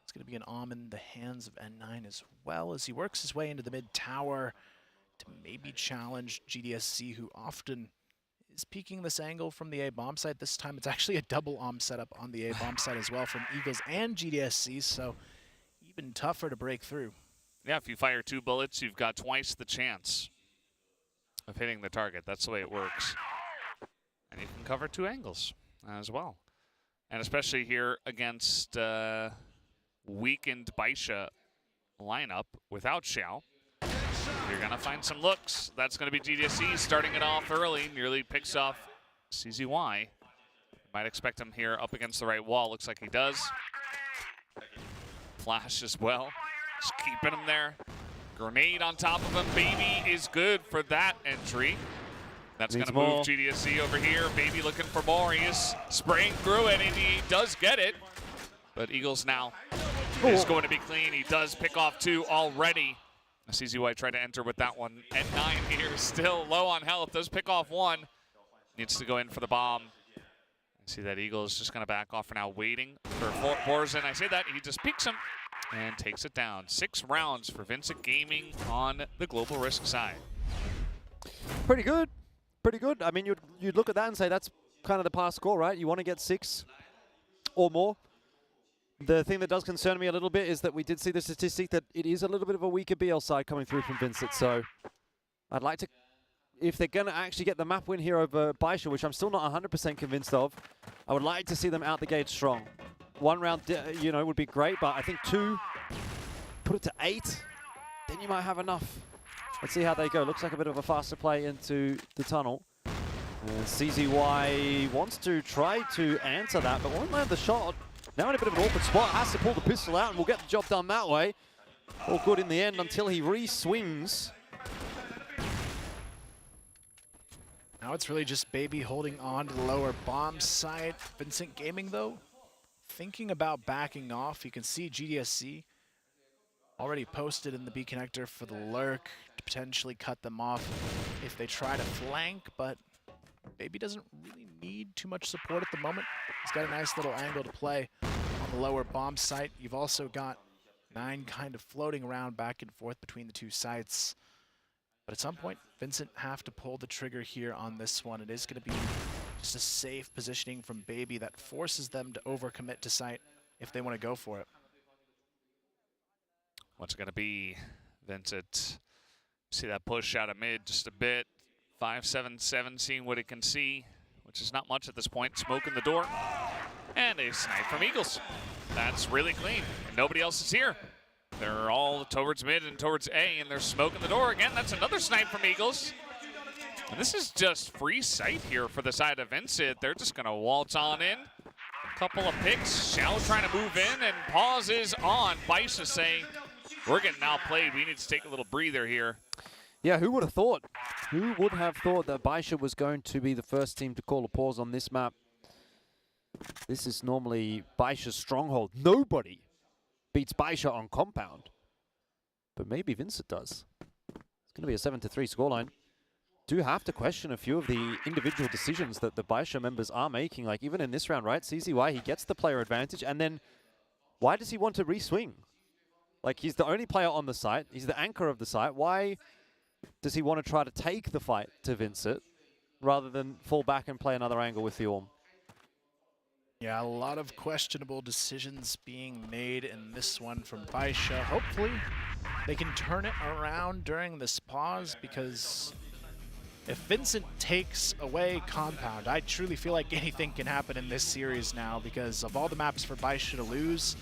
It's going to be an in the hands of N9 as well, as he works his way into the mid tower to maybe challenge GDSC, who often is peeking this angle from the A bomb site. This time it's actually a double setup on the A bomb site as well from Eagles and GDSC, so even tougher to break through. Yeah, if you fire 2 bullets, you've got twice the chance of hitting the target. That's the way it works. And you can cover 2 angles as well. And especially here against weakened Baisha lineup without Xiao, you're going to find some looks. That's going to be GDSC starting it off early. Nearly picks off CZY. Might expect him here up against the right wall. Looks like he does. Flash as well. Just keeping him there. Grenade on top of him. Baby is good for that entry. That's going to move GDSC over here. Baby looking for more. He is spraying through it, and he does get it. But Eagles now is going to be clean. He does pick off 2 already. CZY tried to enter with that one. N9 here still low on health. Does pick off 1. Needs to go in for the bomb. See that Eagle is just going to back off for now, waiting for Borzen. I say that, he just peeks him and takes it down. 6 rounds for Vincent Gaming on the Global Risk side. Pretty good. Pretty good. I mean, you'd look at that and say that's kind of the past score, right? You want to get 6 or more. The thing that does concern me a little bit is that we did see the statistic that it is a little bit of a weaker BL side coming through from Vincent. So I'd like to, if they're going to actually get the map win here over Baisha, which I'm still not 100% convinced of, I would like to see them out the gate strong. 1 round, you know, would be great, but I think 2, put it to 8, then you might have enough Let's see how they go. Looks like a bit of a faster play into the tunnel. And CZY wants to try to answer that, but won't land the shot. Now in a bit of an awkward spot, has to pull the pistol out and we'll get the job done that way. All good in the end until he re-swings. Now it's really just Baby holding on to the lower bomb site. Vincent Gaming, though, thinking about backing off. You can see GDSC already posted in the B connector for the lurk to potentially cut them off if they try to flank, but Baby doesn't really need too much support at the moment. He's got a nice little angle to play on the lower bomb site. You've also got 9 kind of floating around back and forth between the two sites. But at some point, Vincent have to pull the trigger here on this one. It is going to be just a safe positioning from Baby that forces them to overcommit to site if they want to go for it. What's it going to be, Vincent? See that push out of mid just a bit. 5-7-7, seeing what it can see, which is not much at this point. Smoke in the door. And a snipe from Eagles. That's really clean. Nobody else is here. They're all towards mid and towards A, and they're smoking the door again. That's another snipe from Eagles. And this is just free sight here for the side of Vincent. They're just going to waltz on in. Couple of picks. Xiao trying to move in, and pause is on. Baisha saying, we're getting outplayed. We need to take a little breather here. Yeah, who would have thought? Who would have thought that Baisha was going to be the first team to call a pause on this map? This is normally Baisha's stronghold. Nobody beats Baisha on compound. But maybe Vincent does. It's going to be a 7-3 scoreline. Do have to question a few of the individual decisions that the Baisha members are making. Like even in this round, right? CZY, he gets the player advantage. And then why does he want to re-swing? Like he's the only player on the site. He's the anchor of the site. Why does he want to try to take the fight to Vincent rather than fall back and play another angle with the Orm? Yeah, a lot of questionable decisions being made in this one from Baisha. Hopefully, they can turn it around during this pause, because if Vincent takes away compound, I truly feel like anything can happen in this series now, because of all the maps for Baisha to lose,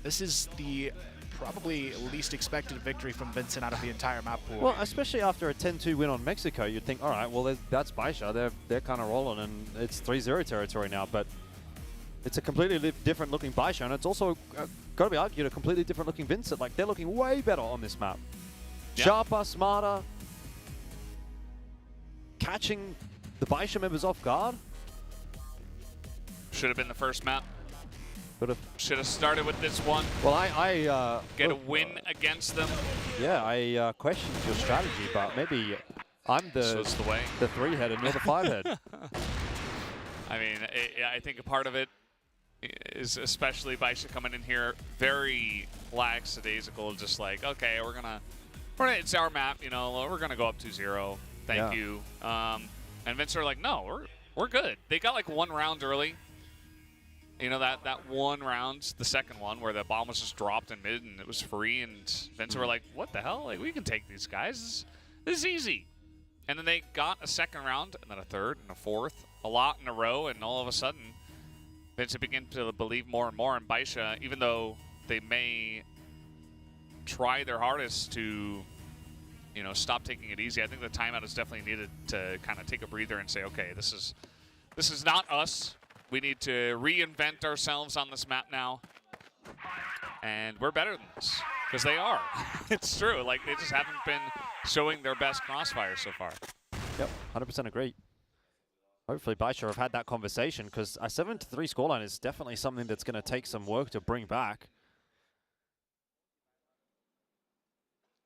this is the probably least expected victory from Vincent out of the entire map pool. Well, especially after a 10-2 win on Mexico, you'd think, all right, well, that's Baisha. They're kind of rolling, and it's 3-0 territory now, but it's a completely different looking Baisha, and it's also, got to be argued, a completely different looking Vincent. Like, they're looking way better on this map. Yeah. Sharper, smarter, catching the Baisha members off guard. Should have been the first map. Should have started with this one. Well, I get a win against them. Yeah, I questioned your strategy, but maybe I'm the 3-head and you're the 5-head. I mean, I think a part of it is especially Baisha coming in here very lackadaisical, just like, okay, it's our map, you know, we're gonna go up 2-0. Thank you. And Vince are like, no, we're good. They got like one round early. You know, that one round, the second one, where the bomb was just dropped in mid and it was free, and Vince were like, what the hell? Like, we can take these guys. This is easy. And then they got a second round, and then a third, and a fourth, a lot in a row, and all of a sudden, Vince began to believe more and more in Baisha, even though they may try their hardest to, you know, stop taking it easy. I think the timeout is definitely needed to kind of take a breather and say, okay, this is not us. We need to reinvent ourselves on this map now. And we're better than this, because they are. It's true. Like, they just haven't been showing their best crossfire so far. Yep, 100% agree. Hopefully Baisha have had that conversation, because a 7-3 scoreline is definitely something that's going to take some work to bring back.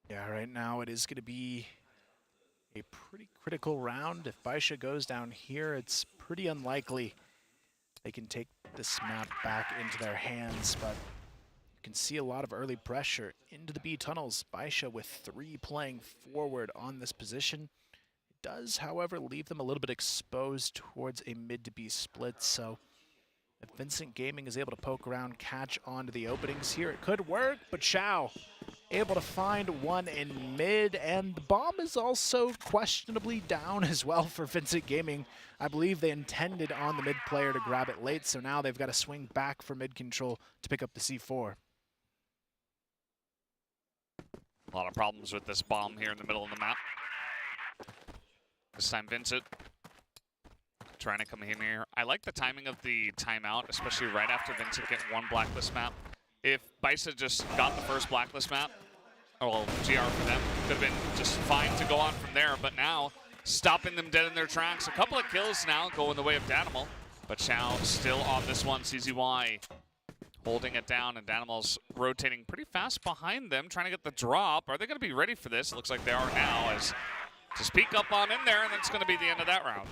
Yeah, right now it is going to be a pretty critical round. If Baisha goes down here, it's pretty unlikely they can take this map back into their hands, but you can see a lot of early pressure into the B tunnels. Baisha with 3 playing forward on this position. It does, however, leave them a little bit exposed towards a mid to B split, so if Vincent Gaming is able to poke around, catch onto the openings here, it could work, but Xiao able to find one in mid, and the bomb is also questionably down as well for Vincent Gaming. I believe they intended on the mid player to grab it late, so now they've got to swing back for mid control to pick up the C4. A lot of problems with this bomb here in the middle of the map. This time Vincent trying to come in here. I like the timing of the timeout, especially right after Vincent getting one blacklist map. If Baixa just got the first blacklist map, or well, GR for them, could have been just fine to go on from there, but now stopping them dead in their tracks. A couple of kills now going the way of Danimal, but Chow still on this one. CZY holding it down, and Danimal's rotating pretty fast behind them, trying to get the drop. Are they going to be ready for this? It looks like they are now, as just peek up on in there, and that's going to be the end of that round.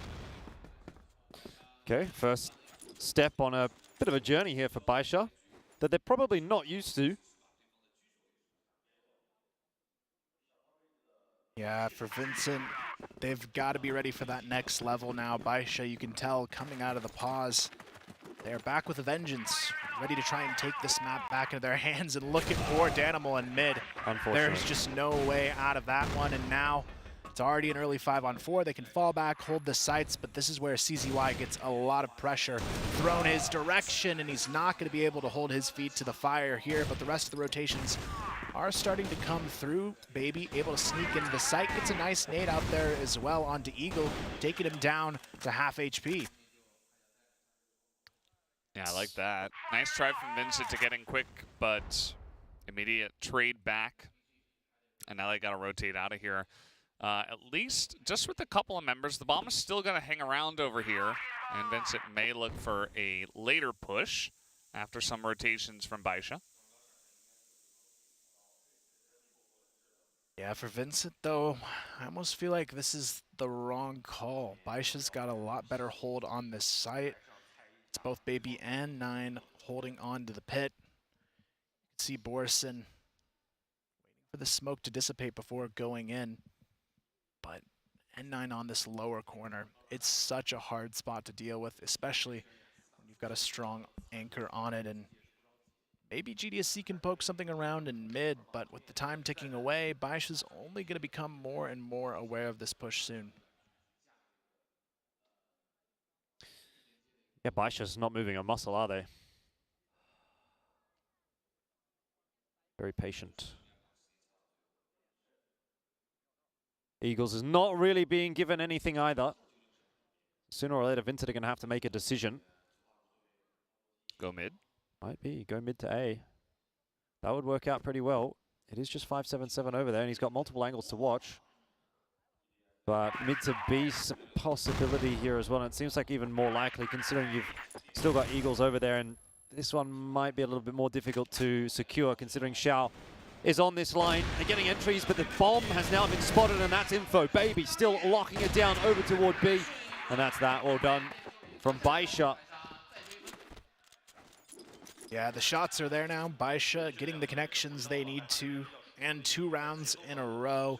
Okay, first step on a bit of a journey here for Baixa that they're probably not used to. Yeah, for Vincent, they've got to be ready for that next level now. Baixa, you can tell, coming out of the pause, they're back with a vengeance, ready to try and take this map back into their hands and looking for Danimal in mid. There's just no way out of that one, and now it's already an early 5-on-4. They can fall back, hold the sights, but this is where CZY gets a lot of pressure thrown his direction, and he's not going to be able to hold his feet to the fire here, but the rest of the rotations are starting to come through. Baby able to sneak into the site, gets a nice nade out there as well onto Eagle, taking him down to half HP. Yeah, I like that. Nice try from Vincent to get in quick, but immediate trade back. And now they got to rotate out of here. At least just with a couple of members, the bomb is still going to hang around over here. And Vincent may look for a later push after some rotations from Baixa. Yeah, for Vincent, though, I almost feel like this is the wrong call. Baisha's got a lot better hold on this site. It's both Baby and Nine holding on to the pit. You can see Borson waiting for the smoke to dissipate before going in. But N9 on this lower corner, it's such a hard spot to deal with, especially when you've got a strong anchor on it. And maybe GDSC can poke something around in mid, but with the time ticking away, Baisha's only going to become more and more aware of this push soon. Yeah, Baisha's not moving a muscle, are they? Very patient. Eagles is not really being given anything either. Sooner or later, Vincent are going to have to make a decision. Go mid. Might be. Go mid to A. That would work out pretty well. It is just 5-7-7 over there, and he's got multiple angles to watch. But mid to B's a possibility here as well, and it seems like even more likely considering you've still got Eagles over there, and this one might be a little bit more difficult to secure considering Xiao is on this line. They're getting entries, but the bomb has now been spotted, and that's info. Baby still locking it down over toward B, and that's that. Well done from Baixa. Yeah, the shots are there now. Baixa getting the connections they need to, and 2 rounds in a row.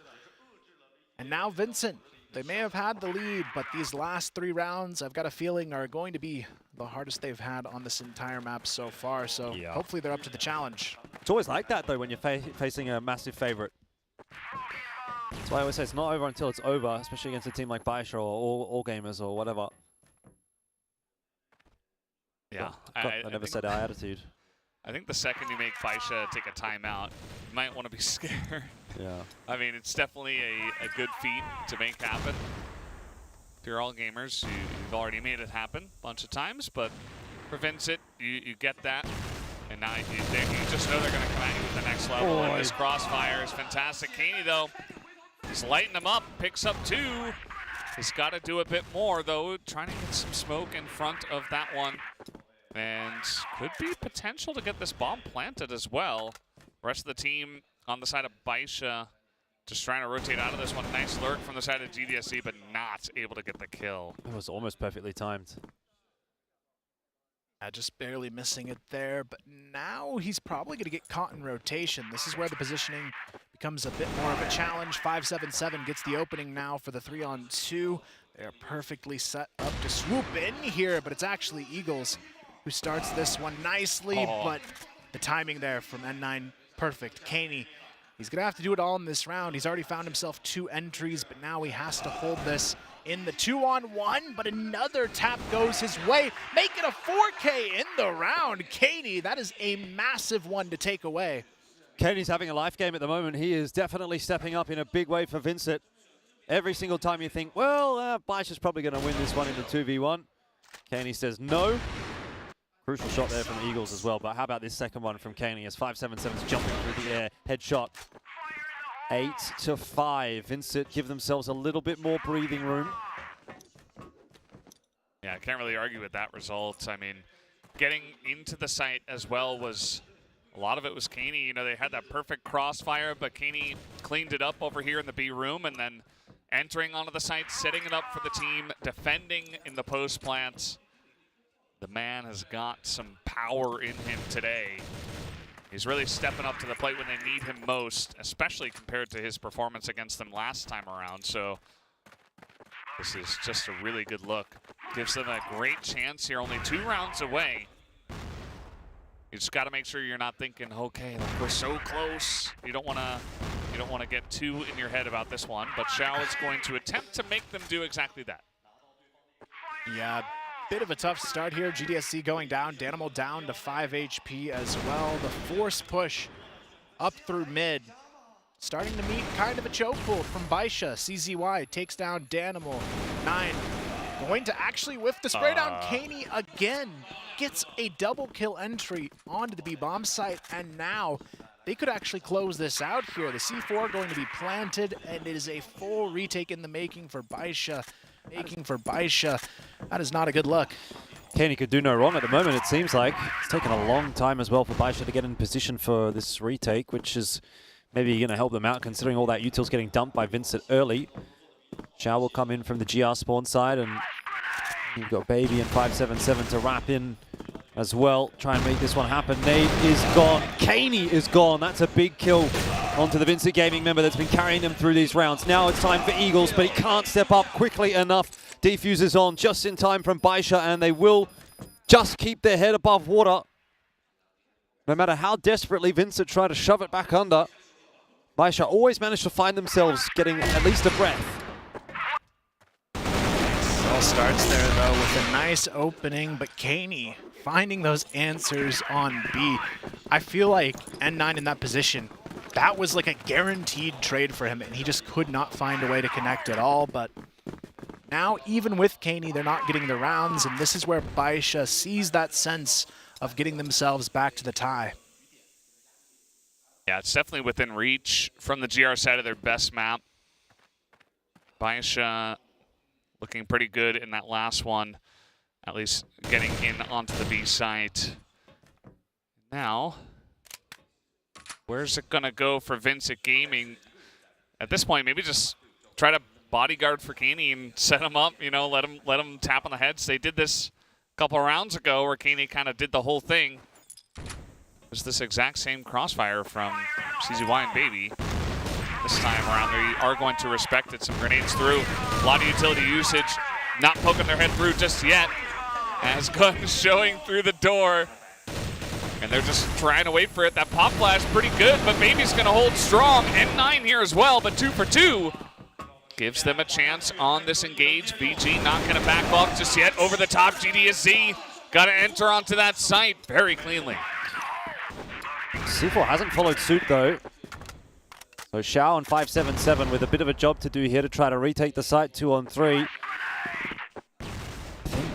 And now Vincent, they may have had the lead, but these last 3 rounds, I've got a feeling, are going to be the hardest they've had on this entire map so far. So hopefully they're up to the challenge. It's always like that, though, when you're facing a massive favorite. That's why I always say it's not over until it's over, especially against a team like Baixa or all gamers or whatever. Yeah. I never said our attitude. I think the second you make Baixa take a timeout, you might want to be scared. Yeah. I mean, it's definitely a good feat to make happen. If you're all gamers, you've already made it happen a bunch of times, but for Vincent, you get that. And now you just know they're going to come at you with the next level. And this crossfire is fantastic. Kaney, though, he's lighting them up, picks up 2. He's got to do a bit more, though, trying to get some smoke in front of that one. And could be potential to get this bomb planted as well. The rest of the team on the side of Baixa just trying to rotate out of this one. Nice lurk from the side of GDSC, but not able to get the kill. It was almost perfectly timed. Just barely missing it there, but now he's probably going to get caught in rotation. This is where the positioning becomes a bit more of a challenge. 5-7-7 gets the opening now for the 3-on-2. They're perfectly set up to swoop in here, but it's actually Eagles who starts this one nicely, but the timing there from N9, perfect. Kaney, he's going to have to do it all in this round. He's already found himself 2 entries, but now he has to hold this in the 2-on-1, but another tap goes his way, make it a 4K in the round. Kaney, that is a massive one to take away. Katie's having a life game at the moment. He is definitely stepping up in a big way for Vincent. Every single time you think, well, Baisha's probably going to win this one in the 2v1. Katie says no. Crucial shot there from the Eagles as well. But how about this second one from Kaney as 577's jumping through the air. Headshot. 8-5. Vincent give themselves a little bit more breathing room. Yeah, I can't really argue with that result. I mean, getting into the site as well was, a lot of it was Kaney. You know, they had that perfect crossfire, but Kaney cleaned it up over here in the B room, and then entering onto the site, setting it up for the team, defending in the post plant. The man has got some power in him today. He's really stepping up to the plate when they need him most, especially compared to his performance against them last time around. So this is just a really good look. Gives them a great chance here, only 2 rounds away. You just got to make sure you're not thinking, okay, like we're so close. You don't want to get too in your head about this one. But Xiao is going to attempt to make them do exactly that. Yeah, bit of a tough start here. GDSC going down, Danimal down to 5 HP as well. The force push up through mid. Starting to meet kind of a chokehold from Baisha. CZY takes down Danimal. 9 going to actually whiff the spray down. Kaney again gets a double kill entry onto the B-bomb site, and now they could actually close this out here. The C4 going to be planted, and it is a full retake in the making for Baisha. That is not a good look. Kaney could do no wrong at the moment, it seems like. It's taken a long time as well for Baisha to get in position for this retake, which is maybe going to help them out considering all that util's getting dumped by Vincent early. Xiao will come in from the GR spawn side, and you've got Baby and 577 to wrap in as well. Try and make this one happen. Nade is gone. Kaney is gone. That's a big kill onto the Vincent Gaming member that's been carrying them through these rounds. Now it's time for Eagles, but he can't step up quickly enough. Defuses on just in time from Baisha, and they will just keep their head above water. No matter how desperately Vincent tried to shove it back under, Baisha always managed to find themselves getting at least a breath. All starts there though with a nice opening, but Kaney finding those answers on B. I feel like N9 in that position, that was like a guaranteed trade for him, and he just could not find a way to connect at all. But now, even with Kaney, they're not getting the rounds, and this is where Baisha sees that sense of getting themselves back to the tie. Yeah, it's definitely within reach from the GR side of their best map. Baisha looking pretty good in that last one, at least getting in onto the B site. Now, where's it gonna go for Vincent Gaming? At this point, maybe just try to bodyguard for Kaney and set him up, you know, let him tap on the heads. They did this a couple rounds ago where Kaney kind of did the whole thing. It's this exact same crossfire from CZY and Baby. This time around, they are going to respect it. Some grenades through. A lot of utility usage. Not poking their head through just yet. As guns showing through the door. And they're just trying to wait for it. That pop flash pretty good, but Baby's going to hold strong. N9 here as well, but 2 for 2. Gives them a chance on this engage. BG not going to back off just yet. Over the top, GDSC. Got to enter onto that site very cleanly. C4 hasn't followed suit though. So Xiao and 577 with a bit of a job to do here to try to retake the site 2-on-3.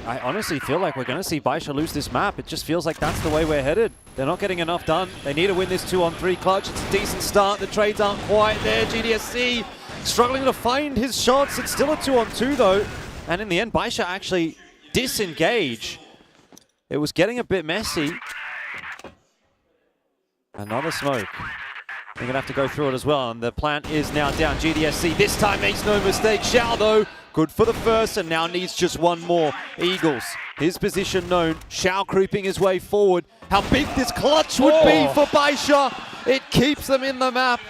I honestly feel like we're going to see Baisha lose this map. It just feels like that's the way we're headed. They're not getting enough done. They need to win this 2-on-3 clutch. It's a decent start. The trades aren't quite there. GDSC struggling to find his shots. It's still a 2-on-2 though. And in the end, Baisha actually disengage. It was getting a bit messy. Another smoke. They're going to have to go through it as well, and the plant is now down. GDSC this time makes no mistake. Xiao, though, good for the first, and now needs just one more. Eagles, his position known. Xiao creeping his way forward. How big this clutch would be for Baisha. It keeps them in the map.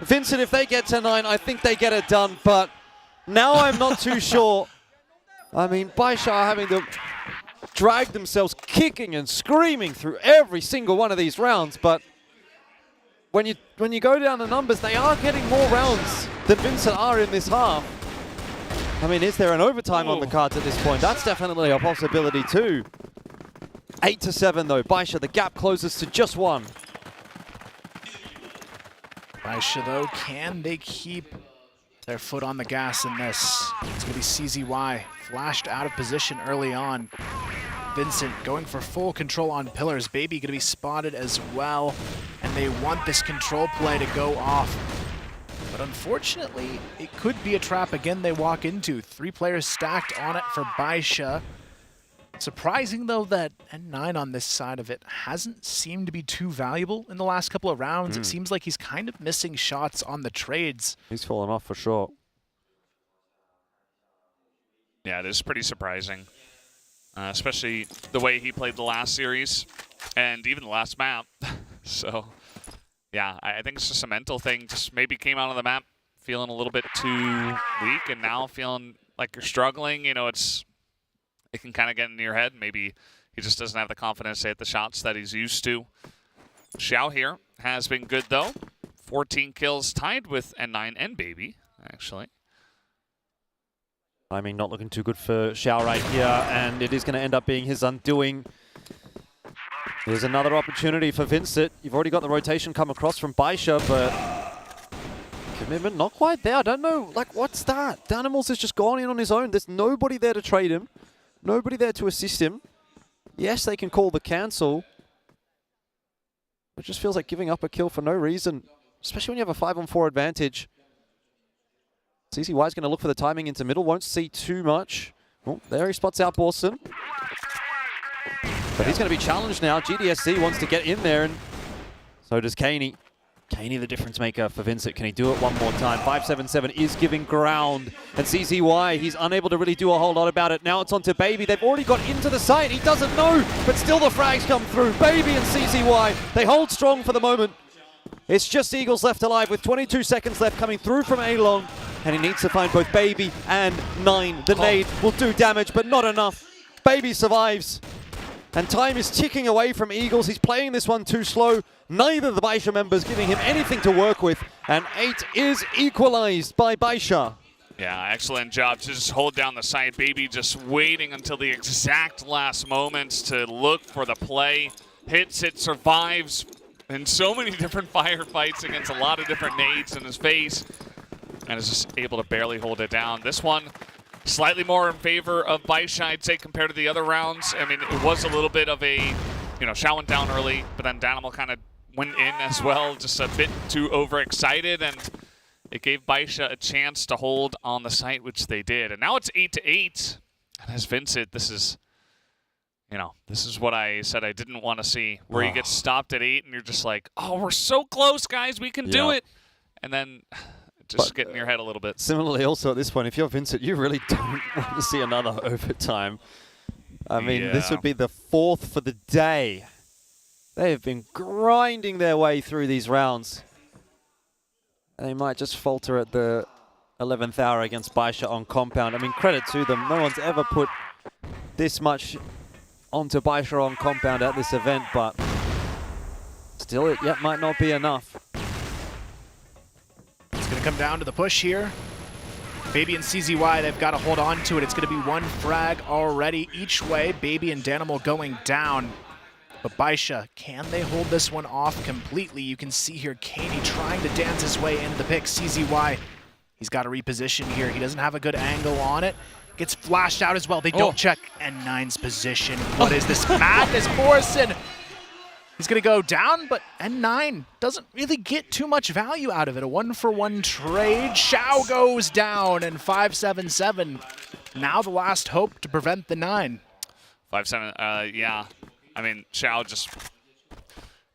Vincent, if they get to 9, I think they get it done, but now I'm not too sure. I mean, Baisha are having to drag themselves kicking and screaming through every single one of these rounds, but when you go down the numbers, they are getting more rounds than Vincent are in this half. I mean, is there an overtime on the cards at this point? That's definitely a possibility too. 8-7 though. Baisha, the gap closes to just 1. Baisha, though, can they keep their foot on the gas in this? It's going to be CZY, flashed out of position early on. Vincent going for full control on pillars. Baby going to be spotted as well, and they want this control play to go off. But unfortunately, it could be a trap again they walk into. 3 players stacked on it for Baisha. Surprising, though, that N9 on this side of it hasn't seemed to be too valuable in the last couple of rounds. It seems like he's kind of missing shots on the trades. He's fallen off for sure. Yeah, it is pretty surprising. Especially the way he played the last series and even the last map. So, yeah, I think it's just a mental thing. Just maybe came out of the map feeling a little bit too weak and now feeling like you're struggling. You know, it can kind of get into your head. Maybe he just doesn't have the confidence to hit the shots that he's used to. Xiao here has been good, though. 14 kills, tied with N9 and Baby, actually. I mean, not looking too good for Xiao right here, and it is going to end up being his undoing. Here's another opportunity for Vincent. You've already got the rotation come across from Baisha, but commitment not quite there. I don't know, like, what's that? Danimals has just gone in on his own. There's nobody there to trade him, nobody there to assist him. Yes, they can call the cancel. It just feels like giving up a kill for no reason, especially when you have a 5-on-4 advantage. CCY is going to look for the timing into middle, won't see too much. Oh, there he spots out Borson. But he's going to be challenged now. GDSC wants to get in there, and so does Kaney. Kaney, the difference maker for Vincent. Can he do it one more time? 577 is giving ground. And CZY, he's unable to really do a whole lot about it. Now it's on to Baby. They've already got into the site. He doesn't know, but still the frags come through. Baby and CZY, they hold strong for the moment. It's just Eagles left alive with 22 seconds left coming through from A-Long. And he needs to find both Baby and 9. The nade will do damage, but not enough. Baby survives. And time is ticking away from Eagles. He's playing this one too slow. Neither of the Baisha members giving him anything to work with. And 8 is equalized by Baisha. Yeah, excellent job to just hold down the side. Baby just waiting until the exact last moments to look for the play. Hits it, survives in so many different firefights against a lot of different nades in his face. And is just able to barely hold it down. This one, slightly more in favor of Baisha, I'd say, compared to the other rounds. I mean, it was a little bit of a, you know, Xiao went down early, but then Danimal kind of went in as well, just a bit too overexcited, and it gave Baisha a chance to hold on the site, which they did. And now it's 8-8. And as Vincent, this is, you know, this is what I said I didn't want to see, where you get stopped at 8 and you're just like, oh, we're so close, guys, we can do it. And then just get in your head a little bit. Similarly, also at this point, if you're Vincent, you really don't want to see another overtime. I mean, this would be the 4th for the day. They have been grinding their way through these rounds. They might just falter at the 11th hour against Baisha on compound. I mean, credit to them. No one's ever put this much onto Baisha on compound at this event, but still, it yet might not be enough. It's going to come down to the push here. Baby and CZY, they've got to hold on to it. It's going to be 1 frag already each way. Baby and Danimal going down. But Baisha, can they hold this one off completely? You can see here Kaney trying to dance his way into the pick. CZY, he's got to reposition here. He doesn't have a good angle on it. Gets flashed out as well. They don't check N9's position. What is this madness? Morrison, he's going to go down, but N9 doesn't really get too much value out of it. A 1-for-1 trade. Xiao goes down, and 577 now the last hope to prevent the 9. 5-7, yeah. I mean, Xiao just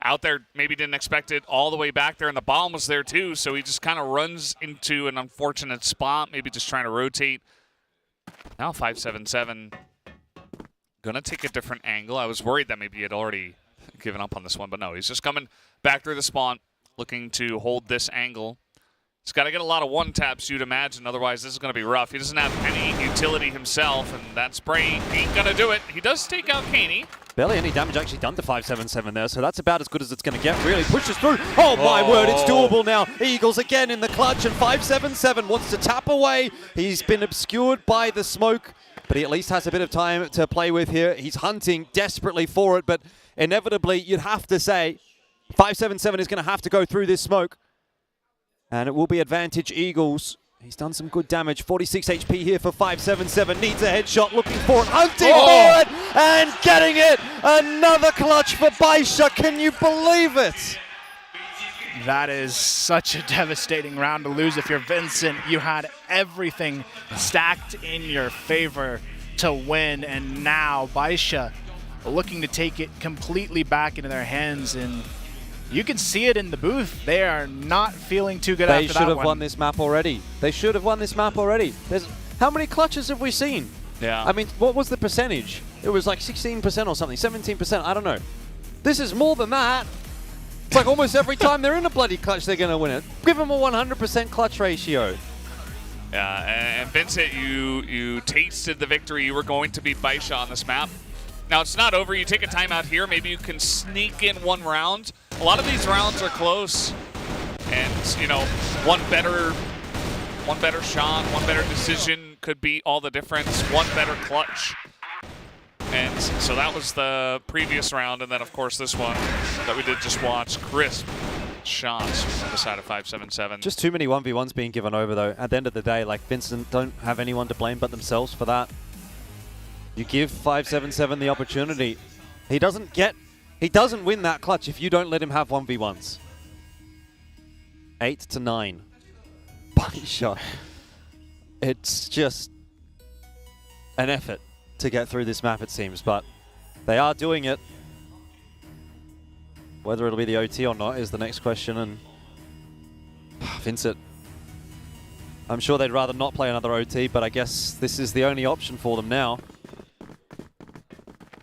out there, maybe didn't expect it all the way back there, and the bomb was there too, so he just kind of runs into an unfortunate spot, maybe just trying to rotate. Now 577 gonna take a different angle. I was worried that maybe he had already given up on this one, but no, he's just coming back through the spawn, looking to hold this angle. He's got to get a lot of one-taps, you'd imagine, otherwise this is going to be rough. He doesn't have any utility himself, and that spray ain't going to do it. He does take out Kaney. Barely any damage actually done to 577 there, so that's about as good as it's going to get, really. Pushes through. Oh, my word, it's doable now. Eagles again in the clutch, and 577 wants to tap away. He's been obscured by the smoke, but he at least has a bit of time to play with here. He's hunting desperately for it, but inevitably, you'd have to say 577 is going to have to go through this smoke. And it will be advantage Eagles. He's done some good damage. 46 HP here for 577. Needs a headshot. Looking for it. Hunting for it. And getting it. Another clutch for Baisha. Can you believe it? That is such a devastating round to lose if you're Vincent. You had everything stacked in your favor to win. And now Baisha looking to take it completely back into their hands. And you can see it in the booth. They are not feeling too good after that one. They should have won this map already. They should have won this map already. How many clutches have we seen? Yeah. I mean, what was the percentage? It was like 16% or something, 17%, I don't know. This is more than that. It's like almost every time they're in a bloody clutch, they're going to win it. Give them a 100% clutch ratio. Yeah, and Vincent, you tasted the victory. You were going to beat Baisha on this map. Now, it's not over. You take a timeout here. Maybe you can sneak in one round. A lot of these rounds are close. And, you know, one better shot, one better decision could be all the difference. One better clutch. And so that was the previous round. And then, of course, this one that we did just watch. Crisp shots on the side of 577. Just too many 1v1s being given over, though. At the end of the day, like, Vincent don't have anyone to blame but themselves for that. You give 577 the opportunity. He doesn't win that clutch if you don't let him have 1v1s. 8-9. Body shot. It's just an effort to get through this map, it seems, but they are doing it. Whether it'll be the OT or not is the next question, and Vincent, I'm sure they'd rather not play another OT, but I guess this is the only option for them now.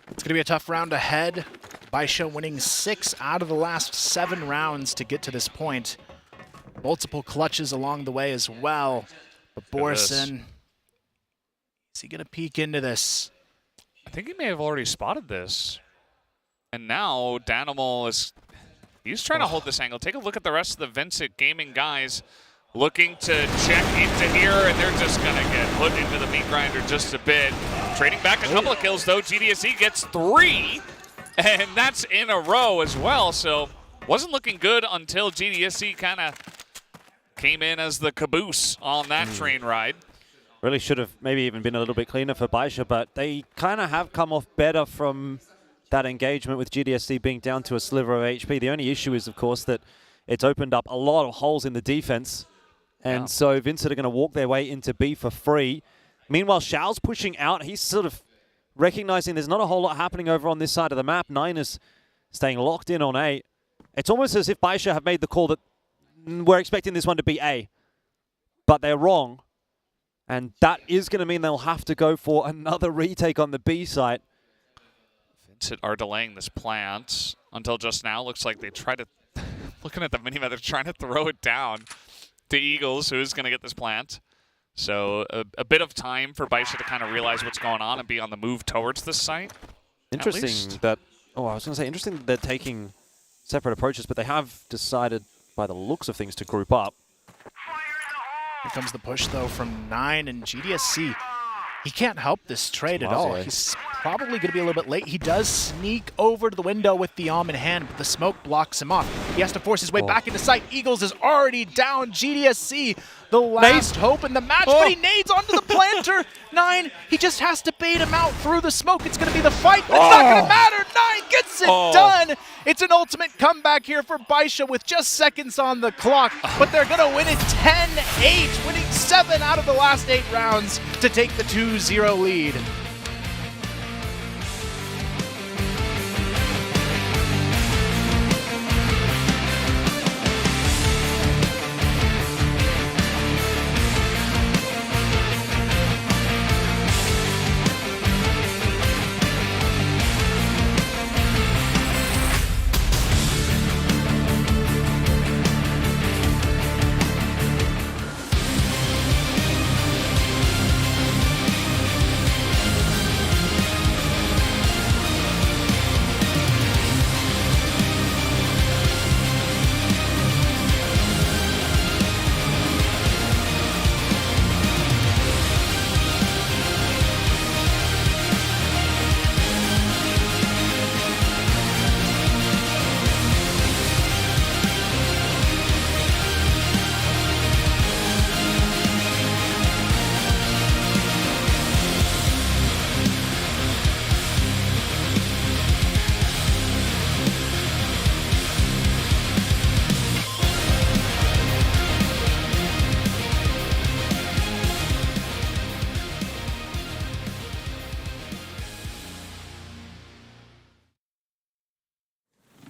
It's going to be a tough round ahead. Baisha winning 6 out of the last 7 rounds to get to this point. Multiple clutches along the way as well. But Borison, is he going to peek into this? I think he may have already spotted this. And now Danimal he's trying to hold this angle. Take a look at the rest of the Vincent Gaming guys looking to check into here, and they're just going to get put into the meat grinder just a bit. Trading back a couple of kills, though. GDSE gets 3, and that's in a row as well. So wasn't looking good until GDSE kind of came in as the caboose on that train ride. Really should have maybe even been a little bit cleaner for Baisha, but they kind of have come off better from that engagement with GDSC being down to a sliver of HP. The only issue is, of course, that it's opened up a lot of holes in the defense. And so Vincent are going to walk their way into B for free. Meanwhile, Shao's pushing out. He's sort of recognizing there's not a whole lot happening over on this side of the map. Niners staying locked in on A. It's almost as if Baisha have made the call that we're expecting this one to be A. But they're wrong. And that is going to mean they'll have to go for another retake on the B site. Vincent are delaying this plant until just now. Looks like they try to, looking at the minimap, they're trying to throw it down to Eagles, who's going to get this plant. So a bit of time for Baisha to kind of realize what's going on and be on the move towards this site. Interesting that, I was going to say, interesting that they're taking separate approaches, but they have decided by the looks of things to group up. Here comes the push, though, from 9 and GDSC. He can't help this trade at all. He's probably going to be a little bit late. He does sneak over to the window with the Om in hand, but the smoke blocks him off. He has to force his way back into sight. Eagles is already down. GDSC, the last hope in the match, but he nades onto the planter. 9, he just has to bait him out through the smoke. It's going to be the fight, but it's not going to matter. 9 gets it done. It's an ultimate comeback here for Baisha with just seconds on the clock, but they're going to win it 10-8, winning 7 out of the last 8 rounds to take the 2-0 lead.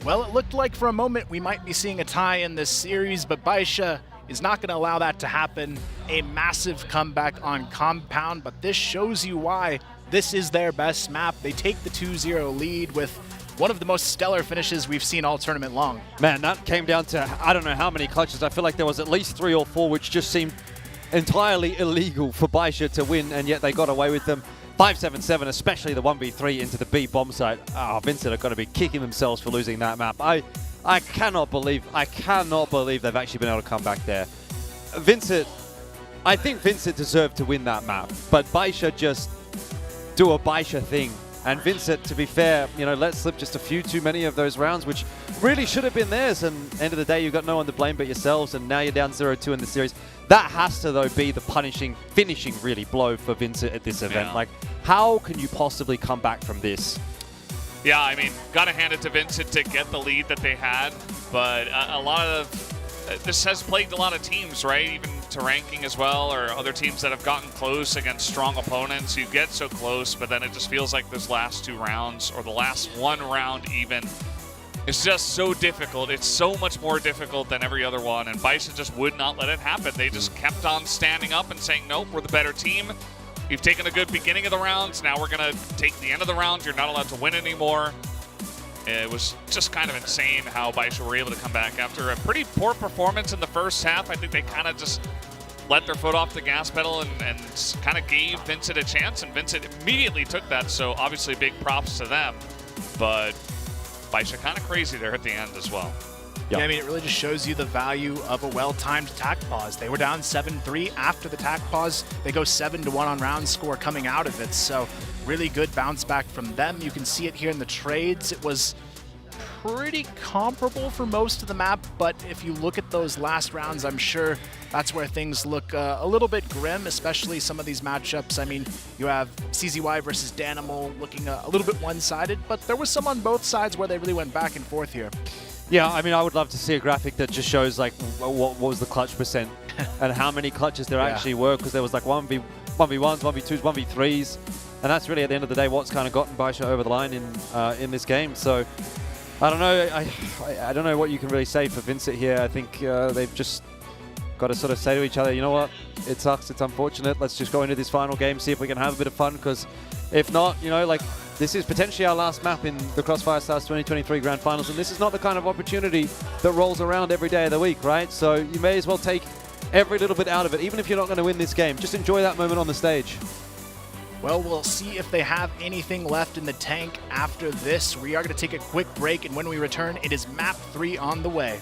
Well, it looked like for a moment we might be seeing a tie in this series, but Baisha is not going to allow that to happen. A massive comeback on Compound, but this shows you why this is their best map. They take the 2-0 lead with one of the most stellar finishes we've seen all tournament long. Man, that came down to I don't know how many clutches. I feel like there was at least 3 or 4 which just seemed entirely illegal for Baisha to win, and yet they got away with them. 5-7-7, especially the 1v3 into the B bomb site. Oh, Vincent are going to be kicking themselves for losing that map. I cannot believe they've actually been able to come back there. I think Vincent deserved to win that map, but Baisha just do a Baisha thing. And Vincent, to be fair, let slip just a few too many of those rounds, which really should have been theirs. And end of the day, you've got no one to blame but yourselves, and now you're down 0-2 in the series. That has to, though, be the finishing really blow for Vincent at this event. Yeah. Like, how can you possibly come back from this? Yeah, I mean, gotta hand it to Vincent to get the lead that they had, but a lot of this has plagued a lot of teams, right? Even to ranking as well, or other teams that have gotten close against strong opponents. You get so close, but then it just feels like those last 2 rounds, or the last 1 round even, it's just so difficult. It's so much more difficult than every other one, and Bison just would not let it happen. They just kept on standing up and saying, nope, we're the better team. You've taken a good beginning of the rounds. Now we're going to take the end of the round. You're not allowed to win anymore. It was just kind of insane how Baisha were able to come back after a pretty poor performance in the first half. I think they kind of just let their foot off the gas pedal and kind of gave Vincent a chance, and Vincent immediately took that, so obviously big props to them. But Baisha kind of crazy there at the end as well. Yeah, I mean, it really just shows you the value of a well-timed attack pause. They were down 7-3 after the attack pause. They go 7-1 on round score coming out of it. So really good bounce back from them. You can see it here in the trades. It was pretty comparable for most of the map, but if you look at those last rounds, I'm sure that's where things look a little bit grim, especially some of these matchups. I mean, you have CZY versus Danimal looking a little bit one-sided, but there was some on both sides where they really went back and forth here. Yeah, I mean, I would love to see a graphic that just shows like what was the clutch percent and how many clutches there actually were, because there was like 1v1s, 1v2s, 1v3s, and that's really at the end of the day what's kind of gotten Baisha over the line in this game. So I don't know. I don't know what you can really say for Vincent here. I think they've just got to sort of say to each other, you know what, it sucks, it's unfortunate. Let's just go into this final game, see if we can have a bit of fun, because if not, like, this is potentially our last map in the Crossfire Stars 2023 Grand Finals, and this is not the kind of opportunity that rolls around every day of the week, right? So you may as well take every little bit out of it, even if you're not going to win this game. Just enjoy that moment on the stage. Well, we'll see if they have anything left in the tank after this. We are going to take a quick break, and when we return, it is map 3 on the way.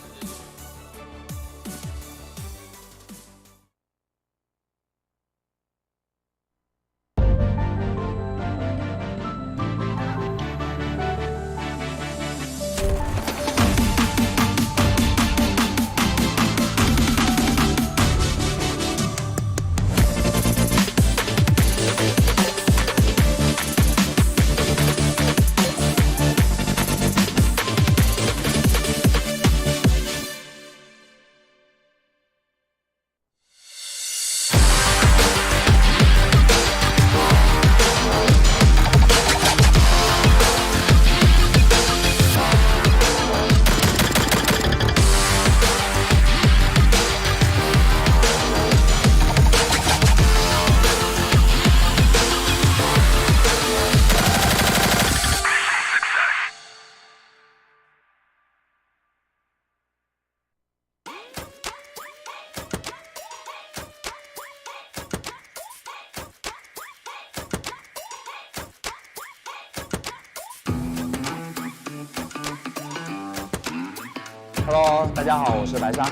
Hello， 大家好，我是白沙。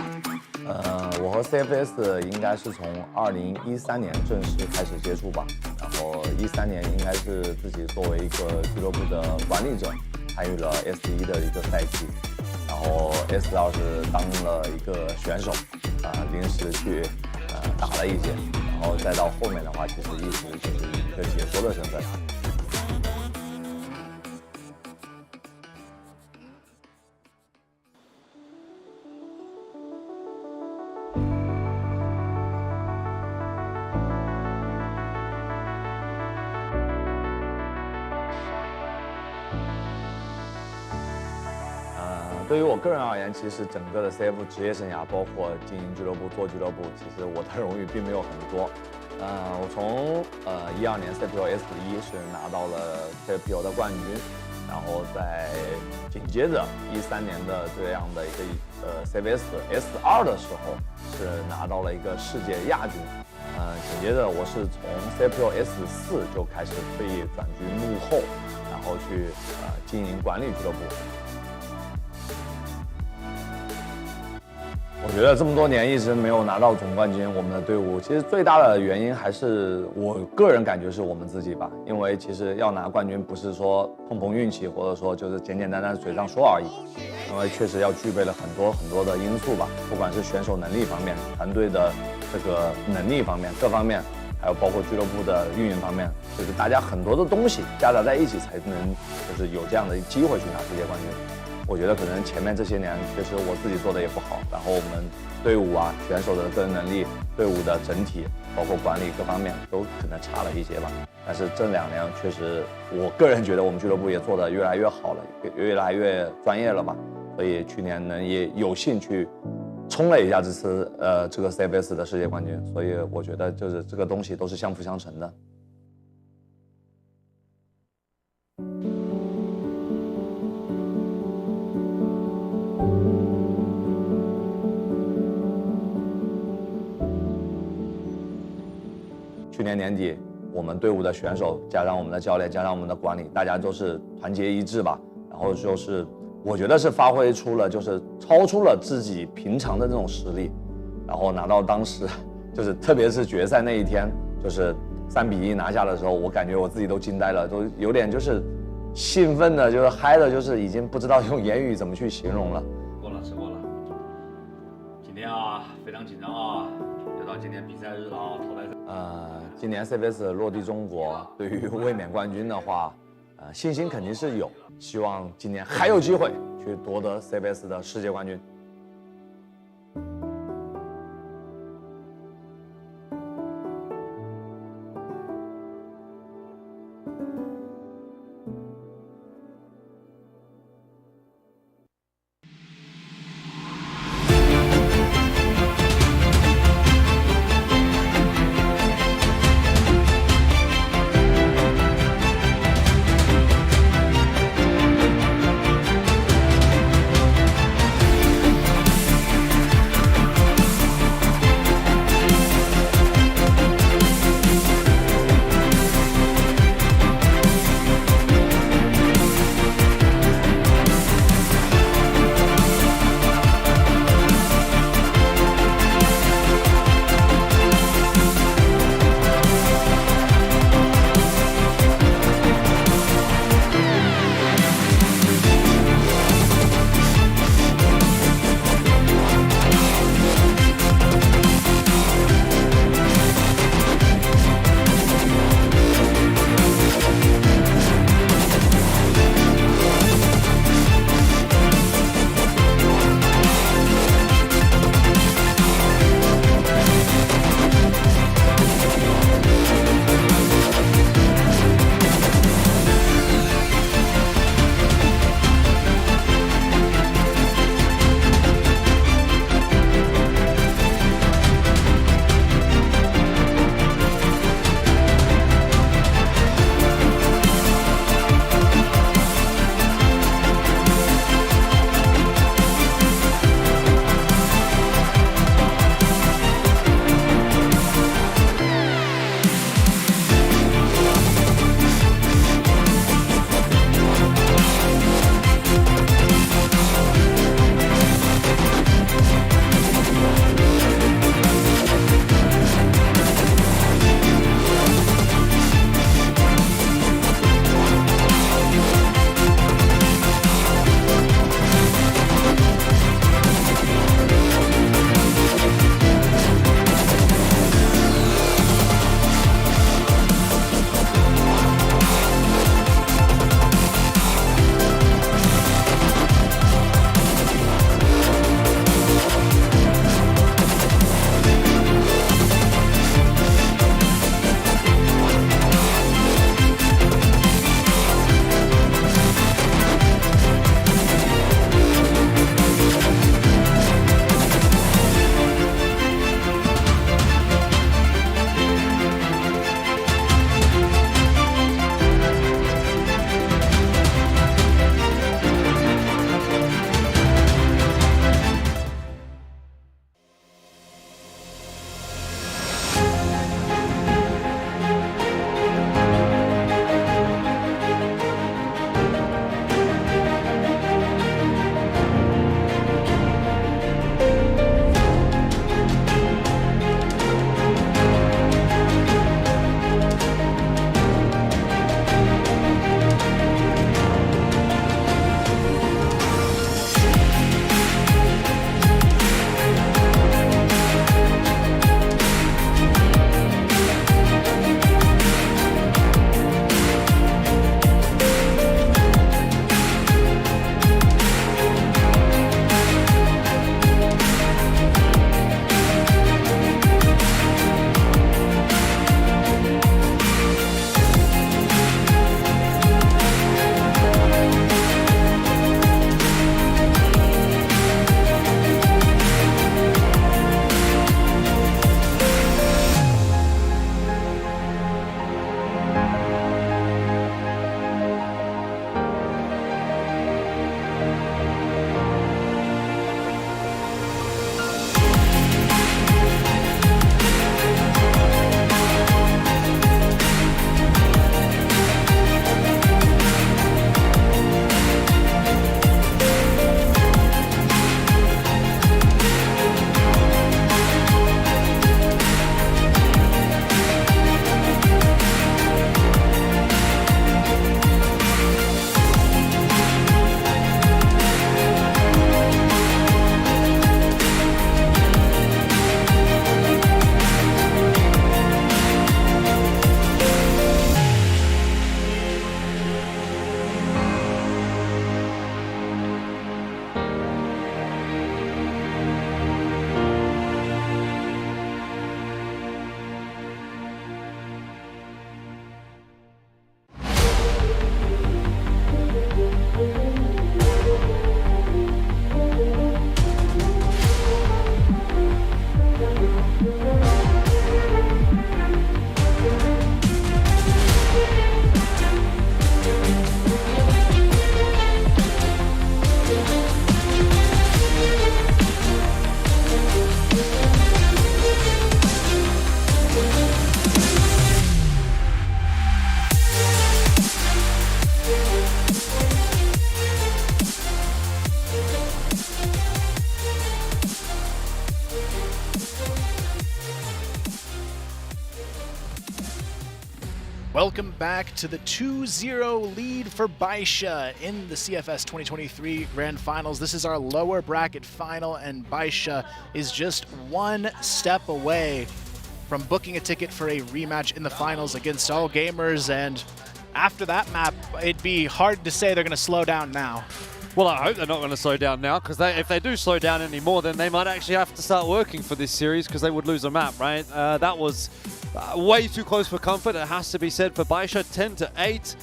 我和 CFS 应该是从2013年正式开始接触吧。然后13年应该是自己作为一个俱乐部的管理者，参与了 S1的一个赛季。然后 S2是当了一个选手，临时去打了一些。然后再到后面的话，其实一直就是以一个解说的身份。对于我个人而言，其实整个的 CF 职业生涯，包括经营俱乐部、做俱乐部，其实我的荣誉并没有很多。我从12年 CPO S1是拿到了 CPO 的冠军，然后在紧接着13年的这样的一个CFS S2的时候是拿到了一个世界亚军。紧接着我是从 CPO S4就开始退役转居幕后，然后去经营管理俱乐部。我觉得这么多年一直没有拿到总冠军，我们的队伍其实最大的原因还是我个人感觉是我们自己吧，因为其实要拿冠军不是说碰碰运气，或者说就是简简单单嘴上说而已，因为确实要具备了很多的因素吧，不管是选手能力方面、团队的这个能力方面、各方面，还有包括俱乐部的运营方面，就是大家很多的东西夹杂在一起，才能就是有这样的机会去拿世界冠军。我觉得可能前面这些年确实我自己做的也不好，然后我们队伍啊、选手的个人能力、队伍的整体，包括管理各方面都可能差了一些吧。但是这2年确实，我个人觉得我们俱乐部也做得越来越好了，越来越专业了吧。所以去年呢也有幸去冲了一下这次这个 CFS 的世界冠军，所以我觉得就是这个东西都是相辅相成的。去年年底，我们队伍的选手加上我们的教练，加上我们的管理，大家都是团结一致吧。然后就是我觉得是发挥出了，就是超出了自己平常的这种实力，然后拿到当时就是特别是决赛那一天，就是3-1拿下的时候，我感觉我自己都惊呆了，都有点就是兴奋的，就是嗨的，就是已经不知道用言语怎么去形容了。吃过了。今天啊，非常紧张啊，又到今天比赛日了啊，淘汰赛。今年 CFS 落地中国，对于卫冕冠军的话，信心肯定是有，希望今年还有机会去夺得 CFS 的世界冠军。Welcome back to the 2-0 lead for Baisha in the CFS 2023 Grand Finals. This is our lower bracket final, and Baisha is just one step away from booking a ticket for a rematch in the finals against All Gamers. And after that map, it'd be hard to say they're going to slow down now. Well, I hope they're not going to slow down now, because if they do slow down anymore, then they might actually have to start working for this series, because they would lose a map, right? That was way too close for comfort. It has to be said for Baisha, 10-8.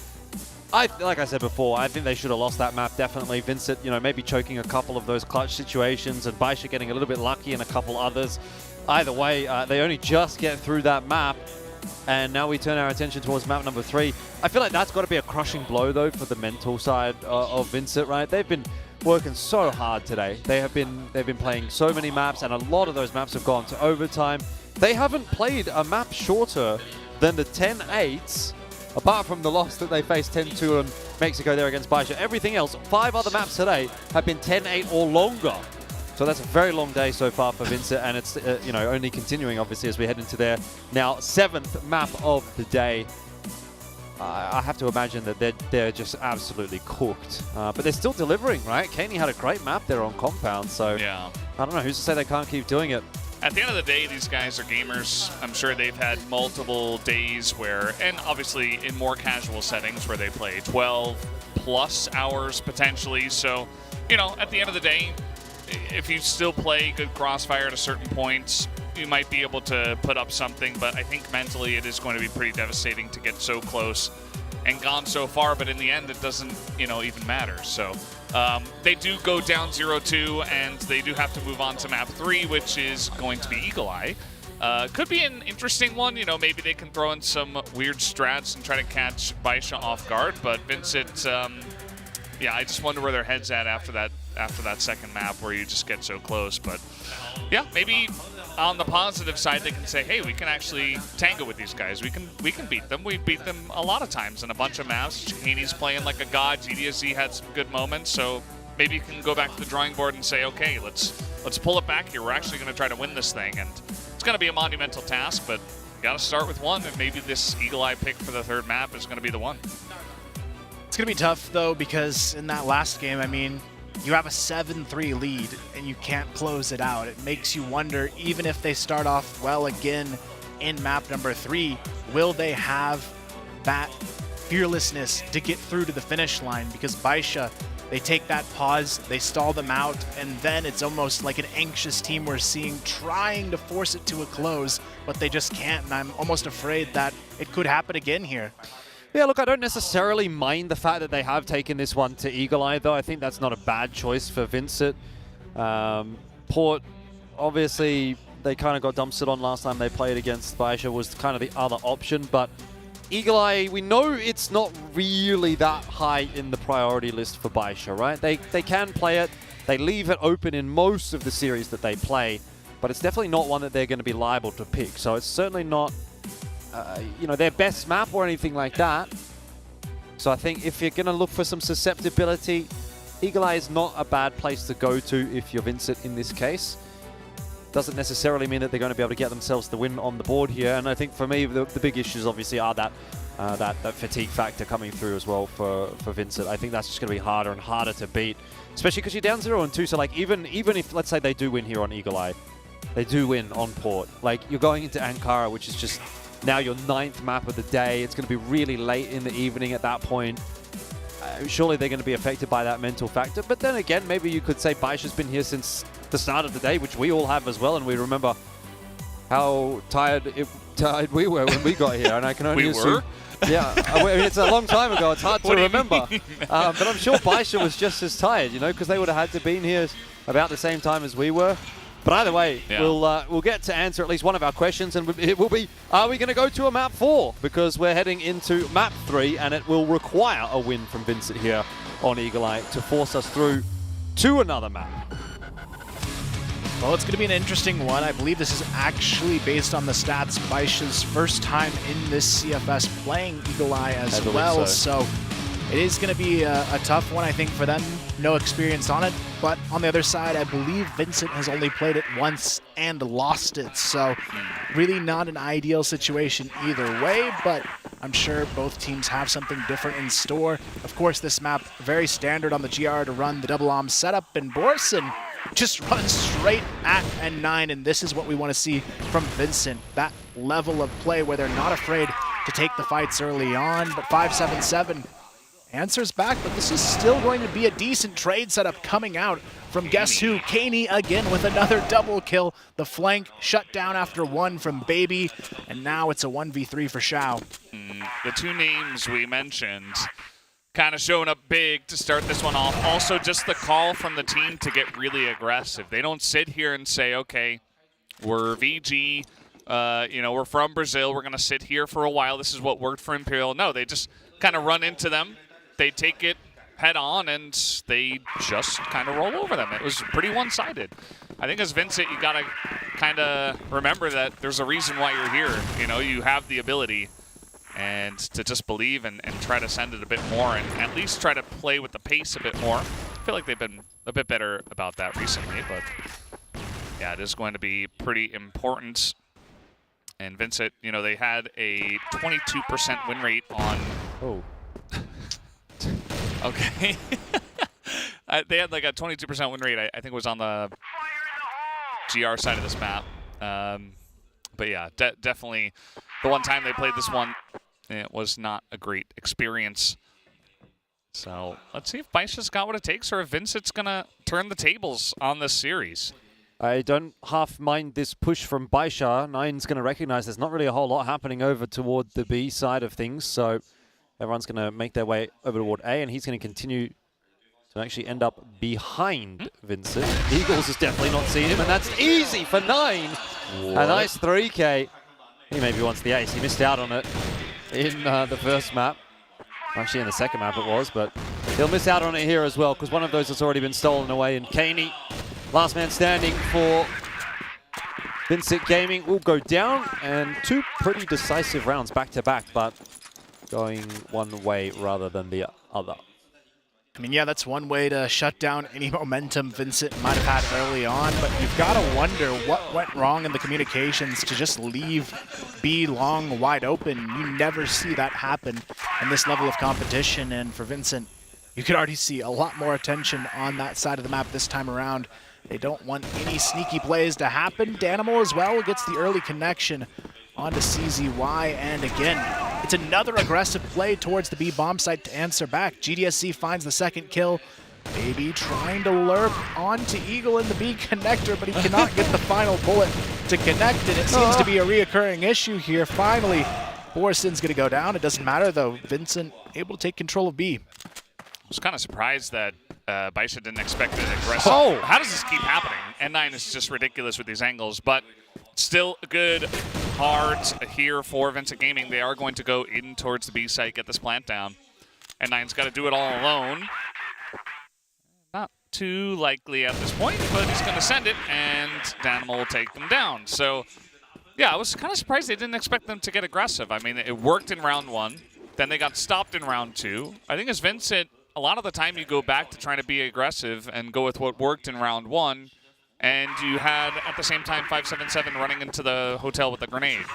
Like I said before, I think they should have lost that map, definitely. Vincent, maybe choking a couple of those clutch situations, and Baisha getting a little bit lucky in a couple others. Either way, they only just get through that map, and now we turn our attention towards map number 3. I feel like that's got to be a crushing blow, though, for the mental side of Vincent, right? They've been working so hard today. They've been playing so many maps, and a lot of those maps have gone to overtime. They haven't played a map shorter than the 10-8s, apart from the loss that they faced 10-2 in Mexico there against Baisha. Everything else, 5 other maps today have been 10-8 or longer. So that's a very long day so far for Vincent, and it's only continuing, obviously, as we head into their now 7th map of the day. I have to imagine that they're just absolutely cooked. But they're still delivering, right? Kaney had a great map there on Compound, so yeah. I don't know who's to say they can't keep doing it. At the end of the day, these guys are gamers. I'm sure they've had multiple days where, and obviously in more casual settings where they play 12+ hours potentially. So, at the end of the day, if you still play good Crossfire at a certain point, you might be able to put up something, but I think mentally it is going to be pretty devastating to get so close and gone so far, but in the end it doesn't, even matter. So they do go down 0-2, and they do have to move on to map 3, which is going to be Eagle Eye. Could be an interesting one. Maybe they can throw in some weird strats and try to catch Baisha off guard, but Vincent, yeah, I just wonder where their head's at after that second map where you just get so close. But yeah, maybe on the positive side they can say, hey, we can actually tango with these guys. We can beat them. We beat them a lot of times in a bunch of maps. Haney's playing like a god. GDSZ had some good moments, so maybe you can go back to the drawing board and say, okay, let's pull it back here. We're actually going to try to win this thing, and it's going to be a monumental task, but you got to start with one, and maybe this Eagle Eye pick for the 3rd map is going to be the one. It's going to be tough, though, because in that last game, I mean, you have a 7-3 lead, and you can't close it out. It makes you wonder, even if they start off well again in map number 3, will they have that fearlessness to get through to the finish line? Because Baisha, they take that pause, they stall them out, and then it's almost like an anxious team we're seeing trying to force it to a close, but they just can't, and I'm almost afraid that it could happen again here. Yeah, look, I don't necessarily mind the fact that they have taken this one to Eagle Eye, though. I think that's not a bad choice for Vincent. Port, obviously, they kind of got dumpstered on last time they played against Baisha, was kind of the other option, but Eagle Eye, we know it's not really that high in the priority list for Baisha, right? They can play it. They leave it open in most of the series that they play, but it's definitely not one that they're going to be liable to pick. So it's certainly not their best map or anything like that. So I think if you're going to look for some susceptibility, Eagle Eye is not a bad place to go to if you're Vincent in this case. Doesn't necessarily mean that they're going to be able to get themselves the win on the board here. And I think for me, the big issues obviously are that fatigue factor coming through as well for Vincent. I think that's just going to be harder and harder to beat, especially because you're down 0-2. So like even if, let's say, they do win here on Eagle Eye, they do win on Port. Like, you're going into Ankara, which is just now your 9th map of the day. It's going to be really late in the evening at that point. Surely they're going to be affected by that mental factor. But then again, maybe you could say Baisha's been here since the start of the day, which we all have as well, and we remember how tired we were when we got here. And I can only assume, yeah, I mean, it's a long time ago. It's hard to remember. But I'm sure Baisha was just as tired, because they would have had to been here about the same time as we were. But either way, yeah, we'll get to answer at least one of our questions, and it will be, are we going to go to a map 4? Because we're heading into map 3, and it will require a win from Vincent here on Eagle Eye to force us through to another map. Well, it's going to be an interesting one. I believe this is actually based on the stats, Baisha's first time in this CFS playing Eagle Eye as well. So it is going to be a tough one, I think, for them. No experience on it. But on the other side, I believe Vincent has only played it once and lost it. So really not an ideal situation either way. But I'm sure both teams have something different in store. Of course, this map, very standard on the GR to run the double arm setup, and Borson just runs straight at N9, and this is what we want to see from Vincent, that level of play where they're not afraid to take the fights early on, but 577 answers back, but this is still going to be a decent trade setup coming out from guess who? Kaney again with another double kill. The flank shut down after one from Baby, and now it's a 1v3 for Xiao. The two names we mentioned kind of showing up big to start this one off. Also, just the call from the team to get really aggressive. They don't sit here and say, okay, we're VG, you know, we're from Brazil, we're going to sit here for a while. This is what worked for Imperial. No, they just kind of run into them. They take it head on, and they just kind of roll over them. It was pretty one-sided. I think as Vincent, you got to kind of remember that there's a reason why you're here. You know, you have the ability, and to just believe and try to send it a bit more, and at least try to play with the pace a bit more. I feel like they've been a bit better about that recently, but yeah, it is going to be pretty important. And Vincent, you know, they had a 22% win rate on... Oh. Okay. They had like a 22% win rate, I think it was on the GR side of this map. But yeah, definitely the one time they played this one, it was not a great experience. So let's see if Baisha's got what it takes, or if Vincent's going to turn the tables on this series. I don't half mind this push from Baisha. Nine's going to recognize there's not really a whole lot happening over toward the B side of things, so everyone's going to make their way over toward A, and he's going to continue to actually end up behind Vincent. Eagles has definitely not seen him, and that's easy for 9. What? A nice 3K. He maybe wants the ace. He missed out on it in the first map. Actually, in the second map it was, but he'll miss out on it here as well, because one of those has already been stolen away, and Kaney, last man standing for Vincent Gaming, will go down, and 2 pretty decisive rounds back-to-back, but going one way rather than the other. I mean, yeah, that's one way to shut down any momentum Vincent might have had early on, but you've got to wonder what went wrong in the communications to just leave B long wide open. You never see that happen in this level of competition, and for Vincent, you could already see a lot more attention on that side of the map this time around. They don't want any sneaky plays to happen. Danimal as well gets the early connection onto CZY, and again, it's another aggressive play towards the B bomb site to answer back. GDSC finds the second kill. Baby trying to lurk onto Eagle in the B connector, but he cannot get the final bullet to connect it. It seems to be a reoccurring issue here. Finally, Borison's gonna go down. It doesn't matter though. Vincent able to take control of B. I was kind of surprised that Baisha didn't expect an aggressive. Oh! How does this keep happening? N9 is just ridiculous with these angles, but still good cards here for Vincent Gaming. They are going to go in towards the B site, get this plant down. N9's got to do it all alone. Not too likely at this point, but he's going to send it, and Danimal will take them down. So, yeah, I was kind of surprised they didn't expect them to get aggressive. I mean, it worked in round 1. Then they got stopped in round 2. I think as Vincent, a lot of the time you go back to trying to be aggressive and go with what worked in round 1. And you had, at the same time, 577 running into the hotel with a grenade.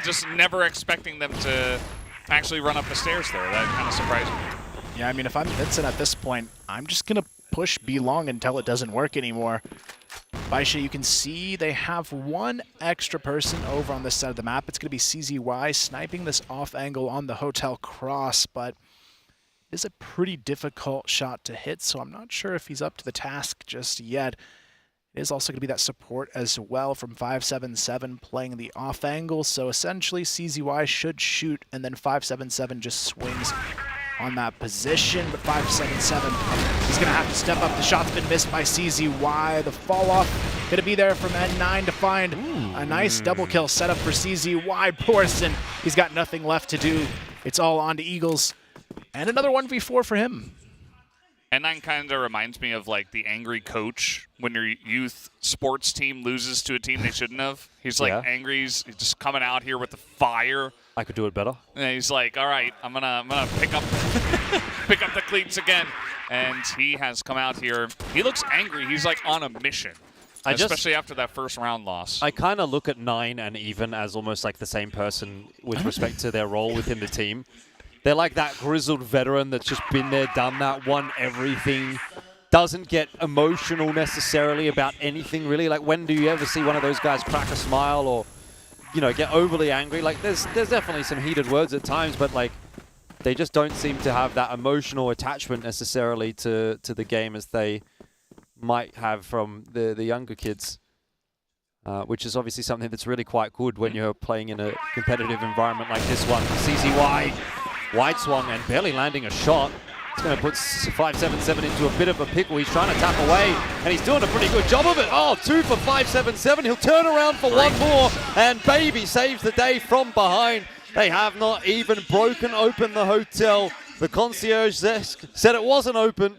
Just never expecting them to actually run up the stairs there. That kind of surprised me. Yeah, I mean, if I'm Vincent at this point, I'm just going to push B long until it doesn't work anymore. Baisha, you can see they have one extra person over on this side of the map. It's going to be CZY sniping this off angle on the hotel cross, but it is a pretty difficult shot to hit, so I'm not sure if he's up to the task just yet. It is also going to be that support as well from 577 playing the off angle. So essentially CZY should shoot, and then 577 just swings on that position. But 577 is going to have to step up. The shot's been missed by CZY. The fall off going to be there from N9 to find a nice double kill setup for CZY. Borson, he's got nothing left to do. It's all on to Eagles. And another 1v4 for him. N9 kind of reminds me of like the angry coach when your youth sports team loses to a team they shouldn't have. He's like angry. He's just coming out here with the fire. I could do it better. And he's like, all right, I'm gonna pick up pick up the cleats again. And he has come out here. He looks angry. He's like on a mission. especially after that first round loss. I kind of look at 9 and Even as almost like the same person with respect to their role within the team. They're like that grizzled veteran that's just been there, done that, won everything, doesn't get emotional necessarily about anything really. Like, when do you ever see one of those guys crack a smile or, you know, get overly angry? Like, there's definitely some heated words at times, but like, they just don't seem to have that emotional attachment necessarily to the game as they might have from the younger kids, which is obviously something that's really quite good when you're playing in a competitive environment like this one. CZY, wide swung and barely landing a shot. It's going to put 577 into a bit of a pickle. He's trying to tap away, and he's doing a pretty good job of it. Oh, 2 for 577. He'll turn around for one more, and Baby saves the day from behind. They have not even broken open the hotel. The concierge said it wasn't open,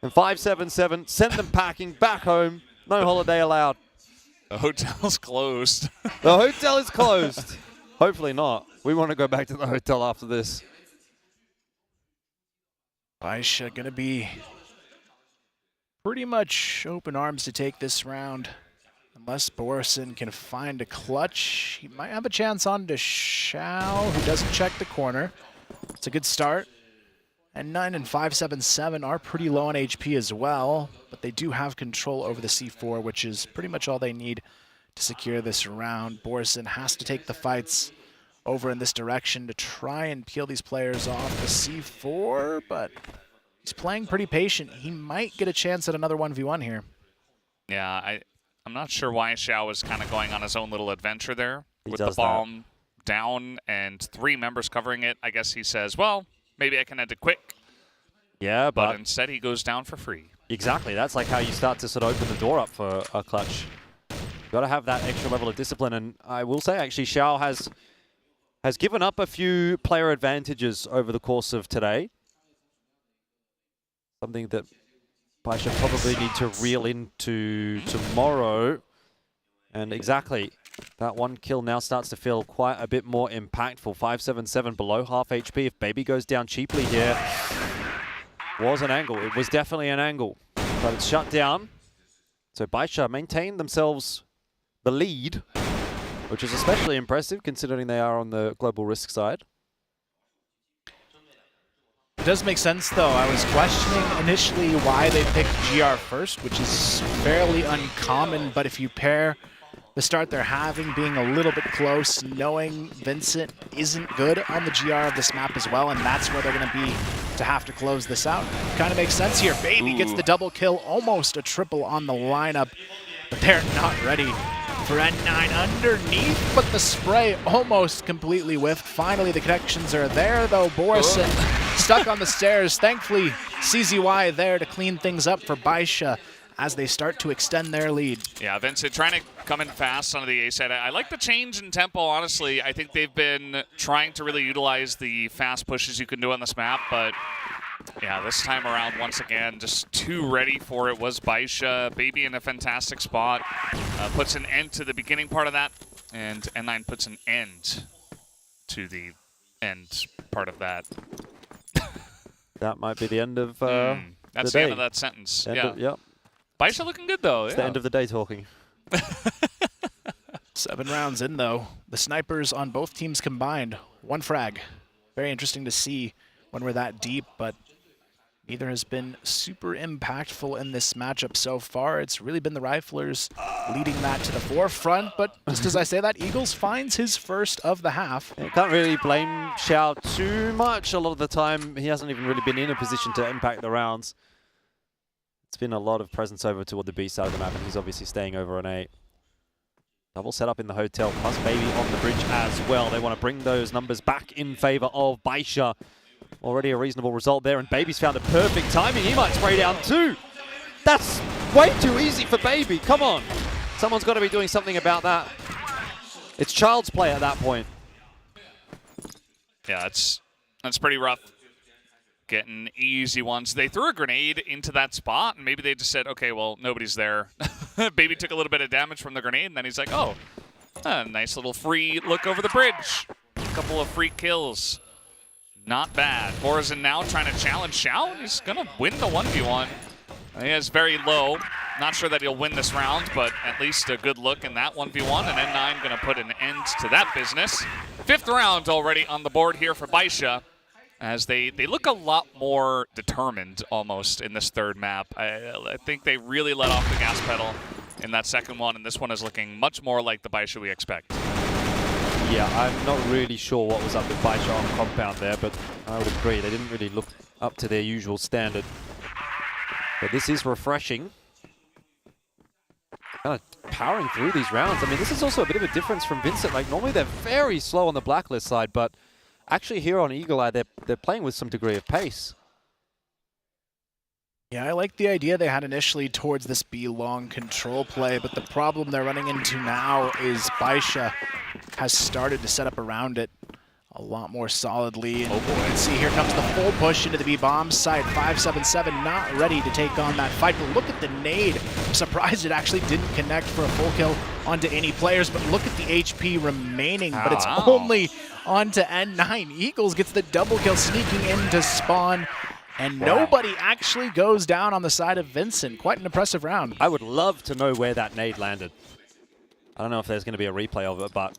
and 577 sent them packing back home. No holiday allowed. The hotel's closed. The hotel is closed. Hopefully not. We want to go back to the hotel after this. Baisha gonna be pretty much open arms to take this round. Unless Borison can find a clutch, he might have a chance on to Shao, who doesn't check the corner. It's a good start. And 9 and 577 are pretty low on HP as well, but they do have control over the C4, which is pretty much all they need to secure this round. Borison has to take the fights over in this direction to try and peel these players off the C4, but he's playing pretty patient. He might get a chance at another 1v1 here. Yeah, I'm not sure why Xiao was kind of going on his own little adventure there with the does bomb down and 3 members covering it. I guess he says, well, maybe I can end it quick. Yeah, but instead he goes down for free. Exactly. That's like how you start to sort of open the door up for a clutch. You've got to have that extra level of discipline, and I will say actually Xiao has given up a few player advantages over the course of today. Something that Baisha probably need to reel into tomorrow. And exactly, that 1 kill now starts to feel quite a bit more impactful. 577 below half HP. If Baby goes down cheaply here, was an angle. It was definitely an angle, but it's shut down. So Baisha maintain themselves the lead, which is especially impressive considering they are on the global risk side. It does make sense, though. I was questioning initially why they picked GR first, which is fairly uncommon, but if you pair the start they're having being a little bit close, knowing Vincent isn't good on the GR of this map as well, and that's where they're going to be to have to close this out. Kind of makes sense here. Baby gets the double kill, almost a triple on the lineup, but they're not ready for N9 underneath, but the spray almost completely whiffed. Finally, the connections are there, though. Borison stuck on the stairs. Thankfully, CZY there to clean things up for Baisha as they start to extend their lead. Yeah, Vincent trying to come in fast on the A side. I like the change in tempo, honestly. I think they've been trying to really utilize the fast pushes you can do on this map, but yeah, this time around, once again, just too ready for it was Baisha. Baby in a fantastic spot. Puts an end to the beginning part of that, and N9 puts an end to the end part of that. That might be the end of That's the end of that sentence. Yep. Baisha looking good, though. It's the end of the day talking. 7 rounds in, though. The snipers on both teams combined. 1 frag. Very interesting to see when we're that deep, but neither has been super impactful in this matchup so far. It's really been the Riflers leading that to the forefront, but just as I say that, Eagles finds his first of the half. You can't really blame Xiao too much. A lot of the time, he hasn't even really been in a position to impact the rounds. It's been a lot of presence over toward the B side of the map, and he's obviously staying over an A. Double setup in the hotel, plus Baby on the bridge as well. They want to bring those numbers back in favor of Baisha. Already a reasonable result there, and Baby's found a perfect timing. He might spray down too. That's way too easy for Baby. Come on. Someone's got to be doing something about that. It's child's play at that point. Yeah, that's pretty rough. Getting easy ones. They threw a grenade into that spot, and maybe they just said, okay, well, nobody's there. Baby took a little bit of damage from the grenade, and then he's like, oh, a nice little free look over the bridge. A couple of free kills. Not bad. Borison now trying to challenge Xiao. He's going to win the 1v1. He is very low. Not sure that he'll win this round, but at least a good look in that 1v1, and N9 going to put an end to that business. 5th round already on the board here for Baisha, as they look a lot more determined almost in this 3rd map. I think they really let off the gas pedal in that 2nd one, and this one is looking much more like the Baisha we expect. Yeah, I'm not really sure what was up with Baisha on compound there, but I would agree. They didn't really look up to their usual standard. But this is refreshing. Kind of powering through these rounds. I mean, this is also a bit of a difference from Vincent. Like, normally they're very slow on the blacklist side, but actually here on Eagle Eye, they're playing with some degree of pace. Yeah, I like the idea they had initially towards this B-long control play, but the problem they're running into now is Baisha has started to set up around it a lot more solidly. And you can see here comes the full push into the B-bomb site. 577 not ready to take on that fight, but look at the nade. I'm surprised it actually didn't connect for a full kill onto any players, but look at the HP remaining, but it's only onto N9. Eagles gets the double kill, sneaking into spawn. And nobody actually goes down on the side of Vincent. Quite an impressive round. I would love to know where that nade landed. I don't know if there's going to be a replay of it, but...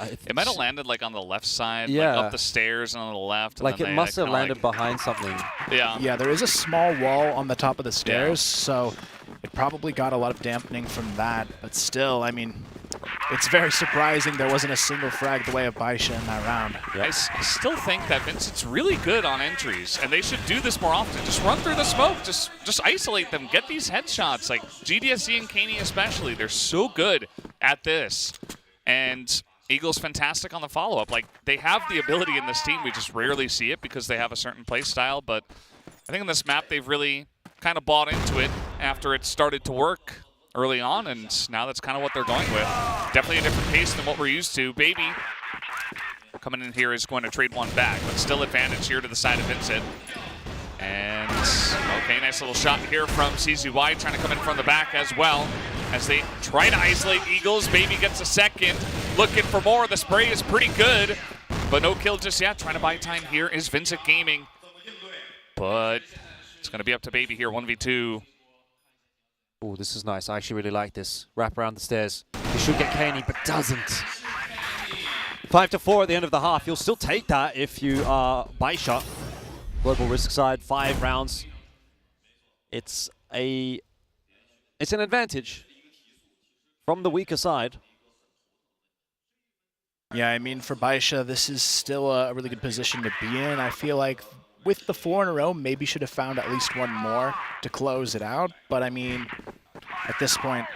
It might have landed like on the left side, yeah, like up the stairs and on the left. Like it must have landed behind something. Yeah. Yeah, there is a small wall on the top of the stairs, so it probably got a lot of dampening from that. But still, I mean, it's very surprising there wasn't a single frag the way of Baisha in that round. Yep. I still think that Vincent's really good on entries, and they should do this more often. Just run through the smoke, just isolate them, get these headshots. Like GDSC and Kaney especially, they're so good at this. And Eagles fantastic on the follow-up. Like, they have the ability in this team. We just rarely see it because they have a certain play style. But I think on this map, they've really kind of bought into it after it started to work early on, and now that's kind of what they're going with. Definitely a different pace than what we're used to. Baby coming in here is going to trade one back, but still advantage here to the side of Vincent. And, okay, nice little shot here from CZY, trying to come in from the back as well. As they try to isolate Eagles, Baby gets a second. Looking for more. The spray is pretty good, but no kill just yet. Trying to buy time here is Vincent Gaming. But it's going to be up to Baby here, 1v2. Oh, this is nice. I actually really like this. Wrap around the stairs. He should get Kaney, but doesn't. 5-4 at the end of the half. You'll still take that if you are Baisha. Global risk side, 5 rounds. It's an advantage from the weaker side. Yeah, I mean, for Baisha, this is still a really good position to be in. I feel like with the 4 in a row, maybe should have found at least one more to close it out. But I mean, at this point,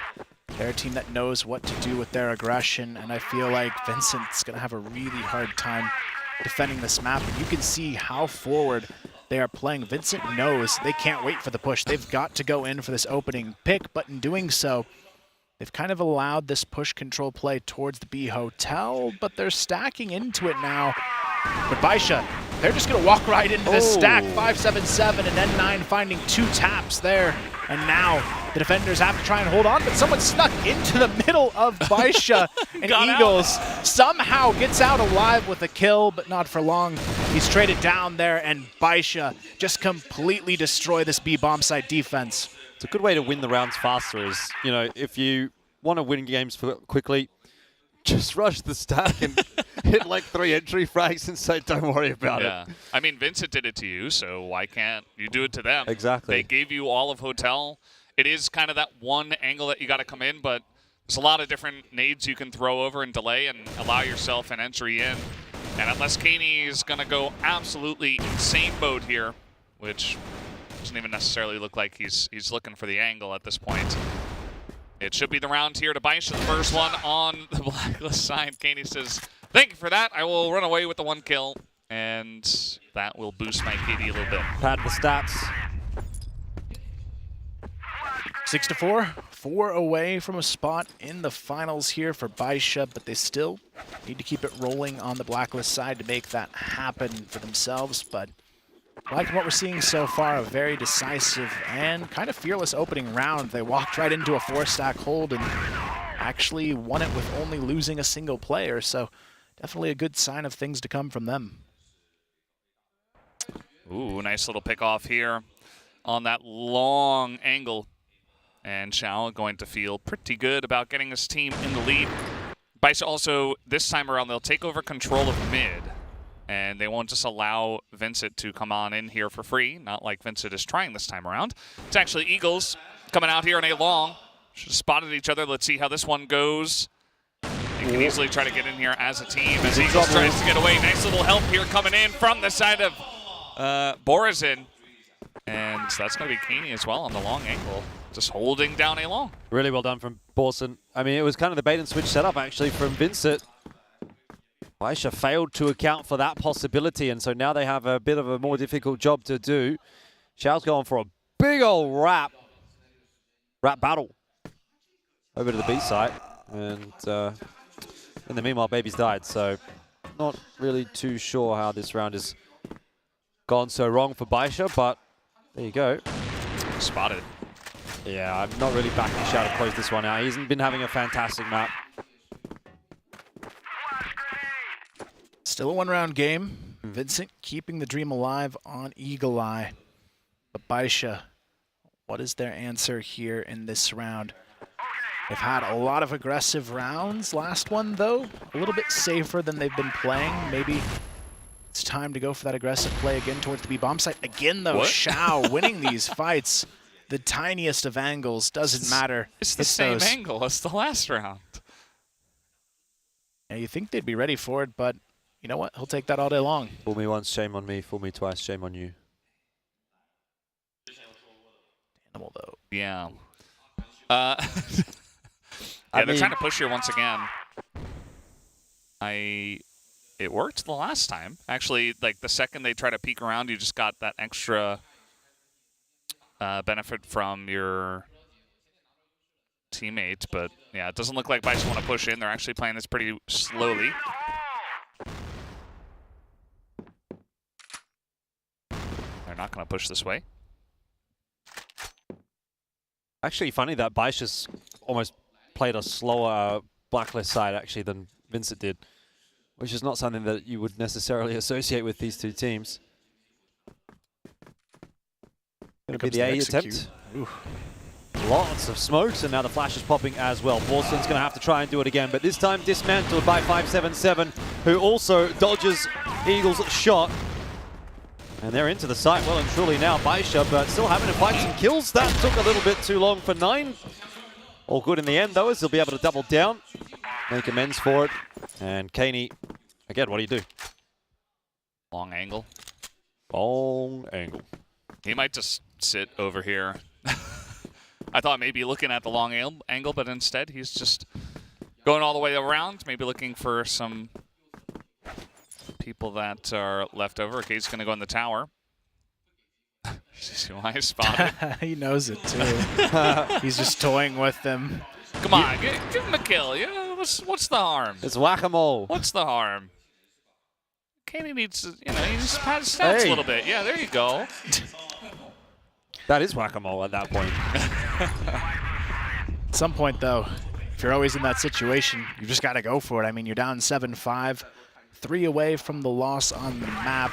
they're a team that knows what to do with their aggression, and I feel like Vincent's going to have a really hard time defending this map. And you can see how forward they are playing. Vincent knows they can't wait for the push. They've got to go in for this opening pick, but in doing so, they've kind of allowed this push control play towards the B hotel, but they're stacking into it now. But Baisha, they're just going to walk right into this stack. 577 and N9 finding 2 taps there. And now the defenders have to try and hold on, but someone snuck into the middle of Baisha. And Eagles somehow gets out alive with a kill, but not for long. He's traded down there, and Baisha just completely destroy this B-bomb site defense. It's a good way to win the rounds faster is, you know, if you want to win games quickly, just rush the stack and hit like 3 entry frags and say, don't worry about it. I mean, Vincent did it to you, so why can't you do it to them? Exactly. They gave you all of Hotel. It is kind of that one angle that you got to come in, but there's a lot of different nades you can throw over and delay and allow yourself an entry in. And unless Kaney is going to go absolutely insane mode here, which doesn't even necessarily look like he's looking for the angle at this point. It should be the round here to Baisha, the first one on the blacklist side. Kaney says, thank you for that. I will run away with the 1 kill, and that will boost my KD a little bit. Pad the stats. 6-4, 4 away from a spot in the finals here for Baisha, but they still need to keep it rolling on the blacklist side to make that happen for themselves. But like what we're seeing so far, a very decisive and kind of fearless opening round. They walked right into a 4-stack hold and actually won it with only losing a single player, so definitely a good sign of things to come from them. Ooh, nice little pick off here on that long angle. And Xiao going to feel pretty good about getting his team in the lead. Baisha also, this time around, they'll take over control of mid. And they won't just allow Vincent to come on in here for free, not like Vincent is trying this time around. It's actually Eagles coming out here in a long. Should have spotted each other. Let's see how this one goes. You can easily try to get in here as a team as Eagles tries to get away. Nice little help here coming in from the side of Borazin. And that's going to be Keeney as well on the long angle. Just holding down a long. Really well done from Borson. I mean, it was kind of the bait and switch setup actually from Vincent. Baisha failed to account for that possibility, and so now they have a bit of a more difficult job to do. Xiao's going for a big old rap battle over to the B site, and in the meanwhile, Baby's died, so not really too sure how this round has gone so wrong for Baisha, but there you go. Spotted. Yeah, I'm not really backing Xiao to close this one out. He hasn't been having a fantastic map. Still a one-round game. Vincent keeping the dream alive on Eagle Eye. But Baisha, what is their answer here in this round? They've had a lot of aggressive rounds. Last one, though, a little bit safer than they've been playing. Maybe it's time to go for that aggressive play again towards the B-bomb site. Again, though, Xiao winning these fights. The tiniest of angles, doesn't matter. It's the same angle as the last round. Yeah, you think they'd be ready for it, but you know what? He'll take that all day long. Fool me once, shame on me. Fool me twice, shame on you. Animal, though. Yeah. They're trying to push here once again. It worked the last time. Actually, like the second they try to peek around, you just got that extra benefit from your teammate. But yeah, it doesn't look like Baisha want to push in. They're actually playing this pretty slowly. They're not going to push this way. Actually, funny that Baisha's almost played a slower Blacklist side actually than Vincent did, which is not something that you would necessarily associate with these two teams. Going to be the A attempt. Lots of smokes, and now the flash is popping as well. Borson's going to have to try and do it again, but this time dismantled by 577, who also dodges Eagle's shot. And they're into the site well and truly now. Baisha, but still having to find some kills. That took a little bit too long for 9. All good in the end, though, as he'll be able to double down, make amends for it. And Kaney, again, what do you do? Long angle. Long angle. He might just sit over here. I thought maybe looking at the long angle, but instead he's just going all the way around, maybe looking for some people that are left over. Okay, he's going to go in the tower. See why I spotted? He knows it, too. He's just toying with them. Come on, give him a kill. Yeah, what's the harm? It's whack-a-mole. What's the harm? Kaney needs to, he just pad his stats a little bit. Yeah, there you go. That is whack-a-mole at that point. At some point, though, if you're always in that situation, you just got to go for it. I mean, you're down 7-5, 3 away from the loss on the map.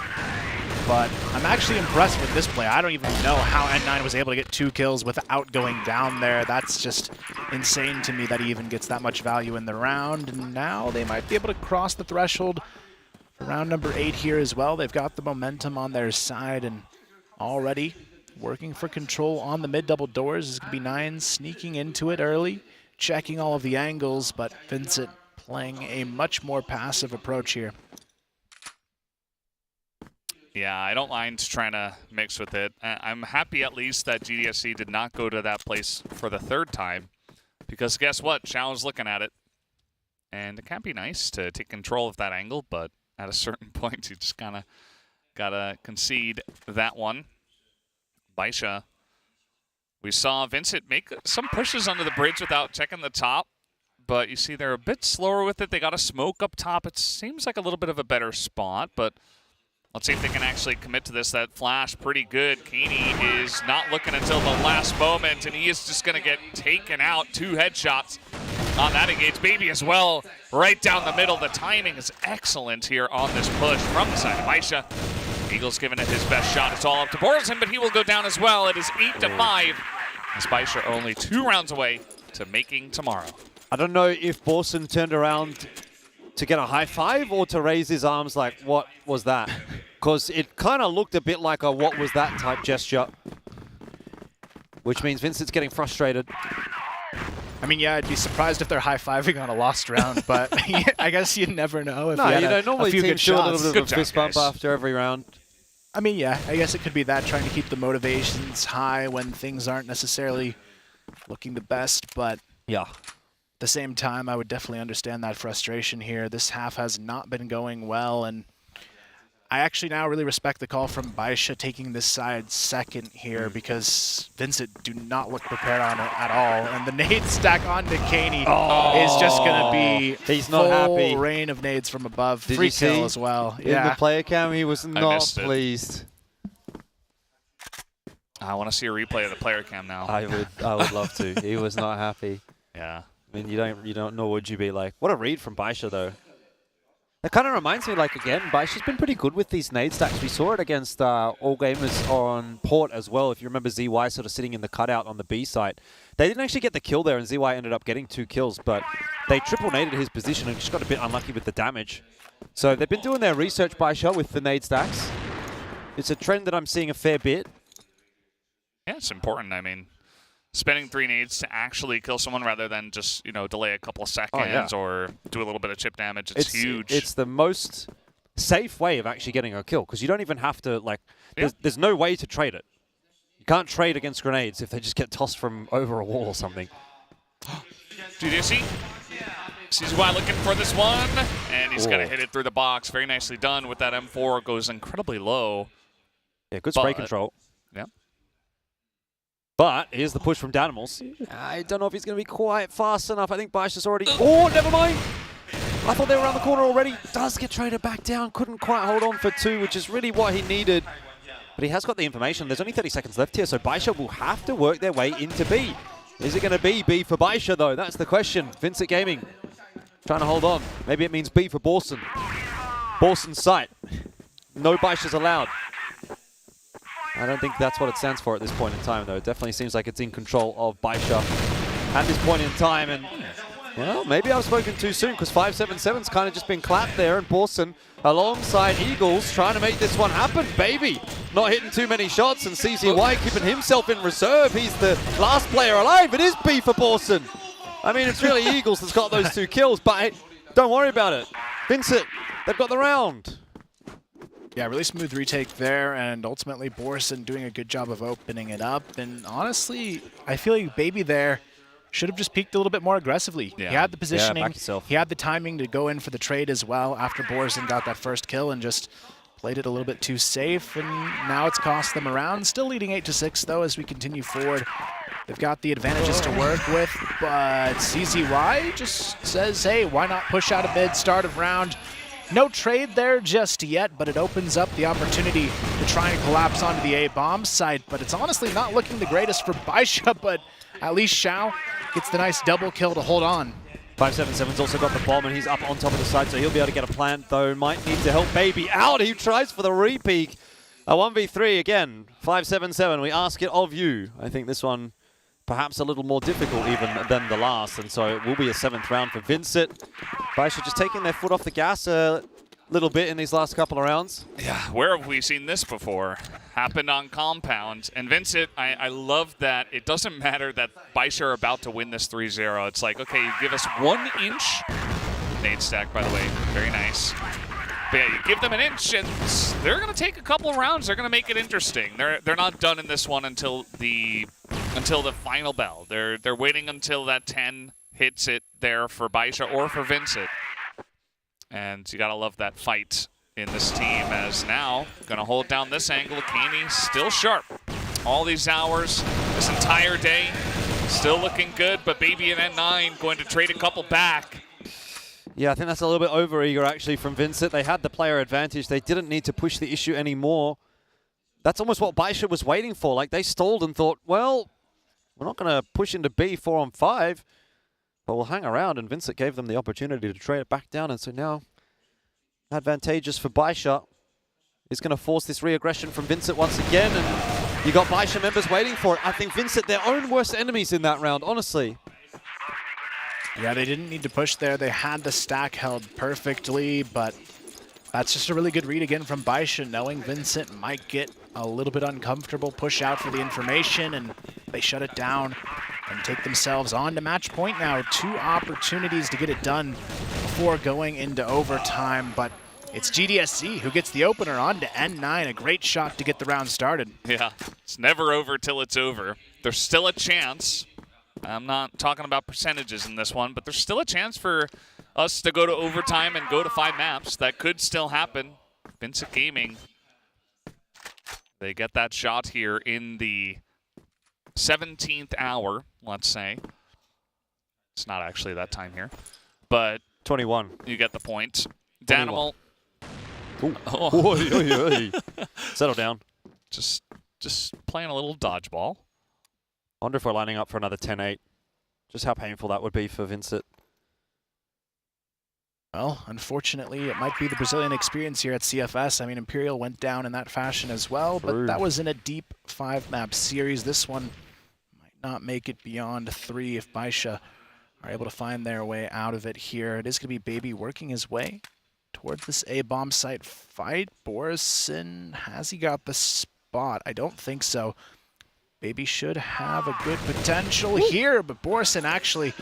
But I'm actually impressed with this play. I don't even know how N9 was able to get 2 kills without going down there. That's just insane to me that he even gets that much value in the round. And now they might be able to cross the threshold for round number 8 here as well. They've got the momentum on their side and already working for control on the mid double doors. Is going to be 9 sneaking into it early, checking all of the angles, but Vincent playing a much more passive approach here. Yeah, I don't mind trying to mix with it. I'm happy at least that GDSC did not go to that place for the 3rd time, because guess what? Xiao's looking at it, and it can be nice to take control of that angle, but at a certain point, you just kind of gotta concede that one. Baisha, we saw Vincent make some pushes under the bridge without checking the top, but you see they're a bit slower with it. They got a smoke up top. It seems like a little bit of a better spot, but let's see if they can actually commit to this. That flash, pretty good. Kaney is not looking until the last moment, and he is just going to get taken out. 2 headshots on that engage. Baby as well, right down the middle. The timing is excellent here on this push from the side of Baisha. Eagles giving it his best shot. It's all up to Borazin, but he will go down as well. It is 8-5 As Baisha are only 2 rounds away to making tomorrow. I don't know if Borson turned around to get a high five or to raise his arms like, what was that? Because it kind of looked a bit like a what was that type gesture. Which means Vincent's getting frustrated. I mean, yeah, I'd be surprised if they're high-fiving on a lost round, but I guess you never know. If No, you don't normally a few good teams do a shots. little bit of a fist bump after every round. I mean, yeah, I guess it could be that, trying to keep the motivations high when things aren't necessarily looking the best, but yeah. At the same time, I would definitely understand that frustration here. This half has not been going well, and I actually now really respect the call from Baisha taking this side second here, because Vincent do not look prepared on it at all. And the nade stack onto Kaney is just going to be full rain of nades from above. Did Free you kill see as well. In the player cam, he was not pleased. I want to see a replay of the player cam now. I would love to. He was not happy. Yeah. I mean, you don't know, would you be like? What a read from Baisha, though. That kind of reminds me, like, again, Baisha's been pretty good with these nade stacks. We saw it against All Gamers on Port as well. If you remember ZY sort of sitting in the cutout on the B site. They didn't actually get the kill there, and ZY ended up getting 2 kills, but they triple naded his position and just got a bit unlucky with the damage. So they've been doing their research, Baisha, with the nade stacks. It's a trend that I'm seeing a fair bit. Yeah, it's important. I mean, spending 3 nades to actually kill someone rather than just, you know, delay a couple of seconds or do a little bit of chip damage. It's huge. It's the most safe way of actually getting a kill, because you don't even have to, like, there's no way to trade it. You can't trade against grenades if they just get tossed from over a wall or something. GDC. CZY looking for this one, and he's going to hit it through the box. Very nicely done with that M4. Goes incredibly low. Yeah, good spray control. Yeah. But here's the push from Danimals. I don't know if he's going to be quite fast enough. I think Baisha's already... Oh, never mind. I thought they were around the corner already. Does get traded back down. Couldn't quite hold on for 2, which is really what he needed. But he has got the information. There's only 30 seconds left here, so Baisha will have to work their way into B. Is it going to be B for Baisha, though? That's the question. Vincent Gaming trying to hold on. Maybe it means B for Borson. Borson's site. No Baishas allowed. I don't think that's what it stands for at this point in time, though. It definitely seems like it's in control of Baisha at this point in time. And, well, maybe I've spoken too soon, because 577's kind of just been clapped there, and Borson alongside Eagles trying to make this one happen. Baby not hitting too many shots, and CZY keeping himself in reserve. He's the last player alive. It is B for Borson. I mean, it's really Eagles that's got those 2 kills, but hey, don't worry about it. Vincent, they've got the round. Yeah, really smooth retake there, and ultimately Borson doing a good job of opening it up. And honestly, I feel like Baby there should have just peeked a little bit more aggressively. Yeah. He had the positioning, back yourself. He had the timing to go in for the trade as well after Borson got that first kill, and just played it a little bit too safe, and now it's cost them a round. Still leading 8-6 though as we continue forward. They've got the advantages to work with, but CZY just says, hey, why not push out a bid, start of round. No trade there just yet, but it opens up the opportunity to try and collapse onto the A-bomb site. But it's honestly not looking the greatest for Baisha, but at least Xiao gets the nice double kill to hold on. 577's also got the bomb, and he's up on top of the side, so he'll be able to get a plant, though. Might need to help Baby out. He tries for the re-peek. A 1v3 again. 577, we ask it of you. I think this one perhaps a little more difficult even than the last, and so it will be a 7th round for Vincent. Baisha just taking their foot off the gas a little bit in these last couple of rounds. Yeah, where have we seen this before? Happened on Compound. And Vincent, I love that it doesn't matter that Baisha are about to win this 3-0. It's like, okay, you give us 1 inch. Nade stack, by the way, very nice. But yeah, you give them an inch, and they're going to take a couple of rounds. They're going to make it interesting. They're not done in this one until the final bell. They're waiting until that 10 hits it there for Baisha or for Vincent. And you got to love that fight in this team, as now going to hold down this angle. Kaney still sharp. All these hours, this entire day, still looking good, but Baby and N9 going to trade a couple back. Yeah, I think that's a little bit over-eager, actually, from Vincent. They had the player advantage. They didn't need to push the issue anymore. That's almost what Baisha was waiting for. Like, they stalled and thought, well, we're not going to push into B 4-on-5, but we'll hang around, and Vincent gave them the opportunity to trade it back down, and so now advantageous for Baisha is going to force this re-aggression from Vincent once again, and You got Baisha members waiting for it. I think Vincent, their own worst enemies in that round, honestly. Yeah, they didn't need to push there. They had the stack held perfectly, but that's just a really good read again from Baisha, knowing Vincent might get a little bit uncomfortable, push out for the information, and they shut it down and take themselves on to match point now. 2 opportunities to get it done before going into overtime, but it's GDSC who gets the opener on to N9. A great shot to get the round started. Yeah, it's never over till it's over. There's still a chance. I'm not talking about percentages in this one, but there's still a chance for us to go to overtime and go to 5 maps. That could still happen. Vincent Gaming, they get that shot here in the 17th hour, let's say. It's not actually that time here, but 21. You get the point. Danimal. Oh. Settle down. Just playing a little dodgeball. I wonder if we're lining up for another 10-8. Just how painful that would be for Vincent. Well, unfortunately, it might be the Brazilian experience here at CFS. I mean, Imperial went down in that fashion as well, but that was in a deep 5-map series. This one might not make it beyond 3 if Baisha are able to find their way out of it here. It is going to be Baby working his way towards this A-bomb site fight. Borison, has he got the spot? I don't think so. Baby should have a good potential here, but Borison actually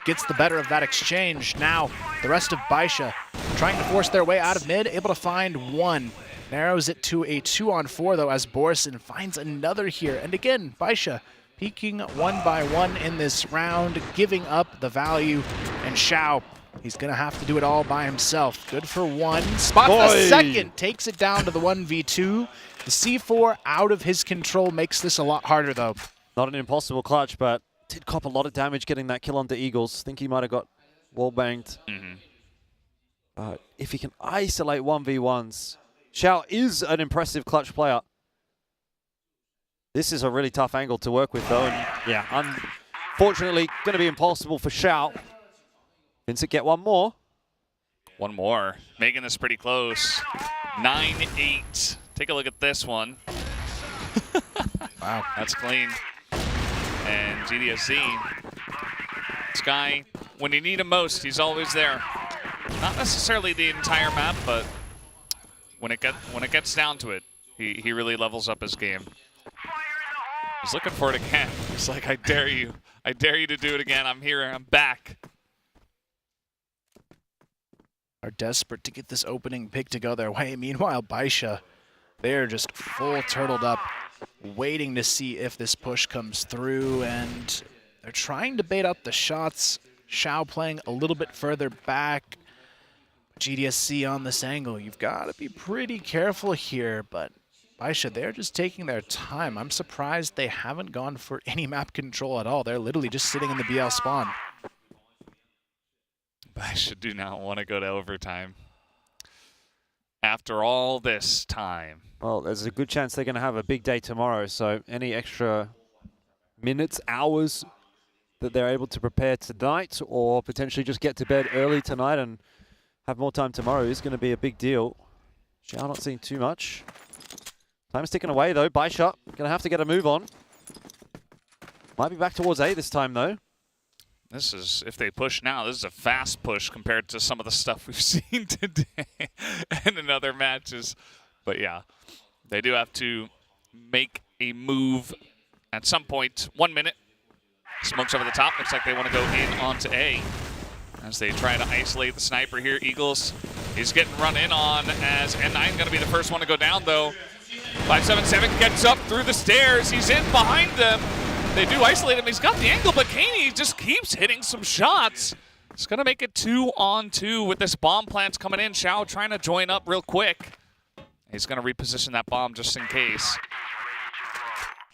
gets the better of that exchange. Now, the rest of Baisha trying to force their way out of mid, able to find 1. Narrows it to a 2-on-4, though, as Borison finds another here. And again, Baisha peaking 1 by 1 in this round, giving up the value. And Xiao, he's going to have to do it all by himself. Good for 1. Spots the second, takes it down to the 1v2. The C4 out of his control makes this a lot harder, though. Not an impossible clutch, but did cop a lot of damage getting that kill onto Eagles. Think he might have got wall-banged. If he can isolate 1v1s, Xiao is an impressive clutch player. This is a really tough angle to work with, though. And yeah, unfortunately, going to be impossible for Xiao. Vincent get one more. One more, making this pretty close. 9-8. Take a look at this one. Wow, that's clean. And GDSC, this guy, when you need him most, he's always there. Not necessarily the entire map, but when it gets down to it, he really levels up his game. He's looking for it again. He's like, I dare you. I dare you to do it again. I'm here. I'm back. Are desperate to get this opening pick to go their way. Meanwhile, Baisha, they're just full turtled up, waiting to see if this push comes through, and they're trying to bait up the shots. Xiao playing a little bit further back. GDSC on this angle. You've got to be pretty careful here, but Baisha, they're just taking their time. I'm surprised they haven't gone for any map control at all. They're literally just sitting in the BL spawn. Baisha do not want to go to overtime. After all this time. Well, there's a good chance they're going to have a big day tomorrow, so any extra minutes, hours that they're able to prepare tonight or potentially just get to bed early tonight and have more time tomorrow is going to be a big deal. Xiao not seeing too much. Time's ticking away, though. Baisha going to have to get a move on. Might be back towards A this time, though. This is, if they push now, this is a fast push compared to some of the stuff we've seen today and in other matches. But yeah, they do have to make a move at some point. 1 minute. Smokes over the top. Looks like they want to go in onto A as they try to isolate the sniper here. Eagles is getting run in on as N9 going to be the first one to go down, though. 577 gets up through the stairs. He's in behind them. They do isolate him. He's got the angle, but Kaney just keeps hitting some shots. It's going to make it 2-on-2 with this bomb plants coming in. Xiao trying to join up real quick. He's going to reposition that bomb just in case.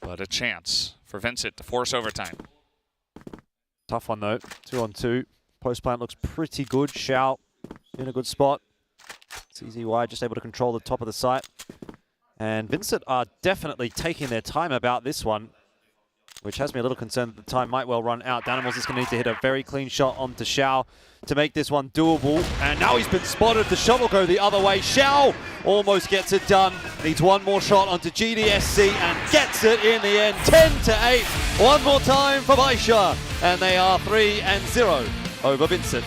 But a chance for Vincent to force overtime. Tough one, though. 2-on-2. Post plant looks pretty good. Xiao in a good spot. CZY just able to control the top of the site. And Vincent are definitely taking their time about this one. which has me a little concerned that the time might well run out. Danimals is going to need to hit a very clean shot onto Xiao to make this one doable. And now he's been spotted. The shot will go the other way. Xiao almost gets it done. Needs one more shot onto GDSC and gets it in the end. 10-8. One more time for Baisha. And they are 3-0 over Vincent.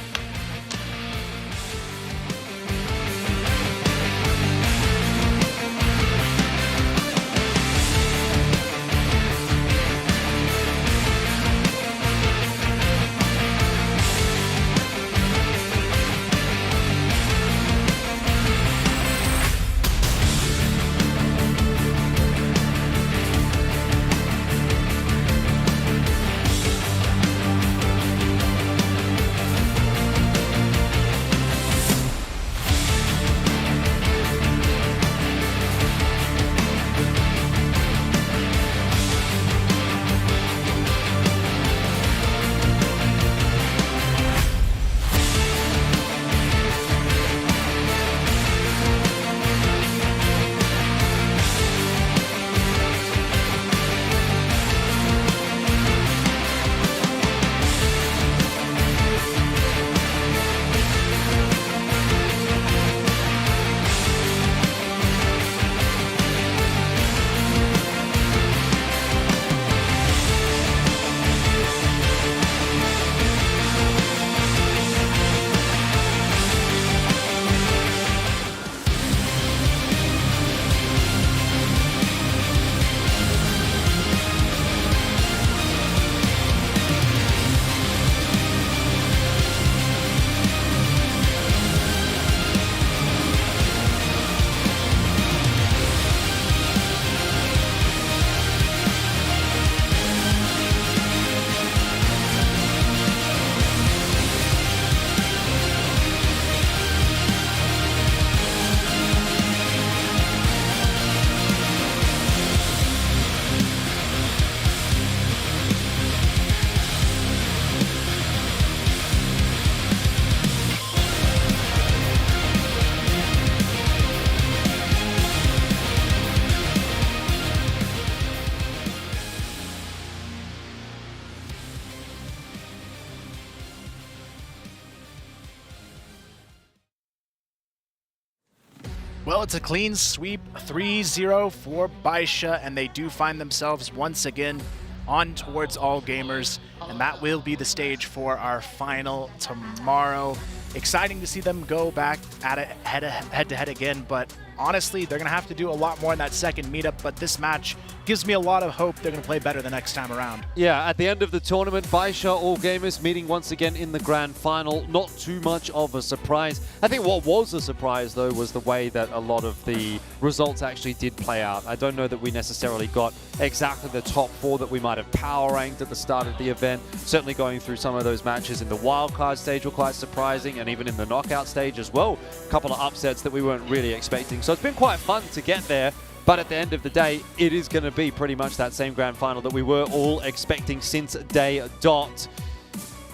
Well, it's a clean sweep, 3-0 for Baisha, and they do find themselves once again on towards All Gamers, and that will be the stage for our final tomorrow. Exciting to see them go back at it head-to-head again, but honestly, they're going to have to do a lot more in that second meetup, but this match gives me a lot of hope they're going to play better the next time around. Yeah, at the end of the tournament, Baisha All Gamers meeting once again in the grand final. Not too much of a surprise. I think what was a surprise, though, was the way that a lot of the results actually did play out. I don't know that we necessarily got exactly the top 4 that we might have power ranked at the start of the event. Certainly going through some of those matches in the wildcard stage were quite surprising, and even in the knockout stage as well. A couple of upsets that we weren't really expecting. So it's been quite fun to get there. But at the end of the day, it is going to be pretty much that same grand final that we were all expecting since day dot.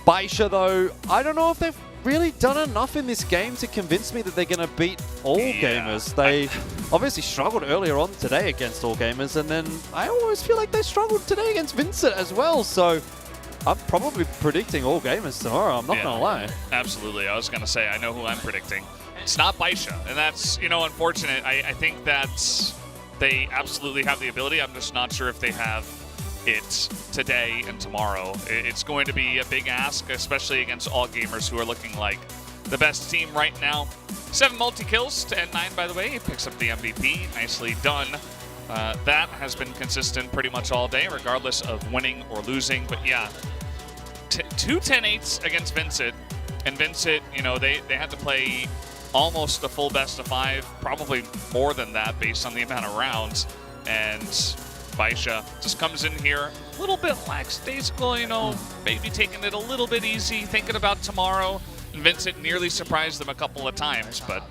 Baisha, though, I don't know if they've really done enough in this game to convince me that they're going to beat All Gamers. They obviously struggled earlier on today against All Gamers, and then I always feel like they struggled today against Vincent as well. So I'm probably predicting All Gamers tomorrow, I'm not going to lie. Absolutely. I was going to say, I know who I'm predicting. It's not Baisha, and that's, you know, unfortunate. I think that's... They absolutely have the ability. I'm just not sure if they have it today and tomorrow. It's going to be a big ask, especially against All Gamers, who are looking like the best team right now. 7 multi-kills to N9, by the way. He picks up the MVP. Nicely done. That has been consistent pretty much all day, regardless of winning or losing. But yeah, 2 10-8s against Vincent. And Vincent, you know, they had to play almost a full best of 5, probably more than that based on the amount of rounds. And Baisha just comes in here a little bit lackadaisical, you know, maybe taking it a little bit easy, thinking about tomorrow. And Vincent nearly surprised them a couple of times, but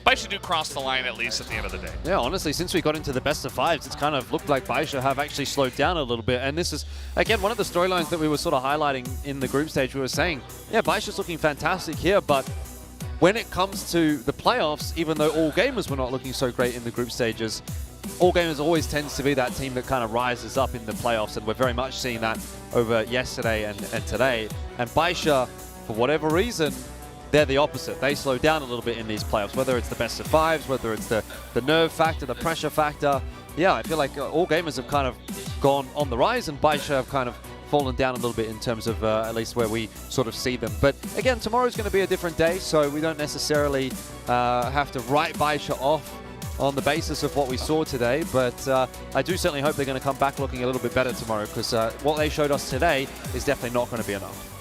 Baisha do cross the line at least at the end of the day. Yeah, honestly, since we got into the best of 5s, it's kind of looked like Baisha have actually slowed down a little bit. And this is, again, one of the storylines that we were sort of highlighting in the group stage. We were saying, yeah, Baisha's looking fantastic here, but when it comes to the playoffs, even though All Gamers were not looking so great in the group stages, All Gamers always tends to be that team that kind of rises up in the playoffs, and we're very much seeing that over yesterday and today. And Baisha, for whatever reason, they're the opposite. They slow down a little bit in these playoffs, whether it's the best of fives, whether it's the nerve factor, the pressure factor. Yeah, I feel like All Gamers have kind of gone on the rise, and Baisha have kind of fallen down a little bit in terms of at least where we sort of see them. But again, tomorrow's going to be a different day, so we don't necessarily have to write Baisha off on the basis of what we saw today, but I do certainly hope they're going to come back looking a little bit better tomorrow, because what they showed us today is definitely not going to be enough.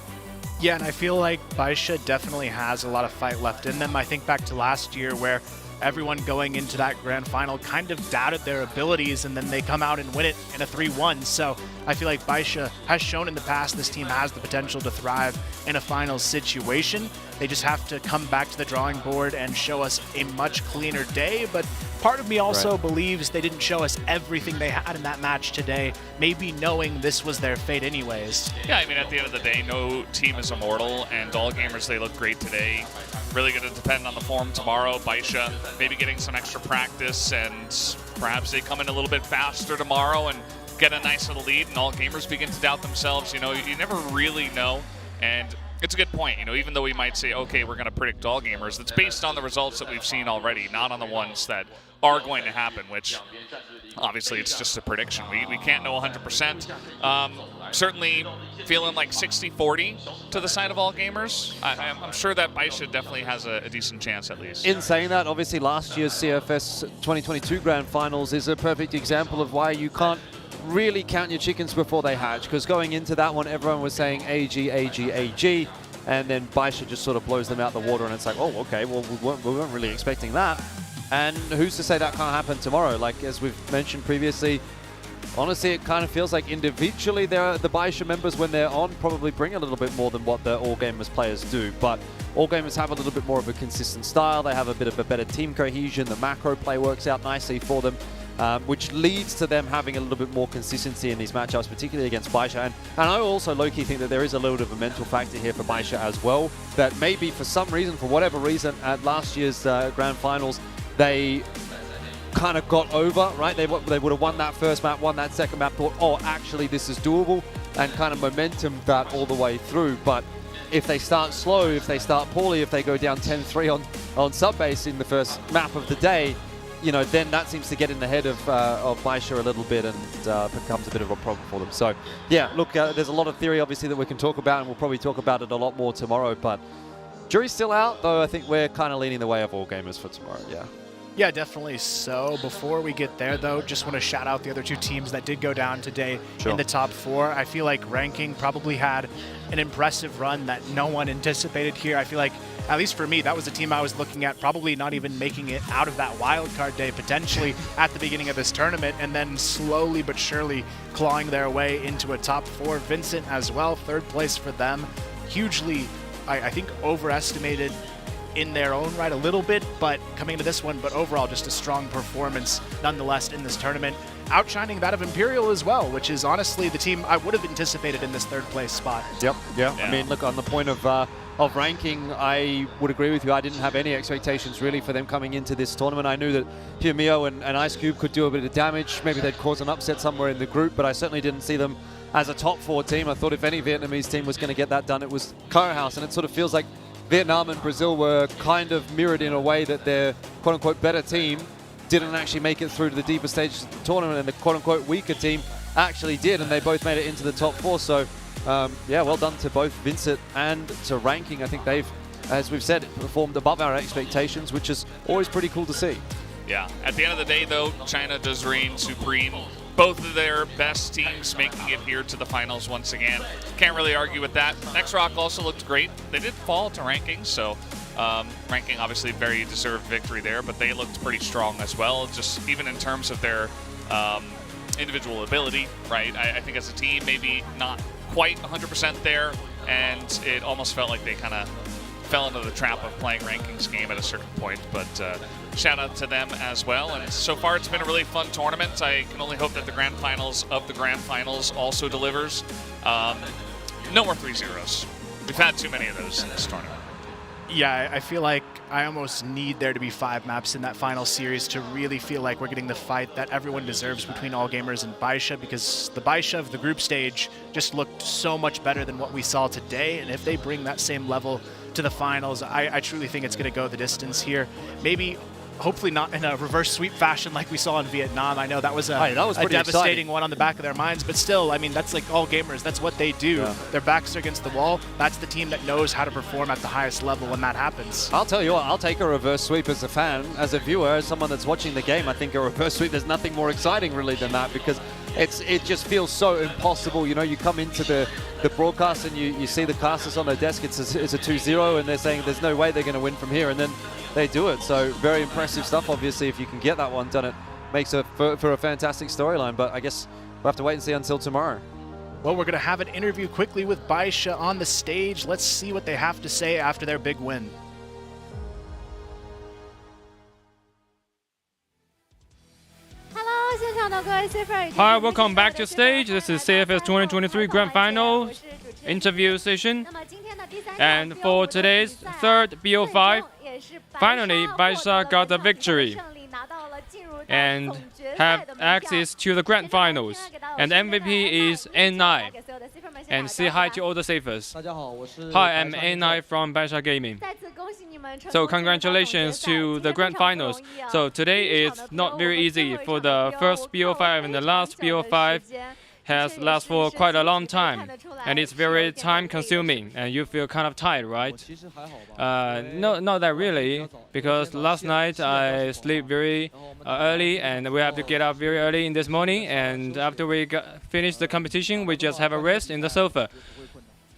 Yeah, and I feel like Baisha definitely has a lot of fight left in them. I think back to last year where everyone going into that grand final kind of doubted their abilities, and then they come out and win it in a 3-1. So I feel like Baisha has shown in the past this team has the potential to thrive in a finals situation. They just have to come back to the drawing board and show us a much cleaner day. But part of me also believes they didn't show us everything they had in that match today, maybe knowing this was their fate anyways. Yeah, I mean, at the end of the day, no team is immortal, and All Gamers, they look great today. Really going to depend on the form tomorrow. Baisha maybe getting some extra practice, and perhaps they come in a little bit faster tomorrow and get a nice little lead, and All Gamers begin to doubt themselves. You know, you never really know, and it's a good point. You know, even though we might say, okay, we're going to predict All Gamers, it's based on the results that we've seen already, not on the ones that are going to happen, which obviously it's just a prediction. We can't know 100%. Certainly feeling like 60-40 to the side of All Gamers. I'm sure that Baisha definitely has a decent chance at least. In saying that, obviously last year's CFS 2022 Grand Finals is a perfect example of why you can't really count your chickens before they hatch, because going into that one, everyone was saying AG, AG, AG, and then Baisha just sort of blows them out the water, and it's like, oh, okay, well, we weren't really expecting that. And who's to say that can't happen tomorrow? Like, as we've mentioned previously, honestly, it kind of feels like individually the Baisha members, when they're on, probably bring a little bit more than what the All Gamers players do. But All Gamers have a little bit more of a consistent style. They have a bit of a better team cohesion. The macro play works out nicely for them, which leads to them having a little bit more consistency in these matchups, particularly against Baisha. And I also low-key think that there is a little bit of a mental factor here for Baisha as well, that maybe for some reason, for whatever reason, at last year's Grand Finals, they kind of got over, right? They would have won that first map, won that second map, thought, oh, actually, this is doable, and kind of momentum that all the way through. But if they start slow, if they start poorly, if they go down 10-3 on sub-base in the first map of the day, you know, then that seems to get in the head of Baisha a little bit, and becomes a bit of a problem for them. So, yeah, look, there's a lot of theory, obviously, that we can talk about, and we'll probably talk about it a lot more tomorrow. But jury's still out, though I think we're kind of leaning the way of All Gamers for tomorrow, yeah. Yeah, definitely so. Before we get there, though, just want to shout out the other two teams that did go down today in the top 4. I feel like Ranking probably had an impressive run that no one anticipated here. I feel like, at least for me, that was a team I was looking at probably not even making it out of that wildcard day potentially at the beginning of this tournament, and then slowly but surely clawing their way into a top 4. Vincent as well, 3rd place for them. Hugely, I think, overestimated in their own right a little bit, but coming into this one, but overall just a strong performance nonetheless in this tournament, outshining that of Imperial as well, which is honestly the team I would have anticipated in this 3rd place spot. Yep, yeah. I mean, look, on the point of Ranking, I would agree with you. I didn't have any expectations really for them coming into this tournament. I knew that Humio and Ice Cube could do a bit of damage. Maybe they'd cause an upset somewhere in the group, but I certainly didn't see them as a top 4 team. I thought if any Vietnamese team was going to get that done, it was Cohouse, and it sort of feels like Vietnam and Brazil were kind of mirrored in a way that their quote-unquote better team didn't actually make it through to the deeper stages of the tournament, and the quote-unquote weaker team actually did, and they both made it into the top 4. So, yeah, well done to both Vincent and to Ranking. I think they've, as we've said, performed above our expectations, which is always pretty cool to see. Yeah, at the end of the day, though, China does reign supreme. Both of their best teams making it here to the finals once again. Can't really argue with that. X-Rock also looked great. They did fall to Ranking, so Ranking obviously very deserved victory there, but they looked pretty strong as well, just even in terms of their individual ability, right? I think as a team, maybe not quite 100% there, and it almost felt like they kind of fell into the trap of playing Rankings game at a certain point, but shout out to them as well. And so far it's been a really fun tournament. I can only hope that the Grand Finals of the Grand Finals also delivers. No more 3-0s. We've had too many of those in this tournament. Yeah, I feel like I almost need there to be 5 maps in that final series to really feel like we're getting the fight that everyone deserves between All Gamers and Baisha, because the Baisha of the group stage just looked so much better than what we saw today, and if they bring that same level to the finals, I truly think it's going to go the distance here. Maybe, hopefully not in a reverse sweep fashion like we saw in Vietnam. I know that was a devastating exciting one on the back of their minds, but still, I mean, that's like All Gamers. That's what they do. Yeah. Their backs are against the wall. That's the team that knows how to perform at the highest level when that happens. I'll tell you what, I'll take a reverse sweep as a fan, as a viewer, as someone that's watching the game. I think a reverse sweep, there's nothing more exciting really than that, because it just feels so impossible. You know, you come into the broadcast and you see the casters on their desk, it's a 2-0, and they're saying there's no way they're going to win from here, and then they do it. So very impressive stuff. Obviously, if you can get that one done, it makes for a fantastic storyline. But I guess we'll have to wait and see until tomorrow. Well, we're going to have an interview quickly with Baisha on the stage. Let's see what they have to say after their big win. Hi, welcome back to stage. This is CFS 2023 Grand Final interview session. And for today's third BO5, finally Baisha got the victory and have access to the Grand Finals. And MVP is N9. And say hi to all the CFS. Hi, I'm N9 from Baisha Gaming. So congratulations to the Grand Finals. So today is not very easy for the first BO5, and the last BO5 has lasted for quite a long time, and it's very time consuming, and you feel kind of tired, right? No, not that really, because last night I sleep very early, and we have to get up very early in this morning, and after we finish the competition, we just have a rest in the sofa.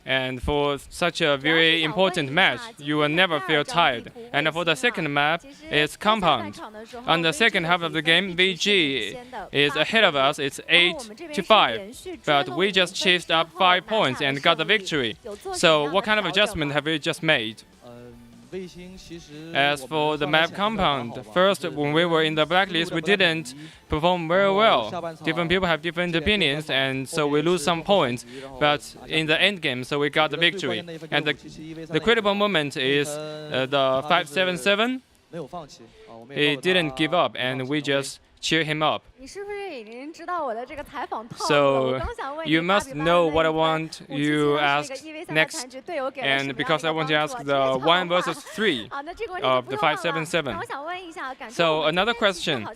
And for such a very important match, you will never feel tired. And for the second map, it's Compound. On the second half of the game, VG is ahead of us. It's 8-5. But we just chased up 5 points and got the victory. So what kind of adjustment have you just made? As for the map Compound, first, when we were in the blacklist, we didn't perform very well. Different people have different opinions, and so we lose some points. But in the end game, so we got the victory. And the critical moment is the 577. He didn't give up, and we just cheer him up. So you must know what I want you ask next, and because I want to ask the 1 versus 3 of the 577. So another question.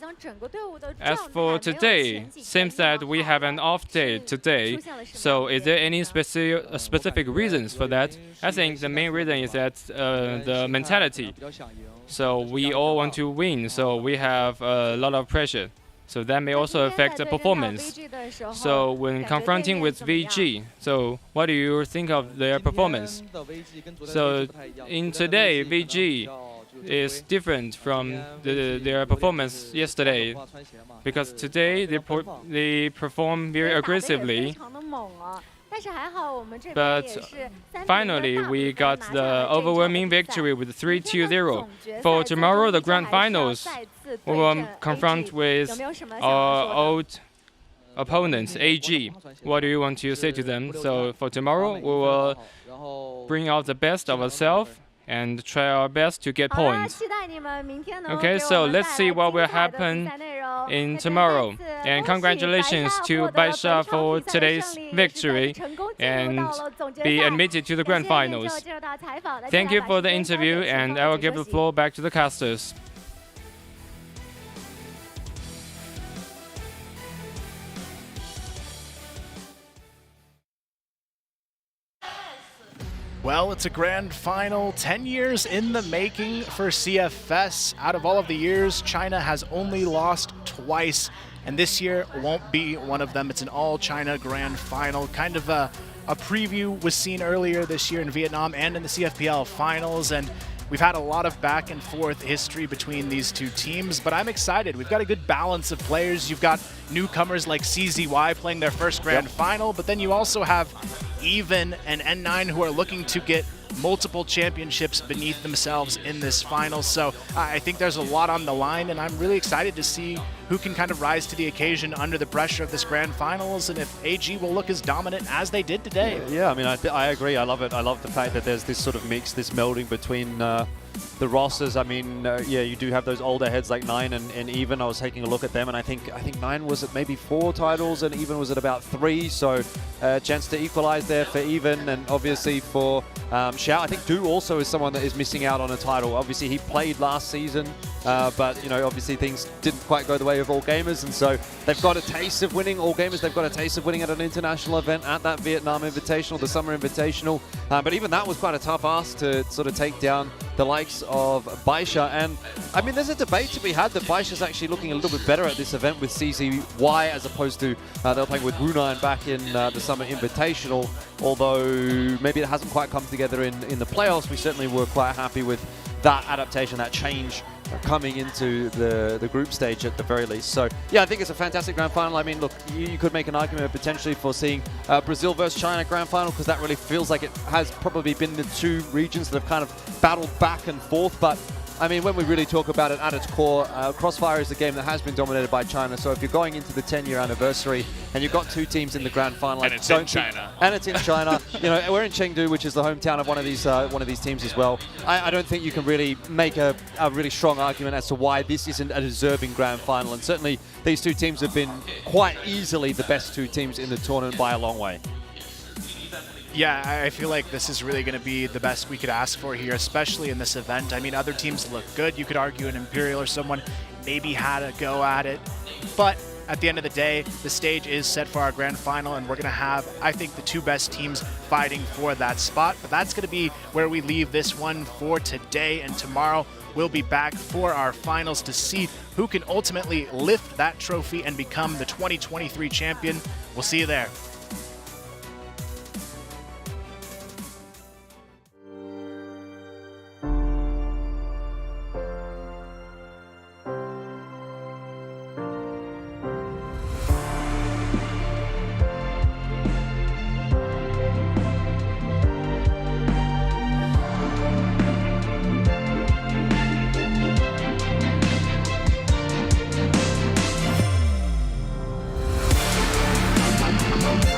As for today, seems that we have an off day today. So is there any specific reasons for that? I think the main reason is that the mentality. So we all want to win, so we have a lot of pressure. So that may also affect the performance. So when confronting with VG, so what do you think of their performance? So in today, VG is different from their performance yesterday, because today they perform very aggressively. But finally, we got the overwhelming victory with 3-2-0. For tomorrow, the Grand Finals, we will confront with our old opponents, AG. What do you want to say to them? So for tomorrow, we will bring out the best of ourselves and try our best to get points. Okay, so let's see what will happen in tomorrow. And congratulations to Baisha for today's victory and be admitted to the Grand Finals. Thank you for the interview, and I will give the floor back to the casters. Well, it's a grand final, 10 years in the making for CFS. Out of all of the years, China has only lost twice, and this year won't be one of them. It's an all-China grand final. Kind of a preview was seen earlier this year in Vietnam and in the CFPL finals, and we've had a lot of back and forth history between these two teams, but I'm excited. We've got a good balance of players. You've got newcomers like CZY playing their first grand final, but then you also have Even and N9 who are looking to get multiple championships beneath themselves in this final. So I think there's a lot on the line, and I'm really excited to see who can kind of rise to the occasion under the pressure of this grand finals, and if AG will look as dominant as they did today. Yeah, I mean, I agree. I love it. I love the fact that there's this sort of mix, this melding between the rosters. I mean, yeah, you do have those older heads like Nine and Even. I was taking a look at them, and I think Nine was at maybe 4 titles, and Even was at about 3. So chance to equalize there for Even, and obviously for Xiao. I think Du also is someone that is missing out on a title. Obviously, he played last season, but you know, obviously things didn't quite go the way of All Gamers, and so they've got a taste of winning. All Gamers, they've got a taste of winning at an international event, at that Vietnam Invitational, the Summer Invitational. But even that was quite a tough ask to sort of take down the likes of Baisha. And I mean, there's a debate to be had that Baisha's actually looking a little bit better at this event with CZY as opposed to they were playing with Runine back in the Summer Invitational. Although maybe it hasn't quite come together in the playoffs, we certainly were quite happy with that adaptation, that change coming into the group stage at the very least. So yeah, I think it's a fantastic grand final. I mean, look, you could make an argument potentially for seeing Brazil versus China grand final, because that really feels like it has probably been the 2 regions that have kind of battled back and forth. But I mean, when we really talk about it at its core, Crossfire is a game that has been dominated by China. So if you're going into the 10-year anniversary and you've got 2 teams in the grand final, and it's in China, you know, we're in Chengdu, which is the hometown of one of these teams as well. I don't think you can really make a really strong argument as to why this isn't a deserving grand final. And certainly these 2 teams have been quite easily the best 2 teams in the tournament by a long way. Yeah, I feel like this is really going to be the best we could ask for here, especially in this event. I mean, other teams look good. You could argue an Imperial or someone maybe had a go at it. But at the end of the day, the stage is set for our grand final, and we're going to have, I think, the 2 best teams fighting for that spot. But that's going to be where we leave this one for today, and tomorrow we'll be back for our finals to see who can ultimately lift that trophy and become the 2023 champion. We'll see you there. We'll be right back.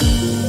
拜。